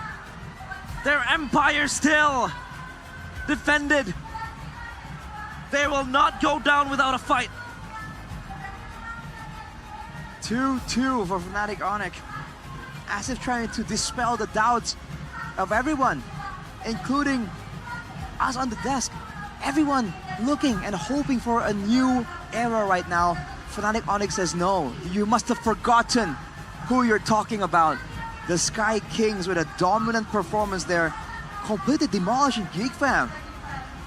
Their empire still defended. They will not go down without a fight. 2-2 for Fnatic Onyx. As if trying to dispel the doubts of everyone, including us on the desk. Everyone looking and hoping for a new era right now. Fnatic Onyx says no. You must have forgotten who you're talking about. The Sky Kings with a dominant performance there, completely demolishing GeekFam.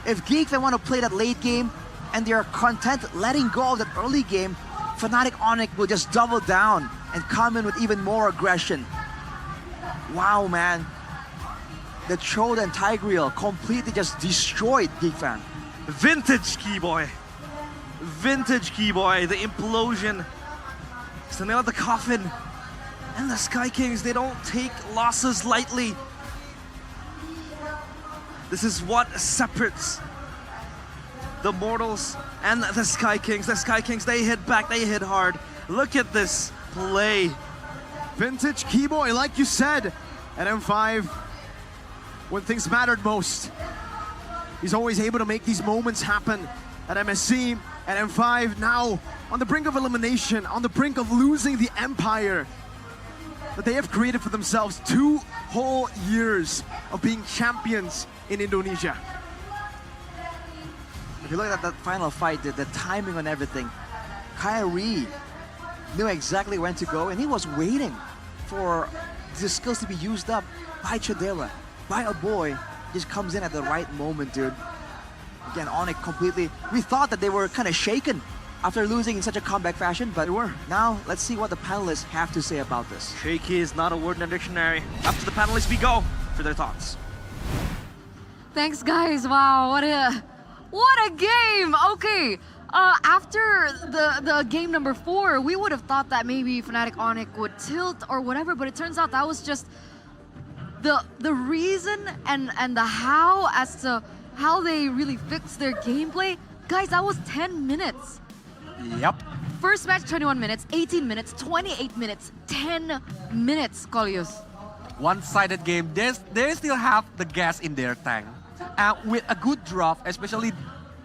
If GeekFam want to play that late game and they're content letting go of that early game, Fnatic Onyx will just double down and come in with even more aggression. Wow, man. The Choda and Tigreal completely just destroyed GeekFam. Vintage Keyboy. Vintage Keyboy, the implosion. It's the nail of the coffin. And the Sky Kings, they don't take losses lightly. This is what separates the Mortals and the Sky Kings. The Sky Kings, they hit back, they hit hard. Look at this play. Vintage Keyboy, like you said, at M5, when things mattered most. He's always able to make these moments happen at MSC, at M5, now on the brink of elimination, on the brink of losing the Empire that they have created for themselves. 2 whole years of being champions in Indonesia. If you look at that final fight, the timing on everything, Kyrie knew exactly when to go, and he was waiting for the skills to be used up by Chidera, by a boy. Just comes in at the right moment, dude. Again, Onyx completely, we thought that they were kind of shaken after losing in such a comeback fashion, but now let's see what the panelists have to say about this. Shaky is not a word in the dictionary. Up to the panelists we go for their thoughts. Thanks, guys. Wow, what a game. Okay, After the game number 4, we would have thought that maybe Fnatic Onyx would tilt or whatever, but it turns out that was just the reason and the how as to how they really fixed their gameplay. Guys, that was 10 minutes. Yep. First match, 21 minutes, 18 minutes, 28 minutes, 10 minutes, Colius. One-sided game. They still have the gas in their tank. With a good draft, especially,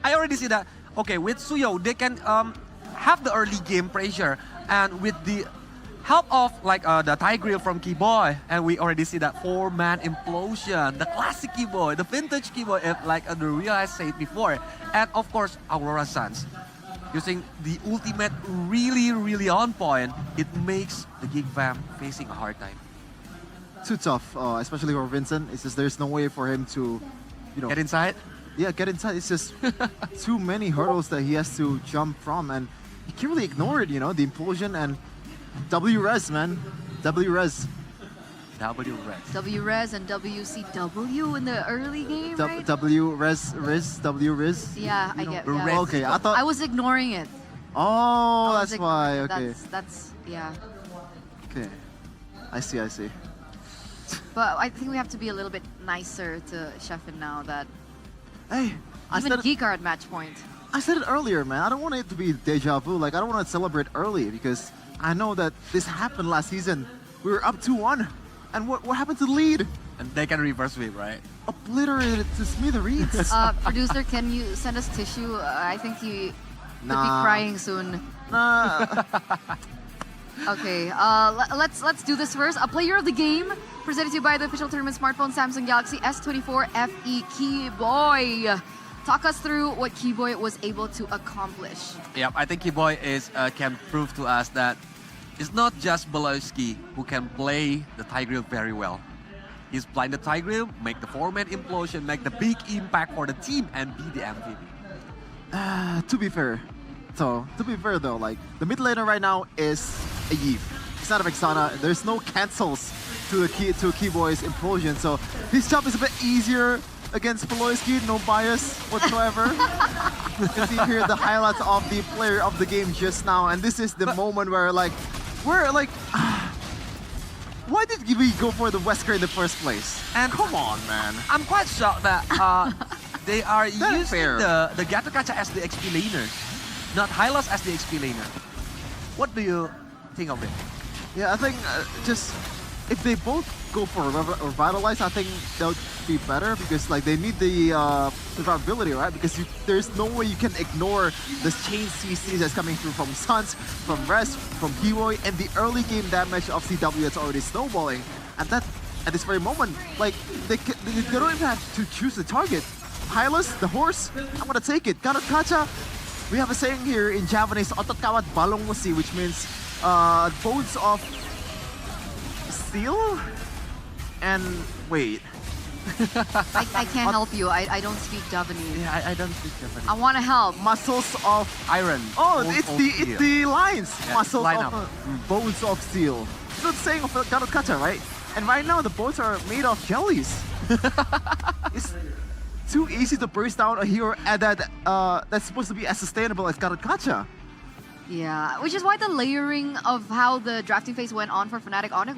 I already see that, okay, with Suyo, they can have the early game pressure. And with the help of like the Tigreal from Keyboy, and we already see that 4-man implosion, the classic Keyboy, the vintage Keyboy, like the real I said before. And of course, Aurora Suns. Using the ultimate really on point, it makes the Geek Fam facing a hard time. Too tough, especially for Vincent. It's just there's no way for him to, get inside. Yeah, get inside. It's just too many hurdles that he has to jump from, and he can't really ignore it. The implosion and W-Res, man, W-Res. W-Res and WCW in the early game, right? W-Res. Yeah, I get. Yeah. Yeah. Okay, I thought I was ignoring it. Oh, that's why. Okay. That's yeah. Okay, I see. But I think we have to be a little bit nicer to Sheffin now that. Hey, even Geek are at match point. I said it earlier, man. I don't want it to be deja vu. Like, I don't want to celebrate early because I know that this happened last season. We were up 2-1. And what happened to the lead? And they can reverse sweep, right? Obliterated to smithereens. Producer, can you send us tissue? I think he could be Nah. crying soon. Nah. Okay, let's do this first. A player of the game presented to you by the official tournament smartphone Samsung Galaxy S24 FE Keyboy. Talk us through what Keyboy was able to accomplish. Yep, I think Keyboy can prove to us that it's not just Belowski who can play the Tigreal very well. He's playing the Tigreal, make the 4-man implosion, make the big impact for the team, and be the MVP. To be fair though, like the mid laner right now is a Yve. It's not a Vexana. There's no cancels to Keyboy's implosion, so his job is a bit easier against Peloyski, no bias whatsoever. You can see here the highlights of the player of the game just now, and this is the moment where why did we go for the Wesker in the first place? And come on, man. I'm quite shocked that they are using fair. the Gato Kacha as the XP laner, not Hylos as the XP laner. What do you think of it? Yeah, I think just if they both go for Revitalize, I think that would be better because like they need the survivability, right? Because there's no way you can ignore this chain CC that's coming through from Suns, from Rest, from Keyboy, and the early game damage of CW that's already snowballing. And that at this very moment, like they don't even have to choose the target. Hylos, the horse, I'm gonna take it. Gatot Kacha. We have a saying here in Japanese, Otot kawat balong mo si, which means bones of steel and wait. I can't help you. I don't speak Japanese. Yeah, I don't speak Japanese. I want to help. Muscles of iron. Oh, Bones it's of the lines. Yeah, Muscles line of up. bones of steel. It's not saying of Gatot Kacha, right? And right now the bones are made of jellies. It's too easy to burst down a hero that's supposed to be as sustainable as Gatot Kacha. Yeah, which is why the layering of how the drafting phase went on for Fnatic Onyx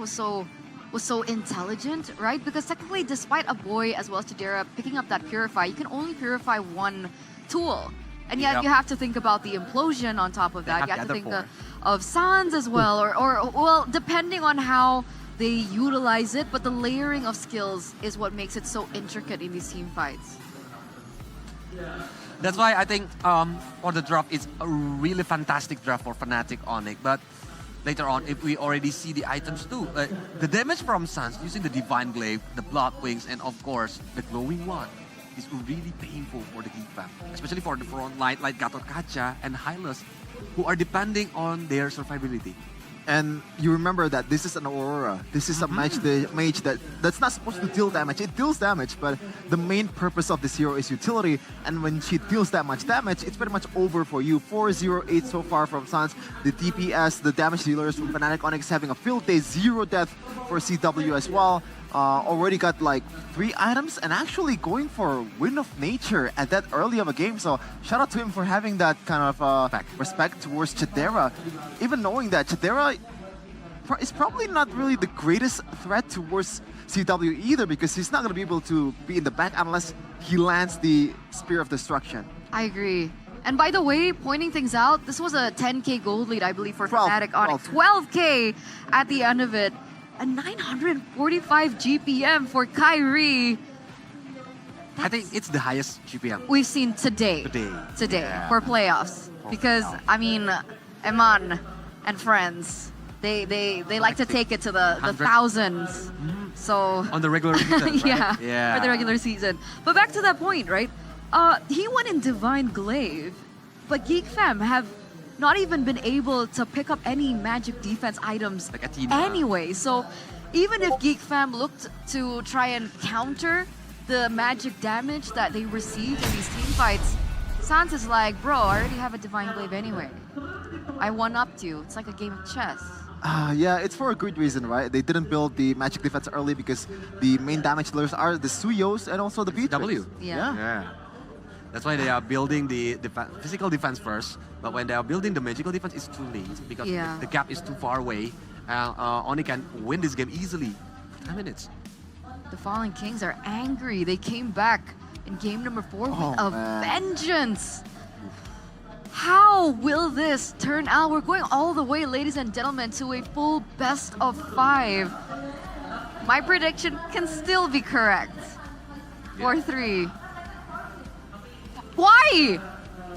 was so intelligent, right? Because technically, despite a boy as well as Tadera picking up that Purify, you can only purify one tool. And yet Yep. you have to think about the implosion on top of that. have You have the to think other of Sans as well, or well, depending on how they utilize it, but the layering of skills is what makes it so intricate in these team fights. That's why I think for the draft, it's a really fantastic draft for Fnatic Onyx. But later on, if we already see the items too, the damage from Suns using the Divine Glaive, the Blood Wings, and of course, the Glowing One is really painful for the Geek Fam. Especially for the front line like Gatot Kacha and Hylos, who are depending on their survivability. And you remember that this is an Aurora. This is a mage that's not supposed to deal damage. It deals damage, but the main purpose of this hero is utility. And when she deals that much damage, it's pretty much over for you. 408 so far from Suns. The DPS, the damage dealers from Fnatic Onyx having a field day, 0 death for CW as well. already got like 3 items and actually going for Wind of Nature at that early of a game. So shout out to him for having that kind of respect towards Chidera. Even knowing that Chidera is probably not really the greatest threat towards CW either, because he's not going to be able to be in the back unless he lands the Spear of Destruction. I agree. And by the way, pointing things out, this was a 10k gold lead, I believe, for Fnatic on 12k at the end of it. A 945 GPM for Kyrie. I think it's the highest GPM We've seen today. Yeah. For playoffs. Because, I mean, Eman and friends, they like to take it to the 100. thousands. So on the regular season, right? yeah, for the regular season. But back to that point, right? He won in Divine Glaive, but Geek Fam have not even been able to pick up any magic defense items Like Athena. anyway. So even if Geek Fam looked to try and counter the magic damage that they received in these team fights, Sans is like, bro, I already have a Divine Glaive anyway. I one-upped you. It's like a game of chess. Yeah, it's for a good reason, right? They didn't build the magic defense early because the main damage dealers are the Suyos and also the Beatrix. W. Yeah. That's why they are building the physical defense first, but when they are building the magical defense, it's too late because the gap is too far away. Oni can win this game easily. 10 minutes. The Fallen Kings are angry. They came back in game number 4 with a vengeance. How will this turn out? We're going all the way, ladies and gentlemen, to a full best of 5. My prediction can still be correct. 4-3. Why?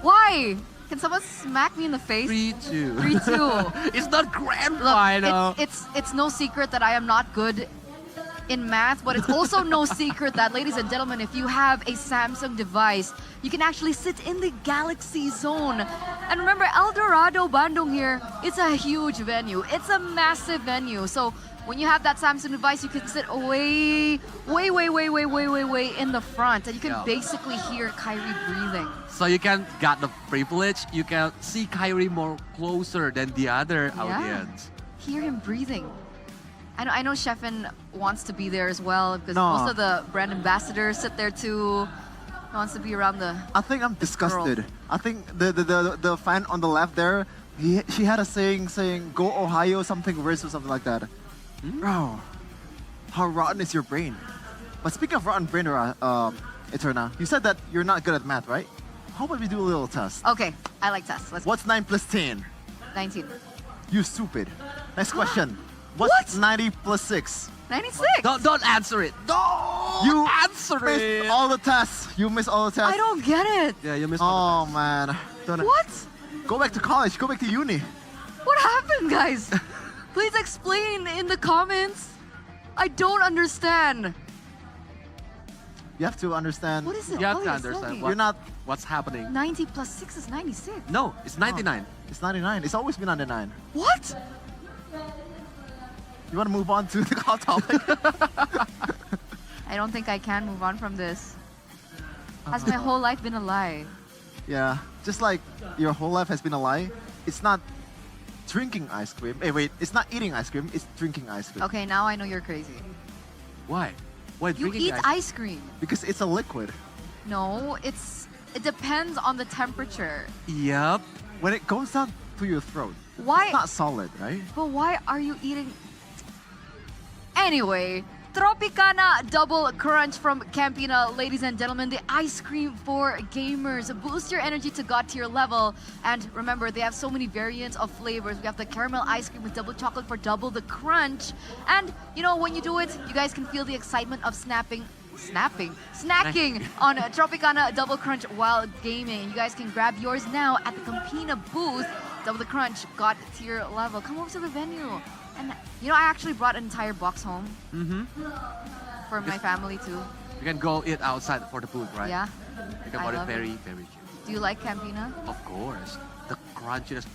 Why? Can someone smack me in the face? 3-2. 3-2. It's not grand final. It's no secret that I am not good in math, but it's also no secret that, ladies and gentlemen, if you have a Samsung device, you can actually sit in the Galaxy Zone. And remember, El Dorado Bandung here, it's a huge venue. It's a massive venue. So when you have that Samsung device, you can sit way in the front, and you can basically hear Kyrie breathing. So you can get the privilege, you can see Kyrie more closer than the other audience. Hear him breathing. I know Sheffin wants to be there as well because most of the brand ambassadors sit there too. He wants to be around the. I think I'm disgusted. I think the fan on the left there, she had a saying "Go Ohio" something worse or something like that. Bro, how rotten is your brain? But speaking of rotten brain, Eterna, you said that you're not good at math, right? How about we do a little test? Okay, I like tests. What's 9 plus 10? 19. You stupid. Next question. What's 90 plus 6? 96. Don't answer it. You answer missed it. all the tests. You missed all the tests. I don't get it. Yeah, you missed all the tests. Oh, man. What? Go back to college. Go back to uni. What happened, guys? Please explain in the comments. I don't understand. You have to understand. What is it? You have to understand what's happening. 90 plus 6 is 96. No, it's 99. It's 99. It's always been 99. What? You want to move on to the hot topic? I don't think I can move on from this. Has my whole life been a lie? Yeah, just like your whole life has been a lie. It's not drinking ice cream. Hey, wait, it's not eating ice cream. It's drinking ice cream. Okay, now I know you're crazy. Why? Why You drinking eat ice cream. Because it's a liquid. No, it depends on the temperature. Yep. When it goes down to your throat, Why? it's not solid, right? But why are you eating? Anyway, Tropicana Double Crunch from Campina, ladies and gentlemen, the ice cream for gamers. Boost your energy to God tier level. And remember, they have so many variants of flavors. We have the caramel ice cream with double chocolate for double the crunch. And you know, when you do it, you guys can feel the excitement of snacking on Tropicana Double Crunch while gaming. You guys can grab yours now at the Campina booth. Double the Crunch, God tier level. Come over to the venue. And you know, I actually brought an entire box home for my family too. You can go eat outside for the food, right? Yeah. You can order very cute. Do you like Campina? Of course. The crunchiness.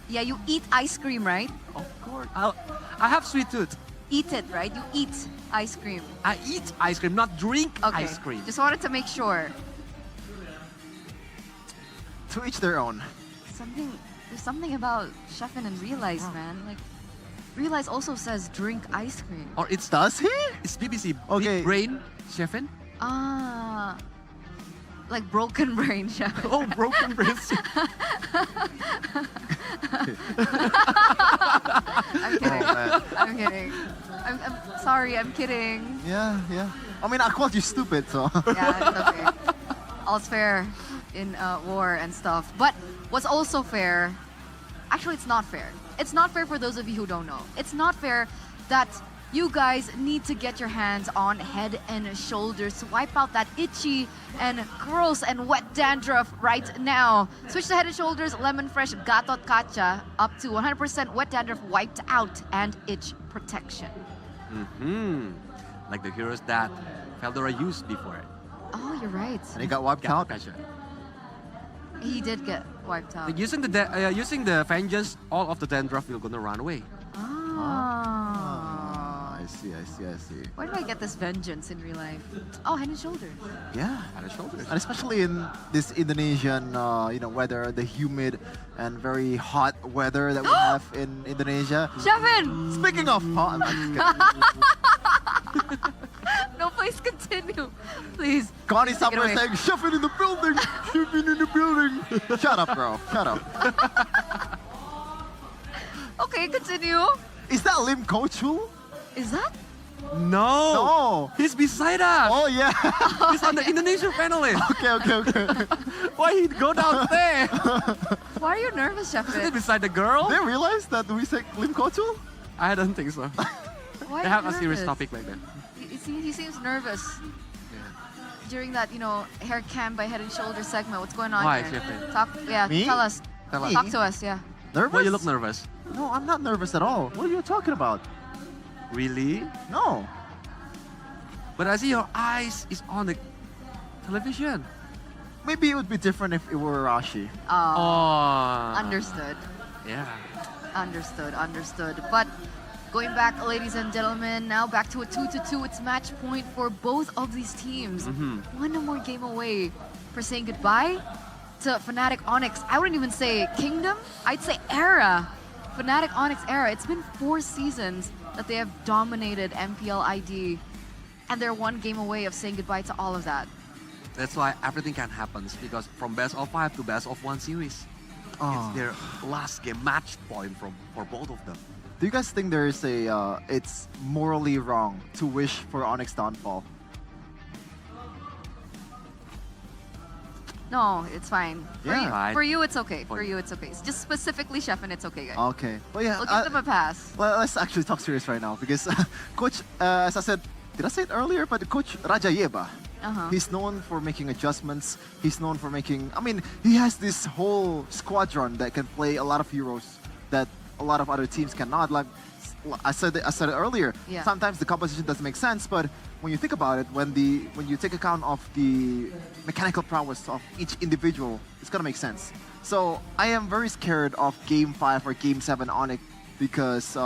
Yeah, you eat ice cream, right? Of course. I have sweet tooth. Eat it, right? You eat ice cream. I eat ice cream, not drink ice cream. Just wanted to make sure. To each their own. There's something about Sheffin and Realize, man. Like, Realize also says drink ice cream. Or it's Does he? It's BBC. Okay. Big brain, Sheffin. Ah, like broken brain, chef. Oh, broken brain. I'm kidding. man. I'm kidding. I'm sorry. I'm kidding. Yeah, yeah. I mean, I called you stupid, so. Yeah, it's okay. All's fair in war and stuff. But what's also fair, actually it's not fair. It's not fair for those of you who don't know. It's not fair that you guys need to get your hands on Head and Shoulders to wipe out that itchy and gross and wet dandruff right now. Switch to Head and Shoulders Lemon Fresh Gatot Kacha, up to 100% wet dandruff wiped out and itch protection. Like the heroes that Feldora used before. Oh, you're right. And he got wiped out. He did get wiped out. Like using the vengeance, all of the dandruff will gonna run away. Ah. I see. Where do I get this vengeance in real life? Oh, Head and Shoulders. Yeah. Head and Shoulders. And especially in this Indonesian, weather, the humid and very hot weather that we have in Indonesia. Shevin! Speaking of hot, I'm just kidding. No, please continue. Please. Connie Please take it somewhere away. saying, Sheffin in the building! Sheffin in the building! Shut up, bro. Shut up. Okay, continue. Is that Lim Kochul? Is that? No. No. He's beside us. Oh, yeah. He's on the Indonesian panelist. Okay. Why he go downstairs? Why are you nervous, Isn't Shevin? it beside the girl? They realize that we say Lim Kochul? I don't think so. Why They are have you a serious nervous? topic like that. He seems nervous. During that, hair cam by Head and Shoulders segment. What's going on Why, here? Shevin? Me? Tell us. Tell us. Talk to us, yeah. Nervous? Why you look nervous? No, I'm not nervous at all. What are you talking about? Really? No. But I see your eyes is on the television. Maybe it would be different if it were Rashi. Oh. Understood. Yeah. Understood. But going back, ladies and gentlemen, now back to a 2-2. It's match point for both of these teams. One more game away for saying goodbye to Fnatic Onyx. I wouldn't even say Kingdom. I'd say Era. Fnatic Onyx Era. It's been 4 seasons that they have dominated MPL ID. And they're one game away of saying goodbye to all of that. That's why everything can happen, because from best of 5 to best of 1 series. Oh. It's their last game match point for both of them. Do you guys think there is it's morally wrong to wish for Onyx downfall? No, it's fine. Yeah. For you, it's okay. For you, it's okay. Just specifically, Sheffin, it's okay, guys. Okay. Well, yeah. We'll give them a pass. Well, let's actually talk serious right now because Coach, as I said, did I say it earlier? But Coach Raja Yeba, he's known for making adjustments. He's known for making, he has this whole squadron that can play a lot of heroes that a lot of other teams cannot. Like I said it earlier, Yeah. sometimes the composition doesn't make sense, but when you think about it, when you take account of the mechanical prowess of each individual, it's gonna make sense. So I am very scared of Game 5 or Game 7 Onyx because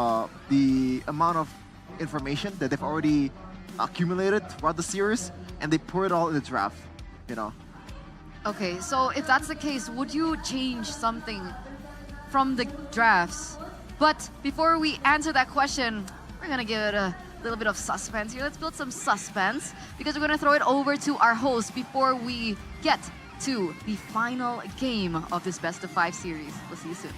the amount of information that they've already accumulated throughout the series, and they pour it all in the draft, Okay, so if that's the case, would you change something from the drafts? But before we answer that question, we're gonna give it a little bit of suspense here. Let's build some suspense because we're gonna throw it over to our host before we get to the final game of this best of 5 series. We'll see you soon.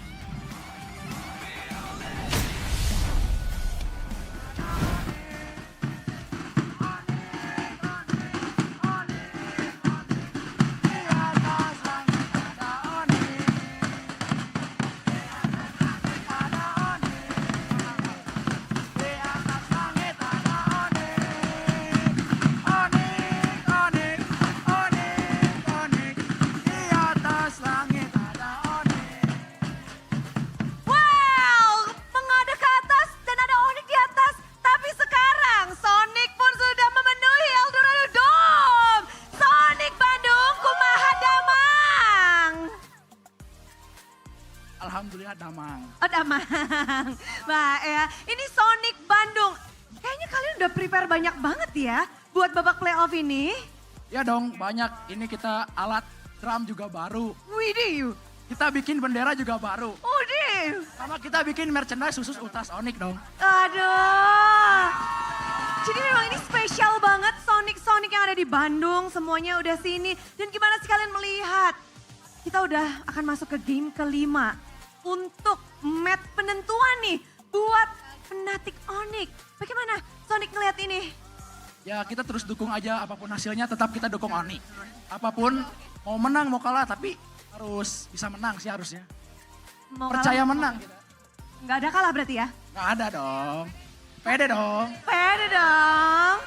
Wow, menghadap ke atas dan ada Onyx di atas. Tapi sekarang Sonic pun sudah memenuhi Eldorado Dome. Sonic Bandung, kumaha damang. Alhamdulillah damang. Oh damang. Bah ya, ini Sonic Bandung. Kayaknya kalian udah prepare banyak banget ya buat babak playoff ini. Ya dong, banyak. Ini kita alat drum juga baru. Widih. Kita bikin bendera juga baru. Widih. Sama kita bikin merchandise khusus Ultras Onyx dong. Aduh. Jadi memang ini spesial banget Sonic yang ada di Bandung. Semuanya udah sini. Dan gimana sih kalian melihat? Kita udah akan masuk ke game kelima. Untuk match penentuan nih. Buat Fnatic Onyx. Bagaimana Sonic ngeliat ini? Ya kita terus dukung aja apapun hasilnya tetap kita dukung Onyx. Apapun mau menang mau kalah tapi harus bisa menang sih harusnya. Mau Percaya kalah? menang. Nggak ada kalah berarti ya? Nggak ada dong. Pede dong. Pede dong.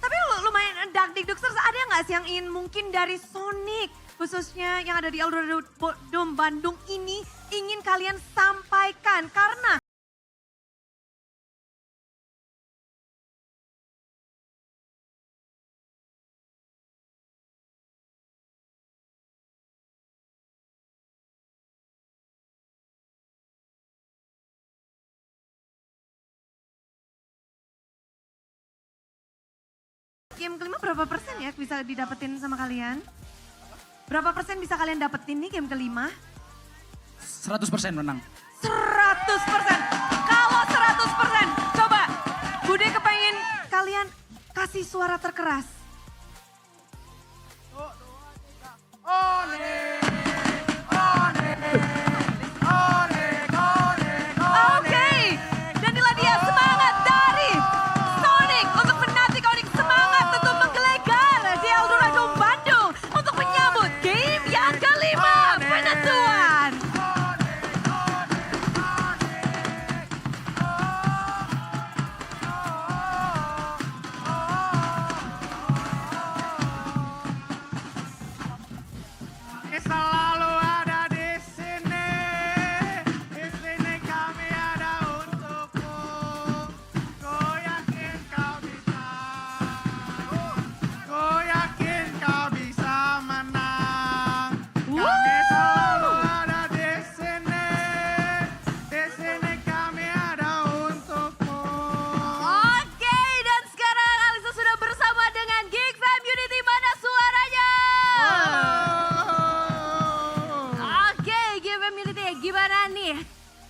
Tapi lumayan dakdikduksers ada nggak sih yang ingin mungkin dari Sonic khususnya yang ada di Eldorado Dome Bandung ini ingin kalian sampaikan karena game kelima berapa persen ya bisa didapetin sama kalian? Berapa persen bisa kalian dapetin nih game kelima? 100% menang. 100%. Kalau 100%, coba Bude kepengen kalian kasih suara terkeras. Oke, dan inilah dia semangat dari Sonic untuk Fnatic Onyx. Semangat tentu menggelegar di Eldorado Bandung untuk menyambut game yang kelima penentuan. Selalu ada di sini. Di sini kami ada untukmu. Ku yakin kau bisa. Ku yakin kau bisa menang. Kami selalu ada di sini. Di sini kami ada untukmu. Oke, dan sekarang Alisa sudah bersama dengan Geek Fam Unity. Mana suaranya? Oke, Geek Fam Unity, gimana nih?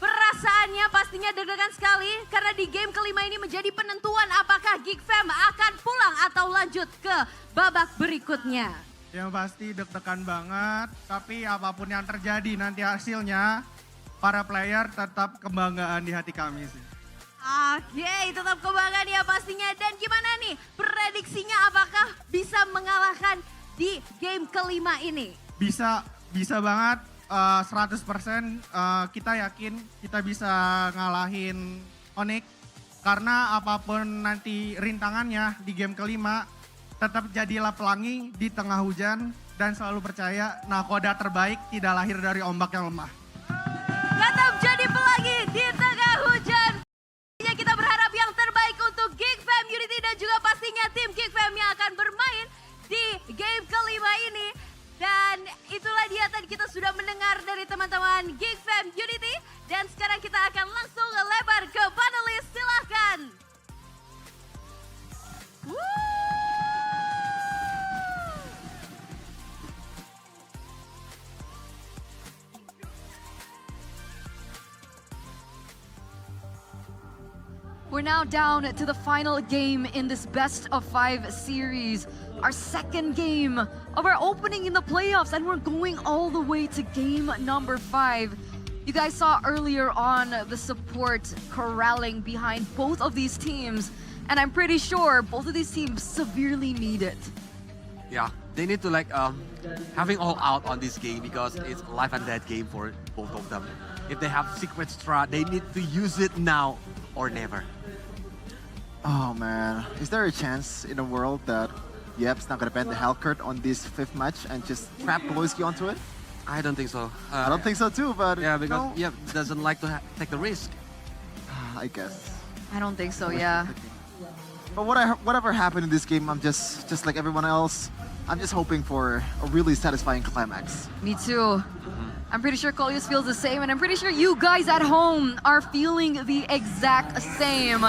Perasaannya pastinya deg-degan sekali karena di game kelima ini menjadi penentuan apakah Geek Fam akan pulang atau lanjut ke babak berikutnya. Yang pasti deg-degan banget, tapi apapun yang terjadi nanti hasilnya, para player tetap kebanggaan di hati kami sih. Oke, tetap kebanggaan ya pastinya. Dan gimana nih prediksinya apakah bisa mengalahkan di game kelima ini? Bisa banget, 100% kita yakin kita bisa ngalahin Onyx. Karena apapun nanti rintangannya di game kelima, tetap jadilah pelangi di tengah hujan dan selalu percaya nakoda terbaik tidak lahir dari ombak yang lemah. Tetap jadi pelangi di tengah hujan. Kita berharap yang terbaik untuk Geek Fam Unity dan juga pastinya tim Geek Fam yang akan bermain di game kelima ini. Dan itulah dia tadi kita sudah mendengar dari teman-teman Geek Fam Unity. Dan sekarang kita akan langsung lebar ke panelis, silahkan. We're now down to the final game in this best of 5 series. Our second game of our opening in the playoffs, and we're going all the way to game number 5. You guys saw earlier on the support corralling behind both of these teams, and I'm pretty sure both of these teams severely need it. Yeah, they need to having all out on this game because it's a life and death game for both of them. If they have secret strat, they need to use it now or never. Oh man, is there a chance in the world that Yep's not gonna ban the Hellcurt on this 5th match and just trap Loiski onto it? I don't think so. I don't think so too, but yeah, because no. Yep doesn't like to take the risk. I guess. I don't think so, yeah. But whatever happened in this game, I'm just like everyone else. I'm just hoping for a really satisfying climax. Me too. I'm pretty sure Coleus feels the same, and I'm pretty sure you guys at home are feeling the exact same.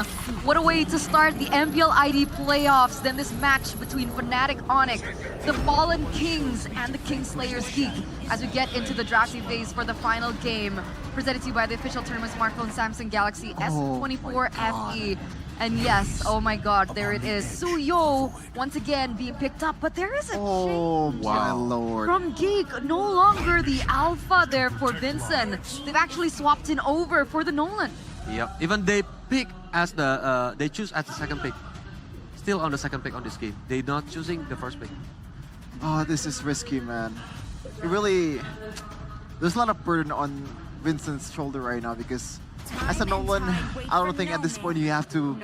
What a way to start the MPL ID playoffs than this match between Fnatic Onyx, the Fallen Kings, and the Kingslayers Geek as we get into the drafting phase for the final game. Presented to you by the official tournament smartphone Samsung Galaxy S24 FE. And yes, oh my god, there it is. Suyo once again being picked up, but there is a change my lord. from Geek. No longer the alpha there for Vincent. They've actually swapped in over for the Nolan. Yep. Even they pick as the they choose as the second pick. Still on the second pick on this game. They're not choosing the first pick. Oh, this is risky, man. It really, there's a lot of burden on Vincent's shoulder right now because as a Nolan, I don't think at this point you have to,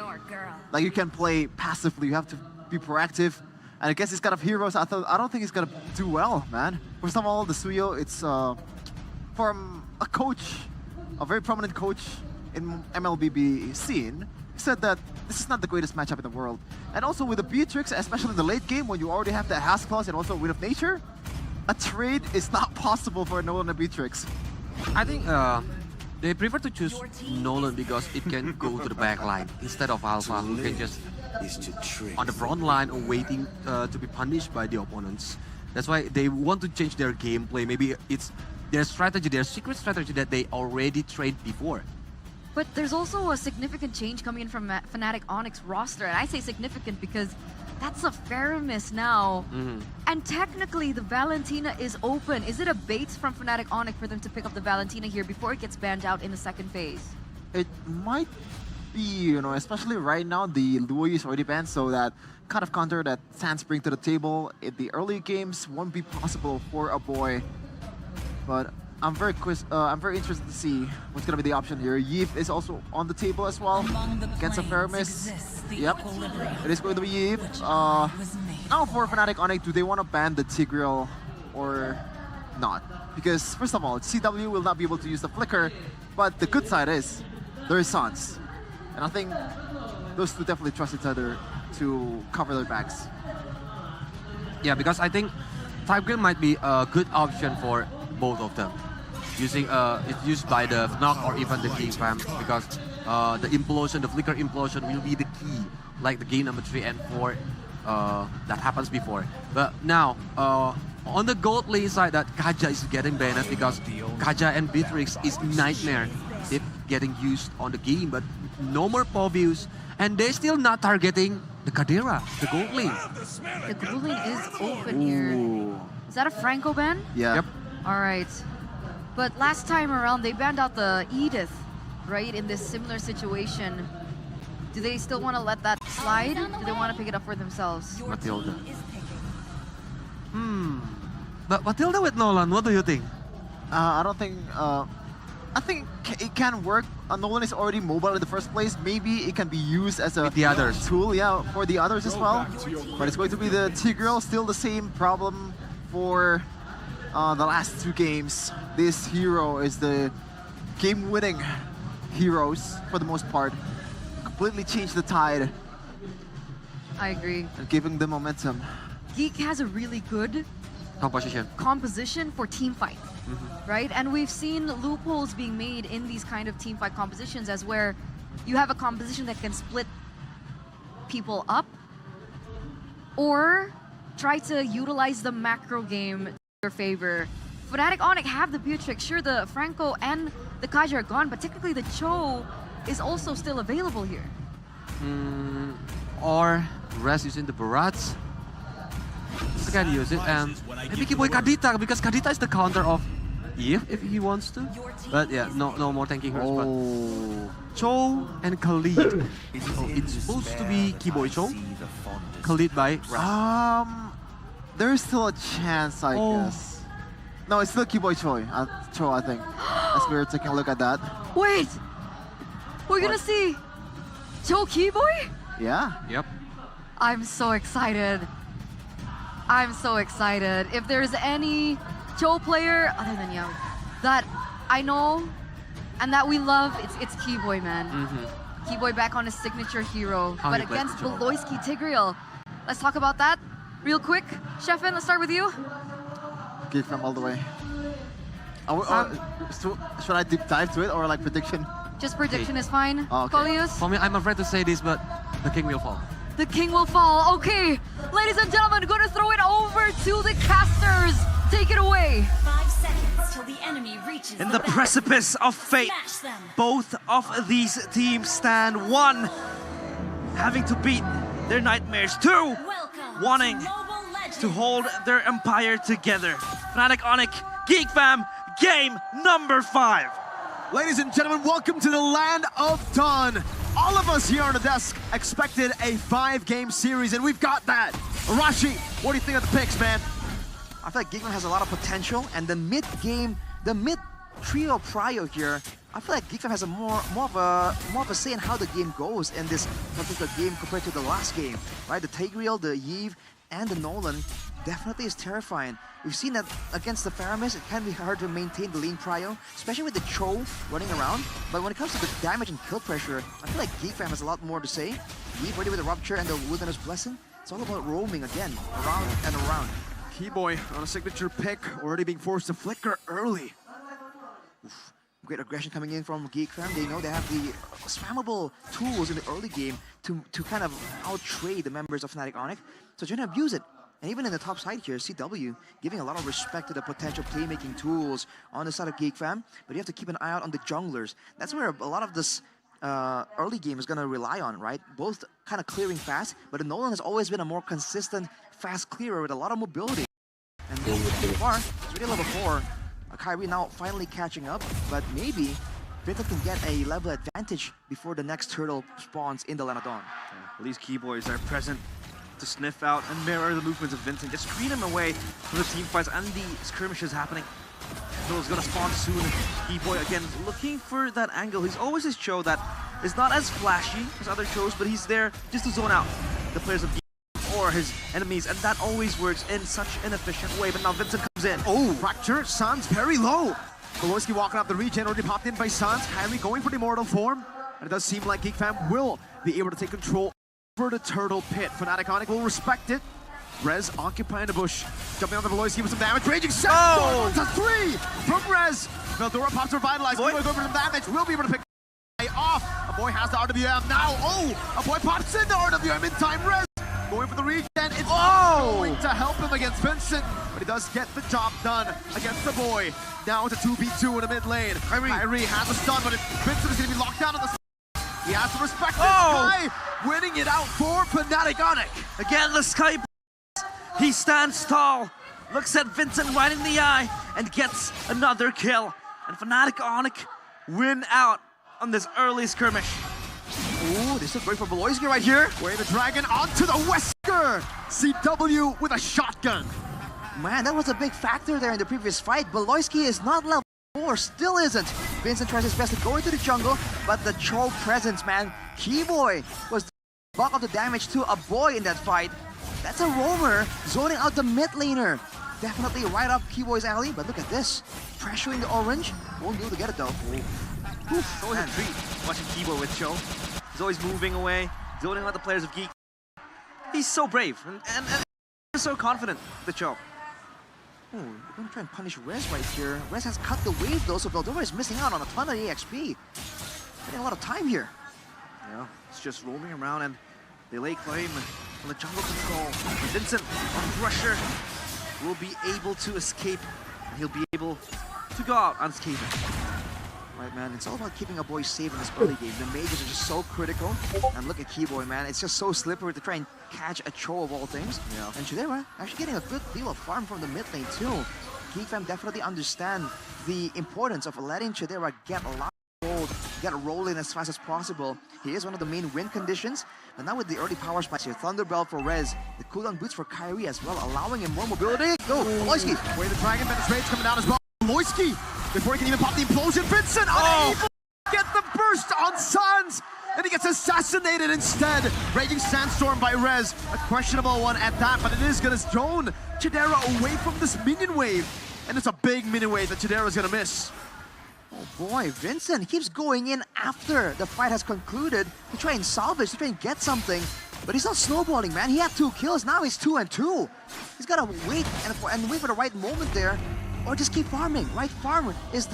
like, you can play passively. You have to be proactive. And against this kind of heroes, I don't think he's gonna do well, man. First of all, the Suyo, it's from a coach, a very prominent coach in MLBB scene, said that this is not the greatest matchup in the world. And also with the Beatrix, especially in the late game, when you already have the Has clause and also Wind of Nature, a trade is not possible for a Nolan and Beatrix. I think they prefer to choose Nolan because it can go to the back line instead of Alpha, who can just on the front line or waiting to be punished by the opponents. That's why they want to change their gameplay. Maybe it's their strategy, their secret strategy that they already trained before. But there's also a significant change coming in from Fnatic Onyx roster. And I say significant because that's a Faramis now. And technically the Valentina is open. Is it a bait from Fnatic Onyx for them to pick up the Valentina here before it gets banned out in the second phase? It might be, you know, especially right now, the Louis is already banned, so that kind of counter that Sans bring to the table in the early games won't be possible for a boy. But I'm very interested to see what's gonna be the option here. Yves is also on the table as well against a Faramis. Yep, it is going to be Yves. Now for Fnatic Onyx, do they want to ban the Tigreal or not? Because first of all, CW will not be able to use the Flicker, but the good side is there is Sans. And I think those two definitely trust each other to cover their backs. Yeah, because I think Tigreal might be a good option for both of them. Using it's used by the Fnac or even the King Fam because the implosion, the Flicker implosion will be the key, like the game number 3 and 4 that happens before. But now on the gold lane side, that Kaja is getting banned because Kaja and Beatrix is nightmare. They're getting used on the game, but no more Povius, and they're still not targeting the Kadira, the gold lane. The gold lane is open here. Is that a Franco ban? Yeah. Yep. All right. But last time around, they banned out the Edith, right, in this similar situation. Do they still want to let that slide? Do they want to pick it up for themselves? Matilda. But Matilda with Nolan, what do you think? I don't think... I think it can work. Nolan is already mobile in the first place. Maybe it can be used as a tool, yeah, for the others as well. But it's going to be the Tigreal, still the same problem for the last 2 games. This hero is the game-winning heroes for the most part. Completely changed the tide. I agree. And giving them momentum. Geek has a really good composition for team fight, right? And we've seen loopholes being made in these kind of team fight compositions as where you have a composition that can split people up or try to utilize the macro game in your favor. Fnatic Onyx have the Beatrix, sure the Franco and the Kaja are gone, but technically the Cho is also still available here. Or Rest using the Barats. They can use it, and maybe Kiboy Kadita, because Kadita is the counter of if he wants to. But yeah, no more tanking her. But Cho and Khalid. So it's supposed to be Kiboy Cho. Khalid by Rest. There is still a chance, I guess. No, it's still Kiboy Cho, I think. As we were taking a look at that. Wait! We're gonna see Cho Kiboy? Yeah. Yep. I'm so excited. I'm so excited. If there's any Cho player other than Yao that I know and that we love, it's Kiboy, man. Kiboy back on his signature hero. But against Beloyski Tigreal. Let's talk about that real quick. Sheffin, let's start with you. Geek Fam all the way. Should I deep dive to it or like prediction? Just prediction is fine. Oh, okay. Coleus? For me, I'm afraid to say this, but the king will fall. The king will fall. Okay, ladies and gentlemen, gonna throw it over to the casters. Take it away. 5 seconds till the enemy reaches In the precipice of fate, both of these teams stand. One, having to beat their nightmares. Two, wanting to hold their empire together. Fnatic Onic, Geek Fam, game number 5. Ladies and gentlemen, welcome to the land of dawn. All of us here on the desk expected a 5-game series, and we've got that. Arashi, what do you think of the picks, man? I feel like Geekman has a lot of potential, and the mid-game, the mid-trio prio here, I feel like Geekfam has a more of a say in how the game goes in this particular game compared to the last game, right? The Tigreal, the Yve, and the Nolan definitely is terrifying. We've seen that against the Faramis, it can be hard to maintain the lean prio, especially with the Cho running around. But when it comes to the damage and kill pressure, I feel like Geekfam has a lot more to say. Yve ready with the Rupture and the Wilderness Blessing. It's all about roaming again, around and around. Keyboy on a signature pick, already being forced to flicker early. Oof. Great aggression coming in from Geekfam. They know they have the spammable tools in the early game to kind of out-trade the members of Fnatic Onic. So they're going to abuse it. And even in the top side here, CW giving a lot of respect to the potential playmaking tools on the side of Geekfam. But you have to keep an eye out on the junglers. That's where a lot of this early game is going to rely on, right? Both kind of clearing fast, but the Nolan has always been a more consistent, fast clearer with a lot of mobility. And so far, it's really level 4. Kyrie now finally catching up, but maybe Vincent can get a level advantage before the next turtle spawns in the Land of Dawn. Yeah, these Keyboys are present to sniff out and mirror the movements of Vincent, just screen him away from the team fights and the skirmishes happening. Turtle's gonna spawn soon. Keyboy again looking for that angle. He's always his Cho that is not as flashy as other Chos, but he's there just to zone out the players of or his enemies, and that always works in such an efficient way. But now Vincent comes in. Oh, Fracture, Sans very low. Koloski walking up the regen, already popped in by Sans. Kyrie going for the immortal form. And it does seem like Geekfam will be able to take control over the turtle pit. Fnatic Onic will respect it. Rez occupying the bush. Jumping on the Veloisky with some damage. Raging Sandstorm to 3 from Rez. Veldora pops revitalized. Boy going for some damage. Will be able to pick off. A boy has the RWM now. Oh, a boy pops in the RWM in time. Rez going for the regen. It's going to help him against Vincent, but he does get the job done against the boy. Now it's a 2v2 in the mid lane. Kyrie has a stun, but Vincent is going to be locked down on the side. He has to respect this guy. Winning it out for Fnatic Onic. Again, the Sky. He stands tall, looks at Vincent right in the eye, and gets another kill. And Fnatic Onic win out on this early skirmish. Ooh, this is great for Veloisky right here. Wave the dragon onto the Wesker. CW with a shotgun. Man, that was a big factor there in the previous fight. Veloisky is not level 4, still isn't. Vincent tries his best to go into the jungle, but the Cho presence, man. Keyboy was the bulk of the damage to a boy in that fight. That's a roamer zoning out the mid laner. Definitely right up Keyboy's alley, but look at this. Pressuring the orange. Won't be able to get it though. It's always a treat watching Keyboy with Cho. He's always moving away, zoning out the players of Geek. He's so brave and so confident, the Cho. Oh, we're gonna try and punish Rez right here. Rez has cut the wave though, so Veldora is missing out on a ton of EXP. Getting a lot of time here. Yeah, it's just roaming around and they lay claim on the jungle control. Vincent on pressure will be able to escape, and he'll be able to go out unscathed. Right, man, it's all about keeping a boy safe in this early game. The mages are just so critical. And look at Keyboy, man. It's just so slippery to try and catch a Cho of all things. Yeah. And Chidera actually getting a good deal of farm from the mid lane too. Geekfam definitely understand the importance of letting Chidera get a lot of gold, get rolling as fast as possible. He is one of the main win conditions. But now with the early power spikes here, Thunder Belt for Rez, the cooldown boots for Kyrie as well, allowing him more mobility. Go, Veloisky. Wait, the dragon, but his rage coming down as well. Veloisky, before he can even pop the implosion, Vincent unable to get the burst on Sans, and he gets assassinated instead. Raging Sandstorm by Rez, a questionable one at that, but it is gonna drone Chidera away from this minion wave, and it's a big minion wave that Chidera is gonna miss. Oh boy, Vincent keeps going in after the fight has concluded to try and salvage, to try and get something. But he's not snowballing, man. He had 2 kills, now he's 2 and 2. He's gotta wait and wait for the right moment there. or just keep farming, right? Farm is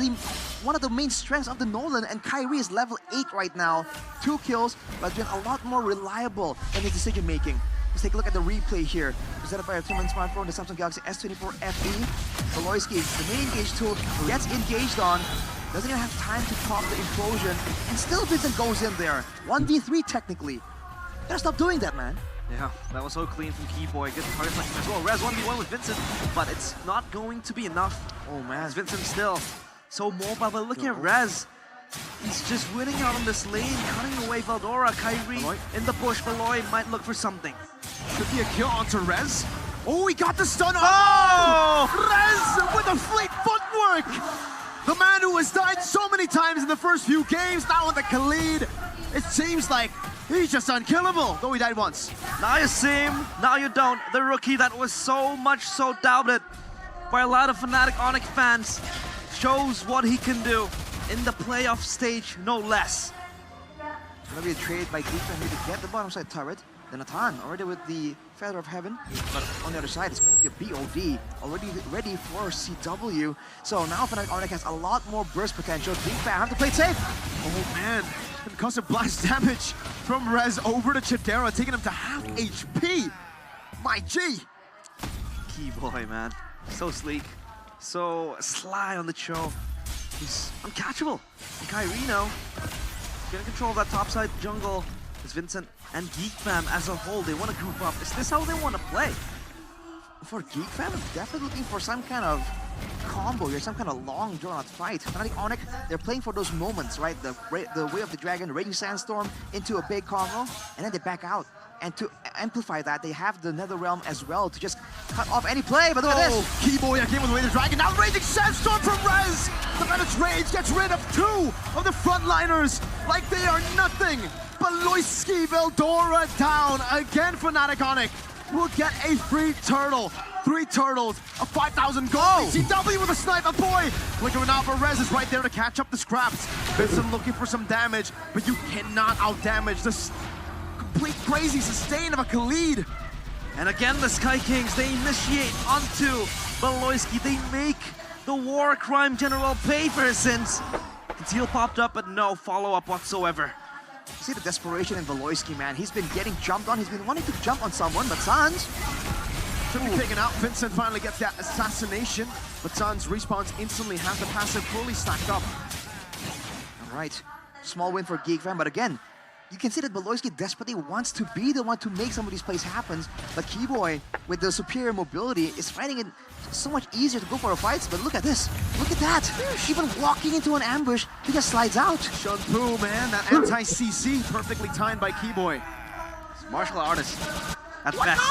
one of the main strengths of the Nolan, and Kyrie is level 8 right now. 2 kills, but been a lot more reliable in his decision making. Let's take a look at the replay here. Presented by our two-man smartphone, the Samsung Galaxy S24 FE. Valoisky, the main engage tool, gets engaged on. Doesn't even have time to pop the implosion, and still Vincent goes in there. 1v3 technically. Gotta stop doing that, man. Yeah, that was so clean from Keyboy. Good target selection as well. Rez 1v1 with Vincent, but it's not going to be enough. Oh man, Vincent still so mobile, but look at Rez. He's just winning out on this lane, cutting away Veldora. Kyrie in the push. Valoy might look for something. Should be a kill onto Rez. Oh, he got the stun. Oh! Rez with a fleet footwork! The man who has died so many times in the first few games, now in the Khalid. It seems like he's just unkillable, though he died once. Now you see him, now you don't. The rookie that was so doubted by a lot of Fnatic Onyx fans shows what he can do in the playoff stage, no less. Gonna be a trade by Geekfam here to get the bottom side turret. Then Atan already with the Feather of Heaven, but on the other side it's going to be a BOD, already ready for CW. So now Fnatic Onyx has a lot more burst potential. Geekfam have to play it safe. Oh man, concussive blast damage from Rez over to Chidera, taking him to half HP. My G. Keyboy, man, so sleek, so sly on the choke. He's uncatchable. And Kyrie now gonna control that topside jungle. It's Vincent and Geekfam as a whole. They want to group up. Is this how they want to play? For Geekfam, definitely looking for some kind of combo here, some kind of long drawn-out fight. Fnatic Onyx, they're playing for those moments, right? The Way of the Dragon, Raging Sandstorm into a big combo, and then they back out. And to amplify that, they have the Netherrealm as well to just cut off any play. But look at this. Keyboy again with the Way of the Dragon. Now Raging Sandstorm from Rez. The Menace Rage gets rid of 2 of the frontliners like they are nothing. Baloisky Veldora down again. Fnatic Onyx will get a free turtle. 3 turtles, a 5,000 gold. CW with a sniper, boy! Flickering out for Rez is right there to catch up the scraps. Vincent looking for some damage, but you cannot out-damage this complete crazy sustain of a Khalid. And again, the Sky Kings, they initiate onto Baloisky. They make the war crime general pay for his sins. Conceal popped up, but no follow-up whatsoever. See the desperation in Valoisky, man. He's been getting jumped on. He's been wanting to jump on someone, but Sans should be taken out. Vincent finally gets that assassination, but Sans respawns instantly, has the passive fully stacked up. All right, small win for Geekfam, but again, you can see that Baloisky desperately wants to be the one to make some of these plays happen, but Keyboy, with the superior mobility, is finding it so much easier to go for a fight. But look at this. Look at that. Even walking into an ambush, he just slides out. Shunpu, man, that anti-CC perfectly timed by Keyboy. Martial artist at best.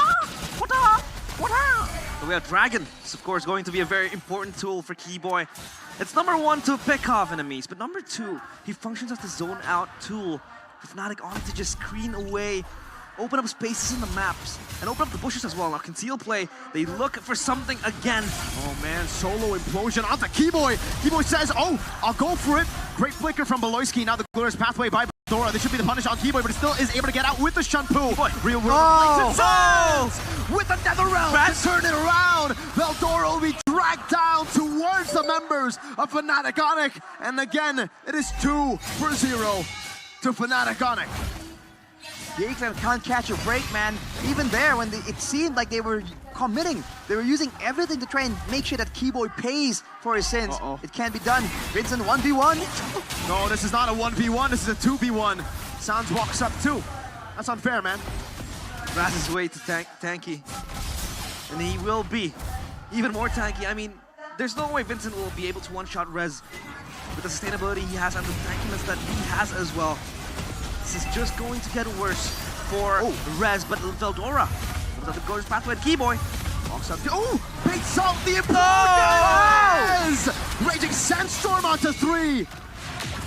So we have Dragon. It's of course going to be a very important tool for Keyboy. It's number 1 to pick off enemies, but number 2, he functions as the zone out tool for Fnatic Onyx to just screen away, open up spaces in the maps, and open up the bushes as well. Now conceal play, they look for something again. Oh man, solo implosion onto Keyboy. Keyboy says, oh, I'll go for it. Great flicker from Baloisky. Now the glorious pathway by Dora. This should be the punish on Keyboy, but he still is able to get out with the Shunpu. Real world with the Netherrealm to turn it around. Veldora will be dragged down towards the members of Fnatic Onyx. And again, it is 2-0 to Fnatic Onyx. Geekfam can't catch a break, man. Even there, when it seemed like they were committing, they were using everything to try and make sure that Keyboy pays for his sins. It can't be done. Vincent 1v1. No, this is not a 1v1, this is a 2v1. Sans walks up too. That's unfair, man. Raz's way to tanky. And he will be even more tanky. I mean, there's no way Vincent will be able to one-shot Rez with the sustainability he has and the tankiness that he has as well. This is just going to get worse for Rez, but Veldora, the gorgeous pathway, Keyboy walks up. Oh, baits out the implosion! Raging Sandstorm onto 3.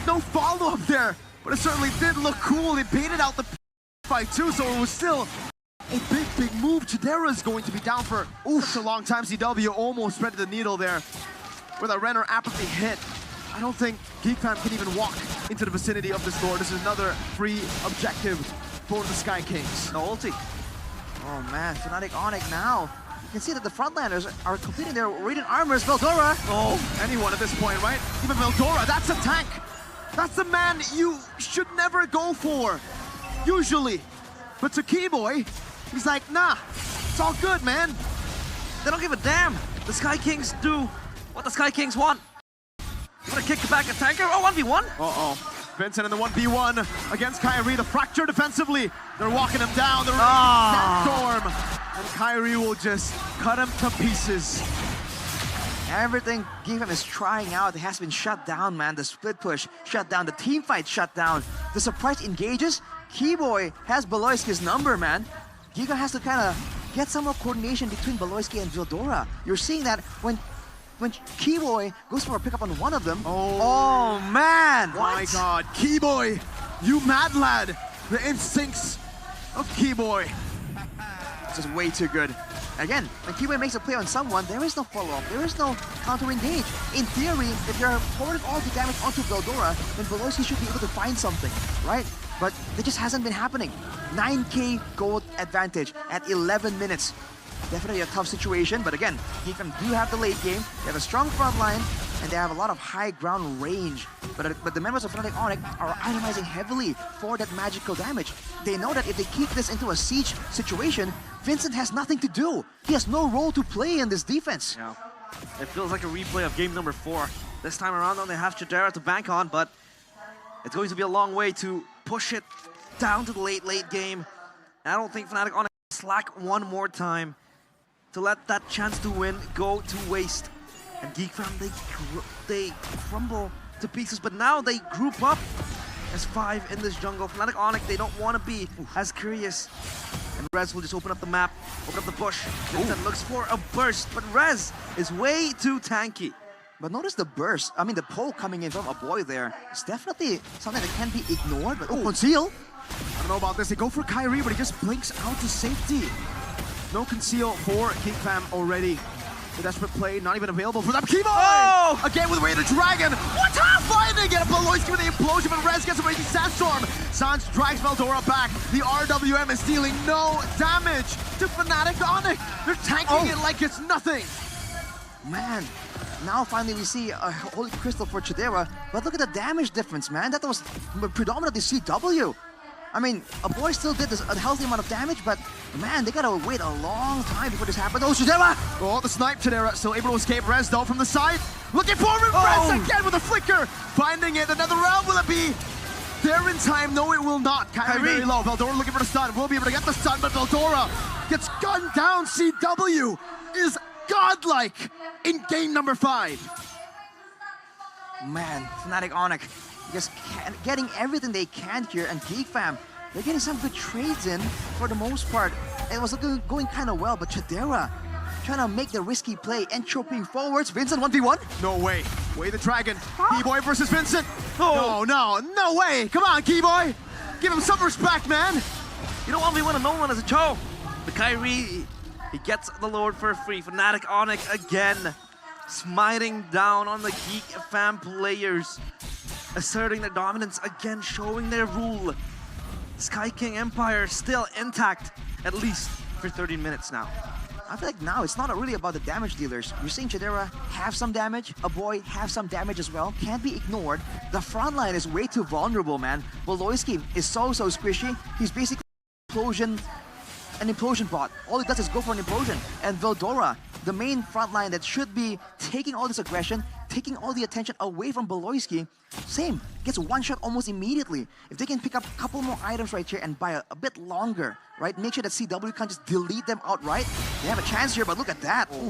No follow-up there, but it certainly did look cool. They baited out the fight too, so it was still a big move. Chidera is going to be down for such a long time. CW almost threaded the needle there with a Renner apathy hit. I don't think Geekfam can even walk into the vicinity of this door. This is another free objective for the Sky Kings. No ulti. Oh man, Fnatic Onyx now You can see that the frontliners are completing their radiant armors. Veldora. Oh, anyone at this point, right? Even Veldora, that's a tank. That's the man you should never go for, usually. But to Keyboy, he's like, nah, it's all good, man. They don't give a damn. The Sky Kings do what the Sky Kings want. Gonna kick back a tanker. Oh, 1v1. Uh-oh. Vincent in the 1v1 against Kyrie. The fracture defensively. They're walking him down. They're Sandstorm. And Kyrie will just cut him to pieces. Everything GameFam is trying out has been shut down, man. The split push shut down. The team fight shut down. The surprise engages. Keyboy has Beloyski's number, man. Giga has to kind of get some more coordination between Beloyski and Veldora. You're seeing that when Keyboy goes for a pickup on one of them. Oh man! My God, Keyboy, you mad lad. The instincts of Keyboy. This is way too good. Again, when Keyboy makes a play on someone, there is no follow-up, there is no counter-engage. In theory, if you're pouring all the damage onto Veldora, then Beloyski should be able to find something, right? But it just hasn't been happening. 9k gold advantage at 11 minutes. Definitely a tough situation, but again, GameFam do have the late game. They have a strong front line, and they have a lot of high ground range. But the members of Fnatic Onyx are itemizing heavily for that magical damage. They know that if they kick this into a siege situation, Vincent has nothing to do. He has no role to play in this defense. Yeah. It feels like a replay of game number 4. This time around, though, they have Chidera to bank on, but it's going to be a long way to push it down to the late game. And I don't think Fnatic Onyx slack one more time to let that chance to win go to waste. And GeekFam, they crumble to pieces, but now they group up as 5 in this jungle. Fnatic Onyx, they don't want to be as curious. And Rez will just open up the map, open up the bush. Vincent looks for a burst, but Rez is way too tanky. But notice the burst. I mean, the pull coming in from a boy there. It's definitely something that can't be ignored. But conceal. I don't know about this. They go for Kyrie, but he just blinks out to safety. No conceal for GeekFam already. The desperate play, not even available for them. Keyboy! Oh! Again with Raider Dragon. What's finding it? Beloyski with the implosion, but Rez gets a raging Sandstorm. Sans drags Veldora back. The RWM is dealing no damage to Fnatic Onyx. They're tanking it like it's nothing. Man, now finally we see a Holy Crystal for Chidera, but look at the damage difference, man. That was predominantly CW. I mean, a boy still did a healthy amount of damage, but man, they gotta wait a long time before this happened. Oh, Chidera! Oh, the snipe Chidera still able to escape. Rez though from the side. Looking forward, Rez again with a flicker. Finding it, another round, will it be there in time? No, it will not. Kyrie very low. Veldora looking for the stun. Will be able to get the stun, but Veldora gets gunned down. CW is godlike in game number 5. Man, Fnatic Onyx just getting everything they can here, and GeekFam, they're getting some good trades in for the most part. It was going kind of well, but Chidera trying to make the risky play, entropying forwards. Vincent 1v1? No way. Way the Dragon. Keyboy versus Vincent. Oh. No way. Come on, Keyboy. Give him some respect, man. You don't want me winning no one as a Cho. But Kyrie, he gets the Lord for free. Fnatic Onyx again, smiting down on the GeekFam players, asserting their dominance again, showing their rule. Sky King Empire still intact, at least for 30 minutes now. I feel like now it's not really about the damage dealers. You're seeing Chidera have some damage, a boy have some damage as well. Can't be ignored. The front line is way too vulnerable, man. Beloyski is so squishy. He's basically an implosion bot. All he does is go for an implosion. And Veldora, the main front line that should be taking all this aggression, taking all the attention away from Beloyski, same, gets one shot almost immediately. If they can pick up a couple more items right here and buy a bit longer, right? Make sure that CW can't just delete them outright. They have a chance here, but look at that. Oh.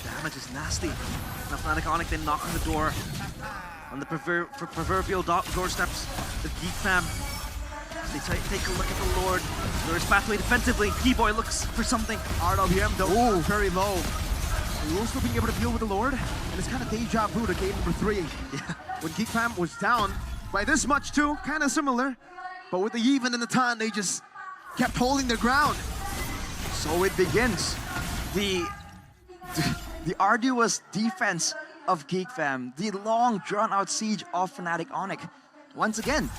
The damage is nasty. Now Fnatic Onyx, they knock on the door. On the proverbial doorsteps, the GeekFam. They take a look at the Lord. There's pathway defensively. Keyboy looks for something. RWM though, very low. We're still being able to deal with the Lord, and it's kind of deja vu to game number 3. Yeah. When GeekFam was down by this much too, kind of similar, but with the even and the Tan, they just kept holding their ground. So it begins. The arduous defense of GeekFam, the long drawn-out siege of Fnatic Onyx. Once again,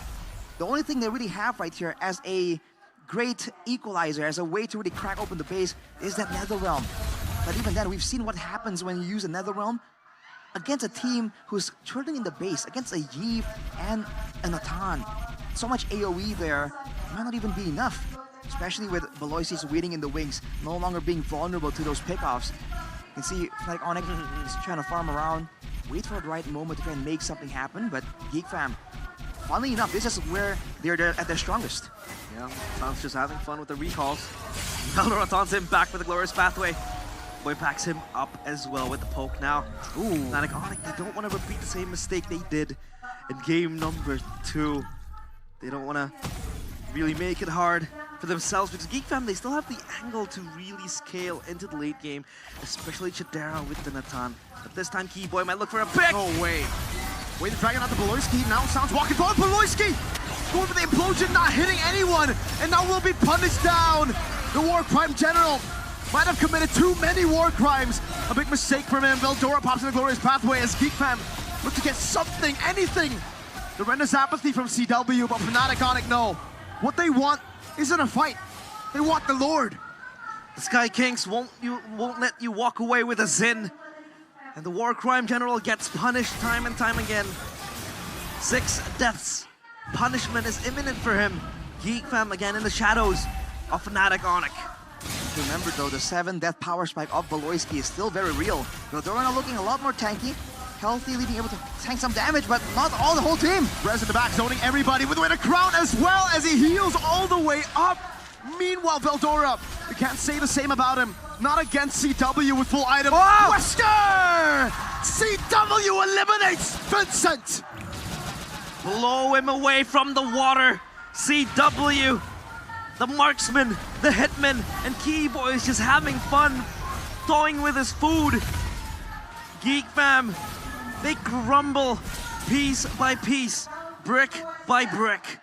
the only thing they really have right here as a great equalizer, as a way to really crack open the base, is that Nether Realm. But even then, we've seen what happens when you use a Nether Realm against a team who's turning in the base, against a Yi and a Natan. So much AoE there might not even be enough, especially with Valoisi's waiting in the wings, no longer being vulnerable to those pickoffs. You can see Fnatic Onyx is trying to farm around, wait for the right moment to try and make something happen, but Geek Fam, funnily enough, this is where they're at their strongest. Yeah, Tan's just having fun with the recalls. Veldora taunts him back with the Glorious Pathway. Boy packs him up as well with the poke now. Ooh, Fnatic Onyx, they don't want to repeat the same mistake they did in game number 2. They don't want to really make it hard for themselves, because Geek Fam, they still have the angle to really scale into the late game, especially Chidera with the Natan. But this time Keyboy might look for a pick! No way. Way to dragging out the Beloyski. Now Sounds walking forward. Beloyski going for the implosion, not hitting anyone, and now will be punished down. The War Crime General might have committed too many war crimes. A big mistake from him. Veldora pops in the Glorious Pathway as Geek Fam look to get something, anything. The Renders apathy from CW, but Fnatic Onyx, no. What they want isn't a fight. They want the Lord. The Sky Kings won't let you walk away with a Zin. And the War Crime General gets punished time and time again. 6 deaths. Punishment is imminent for him. Geek Fam again in the shadows of Fnatic Onyx. Remember though, the 7-death power spike of Valoisky is still very real. Veldora now looking a lot more tanky, healthily being able to tank some damage, but not all the whole team. Rez in the back, zoning everybody with the way to crown as well as he heals all the way up. Meanwhile, Veldora, we can't say the same about him. Not against CW with full item. Wow. Wesker! CW eliminates Vincent! Blow him away from the water. CW, the marksman, the hitman, and Keyboy is just having fun, toying with his food. Geek Fam, they crumble piece by piece, brick by brick.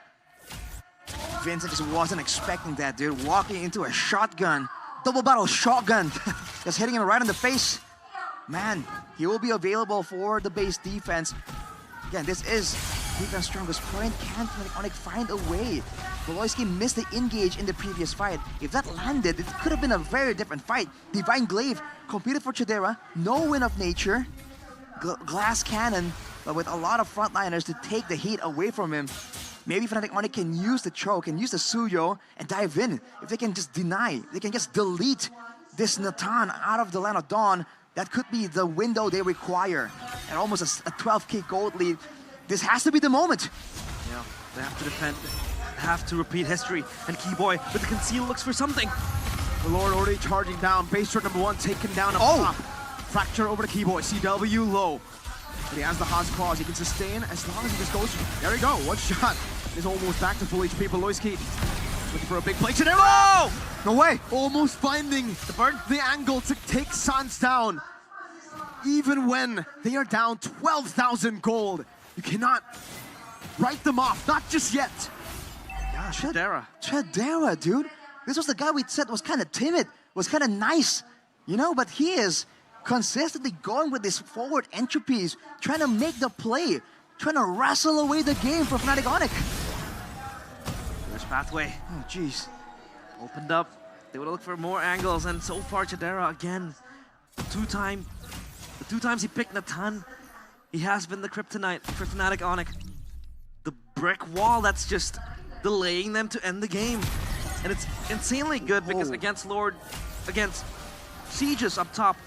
Vincent just wasn't expecting that, dude. Walking into a shotgun, double barrel shotgun, just hitting him right in the face. Man, he will be available for the base defense. Again, this is defense strongest point. Can Fnatic Onyx find a way? Valoisky missed the engage in the previous fight. If that landed, it could have been a very different fight. Divine Glaive competed for Chidera, no win of nature. Glass Cannon, but with a lot of frontliners to take the heat away from him. Maybe Fnatic Onyx can use the choke, can use the Suyo and dive in. If they can just deny, they can just delete this Natan out of the Land of Dawn, that could be the window they require. And almost a 12k gold lead. This has to be the moment. Yeah, they have to defend, they have to repeat history. And Keyboy with the conceal looks for something. The Lord already charging down. Base turret number 1 taken down up top. Fracture over to Keyboy. CW low. But he has the Haas claws. He can sustain as long as he just goes. There we go. One shot. He's almost back to full HP. Beloyski looking for a big play. Chidera! No way. Almost finding the angle to take Sans down. Even when they are down 12,000 gold, you cannot write them off. Not just yet. Yeah, Chidera, dude. This was the guy we said was kind of timid, was kind of nice, you know, but he is consistently going with his forward entropies, trying to make the play, trying to wrestle away the game for Fnatic Onyx. There's Pathway. Oh, jeez. Opened up. They would look for more angles, and so far Chidera again. The two times he picked Natan, he has been the kryptonite for Fnatic Onyx. The brick wall that's just delaying them to end the game. And it's insanely good because against Lord, against Sieges up top,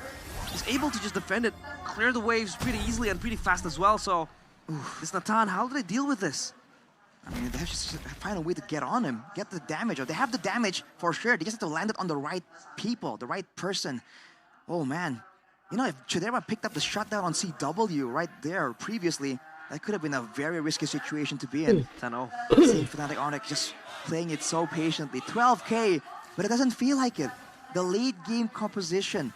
he's able to just defend it, clear the waves pretty easily and pretty fast as well. So, this Natan, how do they deal with this? I mean, they have to just find a way to get on him, get the damage. They have the damage for sure. They just have to land it on the right people, the right person. Oh man, you know, if Chidera picked up the shutdown on CW right there previously, that could have been a very risky situation to be in. 10-0. Seeing Fnatic Onyx just playing it so patiently. 12k, but it doesn't feel like it. The late game composition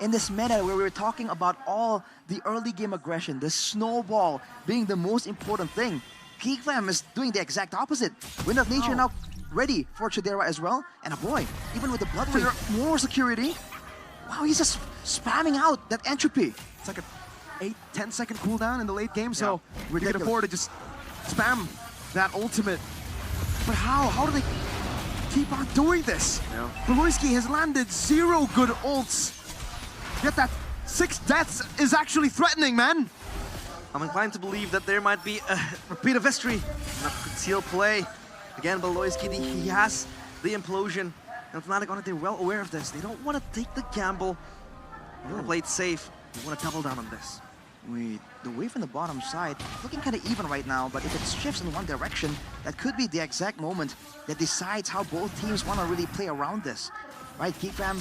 in this meta where we were talking about all the early game aggression, the snowball being the most important thing. Geek Fam is doing the exact opposite. Wind of Nature now ready for Chidera as well. And boy, even with the Blood Wave, more security. Wow, he's just spamming out that entropy. It's like a 8-10 second cooldown in the late game, so we can afford to just spam that ultimate. But how do they keep on doing this. Beloyski has landed 0 good ults. Yet that 6 deaths is actually threatening, man. I'm inclined to believe that there might be a repeat of history in a concealed play. Again, Beloyski, he has the implosion. And Fnatic on it, they're well aware of this. They don't want to take the gamble. They want to play it safe. They want to double down on this. Wait, the wave from the bottom side, looking kind of even right now, but if it shifts in one direction, that could be the exact moment that decides how both teams want to really play around this. Right, GeekFam,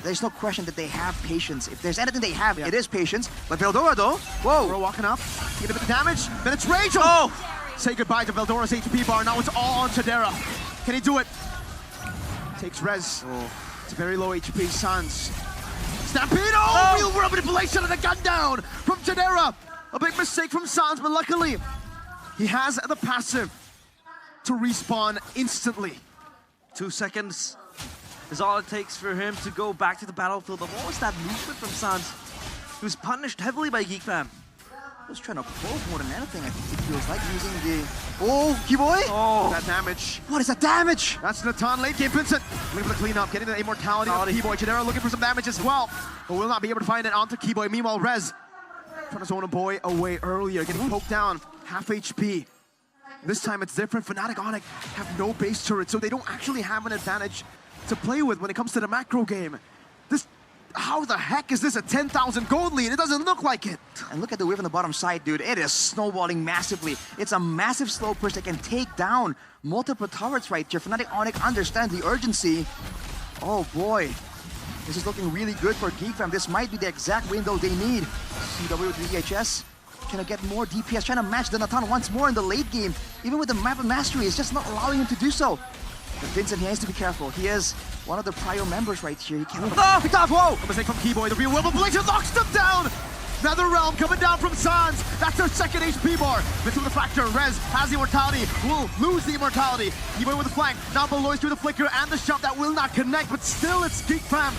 there's no question that they have patience. If there's anything they have, it is patience. But Veldora though, whoa. We're walking up, get a bit of damage, then it's Rage! Oh! Say goodbye to Veldora's HP bar, now it's all on Chidera. Can he do it? Takes Rez. It's very low HP, Sans. Stampede! Oh! Real world manipulation of the gun down from Chidera. A big mistake from Sans, but luckily, he has the passive to respawn instantly. 2 seconds is all it takes for him to go back to the battlefield. But what was that movement from Sans? He was punished heavily by GeekFam. He was trying to probe more than anything, I think it feels like, using the... Oh, Keyboy! Oh, that damage. What is that damage? That's Natan, late game Vincent. Looking for the cleanup, getting the immortality of Keyboy. Chidera looking for some damage as well, but will not be able to find it onto Keyboy. Meanwhile, Rez trying to zone a boy away earlier, getting poked down, half HP. This time it's different. Fnatic Onyx have no base turret, so they don't actually have an advantage to play with when it comes to the macro game. How the heck is this a 10,000 gold lead? It doesn't look like it. And look at the wave on the bottom side, dude. It is snowballing massively. It's a massive slow push that can take down multiple turrets right here. Fnatic Onyx understands the urgency. Oh boy. This is looking really good for GeekFam. This might be the exact window they need. CW with the EHS. Trying to get more DPS, trying to match the Natan once more in the late game. Even with the map of mastery, it's just not allowing him to do so. But Vincent, he has to be careful. He is one of the prior members right here. He cannot... Oh, picked off! Whoa! A mistake from Keyboy. The real Will Blazer locks them down! Nether Realm coming down from Sans. That's their second HP bar. Vincent with the Fracture. Rez has the immortality. Will lose the immortality. Keyboy with the flank. Now Beloy's through the Flicker and the shot that will not connect, but still it's GeekFam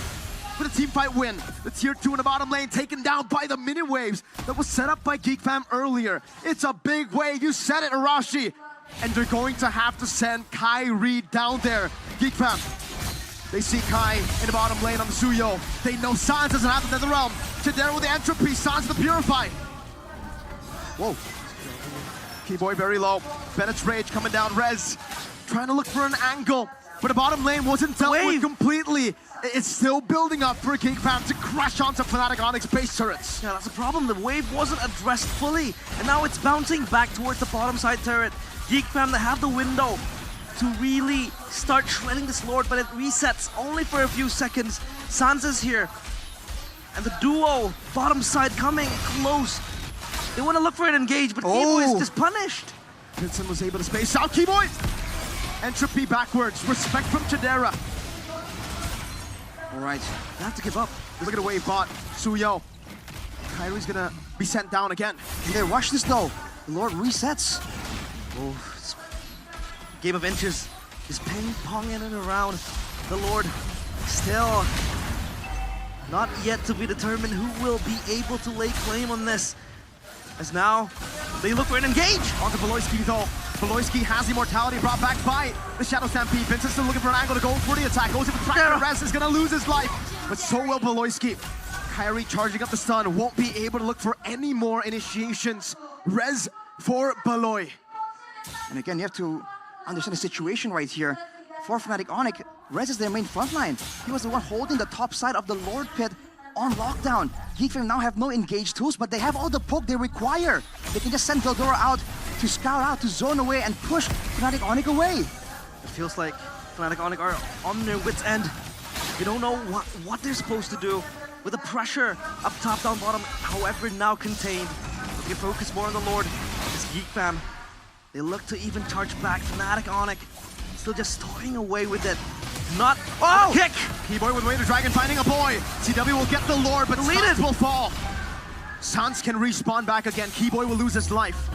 with a team fight win. The tier 2 in the bottom lane taken down by the mini waves that was set up by GeekFam earlier. It's a big wave. You said it, Arashi. And they're going to have to send Kyrie down there. GeekFam, they see Kai in the bottom lane on the Suyo. They know Sans doesn't have the Nether Realm. Chidera with the Entropy, Sans the Purify. Whoa. Keyboy very low. Bennett's Rage coming down. Rez trying to look for an angle, but the bottom lane wasn't dealt with completely. It's still building up for GeekFam to crash onto Fnatic Onyx base turrets. Yeah, that's the problem. The wave wasn't addressed fully, and now it's bouncing back towards the bottom side turret. GeekFam, they have the window to really start shredding this Lord, but it resets only for a few seconds. Sans is here, and the duo, bottom side, coming close. They want to look for an engage, but Keyboy is just punished. Vincent was able to space out Keyboy. Entropy backwards, respect from Chidera. All right, they have to give up. Look at the wave bot, Suyo. Kyrie's gonna be sent down again. Can they rush this though? The Lord resets. Oh, game of inches is ping-ponging and around. The Lord still not yet to be determined who will be able to lay claim on this. As now, they look for an engage. Onto Beloyski though. Beloyski has immortality brought back by the Shadow Stampede. Vincent's still looking for an angle to go for the attack. Goes in with Fracture. Rez is gonna lose his life. But so will Beloyski. Kyrie charging up the stun. Won't be able to look for any more initiations. Rez for Beloy. And again, you have to understand the situation right here. For Fnatic Onyx, Rez is their main frontline. He was the one holding the top side of the Lord Pit on lockdown. GeekFam now have no engage tools, but they have all the poke they require. They can just send Veldora out to scout out, to zone away, and push Fnatic Onyx away. It feels like Fnatic Onyx are on their wits' end. They don't know what they're supposed to do. With the pressure up top, down, bottom, however now contained. They can focus more on the Lord. It's GeekFam. They look to even charge back. Fnatic Onyx still just toying away with it. Not kick! Keyboy with Raider Dragon finding a boy. CW will get the Lord, but Sans will fall. Sans can respawn back again. Keyboy will lose his life.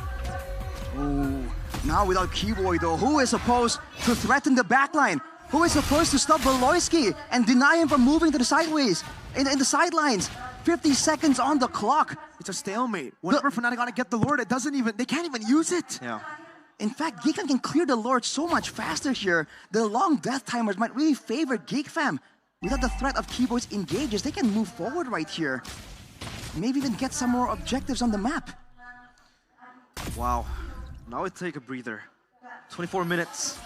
Ooh, now without Keyboy though, who is supposed to threaten the backline? Who is supposed to stop Beloyski and deny him from moving to the sideways, in the sidelines? 50 seconds on the clock. It's a stalemate. Whenever Fnatic Onyx get the Lord, it doesn't even, they can't even use it. Yeah. In fact, Geek Fam can clear the Lord so much faster here. The long death timers might really favor Geek Fam. Without the threat of keyboards engages, they can move forward right here. Maybe even get some more objectives on the map. Wow. Now we take a breather. 24 minutes.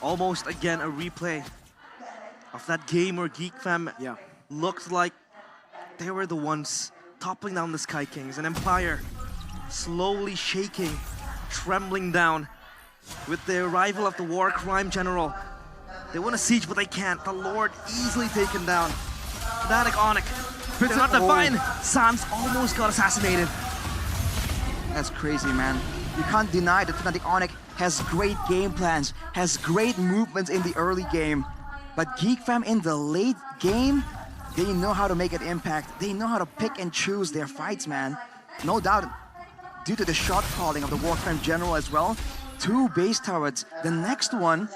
Almost again a replay of that game where Geek Fam looked like they were the ones toppling down the Sky Kings. And Empire slowly shaking, trembling down with the arrival of the War Crime General. They want a siege, but they can't. The Lord easily taken down. Fnatic Onyx. They're not divine. Sans almost got assassinated. That's crazy, man. You can't deny that Fnatic Onyx has great game plans, has great movements in the early game. But Geek Fam in the late game, they know how to make an impact. They know how to pick and choose their fights, man. No doubt, due to the shot calling of the War Crime General as well, 2 base turrets. The next one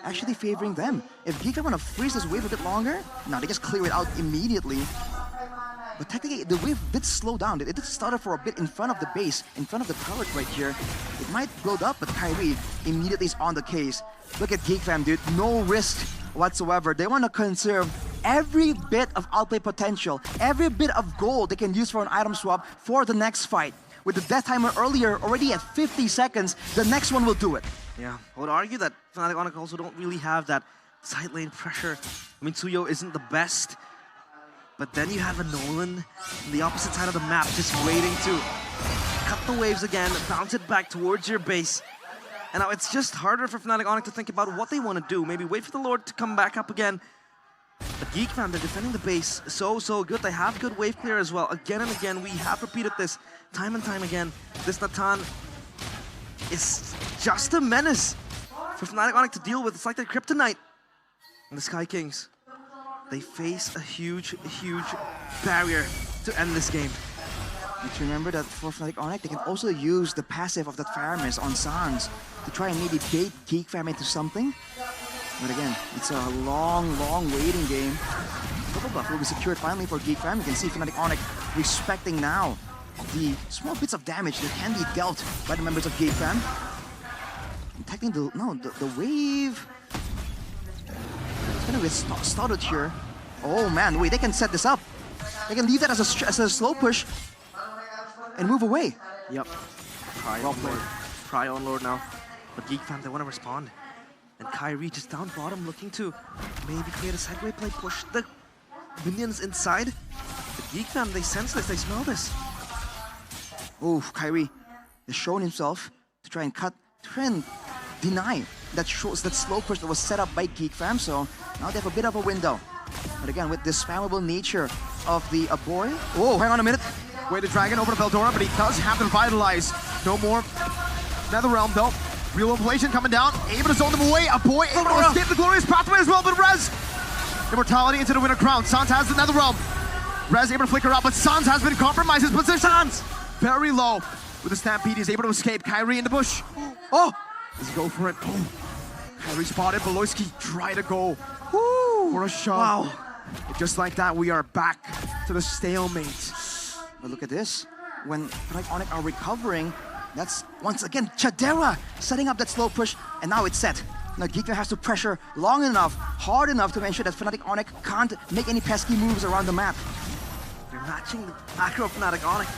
actually favoring them. If Geek Fam want to freeze this wave a bit longer, no, they just clear it out immediately. But technically, the wave did slow down. It did start for a bit in front of the base, in front of the turret right here. It might build up, but Kyrie immediately is on the case. Look at Geek Fam, dude. No risk whatsoever. They want to conserve every bit of outplay potential, every bit of gold they can use for an item swap for the next fight. With the death timer earlier already at 50 seconds, the next one will do it. Yeah, I would argue that Fnatic Onyx also don't really have that side lane pressure. I mean, Tsuyo isn't the best, but then you have a Nolan on the opposite side of the map just waiting to cut the waves again, bounce it back towards your base. And now it's just harder for Fnatic Onyx to think about what they want to do. Maybe wait for the Lord to come back up again. But Geek Fam, they're defending the base so good. They have good wave clear as well. Again and again, we have repeated this time and time again. This Natan is just a menace for Fnatic Onyx to deal with. It's like their kryptonite. And the Sky Kings, they face a huge barrier to end this game. Need to remember that for Fnatic Onyx, they can also use the passive of that Faramis on Sans to try and maybe bait Geek Fam into something. But again, it's a long waiting game. Double buff will be secured finally for Geek Fam. You can see Fnatic Onyx respecting now the small bits of damage that can be dealt by the members of Geek Fam. Attacking the wave. It's gonna get started here. Oh man, wait, they can set this up. They can leave that as a slow push and move away. Yep. Pry on Lord now. But Geek Fam, they want to respond. And Kyrie just down bottom looking to maybe create a sideway play, push the minions inside. But Geek Fam, they sense this, they smell this. Oh, Kyrie has shown himself to try and deny that slow push that was set up by Geek Fam. So now they have a bit of a window. But again, with this spammable nature of the Aboy. Oh, hang on a minute. Way to Dragon over to Veldora, but he does have to vitalize. No more Netherrealm though. Real Inflation coming down, able to zone them away. Aboy able to escape the glorious pathway as well, but Rez. Immortality into the Winter Crown. Sans has the Netherrealm. Rez able to flicker out, but Sans has been compromised. His position. Sans very low. With the Stampede, he's able to escape. Kyrie in the bush. Oh, let's go for it. Oh. Kyrie spotted. Beloyski try to go. Woo. For a shot. Wow. Just like that, we are back to the stalemate. But look at this. When Fnatic Onyx are recovering, that's once again Chadera setting up that slow push, and now it's set. Now Geek Fam has to pressure long enough, hard enough to ensure that Fnatic Onyx can't make any pesky moves around the map. They're matching the macro of Fnatic Onyx.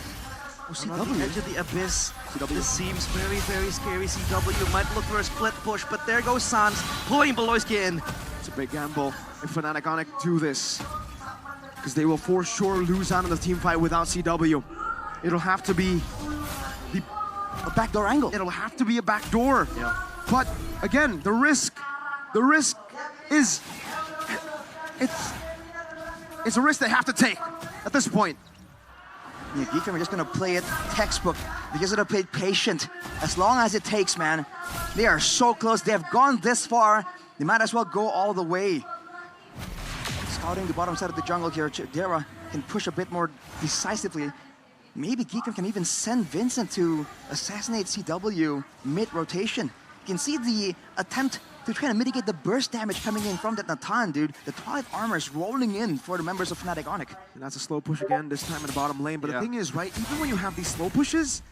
Oh, CW. On the edge of the abyss. This seems very scary. CW might look for a split push, but there goes Sans, pulling Beloyski in. It's a big gamble if Fnatic Onyx do this, because they will for sure lose out on the team fight without CW. It'll have to be a backdoor angle. It'll have to be a backdoor. Yeah. But again, the risk is it's a risk they have to take at this point. Yeah, Geek Fam are just gonna play it textbook. They're just gonna play patient as long as it takes, man. They are so close. They have gone this far. They might as well go all the way. Scouting the bottom side of the jungle here, Chadera can push a bit more decisively. Maybe Geek Fam can even send Vincent to assassinate CW mid-rotation. You can see the attempt to try to mitigate the burst damage coming in from that Natan, dude. The Twilight Armor is rolling in for the members of Fnatic Onyx. And that's a slow push again, this time in the bottom lane. But the thing is, right, even when you have these slow pushes,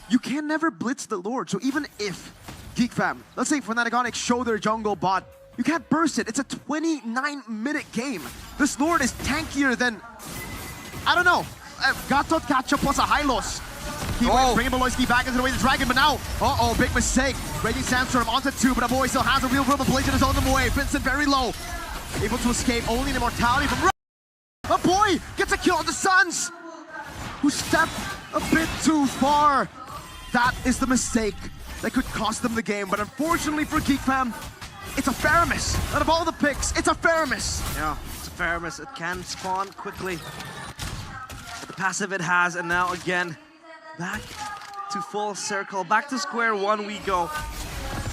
you can never blitz the Lord. So even if Geek Fam, let's say Fnatic Onyx show their jungle bot, you can't burst it. It's a 29-minute game. This Lord is tankier than, I don't know, Gatot Kacha plus a Hylos. Bringing Beloyski back into the way of the Dragon, but now, big mistake. Raging Sandstorm onto 2, but a boy still has a real rubber blade in his own way. Vincent very low, able to escape, only an immortality from a boy gets a kill on the Suns, who stepped a bit too far. That is the mistake that could cost them the game, but unfortunately for Geek Fam, it's a fair miss. Out of all the picks, it's a fair miss. Yeah, it's a fair miss. It can spawn quickly. But the passive it has, and now again, back to full circle, back to square one we go.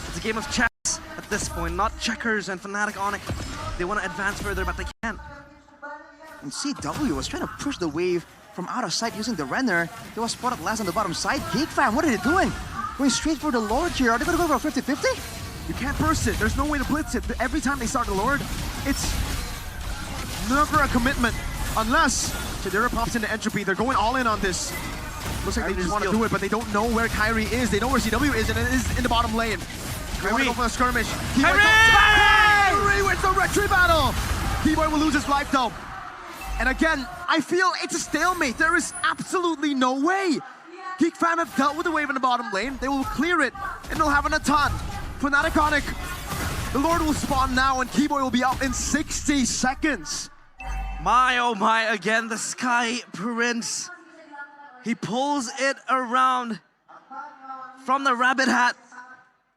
It's a game of chess at this point, not checkers, and Fnatic Onyx, they want to advance further, but they can't. And CW was trying to push the wave from out of sight using the Renner. He was spotted last on the bottom side. Geek Fam, what are they doing? Going straight for the Lord here. Are they going to go for a 50-50? You can't burst it. There's no way to blitz it. Every time they start the Lord, it's never a commitment. Unless Shadira pops into Entropy. They're going all in on this. Looks like they just want to do it, but they don't know where Kyrie is. They know where CW is, and it is in the bottom lane. They want to go for the skirmish. Kyrie wins the retry battle! T-Boy will lose his life though. And again, I feel it's a stalemate. There is absolutely no way. Geek Fam have dealt with the wave in the bottom lane. They will clear it, and they'll have an Atan. Fnatic Onyx, the Lord will spawn now, and T-Boy will be up in 60 seconds. My oh my, again, the Sky Prince. He pulls it around from the rabbit hat.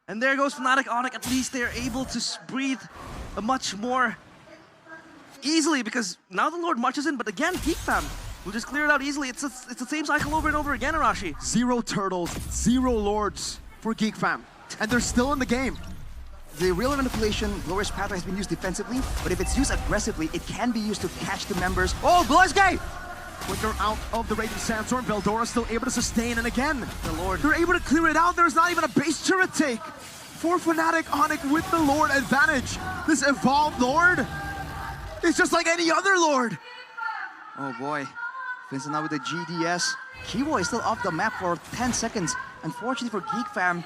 And there goes Fnatic Onyx. At least they're able to breathe a much more easily, because now the Lord marches in, but again, Geek Fam will just clear it out easily. It's the same cycle over and over again, Arashi. 0 turtles, 0 lords for Geek Fam, and they're still in the game. The real manipulation, Glorious Pathway, has been used defensively, but if it's used aggressively, it can be used to catch the members. Oh, Beloyski! Quicker out of the Raging Sandstorm, Beldora still able to sustain, and again, the Lord, they're able to clear it out. There's not even a base turret take for Fnatic Onyx with the Lord advantage. This evolved Lord is just like any other Lord. Oh boy, Vincent now with the GDS. Kiwo is still off the map for 10 seconds. Unfortunately for Geek Fam,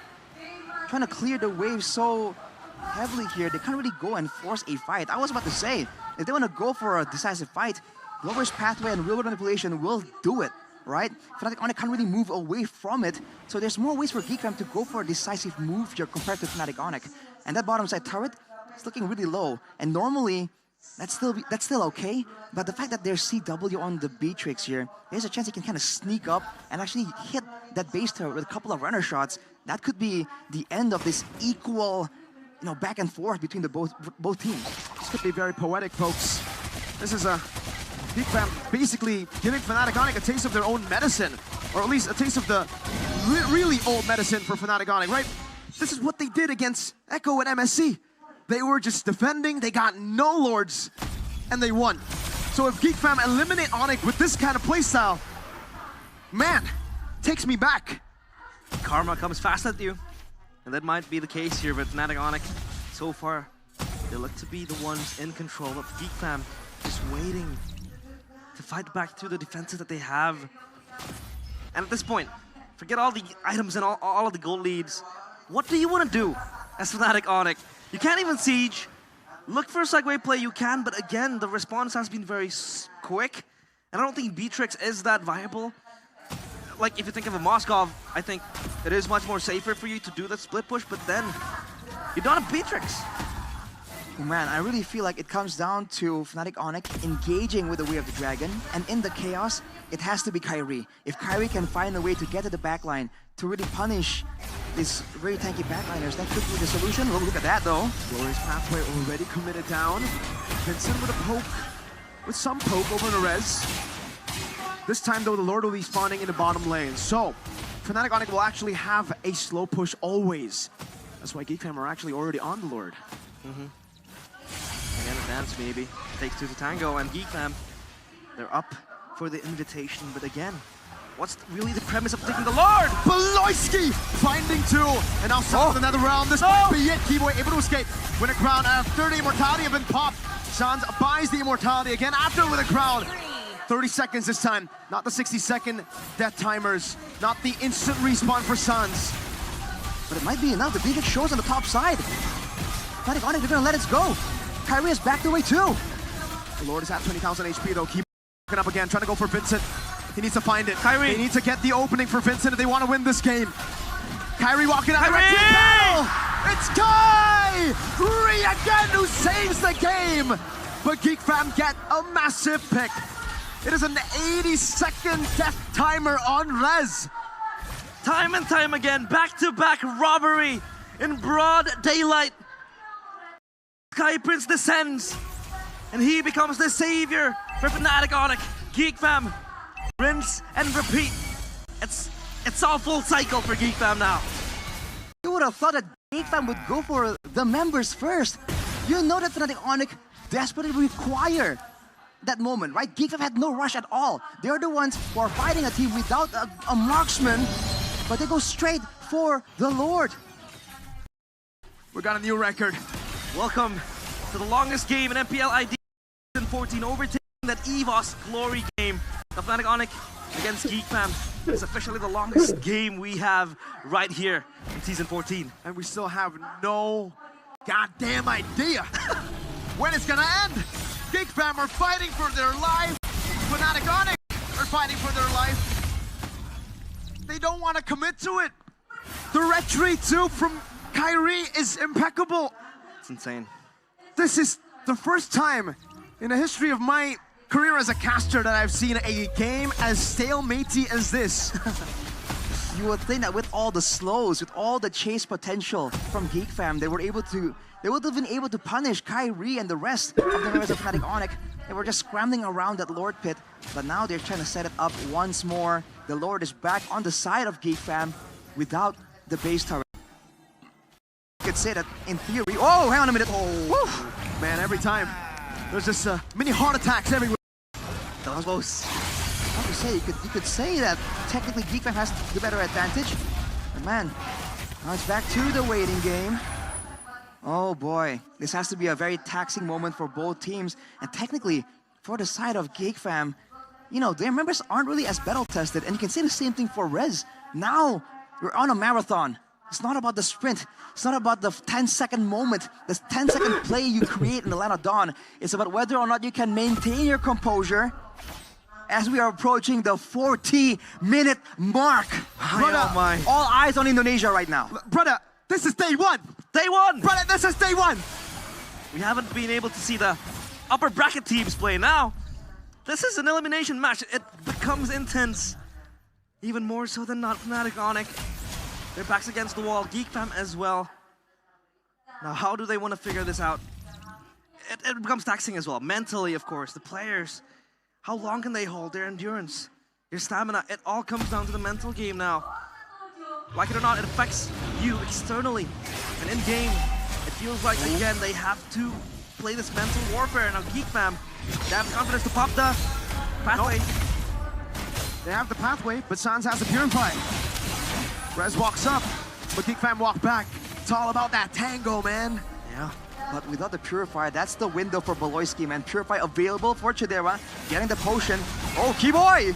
trying to clear the wave so heavily here, they can't really go and force a fight. I was about to say, if they want to go for a decisive fight, Glorious Pathway and real manipulation will do it, right? Fnatic Onyx can't really move away from it, so there's more ways for Geek Fam to go for a decisive move here compared to Fnatic Onyx. And that bottom side turret is looking really low, and normally that's still okay, but the fact that there's CW on the Beatrix here, there's a chance he can kind of sneak up and actually hit that base turret with a couple of runner shots. That could be the end of this equal, back and forth between the both teams. This could be very poetic, folks. This is a Geek Fam basically giving Fnatic Onyx a taste of their own medicine, or at least a taste of the really old medicine for Fnatic Onyx, right? This is what they did against Echo and MSC. They were just defending, they got no lords, and they won. So if Geek Fam eliminate Onyx with this kind of playstyle, man, takes me back. Karma comes fast at you, and that might be the case here, but Fnatic Onyx, so far, they look to be the ones in control of Geek Fam, just waiting to fight back through the defenses that they have. And at this point, forget all the items and all of the gold leads. What do you want to do as Fnatic Onyx? You can't even siege. Look for a segue play, you can, but again, the response has been very quick, and I don't think Beatrix is that viable. Like, if you think of a Moskov, I think it is much more safer for you to do that split push, but then you don't have Beatrix. Oh man, I really feel like it comes down to Fnatic Onyx engaging with the Way of the Dragon, and in the chaos, it has to be Kyrie. If Kyrie can find a way to get to the backline to really punish these very tanky backliners, that could be the solution. Well, look at that though. Glorious Pathway already committed down. Vincent with a poke, with some poke over the res. This time though, the Lord will be spawning in the bottom lane. So, Fnatic Onyx will actually have a slow push always. That's why Geek Fam are actually already on the Lord. Again, advance maybe. Takes two to tango, and Geek Fam, they're up for the invitation, but again, what's really the premise of taking the Lord? Beloyski finding 2, and now Sun with another round. This might be it. Keyboy able to escape. Win a crown after the immortality have been popped. Sans buys the immortality again after with a crown. 30 seconds this time, not the 60-second death timers, not the instant respawn for Suns. But it might be enough. The defense shows on the top side. Fnatic Onyx, they're gonna let it go. Kyrie has backed away too. The Lord is at 20,000 HP though. Keep up again, trying to go for Vincent. He needs to find it. Kyrie. They need to get the opening for Vincent if they want to win this game. Kyrie walking out Kyrie! the battle. It's Kyrie again who saves the game. But Geek Fam get a massive pick. It is an 80-second death timer on Rez. Time and time again, back-to-back robbery in broad daylight. Sky Prince descends, and he becomes the savior for Fnatic Onyx. Geek Fam, rinse and repeat. It's all full cycle for Geek Fam now. You would have thought that Geek Fam would go for the members first. You know that Fnatic Onyx desperately require that moment, right? Geek Fam had no rush at all. They're the ones who are fighting a team without a marksman, but they go straight for the Lord. We got a new record. Welcome to the longest game in MPL ID S14, overtaking that EVOS glory game. The Fnatic Onyx against Geek Fam. It's officially the longest game we have right here in Season 14. And we still have no goddamn idea when it's gonna end. Geek Fam are fighting for their life. Fnatic Onyx are fighting for their life. They don't want to commit to it. The retreat too from Kyrie is impeccable. It's insane. This is the first time in the history of my career as a caster that I've seen a game as stalematey as this. You would think that with all the slows, with all the chase potential from Geek Fam, they would have been able to punish Kyrie and the rest of the members of Fnatic Onyx. They were just scrambling around that Lord pit, but now they're trying to set it up once more. The Lord is back on the side of Geek Fam without the base turret. You could say that in theory. Oh, hang on a minute. Oh, woo. Man, every time there's just mini heart attacks everywhere. That was close. How to say? You could say that technically Geek Fam has the better advantage. But man, now it's back to the waiting game. Oh boy, this has to be a very taxing moment for both teams. And technically, for the side of Geek Fam, you know, their members aren't really as battle tested. And you can say the same thing for Rez. Now, we're on a marathon. It's not about the sprint. It's not about the 10-second moment, the 10-second play you create in the Land of Dawn. It's about whether or not you can maintain your composure as we are approaching the 40-minute mark. Brother, oh my. All eyes on Indonesia right now. Brother, this is day one. Day one! Brother, this is day one. We haven't been able to see the upper bracket teams play now. This is an elimination match. It becomes intense. Even more so than not Fnatic Onyx. Their backs against the wall. Geek Fam as well. Now, how do they want to figure this out? It becomes taxing as well. Mentally, of course. The players. How long can they hold their endurance? Their stamina. It all comes down to the mental game now. Like it or not, it affects you externally. And in-game, it feels like, again, they have to play this mental warfare. Now, Geek Fam, they have the confidence to pop the pathway. Nope. They have the pathway, but Sans has the Purify. Rez walks up, but Geek Fam walk back. It's all about that tango, man. Yeah, but without the Purify, that's the window for Beloyski, man. Purify available for Chidera, getting the potion. Oh, Keyboy!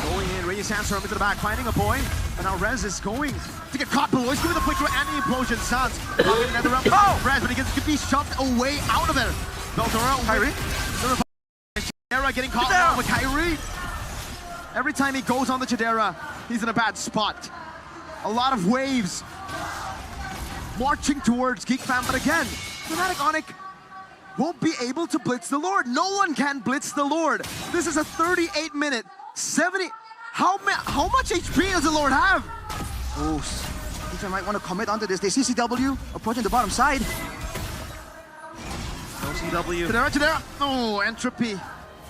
Going in, Radiant Sandstorm into the back, finding a boy. And now Rez is going to get caught. Beloyski with a quick throw and the implosion. Sans popping another round. Oh! Rez, but he could be shoved away out of there. Beltora, Kyrie. Chidera getting caught now with Kyrie. Every time he goes on the Chidera, he's in a bad spot. A lot of waves marching towards Geek Fam, but again, Fnatic Onyx won't be able to blitz the Lord. No one can blitz the Lord. This is a 38-minute, 70. How much HP does the Lord have? Oh, Geek Fam might want to commit onto this. They see CW approaching the bottom side. No CW. Chidera. Oh, Entropy.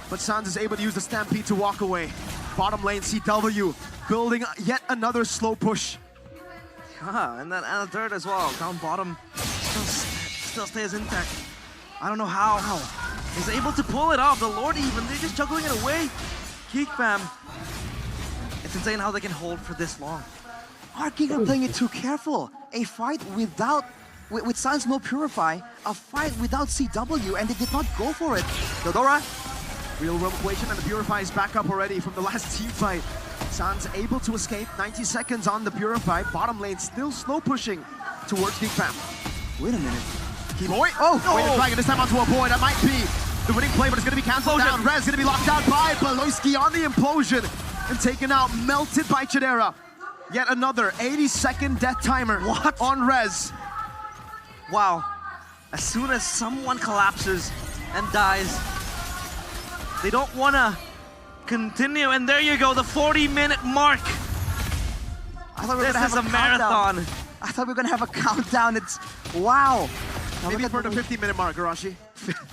But Sans is able to use the Stampede to walk away. Bottom lane, CW, building yet another slow push. And then and a third as well. Down bottom still stays intact. I don't know how. He's able to pull it off. The Lord even, they're just juggling it away. Geek Fam. It's insane how they can hold for this long. Are Geek Fam playing it too careful? A fight without, with Sans no Purify, a fight without CW, and they did not go for it. Dodora Real world equation, and the Purify is back up already from the last team fight. Sans able to escape. 90 seconds on the Purify. Bottom lane still slow pushing towards Geek Fam. Wait a minute. Boy, oh, no. Wait, Dragon this time onto a boy. That might be the winning play, but it's going to be cancelled down. Rez going to be locked out by Beloyski on the implosion and taken out, melted by Chidera. Yet another 80-second death timer on Rez. Wow. As soon as someone collapses and dies, they don't want to continue. And there you go, the 40-minute mark. I thought we were This gonna is have a countdown. marathon. I thought we were gonna have a countdown. It's wow. Now Maybe look for at the 50-minute mark, Arashi.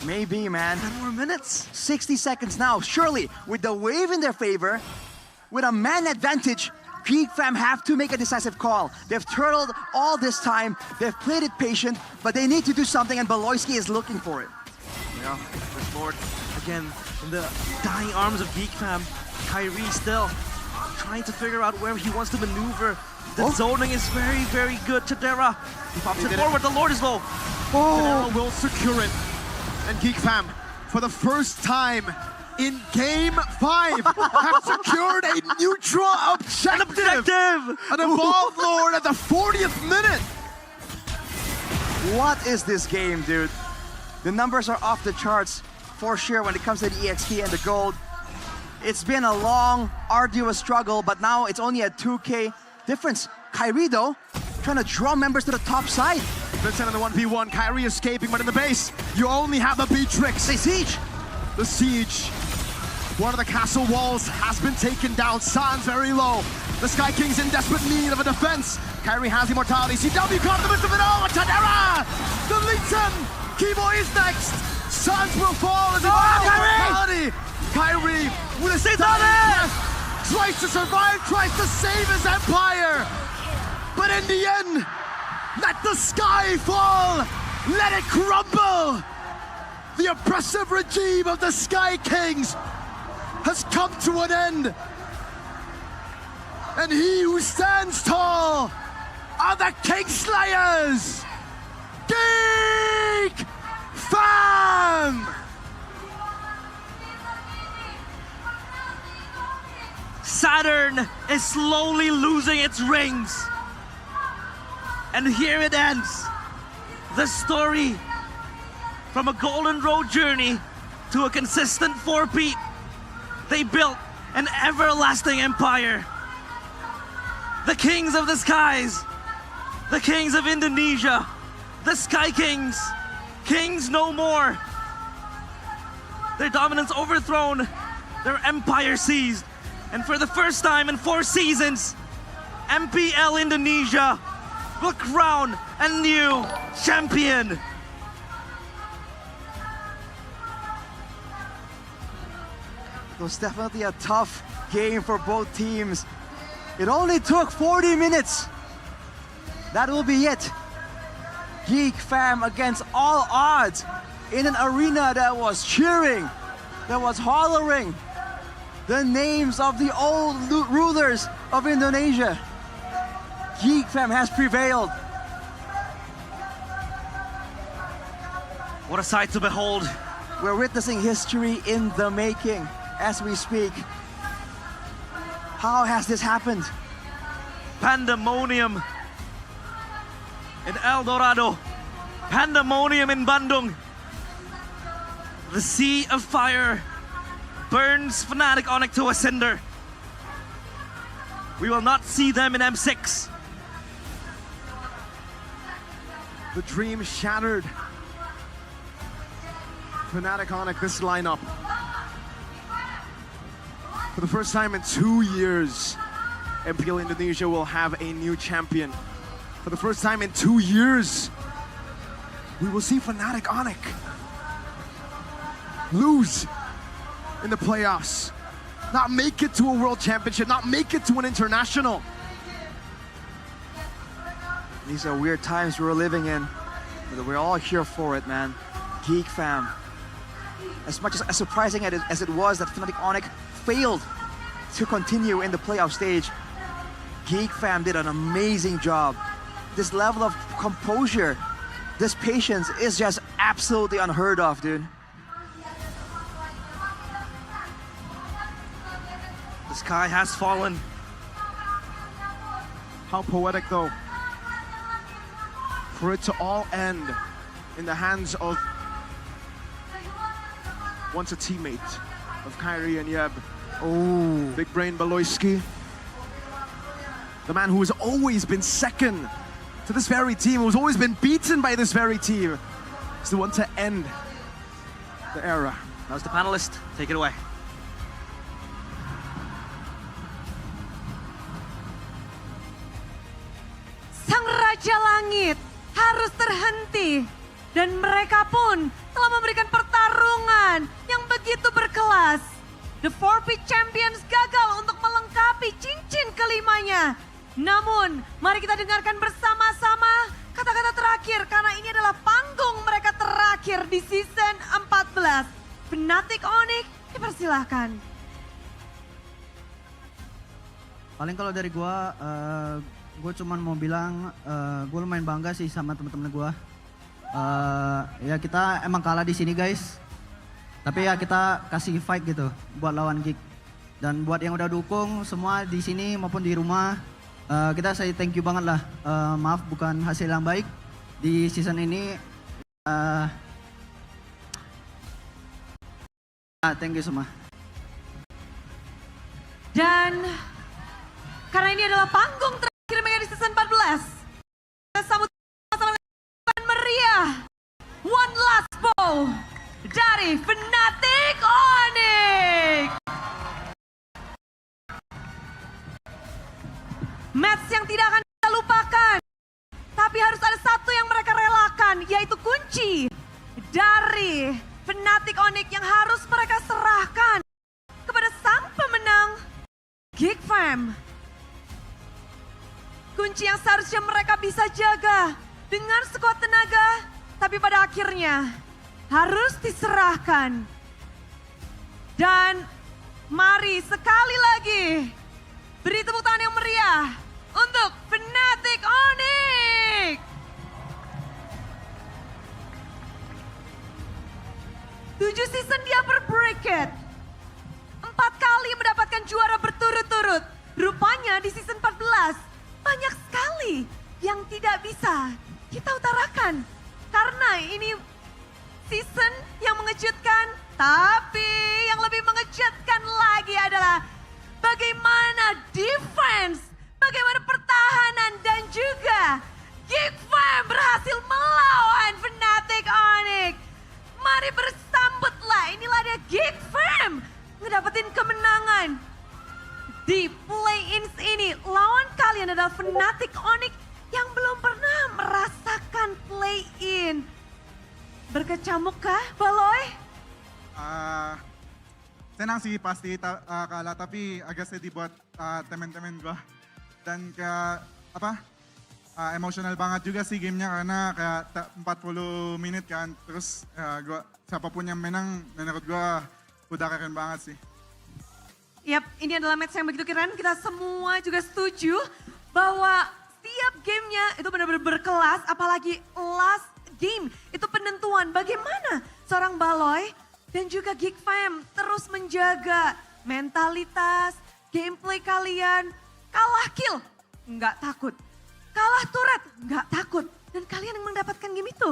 Maybe, man. 10 more minutes. 60 seconds now. Surely, with the wave in their favor, with a man advantage, Geek Fam have to make a decisive call. They've turtled all this time. They've played it patient, but they need to do something, and Beloyski is looking for it. Yeah, First Lord again in the dying arms of Geek Fam. Kyrie still trying to figure out where he wants to maneuver. The zoning is very, very good. Chidera, he pops it forward. The Lord is low. Chidera will secure it. And Geek Fam, for the first time in Game 5, have secured a neutral objective. An Evolved Lord at the 40th minute. What is this game, dude? The numbers are off the charts for sure when it comes to the EXP and the gold. It's been a long, arduous struggle, but now it's only a 2K difference. Kyrie, though, trying to draw members to the top side. Vincent in the 1v1, Kyrie escaping, but in the base, you only have the Beatrix. They siege. The siege. One of the castle walls has been taken down. Sans very low. The Sky King's in desperate need of a defense. Kyrie has immortality. CW caught in the midst of it all. Chidera deletes him. Keyboy is next. Sans will fall as he immortality. Kyrie with a stunning death, tries to survive, tries to save his empire. But in the end, let the sky fall. Let it crumble. The oppressive regime of the Sky Kings has come to an end. And he who stands tall are the Kingslayers! Geek Fam! Saturn is slowly losing its rings. And here it ends. The story from a Golden Road journey to a consistent four-peat. They built an everlasting empire. The kings of the skies, the kings of Indonesia, the Sky Kings, kings no more. Their dominance overthrown, their empire seized. And for the first time in 4 seasons, MPL Indonesia will crown a new champion. It was definitely a tough game for both teams. It only took 40 minutes. That will be it. Geek Fam against all odds in an arena that was cheering, that was hollering the names of the old rulers of Indonesia. Geek Fam has prevailed. What a sight to behold. We're witnessing history in the making as we speak. How has this happened? Pandemonium in El Dorado. Pandemonium in Bandung. The sea of fire burns Fnatic Onyx to a cinder. We will not see them in M6. The dream shattered. Fnatic Onyx, this lineup. For the first time in 2 years, MPL Indonesia will have a new champion. For the first time in 2 years, we will see Fnatic Onyx lose in the playoffs. Not make it to a world championship, not make it to an international. These are weird times we're living in, but we're all here for it, man. Geek Fam. As much as surprising as it was that Fnatic Onyx failed to continue in the playoff stage, Geek Fam did an amazing job. This level of composure, this patience is just absolutely unheard of, dude. The sky has fallen. How poetic though. For it to all end in the hands of once a teammate of Kyrie and Yeb. Oh, Big Brain Baloyski. The man who has always been second to this very team, who's always been beaten by this very team, is the one to end the era. That was the panelist. Take it away. Sang Raja Langit harus terhenti. Dan mereka pun telah memberikan pertarungan yang begitu berkelas. The 4P Champions gagal untuk melengkapi cincin kelimanya. Namun, mari kita dengarkan bersama-sama kata-kata terakhir karena ini adalah panggung mereka terakhir di season 14. Fnatic Onyx, dipersilahkan. Paling kalau dari gua, gue cuman mau bilang gue lumayan bangga sih sama temen-temen gua. Ya kita emang kalah di sini guys. Tapi ya kita kasih fight gitu buat lawan Geek. Dan buat yang udah dukung semua di sini maupun di rumah, kita say thank you banget lah. Maaf bukan hasil yang baik di season ini. Thank you semua. Dan karena ini adalah panggung terakhir mereka di season 14. Kita sambut sama meriah. One last ball dari Fnatic Onyx. Match yang tidak akan kita lupakan. Tapi harus ada satu yang mereka relakan, yaitu kunci dari Fnatic Onyx yang harus mereka serahkan kepada sang pemenang Geek Fam. Kunci yang seharusnya mereka bisa jaga dengan sekuat tenaga, tapi pada akhirnya harus diserahkan. Dan mari sekali lagi beri tepuk tangan yang meriah untuk Fnatic Onyx. 7 season di upper bracket. 4 kali mendapatkan juara berturut-turut. Rupanya di season 14 banyak sekali yang tidak bisa kita utarakan. Karena ini season yang mengejutkan, tapi yang lebih mengejutkan lagi adalah bagaimana defense, bagaimana pertahanan dan juga Geek Fam berhasil melawan Fnatic Onyx. Mari bersambutlah, inilah dia Geek Fam ngedapetin kemenangan. Di play-ins ini, lawan kalian adalah Fnatic Onyx yang belum pernah merasakan play-in. Berkecamuk kah, Baloy? Senang sih pasti kalah, tapi agak sedih buat temen-temen gua. Dan kayak emosional banget juga sih gamenya karena kayak 40 menit kan. Terus gua siapapun yang menang menurut gua udah keren banget sih. Yap, ini adalah match yang begitu keren. Kita semua juga setuju bahwa setiap gamenya itu benar-benar berkelas. Apalagi last game, itu penentuan bagaimana seorang Baloy dan juga Geek Fam terus menjaga mentalitas, gameplay kalian. Kalah kill, nggak takut. Kalah turret, nggak takut. Dan kalian yang mendapatkan game itu.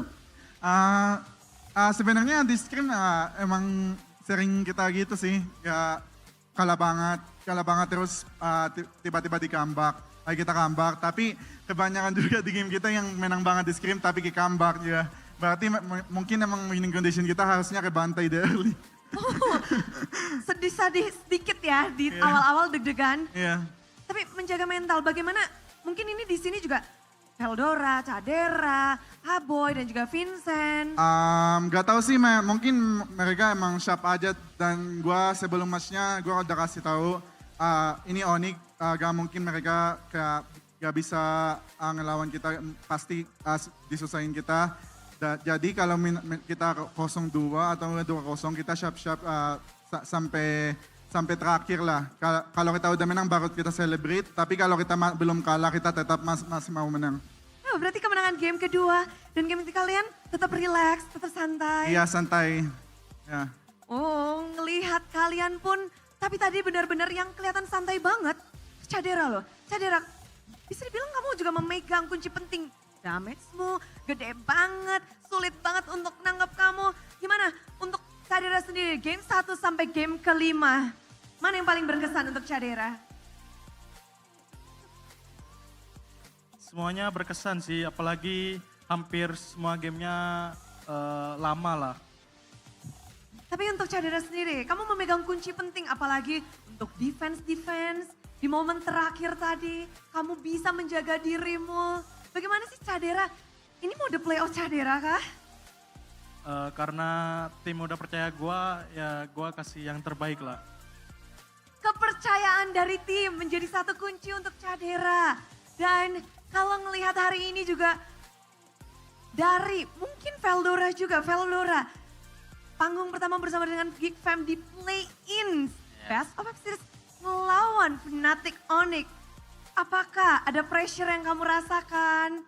Sebenarnya di screen emang sering kita gitu sih. Ya, kalah banget terus tiba-tiba di comeback. Kita comeback, tapi kebanyakan juga di game kita yang menang banget di scrim tapi ke comeback ya. Berarti mungkin emang winning condition kita harusnya kebantai dari early. Sedih-sedih sedikit ya di awal-awal deg-degan. Iya. Tapi menjaga mental bagaimana? Mungkin ini di sini juga Veldora, Cadera, Aboy dan juga Vincent. Gak tahu sih, mungkin mereka emang sharp aja dan gua sebelum matchnya gua udah kasih tahu ini Onyx gak mungkin mereka kayak gak bisa ngelawan kita, pasti disusahin kita. Jadi kalau kita 0-2 atau 2-0 kita sharp-sharp sampai terakhir lah. Kalau kita udah menang baru kita celebrate, tapi kalau kita belum kalah kita tetap masih mau menang. Oh, berarti kemenangan game kedua dan game ketiga kalian tetap relax, tetap santai. Iya santai. Ya. Oh, ngelihat kalian pun Tapi tadi benar-benar yang kelihatan santai banget, Cadera loh. Cadera, bisa dibilang kamu juga memegang kunci penting. Damage-mu gede banget, sulit banget untuk nanggap kamu. Gimana untuk Cadera sendiri, game 1 sampai game kelima. Mana yang paling berkesan untuk Cadera? Semuanya berkesan sih, apalagi hampir semua gamenya lama lah. Tapi untuk Cadera sendiri, kamu memegang kunci penting apalagi untuk defense di momen terakhir tadi. Kamu bisa menjaga dirimu. Bagaimana sih Cadera? Ini mode playoff Cadera kah? Karena tim udah percaya gue kasih yang terbaik lah. Kepercayaan dari tim menjadi satu kunci untuk Cadera. Dan kalau ngelihat hari ini juga dari mungkin Veldora juga, Veldora. Panggung pertama bersama dengan Geek Fam di play-in Best of Series melawan Fnatic Onyx. Apakah ada pressure yang kamu rasakan?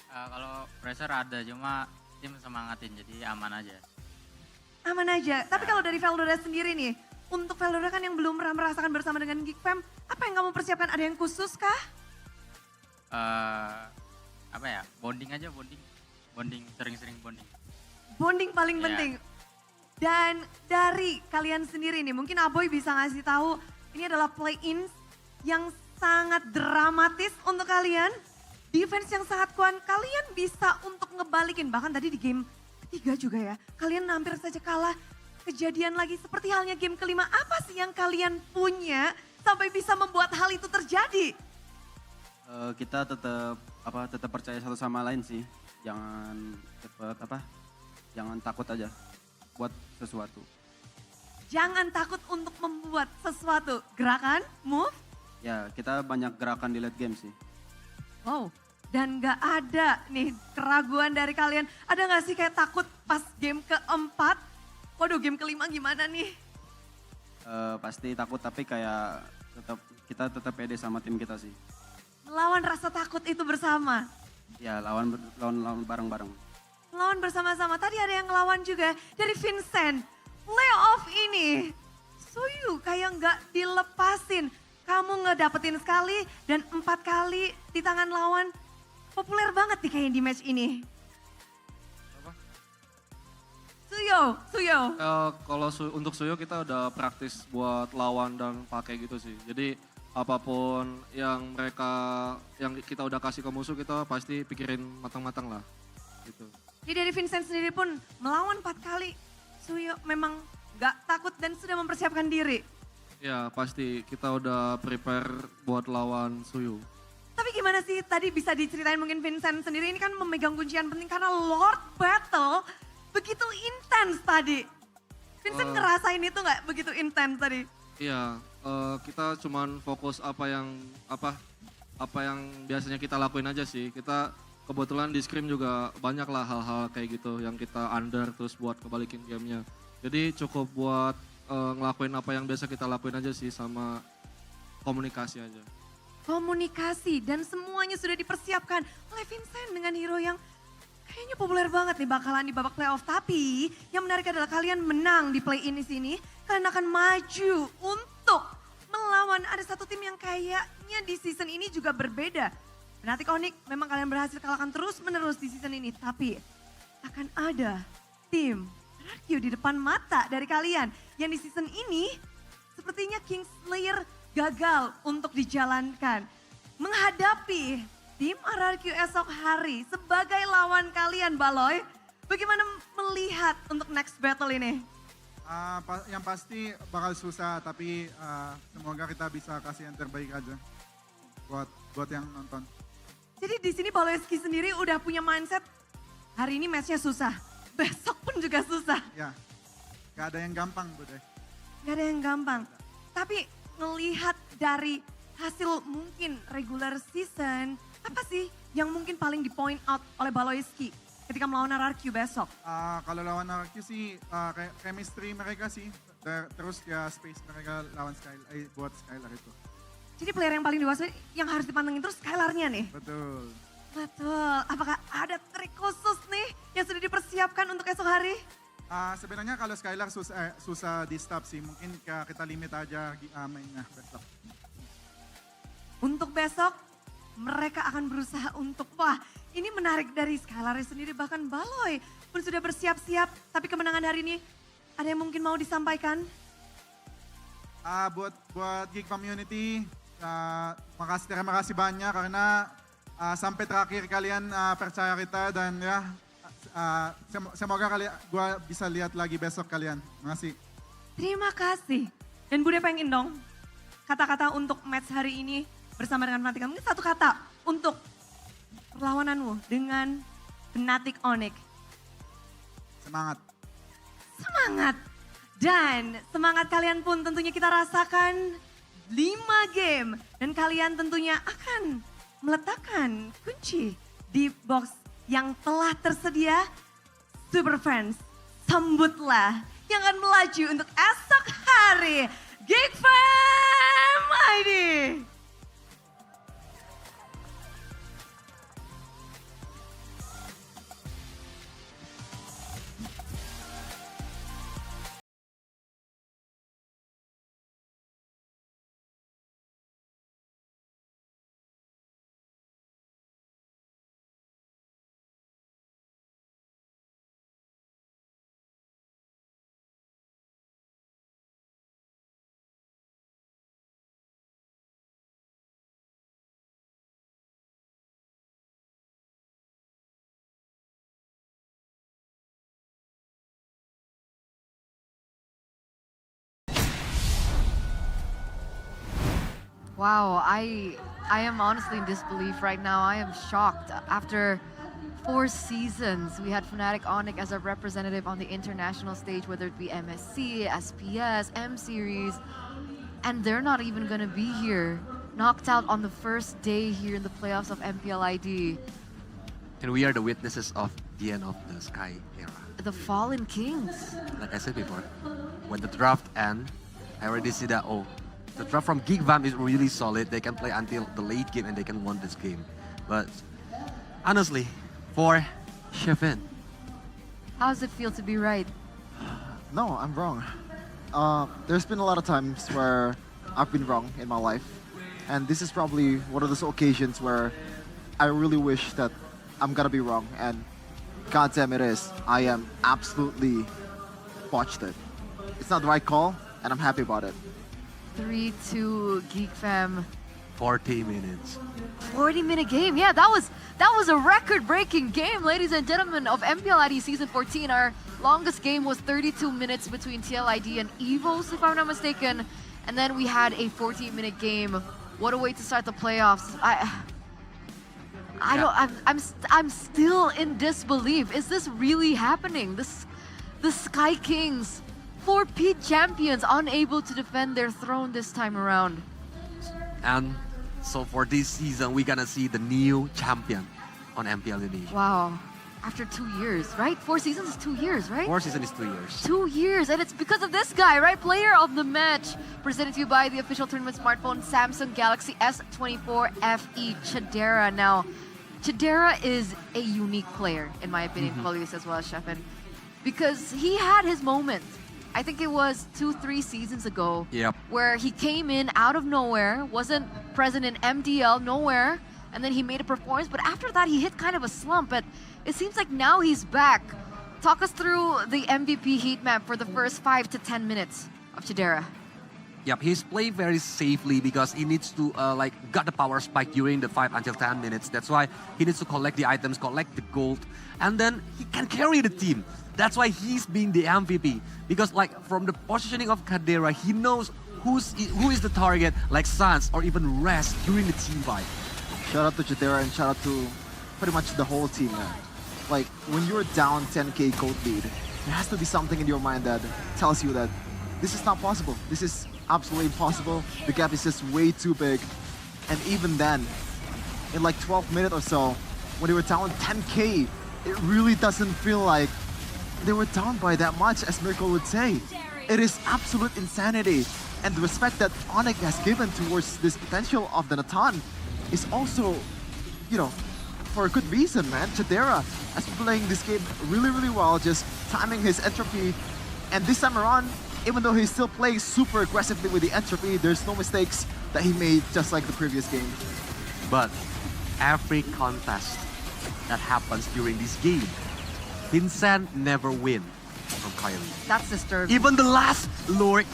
Kalau pressure ada, cuma tim semangatin jadi aman aja. Aman aja, tapi kalau dari Veldora sendiri nih, untuk Veldora kan yang belum pernah merasakan bersama dengan Geek Fam, apa yang kamu persiapkan? Ada yang khusus kah? Apa ya, bonding aja, bonding, sering-sering bonding. Bonding paling penting. Dan dari kalian sendiri nih, mungkin Aboy bisa ngasih tahu ini adalah play-in yang sangat dramatis untuk kalian. Defense yang sangat kuat, kalian bisa untuk ngebalikin. Bahkan tadi di game ketiga juga ya, kalian hampir saja kalah. Kejadian lagi seperti halnya game kelima, apa sih yang kalian punya sampai bisa membuat hal itu terjadi? Kita tetap percaya satu sama lain sih. Jangan takut aja buat sesuatu. Jangan takut untuk membuat sesuatu. Gerakan, move. Ya, kita banyak gerakan di late game sih. Wow, dan gak ada nih keraguan dari kalian. Ada gak sih kayak takut pas game keempat? Waduh, game kelima gimana nih? Pasti takut, tapi kayak kita tetap pede sama tim kita sih. Melawan rasa takut itu bersama. Ya, lawan bareng-bareng. Lawan bersama-sama. Tadi ada yang ngelawan juga dari Vincent. Playoff ini, Suyu kayak nggak dilepasin. Kamu ngedapetin sekali dan 4 kali di tangan lawan. Populer banget nih kayaknya di match ini. Apa? Suyo. Kalau untuk Suyo kita udah praktis buat lawan dan pakai gitu sih. Jadi apapun yang kita udah kasih ke musuh, kita pasti pikirin matang-matang lah. Gitu. Jadi dari Vincent sendiri pun melawan 4 kali. Suyo memang gak takut dan sudah mempersiapkan diri. Ya pasti kita udah prepare buat lawan Suyu. Tapi gimana sih tadi bisa diceritain mungkin Vincent sendiri ini kan memegang kuncian penting karena Lord Battle begitu intens tadi. Vincent ngerasain itu gak begitu intens tadi? Iya, kita cuman fokus apa yang biasanya kita lakuin aja sih. Kita kebetulan di Scream juga banyak lah hal-hal kayak gitu yang kita under terus buat kebalikin gamenya. Jadi cukup buat ngelakuin apa yang biasa kita lakuin aja sih sama komunikasi aja. Komunikasi dan semuanya sudah dipersiapkan oleh Vincent dengan hero yang kayaknya populer banget nih bakalan di babak playoff. Tapi yang menarik adalah kalian menang di play-in di sini. Kalian akan maju untuk melawan ada satu tim yang kayaknya di season ini juga berbeda. Fnatic Onyx memang kalian berhasil kalahkan terus-menerus di season ini. Tapi akan ada tim RQ di depan mata dari kalian. Yang di season ini sepertinya Kingslayer gagal untuk dijalankan. Menghadapi tim RRQ esok hari sebagai lawan kalian Baloy. Bagaimana melihat untuk next battle ini? Yang pasti bakal susah, tapi semoga kita bisa kasih yang terbaik aja buat yang nonton. Jadi di sini Baloyski sendiri udah punya mindset hari ini matchnya susah, besok pun juga susah. Ya, gak ada yang gampang Bude. Gak ada yang gampang, tapi ngelihat dari hasil mungkin regular season, apa sih yang mungkin paling di point out oleh Baloyski ketika melawan RRQ besok? Kalau lawan RRQ sih kayak chemistry mereka sih, terus ya space mereka lawan buat Skylar itu. Jadi player yang paling dewasa yang harus dipantengin terus Skylar-nya nih? Betul. Betul. Apakah ada trik khusus nih yang sudah dipersiapkan untuk esok hari? Sebenarnya kalau Skylar susah di stop sih, mungkin kita limit aja mainnya besok. Untuk besok, mereka akan berusaha untuk, wah ini menarik dari Skylar sendiri, bahkan Baloy pun sudah bersiap-siap. Tapi kemenangan hari ini, ada yang mungkin mau disampaikan? Buat Geek Community, terima kasih banyak karena sampai terakhir kalian percaya kita dan ya semoga gue bisa lihat lagi besok kalian. Terima kasih. Terima kasih. Dan Bude pengen dong kata-kata untuk match hari ini bersama dengan Fnatic. Mungkin satu kata untuk perlawananmu dengan Fnatic Onyx. Semangat. Semangat. Dan semangat kalian pun tentunya kita rasakan 5 game. Dan kalian tentunya akan meletakkan kunci di box yang telah tersedia. Super Fans, sambutlah yang akan melaju untuk esok hari. Geek Fam ID. Wow, I am honestly in disbelief right now. I am shocked. After 4 seasons, we had Fnatic Onyx as a representative on the international stage, whether it be MSC, SPS, M Series, and they're not even going to be here. Knocked out on the first day here in the playoffs of MPL ID. And we are the witnesses of the end of the Sky era. The Fallen Kings. Like I said before, when the draft ends, I already see that, oh, the draft from Geek Fam is really solid. They can play until the late game and they can win this game. But honestly, for Shefin, how does it feel to be right? No, I'm wrong. There's been a lot of times where I've been wrong in my life. And this is probably one of those occasions where I really wish that I'm gonna be wrong. And God damn it is, I am absolutely botched it. It's not the right call, and I'm happy about it. 3-2 Geek Fam. 40 minutes. 40-minute game. Yeah, that was a record-breaking game, ladies and gentlemen, of MPL ID Season 14. Our longest game was 32 minutes between TLID and EVOS, if I'm not mistaken. And then we had a 14-minute game. What a way to start the playoffs. I'm still in disbelief. Is this really happening? The Sky Kings, 4P champions, unable to defend their throne this time around. And so for this season, we're gonna see the new champion on MPL Indonesia. Wow. After 2 years, right? 4 seasons is 2 years, right? 4 seasons is 2 years. 2 years, and it's because of this guy, right? Player of the match, presented to you by the official tournament smartphone, Samsung Galaxy S24 FE Chidera. Now, Chidera is a unique player, in my opinion, Polius as well as Shefin, because he had his moment. I think it was 2-3 seasons ago, where he came in out of nowhere, wasn't present in MDL, nowhere, and then he made a performance. But after that, he hit kind of a slump. But it seems like now he's back. Talk us through the MVP heat map for the first 5 to 10 minutes of Chidera. Yep, he's playing very safely because he needs to got the power spike during the 5 until 10 minutes. That's why he needs to collect the items, collect the gold, and then he can carry the team. That's why he's being the MVP, because from the positioning of Kadera, he knows who is the target, like Sans or even Rest during the team fight. Shout out to Chidera and shout out to pretty much the whole team, man. Like, when you're down 10k gold lead, there has to be something in your mind that tells you that this is not possible. This is absolutely impossible. The gap is just way too big. And even then, in like 12 minutes or so, when they were down 10k, it really doesn't feel like they were down by that much, as Miracle would say. It is absolute insanity. And the respect that Onyx has given towards this potential of the Natan is also, for a good reason, man. Chadera has been playing this game really, really well, just timing his entropy. And this time around, even though he's still playing super aggressively with the entropy, there's no mistakes that he made just like the previous game. But every contest that happens during this game, Vincent never win from Kylie. That's disturbing. Even the last Lord,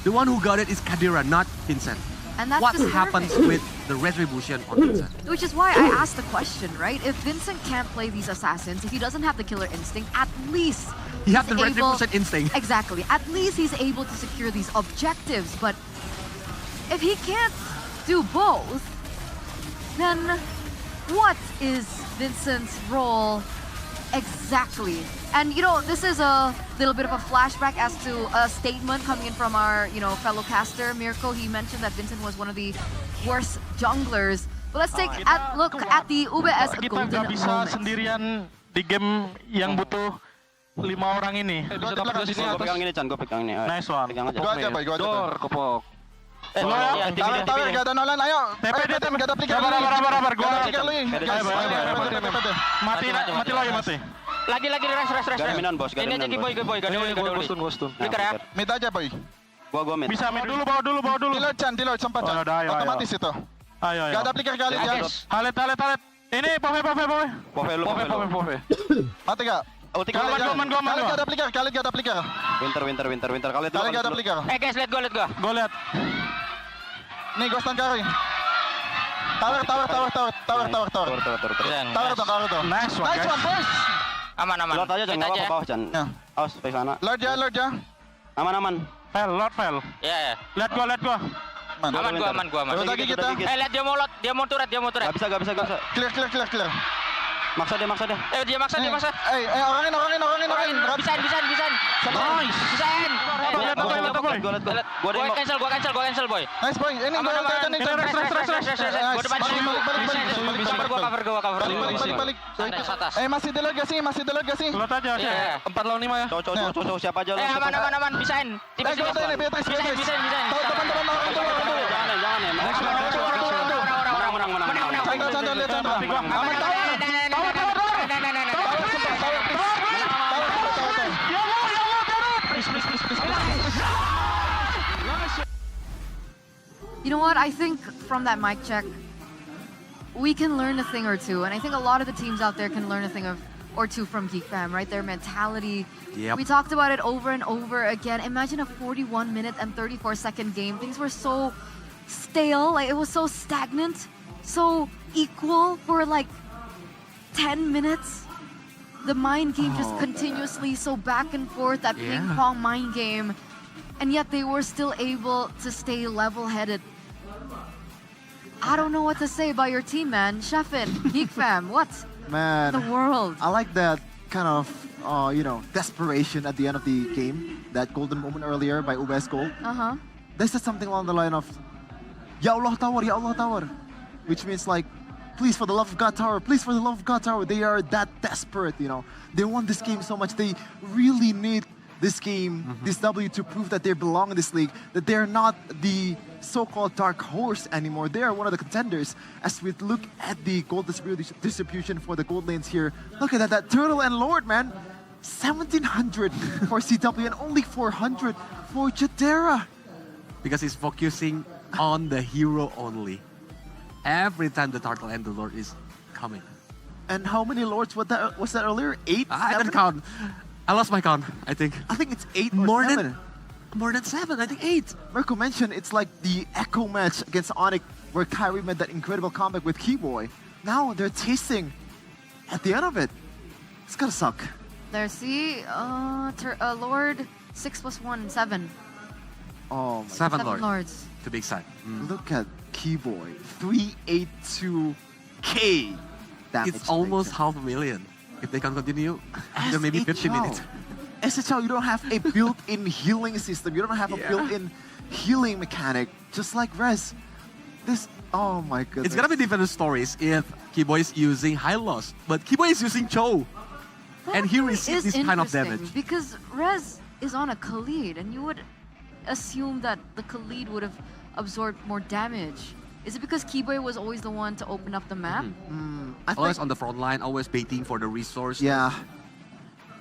the one who got it is Kadira, not Vincent. And that's what disturbing. happens with the retribution on Vincent? Which is why I asked the question, right? If Vincent can't play these assassins, if he doesn't have the killer instinct, at least He has the he's able- retribution instinct. Exactly. At least he's able to secure these objectives. But if he can't do both, then what is Vincent's role exactly? And you know, this is a little bit of a flashback as to a statement coming in from our, you know, fellow caster Mirko. He mentioned that Vincent was one of the worst junglers. But let's take a look at the UBS Kita golden nggak bisa moment. sendirian di game yang butuh 5 orang ini. Bisa dapat di sini. Gue pegang ini, Chan. Gue pegang ini. Nice one. Pegang aja. Gua aja, Boy. Gua aja, Boy. Dor, kopok. Tawer, gak ada Nolan, ayo. TP, gak ada flicker. Sabar, gua Gak ada flicker lu. Mati lagi, mati. Lagi, rest. Gak ada minan, bos. Ini aja Giboy. Gak ada Gustun. Flicker ya. Mid aja, Boy. Gua mid. Bisa mid dulu, bawa dulu. Deload, sempat, Chan. Otomatis itu. Ayo. Gak ada flicker kali ya. Halet. Ini Pove. Pove. Mati gak? Gua aman. Kali gak ada flicker. Winter. Kali gak ada flicker. guys, lihat gua. Gua lihat. Nih, gua stand carry. Tower. Tower tuh. Nice one, boys. Aman. Lord aja, jangan apa-apa bawah, Chan. Awas,ไปsana. Lord ya. Aman. Lord fail. Iya. Lihat gua. Aman. Lagi kita. Lihat dia mau turret. Gak bisa. Clear. Maksa dia. Dia maksa. Orangin. Bisa. Nice. Gua cancel, boy. Nice, boy. Ini gua nih. Gua depan sini. Gua cover. Balik. Atas. Masih deload gak sih? Lot aja. 4 lawan 5 ya. Cowok siapa aja lu. Aman. Bisain. Beatrice. Bisain. Depan. Jangan ya. Menang. Chandra, lihat Chandra. Aman, tahu. You know what? I think from that mic check, we can learn a thing or two. And I think a lot of the teams out there can learn a thing or two from Geek Fam, right? Their mentality. Yep. We talked about it over and over again. Imagine a 41-minute and 34-second game. Things were so stale, like it was so stagnant, so equal for like 10 minutes. The mind game just continuously so back and forth, that ping pong mind game. And yet they were still able to stay level-headed. I don't know what to say about your team, man. Sheffin, Geek Fam, what? Man, the world. I like that kind of, desperation at the end of the game. That golden moment earlier by UBS Gold. They said something along the line of, Ya Allah Tower. Which means like, please for the love of God Tower, They are that desperate, They want this game so much. They really need this game, this W to prove that they belong in this league, that they're not the so-called dark horse anymore. They are one of the contenders. As we look at the gold distribution for the gold lanes here, look at that Turtle and Lord, man. 1,700 for CW and only 400 for Chadera. Because he's focusing on the hero only. Every time the Turtle and the Lord is coming. And how many Lords was that earlier? 8? I didn't count. I lost my count, I think. I think it's 8 or 7. More than 7, I think 8. Mirko mentioned it's like the Echo match against Onyx where Kyrie made that incredible comeback with Keyboy. Now they're tasting at the end of it. It's gonna suck. There, see, Lord, 6 + 1, 7. Oh my 7 God. Lords. To be exact. Look at Keyboy, 382k damage. It's almost 500,000. If they can continue, after maybe 50 minutes. SHL, you don't have a built-in healing system. You don't have a built-in healing mechanic. Just like Res. Oh my goodness. It's gonna be different stories if Keyboy is using high loss, but Keyboy is using Cho. And he receives this kind of damage. Because Rez is on a Khalid, and you would assume that the Khalid would have absorbed more damage. Is it because Keyboy was always the one to open up the map? Always on the front line, always baiting for the resource. Yeah.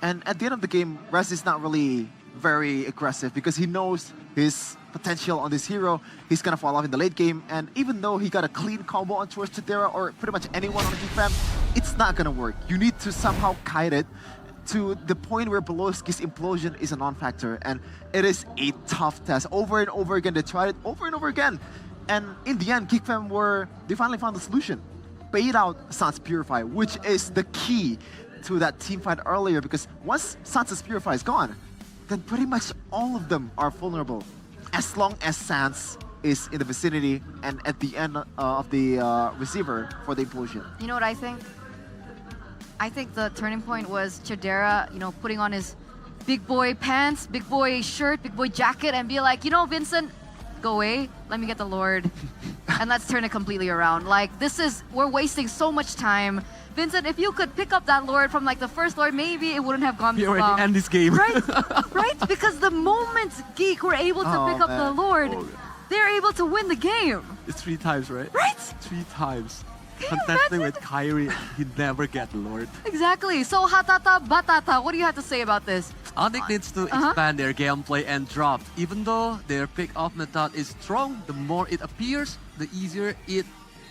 And at the end of the game, Rez is not really very aggressive because he knows his potential on this hero. He's gonna fall off in the late game, and even though he got a clean combo on towards Chidera or pretty much anyone on the GFAM, it's not gonna work. You need to somehow kite it to the point where Belowski's implosion is a non-factor, and it is a tough test. Over and over again, they tried it over and over again. And in the end, GeekFam they finally found the solution. Bait out Sans Purify, which is the key to that team fight earlier, because once Sans Purify is gone, then pretty much all of them are vulnerable. As long as Sans is in the vicinity and at the end of the receiver for the implosion. You know what I think? I think the turning point was Chidera, you know, putting on his big boy pants, big boy shirt, big boy jacket, and be like, you know, Vincent, go away, let me get the Lord, and let's turn it completely around. Like, we're wasting so much time. Vincent, if you could pick up that Lord from like the first Lord, maybe it wouldn't have gone this long. We already end this game. Right? Right? Because the moment Geek were able to pick up the Lord, they're able to win the game. It's 3 times, right? Right? 3 times. Contesting with Kyrie, he never get Lord. Exactly. So Hatata Batata, what do you have to say about this? Onyx needs to expand their gameplay and drop. Even though their pick-off method is strong, the more it appears, the easier it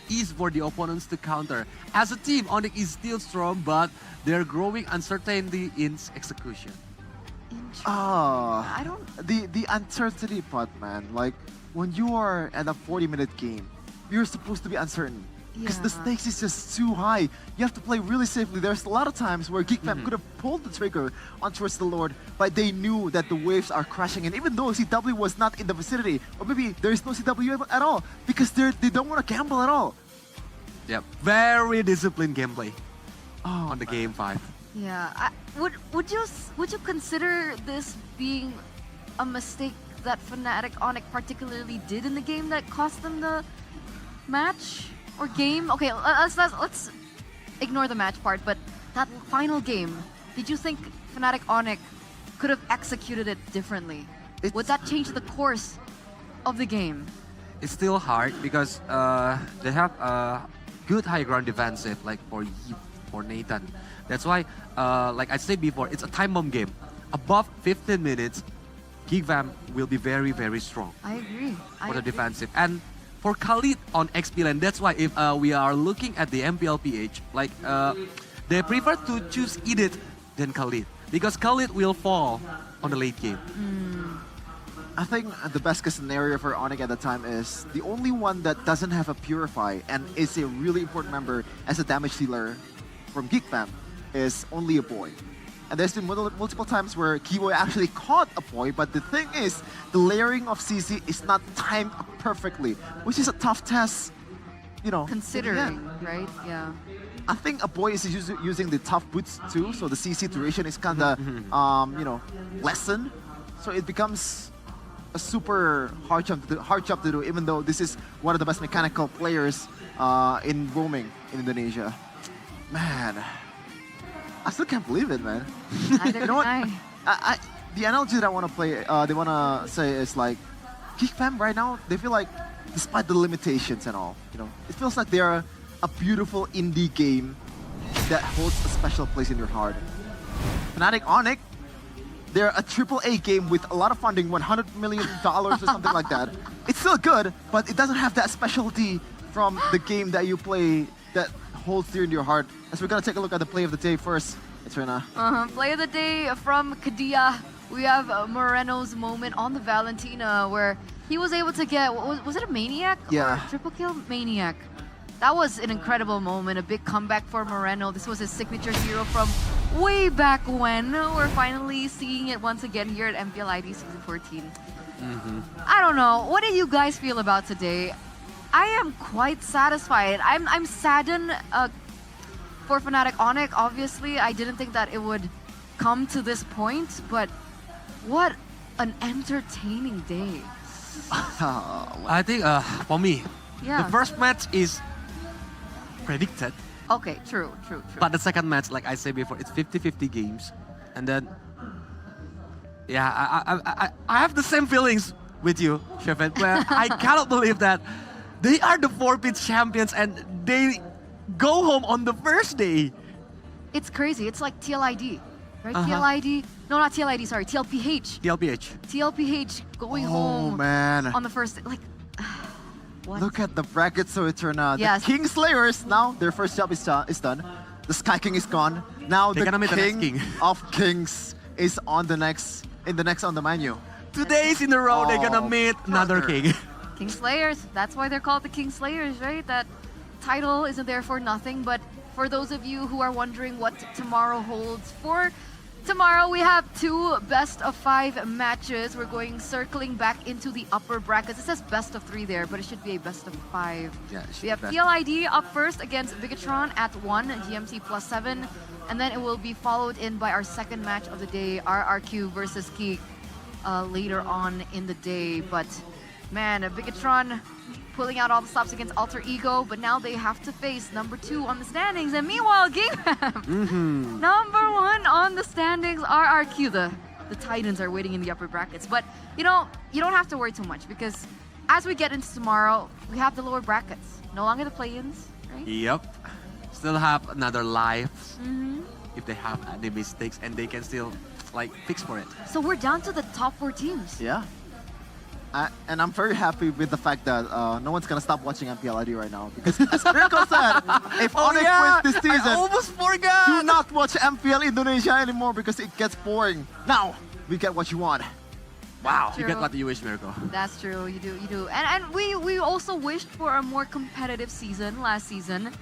is for the opponents to counter. As a team, Onyx is still strong, but they're growing uncertainty in execution. I don't... The uncertainty part, man. Like, when you are at a 40-minute game, you're supposed to be uncertain. Because the stakes is just too high. You have to play really safely. There's a lot of times where GeekFam could have pulled the trigger on towards the Lord, but they knew that the waves are crashing. And even though CW was not in the vicinity, or maybe there is no CW at all, because they don't want to gamble at all. Yep, very disciplined gameplay on the game 5. Yeah, would you consider this being a mistake that Fnatic Onyx particularly did in the game that cost them the match or game? Okay, let's ignore the match part, but that final game, did you think Fnatic Onyx could have executed it differently? Would that change the course of the game? It's still hard because they have a good high ground defensive, like for Yeep, for Nathan. That's why, like I said before, it's a time bomb game. Above 15 minutes, GeekFam will be very, very strong. I agree. For the defensive. And for Khalid on XP lane, that's why if we are looking at the MPL PH, like they prefer to choose Edith than Khalid, because Khalid will fall on the late game. I think the best case scenario for Onyx at the time is the only one that doesn't have a Purify and is a really important member as a damage dealer from GeekFam is only a boy. And there's been multiple times where Keyboy actually caught a boy, but the thing is, the layering of CC is not timed perfectly, which is a tough test, you know. Considering, right? Yeah. I think a boy is using the tough boots too, so the CC duration is kind of, you know, lessened. So it becomes a super hard job to do, even though this is one of the best mechanical players in roaming in Indonesia. Man. I still can't believe it, man. You know what? The analogy that I want to play, they want to say is like, GeekFam right now, they feel like, despite the limitations and all, you know, it feels like they're a beautiful indie game that holds a special place in your heart. Fnatic Onyx, they're a AAA game with a lot of funding, $100 million or something like that. It's still good, but it doesn't have that specialty from the game that you play that holds dear in your heart. As we're gonna take a look at the play of the day first, Eterna. Play of the day from Kadia. We have Moreno's moment on the Valentina where he was able to get, was it a Maniac? Yeah. Or triple kill? Maniac. That was an incredible moment, a big comeback for Moreno. This was his signature hero from way back when. We're finally seeing it once again here at MPL ID Season 14. I don't know, what do you guys feel about today? I am quite satisfied. I'm saddened for Fnatic Onyx. Obviously, I didn't think that it would come to this point, but what an entertaining day. I think for me, Yeah. the first match is predicted. Okay, true. But the second match, like I said before, it's 50-50 games. And then, yeah, I have the same feelings with you, Shefet, where I cannot believe that They are the forfeit champions and they go home on the first day. It's crazy. It's like TLID, right? Uh-huh. TLID. No, not TLID. Sorry, TLPH. TLPH. TLPH going home man. on the first. Like, what? Look at the bracket, so Eterna. Yes. The King Slayers, now their first job is done. The Sky King is gone. Now They're the gonna meet the next King king. of Kings is on the next on the menu. 2 days in a row, they're gonna Oh, meet another brother. king. King Slayers. That's why they're called the King Slayers, right? That title isn't there for nothing. But for those of you who are wondering what tomorrow holds, for tomorrow we have 2 best-of-5 matches. We're going circling back into the upper brackets. It says best-of-3 there, but it should be a best-of-5. Yeah, it should We have be best. PLID up first against Bigatron at 1, GMT +7. And then it will be followed in by our second match of the day, RRQ versus Geek, later on in the day. But man, Bigatron pulling out all the stops against Alter Ego, but now they have to face number 2 on the standings. And meanwhile, Game number 1 on the standings, RRQ. The Titans are waiting in the upper brackets. But you know, you don't have to worry too much because as we get into tomorrow, we have the lower brackets. No longer the play-ins, right? Yep. Still have another life Mhm. if they have any mistakes and they can still like fix for it. So we're down to the top 4 teams. Yeah. And I'm very happy with the fact that no one's gonna stop watching MPL ID right now because, as Miracle said, if Onyx wins this season, I almost forgot. do not watch MPL Indonesia anymore because it gets boring. Now we get what you want. Wow, you get True. what you wish, Miracle. That's true, you do. And we also wished for a more competitive season last season.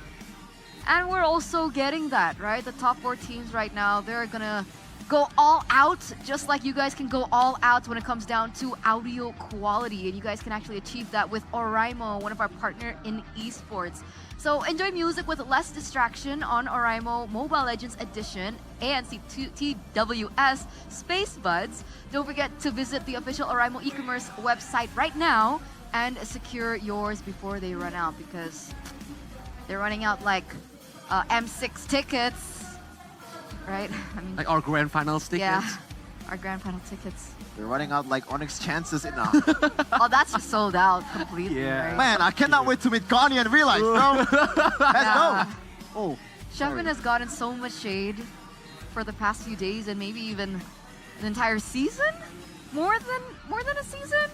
And we're also getting that, right? The top 4 teams right now, they're gonna go all out, just like you guys can go all out when it comes down to audio quality. And you guys can actually achieve that with Oraimo, one of our partner in esports. So enjoy music with less distraction on Oraimo Mobile Legends Edition ANC TWS Space Buds. Don't forget to visit the official Oraimo e-commerce website right now and secure yours before they run out because they're running out like M6 tickets, right? I mean, Like our grand finals tickets. yeah, our grand final tickets. They're running out like Onyx chances enough. Oh, that's just sold out completely, right? Man, I cannot wait to meet Connie and realize, bro. Let's go. Oh, Shevin has gotten so much shade for the past few days and maybe even the entire season? More than a season?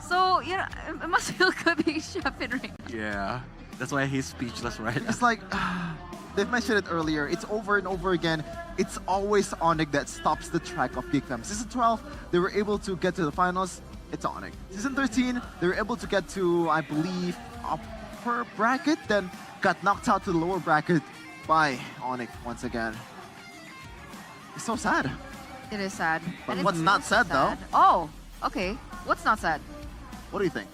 So, you know, it must feel good being Shevin right now. Yeah, that's why he's speechless, right? It's like, they've mentioned it earlier, it's over and over again. It's always Onyx that stops the track of GeekFam. Season 12, they were able to get to the finals, it's Onyx. Season 13, they were able to get to, I believe, upper bracket, then got knocked out to the lower bracket by Onyx once again. It's so sad. It is sad. But And what's it's not so sad, though? Oh, okay. What's not sad? What do you think?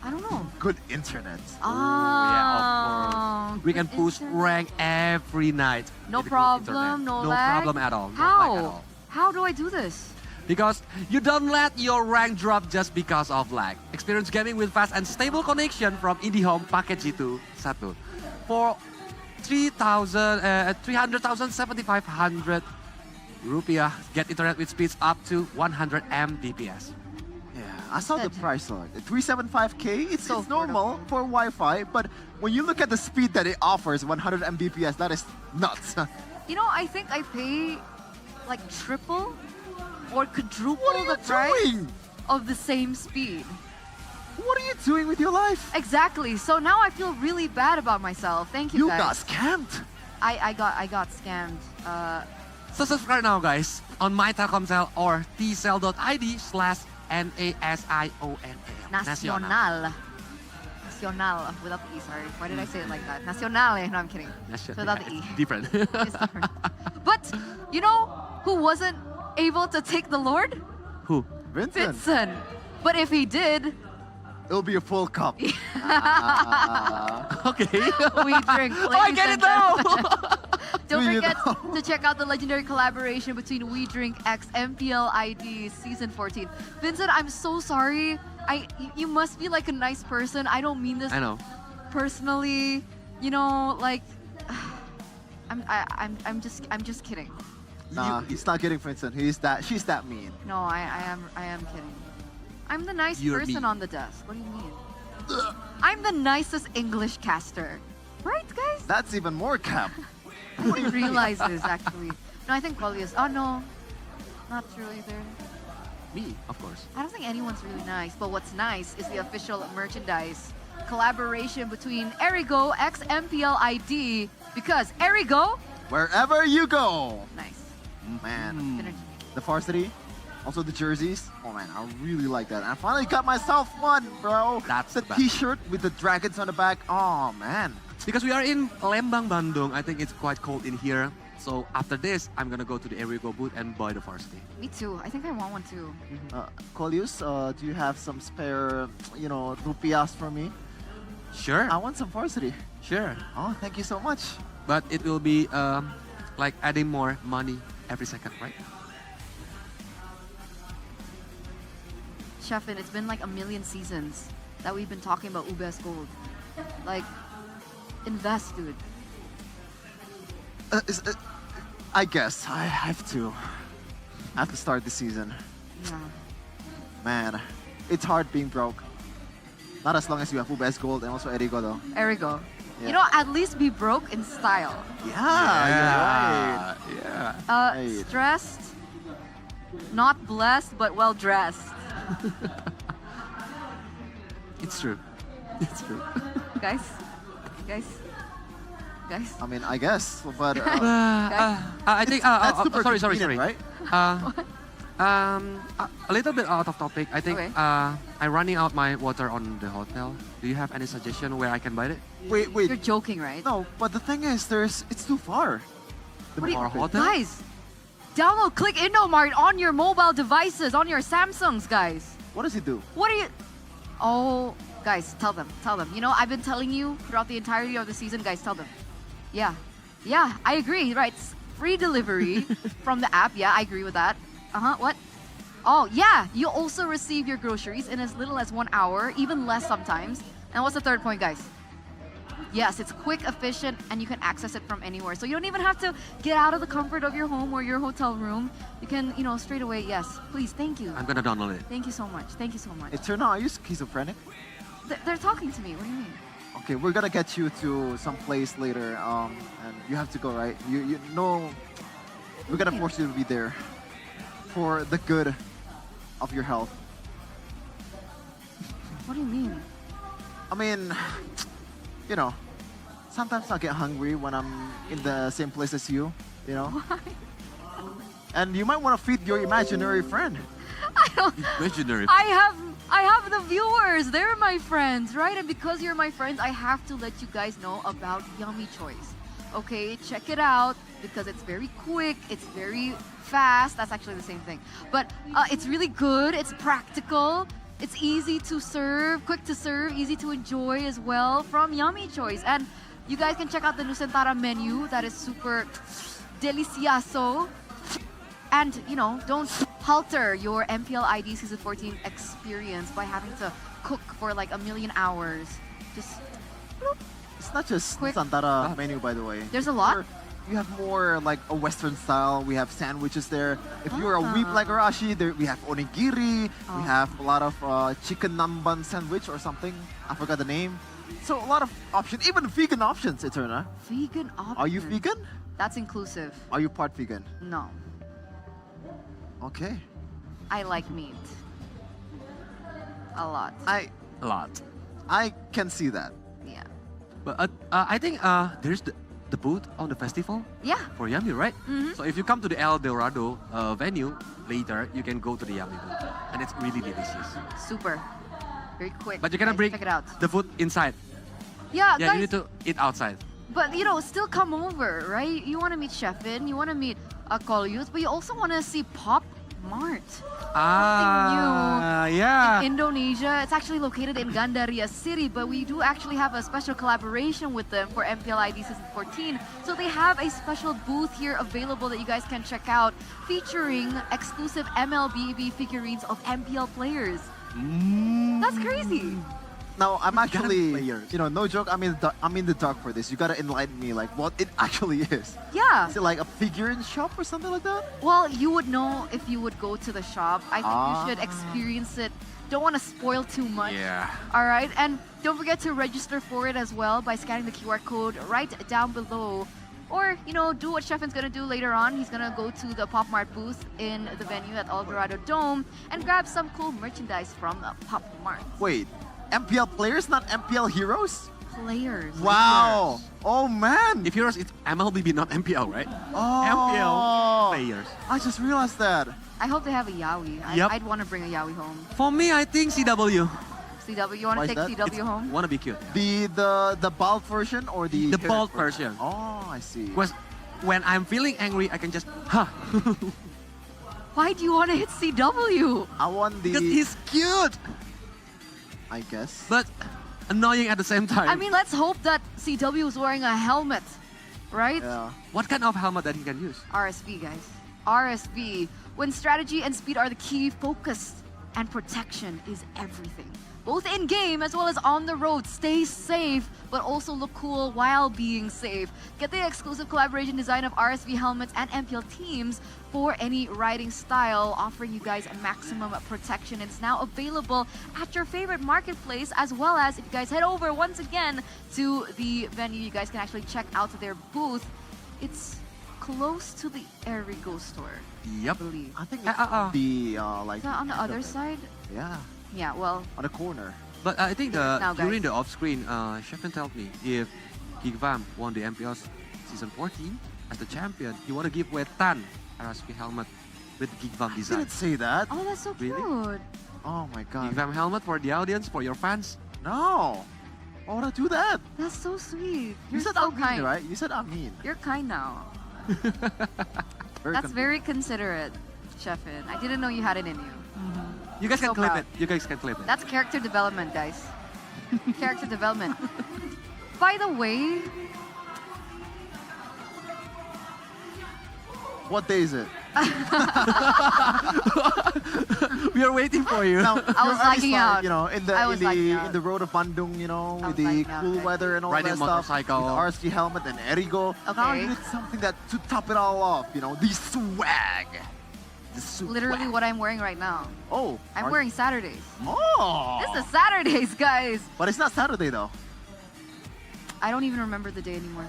I don't know. Good internet. Oh, We can push rank every night. no with the good problem, internet. no No lag. problem at all. No How? lag at all. How do I do this? Because you don't let your rank drop just because of lag. Experience gaming with fast and stable connection from IndiHome Paket G2 1 for 300,000, 7,500 rupiah. Get internet with speeds up to 100 Mbps. Yeah, I saw the price on it. 375K, it's normal for Wi-Fi, but when you look at the speed that it offers, 100 Mbps, that is nuts. You know, I think I pay like triple or quadruple What are you the price doing? of the same speed. What are you doing with your life? Exactly. So now I feel really bad about myself. Thank you, You guys. got scammed. I got scammed. So subscribe now, guys, on mytelkomsel or tcell.id/NASIONAL. Nacional. Nacional. Without the E, sorry. Why did I say it like that? Nacionale. No, I'm kidding. Without the E. Different. It's different. But, you know who wasn't able to take the Lord? Who? Vincent. Vincent. But if he did... It'll be a full cup. Okay. We drink. Oh, I get it now! Don't We forget know. to check out the legendary collaboration between We Drink X MPL ID Season 14. Vincent, I'm so sorry. You must be like a nice person. I don't mean this I know. personally. You know, like I'm just kidding. Nah, he's not getting Vincent. She's that mean. No, I am kidding. I'm the nice You're person mean. on the desk. What do you mean? I'm the nicest English caster. Right, guys? That's even more cap. I didn't realize this, actually. No, I think Qualius. Oh, no. Not true either. Me, of course. I don't think anyone's really nice, but what's nice is the official merchandise collaboration between Erigo x MPL ID, because Erigo, Wherever you go. nice. Man. Synergy. The varsity, also the jerseys. Oh man, I really like that. I finally got myself one, bro. That's the the best. t-shirt with the dragons on the back. Oh man. Because we are in Lembang, Bandung, I think it's quite cold in here. So after this, I'm gonna go to the Erigo booth and buy the varsity. Me too. I think I want one too. Colius, do you have some spare, rupiahs for me? Sure. I want some varsity. Sure. Oh, thank you so much. But it will be like adding more money every second, right? Chefin, it's been like a million seasons that we've been talking about UBS Gold. Like, invest, dude. I guess I have to start the season. Yeah. Man, it's hard being broke. Not as long as you have UBS Gold and also Erigo though. Erigo. Yeah. You know, at least be broke in style. Yeah, Yeah. Stressed, not blessed, but well dressed. It's true. It's true. Guys. I mean, I guess, but I think. that's super sorry, convenient, right? A little bit out of topic. I think Okay. I'm running out my water on the hotel. Do you have any suggestion where I can buy it? Wait. You're joking, right? No, but the thing is, it's too far. What do you, Our hotel? guys, download Click Indomart on your mobile devices, on your Samsungs, guys. What does it do? What are you? Oh, guys, tell them. You know, I've been telling you throughout the entirety of the season, guys, tell them. Yeah, I agree, right? It's free delivery from the app. Yeah, I agree with that. What? Oh, yeah, you also receive your groceries in as little as 1 hour, even less sometimes. And what's the third point, guys? Yes, it's quick, efficient, and you can access it from anywhere. So you don't even have to get out of the comfort of your home or your hotel room. You can, straight away, yes, please, thank you. I'm gonna download it. Thank you so much. Thank you so much. It turned out, are you schizophrenic? They're talking to me. What do you mean? Okay, we're gonna get you to some place later, and you have to go, right? You know, we're gonna force you to be there for the good of your health. What do you mean? I mean, sometimes I get hungry when I'm in the same place as you, Why? And you might want to feed your imaginary friend. Imaginary. I have the viewers. They're my friends, right? And because you're my friends, I have to let you guys know about Yummy Choice. Okay, check it out because it's very quick, it's very fast. That's actually the same thing. But it's really good, it's practical, it's easy to serve, quick to serve, easy to enjoy as well from Yummy Choice. And you guys can check out the Nusantara menu that is super delicioso. And, don't halter your MPL ID Season 14 experience by having to cook for like 1 million hours. Just bloop. It's not just Quick. Santara menu, by the way. There's a lot? You have more like a Western style. We have sandwiches there. If you're a weeb like Arashi, we have onigiri. We have a lot of chicken namban sandwich or something. I forgot the name. So a lot of options, even vegan options, Eterna. Vegan options. Are you vegan? That's inclusive. Are you part vegan? No. Okay. I like meat. A lot. A lot. I can see that. Yeah. But I think there's the booth on the festival. Yeah. For Yummy, right? Mhm. So if you come to the El Dorado venue later, you can go to the Yummy booth, and it's really delicious. Super. Very quick. But you cannot Guys, bring check it out. the food inside. Yeah, Yeah, guys. you need to eat outside. But still come over, right? You want to meet Chefin, you want to meet Colius, but you also want to see Pop Mart. Yeah. In Indonesia. It's actually located in Gandaria City, but we do actually have a special collaboration with them for MPL ID Season 14. So they have a special booth here available that you guys can check out, featuring exclusive MLBB figurines of MPL players. That's crazy. Now I'm actually, players. you know, no joke. I'm in the dark for this. You gotta enlighten me, like what it actually is. Yeah. Is it like a figurine shop or something like that? Well, you would know if you would go to the shop. I think you should experience it. Don't want to spoil too much. Yeah. All right, and don't forget to register for it as well by scanning the QR code right down below. Or, you know, do what Shefin's gonna do later on. He's gonna go to the Pop Mart booth in the venue at El Dorado Dome and grab some cool merchandise from Pop Mart. Wait, MPL players, not MPL heroes? Players. Wow. Oh man. If heroes, it's MLBB, not MPL, right? Oh. MPL players. I just realized that. I hope they have a Yowie. Yep. I'd want to bring a Yowie home. For me, I think CW. CW, you want Why to is take that? CW home? Wanna be cute. The bald version or the bald version. Oh, I see. Because when I'm feeling angry, I can just Why do you want to hit CW? I want the. Because he's cute. I guess. But annoying at the same time. I mean, let's hope that CW is wearing a helmet, right? Yeah. What kind of helmet that he can use? RSV, guys. RSV. When strategy and speed are the key, focus and protection is everything. Both in-game as well as on the road. Stay safe, but also look cool while being safe. Get the exclusive collaboration design of RSV helmets and MPL teams for any riding style, offering you guys maximum protection. It's now available at your favorite marketplace, as well as if you guys head over once again to the venue, you guys can actually check out their booth. It's close to the Erigo store. Yep. I believe. I think it's the like. Is that on the other side? Yeah. Yeah, well. On the corner. But I think Now, during guys. the off-screen, Sheffield told me if Gigvam won the MPL season 14 as the champion, he want to give away Tan RSV helmet with Gigvam I design. didn't say that. Oh, that's so Really? cute. Oh my god. Gigvam helmet for the audience, for your fans. No. Why would I do that? That's so sweet. You You're said so I'm mean, kind. right? You said I'm mean. You're kind now. Very That's very considerate, Sheffin. I didn't know you had it in you. You guys So can clip proud. it. You guys can clip it. That's character development, guys. Character development. By the way, What day is it? We are waiting for you. Now, I was you're already lagging started, out. You know, in the I was lagging out. in the road of Bandung, you know, I with was the lagging out, cool guys. weather and all Riding that stuff. motorcycle. With the RSG helmet and Erigo. Now Okay. you need something that to top it all off. You know, the swag. literally what I'm wearing right now. Oh. I'm wearing Saturdays. Oh. This is Saturdays, guys. But it's not Saturday though. I don't even remember the day anymore.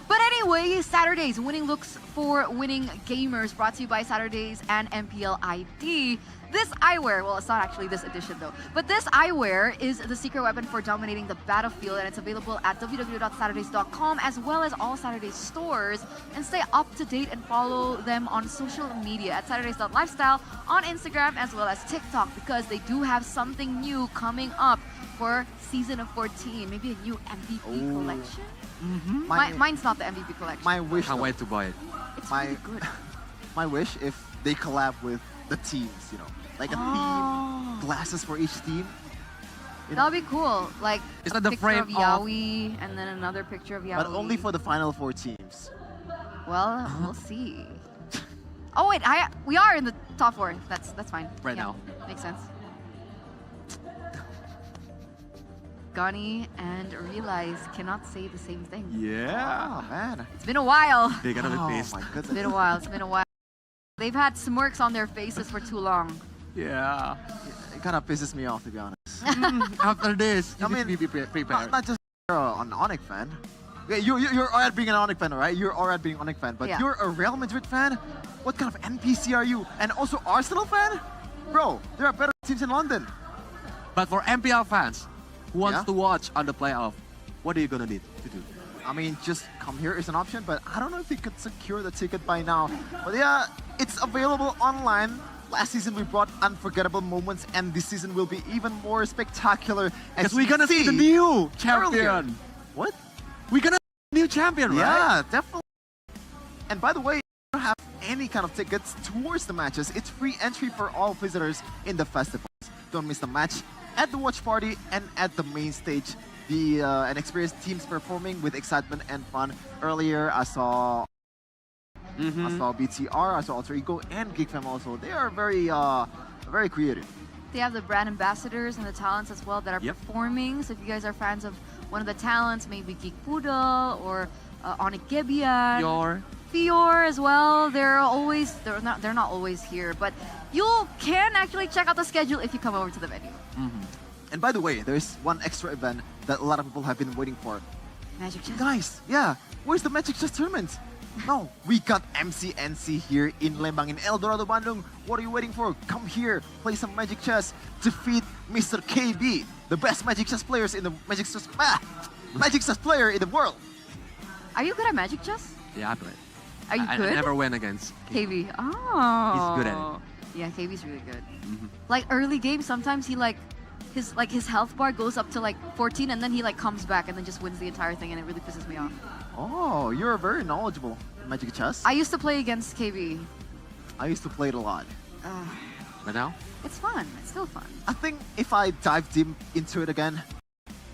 But anyway, Saturdays, winning looks for winning gamers, brought to you by Saturdays and MPL ID. This eyewear, well, it's not actually this edition though, but this eyewear is the secret weapon for dominating the battlefield, and it's available at www.saturdays.com as well as all Saturdays stores. And stay up to date and follow them on social media at saturdays.lifestyle on Instagram as well as TikTok, because they do have something new coming up for season of 14. Maybe a new MVP collection? Mine's not the MVP collection. My wish. Can't though, wait to buy it. It's my really good. my wish if they collab with the teams, you know, like a theme, glasses for each team. You know, That'll be cool. Like Is a that the picture frame of of- Yowie and then another picture of Yowie. but only for the final 4 teams. Well, we'll see. Oh wait, we are in the top 4. That's fine. Right Yeah, now. makes sense. Gunny and Realize cannot say the same thing. Yeah. Oh man. It's been a while. They're gonna Oh be pissed. my It's goodness. been a while. It's been a while. They've had smirks on their faces for too long. Yeah. It kind of pisses me off, to be honest. After this, I you mean, need to be prepared. not just an Onyx fan. Yeah, you're alright being an Onyx fan, right? You're alright being an Onyx fan, but Yeah. you're a Real Madrid fan? What kind of NPC are you? And also Arsenal fan? Bro, there are better teams in London. But for MPL fans who wants Yeah? to watch on the playoff, what are you gonna need to do? I mean, just come here is an option, but I don't know if you could secure the ticket by now. But yeah, it's available online. Last season we brought unforgettable moments, and this season will be even more spectacular. Because we're gonna see the new champion. Earlier. What? We're gonna see the new champion, right? Yeah, definitely. And by the way, you don't have any kind of tickets towards the matches. It's free entry for all visitors in the festivals. Don't miss the match at the watch party and at the main stage. And experience teams performing with excitement and fun. Earlier, I saw BTR, I saw Alter Ego, and GeekFam also. They are very creative. They have the brand ambassadors and the talents as well that are performing. So if you guys are fans of one of the talents, maybe Geek Poodle or Onyx Gebian, Fior as well. They're not always here, but you can actually check out the schedule if you come over to the venue. And by the way, there's one extra event that a lot of people have been waiting for. Magic Chess. Guys, yeah, where's the Magic Chess tournament? No, we got MCNC here in Lembang, in El Dorado, Bandung. What are you waiting for? Come here, play some Magic Chess, defeat Mr. KB, the best Magic Chess players in the Magic Chess player in the world. Are you good at Magic Chess? Yeah, I play. Are you good? I never went against KB. Oh. He's good at it. Yeah, KB's really good. Like early game, sometimes he his health bar goes up to like 14 and then he like comes back and then just wins the entire thing, and it really pisses me off. Oh, you're very knowledgeable in Magic Chess. I used to play against KB. I used to play it a lot. But now? It's fun. It's still fun. I think if I dive deep into it again,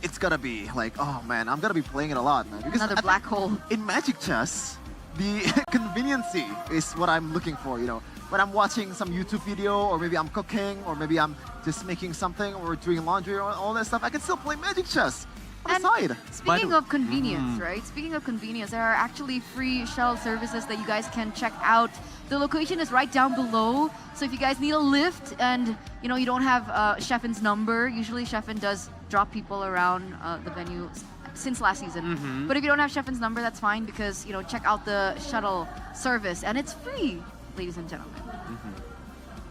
it's gonna be like, oh man, I'm gonna be playing it a lot, man. Because another black hole. In Magic Chess, the conveniency is what I'm looking for, you know. When I'm watching some YouTube video, or maybe I'm cooking, or maybe I'm just making something, or doing laundry, or all that stuff, I can still play Magic Chess on the side. Speaking of convenience, right? Speaking of convenience, there are actually free shuttle services that you guys can check out. The location is right down below. So if you guys need a lift and you don't have Sheffen's number, usually Sheffen does drop people around the venue since last season. But if you don't have Sheffen's number, that's fine, because check out the shuttle service and it's free, ladies and gentlemen.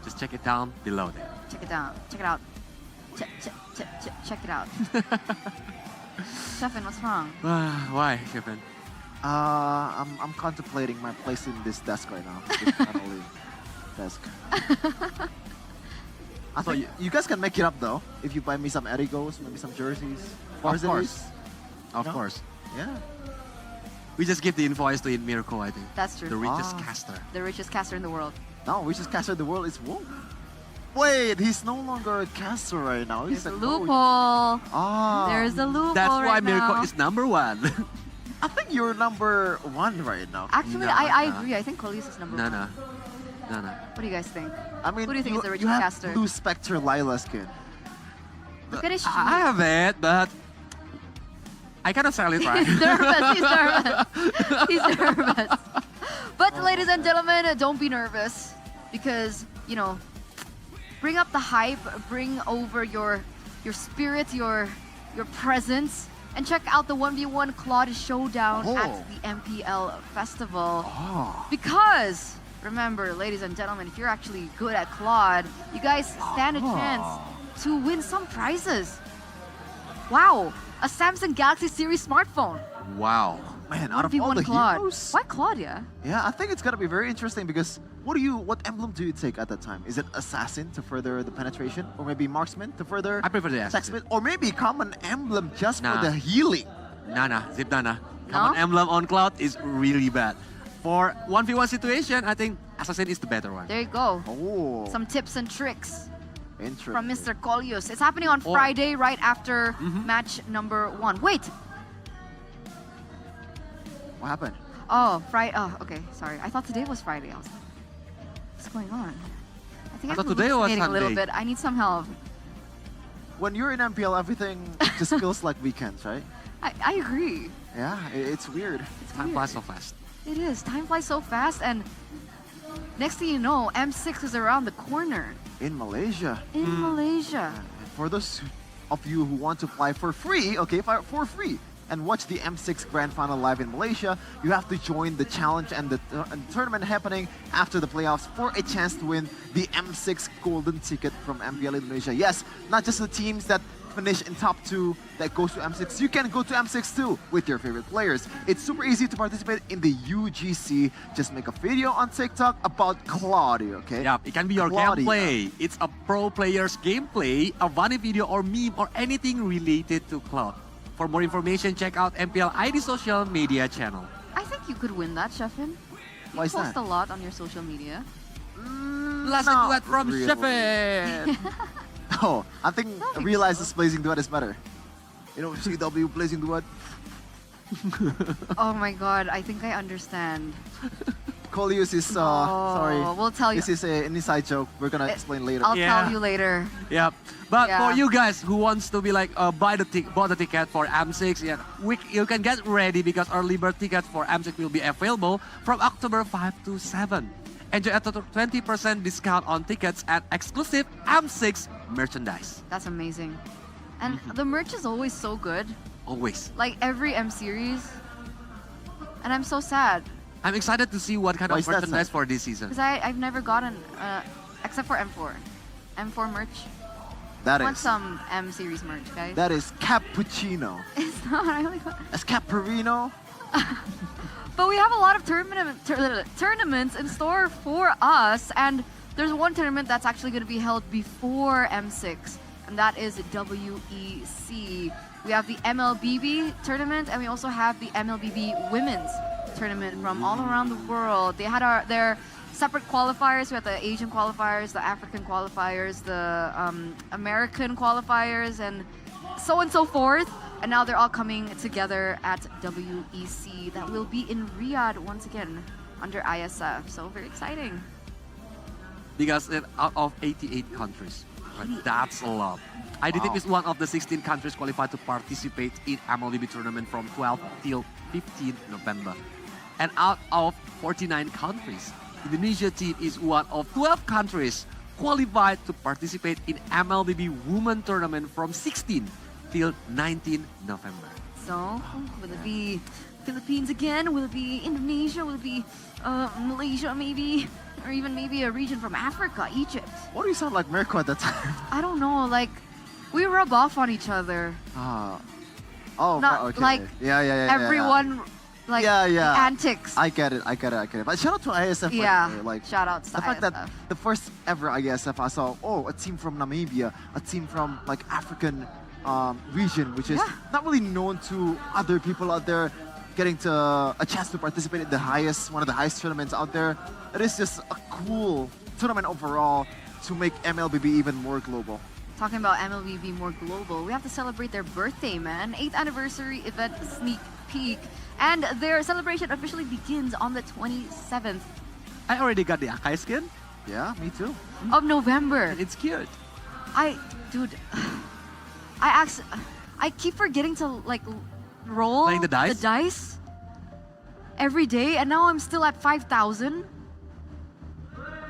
Just check it down below there. Check it down. Check it out. Check it out. Sheffen, what's wrong? Why, Sheffen? I'm contemplating my place in this desk right now. This family desk. I thought you guys can make it up though if you buy me some Erigos, maybe some jerseys. Of course. Of course. Yeah. We just give the invoice to Mirko, I think. That's true. The richest caster. The richest caster in the world. No, richest caster in the world is Wolf. Wait, he's no longer a caster right now. He's There's a loophole. There's a loophole. That's why right Mirko now. is #1. I think you're #1 right now. Actually, I agree. I think Colis is number 1. No. What do you guys think? I mean, who do you think is the richest you have caster? Blue Spectre Lila skin. Look at his shoes. I have it, but I cannot sell it, right? He's nervous. He's nervous. But ladies and gentlemen, don't be nervous, because bring up the hype, bring over your spirit, your presence, and check out the 1v1 Claude Showdown at the MPL Festival. Because remember, ladies and gentlemen, if you're actually good at Claude, you guys stand a chance to win some prizes. Wow, a Samsung Galaxy Series smartphone. Wow. Man, out of all 1v1 the Claude. heroes? Why Claude, yeah? Yeah, I think it's gonna be very interesting, because what emblem do you take at that time? Is it Assassin to further the penetration? Or maybe Marksman to further I prefer the Assassin. Or maybe Common Emblem just for the healing? Zip Nana. Common Emblem on Cloud is really bad. For 1v1 situation, I think Assassin is the better one. There you go. Oh. Some tips and tricks Interesting. from Mr. Kolius. It's happening on Friday, right after match number 1. Wait. What happened? Oh, Friday. Oh, okay. Sorry. I thought today was Friday. I was like, what's going on? I think I I'm thought today was hallucinating a little Sunday. bit. I need some help. When you're in MPL, everything just feels like weekends, right? I agree. Yeah, it's weird. Time flies so fast. It is. Time flies so fast, and next thing you know, M6 is around the corner. In Malaysia. In Malaysia. And for those of you who want to fly for free, for free, and watch the M6 Grand Final live in Malaysia, you have to join the challenge and the tournament happening after the playoffs for a chance to win the M6 golden ticket from MPL Indonesia. Yes, not just the teams that finish in top 2 that goes to M6. You can go to M6 too with your favorite players. It's super easy to participate in the UGC. Just make a video on TikTok about Claudio, okay? Yeah, it can be your Claudia. gameplay. It's a pro player's gameplay, a funny video or meme or anything related to Cloud. For more information, check out MPL ID social media channel. I think you could win that, Sheffin. You Why is post that? a lot on your social media. Last duet from really. Sheffen. Oh, I think Realize's Blazing Duet is better. CW Blazing Duet. Oh my god, I think I understand. Coleus is, sorry. We'll tell you. This is an inside joke. We're gonna explain later. I'll tell you later. Yep. But Yeah. for you guys who wants to be like bought the ticket for M6, yeah, you can get ready because early bird tickets for M6 will be available from October 5 to 7. Enjoy a total 20% discount on tickets and exclusive M6 merchandise. That's amazing. And the merch is always so good. Always. Like every M series. And I'm so sad. I'm excited to see what kind Why of is that merchandise sad? for this season. Because I've never gotten, except for M4. M4 merch. That I want is. some M series merch, guys. That is cappuccino. It's not. I only got... As Caparino. But we have a lot of tournaments in store for us, and there's one tournament that's actually going to be held before M6, and that is WEC. We have the MLBB tournament, and we also have the MLBB Women's tournament from all around the world. They had their separate qualifiers. We had the Asian qualifiers, the African qualifiers, the American qualifiers, and so forth. And now they're all coming together at WEC. That will be in Riyadh once again under ISF. So very exciting. Because out of 88 countries, right? That's a lot. IDTIP is one of the 16 countries qualified to participate in MLBB tournament from 12 till 15 November. And out of 49 countries, Indonesia team is one of 12 countries qualified to participate in MLBB Women Tournament from 16 till 19 November. So, will it be Philippines again? Will it be Indonesia? Will it be Malaysia maybe? Or even maybe a region from Africa, Egypt? What do you sound like Mirko at that time? I don't know, like, we rub off on each other. Oh, Not okay. like yeah. everyone, like, the antics. I get it. But shout out to ISF. Yeah, by the way. Like, shout out to the fact ISF. that the first ever ISF I saw, a team from Namibia, a team from like African region, which is not really known to other people out there, getting a chance to participate in one of the highest tournaments out there. It is just a cool tournament overall to make MLBB even more global. Talking about MLBB more global, we have to celebrate their birthday, man. 8th anniversary event sneak peek. And their celebration officially begins on the 27th. I already got the Akai skin. Yeah, me too. Of November. It's cute. Dude, I keep forgetting to like roll Playing the dice? every day, and now I'm still at 5,000.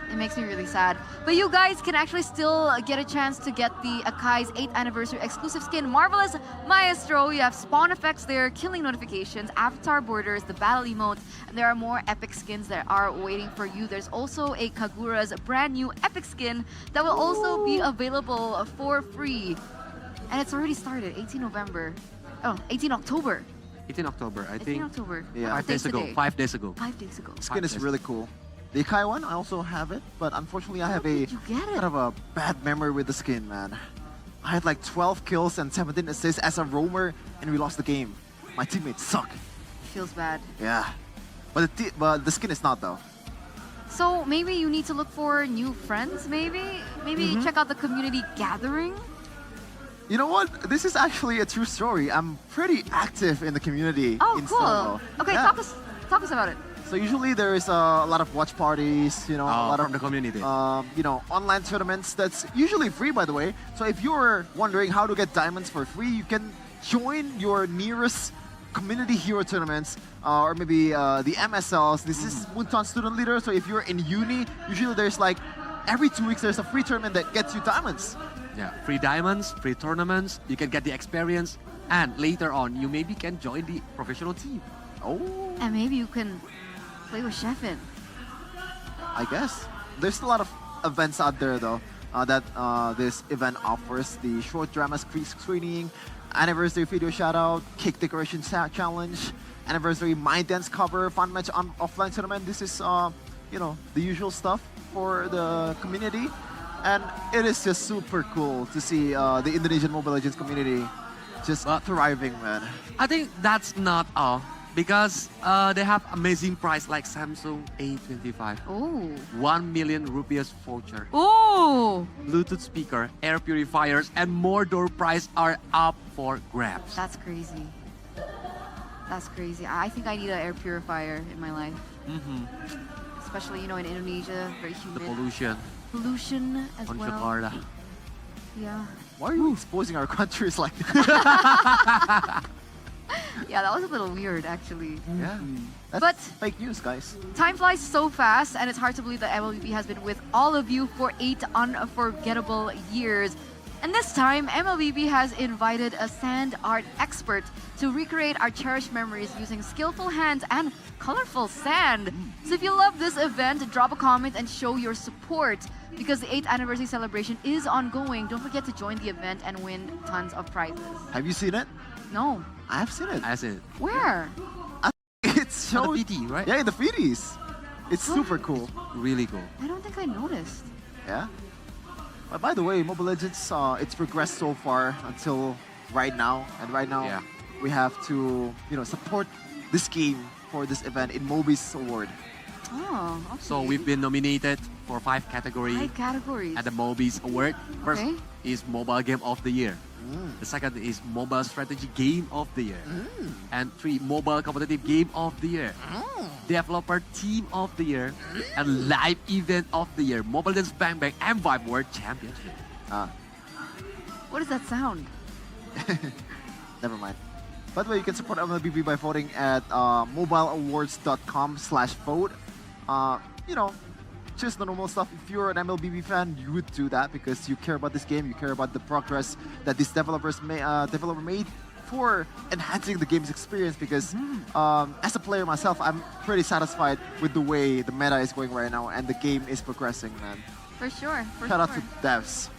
It makes me really sad. But you guys can actually still get a chance to get the Akai's 8th anniversary exclusive skin, Marvelous Maestro. You have spawn effects there, killing notifications, avatar borders, the battle emotes, and there are more epic skins that are waiting for you. There's also a Kagura's brand new epic skin that will also be available for free. And it's already started, 18 November. Oh, 18 October. 18 October, I 18 think. October. Yeah. 5 days ago. 5 days ago. 5 days ago. Skin is really cool. The Ikai one, I also have it, but unfortunately I have a kind of a bad memory with the skin, man. I had like 12 kills and 17 assists as a roamer, and we lost the game. My teammates suck. Feels bad. Yeah, but the skin is not though. So maybe you need to look for new friends, maybe? Maybe check out the community gathering? You know what? This is actually a true story. I'm pretty active in the community. Oh, in cool. Solo. Okay, Yeah. talk us about it. So usually there is a lot of watch parties, a lot from of the community. Online tournaments that's usually free, by the way. So if you're wondering how to get diamonds for free, you can join your nearest community hero tournaments, or maybe the MSLs. This is Muntan Student Leader. So if you're in uni, usually there's like every 2 weeks there's a free tournament that gets you diamonds. Yeah, free diamonds, free tournaments. You can get the experience, and later on, you maybe can join the professional team. Oh. And maybe you can play with Sheffin. I guess. There's a lot of events out there though that this event offers. The short drama screening, anniversary video shoutout, cake decoration challenge, anniversary mind dance cover, fun match on offline tournament. This is the usual stuff for the community. And it is just super cool to see the Indonesian Mobile Legends community just thriving, man. I think that's not all. Because they have amazing price like Samsung A25. Oh. 1 million rupees voucher. Oh. Bluetooth speaker, air purifiers, and more door prize are up for grabs. That's crazy. That's crazy. I think I need an air purifier in my life. especially, you know, in Indonesia, very The humid. pollution As on well. Jakarta. Yeah. Why are you exposing our countries like that? Yeah, that was a little weird, actually. Yeah. That's But fake news, guys. time flies so fast, and it's hard to believe that MLBB has been with all of you for 8 unforgettable years. And this time, MLBB has invited a sand art expert to recreate our cherished memories using skillful hands and colorful sand. So if you love this event, drop a comment and show your support because the 8th anniversary celebration is ongoing. Don't forget to join the event and win tons of prizes. Have you seen it? No. I have seen it. I see it. Where? It's On so the PT, right? Yeah, in the Fidis. It's super cool. Really cool. I don't think I noticed. Yeah. By the way, Mobile Legends, it's progressed so far until right now, and right now we have to, support this game for this event in Mobi's award. Oh, okay. So we've been nominated for 5 categories 5 categories. at the Mobi's award. First Okay. is Mobile Game of the Year. The second is Mobile Strategy Game of the Year. And 3, Mobile Competitive Game of the Year. Developer Team of the Year. And Live Event of the Year. Mobile Legends Bang Bang and Vibe World Championship. What does that sound? Never mind. By the way, you can support MLBB by voting at mobileawards.com/vote. Just the normal stuff. If you're an MLBB fan, you would do that because you care about this game, you care about the progress that these developer made for enhancing the game's experience. Because as a player myself, I'm pretty satisfied with the way the meta is going right now and the game is progressing, man. For sure. Shout out to devs.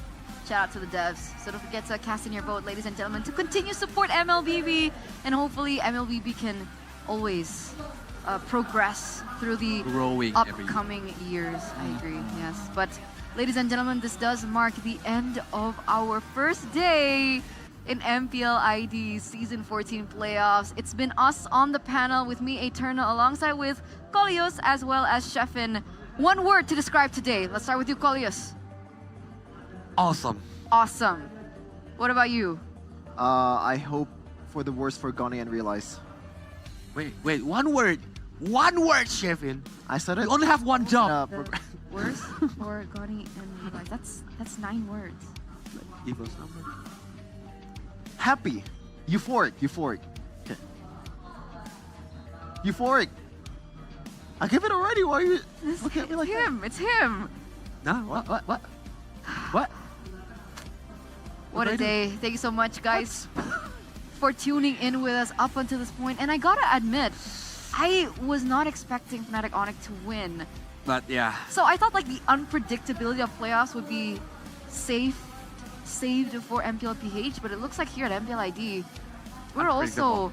Shout out to the devs. So don't forget to cast in your vote, ladies and gentlemen, to continue support MLBB. And hopefully MLBB can always progress through the Growing every year. upcoming years. I agree, yes. But ladies and gentlemen, this does mark the end of our first day in MPL ID Season 14 Playoffs. It's been us on the panel with me, Eterna, alongside with Kolios as well as Sheffin. One word to describe today. Let's start with you, Kolios. Awesome. Awesome. What about you? I hope for the worst for Goni and Realize. Wait, one word. One word, Sheffin. I said it. You only have one job. Worst for Goni and Levi. That's 9 words. Give us number. Happy. Euphoric. Okay. Euphoric. I give it already. Why are you looking at me like that? It's him. No, what? What a day. Thank you so much, guys, for tuning in with us up until this point. And I gotta admit, I was not expecting Fnatic Onyx to win. But yeah. So I thought like the unpredictability of playoffs would be saved for MPL PH, but it looks like here at MPL ID, we're also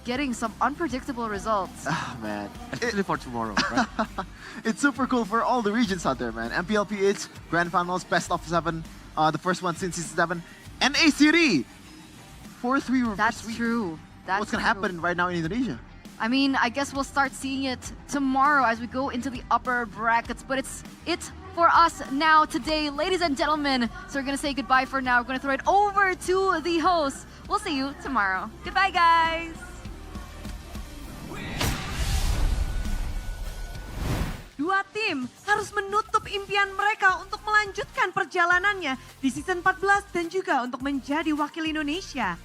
getting some unpredictable results. Oh, man. Especially for tomorrow, right? It's super cool for all the regions out there, man. MPL PH, Grand Finals, Best of 7, the first one since Season 7, and ACD! 4-3 That's true. What's gonna happen right now in Indonesia? I mean, I guess we'll start seeing it tomorrow as we go into the upper brackets, but it's it for us now today, ladies and gentlemen. So we're gonna say goodbye for now. We're gonna throw it over to the host. We'll see you tomorrow. Goodbye, guys. Dua tim harus menutup impian mereka untuk melanjutkan perjalanannya di season 14 dan juga untuk menjadi wakil Indonesia.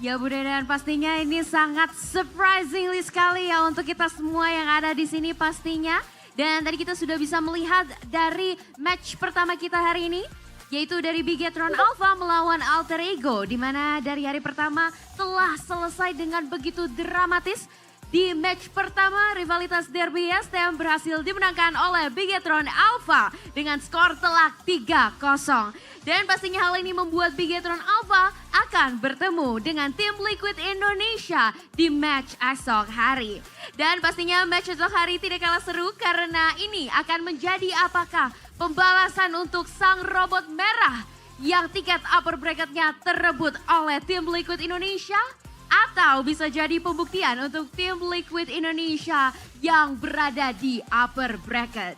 Ya Bunda, dan pastinya ini sangat surprisingly sekali ya untuk kita semua yang ada di sini pastinya. Dan tadi kita sudah bisa melihat dari match pertama kita hari ini, yaitu dari Bigetron Alpha melawan Alter Ego, di mana dari hari pertama telah selesai dengan begitu dramatis. Di match pertama, rivalitas Derby STM berhasil dimenangkan oleh Bigetron Alpha dengan skor telak 3-0. Dan pastinya hal ini membuat Bigetron Alpha akan bertemu dengan tim Liquid Indonesia di match esok hari. Dan pastinya match esok hari tidak kalah seru karena ini akan menjadi apakah pembalasan untuk sang robot merah yang tiket upper bracketnya terebut oleh tim Liquid Indonesia? Atau bisa jadi pembuktian untuk tim Liquid Indonesia yang berada di upper bracket.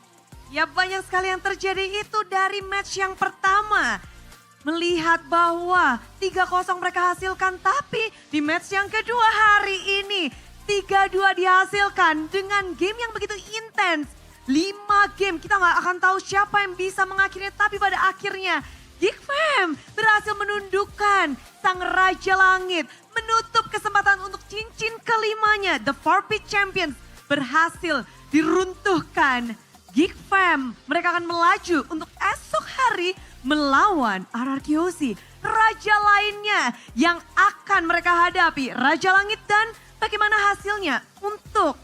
Ya banyak sekali yang terjadi itu dari match yang pertama. Melihat bahwa 3-0 mereka hasilkan, tapi di match yang kedua hari ini 3-2 dihasilkan dengan game yang begitu intens. 5 game, kita nggak akan tahu siapa yang bisa mengakhirinya, tapi pada akhirnya Geek Fam berhasil menundukkan sang Raja Langit, menutup kesempatan untuk cincin kelimanya. The Forbid Champions berhasil diruntuhkan. Geek Fam, mereka akan melaju untuk esok hari melawan RRQC. Raja lainnya yang akan mereka hadapi, Raja Langit, dan bagaimana hasilnya untuk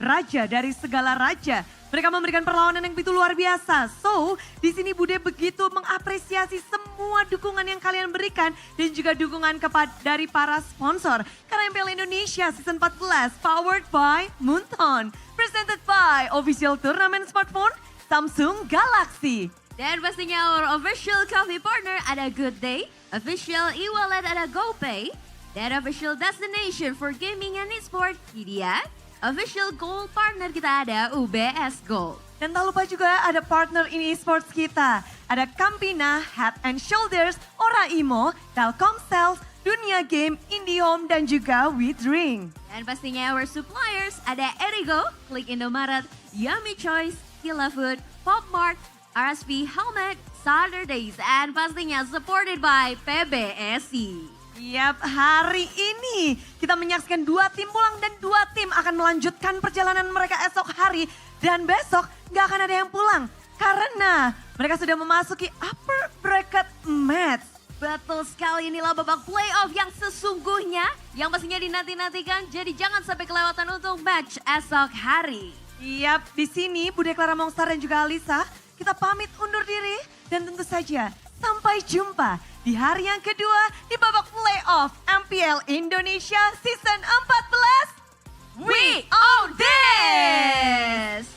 Raja dari segala raja. Mereka memberikan perlawanan yang begitu luar biasa. So, di sini Bude begitu mengapresiasi semua dukungan yang kalian berikan dan juga dukungan dari para sponsor. Karena MPL Indonesia Season 14 powered by Moonton, presented by official tournament smartphone Samsung Galaxy. Dan pastinya our official coffee partner ada Good Day, official e-wallet ada GoPay, dan official destination for gaming and esports Media. Official gold partner kita ada UBS Gold. Dan tak lupa juga ada partner in esports kita. Ada Campina, Head and Shoulders, Oraimo, Telkomsel, Dunia Game, IndiHome, dan juga WeDrink. Dan pastinya our suppliers ada Erigo, Klik Indomaret, Yummy Choice, Killa Food, Popmart, RSP Helmet, Saturdays, and pastinya supported by PBSI. Yap, hari ini kita menyaksikan 2 tim pulang dan 2 tim akan melanjutkan perjalanan mereka esok hari. Dan besok nggak akan ada yang pulang karena mereka sudah memasuki upper bracket match. Betul sekali, inilah babak playoff yang sesungguhnya yang pastinya dinanti-nantikan. Jadi jangan sampai kelewatan untuk match esok hari. Yap, di sini Bude Clara Mongstar dan juga Alisa, kita pamit undur diri dan tentu saja sampai jumpa di hari yang kedua di babak playoff MPL Indonesia Season 14. We own this!